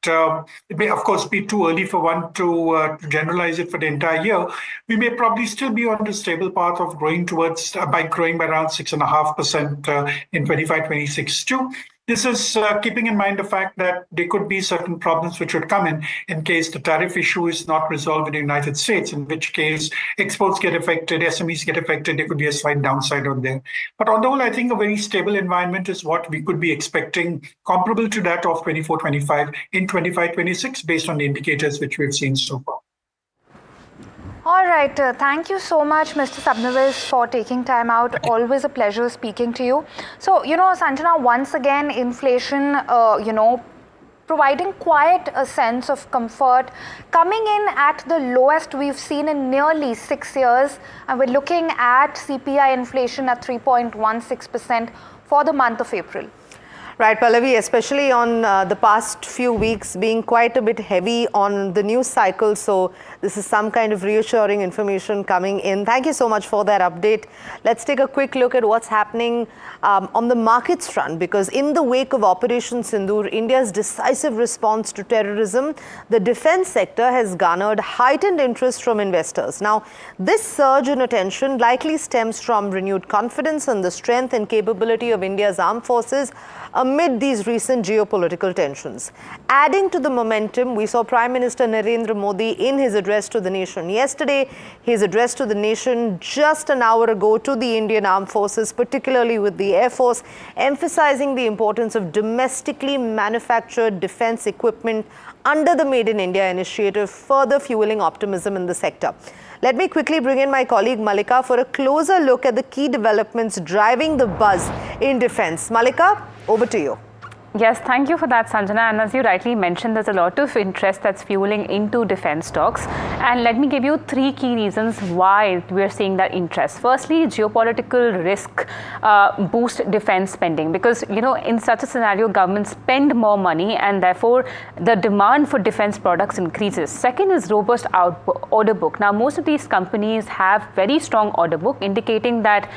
Speaker 12: it may, of course, be too early for one to generalize it for the entire year. We may probably still be on the stable path of growing towards, by growing by around 6.5% in 25, 26 too. This is keeping in mind the fact that there could be certain problems which would come in case the tariff issue is not resolved in the United States, in which case exports get affected, SMEs get affected, there could be a slight downside on there. But on the whole, I think a very stable environment is what we could be expecting, comparable to that of 24, 25 in 25, 26, based on the indicators which we've seen so far.
Speaker 6: All right. Thank you so much, Mr. Sabnavez, for taking time out. Always a pleasure speaking to you. So, Sanjana, once again, inflation, providing quite a sense of comfort, coming in at the lowest we've seen in nearly 6 years. And we're looking at CPI inflation at 3.16% for the month of April.
Speaker 20: Right, Pallavi, especially on the past few weeks being quite a bit heavy on the news cycle. So this is some kind of reassuring information coming in. Thank you so much for that update. Let's take a quick look at what's happening on the markets front, because in the wake of Operation Sindoor, India's decisive response to terrorism, the defense sector has garnered heightened interest from investors. Now, this surge in attention likely stems from renewed confidence in the strength and capability of India's armed forces amid these recent geopolitical tensions. Adding to the momentum, we saw Prime Minister Narendra Modi in his address to the nation yesterday. His address to the nation just an hour ago to the Indian Armed Forces, particularly with the Air Force, emphasizing the importance of domestically manufactured defense equipment under the Made in India initiative, further fueling optimism in the sector. Let me quickly bring in my colleague Malika for a closer look at the key developments driving the buzz in defense. Malika, over to you.
Speaker 21: Yes, thank you for that, Sanjana. And as you rightly mentioned, there's a lot of interest that's fueling into defense stocks. And let me give you 3 key reasons why we're seeing that interest. Firstly, geopolitical risk boost defense spending, because, in such a scenario, governments spend more money and therefore the demand for defense products increases. Second is robust order book. Now, most of these companies have very strong order book, indicating that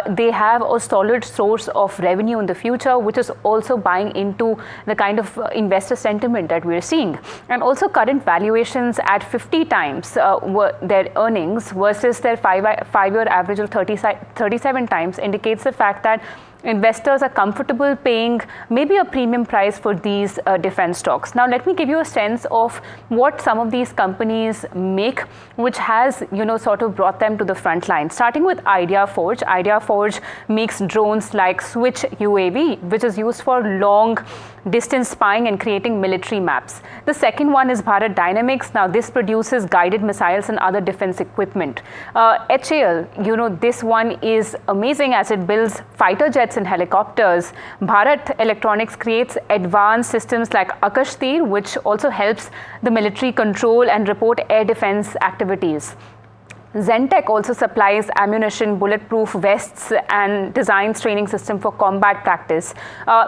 Speaker 21: they have a solid source of revenue in the future, which is also buying into the kind of investor sentiment that we're seeing. And also current valuations at 50 times their earnings versus their five-year average of 37 times indicates the fact that investors are comfortable paying maybe a premium price for these defense stocks. Now, let me give you a sense of what some of these companies make, which has, sort of brought them to the front line. Starting with Idea Forge. Idea Forge makes drones like Switch UAV, which is used for long distance spying and creating military maps. The second one is Bharat Dynamics. Now, this produces guided missiles and other defense equipment. HAL, this one is amazing as it builds fighter jets and helicopters. Bharat Electronics creates advanced systems like Akash Tir, which also helps the military control and report air defense activities. Zentech also supplies ammunition, bulletproof vests, and designs training system for combat practice.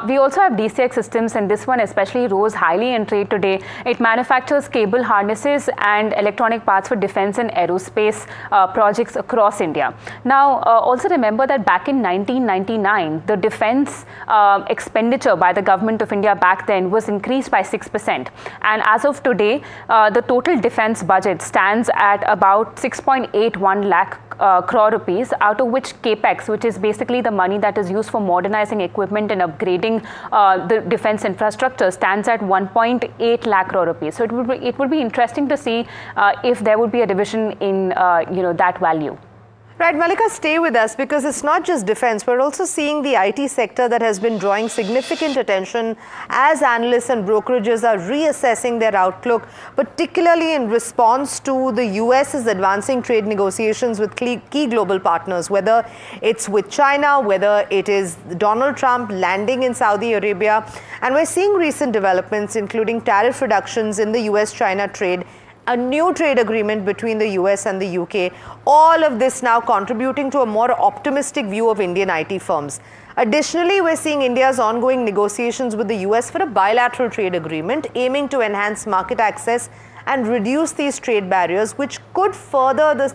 Speaker 21: We also have DCX Systems, and this one especially rose highly in trade today. It manufactures cable harnesses and electronic parts for defense and aerospace projects across India. Now, also remember that back in 1999, the defense expenditure by the government of India back then was increased by 6%. And as of today, the total defense budget stands at about 6.81 lakh crore rupees, out of which capex, which is basically the money that is used for modernizing equipment and upgrading the defense infrastructure, stands at 1.8 lakh crore rupees. So it would be interesting to see if there would be a division in that value.
Speaker 20: Right, Malika, stay with us, because it's not just defense. We're also seeing the IT sector that has been drawing significant attention as analysts and brokerages are reassessing their outlook, particularly in response to the US's advancing trade negotiations with key global partners, whether it's with China, whether it is Donald Trump landing in Saudi Arabia. And we're seeing recent developments, including tariff reductions in the US-China trade, a new trade agreement between the US and the UK, all of this now contributing to a more optimistic view of Indian IT firms. Additionally, we're seeing India's ongoing negotiations with the US for a bilateral trade agreement aiming to enhance market access and reduce these trade barriers, which could further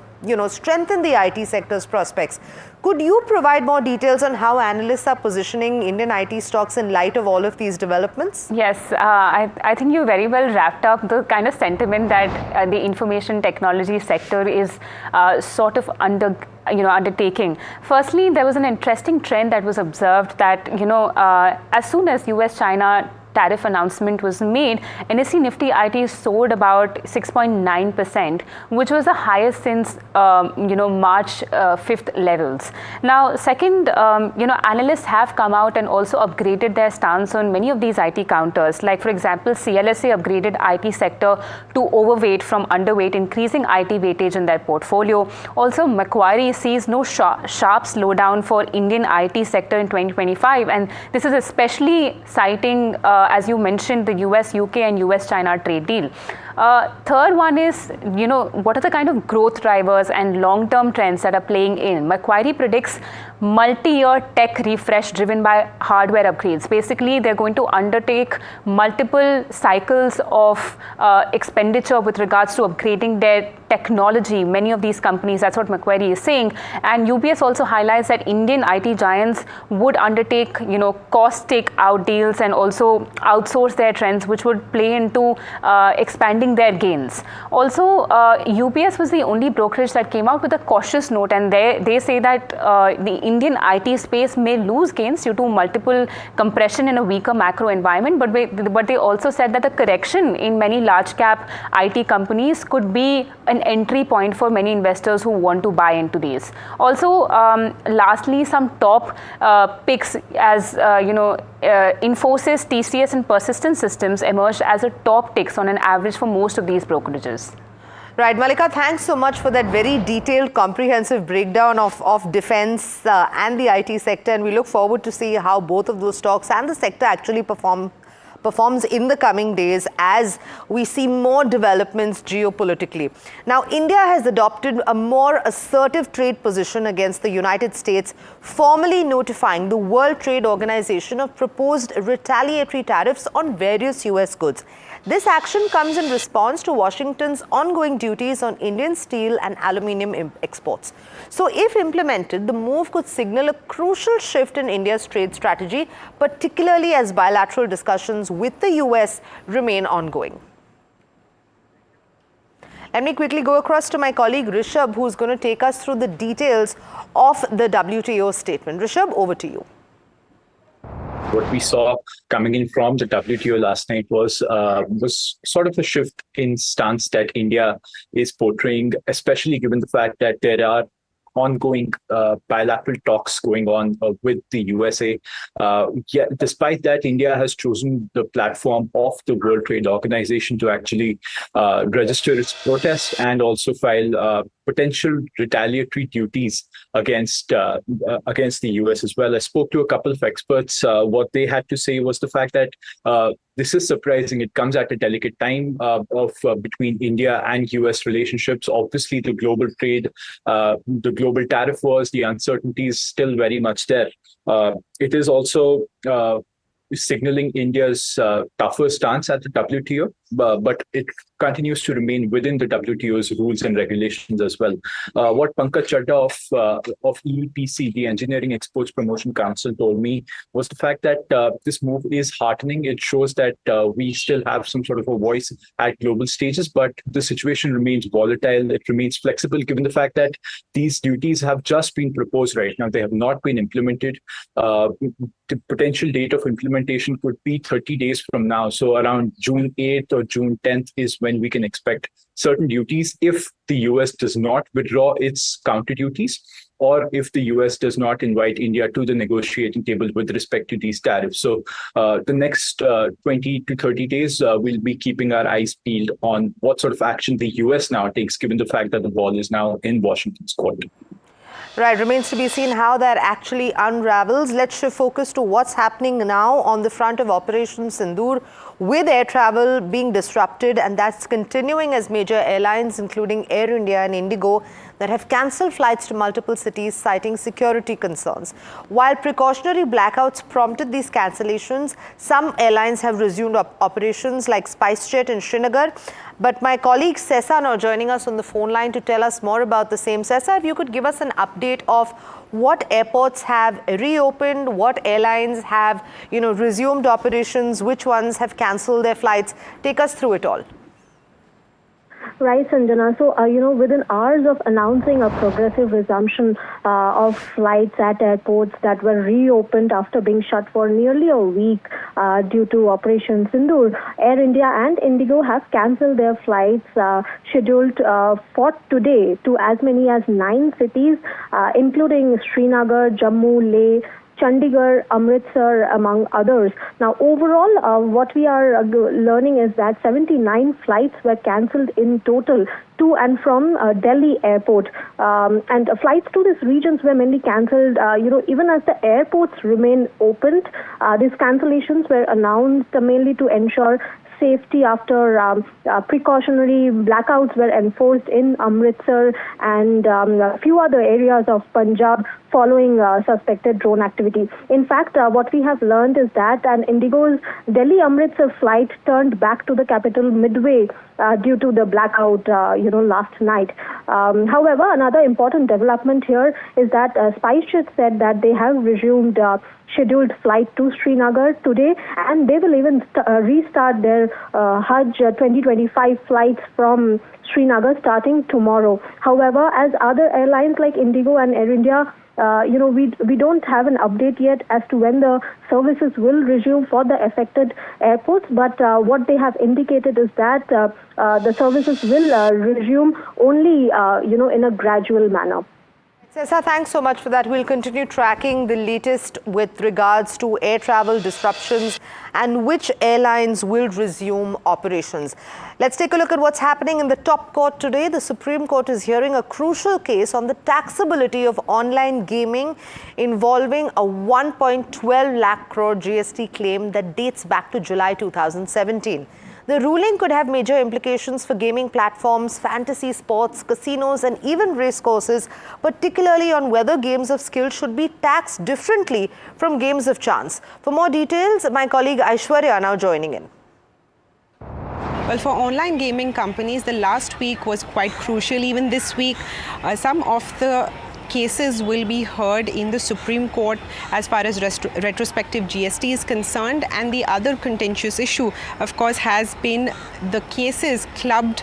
Speaker 20: strengthen the IT sector's prospects. Could you provide more details on how analysts are positioning Indian IT stocks in light of all of these developments?
Speaker 21: Yes, I think you very well wrapped up the kind of sentiment that the information technology sector is sort of undertaking. Firstly, there was an interesting trend that was observed that, as soon as US-China tariff announcement was made, NSE Nifty IT soared about 6.9%, which was the highest since March 5th levels. Now, second, analysts have come out and also upgraded their stance on many of these IT counters. Like, for example, CLSA upgraded IT sector to overweight from underweight, increasing IT weightage in their portfolio. Also, Macquarie sees no sharp slowdown for Indian IT sector in 2025, and this is especially citing as you mentioned, the US, UK and US-China trade deal. Third one is, what are the kind of growth drivers and long-term trends that are playing in? Macquarie predicts multi-year tech refresh driven by hardware upgrades. Basically, they're going to undertake multiple cycles of expenditure with regards to upgrading their technology. Many of these companies, that's what Macquarie is saying. And UBS also highlights that Indian IT giants would undertake, cost take-out deals and also outsource their trends, which would play into expanding their gains. Also, UBS was the only brokerage that came out with a cautious note, and they say that the Indian IT space may lose gains due to multiple compression in a weaker macro environment, but they also said that the correction in many large cap IT companies could be an entry point for many investors who want to buy into these. Also, lastly, some top picks as Infosys, TCS and Persistent Systems emerged as a top ticks on an average for most of these brokerages.
Speaker 20: Right, Malika, thanks so much for that very detailed, comprehensive breakdown of defense and the IT sector. And we look forward to see how both of those stocks and the sector actually performs in the coming days as we see more developments geopolitically. Now, India has adopted a more assertive trade position against the United States, formally notifying the World Trade Organization of proposed retaliatory tariffs on various US goods. This action comes in response to Washington's ongoing duties on Indian steel and aluminium exports. So if implemented, the move could signal a crucial shift in India's trade strategy, particularly as bilateral discussions with the US remain ongoing. Let me quickly go across to my colleague Rishabh, who's going to take us through the details of the WTO statement. Rishabh, over to you.
Speaker 24: What we saw coming in from the WTO last night was sort of a shift in stance that India is portraying, especially given the fact that there are ongoing bilateral talks going on with the USA. Despite that, India has chosen the platform of the World Trade Organization to actually register its protest and also file potential retaliatory duties against the US as well. I spoke to a couple of experts. What they had to say was the fact that this is surprising. It comes at a delicate time between India and US relationships. Obviously, the global trade, the global tariff wars, the uncertainty is still very much there. It is also signaling India's tougher stance at the WTO, but it continues to remain within the WTO's rules and regulations as well. What Pankaj Chadha of EEPC, the Engineering Exports Promotion Council, told me was the fact that this move is heartening. It shows that we still have some sort of a voice at global stages, but the situation remains volatile. It remains flexible given the fact that these duties have just been proposed right now. They have not been implemented. The potential date of implementation could be 30 days from now. So around June 8th or June 10th is when we can expect certain duties if the US does not withdraw its counter duties, or if the US does not invite India to the negotiating table with respect to these tariffs. So the next 20 to 30 days, we'll be keeping our eyes peeled on what sort of action the US now takes, given the fact that the ball is now in Washington's court.
Speaker 20: Right, remains to be seen how that actually unravels. Let's shift focus to what's happening now on the front of Operation Sindoor, with air travel being disrupted, and that's continuing as major airlines, including Air India and Indigo, that have cancelled flights to multiple cities, citing security concerns. While precautionary blackouts prompted these cancellations, some airlines have resumed operations like SpiceJet in Srinagar. But my colleague Sessa now joining us on the phone line to tell us more about the same. Sessa, if you could give us an update of what airports have reopened, what airlines have, resumed operations, which ones have cancelled their flights. Take us through it all.
Speaker 7: Right, Sanjana. So, within hours of announcing a progressive resumption of flights at airports that were reopened after being shut for nearly a week due to Operation Sindoor, Air India and Indigo have cancelled their flights scheduled for today to as many as 9 cities, including Srinagar, Jammu, Leh, Chandigarh, Amritsar, among others. Now, overall, what we are learning is that 79 flights were cancelled in total to and from Delhi airport. And flights to these regions were mainly cancelled, even as the airports remain opened. These cancellations were announced mainly to ensure safety after precautionary blackouts were enforced in Amritsar and a few other areas of Punjab following suspected drone activity. In fact, what we have learned is that an Indigo's Delhi-Amritsar flight turned back to the capital midway due to the blackout, last night. However, another important development here is that SpiceJet said that they have resumed scheduled flight to Srinagar today, and they will even restart their Hajj 2025 flights from Srinagar starting tomorrow. However, as other airlines like Indigo and Air India, we don't have an update yet as to when the services will resume for the affected airports, but what they have indicated is that the services will resume only, in a gradual manner.
Speaker 20: Sessa, thanks so much for that. We'll continue tracking the latest with regards to air travel disruptions and which airlines will resume operations. Let's take a look at what's happening in the top court today. The Supreme Court is hearing a crucial case on the taxability of online gaming involving a 1.12 lakh crore GST claim that dates back to July 2017. The ruling could have major implications for gaming platforms, fantasy sports, casinos, and even racecourses, particularly on whether games of skill should be taxed differently from games of chance. For more details, my colleague Aishwarya now joining in.
Speaker 15: Well, for online gaming companies, the last week was quite crucial. Even this week, some of the cases will be heard in the Supreme Court as far as retrospective GST is concerned, and the other contentious issue, of course, has been the cases clubbed,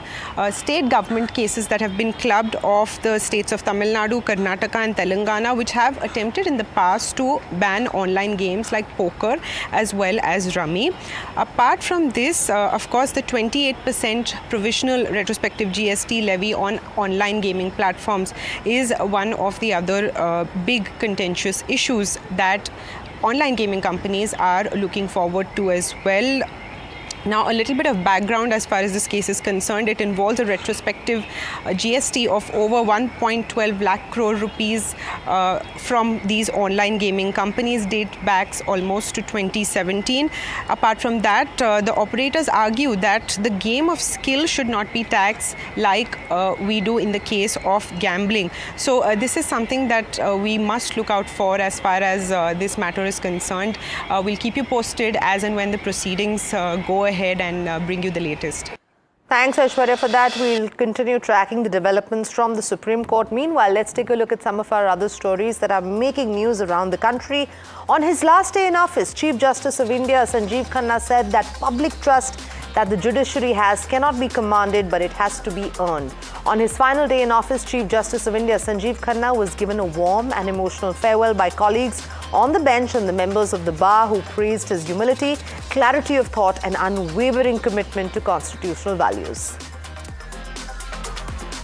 Speaker 15: state government cases that have been clubbed of the states of Tamil Nadu, Karnataka and Telangana, which have attempted in the past to ban online games like poker as well as rummy. Apart from this, of course, the 28% provisional retrospective GST levy on online gaming platforms is one of the other big contentious issues that online gaming companies are looking forward to as well. Now, a little bit of background as far as this case is concerned. It involves a retrospective GST of over 1.12 lakh crore rupees from these online gaming companies, date backs almost to 2017. Apart from that, the operators argue that the game of skill should not be taxed like we do in the case of gambling. So this is something that we must look out for as far as this matter is concerned. We'll keep you posted as and when the proceedings go ahead and bring you the latest.
Speaker 20: Thanks, Aishwarya, for that. We'll continue tracking the developments from the Supreme Court. Meanwhile, let's take a look at some of our other stories that are making news around the country. On his last day in office, Chief Justice of India, Sanjeev Khanna, said that public trust that the judiciary has cannot be commanded, but it has to be earned. On his final day in office, Chief Justice of India, Sanjeev Khanna, was given a warm and emotional farewell by colleagues on the bench and the members of the bar, who praised his humility, clarity of thought and unwavering commitment to constitutional values.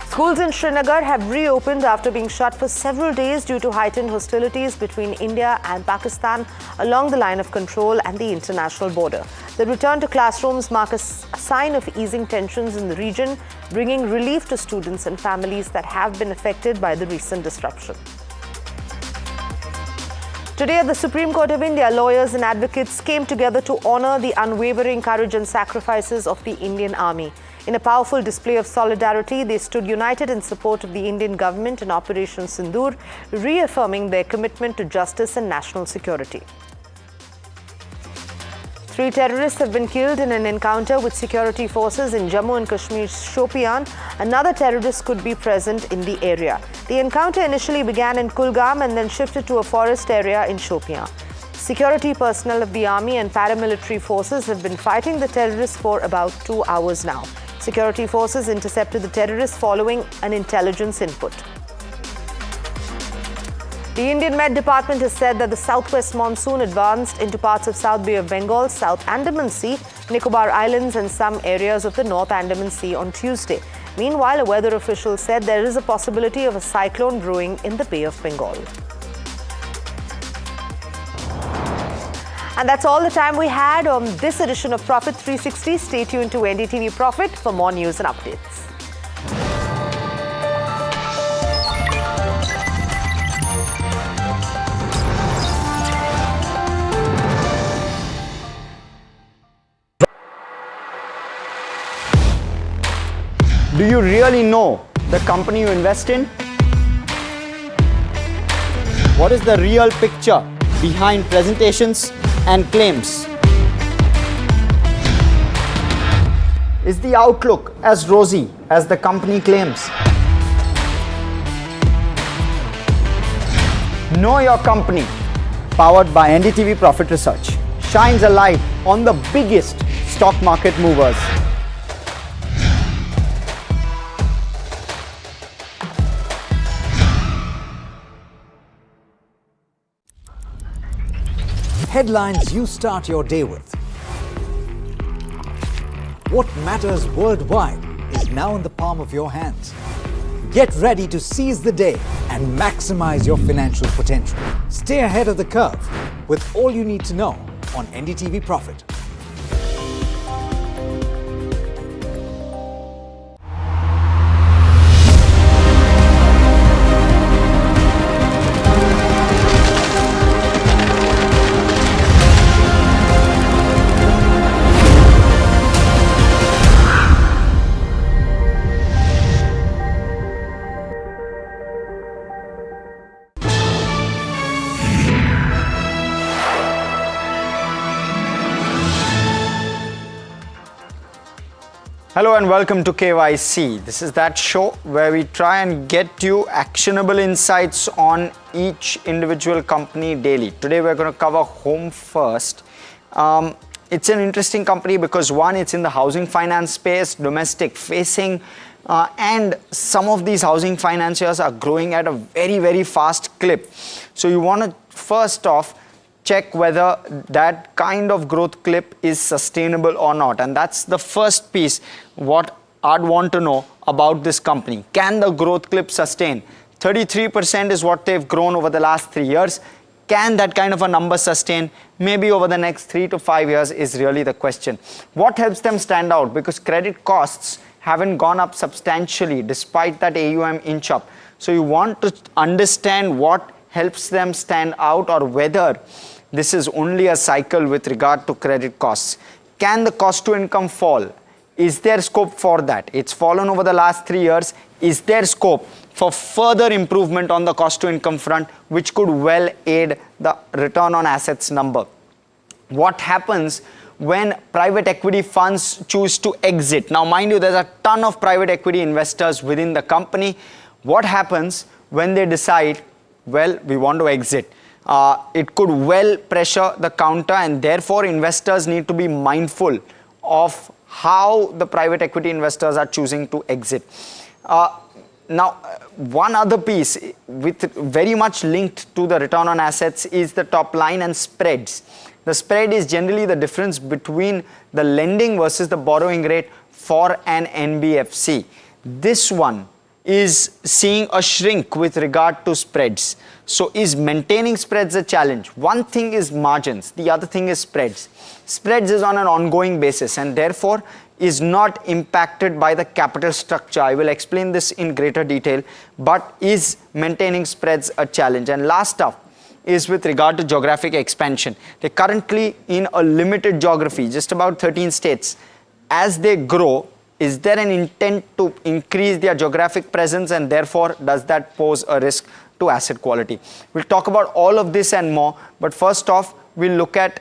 Speaker 20: Schools in Srinagar have reopened after being shut for several days due to heightened hostilities between India and Pakistan along the line of control and the international border. The return to classrooms mark a sign of easing tensions in the region, bringing relief to students and families that have been affected by the recent disruption. Today at the Supreme Court of India, lawyers and advocates came together to honor the unwavering courage and sacrifices of the Indian Army. In a powerful display of solidarity, they stood united in support of the Indian government in Operation Sindoor, reaffirming their commitment to justice and national security. 3 terrorists have been killed in an encounter with security forces in Jammu and Kashmir's Shopian. Another terrorist could be present in the area. The encounter initially began in Kulgam and then shifted to a forest area in Shopian. Security personnel of the army and paramilitary forces have been fighting the terrorists for about 2 hours now. Security forces intercepted the terrorists following an intelligence input. The Indian Met Department has said that the southwest monsoon advanced into parts of South Bay of Bengal, South Andaman Sea, Nicobar Islands and some areas of the North Andaman Sea on Tuesday. Meanwhile, a weather official said there is a possibility of a cyclone brewing in the Bay of Bengal. And that's all the time we had on this edition of Profit 360. Stay tuned to NDTV Profit for more news and updates.
Speaker 8: Do you really know the company you invest in? What is the real picture behind presentations and claims? Is the outlook as rosy as the company claims? Know Your Company, powered by NDTV Profit Research, shines a light on the biggest stock market movers.
Speaker 17: Headlines you start your day with. What matters worldwide is now in the palm of your hands. Get ready to seize the day and maximize your financial potential. Stay ahead of the curve with all you need to know on NDTV Profit.
Speaker 8: Hello and welcome to KYC. This is that show where we try and get you actionable insights on each individual company daily. Today we're going to cover Home First. It's an interesting company because one, it's in the housing finance space, domestic facing, and some of these housing financiers are growing at a very, very fast clip. So you want to first off check whether that kind of growth clip is sustainable or not. And that's the first piece what I'd want to know about this company. Can the growth clip sustain? 33% is what they've grown over the last 3 years. Can that kind of a number sustain? Maybe over the next 3 to 5 years is really the question. What helps them stand out? Because credit costs haven't gone up substantially despite that AUM inch up. So you want to understand what helps them stand out, or whether this is only a cycle with regard to credit costs. Can the cost to income fall? Is there scope for that? It's fallen over the last 3 years. Is there scope for further improvement on the cost to income front, which could well aid the return on assets number? What happens when private equity funds choose to exit? Now, mind you, there's a ton of private equity investors within the company. What happens when they decide, well, we want to exit? It could well pressure the counter, and therefore investors need to be mindful of how the private equity investors are choosing to exit. Now, one other piece with very much linked to the return on assets is the top line and spreads. The spread is generally the difference between the lending versus the borrowing rate for an NBFC. This one is seeing a shrink with regard to spreads. So is maintaining spreads a challenge? One thing is margins, the other thing is spreads. Spreads is on an ongoing basis and therefore is not impacted by the capital structure. I will explain this in greater detail, but is maintaining spreads a challenge? And last up is with regard to geographic expansion. They're currently in a limited geography, just about 13 states. As they grow, is there an intent to increase their geographic presence, and therefore does that pose a risk to asset quality? We'll talk about all of this and more, but first off, we'll look at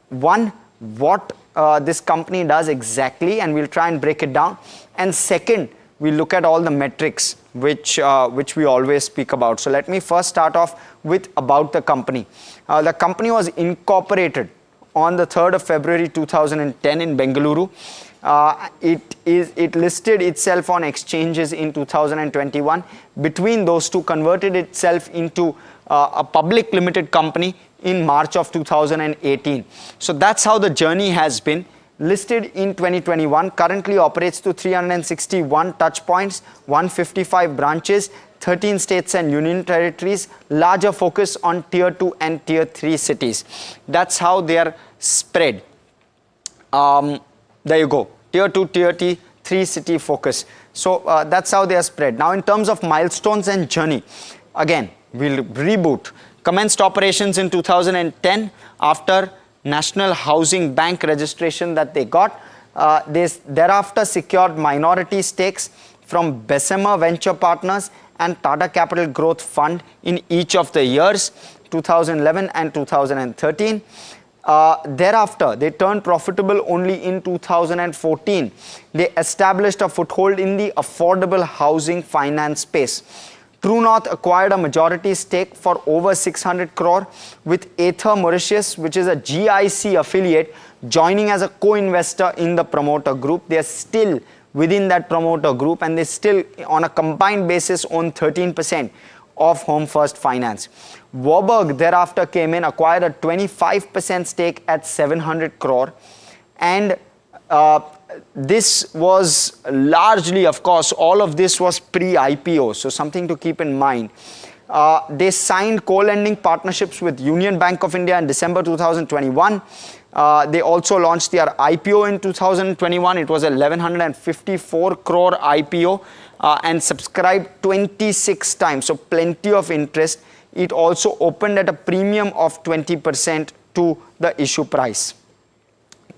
Speaker 8: one, what this company does exactly, and we'll try and break it down. And second, we'll look at all the metrics which we always speak about. So let me first start off with about the company. The company was incorporated on the 3rd of February 2010 in Bengaluru. It listed itself on exchanges in 2021. Between those two, converted itself into a public limited company in March of 2018. So that's how the journey has been. Listed in 2021, currently operates to 361 touch points, 155 branches, 13 states and union territories, larger focus on tier 2 and tier 3 cities. That's how they are spread. There you go, tier 2, tier 3 city focus. So that's how they are spread. Now in terms of milestones and journey, again, we'll reboot. Commenced operations in 2010 after National Housing Bank registration that they got. They thereafter secured minority stakes from Bessemer Venture Partners and Tata Capital Growth Fund in each of the years, 2011 and 2013. Thereafter, they turned profitable only in 2014. They established a foothold in the affordable housing finance space. True North acquired a majority stake for over 600 crore with Aether Mauritius, which is a GIC affiliate, joining as a co-investor in the promoter group. They are still within that promoter group, and they still on a combined basis own 13% of Home First Finance. Warburg thereafter came in, acquired a 25% stake at 700 crore, and this was largely, of course, all of this was pre-IPO, so something to keep in mind. They signed co-lending partnerships with Union Bank of India in December 2021. They also launched their IPO in 2021. It was a 1154 crore IPO and subscribed 26 times, so plenty of interest. It also opened at a premium of 20% to the issue price.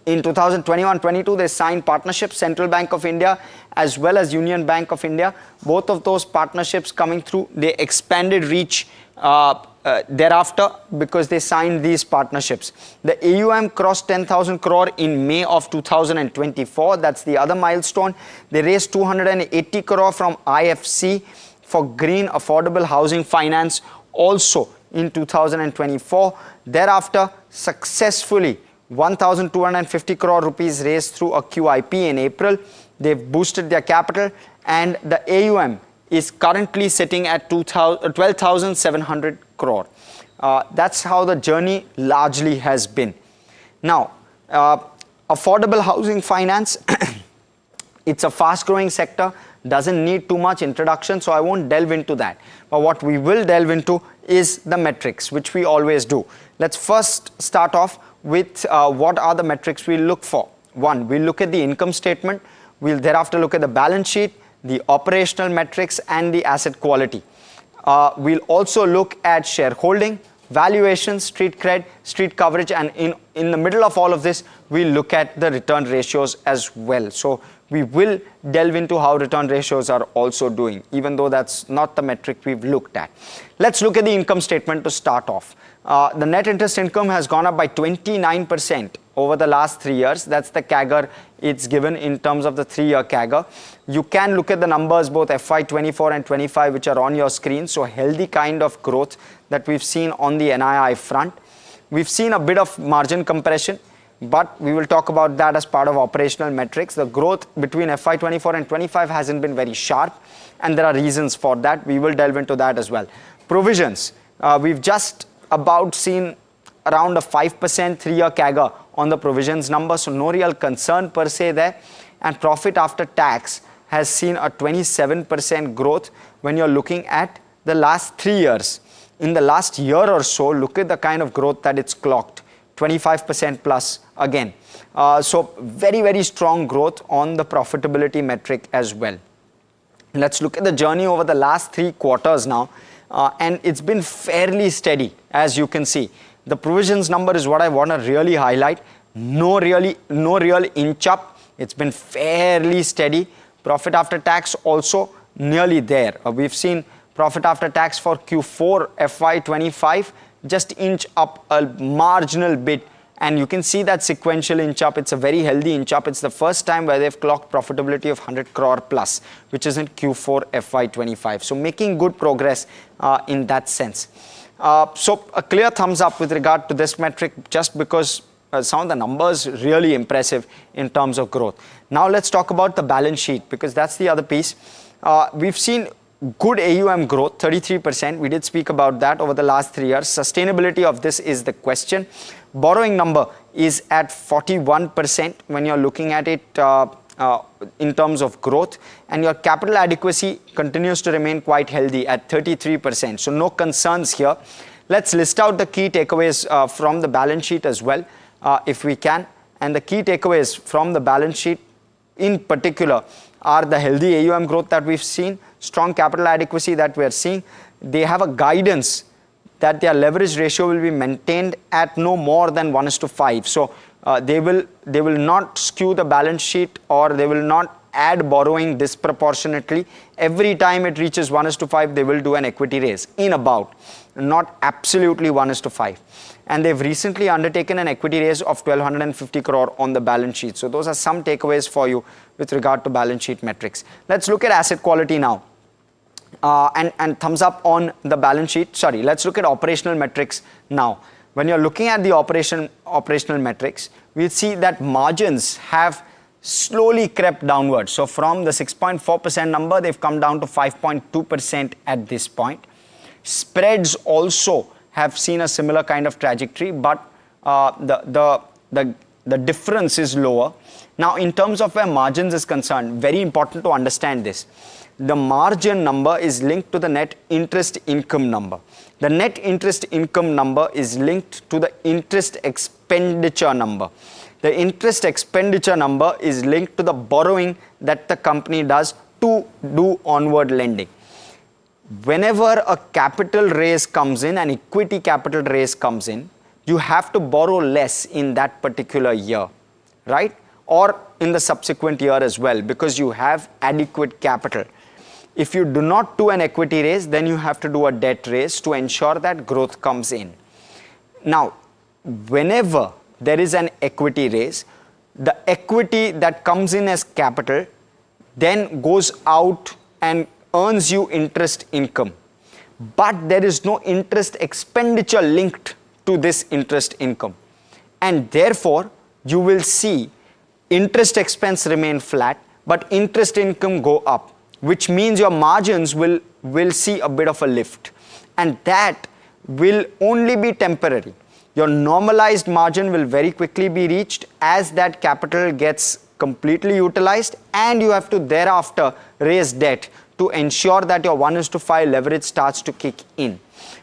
Speaker 8: In 2021-22, they signed partnerships, Central Bank of India as well as Union Bank of India. Both of those partnerships coming through, they expanded reach thereafter because they signed these partnerships. The AUM crossed 10,000 crore in May of 2024. That's the other milestone. They raised 280 crore from IFC for green affordable housing finance also in 2024. Thereafter, successfully 1,250 crore rupees raised through a QIP in April. They've boosted their capital, and the AUM is currently sitting at 12,700 crore. That's how the journey largely has been. Now, affordable housing finance, it's a fast growing sector. Doesn't need too much introduction, so I won't delve into that. But what we will delve into is the metrics, which we always do. Let's first start off with what are the metrics we look for. One, we'll look at the income statement. We'll thereafter look at the balance sheet, the operational metrics, and the asset quality. We'll also look at shareholding, valuation, street cred, street coverage, and in the middle of all of this, we'll look at the return ratios as well. So we will delve into how return ratios are also doing, even though that's not the metric we've looked at. Let's look at the income statement to start off. The net interest income has gone up by 29% over the last 3 years. That's the CAGR it's given in terms of the 3-year CAGR. You can look at the numbers, both FY24 and 25, which are on your screen. So healthy kind of growth that we've seen on the NII front. We've seen a bit of margin compression, but we will talk about that as part of operational metrics. The growth between FY24 and 25 hasn't been very sharp, and there are reasons for that. We will delve into that as well. Provisions. We've just about seen around a 5% 3-year CAGR on the provisions number, so no real concern per se there. And profit after tax has seen a 27% growth when you're looking at the last 3 years. In the last year or so, look at the kind of growth that it's clocked, 25% plus again. So very, very strong growth on the profitability metric as well. Let's look at the journey over the last 3 quarters now. And it's been fairly steady, as you can see. The provisions number is what I want to really highlight. No real inch up. It's been fairly steady. Profit after tax also nearly there. We've seen profit after tax for Q4 FY25 just inch up a marginal bit. And you can see that sequential inch up. It's a very healthy inch up. It's the first time where they've clocked profitability of 100 crore plus, which is in Q4 FY25. So making good progress in that sense. So a clear thumbs up with regard to this metric, just because some of the numbers really impressive in terms of growth. Now let's talk about the balance sheet, because that's the other piece. We've seen good AUM growth, 33%. We did speak about that over the last 3 years. Sustainability of this is the question. Borrowing number is at 41% when you're looking at it in terms of growth, and your capital adequacy continues to remain quite healthy at 33%. So no concerns here. Let's list out the key takeaways from the balance sheet as well, if we can. And the key takeaways from the balance sheet in particular are the healthy AUM growth that we've seen, strong capital adequacy that we're seeing. They have a guidance that their leverage ratio will be maintained at no more than 1:5. So they will not skew the balance sheet, or they will not add borrowing disproportionately. Every time it reaches 1:5, they will do an equity raise in about, not absolutely 1:5. And they've recently undertaken an equity raise of 1,250 crore on the balance sheet. So those are some takeaways for you with regard to balance sheet metrics. Let's look at asset quality now. And thumbs up on the balance sheet. Sorry, let's look at operational metrics now. When you're looking at the operational metrics, we see that margins have slowly crept downwards. So from the 6.4% number, they've come down to 5.2% at this point. Spreads also have seen a similar kind of trajectory, but the difference is lower. Now, in terms of where margins is concerned, very important to understand this. The margin number is linked to the net interest income number. The net interest income number is linked to the interest expenditure number. The interest expenditure number is linked to the borrowing that the company does to do onward lending. Whenever a capital raise comes in, an equity capital raise comes in, you have to borrow less in that particular year, right? Or in the subsequent year as well, because you have adequate capital. If you do not do an equity raise, then you have to do a debt raise to ensure that growth comes in. Now, whenever there is an equity raise, the equity that comes in as capital then goes out and earns you interest income. But there is no interest expenditure linked to this interest income. And therefore, you will see interest expense remain flat, but interest income go up, which means your margins will see a bit of a lift. And that will only be temporary. Your normalized margin will very quickly be reached as that capital gets completely utilized, and you have to thereafter raise debt to ensure that your 1:5 leverage starts to kick in.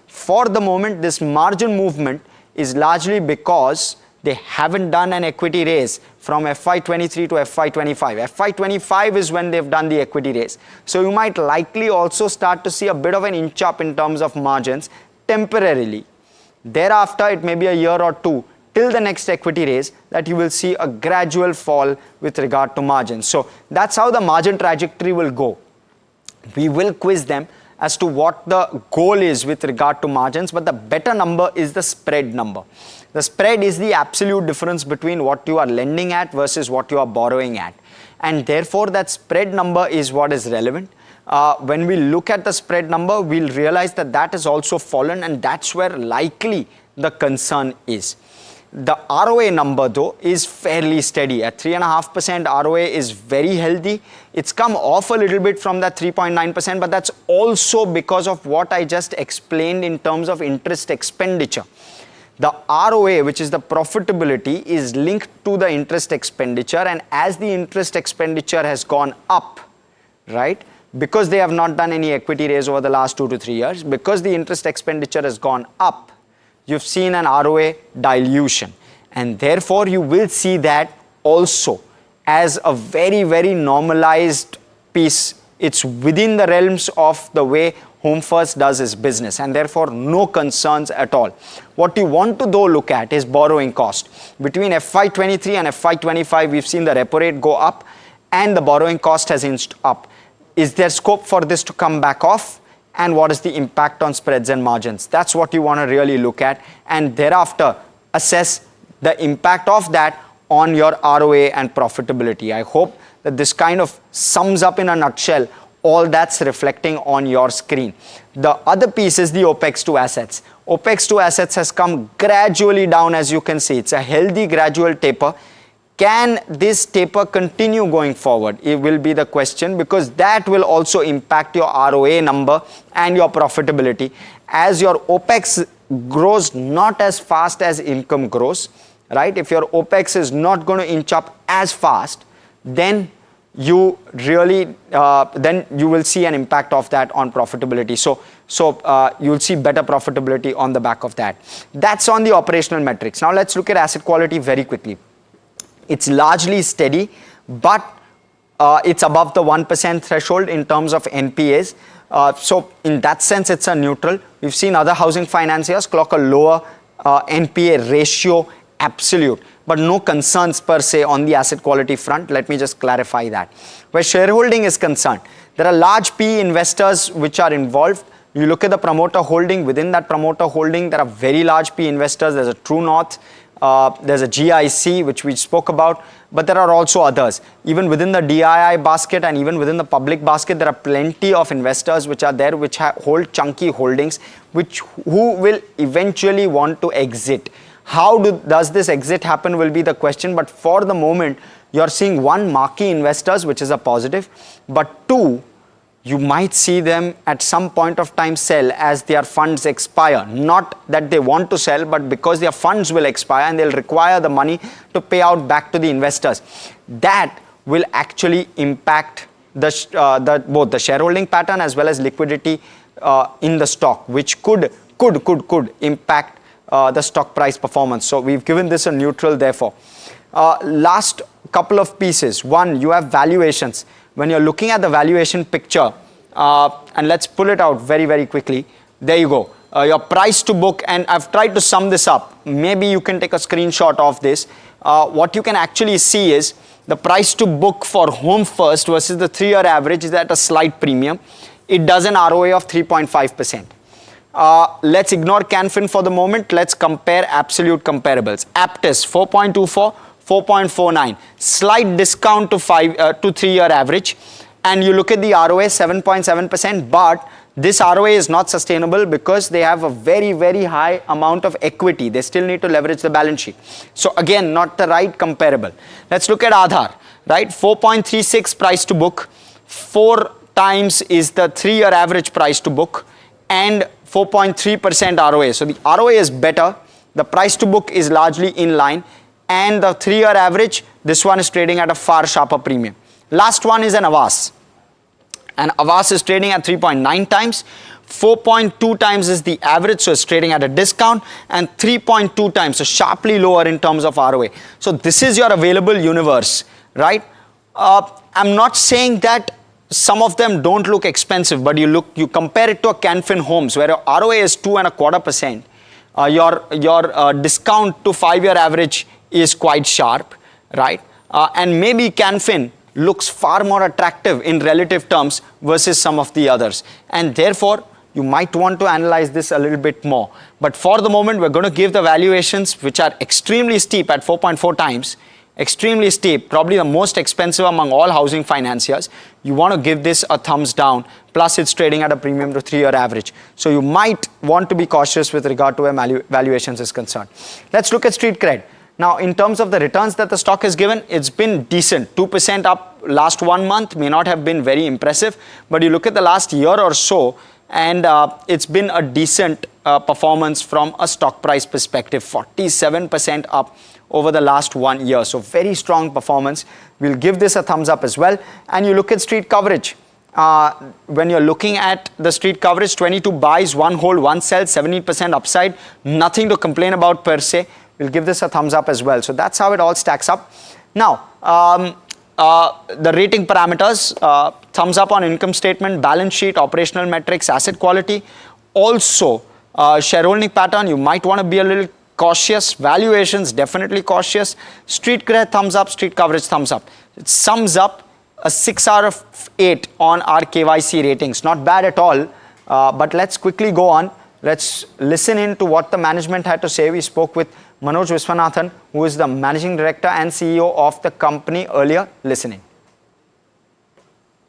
Speaker 8: For the moment, this margin movement is largely because they haven't done an equity raise from FY23 to FY25. FY25 is when they've done the equity raise. So you might likely also start to see a bit of an inch up in terms of margins temporarily. Thereafter, it may be a year or two till the next equity raise that you will see a gradual fall with regard to margins. So that's how the margin trajectory will go. We will quiz them as to what the goal is with regard to margins, but the better number is the spread number. The spread is the absolute difference between what you are lending at versus what you are borrowing at. And therefore, that spread number is what is relevant. When we look at the spread number, we'll realize that that has also fallen, and that's where likely the concern is. The ROA number though is fairly steady. At 3.5%, ROA is very healthy. It's come off a little bit from that 3.9%, but that's also because of what I just explained in terms of interest expenditure. The ROA, which is the profitability, is linked to the interest expenditure, and as the interest expenditure has gone up, right, because they have not done any equity raise over the last 2 to 3 years, because the interest expenditure has gone up, you've seen an ROA dilution, and therefore you will see that also as a very, very normalized piece. It's within the realms of the way Home First does its business, and therefore no concerns at all. What you want to though look at is borrowing cost. Between FY23 and FY25, we've seen the repo rate go up and the borrowing cost has inched up. Is there scope for this to come back off? And what is the impact on spreads and margins? That's what you want to really look at, and thereafter assess the impact of that on your ROA and profitability. I hope that this kind of sums up in a nutshell all that's reflecting on your screen. The other piece is the OPEX to assets. OPEX to assets has come gradually down, as you can see. It's a healthy gradual taper. Can this taper continue going forward? It will be the question, because that will also impact your ROA number and your profitability. As your OPEX grows not as fast as income grows, right? If your OPEX is not going to inch up as fast, then you really, then you will see an impact of that on profitability. So you'll see better profitability on the back of that. That's on the operational metrics. Now let's look at asset quality very quickly. It's largely steady, but it's above the 1% threshold in terms of NPAs. So in that sense, it's a neutral. We've seen other housing financiers clock a lower NPA ratio absolute, but no concerns per se on the asset quality front. Let me just clarify that. Where shareholding is concerned, there are large PE investors which are involved. You look at the promoter holding. Within that promoter holding, there are very large PE investors. There's a True North. There's a GIC, which we spoke about, but there are also others. Even within the DII basket and even within the public basket, there are plenty of investors which are there, which hold chunky holdings, who will eventually want to exit. How does this exit happen will be the question, but for the moment, you're seeing one, marquee investors, which is a positive, but two, you might see them at some point of time sell as their funds expire. Not that they want to sell, but because their funds will expire and they'll require the money to pay out back to the investors. That will actually impact both the shareholding pattern as well as liquidity in the stock, which could impact the stock price performance. So we've given this a neutral therefore. Last couple of pieces. One, you have valuations. When you're looking at the valuation picture, and let's pull it out very, very quickly. There you go. Your price to book, and I've tried to sum this up. Maybe you can take a screenshot of this. What you can actually see is the price to book for Home First versus the 3-year average is at a slight premium. It does an ROA of 3.5%. Let's ignore Canfin for the moment. Let's compare absolute comparables. Aptus 4.24, 4.49, slight discount to 3-year average, and you look at the ROA 7.7%, but this ROA is not sustainable because they have a very, very high amount of equity. They still need to leverage the balance sheet. So again, not the right comparable. Let's look at Aadhar, right? 4.36 price to book, 4 times is the 3-year average price to book, and 4.3% ROA. So the ROA is better. The price to book is largely in line. and the 3-year average, this one is trading at a far sharper premium. Last one is an Avas. And Avas is trading at 3.9 times. 4.2 times is the average, so it's trading at a discount, and 3.2 times, so sharply lower in terms of ROA. So this is your available universe, right? I'm not saying that some of them don't look expensive, but you compare it to a Canfin Homes where your ROA is 2.25%. Your discount to 5-year average is quite sharp, right? And maybe Canfin looks far more attractive in relative terms versus some of the others. And therefore, you might want to analyze this a little bit more. But for the moment, we're going to give the valuations which are extremely steep at 4.4 times. Extremely steep, probably the most expensive among all housing financiers. You want to give this a thumbs down, plus it's trading at a premium to 3-year average. So you might want to be cautious with regard to where valuations is concerned. Let's look at Street Cred. Now, in terms of the returns that the stock has given, it's been decent. 2% up last 1 month may not have been very impressive, but you look at the last year or so, and it's been a decent performance from a stock price perspective. 47% up over the last 1 year. So very strong performance. We'll give this a thumbs up as well. And you look at street coverage. When you're looking at the street coverage, 22 buys, 1 hold, 1 sell, 70% upside. Nothing to complain about per se. We'll give this a thumbs up as well. So that's how it all stacks up. Now, the rating parameters, thumbs up on income statement, balance sheet, operational metrics, asset quality. Also, shareholding pattern, you might want to be a little cautious. Valuations, definitely cautious. Street cred, thumbs up. Street coverage, thumbs up. It sums up a 6 out of 8 on our KYC ratings. Not bad at all. But let's quickly go on. Let's listen in to what the management had to say. We spoke with Manoj Viswanathan, who is the Managing Director and CEO of the company earlier. Listening.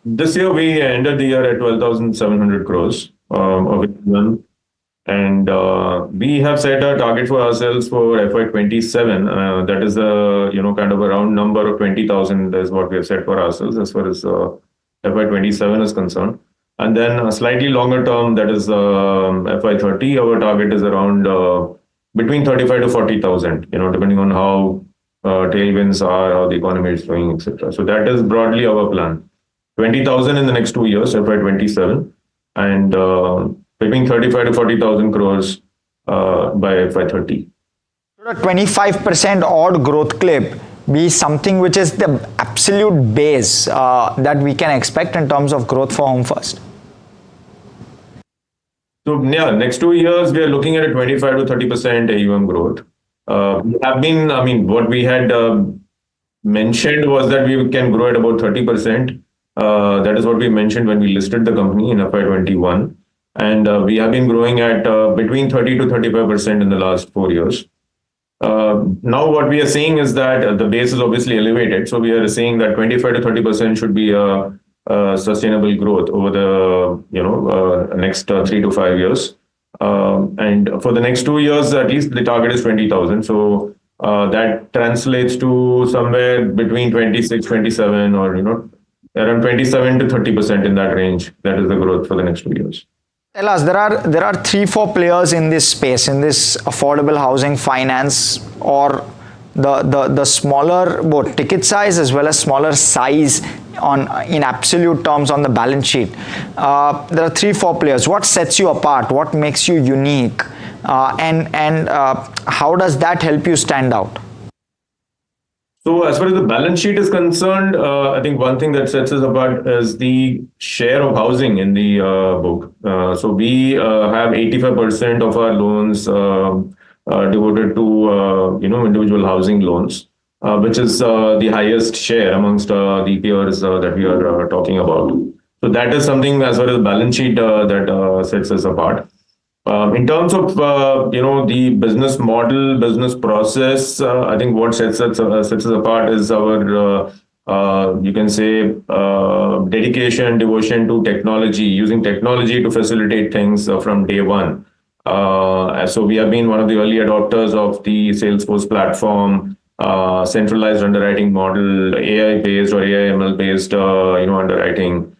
Speaker 14: This year we ended the year at 12,700 crores of income. And we have set a target for ourselves for FY27. That is a kind of a round number of 20,000 is what we have set for ourselves as far as FY27 is concerned. And then a slightly longer term, that is FY30, our target is around between 35 to 40,000, depending on how tailwinds are, how the economy is doing, etc. So that is broadly our plan. 20,000 in the next 2 years, FY27, and between 35 to 40,000 crores by FY30.
Speaker 8: Should a 25% odd growth clip be something which is the absolute base that we can expect in terms of growth for Home First?
Speaker 14: So yeah, next 2 years, we are looking at a 25 to 30% AUM growth. We have been, what we had mentioned was that we can grow at about 30%. That is what we mentioned when we listed the company in FY21. And we have been growing at between 30 to 35% in the last 4 years. Now what we are seeing is that the base is obviously elevated. So we are saying that 25 to 30% should be a sustainable growth over the next 3 to 5 years. And for the next 2 years, at least the target is 20,000. So that translates to somewhere between 26, 27 or, around 27 to 30% in that range. That is the growth for the next 2 years.
Speaker 8: Tell us, there are 3-4 players in this space, in this affordable housing finance, or the smaller both ticket size as well as smaller size in absolute terms on the balance sheet. There are 3-4 players. What sets you apart? What makes you unique? And how does that help you stand out?
Speaker 14: So as far as the balance sheet is concerned, I think one thing that sets us apart is the share of housing in the book. So we have 85% of our loans devoted to individual housing loans, which is the highest share amongst the peers that we are talking about. So that is something as far as the balance sheet that sets us apart. In terms of the business model, business process, I think what sets us apart is our you can say dedication, devotion to technology, using technology to facilitate things from day one. So we have been one of the early adopters of the Salesforce platform, centralized underwriting model, AI-based or AI/ML-based underwriting.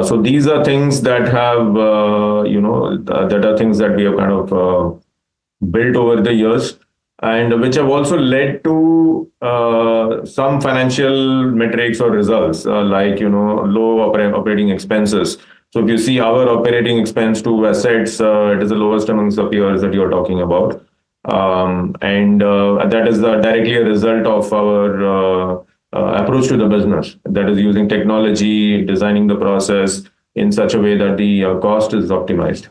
Speaker 14: So these are things that have, that are things that we have kind of built over the years, and which have also led to some financial metrics or results, like, low operating expenses. So if you see our operating expense to assets, it is the lowest amongst the peers that you're talking about. And that is directly a result of our approach to the business, that is using technology, designing the process in such a way that the cost is optimized.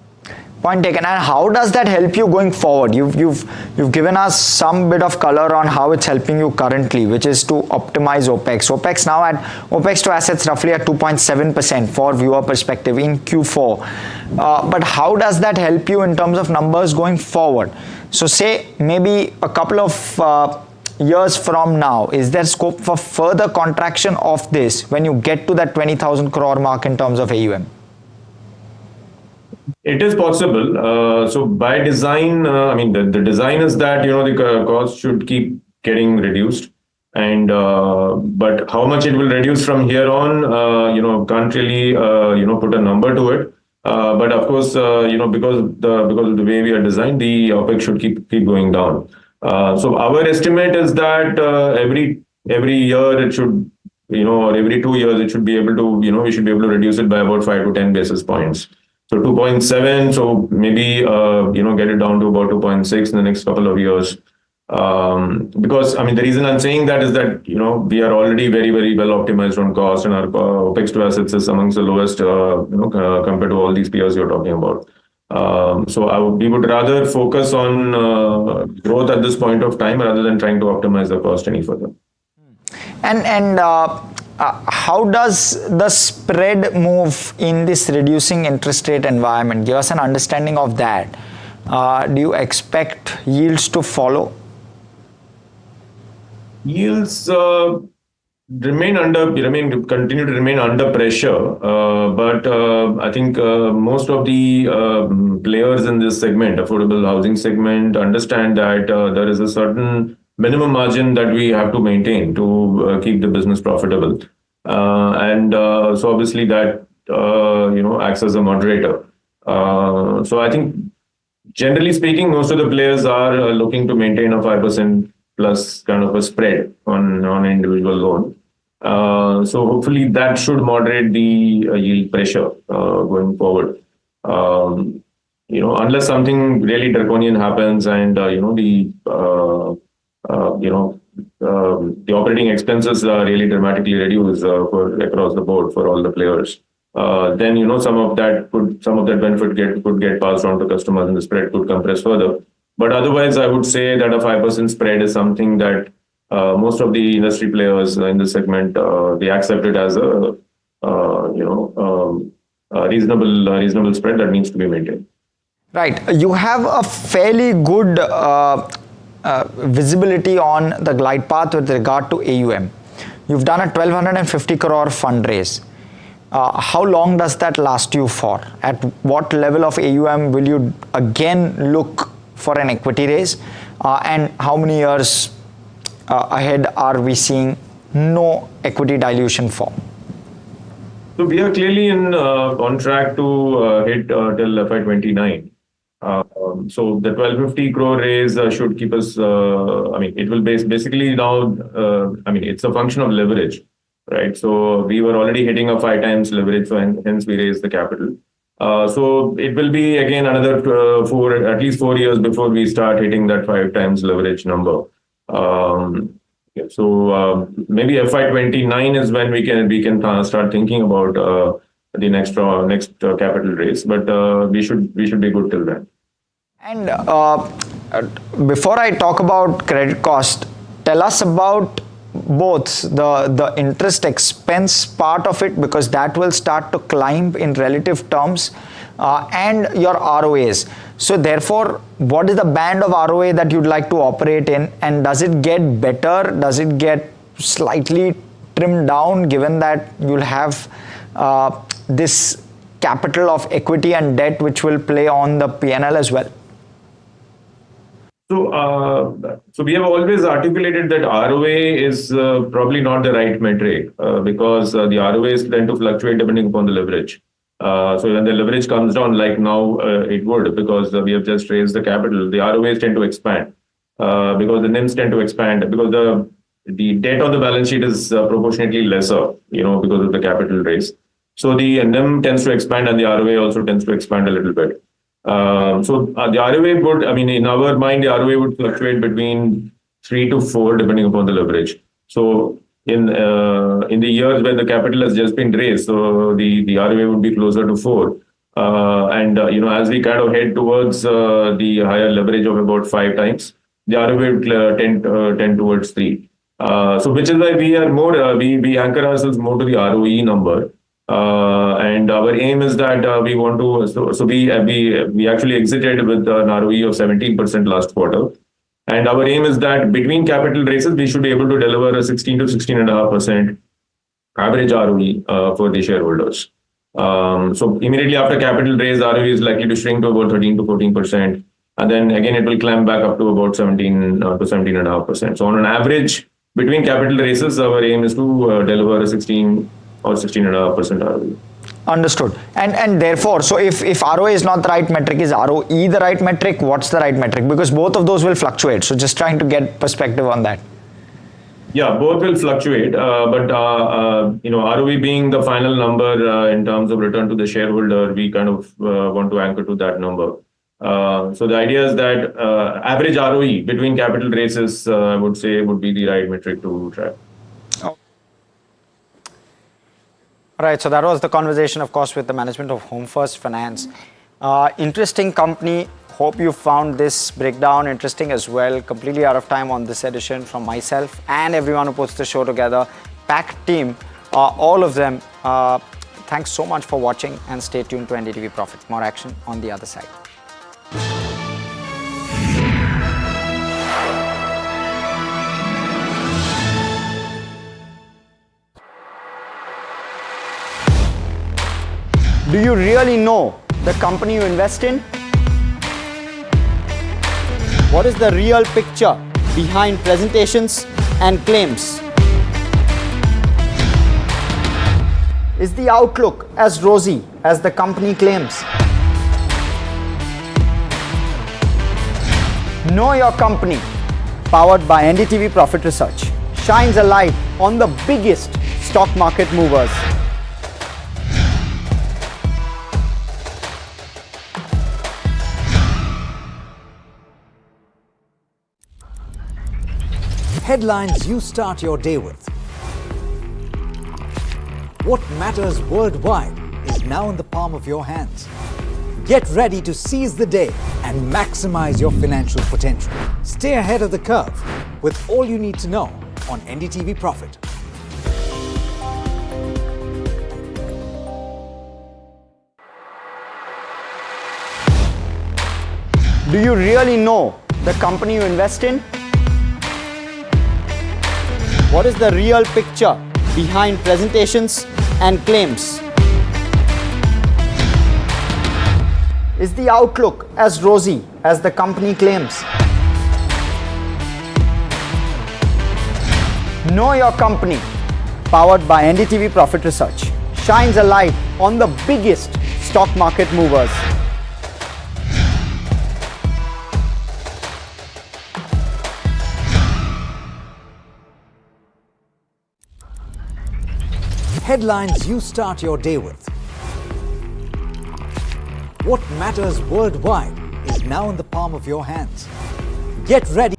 Speaker 8: Point taken. And how does that help you going forward? You've given us some bit of color on how it's helping you currently, which is to optimize OPEX. OPEX now at OPEX to assets roughly at 2.7% for viewer perspective in Q4. But how does that help you in terms of numbers going forward? So say maybe a couple of years from now, is there scope for further contraction of this when you get to that 20,000 crore mark in terms of AUM?
Speaker 14: It is possible. So by design, the design is that, the cost should keep getting reduced. And but how much it will reduce from here on, can't really, put a number to it. But of course, because of the way we are designed, the OPEX should keep going down. So our estimate is that every year it should, or every 2 years it should be able to, we should be able to reduce it by about 5 to 10 basis points. So 2.7, so maybe, get it down to about 2.6 in the next couple of years. Because, the reason I'm saying that is that, we are already very, very well optimized on cost, and our OPEX to assets is amongst the lowest, compared to all these peers you're talking about. So we would rather focus on growth at this point of time rather than trying to optimize the cost any further.
Speaker 8: And how does the spread move in this reducing interest rate environment? Give us an understanding of that. Do you expect yields to follow?
Speaker 14: Yields continue to remain under pressure, but I think most of the players in this segment, affordable housing segment, understand that there is a certain minimum margin that we have to maintain to keep the business profitable, and so obviously that acts as a moderator. So I think generally speaking, most of the players are looking to maintain a 5% plus kind of a spread on an individual loan. So hopefully that should moderate the yield pressure going forward. Unless something really draconian happens and the operating expenses are really dramatically reduced across the board for all the players, then some of that benefit could get passed on to customers and the spread could compress further. But otherwise, I would say that a 5% spread is something that most of the industry players in this segment, they accept it as a reasonable spread that needs to be maintained.
Speaker 8: Right. You have a fairly good visibility on the glide path with regard to AUM. You've done a 1,250 crore fundraise. How long does that last you for? At what level of AUM will you again look for an equity raise? And how many years ahead are we seeing no equity dilution for?
Speaker 14: So we are clearly on track to hit till FY29. So the 1,250 crore raise should keep us, it will basically now, it's a function of leverage, right? So we were already hitting a 5 times leverage, so hence we raised the capital. So it will be again another at least 4 years before we start hitting that 5 times leverage number. So maybe FY29 is when we can start thinking about the next capital raise, but we should be good till then.
Speaker 8: And before I talk about credit cost, tell us about both the interest expense part of it, because that will start to climb in relative terms, and your ROAs. So therefore, what is the band of ROA that you'd like to operate in, and does it get better? Does it get slightly trimmed down, given that you'll have this capital of equity and debt which will play on the P&L as well?
Speaker 14: So we have always articulated that ROA is probably not the right metric because the ROAs tend to fluctuate depending upon the leverage. So when the leverage comes down, like now it would, because we have just raised the capital, the ROAs tend to expand because the NIMs tend to expand because the the debt on the balance sheet is proportionately lesser, because of the capital raise. So the NIM tends to expand and the ROA also tends to expand a little bit. The ROA would, in our mind, the ROA would fluctuate between 3 to 4 depending upon the leverage. So in the years when the capital has just been raised, so the ROA would be closer to 4. As we kind of head towards the higher leverage of about 5 times, the ROA would tend towards 3. So which is why we are more, we anchor ourselves more to the ROE number. And our aim is that we want to, we actually exited with an ROE of 17% last quarter. And our aim is that between capital raises, we should be able to deliver a 16 to 16.5% average ROE for the shareholders. So immediately after capital raise, ROE is likely to shrink to about 13 to 14%. And then again, it will climb back up to about 17 to 17.5%. So on an average, between capital raises, our aim is to deliver a 16 or 16.5% ROE.
Speaker 8: Understood. And therefore, so if ROA is not the right metric, is ROE the right metric? What's the right metric? Because both of those will fluctuate. So just trying to get perspective on that.
Speaker 14: Yeah, both will fluctuate, but ROE being the final number in terms of return to the shareholder, we kind of want to anchor to that number. So the idea is that average ROE between capital raises, I would say, would be the right metric to track.
Speaker 8: All right, so that was the conversation, of course, with the management of Home First Finance. Interesting company. Hope you found this breakdown interesting as well. Completely out of time on this edition from myself and everyone who puts the show together. Packed team, all of them. Thanks so much for watching and stay tuned to NDTV Profit. More action on the other side. Do you really know the company you invest in? What is the real picture behind presentations and claims? Is the outlook as rosy as the company claims? Know Your Company, powered by NDTV Profit Research, shines a light on the biggest stock market movers.
Speaker 17: Headlines you start your day with. What matters worldwide is now in the palm of your hands. Get ready to seize the day and maximize your financial potential. Stay ahead of the curve with all you need to know on NDTV Profit.
Speaker 8: Do you really know the company you invest in? What is the real picture behind presentations and claims? Is the outlook as rosy as the company claims? Know Your Company, powered by NDTV Profit Research, shines a light on the biggest stock market movers.
Speaker 17: Headlines you start your day with. What matters worldwide is now in the palm of your hands. Get ready.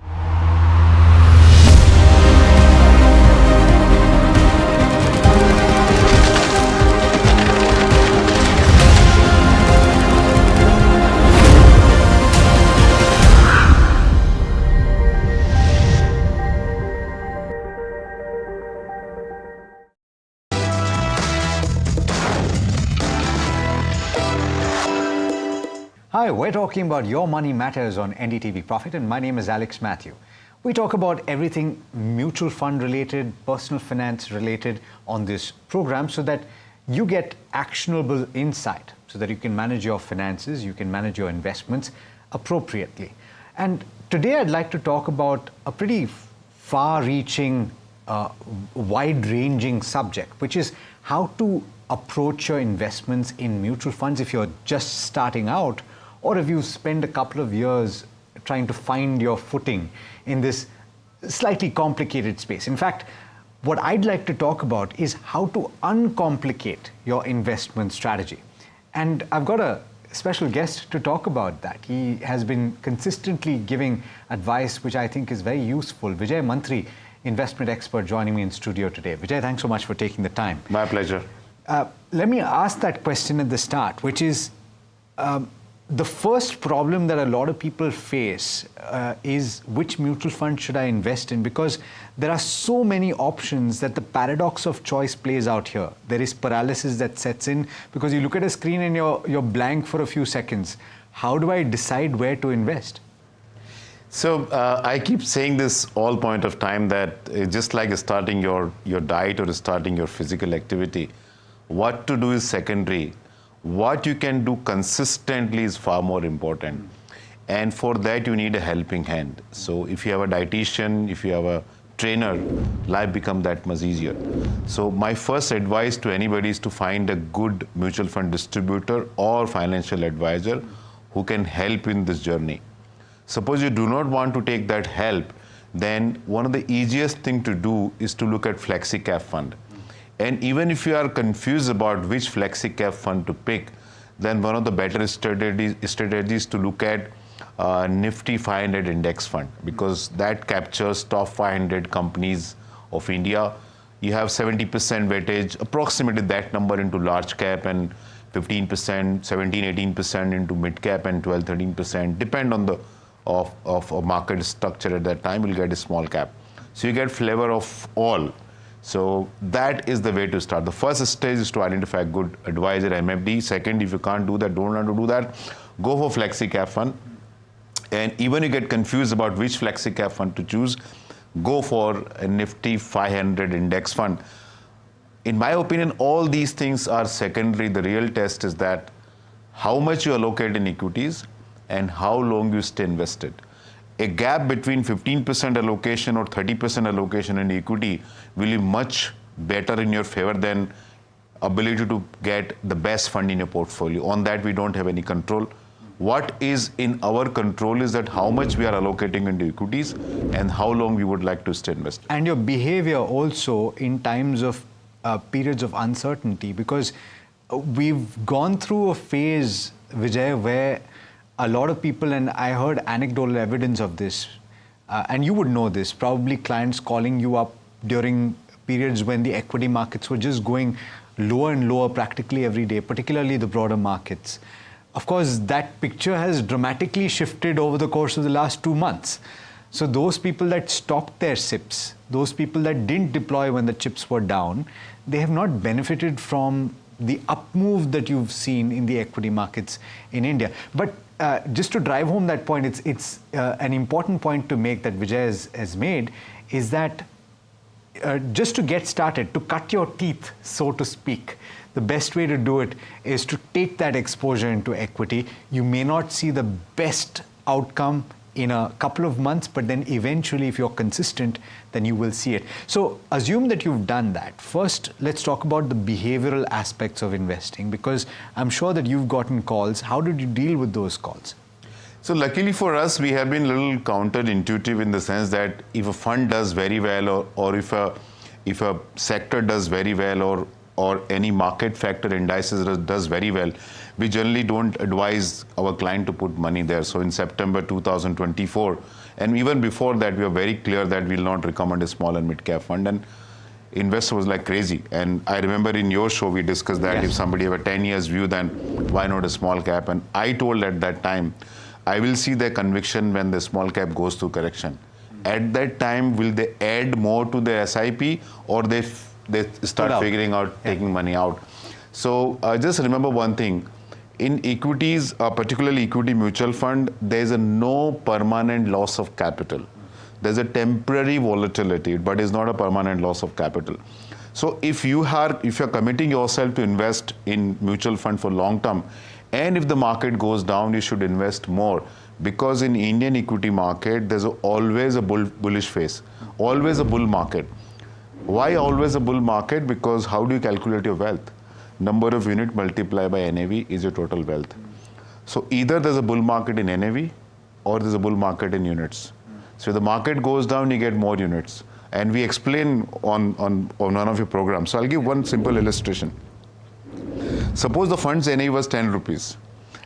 Speaker 17: Hi, we're talking about Your Money Matters on NDTV Profit, and my name is Alex Matthew. We talk about everything mutual fund related, personal finance related on this program so that you get actionable insight so that you can manage your finances, you can manage your investments appropriately. And today I'd like to talk about a pretty far-reaching, wide-ranging subject, which is how to approach your investments in mutual funds if you're just starting out, or if you spend a couple of years trying to find your footing in this slightly complicated space. In fact, what I'd like to talk about is how to uncomplicate your investment strategy. And I've got a special guest to talk about that. He has been consistently giving advice which I think is very useful. Vijay Mantri, investment expert, joining me in studio today. Vijay, thanks so much for taking the time.
Speaker 16: My pleasure.
Speaker 17: Let me ask that question at the start, which is the first problem that a lot of people face is which mutual fund should I invest in? Because there are so many options that the paradox of choice plays out here. There is paralysis that sets in because you look at a screen and you're blank for a few seconds. How do I decide where to invest?
Speaker 16: So I keep saying this all point of time that just like starting your diet or starting your physical activity, what to do is secondary. What you can do consistently is far more important. And for that, you need a helping hand. So if you have a dietitian, if you have a trainer, life becomes that much easier. So my first advice to anybody is to find a good mutual fund distributor or financial advisor who can help in this journey. Suppose you do not want to take that help, then one of the easiest thing to do is to look at flexi cap fund. And even if you are confused about which flexi cap fund to pick, then one of the better strategies to look at Nifty 500 index fund, because that captures top 500 companies of India. You have 70% weightage, approximately that number into large cap, and 15%, 17, 18% into mid cap, and 12, 13%, depend on the of a market structure at that time, you'll get a small cap. So you get flavor of all. So that is the way to start. The first stage is to identify a good advisor, MFD. Second, if you can't do that, don't want to do that, go for flexi cap fund. And even you get confused about which flexi cap fund to choose, go for a Nifty 500 index fund. In my opinion, all these things are secondary. The real test is that how much you allocate in equities and how long you stay invested. A gap between 15% allocation or 30% allocation in equity will be much better in your favor than ability to get the best fund in your portfolio. On that, we don't have any control. What is in our control is that how much we are allocating into equities and how long we would like to stay invested.
Speaker 17: And your behavior also in times of periods of uncertainty, because we've gone through a phase, Vijay, where a lot of people, and I heard anecdotal evidence of this, and you would know this, probably clients calling you up during periods when the equity markets were just going lower and lower practically every day, particularly the broader markets. Of course, that picture has dramatically shifted over the course of the last 2 months. So those people that stopped their SIPs, those people that didn't deploy when the chips were down, they have not benefited from the up move that you've seen in the equity markets in India. But just to drive home that point, it's an important point to make that Vijay has made, is that just to get started, to cut your teeth, so to speak, the best way to do it is to take that exposure into equity. You may not see the best outcome in a couple of months, but then eventually, if you're consistent, then you will see it. So assume that you've done that. First, let's talk about the behavioral aspects of investing, because I'm sure that you've gotten calls. How did you deal with those calls?
Speaker 16: So luckily for us, we have been a little counterintuitive in the sense that if a fund does very well, or if a sector does very well, or any market factor indices does very well, we generally don't advise our client to put money there. So in September 2024, and even before that, we are very clear that we will not recommend a small and mid cap fund. And investor was like crazy. And I remember in your show, we discussed that if somebody have a 10 years view, then why not a small cap? And I told at that time, I will see their conviction when the small cap goes through correction. At that time, will they add more to their SIP, or they start figuring out taking money out? So just remember one thing. In equities, particularly equity mutual fund, there's no permanent loss of capital. There's a temporary volatility, but it's not a permanent loss of capital. So if you're committing yourself to invest in mutual fund for long term, and if the market goes down, you should invest more, because in Indian equity market, there's always a bullish phase, always a bull market. Why always a bull market? Because how do you calculate your wealth? Number of unit multiplied by NAV is your total wealth. So either there's a bull market in NAV or there's a bull market in units. So if the market goes down, you get more units. And we explain on one of your programs. So I'll give one simple illustration. Suppose the fund's NAV was 10 rupees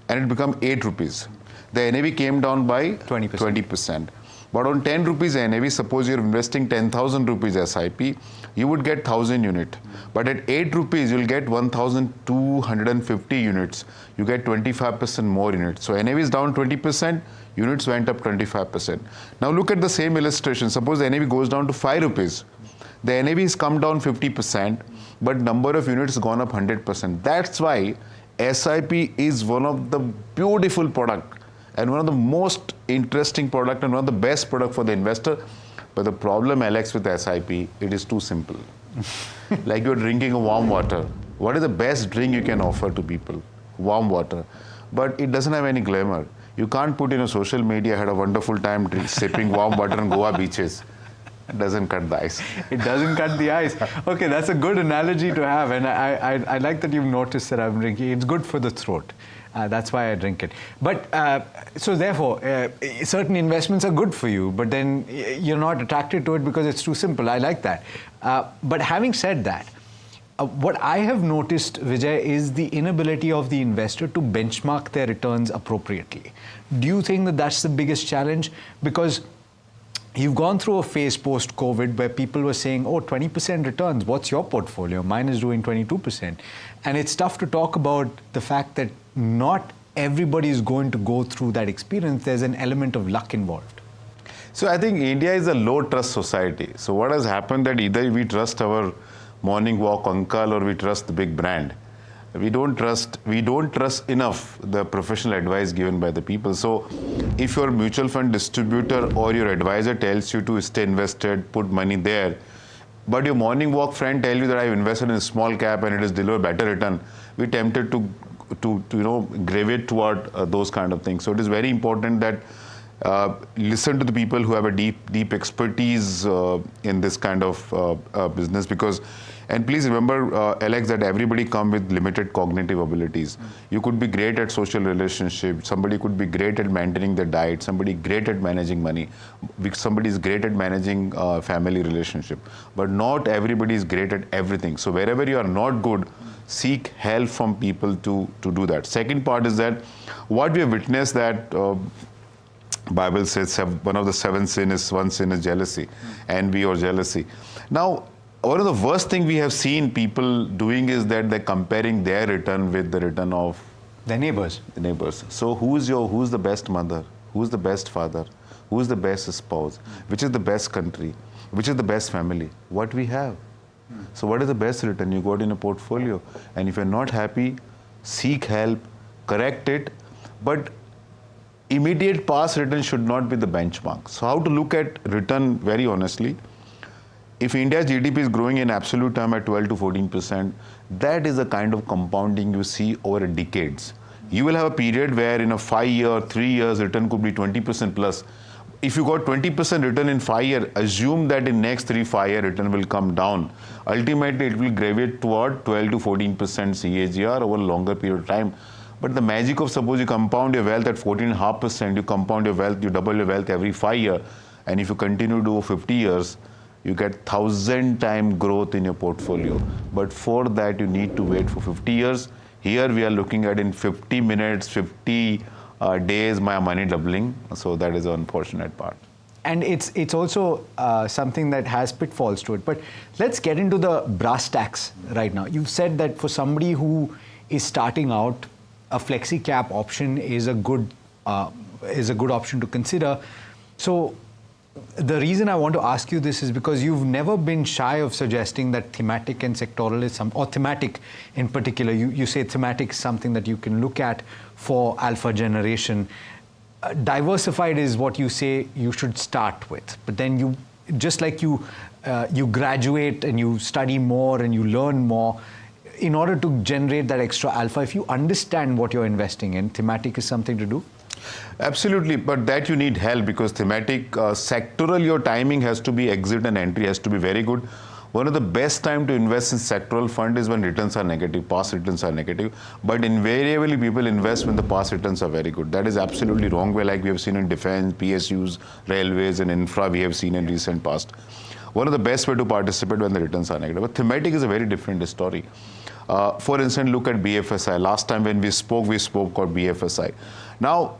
Speaker 16: and it become 8 rupees. The NAV came down by 20%. But on 10 rupees NAV, suppose you're investing 10,000 rupees SIP, you would get 1,000 unit. But at 8 rupees, you'll get 1,250 units. You get 25% more units. So NAV is down 20%, units went up 25%. Now look at the same illustration. Suppose the NAV goes down to 5 rupees. The NAV has come down 50%, but number of units has gone up 100%. That's why SIP is one of the beautiful product and one of the most interesting product and one of the best product for the investor. But the problem, Alex, with SIP, it is too simple. Like you're drinking a warm water. What is the best drink you can offer to people? Warm water. But it doesn't have any glamour. You can't put in a social media, I had a wonderful time sipping warm water on Goa beaches. It doesn't cut the ice.
Speaker 13: It doesn't cut the ice. Okay, that's a good analogy to have. And I like that you've noticed that I'm drinking. It's good for the throat. That's why I drink it. But so therefore, certain investments are good for you, but then you're not attracted to it because it's too simple. I like that. But having said that, what I have noticed, Vijay, is the inability of the investor to benchmark their returns appropriately. Do you think that that's the biggest challenge? Because you've gone through a phase post-COVID where people were saying, oh, 20% returns, what's your portfolio? Mine is doing 22%. And it's tough to talk about the fact that not everybody is going to go through that experience. There's an element of luck involved.
Speaker 16: So I think India is a low trust society. So what has happened that either we trust our morning walk uncle or we trust the big brand. We don't trust enough the professional advice given by the people. So if your mutual fund distributor or your advisor tells you to stay invested, put money there, but your morning walk friend tells you that I've invested in a small cap and it has delivered better return, we're tempted to gravitate toward those kind of things. So it is very important that listen to the people who have a deep expertise in this kind of business, because, and please remember, Alex, that everybody comes with limited cognitive abilities. You could be great at social relationships, somebody could be great at maintaining their diet, somebody great at managing money, somebody is great at managing family relationship, but not everybody is great at everything. So wherever you are not good, seek help from people to do that. Second part is that what we have witnessed that Bible says one of the 7 sins is jealousy, envy or jealousy. Now, one of the worst things we have seen people doing is that they're comparing their return with the return of
Speaker 13: their neighbors.
Speaker 16: The neighbors. So who's the best mother? Who's the best father? Who's the best spouse? Which is the best country? Which is the best family? What we have. So what is the best return you got in a portfolio? And if you're not happy, seek help, correct it, but immediate past return should not be the benchmark. So how to look at return very honestly? If India's GDP is growing in absolute term at 12 to 14%, that is the kind of compounding you see over decades. You will have a period where in a 5 year, 3 years, return could be 20% plus. If you got 20% return in 5 years, assume that in next 3-5 year return will come down. Ultimately, it will gravitate toward 12 to 14% CAGR over a longer period of time. But the magic of suppose you compound your wealth at 14.5%, you compound your wealth, you double your wealth every 5 years, and if you continue to do 50 years, you get 1,000 times growth in your portfolio. But for that, you need to wait for 50 years. Here we are looking at in 50 minutes, 50 days, my money doubling. So that is the unfortunate part.
Speaker 13: And it's also something that has pitfalls to it. But let's get into the brass tacks right now. You've said that for somebody who is starting out, a flexi cap option is a good option to consider. So the reason I want to ask you this is because you've never been shy of suggesting that thematic and sectoral is or thematic in particular. You say thematic is something that you can look at for alpha generation. Diversified is what you say you should start with, but then you just like you graduate and you study more and you learn more in order to generate that extra alpha. If you understand what you're investing in, thematic is something to do.
Speaker 16: Absolutely, but that you need help because thematic, sectoral, your timing has to be exit and entry has to be very good. One of the best time to invest in sectoral fund is when returns are negative, past returns are negative. But invariably, people invest when the past returns are very good. That is absolutely wrong way, like we have seen in defense, PSUs, railways, and infra we have seen in recent past. One of the best way to participate when the returns are negative. But thematic is a very different story. For instance, look at BFSI. Last time when we spoke about BFSI. Now,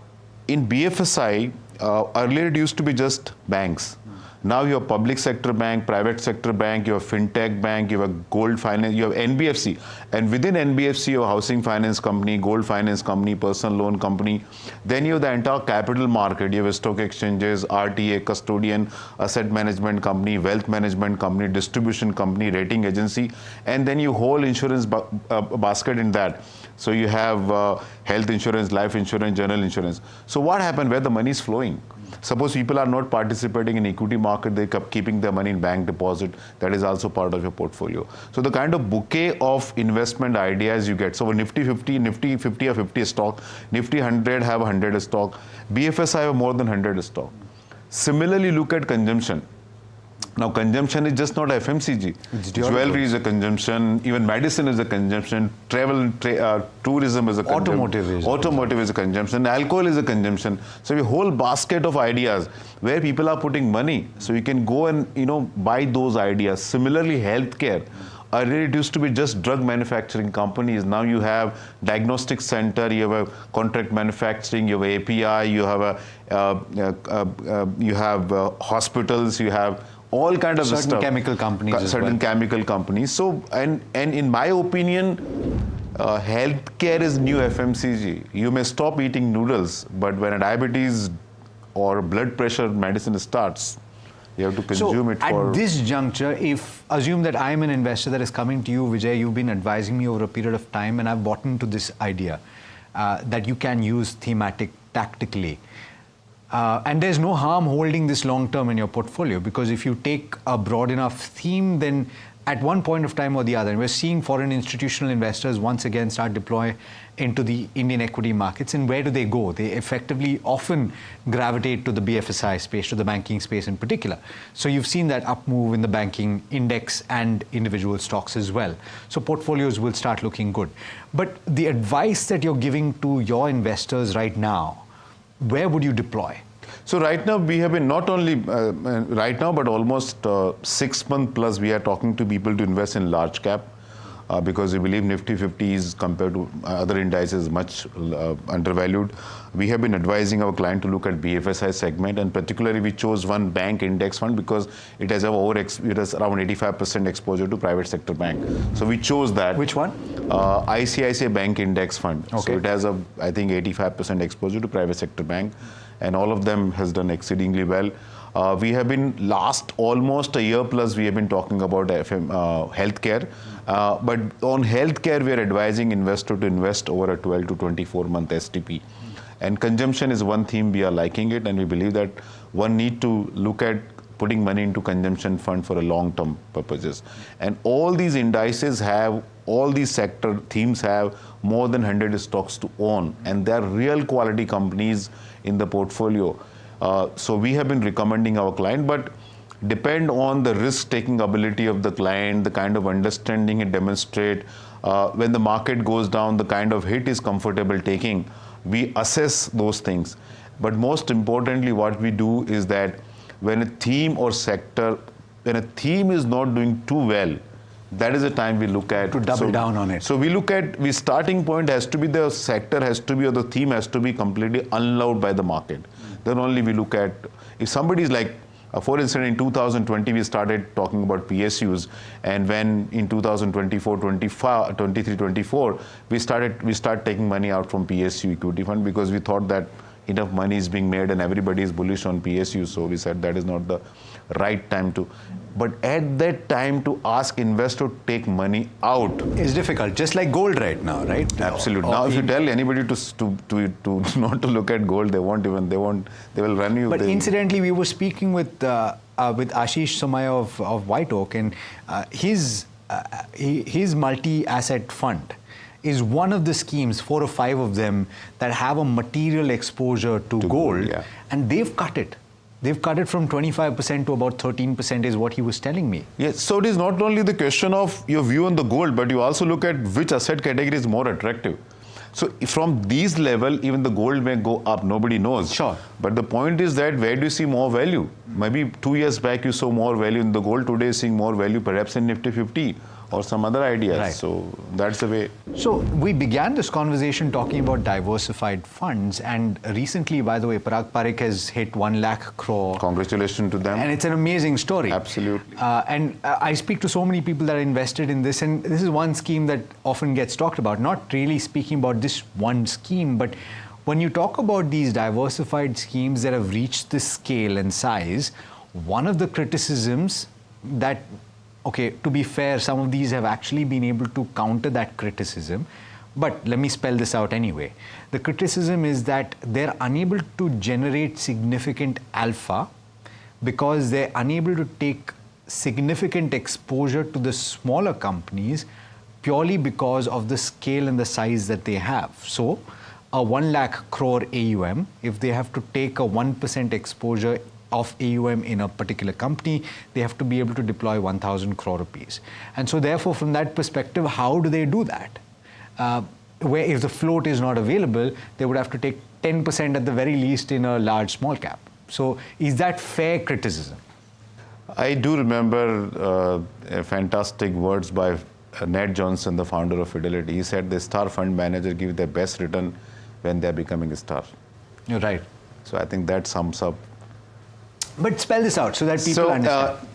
Speaker 16: in BFSI, earlier it used to be just banks. Now you have public sector bank, private sector bank, you have fintech bank, you have gold finance, you have NBFC. And within NBFC, you have housing finance company, gold finance company, personal loan company. Then you have the entire capital market. You have stock exchanges, RTA, custodian, asset management company, wealth management company, distribution company, rating agency. And then you whole insurance basket in that. So you have health insurance, life insurance, general insurance. So what happened where the money is flowing? Suppose people are not participating in equity market, they keep keeping their money in bank deposit. That is also part of your portfolio. So the kind of bouquet of investment ideas you get. So Nifty 50 have 50 stock, Nifty 100 have 100 stock, BFSI have more than 100 stock. Similarly, look at consumption. Now, consumption is just not FMCG. Jewelry is a consumption, even medicine is a consumption, travel, tourism is a consumption. Automotive is a consumption, alcohol is a consumption. So a whole basket of ideas where people are putting money. So you can go and, buy those ideas. Similarly, healthcare. Earlier it used to be just drug manufacturing companies. Now you have diagnostic center, you have a contract manufacturing, you have API, you have hospitals, you have all kind of
Speaker 13: certain
Speaker 16: stuff.
Speaker 13: Chemical companies.
Speaker 16: Certain chemical companies. So, and in my opinion, healthcare is new FMCG. You may stop eating noodles, but when a diabetes or blood pressure medicine starts, you have to consume it for...
Speaker 13: At this juncture, assume that I'm an investor that is coming to you, Vijay, you've been advising me over a period of time, and I've bought into this idea that you can use thematic tactically. And there's no harm holding this long term in your portfolio, because if you take a broad enough theme, then at one point of time or the other, and we're seeing foreign institutional investors once again start deploy into the Indian equity markets. And where do they go? They effectively often gravitate to the BFSI space, to the banking space in particular. So you've seen that up move in the banking index and individual stocks as well. So portfolios will start looking good. But the advice that you're giving to your investors right now, where would you deploy?
Speaker 16: So right now we have been not only right now, but almost 6 months plus we are talking to people to invest in large cap because we believe Nifty 50 is compared to other indices much undervalued. We have been advising our client to look at BFSI segment, and particularly we chose one bank index fund because it has around 85% exposure to private sector bank. So we chose that.
Speaker 13: Which one?
Speaker 16: ICICI Bank Index Fund.
Speaker 13: Okay.
Speaker 16: So it has I think 85% exposure to private sector bank, and all of them has done exceedingly well. We have been last almost a year plus we have been talking about healthcare, but on healthcare we are advising investor to invest over a 12 to 24 month STP. And consumption is one theme we are liking it, and we believe that one need to look at putting money into consumption fund for a long-term purposes. And all these indices have, all these sector themes have more than 100 stocks to own, and they are real quality companies in the portfolio. So we have been recommending our client, but depend on the risk-taking ability of the client, the kind of understanding it demonstrate. When the market goes down, the kind of hit is comfortable taking. We assess those things. But most importantly, what we do is that when a theme or sector, when a theme is not doing too well, that is the time we look at.
Speaker 13: To double down on it.
Speaker 16: So we look at, the starting point has to be, the sector has to be, or the theme has to be completely unloved by the market. Then only we look at, if somebody is like, for instance, in 2020, we started talking about PSUs, and when in 2024, 23, 24, we start taking money out from PSU equity fund because we thought that enough money is being made and everybody is bullish on PSU. So we said that is not the right time to. But at that time, to ask investor to take money out
Speaker 13: is difficult, just like gold right now, right?
Speaker 16: Absolutely. Now, if you tell anybody to not to look at gold, they will run you.
Speaker 13: But incidentally, we were speaking with Ashish Somaya of White Oak, and his multi-asset fund is one of the schemes, 4 or 5 of them, that have a material exposure to gold, and they've cut it. They've cut it from 25% to about 13% is what he was telling me.
Speaker 16: Yes, so it is not only the question of your view on the gold, but you also look at which asset category is more attractive. So from these level, even the gold may go up, nobody knows.
Speaker 13: Sure.
Speaker 16: But the point is that where do you see more value? Maybe 2 years back you saw more value in the gold, today you're seeing more value perhaps in Nifty 50 or some other ideas.
Speaker 13: Right.
Speaker 16: So that's the way.
Speaker 13: So we began this conversation talking about diversified funds, and recently, by the way, Parag Parikh has hit 1 lakh crore.
Speaker 16: Congratulations to them.
Speaker 13: And it's an amazing story.
Speaker 16: Absolutely.
Speaker 13: And I speak to so many people that are invested in this, and this is one scheme that often gets talked about, not really speaking about this one scheme, but when you talk about these diversified schemes that have reached this scale and size, one of the criticisms that, okay, to be fair, some of these have actually been able to counter that criticism, but let me spell this out anyway. The criticism is that they're unable to generate significant alpha because they're unable to take significant exposure to the smaller companies purely because of the scale and the size that they have. So a 1 lakh crore AUM, if they have to take a 1% exposure of AUM in a particular company, they have to be able to deploy 1,000 crore rupees. And so therefore, from that perspective, how do they do that? Where if the float is not available, they would have to take 10% at the very least in a large small cap. So is that fair criticism?
Speaker 16: I do remember fantastic words by Ned Johnson, the founder of Fidelity. He said the star fund manager give their best return when they're becoming a star.
Speaker 13: You're right.
Speaker 16: So I think that sums up.
Speaker 13: But spell this out so that people understand.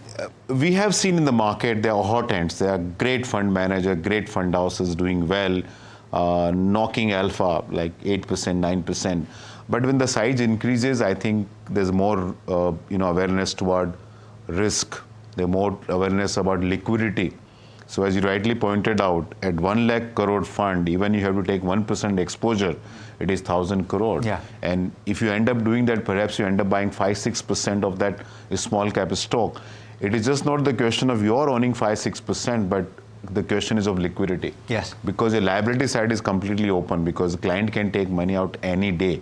Speaker 16: We have seen in the market, there are hot ends. There are great fund manager, great fund houses doing well, knocking alpha like 8%, 9%. But when the size increases, I think there's more awareness toward risk. There's more awareness about liquidity. So as you rightly pointed out, at 1 lakh crore fund, even you have to take 1% exposure, it is 1,000 crore.
Speaker 13: Yeah.
Speaker 16: And if you end up doing that, perhaps you end up buying 5-6% of that small cap stock. It is just not the question of your owning 5-6%, but the question is of liquidity.
Speaker 13: Yes.
Speaker 16: Because your liability side is completely open because the client can take money out any day.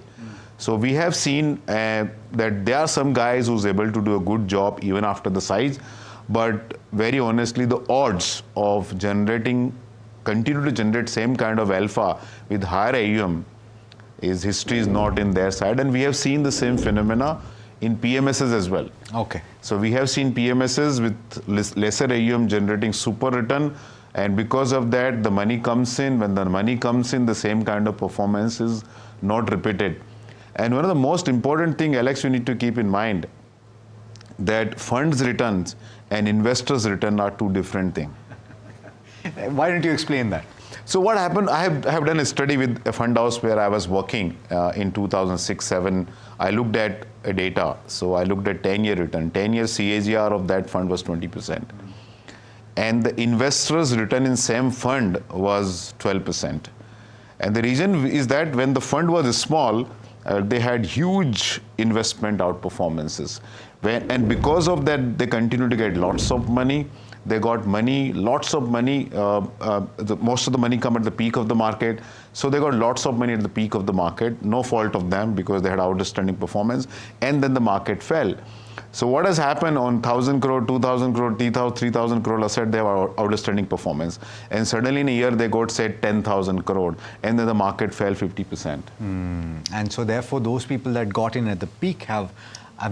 Speaker 16: So we have seen that there are some guys who's able to do a good job even after the size, but very honestly, the odds of continue to generate same kind of alpha with higher AUM history is not in their side, and we have seen the same phenomena in PMSs as well.
Speaker 13: Okay.
Speaker 16: So we have seen PMSs with lesser AUM generating super return, and because of that, the money comes in. When the money comes in, the same kind of performance is not repeated. And one of the most important thing, Alex, you need to keep in mind that funds returns and investors return are two different things.
Speaker 13: Why don't you explain that?
Speaker 16: So what happened, I have done a study with a fund house where I was working in 2006-07. I looked at data. So I looked at 10-year return. 10-year CAGR of that fund was 20%. And the investors' return in same fund was 12%. And the reason is that when the fund was small, they had huge investment outperformances. And because of that, they continued to get lots of money. They got money, lots of money. Most of the money come at the peak of the market. So they got lots of money at the peak of the market. No fault of them because they had outstanding performance. And then the market fell. So what has happened on 1,000 crore, 2,000 crore, 3,000 crore asset, they have outstanding performance. And suddenly in a year, they got, say, 10,000 crore. And then the market fell 50%.
Speaker 13: And so therefore, those people that got in at the peak have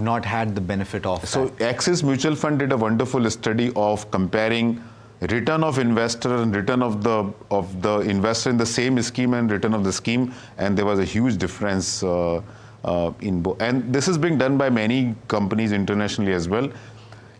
Speaker 13: not had the benefit of
Speaker 16: So
Speaker 13: that.
Speaker 16: Axis Mutual Fund did a wonderful study of comparing return of investor and return of the investor in the same scheme and return of the scheme, and there was a huge difference in both. And this is being done by many companies internationally as well.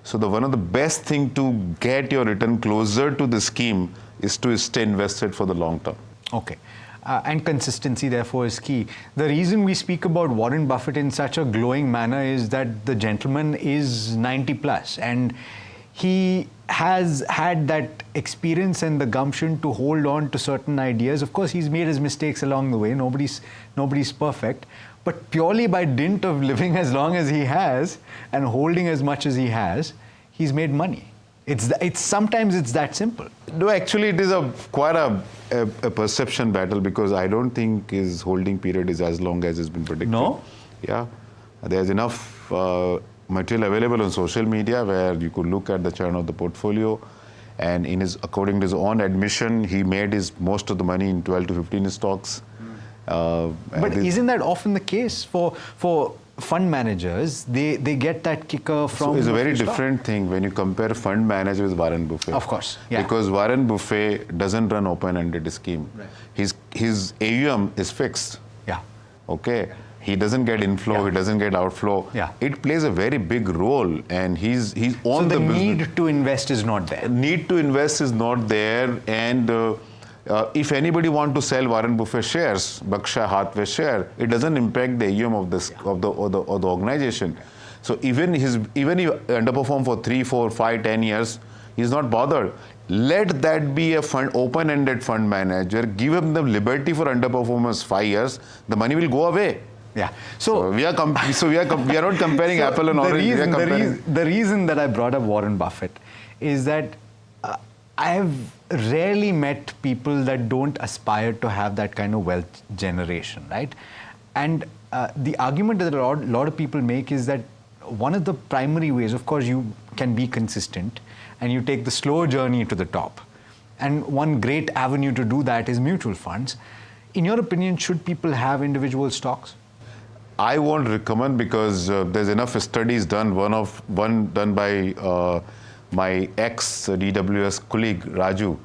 Speaker 16: So one of the best thing to get your return closer to the scheme is to stay invested for the long term.
Speaker 13: Okay. And consistency, therefore, is key. The reason we speak about Warren Buffett in such a glowing manner is that the gentleman is 90 plus, and he has had that experience and the gumption to hold on to certain ideas. Of course, he's made his mistakes along the way. Nobody's perfect. But purely by dint of living as long as he has and holding as much as he has, he's made money. Sometimes it's that simple.
Speaker 16: No, actually, it is quite a perception battle because I don't think his holding period is as long as it's been predicted.
Speaker 13: No?
Speaker 16: Yeah. There's enough material available on social media where you could look at the churn of the portfolio, and according to his own admission, he made most of the money in 12 to 15 stocks.
Speaker 13: But isn't that often the case for fund managers? They get that kicker from.
Speaker 16: So it's a very different thing when you compare fund manager with Warren Buffett.
Speaker 13: Of course, yeah.
Speaker 16: Because Warren Buffett doesn't run open-ended scheme. Right. His AUM is fixed.
Speaker 13: Yeah.
Speaker 16: Okay. He doesn't get inflow. Yeah. He doesn't get outflow.
Speaker 13: Yeah.
Speaker 16: It plays a very big role, and he's on
Speaker 13: the
Speaker 16: business.
Speaker 13: Need to invest is not there.
Speaker 16: Need to invest is not there, and if anybody want to sell Warren Buffett shares, Berkshire Hathaway share, it doesn't impact the AUM of the organization. So even he underperform for 3, 4, 5, 10 years, he's not bothered. Let that be a open-ended fund manager. Give him the liberty for underperformance 5 years. The money will go away.
Speaker 13: Yeah.
Speaker 16: So we are not comparing apple and orange.
Speaker 13: The reason that I brought up Warren Buffett is that I have rarely met people that don't aspire to have that kind of wealth generation, right? And the argument that a lot of people make is that one of the primary ways, of course, you can be consistent and you take the slow journey to the top. And one great avenue to do that is mutual funds. In your opinion, should people have individual stocks?
Speaker 16: I won't recommend, because there's enough studies done. One done by my ex-DWS colleague Raju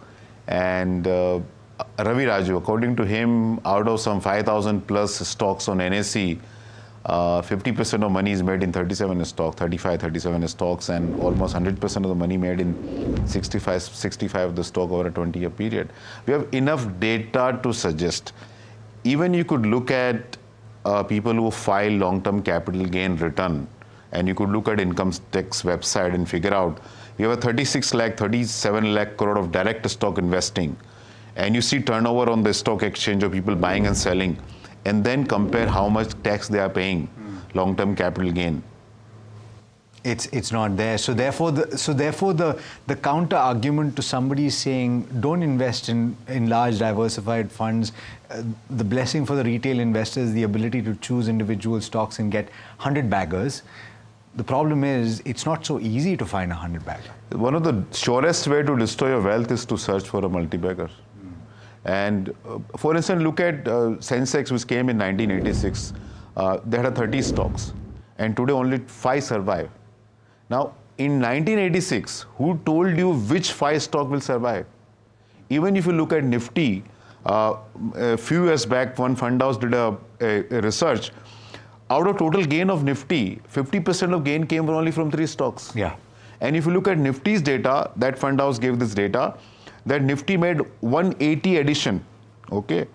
Speaker 16: and Ravi Raju. According to him, out of some 5,000 plus stocks on NSE, 50% of money is made in 37 stocks, and almost 100% of the money made in 65 of the stock over a 20-year period. We have enough data to suggest. Even you could look at people who file long-term capital gain return, and you could look at income tax website and figure out you have a 37 lakh crore of direct stock investing, and you see turnover on the stock exchange of people buying and selling, and then compare how much tax they are paying, long-term capital gain.
Speaker 13: It's not there. So therefore the counter argument to somebody saying don't invest in large diversified funds, the blessing for the retail investors, the ability to choose individual stocks and get 100 baggers. The problem is it's not so easy to find a 100 bagger.
Speaker 16: One of the surest way to destroy your wealth is to search for a multi-bagger. And for instance, look at Sensex, which came in 1986. They had 30 stocks, and today only 5 survive. Now, in 1986, who told you which 5 stock will survive? Even if you look at Nifty, a few years back, one fund house did a research. Out of total gain of Nifty, 50% of gain came only from 3 stocks.
Speaker 13: Yeah.
Speaker 16: And if you look at Nifty's data, that fund house gave this data, that Nifty made 180 addition, okay?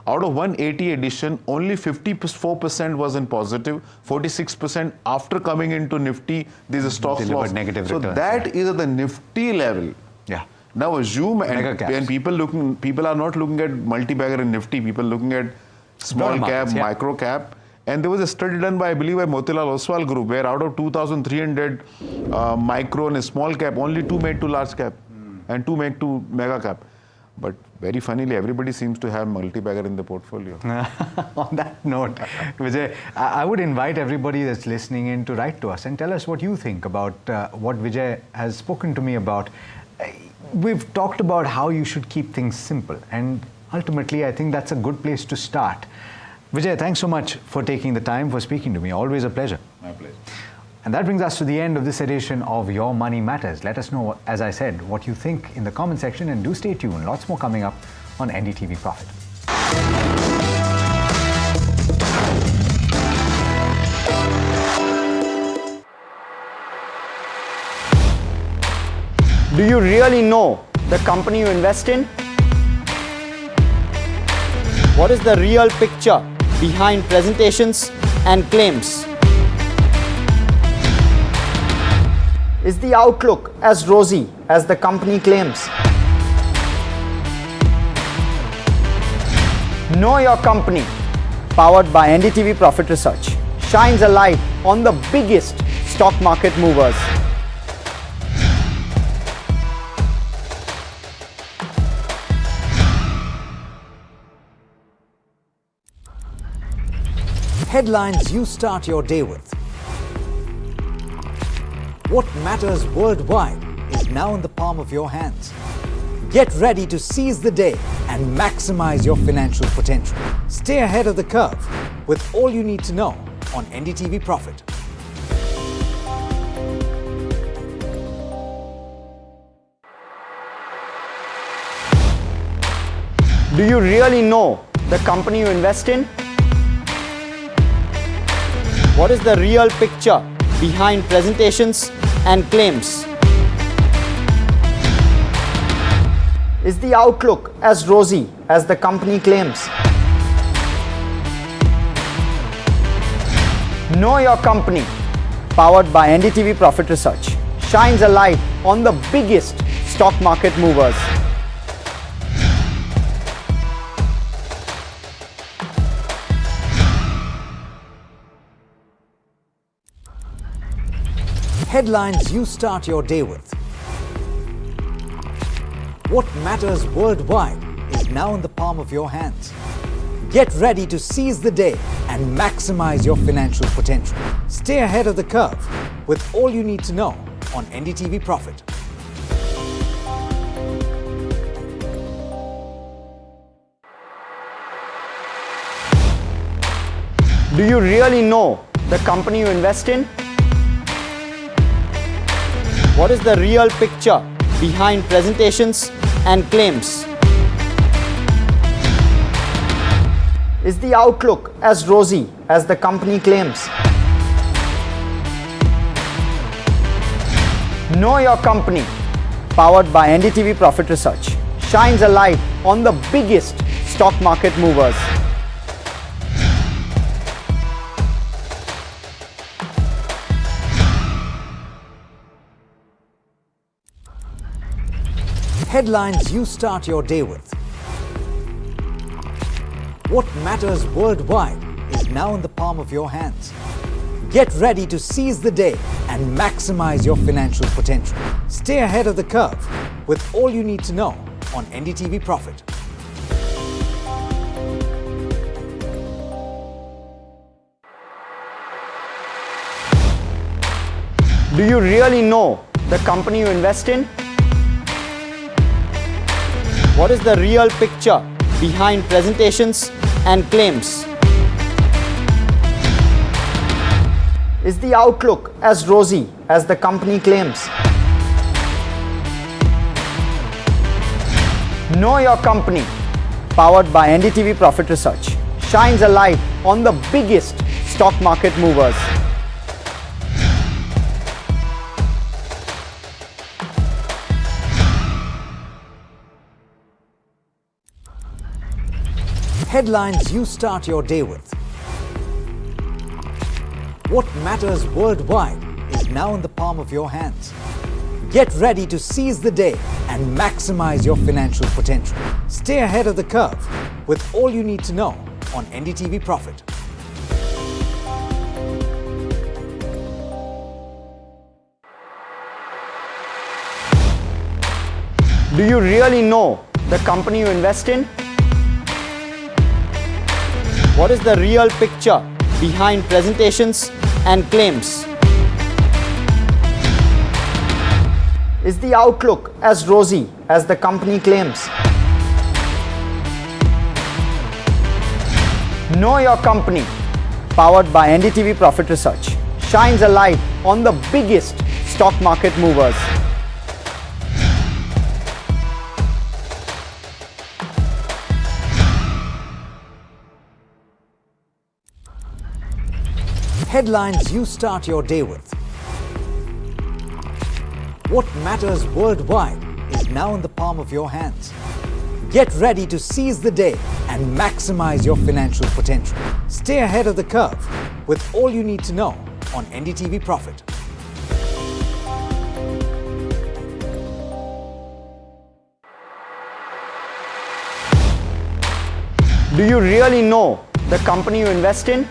Speaker 16: Out of 180 addition, only 54% was in positive, 46% after coming into Nifty, these stocks lost.
Speaker 13: Negative
Speaker 16: so
Speaker 13: returns.
Speaker 16: That is at the Nifty level.
Speaker 13: Yeah.
Speaker 16: Now assume, and people are not looking at multi-bagger in Nifty, people looking at small cap, micro cap. And there was a study done by, I believe, by Motilal Oswal Group, where out of 2,300 micro and small cap, only 2 made to large cap, and 2 made to mega cap. But very funnily, everybody seems to have multi-bagger in the portfolio.
Speaker 13: On that note, Vijay, I would invite everybody that's listening in to write to us and tell us what you think about what Vijay has spoken to me about. We've talked about how you should keep things simple, and ultimately, I think that's a good place to start. Vijay, thanks so much for taking the time, for speaking to me. Always a pleasure.
Speaker 16: My pleasure.
Speaker 13: And that brings us to the end of this edition of Your Money Matters. Let us know, as I said, what you think in the comment section, and do stay tuned. Lots more coming up on NDTV Profit.
Speaker 8: Do you really know the company you invest in? What is the real picture behind presentations and claims? Is the outlook as rosy as the company claims? Know Your Company, powered by NDTV Profit Research, shines a light on the biggest stock market movers.
Speaker 17: Headlines you start your day with. What matters worldwide is now in the palm of your hands. Get ready to seize the day and maximize your financial potential. Stay ahead of the curve with all you need to know on NDTV Profit.
Speaker 8: Do you really know the company you invest in? What is the real picture behind presentations and claims? Is the outlook as rosy as the company claims? Know Your Company, powered by NDTV Profit Research, shines a light on the biggest stock market movers.
Speaker 17: Headlines you start your day with. What matters worldwide is now in the palm of your hands. Get ready to seize the day and maximize your financial potential. Stay ahead of the curve with all you need to know on NDTV Profit.
Speaker 8: Do you really know the company you invest in? What is the real picture behind presentations and claims? Is the outlook as rosy as the company claims? Know Your Company, powered by NDTV Profit Research, shines a light on the biggest stock market movers.
Speaker 17: Headlines you start your day with. What matters worldwide is now in the palm of your hands. Get ready to seize the day and maximize your financial potential. Stay ahead of the curve with all you need to know on NDTV Profit.
Speaker 8: Do you really know the company you invest in? What is the real picture behind presentations and claims? Is the outlook as rosy as the company claims? Know Your Company, powered by NDTV Profit Research, shines a light on the biggest stock market movers.
Speaker 17: Headlines you start your day with. What matters worldwide is now in the palm of your hands. Get ready to seize the day and maximize your financial potential. Stay ahead of the curve with all you need to know on NDTV Profit.
Speaker 8: Do you really know the company you invest in? What is the real picture behind presentations and claims? Is the outlook as rosy as the company claims? Know Your Company, powered by NDTV Profit Research, shines a light on the biggest stock market movers.
Speaker 17: Headlines you start your day with. What matters worldwide is now in the palm of your hands. Get ready to seize the day and maximize your financial potential. Stay ahead of the curve with all you need to know on NDTV Profit.
Speaker 8: Do you really know the company you invest in?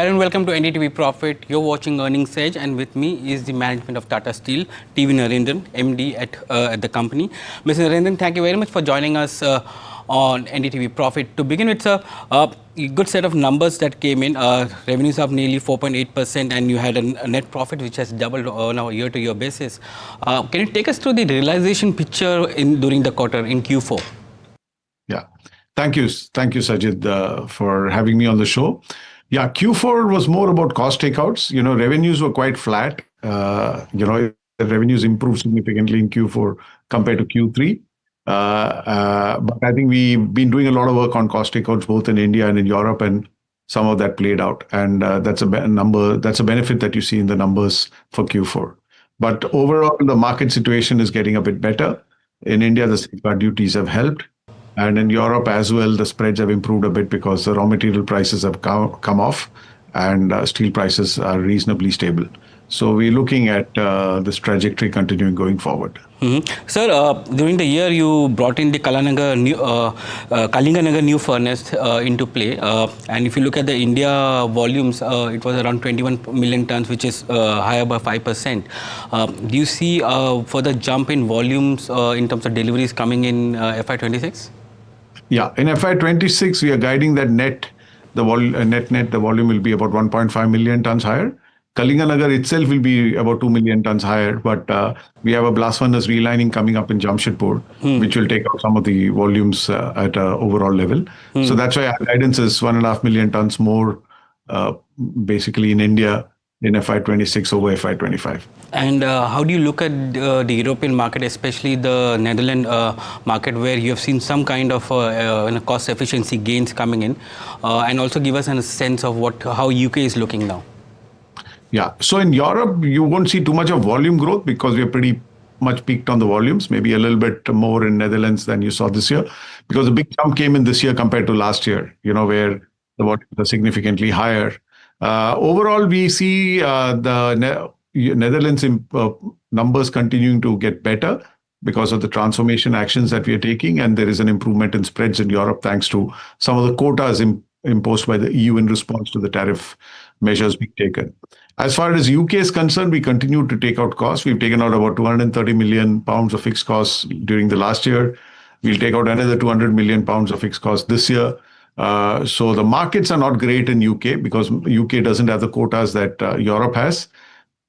Speaker 5: Hello and welcome to NDTV Profit. You're watching Earnings Edge, and with me is the management of Tata Steel, TV Narendran, MD at the company. Mr. Narendran, thank you very much for joining us on NDTV Profit. To begin with, sir, a good set of numbers that came in. Revenues up nearly 4.8%, and you had a net profit which has doubled on a year-to-year basis. Can you take us through the realization picture during the quarter in Q4?
Speaker 11: Yeah. Thank you, Sajid, for having me on the show. Yeah, Q4 was more about cost takeouts. Revenues were quite flat. The revenues improved significantly in Q4 compared to Q3. But I think we've been doing a lot of work on cost takeouts both in India and in Europe, and some of that played out. And that's a benefit that you see in the numbers for Q4. But overall, the market situation is getting a bit better. In India, the safeguard duties have helped. And in Europe as well, the spreads have improved a bit because the raw material prices have come off, and steel prices are reasonably stable. So we're looking at this trajectory continuing going forward.
Speaker 5: Sir, during the year, you brought in the Kalinganagar new furnace into play. And if you look at the India volumes, it was around 21 million tons, which is higher by 5%. Do you see further jump in volumes in terms of deliveries coming in FY26?
Speaker 11: Yeah, in FY26, we are guiding that the volume will be about 1.5 million tons higher. Kalinganagar itself will be about 2 million tons higher, but we have a blast furnace relining coming up in Jamshedpur, which will take out some of the volumes at an overall level. So that's why our guidance is 1.5 million tons more, basically in India in FY26 over FY25.
Speaker 5: And how do you look at the European market, especially the Netherlands market, where you have seen some kind of cost efficiency gains coming in, and also give us a sense of how UK is looking now?
Speaker 11: Yeah, so in Europe, you won't see too much of volume growth because we are pretty much peaked on the volumes, maybe a little bit more in Netherlands than you saw this year, because a big jump came in this year compared to last year, where the volumes are significantly higher. Overall, we see the Netherlands numbers continuing to get better because of the transformation actions that we are taking, and there is an improvement in spreads in Europe thanks to some of the quotas imposed by the EU in response to the tariff measures being taken. As far as UK is concerned, we continue to take out costs. We've taken out about 230 million pounds of fixed costs during the last year. We'll take out another 200 million pounds of fixed costs this year. So the markets are not great in UK because UK doesn't have the quotas that Europe has.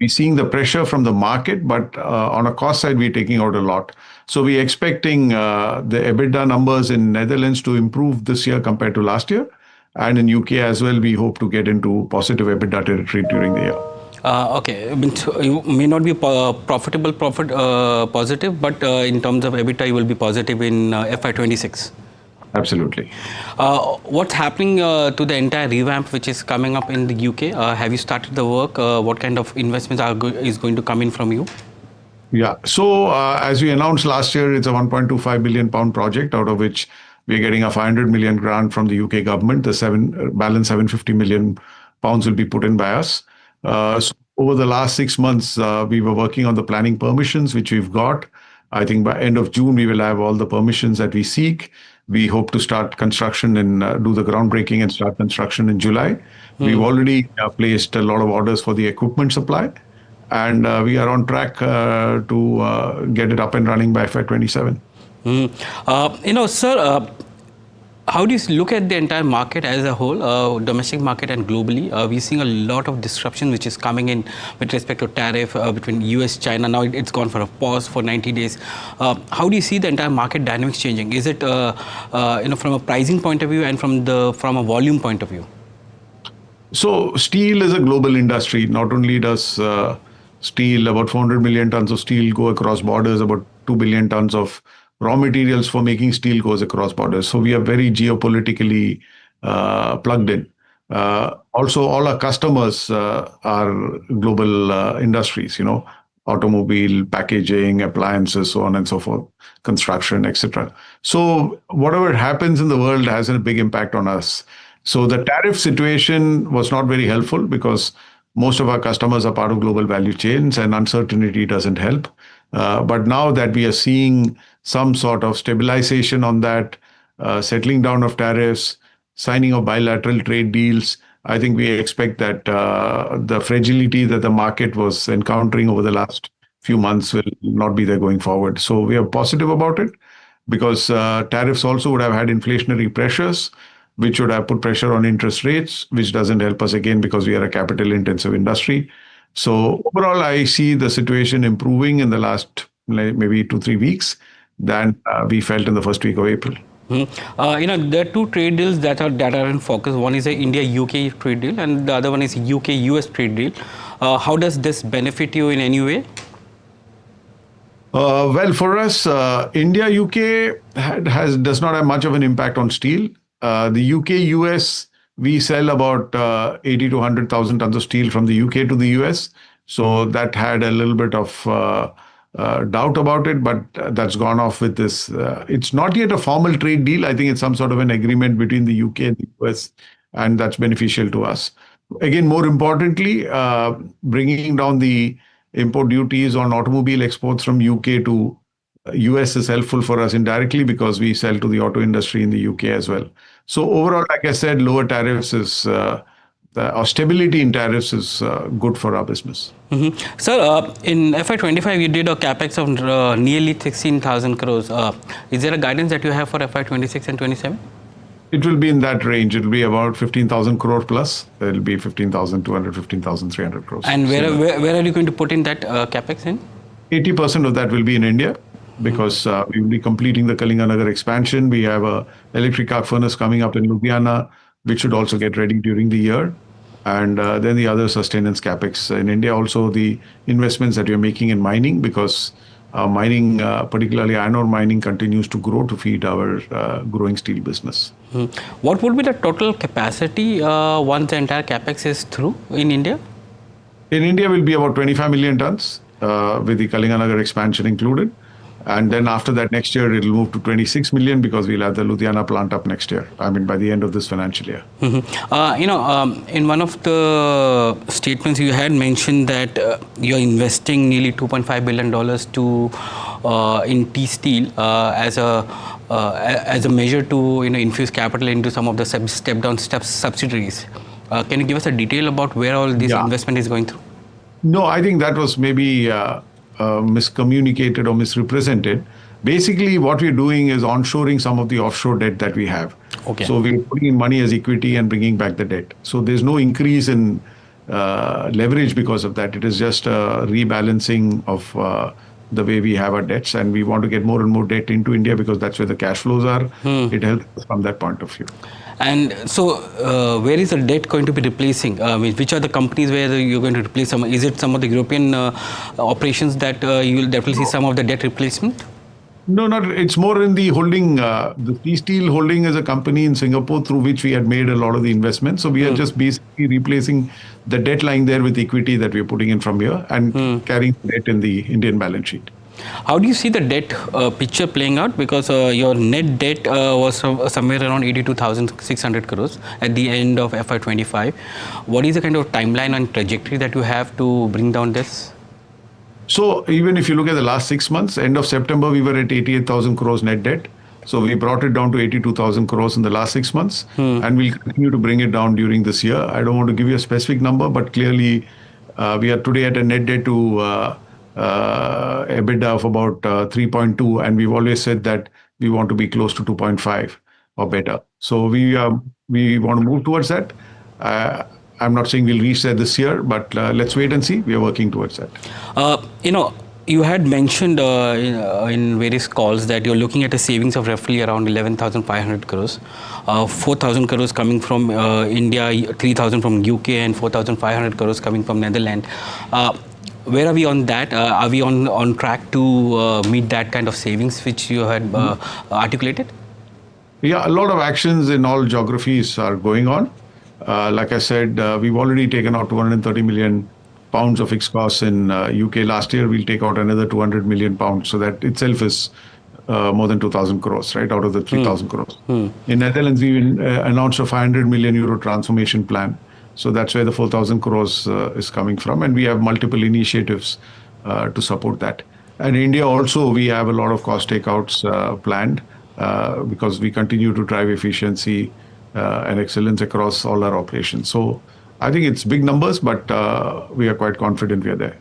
Speaker 11: We're seeing the pressure from the market, but on a cost side, we're taking out a lot. So we're expecting the EBITDA numbers in Netherlands to improve this year compared to last year. And in UK as well, we hope to get into positive EBITDA territory during the year.
Speaker 5: Okay, you may not be positive, but in terms of EBITDA, you will be positive in FY26.
Speaker 11: Absolutely.
Speaker 5: What's happening to the entire revamp which is coming up in the UK? Have you started the work? What kind of investments is going to come in from you?
Speaker 11: Yeah, so as we announced last year, it's a 1.25 billion pound project, out of which we're getting a 500 million grant from the UK government. The balance 750 million pounds will be put in by us. So over the last 6 months, we were working on the planning permissions, which we've got. I think by end of June, we will have all the permissions that we seek. We hope to start construction and do the groundbreaking and start construction in July. We've already placed a lot of orders for the equipment supply, and we are on track to get it up and running by FY27.
Speaker 5: Sir, how do you look at the entire market as a whole, domestic market and globally? We're seeing a lot of disruption which is coming in with respect to tariff between US, China. Now it's gone for a pause for 90 days. How do you see the entire market dynamics changing? Is it from a pricing point of view and from a volume point of view?
Speaker 11: So steel is a global industry. Not only does steel, about 400 million tons of steel go across borders, about 2 billion tons of raw materials for making steel goes across borders. So we are very geopolitically plugged in. Also, all our customers are global industries, automobile, packaging, appliances, so on and so forth, construction, etc. So whatever happens in the world has a big impact on us. So the tariff situation was not very helpful because most of our customers are part of global value chains and uncertainty doesn't help. But now that we are seeing some sort of stabilization on that, settling down of tariffs, signing of bilateral trade deals, I think we expect that the fragility that the market was encountering over the last few months will not be there going forward. So we are positive about it because tariffs also would have had inflationary pressures, which would have put pressure on interest rates, which doesn't help us again because we are a capital intensive industry. So overall, I see the situation improving in the last maybe 2-3 weeks than we felt in the first week of April.
Speaker 5: There are two trade deals that are in focus. One is the India-UK trade deal, and the other one is UK-US trade deal. How does this benefit you in any way?
Speaker 11: Well, for us, India-UK does not have much of an impact on steel. The UK-US, we sell about 80 to 100,000 tons of steel from the UK to the US. So that had a little bit of doubt about it, but that's gone off with this. It's not yet a formal trade deal. I think it's some sort of an agreement between the UK and the US, and that's beneficial to us. Again, more importantly, bringing down the import duties on automobile exports from UK to US is helpful for us indirectly because we sell to the auto industry in the UK as well. So overall, like I said, lower tariffs is or stability in tariffs is good for our business.
Speaker 5: Sir, in FY25, you did a capex of nearly 16,000 crores. Is there a guidance that you have for FY26 and 27?
Speaker 11: It will be in that range. It will be about 15,000 crore plus. It will be 15,200, 15,300 crores.
Speaker 5: And where are you going to put in that capex in?
Speaker 11: 80% of that will be in India because we will be completing the Kalinganagar expansion. We have a electric arc furnace coming up in Ludhiana, which should also get ready during the year. And then the other sustenance capex in India, also the investments that we are making in mining because mining, particularly iron ore mining, continues to grow to feed our growing steel business.
Speaker 5: What would be the total capacity once the entire capex is through in India?
Speaker 11: In India, will be about 25 million tons with the Kalinganagar expansion included. And then after that, next year, it will move to 26 million because we'll have the Ludhiana plant up next year. I mean, by the end of this financial year.
Speaker 5: In one of the statements, you had mentioned that you're investing nearly $2.5 billion in T Steel as a measure to infuse capital into some of the step-down subsidiaries. Can you give us a detail about where all this investment is going through?
Speaker 11: No, I think that was maybe miscommunicated or misrepresented. Basically, what we're doing is onshoring some of the offshore debt that we have.
Speaker 5: Okay.
Speaker 11: So we're putting in money as equity and bringing back the debt. So there's no increase in leverage because of that. It is just a rebalancing of the way we have our debts, and we want to get more and more debt into India because that's where the cash flows are. It helps us from that point of view.
Speaker 5: And so, where is the debt going to be replacing? Which are the companies where you're going to replace some? Is it some of the European operations that you will definitely see some of the debt replacement?
Speaker 11: No, not. It's more in the holding. The T Steel Holding is a company in Singapore through which we had made a lot of the investments. So we are just basically replacing the debt lying there with equity that we're putting in from here and carrying debt in the Indian balance sheet.
Speaker 5: How do you see the debt picture playing out? Because your net debt was somewhere around 82,600 crores at the end of FY25. What is the kind of timeline and trajectory that you have to bring down this?
Speaker 11: So even if you look at the last 6 months, end of September, we were at 88,000 crores net debt. So we brought it down to 82,000 crores in the last 6 months, and we'll continue to bring it down during this year. I don't want to give you a specific number, but clearly we are today at a net debt to EBITDA of about 3.2, and we've always said that we want to be close to 2.5 or better. So we want to move towards that. I'm not saying we'll reach that this year, but let's wait and see. We are working towards that.
Speaker 5: You had mentioned in various calls that you're looking at a savings of roughly around 11,500 crores, 4,000 crores coming from India, 3,000 from UK, and 4,500 crores coming from Netherlands. Where are we on that? Are we on track to meet that kind of savings which you had articulated?
Speaker 11: Yeah, a lot of actions in all geographies are going on. Like I said, we've already taken out 230 million pounds of fixed costs in UK last year. We'll take out another 200 million pounds. So that itself is more than 2,000 crores, right, out of the 3,000 crores. In Netherlands, we announced a 500 million euro transformation plan. So that's where the 4,000 crores is coming from. And we have multiple initiatives to support that. And India also, we have a lot of cost takeouts planned because we continue to drive efficiency and excellence across all our operations. So I think it's big numbers, but we are quite confident we are there.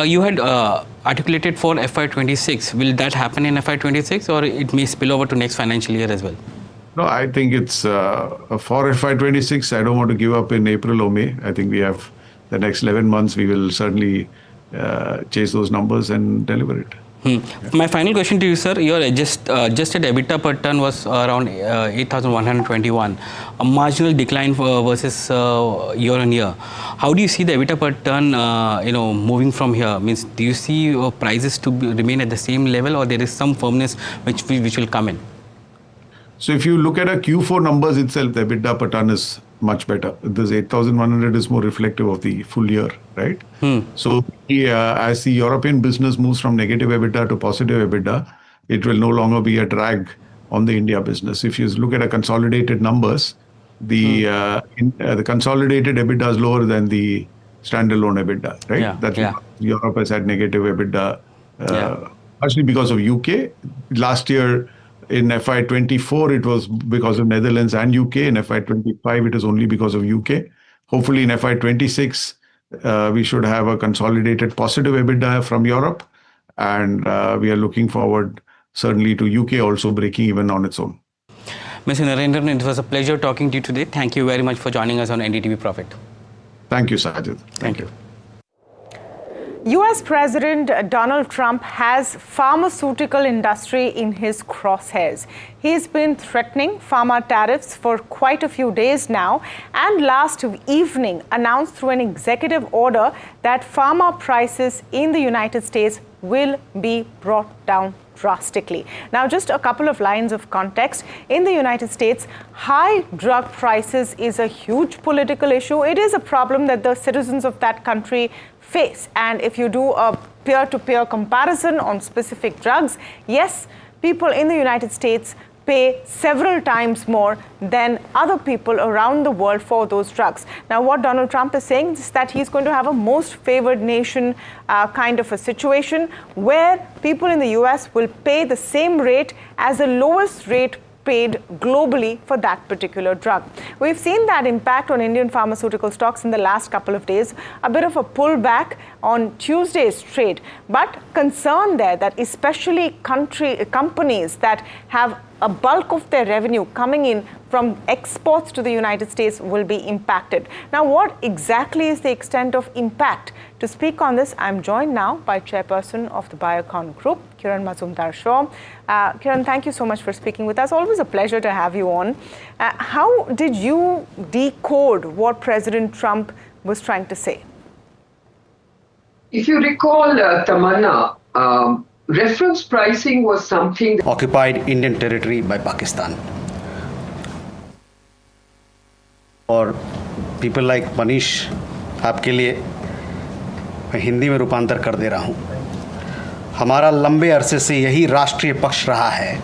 Speaker 5: You had articulated for FY26. Will that happen in FY26 or it may spill over to next financial year as well?
Speaker 11: No, I think it's for FY26. I don't want to give up in April or May. I think we have the next 11 months. We will certainly chase those numbers and deliver it.
Speaker 5: My final question to you, sir. Your adjusted EBITDA per ton was around 8,121, a marginal decline versus year on year. How do you see the EBITDA per ton, moving from here? Means, do you see prices to remain at the same level, or there is some firmness which will come in?
Speaker 11: So if you look at our Q4 numbers itself, the EBITDA per ton is much better. This 8,100 is more reflective of the full year, right? So as the European business moves from negative EBITDA to positive EBITDA, it will no longer be a drag on the India business. If you look at our consolidated numbers, the consolidated EBITDA is lower than the standalone EBITDA, right? That's because Europe has had negative EBITDA, actually because of UK. Last year, in FY24, it was because of Netherlands and UK. In FY25, it is only because of UK. Hopefully, in FY26, we should have a consolidated positive EBITDA from Europe. And we are looking forward, certainly, to UK also breaking even on its own.
Speaker 5: Mr. Narendran, it was a pleasure talking to you today. Thank you very much for joining us on NDTV Profit.
Speaker 11: Thank you, Sajid.
Speaker 5: Thank you.
Speaker 1: US President Donald Trump has pharmaceutical industry in his crosshairs. He's been threatening pharma tariffs for quite a few days now, and last evening announced through an executive order that pharma prices in the United States will be brought down drastically. Now, just a couple of lines of context. In the United States, high drug prices is a huge political issue. It is a problem that the citizens of that country face. And if you do a peer-to-peer comparison on specific drugs, yes, people in the United States pay several times more than other people around the world for those drugs. Now, what Donald Trump is saying is that he's going to have a most favored nation kind of a situation where people in the US will pay the same rate as the lowest rate paid globally for that particular drug. We've seen that impact on Indian pharmaceutical stocks in the last couple of days, a bit of a pullback on Tuesday's trade, but concern there that especially companies that have a bulk of their revenue coming in from exports to the United States will be impacted. Now, what exactly is the extent of impact? To speak on this, I'm joined now by Chairperson of the Biocon Group, Kiran Mazumdar-Shaw. Kiran, thank you so much for speaking with us. Always a pleasure to have you on. How did you decode what President Trump was trying to say?
Speaker 19: If you recall, Tamanna, reference pricing was something
Speaker 22: occupied Indian territory by Pakistan. और people like Manish, आपके लिए मैं हिंदी में रूपांतर कर दे रहा हूँ. हमारा लंबे अरसे से यही राष्ट्रीय पक्ष रहा है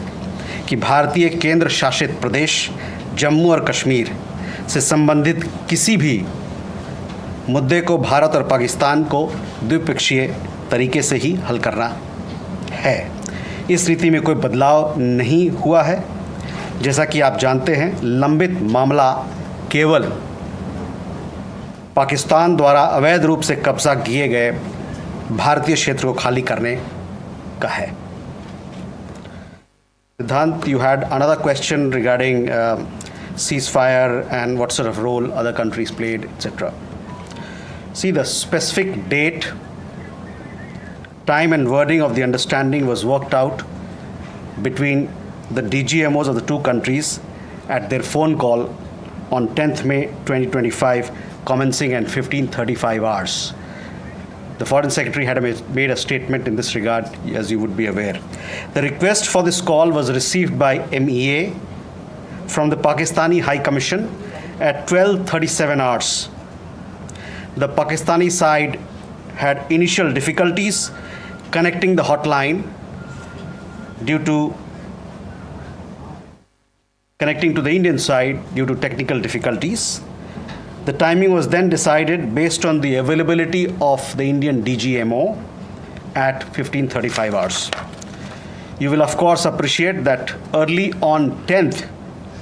Speaker 22: कि भारतीय केंद्र शासित प्रदेश जम्मू और कश्मीर से संबंधित किसी भी मुद्दे को भारत और पाकिस्तान को द्विपक्षीय तरीके से ही हल करना है. इस रीति में कोई बदलाव नहीं हुआ है. जैसा कि आप जानते हैं, लंबित मामला केवल पाकिस्तान द्वारा अवैध रूप से कब्जा किए गए भारतीय क्षेत्र को खाली करने का है. Siddhant, you had another question regarding ceasefire and what sort of role other countries played, etc. See, the specific date, time and wording of the understanding was worked out between the DGMOs of the two countries at their phone call on 10th May 2025, commencing at 15:35 hours. The Foreign Secretary had made a statement in this regard, as you would be aware. The request for this call was received by MEA from the Pakistani High Commission at 12:37 hours. The Pakistani side had initial difficulties connecting the hotline connecting to the Indian side due to technical difficulties. The timing was then decided based on the availability of the Indian DGMO at 15:35 hours. You will of course appreciate that early on 10th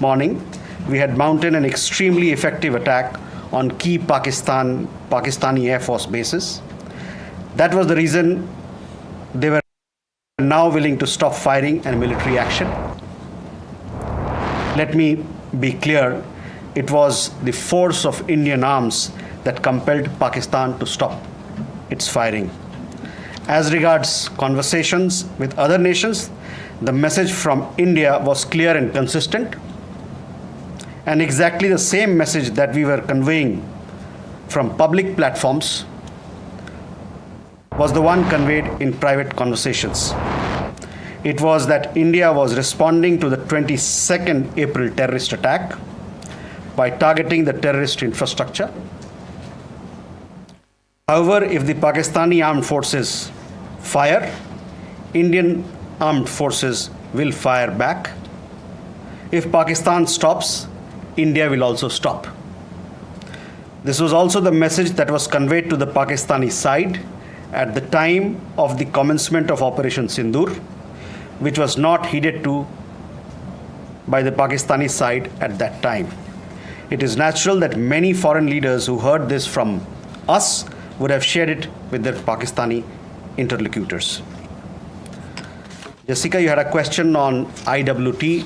Speaker 22: morning, we had mounted an extremely effective attack on key Pakistani Air Force bases. That was the reason they were now willing to stop firing and military action. Let me be clear, it was the force of Indian arms that compelled Pakistan to stop its firing. As regards conversations with other nations, the message from India was clear and consistent, and exactly the same message that we were conveying from public platforms was the one conveyed in private conversations. It was that India was responding to the 22nd April terrorist attack by targeting the terrorist infrastructure. However, if the Pakistani armed forces fire, Indian armed forces will fire back. If Pakistan stops, India will also stop. This was also the message that was conveyed to the Pakistani side at the time of the commencement of Operation Sindoor, which was not heeded to by the Pakistani side at that time. It is natural that many foreign leaders who heard this from us would have shared it with their Pakistani interlocutors. Jessica, you had a question on IWT.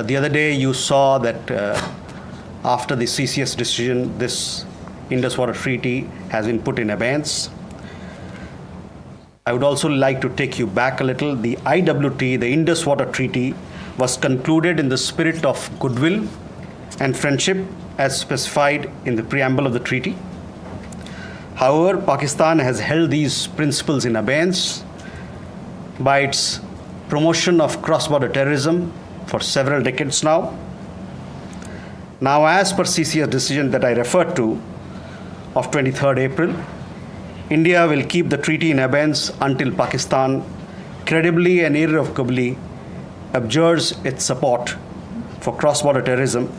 Speaker 22: The other day you saw that after the CCS decision, this Indus Water Treaty has been put in abeyance. I would also like to take you back a little. The IWT, the Indus Water Treaty, was concluded in the spirit of goodwill and friendship as specified in the preamble of the treaty. However, Pakistan has held these principles in abeyance by its promotion of cross-border terrorism for several decades now. Now, as per CCS decision that I referred to of 23rd April, India will keep the treaty in abeyance until Pakistan credibly and irrevocably abjures its support for cross-border terrorism.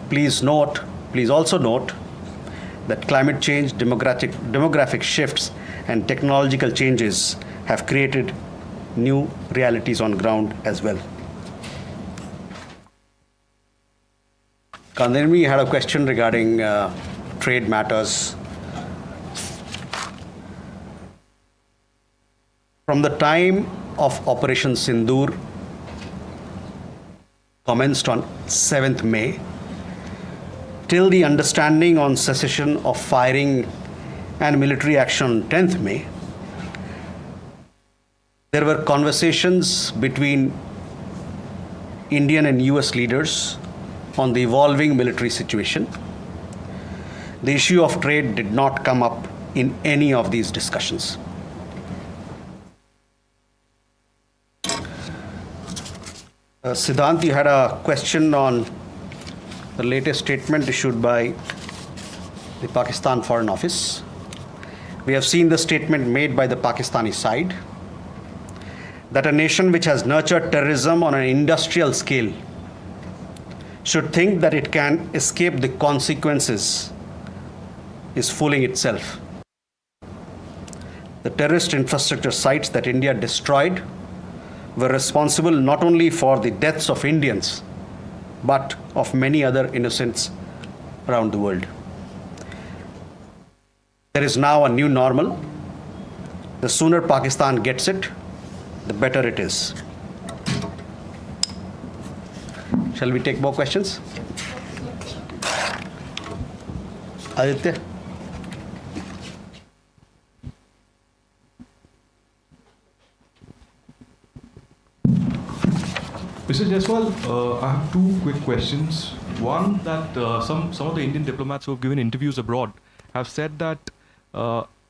Speaker 22: Please also note that climate change, demographic shifts, and technological changes have created new realities on ground as well. Kandirmi had a question regarding trade matters. From the time of Operation Sindoor commenced on 7th May, till the understanding on cessation of firing and military action on 10th May, there were conversations between Indian and US leaders on the evolving military situation. The issue of trade did not come up in any of these discussions. Siddhant, you had a question on the latest statement issued by the Pakistan Foreign Office. We have seen the statement made by the Pakistani side that a nation which has nurtured terrorism on an industrial scale should think that it can escape the consequences is fooling itself. The terrorist infrastructure sites that India destroyed were responsible not only for the deaths of Indians, but of many other innocents around the world. There is now a new normal. The sooner Pakistan gets it, the better it is. Shall we take more questions? Aditya?
Speaker 2: Mr. Jaiswal, I have two quick questions. One, that some of the Indian diplomats who have given interviews abroad have said that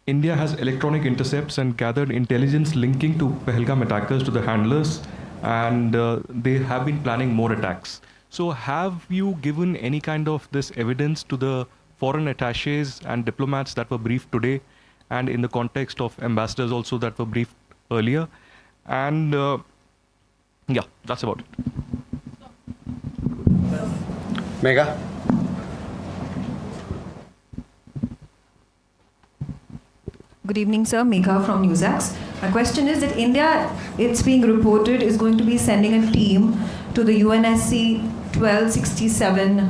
Speaker 2: India has electronic intercepts and gathered intelligence linking to Pahalgam attackers to the handlers, and they have been planning more attacks. So have you given any kind of this evidence to the foreign attaches and diplomats that were briefed today, and in the context of ambassadors also that were briefed earlier? And yeah, that's about it.
Speaker 22: Megha?
Speaker 10: Good evening, sir. Megha from NewsAx. My question is that India, it's being reported, is going to be sending a team to the UNSC 1267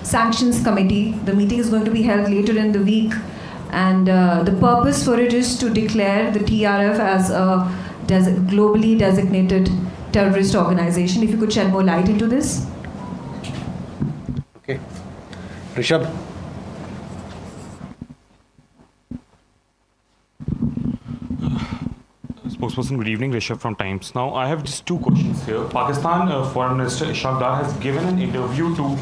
Speaker 10: Sanctions Committee. The meeting is going to be held later in the week, and the purpose for it is to declare the TRF as a globally designated terrorist organization. If you could shed more light into this.
Speaker 22: Okay. Rishabh.
Speaker 3: Spokesperson, good evening. Rishabh from Times. Now, I have just two questions here. Pakistan Foreign Minister Ishaq Dar has given an interview to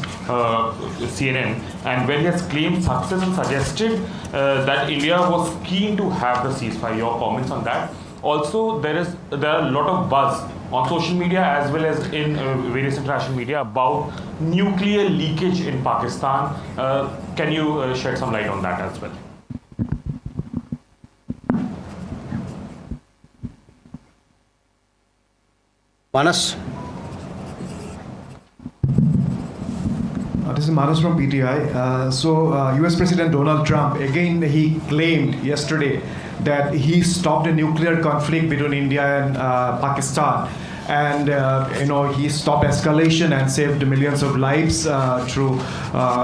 Speaker 3: CNN, and where he has claimed success and suggested that India was keen to have the ceasefire. Your comments on that? Also, there are a lot of buzz on social media as well as in various international media about nuclear leakage in Pakistan. Can you shed some light on that as well?
Speaker 22: Manas.
Speaker 4: This is Manas from PTI. US President Donald Trump, again, he claimed yesterday that he stopped a nuclear conflict between India and Pakistan. And, he stopped escalation and saved millions of lives through